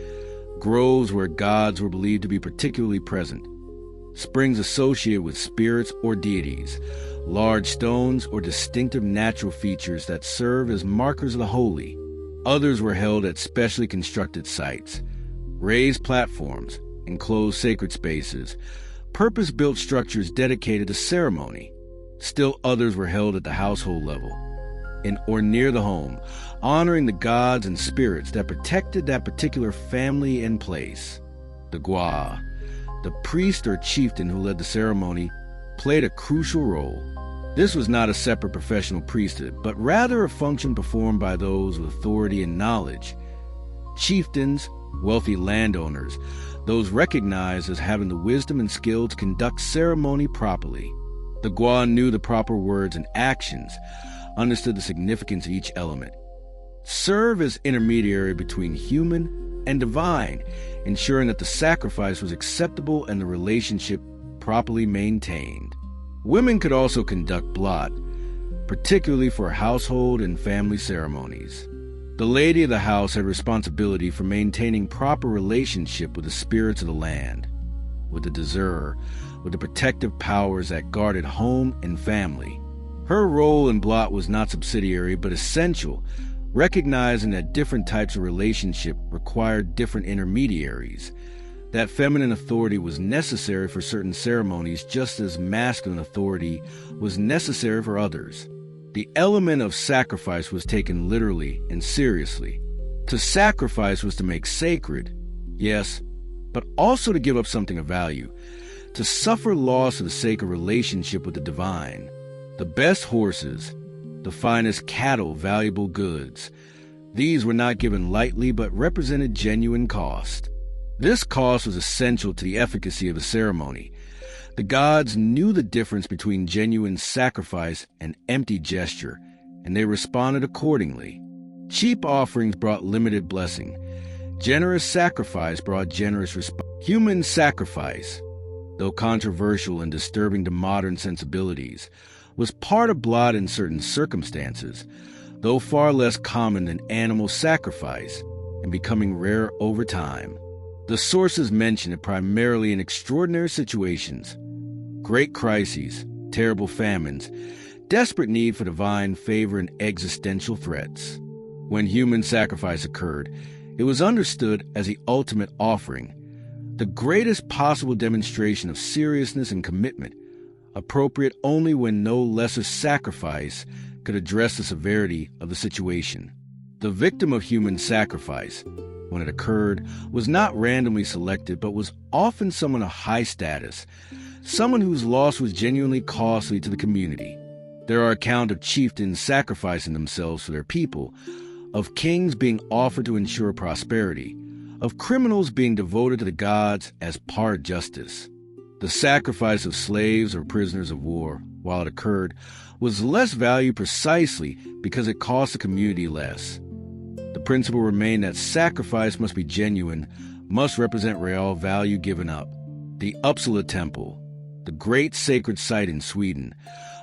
groves where gods were believed to be particularly present, springs associated with spirits or deities, large stones or distinctive natural features that serve as markers of the holy. Others were held at specially constructed sites, raised platforms, enclosed sacred spaces, purpose-built structures dedicated to ceremony. Still others were held at the household level, in or near the home, honoring the gods and spirits that protected that particular family and place. The Gwa, the priest or chieftain who led the ceremony, played a crucial role. This was not a separate professional priesthood, but rather a function performed by those with authority and knowledge. Chieftains, wealthy landowners, those recognized as having the wisdom and skill to conduct ceremony properly. The Gwa knew the proper words and actions, understood the significance of each element. serve as intermediary between human and divine, ensuring that the sacrifice was acceptable and the relationship properly maintained. Women could also conduct blot, particularly for household and family ceremonies. The lady of the house had responsibility for maintaining proper relationship with the spirits of the land, with the deserter, with the protective powers that guarded home and family. Her role in blot was not subsidiary but essential, recognizing that different types of relationship required different intermediaries, that feminine authority was necessary for certain ceremonies just as masculine authority was necessary for others. The element of sacrifice was taken literally and seriously. To sacrifice was to make sacred, yes, but also to give up something of value, to suffer loss for the sake of relationship with the divine. The best horses, the finest cattle, valuable goods. These were not given lightly but represented genuine cost. This cost was essential to the efficacy of the ceremony. The gods knew the difference between genuine sacrifice and empty gesture, and they responded accordingly. Cheap offerings brought limited blessing. Generous sacrifice brought generous response. Human sacrifice, though controversial and disturbing to modern sensibilities, was part of blot in certain circumstances, though far less common than animal sacrifice and becoming rare over time. The sources mention it primarily in extraordinary situations, great crises, terrible famines, desperate need for divine favor, and existential threats. When human sacrifice occurred, it was understood as the ultimate offering, the greatest possible demonstration of seriousness and commitment, appropriate only when no lesser sacrifice could address the severity of the situation. The victim of human sacrifice, when it occurred, was not randomly selected, but was often someone of high status, someone whose loss was genuinely costly to the community. There are accounts of chieftains sacrificing themselves for their people, of kings being offered to ensure prosperity, of criminals being devoted to the gods as par justice. The sacrifice of slaves or prisoners of war, while it occurred, was less valued precisely because it cost the community less. The principle remained that sacrifice must be genuine, must represent real value given up. The Uppsala Temple, the great sacred site in Sweden,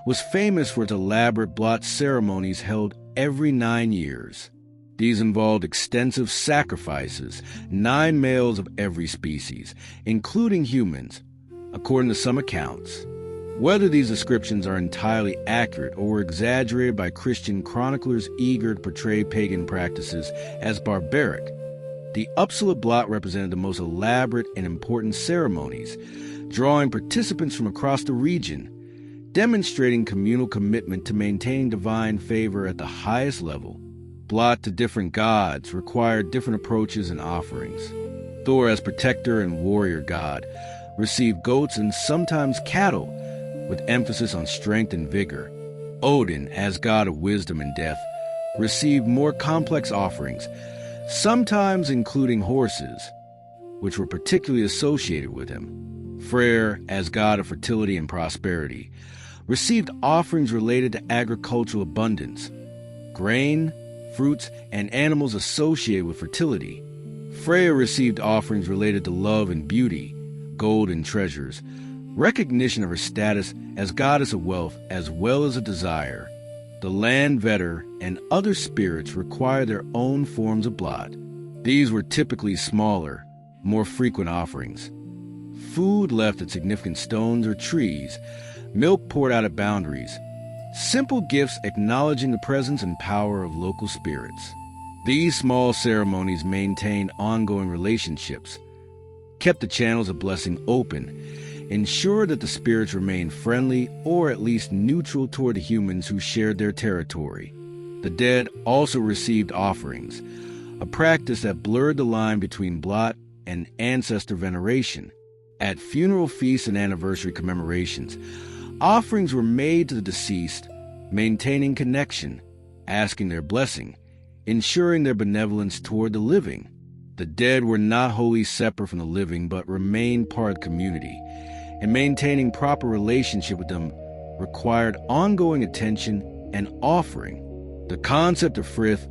was famous for its elaborate blot ceremonies held every 9 years. These involved extensive sacrifices, 9 males of every species, including humans, according to some accounts. Whether these descriptions are entirely accurate or were exaggerated by Christian chroniclers eager to portray pagan practices as barbaric, the Uppsala blot represented the most elaborate and important ceremonies, drawing participants from across the region, demonstrating communal commitment to maintaining divine favor at the highest level. Blot to different gods required different approaches and offerings. Thor, as protector and warrior god, received goats and sometimes cattle, with emphasis on strength and vigor. Odin, as god of wisdom and death, received more complex offerings, sometimes including horses, which were particularly associated with him. Freyr, as god of fertility and prosperity, received offerings related to agricultural abundance, grain, fruits, and animals associated with fertility. Freya received offerings related to love and beauty, gold and treasures, recognition of her status as goddess of wealth as well as a desire. The land vetter and other spirits require their own forms of blot. These were typically smaller, more frequent offerings. Food left at significant stones or trees, milk poured out at boundaries, simple gifts acknowledging the presence and power of local spirits. These small ceremonies maintained ongoing relationships, kept the channels of blessing open, ensured that the spirits remained friendly or at least neutral toward the humans who shared their territory. The dead also received offerings, a practice that blurred the line between blot and ancestor veneration. At funeral feasts and anniversary commemorations, offerings were made to the deceased, maintaining connection, asking their blessing, ensuring their benevolence toward the living. The dead were not wholly separate from the living, but remained part of the community, and maintaining proper relationship with them required ongoing attention and offering. The concept of frith,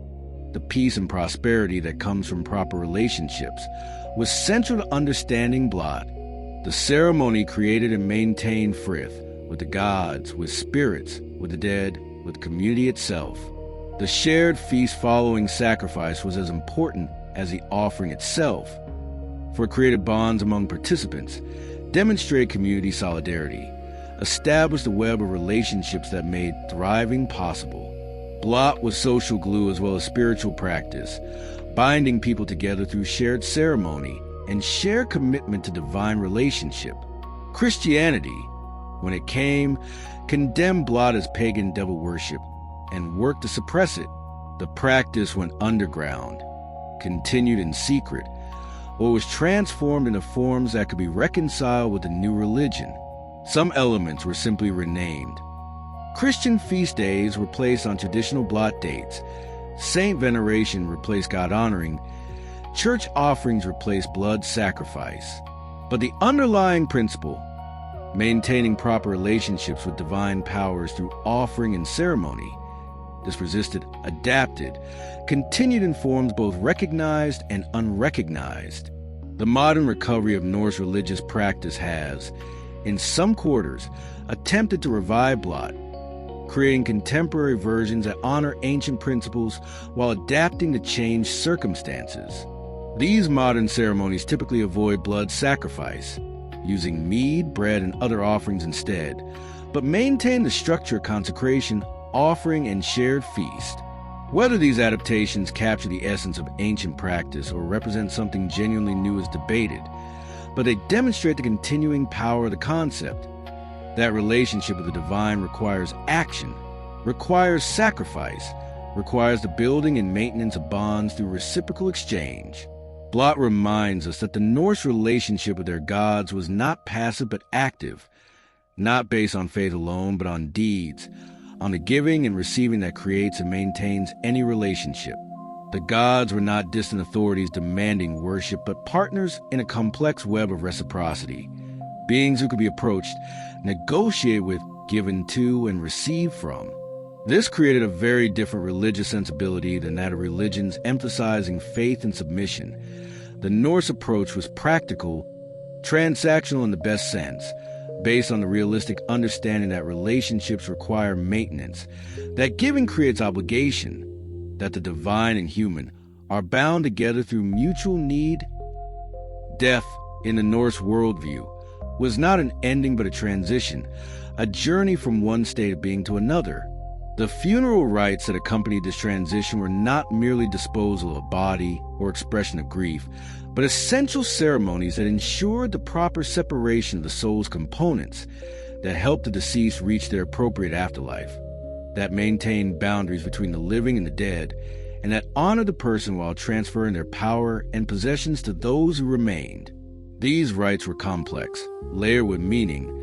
the peace and prosperity that comes from proper relationships, was central to understanding blot. The ceremony created and maintained frith with the gods, with spirits, with the dead, with community itself. The shared feast following sacrifice was as important as the offering itself, for it created bonds among participants, demonstrated community solidarity, established a web of relationships that made thriving possible. Blot was social glue as well as spiritual practice, binding people together through shared ceremony and shared commitment to divine relationship. Christianity, when it came, condemned blot as pagan devil worship and worked to suppress it. The practice went underground, continued in secret, or was transformed into forms that could be reconciled with the new religion. Some elements were simply renamed. Christian feast days were placed on traditional blot dates. Saint veneration replaced God honoring. Church offerings replaced blood sacrifice. But the underlying principle, maintaining proper relationships with divine powers through offering and ceremony, this persisted, adapted, continued in forms both recognized and unrecognized. The modern recovery of Norse religious practice has, in some quarters, attempted to revive blot, creating contemporary versions that honor ancient principles while adapting to changed circumstances. These modern ceremonies typically avoid blood sacrifice, using mead, bread, and other offerings instead, but maintain the structure of consecration, offering, and shared feast. Whether these adaptations capture the essence of ancient practice or represent something genuinely new is debated, but they demonstrate the continuing power of the concept. That relationship with the divine requires action, requires sacrifice, requires the building and maintenance of bonds through reciprocal exchange. Blot reminds us that the Norse relationship with their gods was not passive but active, not based on faith alone but on deeds, on the giving and receiving that creates and maintains any relationship. The gods were not distant authorities demanding worship, but partners in a complex web of reciprocity, beings who could be approached, negotiated with, given to, and received from. This created a very different religious sensibility than that of religions emphasizing faith and submission. The Norse approach was practical, transactional in the best sense, based on the realistic understanding that relationships require maintenance, that giving creates obligation, that the divine and human are bound together through mutual need. Death, in the Norse worldview, was not an ending but a transition, a journey from one state of being to another. The funeral rites that accompanied this transition were not merely disposal of a body or expression of grief, but essential ceremonies that ensured the proper separation of the soul's components, that helped the deceased reach their appropriate afterlife, that maintained boundaries between the living and the dead, and that honored the person while transferring their power and possessions to those who remained. These rites were complex, layered with meaning,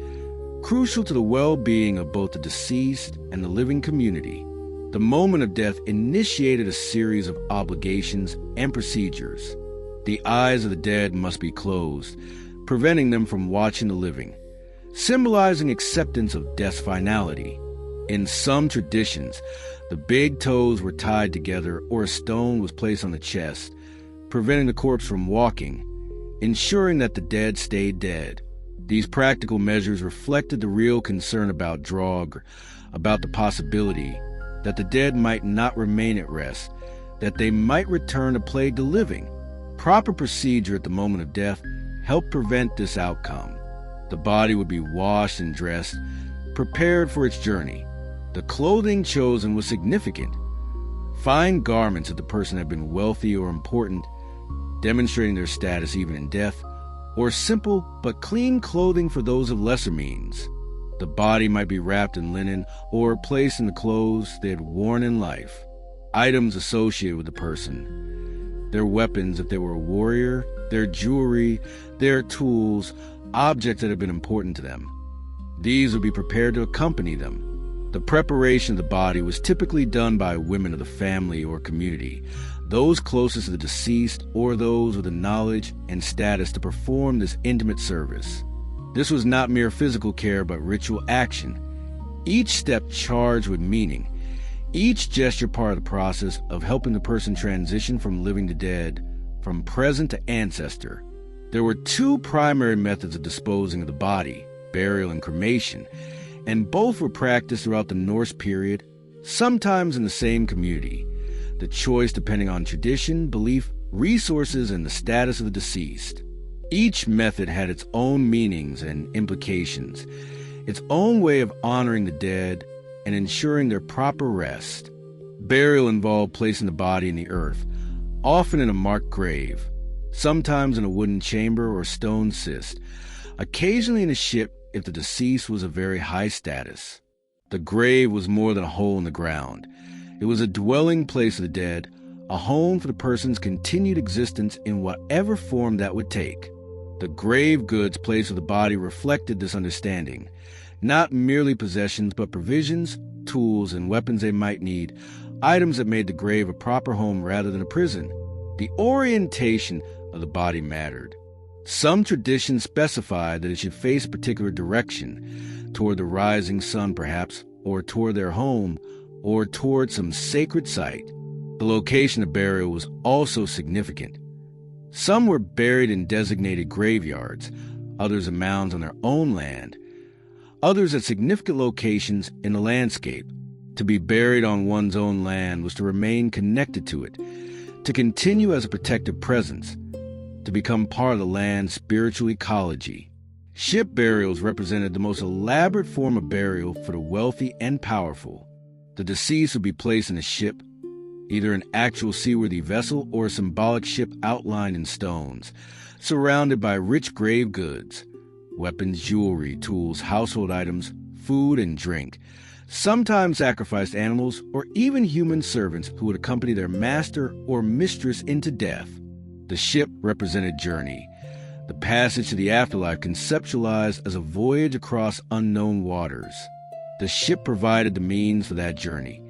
crucial to the well-being of both the deceased and the living community. The moment of death initiated a series of obligations and procedures. The eyes of the dead must be closed, preventing them from watching the living, symbolizing acceptance of death's finality. In some traditions, the big toes were tied together or a stone was placed on the chest, preventing the corpse from walking, ensuring that the dead stayed dead. These practical measures reflected the real concern about drog, about the possibility that the dead might not remain at rest, that they might return to plague the living. Proper procedure at the moment of death helped prevent this outcome. The body would be washed and dressed, prepared for its journey. The clothing chosen was significant. Fine garments if the person had been wealthy or important, demonstrating their status even in death, or simple but clean clothing for those of lesser means. The body might be wrapped in linen or placed in the clothes they had worn in life. Items associated with the person, their weapons if they were a warrior, their jewelry, their tools, objects that had been important to them. These would be prepared to accompany them. The preparation of the body was typically done by women of the family or community, those closest to the deceased or those with the knowledge and status to perform this intimate service. This was not mere physical care but ritual action, each step charged with meaning, each gesture part of the process of helping the person transition from living to dead, from present to ancestor. There were two primary methods of disposing of the body, burial and cremation, and both were practiced throughout the Norse period, sometimes in the same community, the choice depending on tradition, belief, resources, and the status of the deceased. Each method had its own meanings and implications, its own way of honoring the dead and ensuring their proper rest. Burial involved placing the body in the earth, often in a marked grave, sometimes in a wooden chamber or stone cist, occasionally in a ship if the deceased was of very high status. The grave was more than a hole in the ground. It was a dwelling place of the dead, a home for the person's continued existence in whatever form that would take. The grave goods placed with the body reflected this understanding, not merely possessions, but provisions, tools, and weapons they might need, items that made the grave a proper home rather than a prison. The orientation of the body mattered. Some traditions specified that it should face a particular direction, toward the rising sun perhaps, or toward their home, or toward some sacred site. The location of burial was also significant. Some were buried in designated graveyards, others in mounds on their own land, others at significant locations in the landscape. To be buried on one's own land was to remain connected to it, to continue as a protective presence, to become part of the land's spiritual ecology. Ship burials represented the most elaborate form of burial for the wealthy and powerful. The deceased would be placed in a ship, either an actual seaworthy vessel or a symbolic ship outlined in stones, surrounded by rich grave goods, weapons, jewelry, tools, household items, food, and drink, sometimes sacrificed animals or even human servants who would accompany their master or mistress into death. The ship represented journey, the passage to the afterlife conceptualized as a voyage across unknown waters. The ship provided the means for that journey,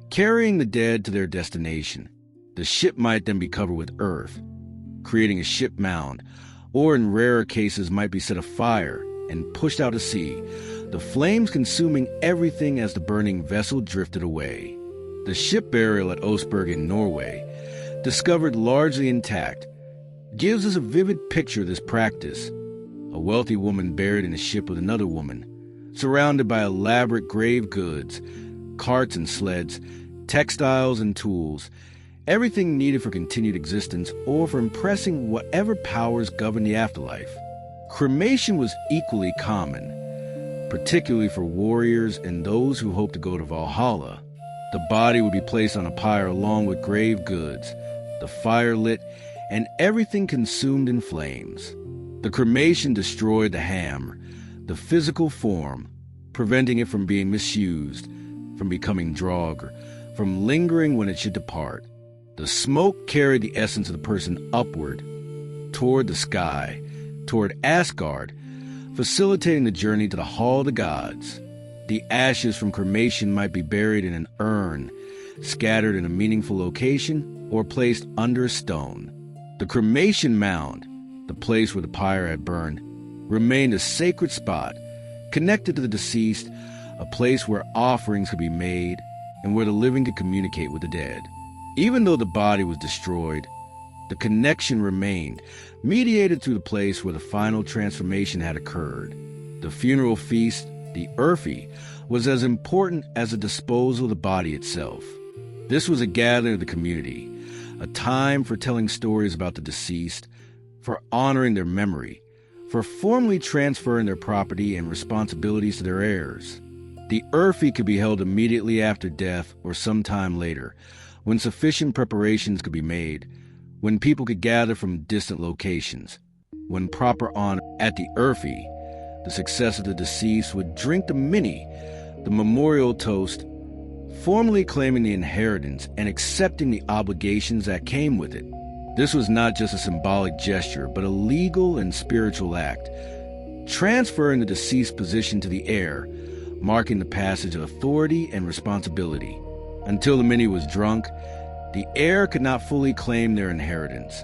carrying the dead to their destination. The ship might then be covered with earth, creating a ship mound, or in rarer cases might be set afire and pushed out to sea, the flames consuming everything as the burning vessel drifted away. The ship burial at Oseberg in Norway, discovered largely intact, gives us a vivid picture of this practice. A wealthy woman buried in a ship with another woman, surrounded by elaborate grave goods, carts and sleds, textiles and tools, everything needed for continued existence or for impressing whatever powers govern the afterlife. Cremation was equally common, particularly for warriors and those who hoped to go to Valhalla. The body would be placed on a pyre along with grave goods, the fire lit, and everything consumed in flames. The cremation destroyed the hammer, the physical form, preventing it from being misused, from becoming drog, or from lingering when it should depart. The smoke carried the essence of the person upward, toward the sky, toward Asgard, facilitating the journey to the Hall of the Gods. The ashes from cremation might be buried in an urn, scattered in a meaningful location, or placed under a stone. The cremation mound, the place where the pyre had burned, remained a sacred spot, connected to the deceased, a place where offerings could be made and where the living could communicate with the dead. Even though the body was destroyed, the connection remained, mediated through the place where the final transformation had occurred. The funeral feast, the Urfi, was as important as the disposal of the body itself. This was a gathering of the community, a time for telling stories about the deceased, for honoring their memory, for formally transferring their property and responsibilities to their heirs. The Urfi could be held immediately after death or sometime later, when sufficient preparations could be made, when people could gather from distant locations. When proper honor at the Urfi, the successor of the deceased would drink the mini, the memorial toast, formally claiming the inheritance and accepting the obligations that came with it. This was not just a symbolic gesture, but a legal and spiritual act, transferring the deceased position to the heir, marking the passage of authority and responsibility. Until the mini was drunk, the heir could not fully claim their inheritance,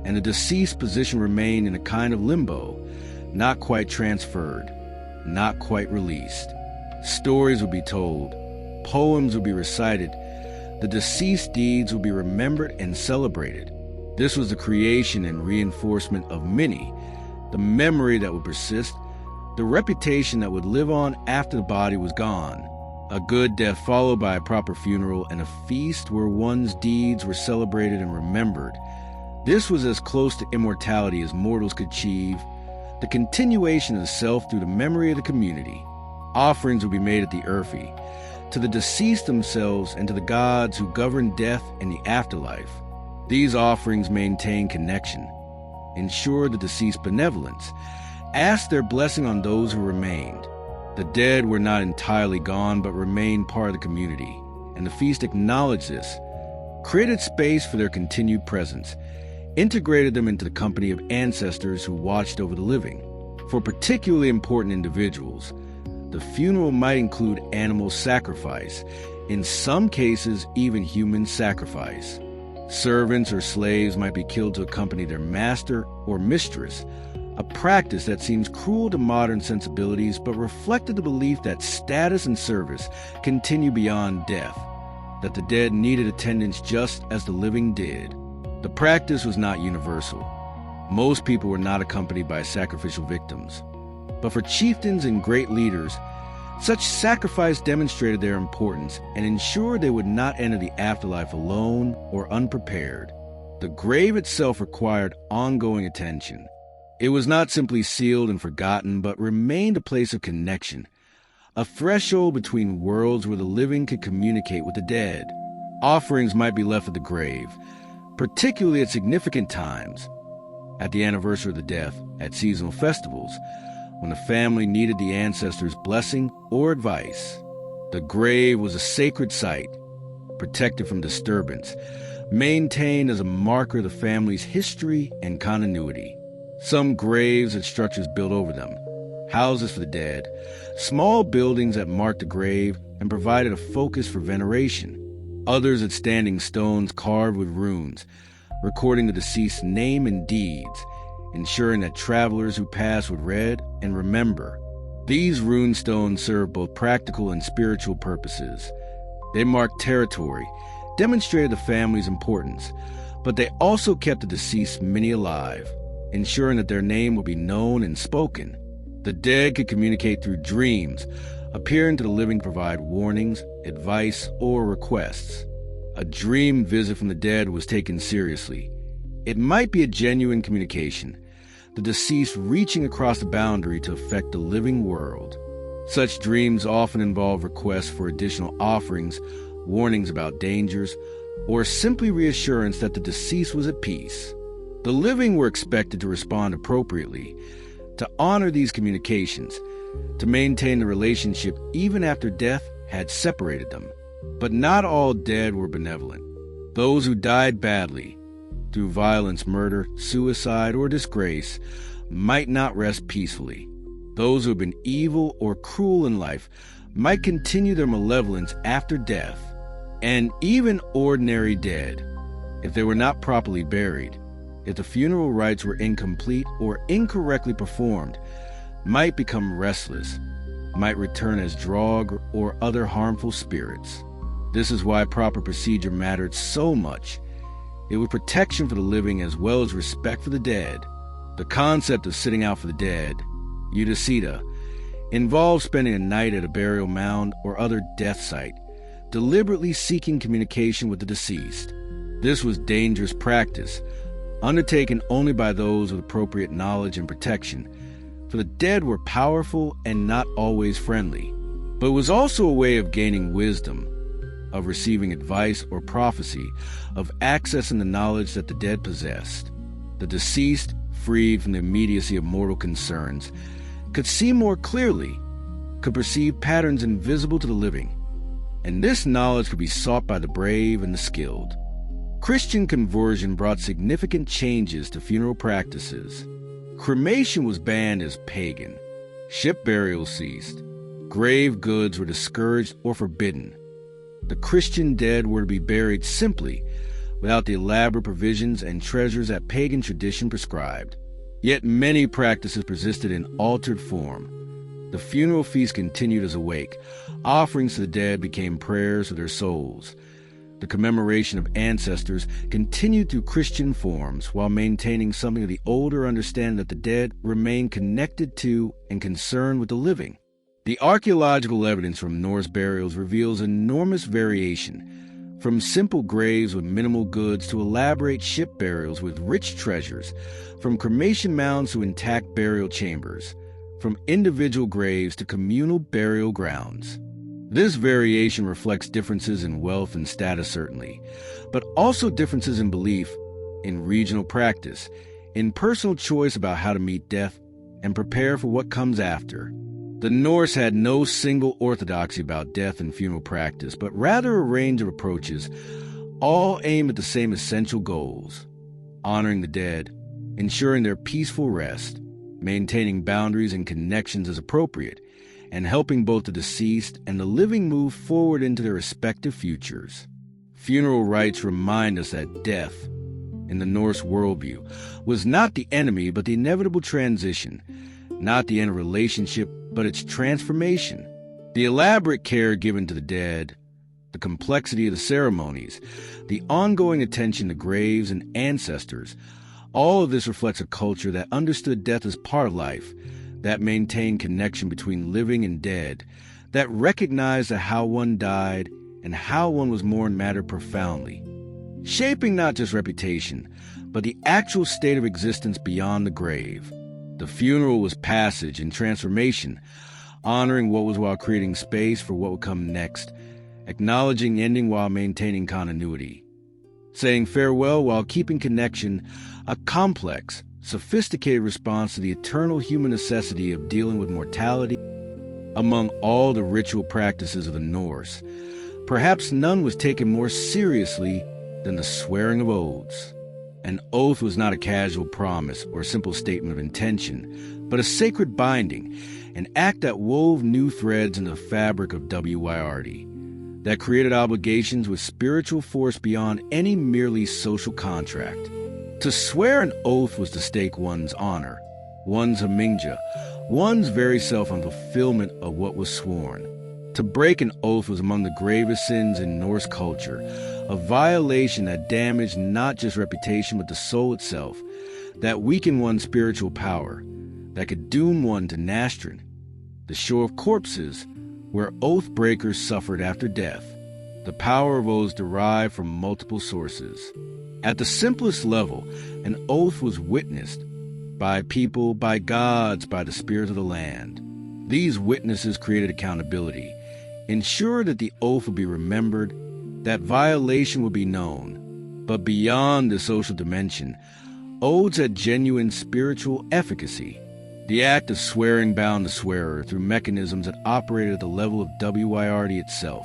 and the deceased position remained in a kind of limbo, not quite transferred, not quite released. Stories would be told, poems would be recited, the deceased deeds would be remembered and celebrated. This was the creation and reinforcement of many, the memory that would persist, the reputation that would live on after the body was gone. A good death followed by a proper funeral and a feast where one's deeds were celebrated and remembered. This was as close to immortality as mortals could achieve, the continuation of the self through the memory of the community. Offerings would be made at the Urfi, to the deceased themselves and to the gods who govern death and the afterlife. These offerings maintain connection, ensure the deceased's benevolence, ask their blessing on those who remained. The dead were not entirely gone but remained part of the community, and the feast acknowledged this, created space for their continued presence, integrated them into the company of ancestors who watched over the living. For particularly important individuals, the funeral might include animal sacrifice, in some cases even human sacrifice. Servants or slaves might be killed to accompany their master or mistress, a practice that seems cruel to modern sensibilities but reflected the belief that status and service continue beyond death, that the dead needed attendance just as the living did. The practice was not universal. Most people were not accompanied by sacrificial victims. But for chieftains and great leaders, such sacrifice demonstrated their importance and ensured they would not enter the afterlife alone or unprepared. The grave itself required ongoing attention. It was not simply sealed and forgotten, but remained a place of connection, a threshold between worlds where the living could communicate with the dead. Offerings might be left at the grave, particularly at significant times, at the anniversary of the death, at seasonal festivals, when the family needed the ancestors' blessing or advice. The grave was a sacred site, protected from disturbance, maintained as a marker of the family's history and continuity. Some graves had structures built over them, houses for the dead, small buildings that marked the grave and provided a focus for veneration. Others had standing stones carved with runes, recording the deceased's name and deeds, ensuring that travelers who passed would read and remember. These rune stones served both practical and spiritual purposes. They marked territory, demonstrated the family's importance, but they also kept the deceased many alive, ensuring that their name would be known and spoken. The dead could communicate through dreams, appearing to the living to provide warnings, advice, or requests. A dream visit from the dead was taken seriously. It might be a genuine communication, the deceased reaching across the boundary to affect the living world. Such dreams often involve requests for additional offerings, warnings about dangers, or simply reassurance that the deceased was at peace. The living were expected to respond appropriately, to honor these communications, to maintain the relationship even after death had separated them. But not all dead were benevolent. Those who died badly, through violence, murder, suicide, or disgrace, might not rest peacefully. Those who had been evil or cruel in life might continue their malevolence after death. And even ordinary dead, if they were not properly buried, if the funeral rites were incomplete or incorrectly performed, might become restless, might return as drog or other harmful spirits. This is why proper procedure mattered so much. It was protection for the living as well as respect for the dead. The concept of sitting out for the dead, Udasita, involved spending a night at a burial mound or other death site, deliberately seeking communication with the deceased. This was dangerous practice, undertaken only by those with appropriate knowledge and protection, for the dead were powerful and not always friendly. But it was also a way of gaining wisdom, of receiving advice or prophecy, of accessing the knowledge that the dead possessed. The deceased, freed from the immediacy of mortal concerns, could see more clearly, could perceive patterns invisible to the living, and this knowledge could be sought by the brave and the skilled. Christian conversion brought significant changes to funeral practices. Cremation was banned as pagan. Ship burials ceased. Grave goods were discouraged or forbidden. The Christian dead were to be buried simply, without the elaborate provisions and treasures that pagan tradition prescribed. Yet many practices persisted in altered form. The funeral feast continued as a wake. Offerings to the dead became prayers for their souls. The commemoration of ancestors continued through Christian forms while maintaining something of the older understanding that the dead remain connected to and concerned with the living. The archaeological evidence from Norse burials reveals enormous variation, from simple graves with minimal goods to elaborate ship burials with rich treasures, from cremation mounds to intact burial chambers, from individual graves to communal burial grounds. This variation reflects differences in wealth and status, certainly, but also differences in belief, in regional practice, in personal choice about how to meet death and prepare for what comes after. The Norse had no single orthodoxy about death and funeral practice, but rather a range of approaches, all aimed at the same essential goals: honoring the dead, ensuring their peaceful rest, maintaining boundaries and connections as appropriate, and helping both the deceased and the living move forward into their respective futures. Funeral rites remind us that death, in the Norse worldview, was not the enemy but the inevitable transition, not the end of a relationship but its transformation. The elaborate care given to the dead, the complexity of the ceremonies, the ongoing attention to graves and ancestors, all of this reflects a culture that understood death as part of life, that maintained connection between living and dead, that recognized that how one died and how one was mourned mattered profoundly, shaping not just reputation, but the actual state of existence beyond the grave. The funeral was passage and transformation, honoring what was while creating space for what would come next, acknowledging ending while maintaining continuity, saying farewell while keeping connection, a complex, sophisticated response to the eternal human necessity of dealing with mortality. Among all the ritual practices of the Norse, perhaps none was taken more seriously than the swearing of oaths. An oath was not a casual promise or simple statement of intention, but a sacred binding, an act that wove new threads into the fabric of WYRD, that created obligations with spiritual force beyond any merely social contract. To swear an oath was to stake one's honor, one's hamingja, one's very self on fulfillment of what was sworn. To break an oath was among the gravest sins in Norse culture, a violation that damaged not just reputation but the soul itself, that weakened one's spiritual power, that could doom one to Nastrin, the shore of corpses, where oath breakers suffered after death. The power of oaths derived from multiple sources. At the simplest level, an oath was witnessed by people, by gods, by the spirit of the land. These witnesses created accountability, ensured that the oath would be remembered, that violation would be known. But beyond the social dimension, oaths had genuine spiritual efficacy. The act of swearing bound the swearer through mechanisms that operated at the level of WYRD itself,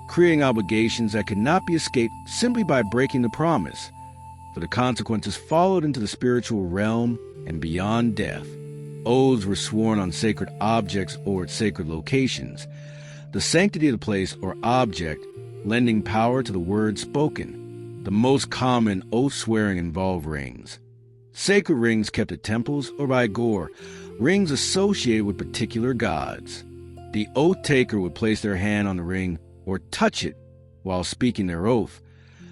creating obligations that could not be escaped simply by breaking the promise, for the consequences followed into the spiritual realm and beyond death. Oaths were sworn on sacred objects or at sacred locations, the sanctity of the place or object lending power to the word spoken. The most common oath-swearing involved rings. Sacred rings kept at temples or by gore, rings associated with particular gods. The oath-taker would place their hand on the ring or touch it while speaking their oath,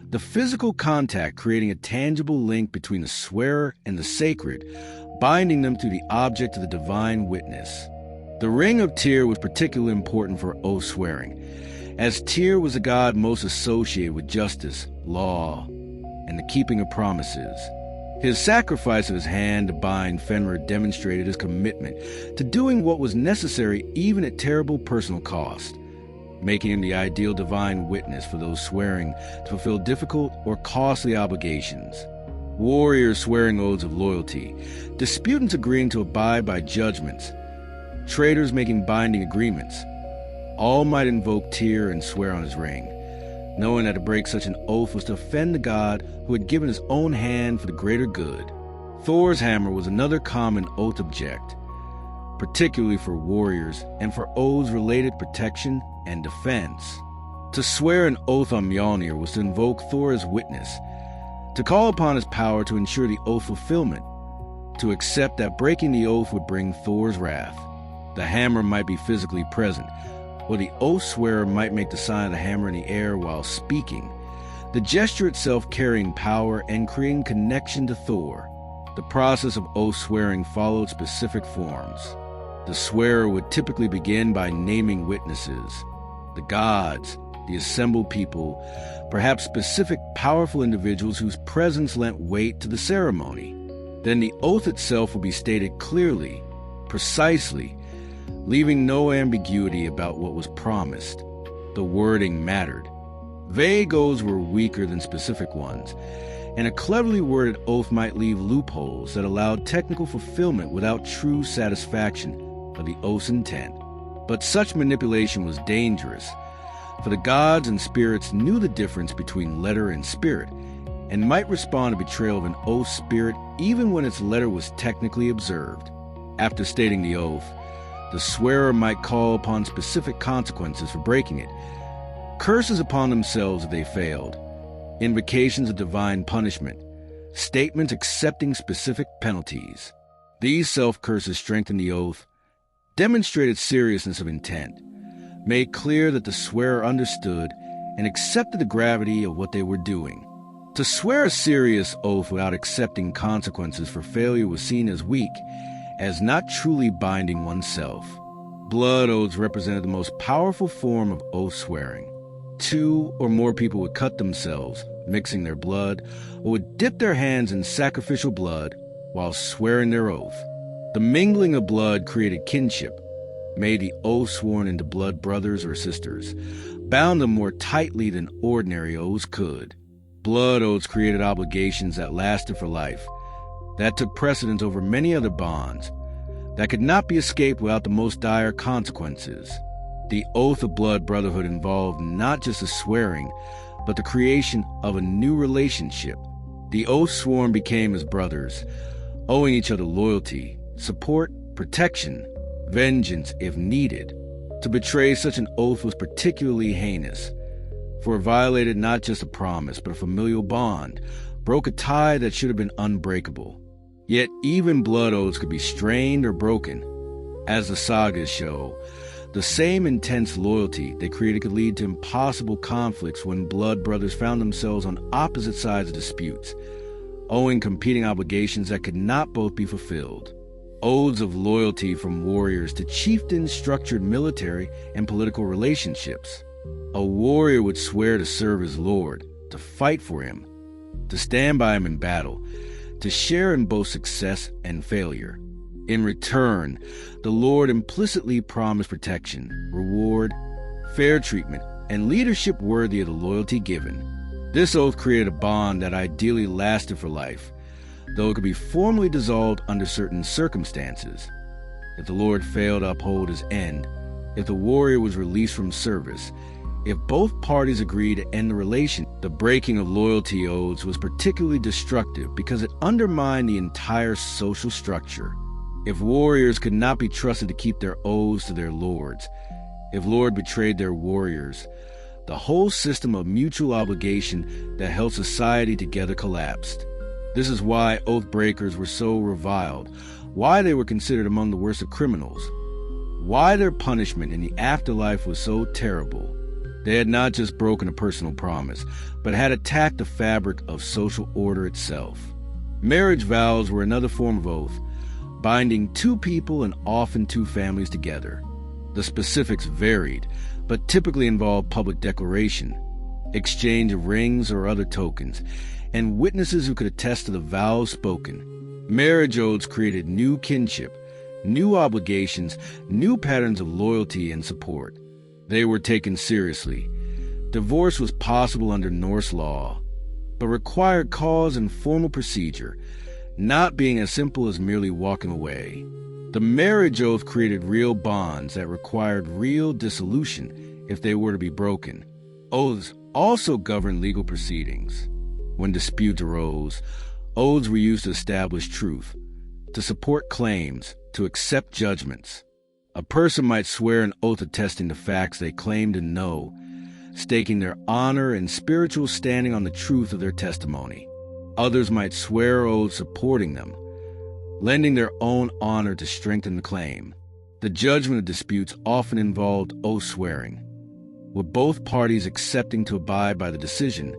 the physical contact creating a tangible link between the swearer and the sacred, binding them to the object of the divine witness. The ring of Tyr was particularly important for oath swearing, as Tyr was the god most associated with justice, law, and the keeping of promises. His sacrifice of his hand to bind Fenrir demonstrated his commitment to doing what was necessary even at terrible personal cost, making him the ideal divine witness for those swearing to fulfill difficult or costly obligations. Warriors swearing oaths of loyalty, disputants agreeing to abide by judgments, traders making binding agreements. All might invoke Tyr and swear on his ring, knowing that to break such an oath was to offend the god who had given his own hand for the greater good. Thor's hammer was another common oath object, particularly for warriors and for oaths related to protection and defense. To swear an oath on Mjolnir was to invoke Thor as witness, to call upon his power to ensure the oath fulfillment, to accept that breaking the oath would bring Thor's wrath. The hammer might be physically present, or the oath swearer might make the sign of the hammer in the air while speaking, the gesture itself carrying power and creating connection to Thor. The process of oath swearing followed specific forms. The swearer would typically begin by naming witnesses, the gods, the assembled people, perhaps specific powerful individuals whose presence lent weight to the ceremony. Then the oath itself would be stated clearly, precisely, leaving no ambiguity about what was promised. The wording mattered. Vague oaths were weaker than specific ones, and a cleverly worded oath might leave loopholes that allowed technical fulfillment without true satisfaction of the oath's intent. But such manipulation was dangerous, for the gods and spirits knew the difference between letter and spirit, and might respond to betrayal of an oath spirit even when its letter was technically observed. After stating the oath, the swearer might call upon specific consequences for breaking it, curses upon themselves if they failed, invocations of divine punishment, statements accepting specific penalties. These self-curses strengthened the oath, demonstrated seriousness of intent, made clear that the swearer understood and accepted the gravity of what they were doing. To swear a serious oath without accepting consequences for failure was seen as weak, as not truly binding oneself. Blood oaths represented the most powerful form of oath swearing. 2 or more people would cut themselves, mixing their blood, or would dip their hands in sacrificial blood while swearing their oath. The mingling of blood created kinship, made the oath sworn into blood brothers or sisters, bound them more tightly than ordinary oaths could. Blood oaths created obligations that lasted for life, that took precedence over many other bonds, that could not be escaped without the most dire consequences. The oath of blood brotherhood involved not just the swearing, but the creation of a new relationship. The oath sworn became as brothers, owing each other loyalty, support, protection, vengeance if needed. To betray such an oath was particularly heinous, for it violated not just a promise, but a familial bond, broke a tie that should have been unbreakable. Yet even blood oaths could be strained or broken. As the sagas show, the same intense loyalty they created could lead to impossible conflicts when blood brothers found themselves on opposite sides of disputes, owing competing obligations that could not both be fulfilled. Oaths of loyalty from warriors to chieftains structured military and political relationships. A warrior would swear to serve his lord, to fight for him, to stand by him in battle, to share in both success and failure. In return, the Lord implicitly promised protection, reward, fair treatment, and leadership worthy of the loyalty given. This oath created a bond that ideally lasted for life, though it could be formally dissolved under certain circumstances. If the Lord failed to uphold his end, if the warrior was released from service, if both parties agreed to end the relation, the breaking of loyalty oaths was particularly destructive because it undermined the entire social structure. If warriors could not be trusted to keep their oaths to their lords, if lord betrayed their warriors, the whole system of mutual obligation that held society together collapsed. This is why oath breakers were so reviled, why they were considered among the worst of criminals, why their punishment in the afterlife was so terrible. They had not just broken a personal promise, but had attacked the fabric of social order itself. Marriage vows were another form of oath, binding 2 people and often 2 families together. The specifics varied, but typically involved public declaration, exchange of rings or other tokens, and witnesses who could attest to the vows spoken. Marriage oaths created new kinship, new obligations, new patterns of loyalty and support. They were taken seriously. Divorce was possible under Norse law, but required cause and formal procedure, not being as simple as merely walking away. The marriage oath created real bonds that required real dissolution if they were to be broken. Oaths also governed legal proceedings. When disputes arose, oaths were used to establish truth, to support claims, to accept judgments. A person might swear an oath attesting to facts they claim to know, staking their honor and spiritual standing on the truth of their testimony. Others might swear oaths supporting them, lending their own honor to strengthen the claim. The judgment of disputes often involved oath-swearing, with both parties accepting to abide by the decision,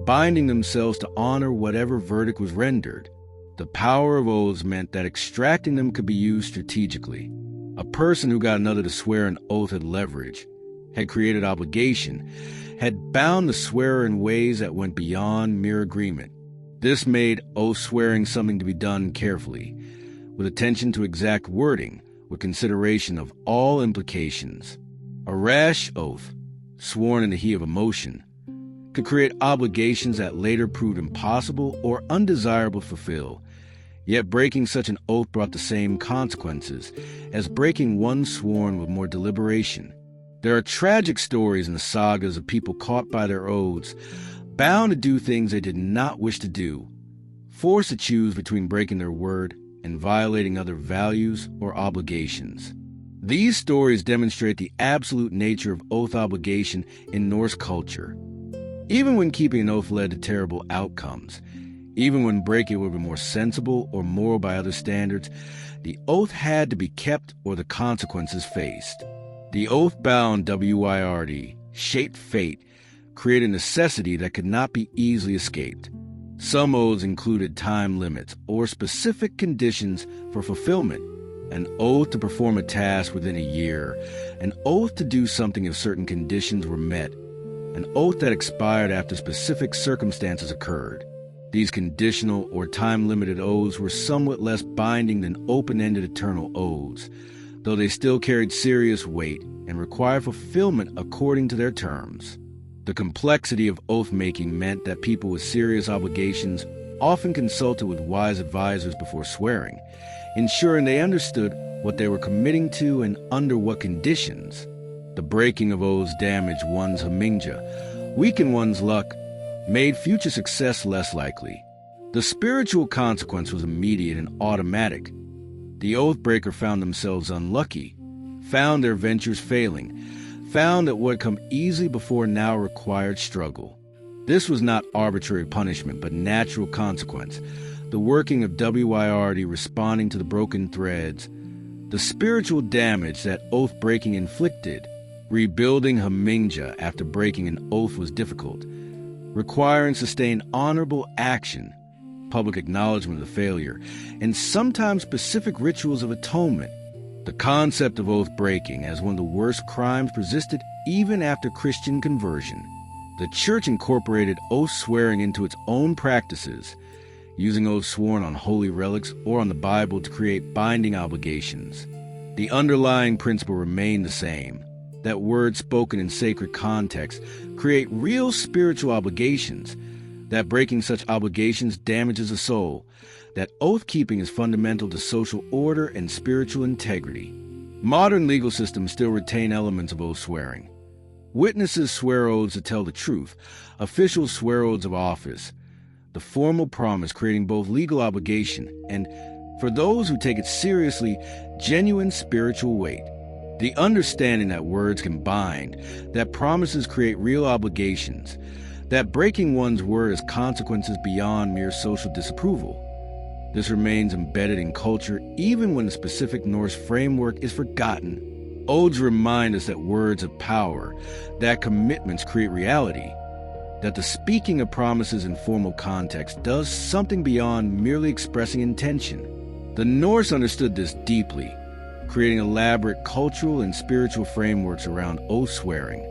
binding themselves to honor whatever verdict was rendered. The power of oaths meant that extracting them could be used strategically. A person who got another to swear an oath had leverage, had created obligation, had bound the swearer in ways that went beyond mere agreement. This made oath-swearing something to be done carefully, with attention to exact wording, with consideration of all implications. A rash oath, sworn in the heat of emotion, could create obligations that later proved impossible or undesirable to fulfill. Yet breaking such an oath brought the same consequences as breaking one sworn with more deliberation. There are tragic stories in the sagas of people caught by their oaths, bound to do things they did not wish to do, forced to choose between breaking their word and violating other values or obligations. These stories demonstrate the absolute nature of oath obligation in Norse culture. Even when keeping an oath led to terrible outcomes, even when breaking would be more sensible or moral by other standards, the oath had to be kept or the consequences faced. The oath-bound WYRD shaped fate, created a necessity that could not be easily escaped. Some oaths included time limits or specific conditions for fulfillment. An oath to perform a task within a year, an oath to do something if certain conditions were met, an oath that expired after specific circumstances occurred. These conditional or time-limited oaths were somewhat less binding than open-ended eternal oaths, though they still carried serious weight and required fulfillment according to their terms. The complexity of oath-making meant that people with serious obligations often consulted with wise advisors before swearing, ensuring they understood what they were committing to and under what conditions. The breaking of oaths damaged one's hamingja, weakened one's luck, made future success less likely. The spiritual consequence was immediate and automatic. The oath breaker found themselves unlucky, found their ventures failing, found that what had come easily before now required struggle. This was not arbitrary punishment, but natural consequence, the working of WYRD responding to the broken threads, the spiritual damage that oath-breaking inflicted. Rebuilding hamingja after breaking an oath was difficult, requiring sustained honorable action, public acknowledgement of the failure, and sometimes specific rituals of atonement. The concept of oath-breaking as one of the worst crimes persisted even after Christian conversion. The Church incorporated oath-swearing into its own practices, using oaths sworn on holy relics or on the Bible to create binding obligations. The underlying principle remained the same, that words spoken in sacred context create real spiritual obligations, that breaking such obligations damages the soul, that oath-keeping is fundamental to social order and spiritual integrity. Modern legal systems still retain elements of oath-swearing. Witnesses swear oaths to tell the truth. Officials swear oaths of office. The formal promise creating both legal obligation and, for those who take it seriously, genuine spiritual weight. The understanding that words can bind, that promises create real obligations, that breaking one's word has consequences beyond mere social disapproval. This remains embedded in culture even when the specific Norse framework is forgotten. Odes remind us that words have power, that commitments create reality, that the speaking of promises in formal context does something beyond merely expressing intention. The Norse understood this deeply, creating elaborate cultural and spiritual frameworks around oath-swearing,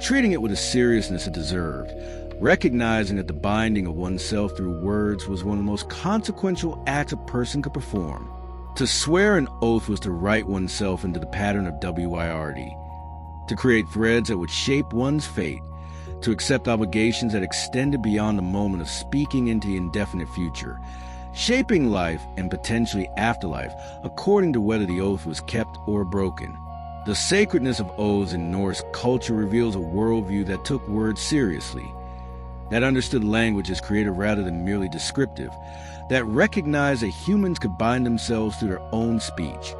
treating it with the seriousness it deserved, recognizing that the binding of oneself through words was one of the most consequential acts a person could perform. To swear an oath was to write oneself into the pattern of WYRD, to create threads that would shape one's fate, to accept obligations that extended beyond the moment of speaking into the indefinite future, shaping life and potentially afterlife according to whether the oath was kept or broken. The sacredness of oaths in Norse culture reveals a worldview that took words seriously, that understood language as creative rather than merely descriptive, that recognized that humans could bind themselves through their own speech,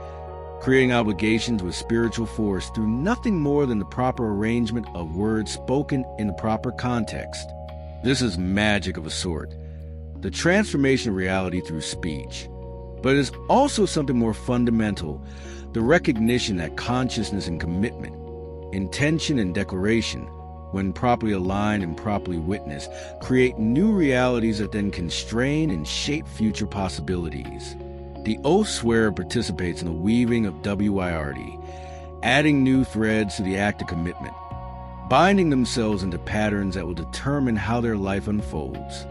creating obligations with spiritual force through nothing more than the proper arrangement of words spoken in the proper context. This is magic of a sort, the transformation of reality through speech, But it is also something more fundamental, the recognition that consciousness and commitment, intention and declaration, when properly aligned and properly witnessed, create new realities that then constrain and shape future possibilities. The oath swearer participates in the weaving of WYRD, adding new threads to the act of commitment, binding themselves into patterns that will determine how their life unfolds.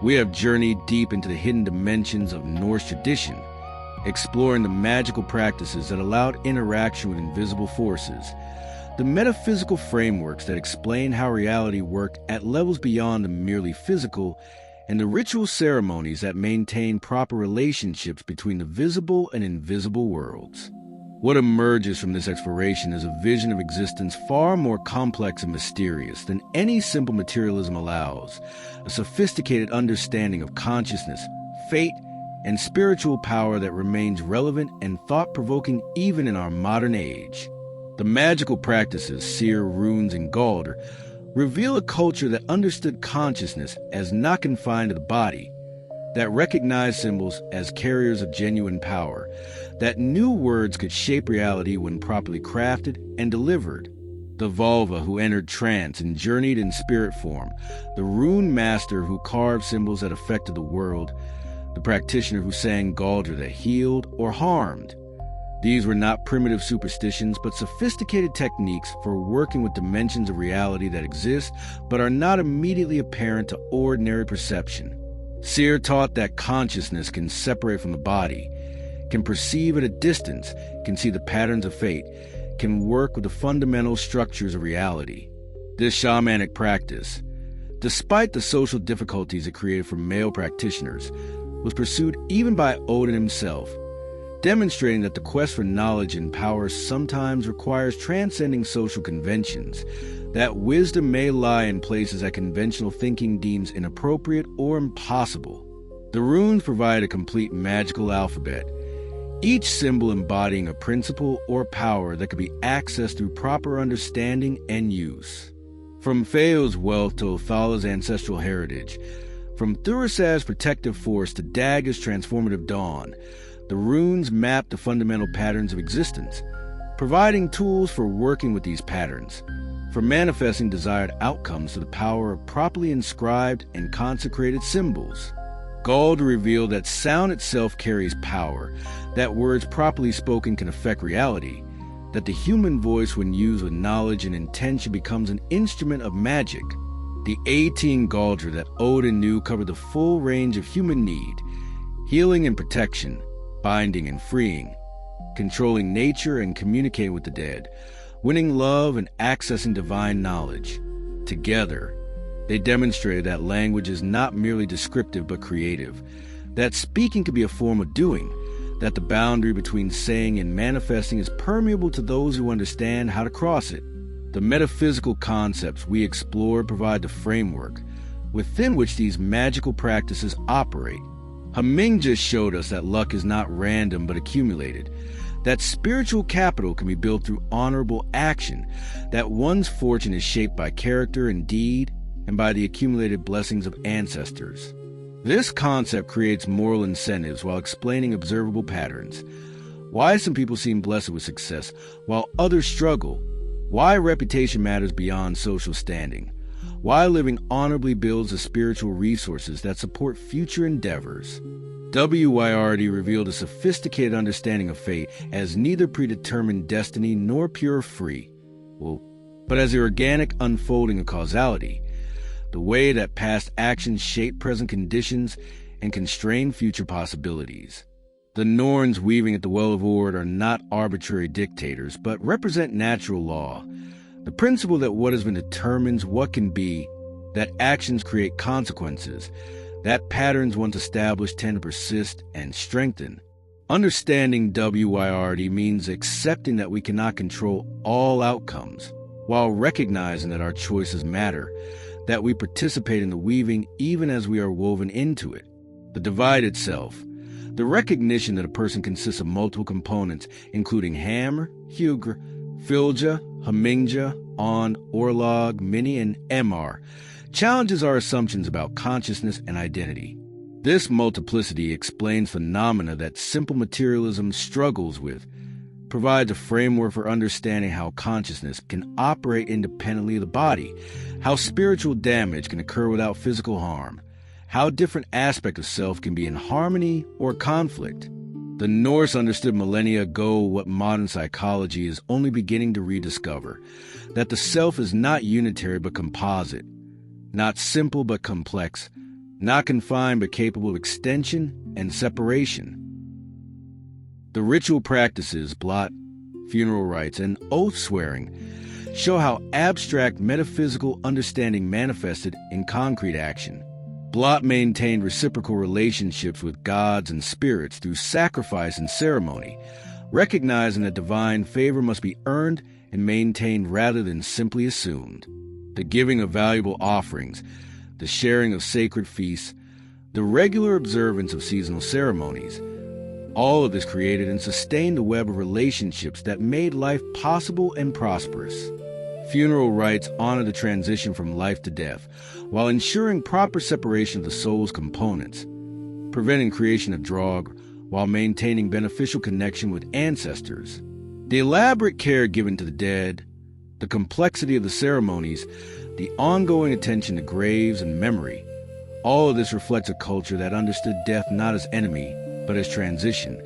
We have journeyed deep into the hidden dimensions of Norse tradition, exploring the magical practices that allowed interaction with invisible forces, the metaphysical frameworks that explain how reality worked at levels beyond the merely physical, and the ritual ceremonies that maintain proper relationships between the visible and invisible worlds. What emerges from this exploration is a vision of existence far more complex and mysterious than any simple materialism allows, a sophisticated understanding of consciousness, fate, and spiritual power that remains relevant and thought-provoking even in our modern age. The magical practices, seer, runes, and Galdr, reveal a culture that understood consciousness as not confined to the body, that recognized symbols as carriers of genuine power, that knew words could shape reality when properly crafted and delivered. The Volva who entered trance and journeyed in spirit form, the rune master who carved symbols that affected the world, the practitioner who sang Galdr that healed or harmed. These were not primitive superstitions, but sophisticated techniques for working with dimensions of reality that exist but are not immediately apparent to ordinary perception. Seer taught that consciousness can separate from the body, can perceive at a distance, can see the patterns of fate, can work with the fundamental structures of reality. This shamanic practice, despite the social difficulties it created for male practitioners, was pursued even by Odin himself, demonstrating that the quest for knowledge and power sometimes requires transcending social conventions, that wisdom may lie in places that conventional thinking deems inappropriate or impossible. The runes provide a complete magical alphabet, each symbol embodying a principle or power that could be accessed through proper understanding and use. From Feo's wealth to Othala's ancestral heritage, from Thurisaz's protective force to Dagger's transformative dawn, the runes map the fundamental patterns of existence, providing tools for working with these patterns, for manifesting desired outcomes to the power of properly inscribed and consecrated symbols. Galdr revealed that sound itself carries power, that words properly spoken can affect reality, that the human voice when used with knowledge and intention becomes an instrument of magic. The 18 Galdr that Odin knew covered the full range of human need, healing and protection, binding and freeing, controlling nature and communicating with the dead, winning love and accessing divine knowledge. Together, they demonstrated that language is not merely descriptive but creative, that speaking can be a form of doing, that the boundary between saying and manifesting is permeable to those who understand how to cross it. The metaphysical concepts we explore provide the framework within which these magical practices operate. Haming just showed us that luck is not random but accumulated, that spiritual capital can be built through honorable action, that one's fortune is shaped by character and deed and by the accumulated blessings of ancestors. This concept creates moral incentives while explaining observable patterns. Why some people seem blessed with success while others struggle. Why reputation matters beyond social standing. Why living honorably builds the spiritual resources that support future endeavors. WYRD revealed a sophisticated understanding of fate as neither predetermined destiny nor pure free will, but as the organic unfolding of causality, the way that past actions shape present conditions and constrain future possibilities. The Norns weaving at the Well of Ord are not arbitrary dictators, but represent natural law, the principle that what has been determines what can be, that actions create consequences, that patterns once established tend to persist and strengthen. Understanding WYRD means accepting that we cannot control all outcomes, while recognizing that our choices matter, that we participate in the weaving even as we are woven into it. The divide itself, the recognition that a person consists of multiple components, including Hamr, Hugr, Filja, Hamingja, On, Orlog, Mini, and Emar, challenges our assumptions about consciousness and identity. This multiplicity explains phenomena that simple materialism struggles with, provides a framework for understanding how consciousness can operate independently of the body, how spiritual damage can occur without physical harm, how different aspects of self can be in harmony or conflict. The Norse understood millennia ago what modern psychology is only beginning to rediscover, that the self is not unitary but composite, not simple but complex, not confined but capable of extension and separation. The ritual practices, blot, funeral rites, and oath-swearing show how abstract metaphysical understanding manifested in concrete action. Blot maintained reciprocal relationships with gods and spirits through sacrifice and ceremony, recognizing that divine favor must be earned and maintained rather than simply assumed. The giving of valuable offerings, the sharing of sacred feasts, the regular observance of seasonal ceremonies, all of this created and sustained a web of relationships that made life possible and prosperous. Funeral rites honor the transition from life to death, while ensuring proper separation of the soul's components, preventing creation of drog, while maintaining beneficial connection with ancestors. The elaborate care given to the dead, the complexity of the ceremonies, the ongoing attention to graves and memory, all of this reflects a culture that understood death not as enemy, but as transition,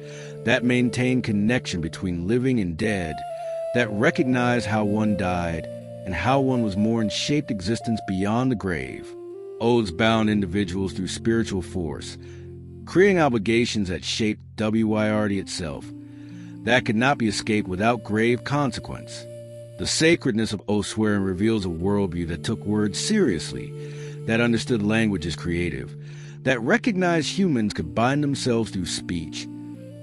that maintained connection between living and dead, that recognized how one died and how one was more in shaped existence beyond the grave. Oaths bound individuals through spiritual force, creating obligations that shaped WYRD itself, that could not be escaped without grave consequence. The sacredness of oath-swearing reveals a worldview that took words seriously, that understood language as creative, that recognized humans could bind themselves through speech,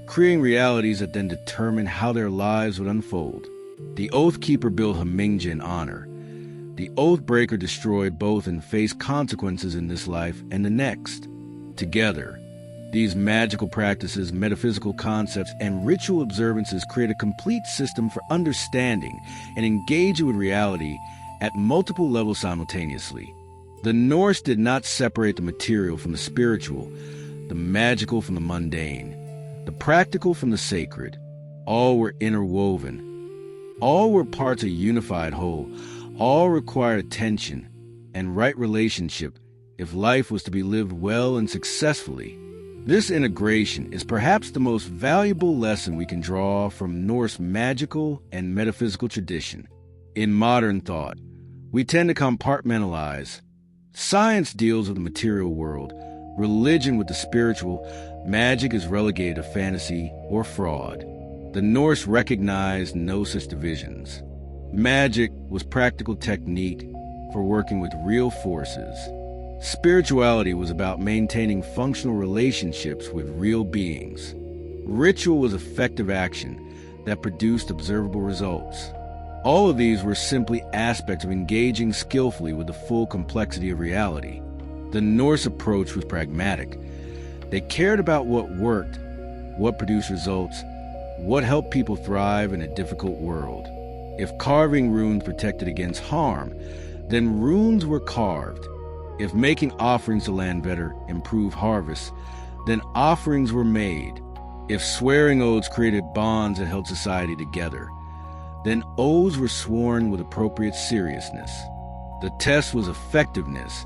creating realities that then determined how their lives would unfold. The oath keeper built Hamingja in honor. The oath breaker destroyed both and faced consequences in this life and the next. Together, these magical practices, metaphysical concepts, and ritual observances create a complete system for understanding and engaging with reality at multiple levels simultaneously. The Norse did not separate the material from the spiritual, the magical from the mundane, the practical from the sacred. All were interwoven. All were parts of a unified whole. All required attention and right relationship if life was to be lived well and successfully. This integration is perhaps the most valuable lesson we can draw from Norse magical and metaphysical tradition. In modern thought, we tend to compartmentalize. Science deals with the material world, religion with the spiritual, magic is relegated to fantasy or fraud. The Norse recognized no such divisions. Magic was practical technique for working with real forces. Spirituality was about maintaining functional relationships with real beings. Ritual was effective action that produced observable results. All of these were simply aspects of engaging skillfully with the full complexity of reality. The Norse approach was pragmatic. They cared about what worked, what produced results, what helped people thrive in a difficult world. If carving runes protected against harm, then runes were carved. If making offerings to Landvetter improved harvests, then offerings were made. If swearing oaths created bonds that held society together, then oaths were sworn with appropriate seriousness. The test was effectiveness,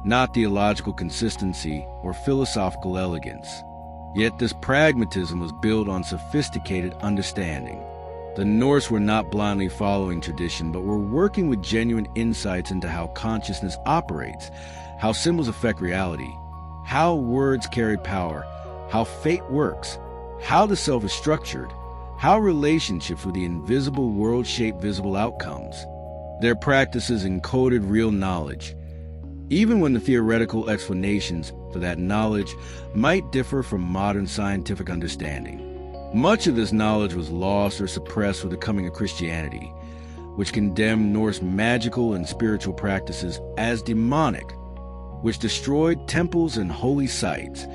not theological consistency or philosophical elegance. Yet this pragmatism was built on sophisticated understanding. The Norse were not blindly following tradition, but were working with genuine insights into how consciousness operates, how symbols affect reality, how words carry power, how fate works, how the self is structured, how relationships with the invisible world shape visible outcomes. Their practices encoded real knowledge, even when the theoretical explanations for that knowledge might differ from modern scientific understanding. Much of this knowledge was lost or suppressed with the coming of Christianity, which condemned Norse magical and spiritual practices as demonic, which destroyed temples and holy sites,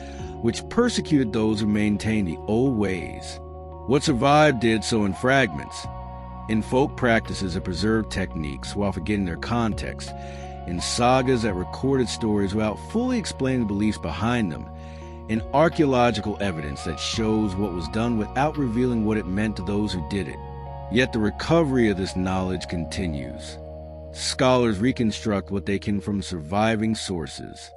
which persecuted those who maintained the old ways. What survived did so in fragments, in folk practices that preserved techniques while forgetting their context, in sagas that recorded stories without fully explaining the beliefs behind them, and archaeological evidence that shows what was done without revealing what it meant to those who did it. Yet the recovery of this knowledge continues. Scholars reconstruct what they can from surviving sources.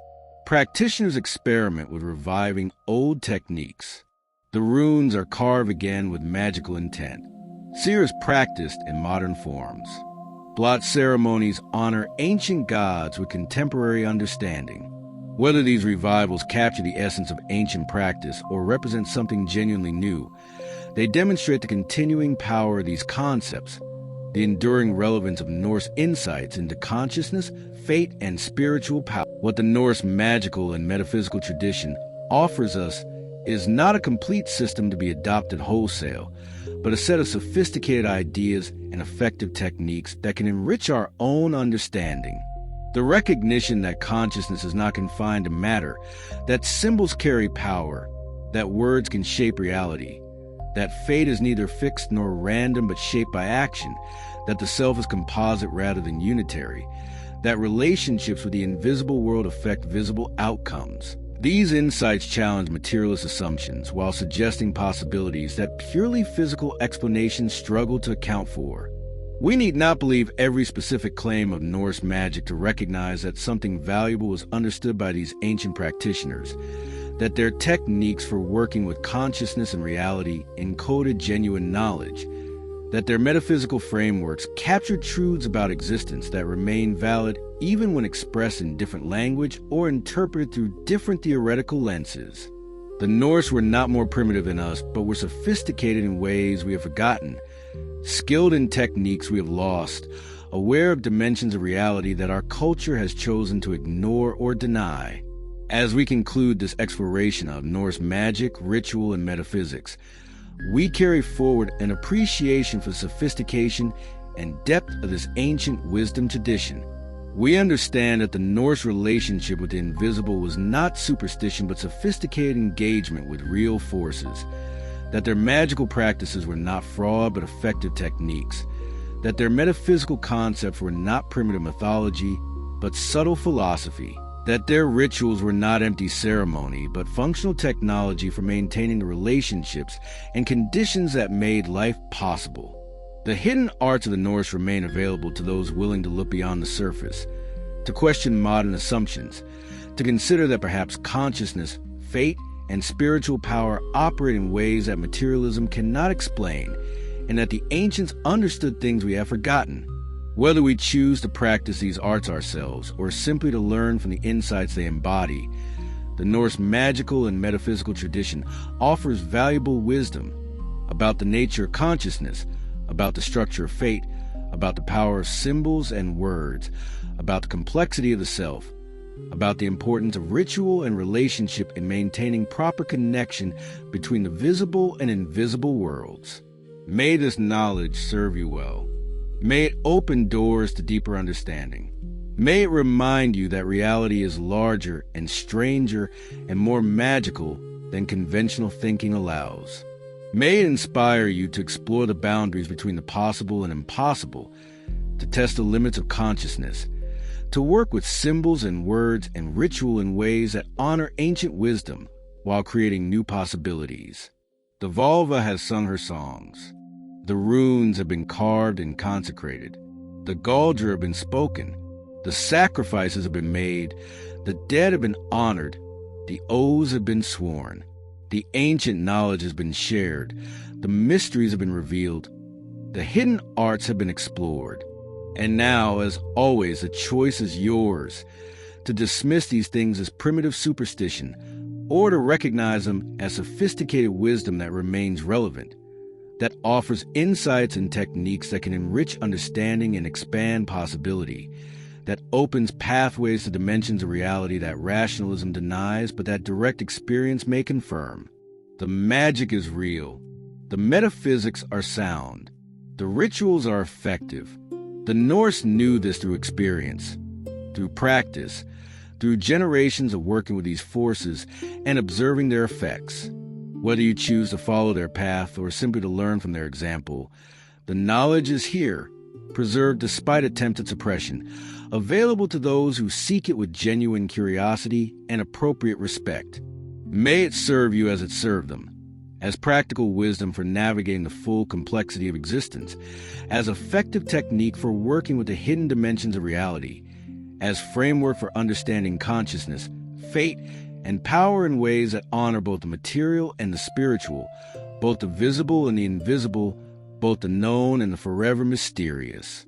Practitioners experiment with reviving old techniques. The runes are carved again with magical intent. Seers practiced in modern forms. Blot ceremonies honor ancient gods with contemporary understanding. Whether these revivals capture the essence of ancient practice or represent something genuinely new, they demonstrate the continuing power of these concepts, the enduring relevance of Norse insights into consciousness, fate, and spiritual power. What the Norse magical and metaphysical tradition offers us is not a complete system to be adopted wholesale, but a set of sophisticated ideas and effective techniques that can enrich our own understanding. The recognition that consciousness is not confined to matter, that symbols carry power, that words can shape reality, that fate is neither fixed nor random but shaped by action, that the self is composite rather than unitary, that relationships with the invisible world affect visible outcomes. These insights challenge materialist assumptions while suggesting possibilities that purely physical explanations struggle to account for. We need not believe every specific claim of Norse magic to recognize that something valuable was understood by these ancient practitioners, that their techniques for working with consciousness and reality encoded genuine knowledge, that their metaphysical frameworks captured truths about existence that remain valid even when expressed in different language or interpreted through different theoretical lenses. The Norse were not more primitive than us, but were sophisticated in ways we have forgotten, skilled in techniques we have lost, aware of dimensions of reality that our culture has chosen to ignore or deny. As we conclude this exploration of Norse magic, ritual, and metaphysics, we carry forward an appreciation for the sophistication and depth of this ancient wisdom tradition. We understand that the Norse relationship with the invisible was not superstition but sophisticated engagement with real forces, that their magical practices were not fraud but effective techniques, that their metaphysical concepts were not primitive mythology but subtle philosophy, that their rituals were not empty ceremony but functional technology for maintaining the relationships and conditions that made life possible. The hidden arts of the Norse remain available to those willing to look beyond the surface, to question modern assumptions, to consider that perhaps consciousness, fate, and spiritual power operate in ways that materialism cannot explain, and that the ancients understood things we have forgotten. Whether we choose to practice these arts ourselves or simply to learn from the insights they embody, the Norse magical and metaphysical tradition offers valuable wisdom about the nature of consciousness, about the structure of fate, about the power of symbols and words, about the complexity of the self, about the importance of ritual and relationship in maintaining proper connection between the visible and invisible worlds. May this knowledge serve you well. May it open doors to deeper understanding. May it remind you that reality is larger and stranger and more magical than conventional thinking allows. May it inspire you to explore the boundaries between the possible and impossible, to test the limits of consciousness, to work with symbols and words and ritual in ways that honor ancient wisdom while creating new possibilities. The Volva has sung her songs. The runes have been carved and consecrated. The Galdra have been spoken. The sacrifices have been made. The dead have been honored. The oaths have been sworn. The ancient knowledge has been shared. The mysteries have been revealed. The hidden arts have been explored. And now, as always, the choice is yours to dismiss these things as primitive superstition or to recognize them as sophisticated wisdom that remains relevant, that offers insights and techniques that can enrich understanding and expand possibility, that opens pathways to dimensions of reality that rationalism denies but that direct experience may confirm. The magic is real. The metaphysics are sound. The rituals are effective. The Norse knew this through experience, through practice, through generations of working with these forces and observing their effects. Whether you choose to follow their path or simply to learn from their example, the knowledge is here, preserved despite attempted suppression, available to those who seek it with genuine curiosity and appropriate respect. May it serve you as it served them, as practical wisdom for navigating the full complexity of existence, as effective technique for working with the hidden dimensions of reality, as framework for understanding consciousness, fate, and power in ways that honor both the material and the spiritual, both the visible and the invisible, both the known and the forever mysterious.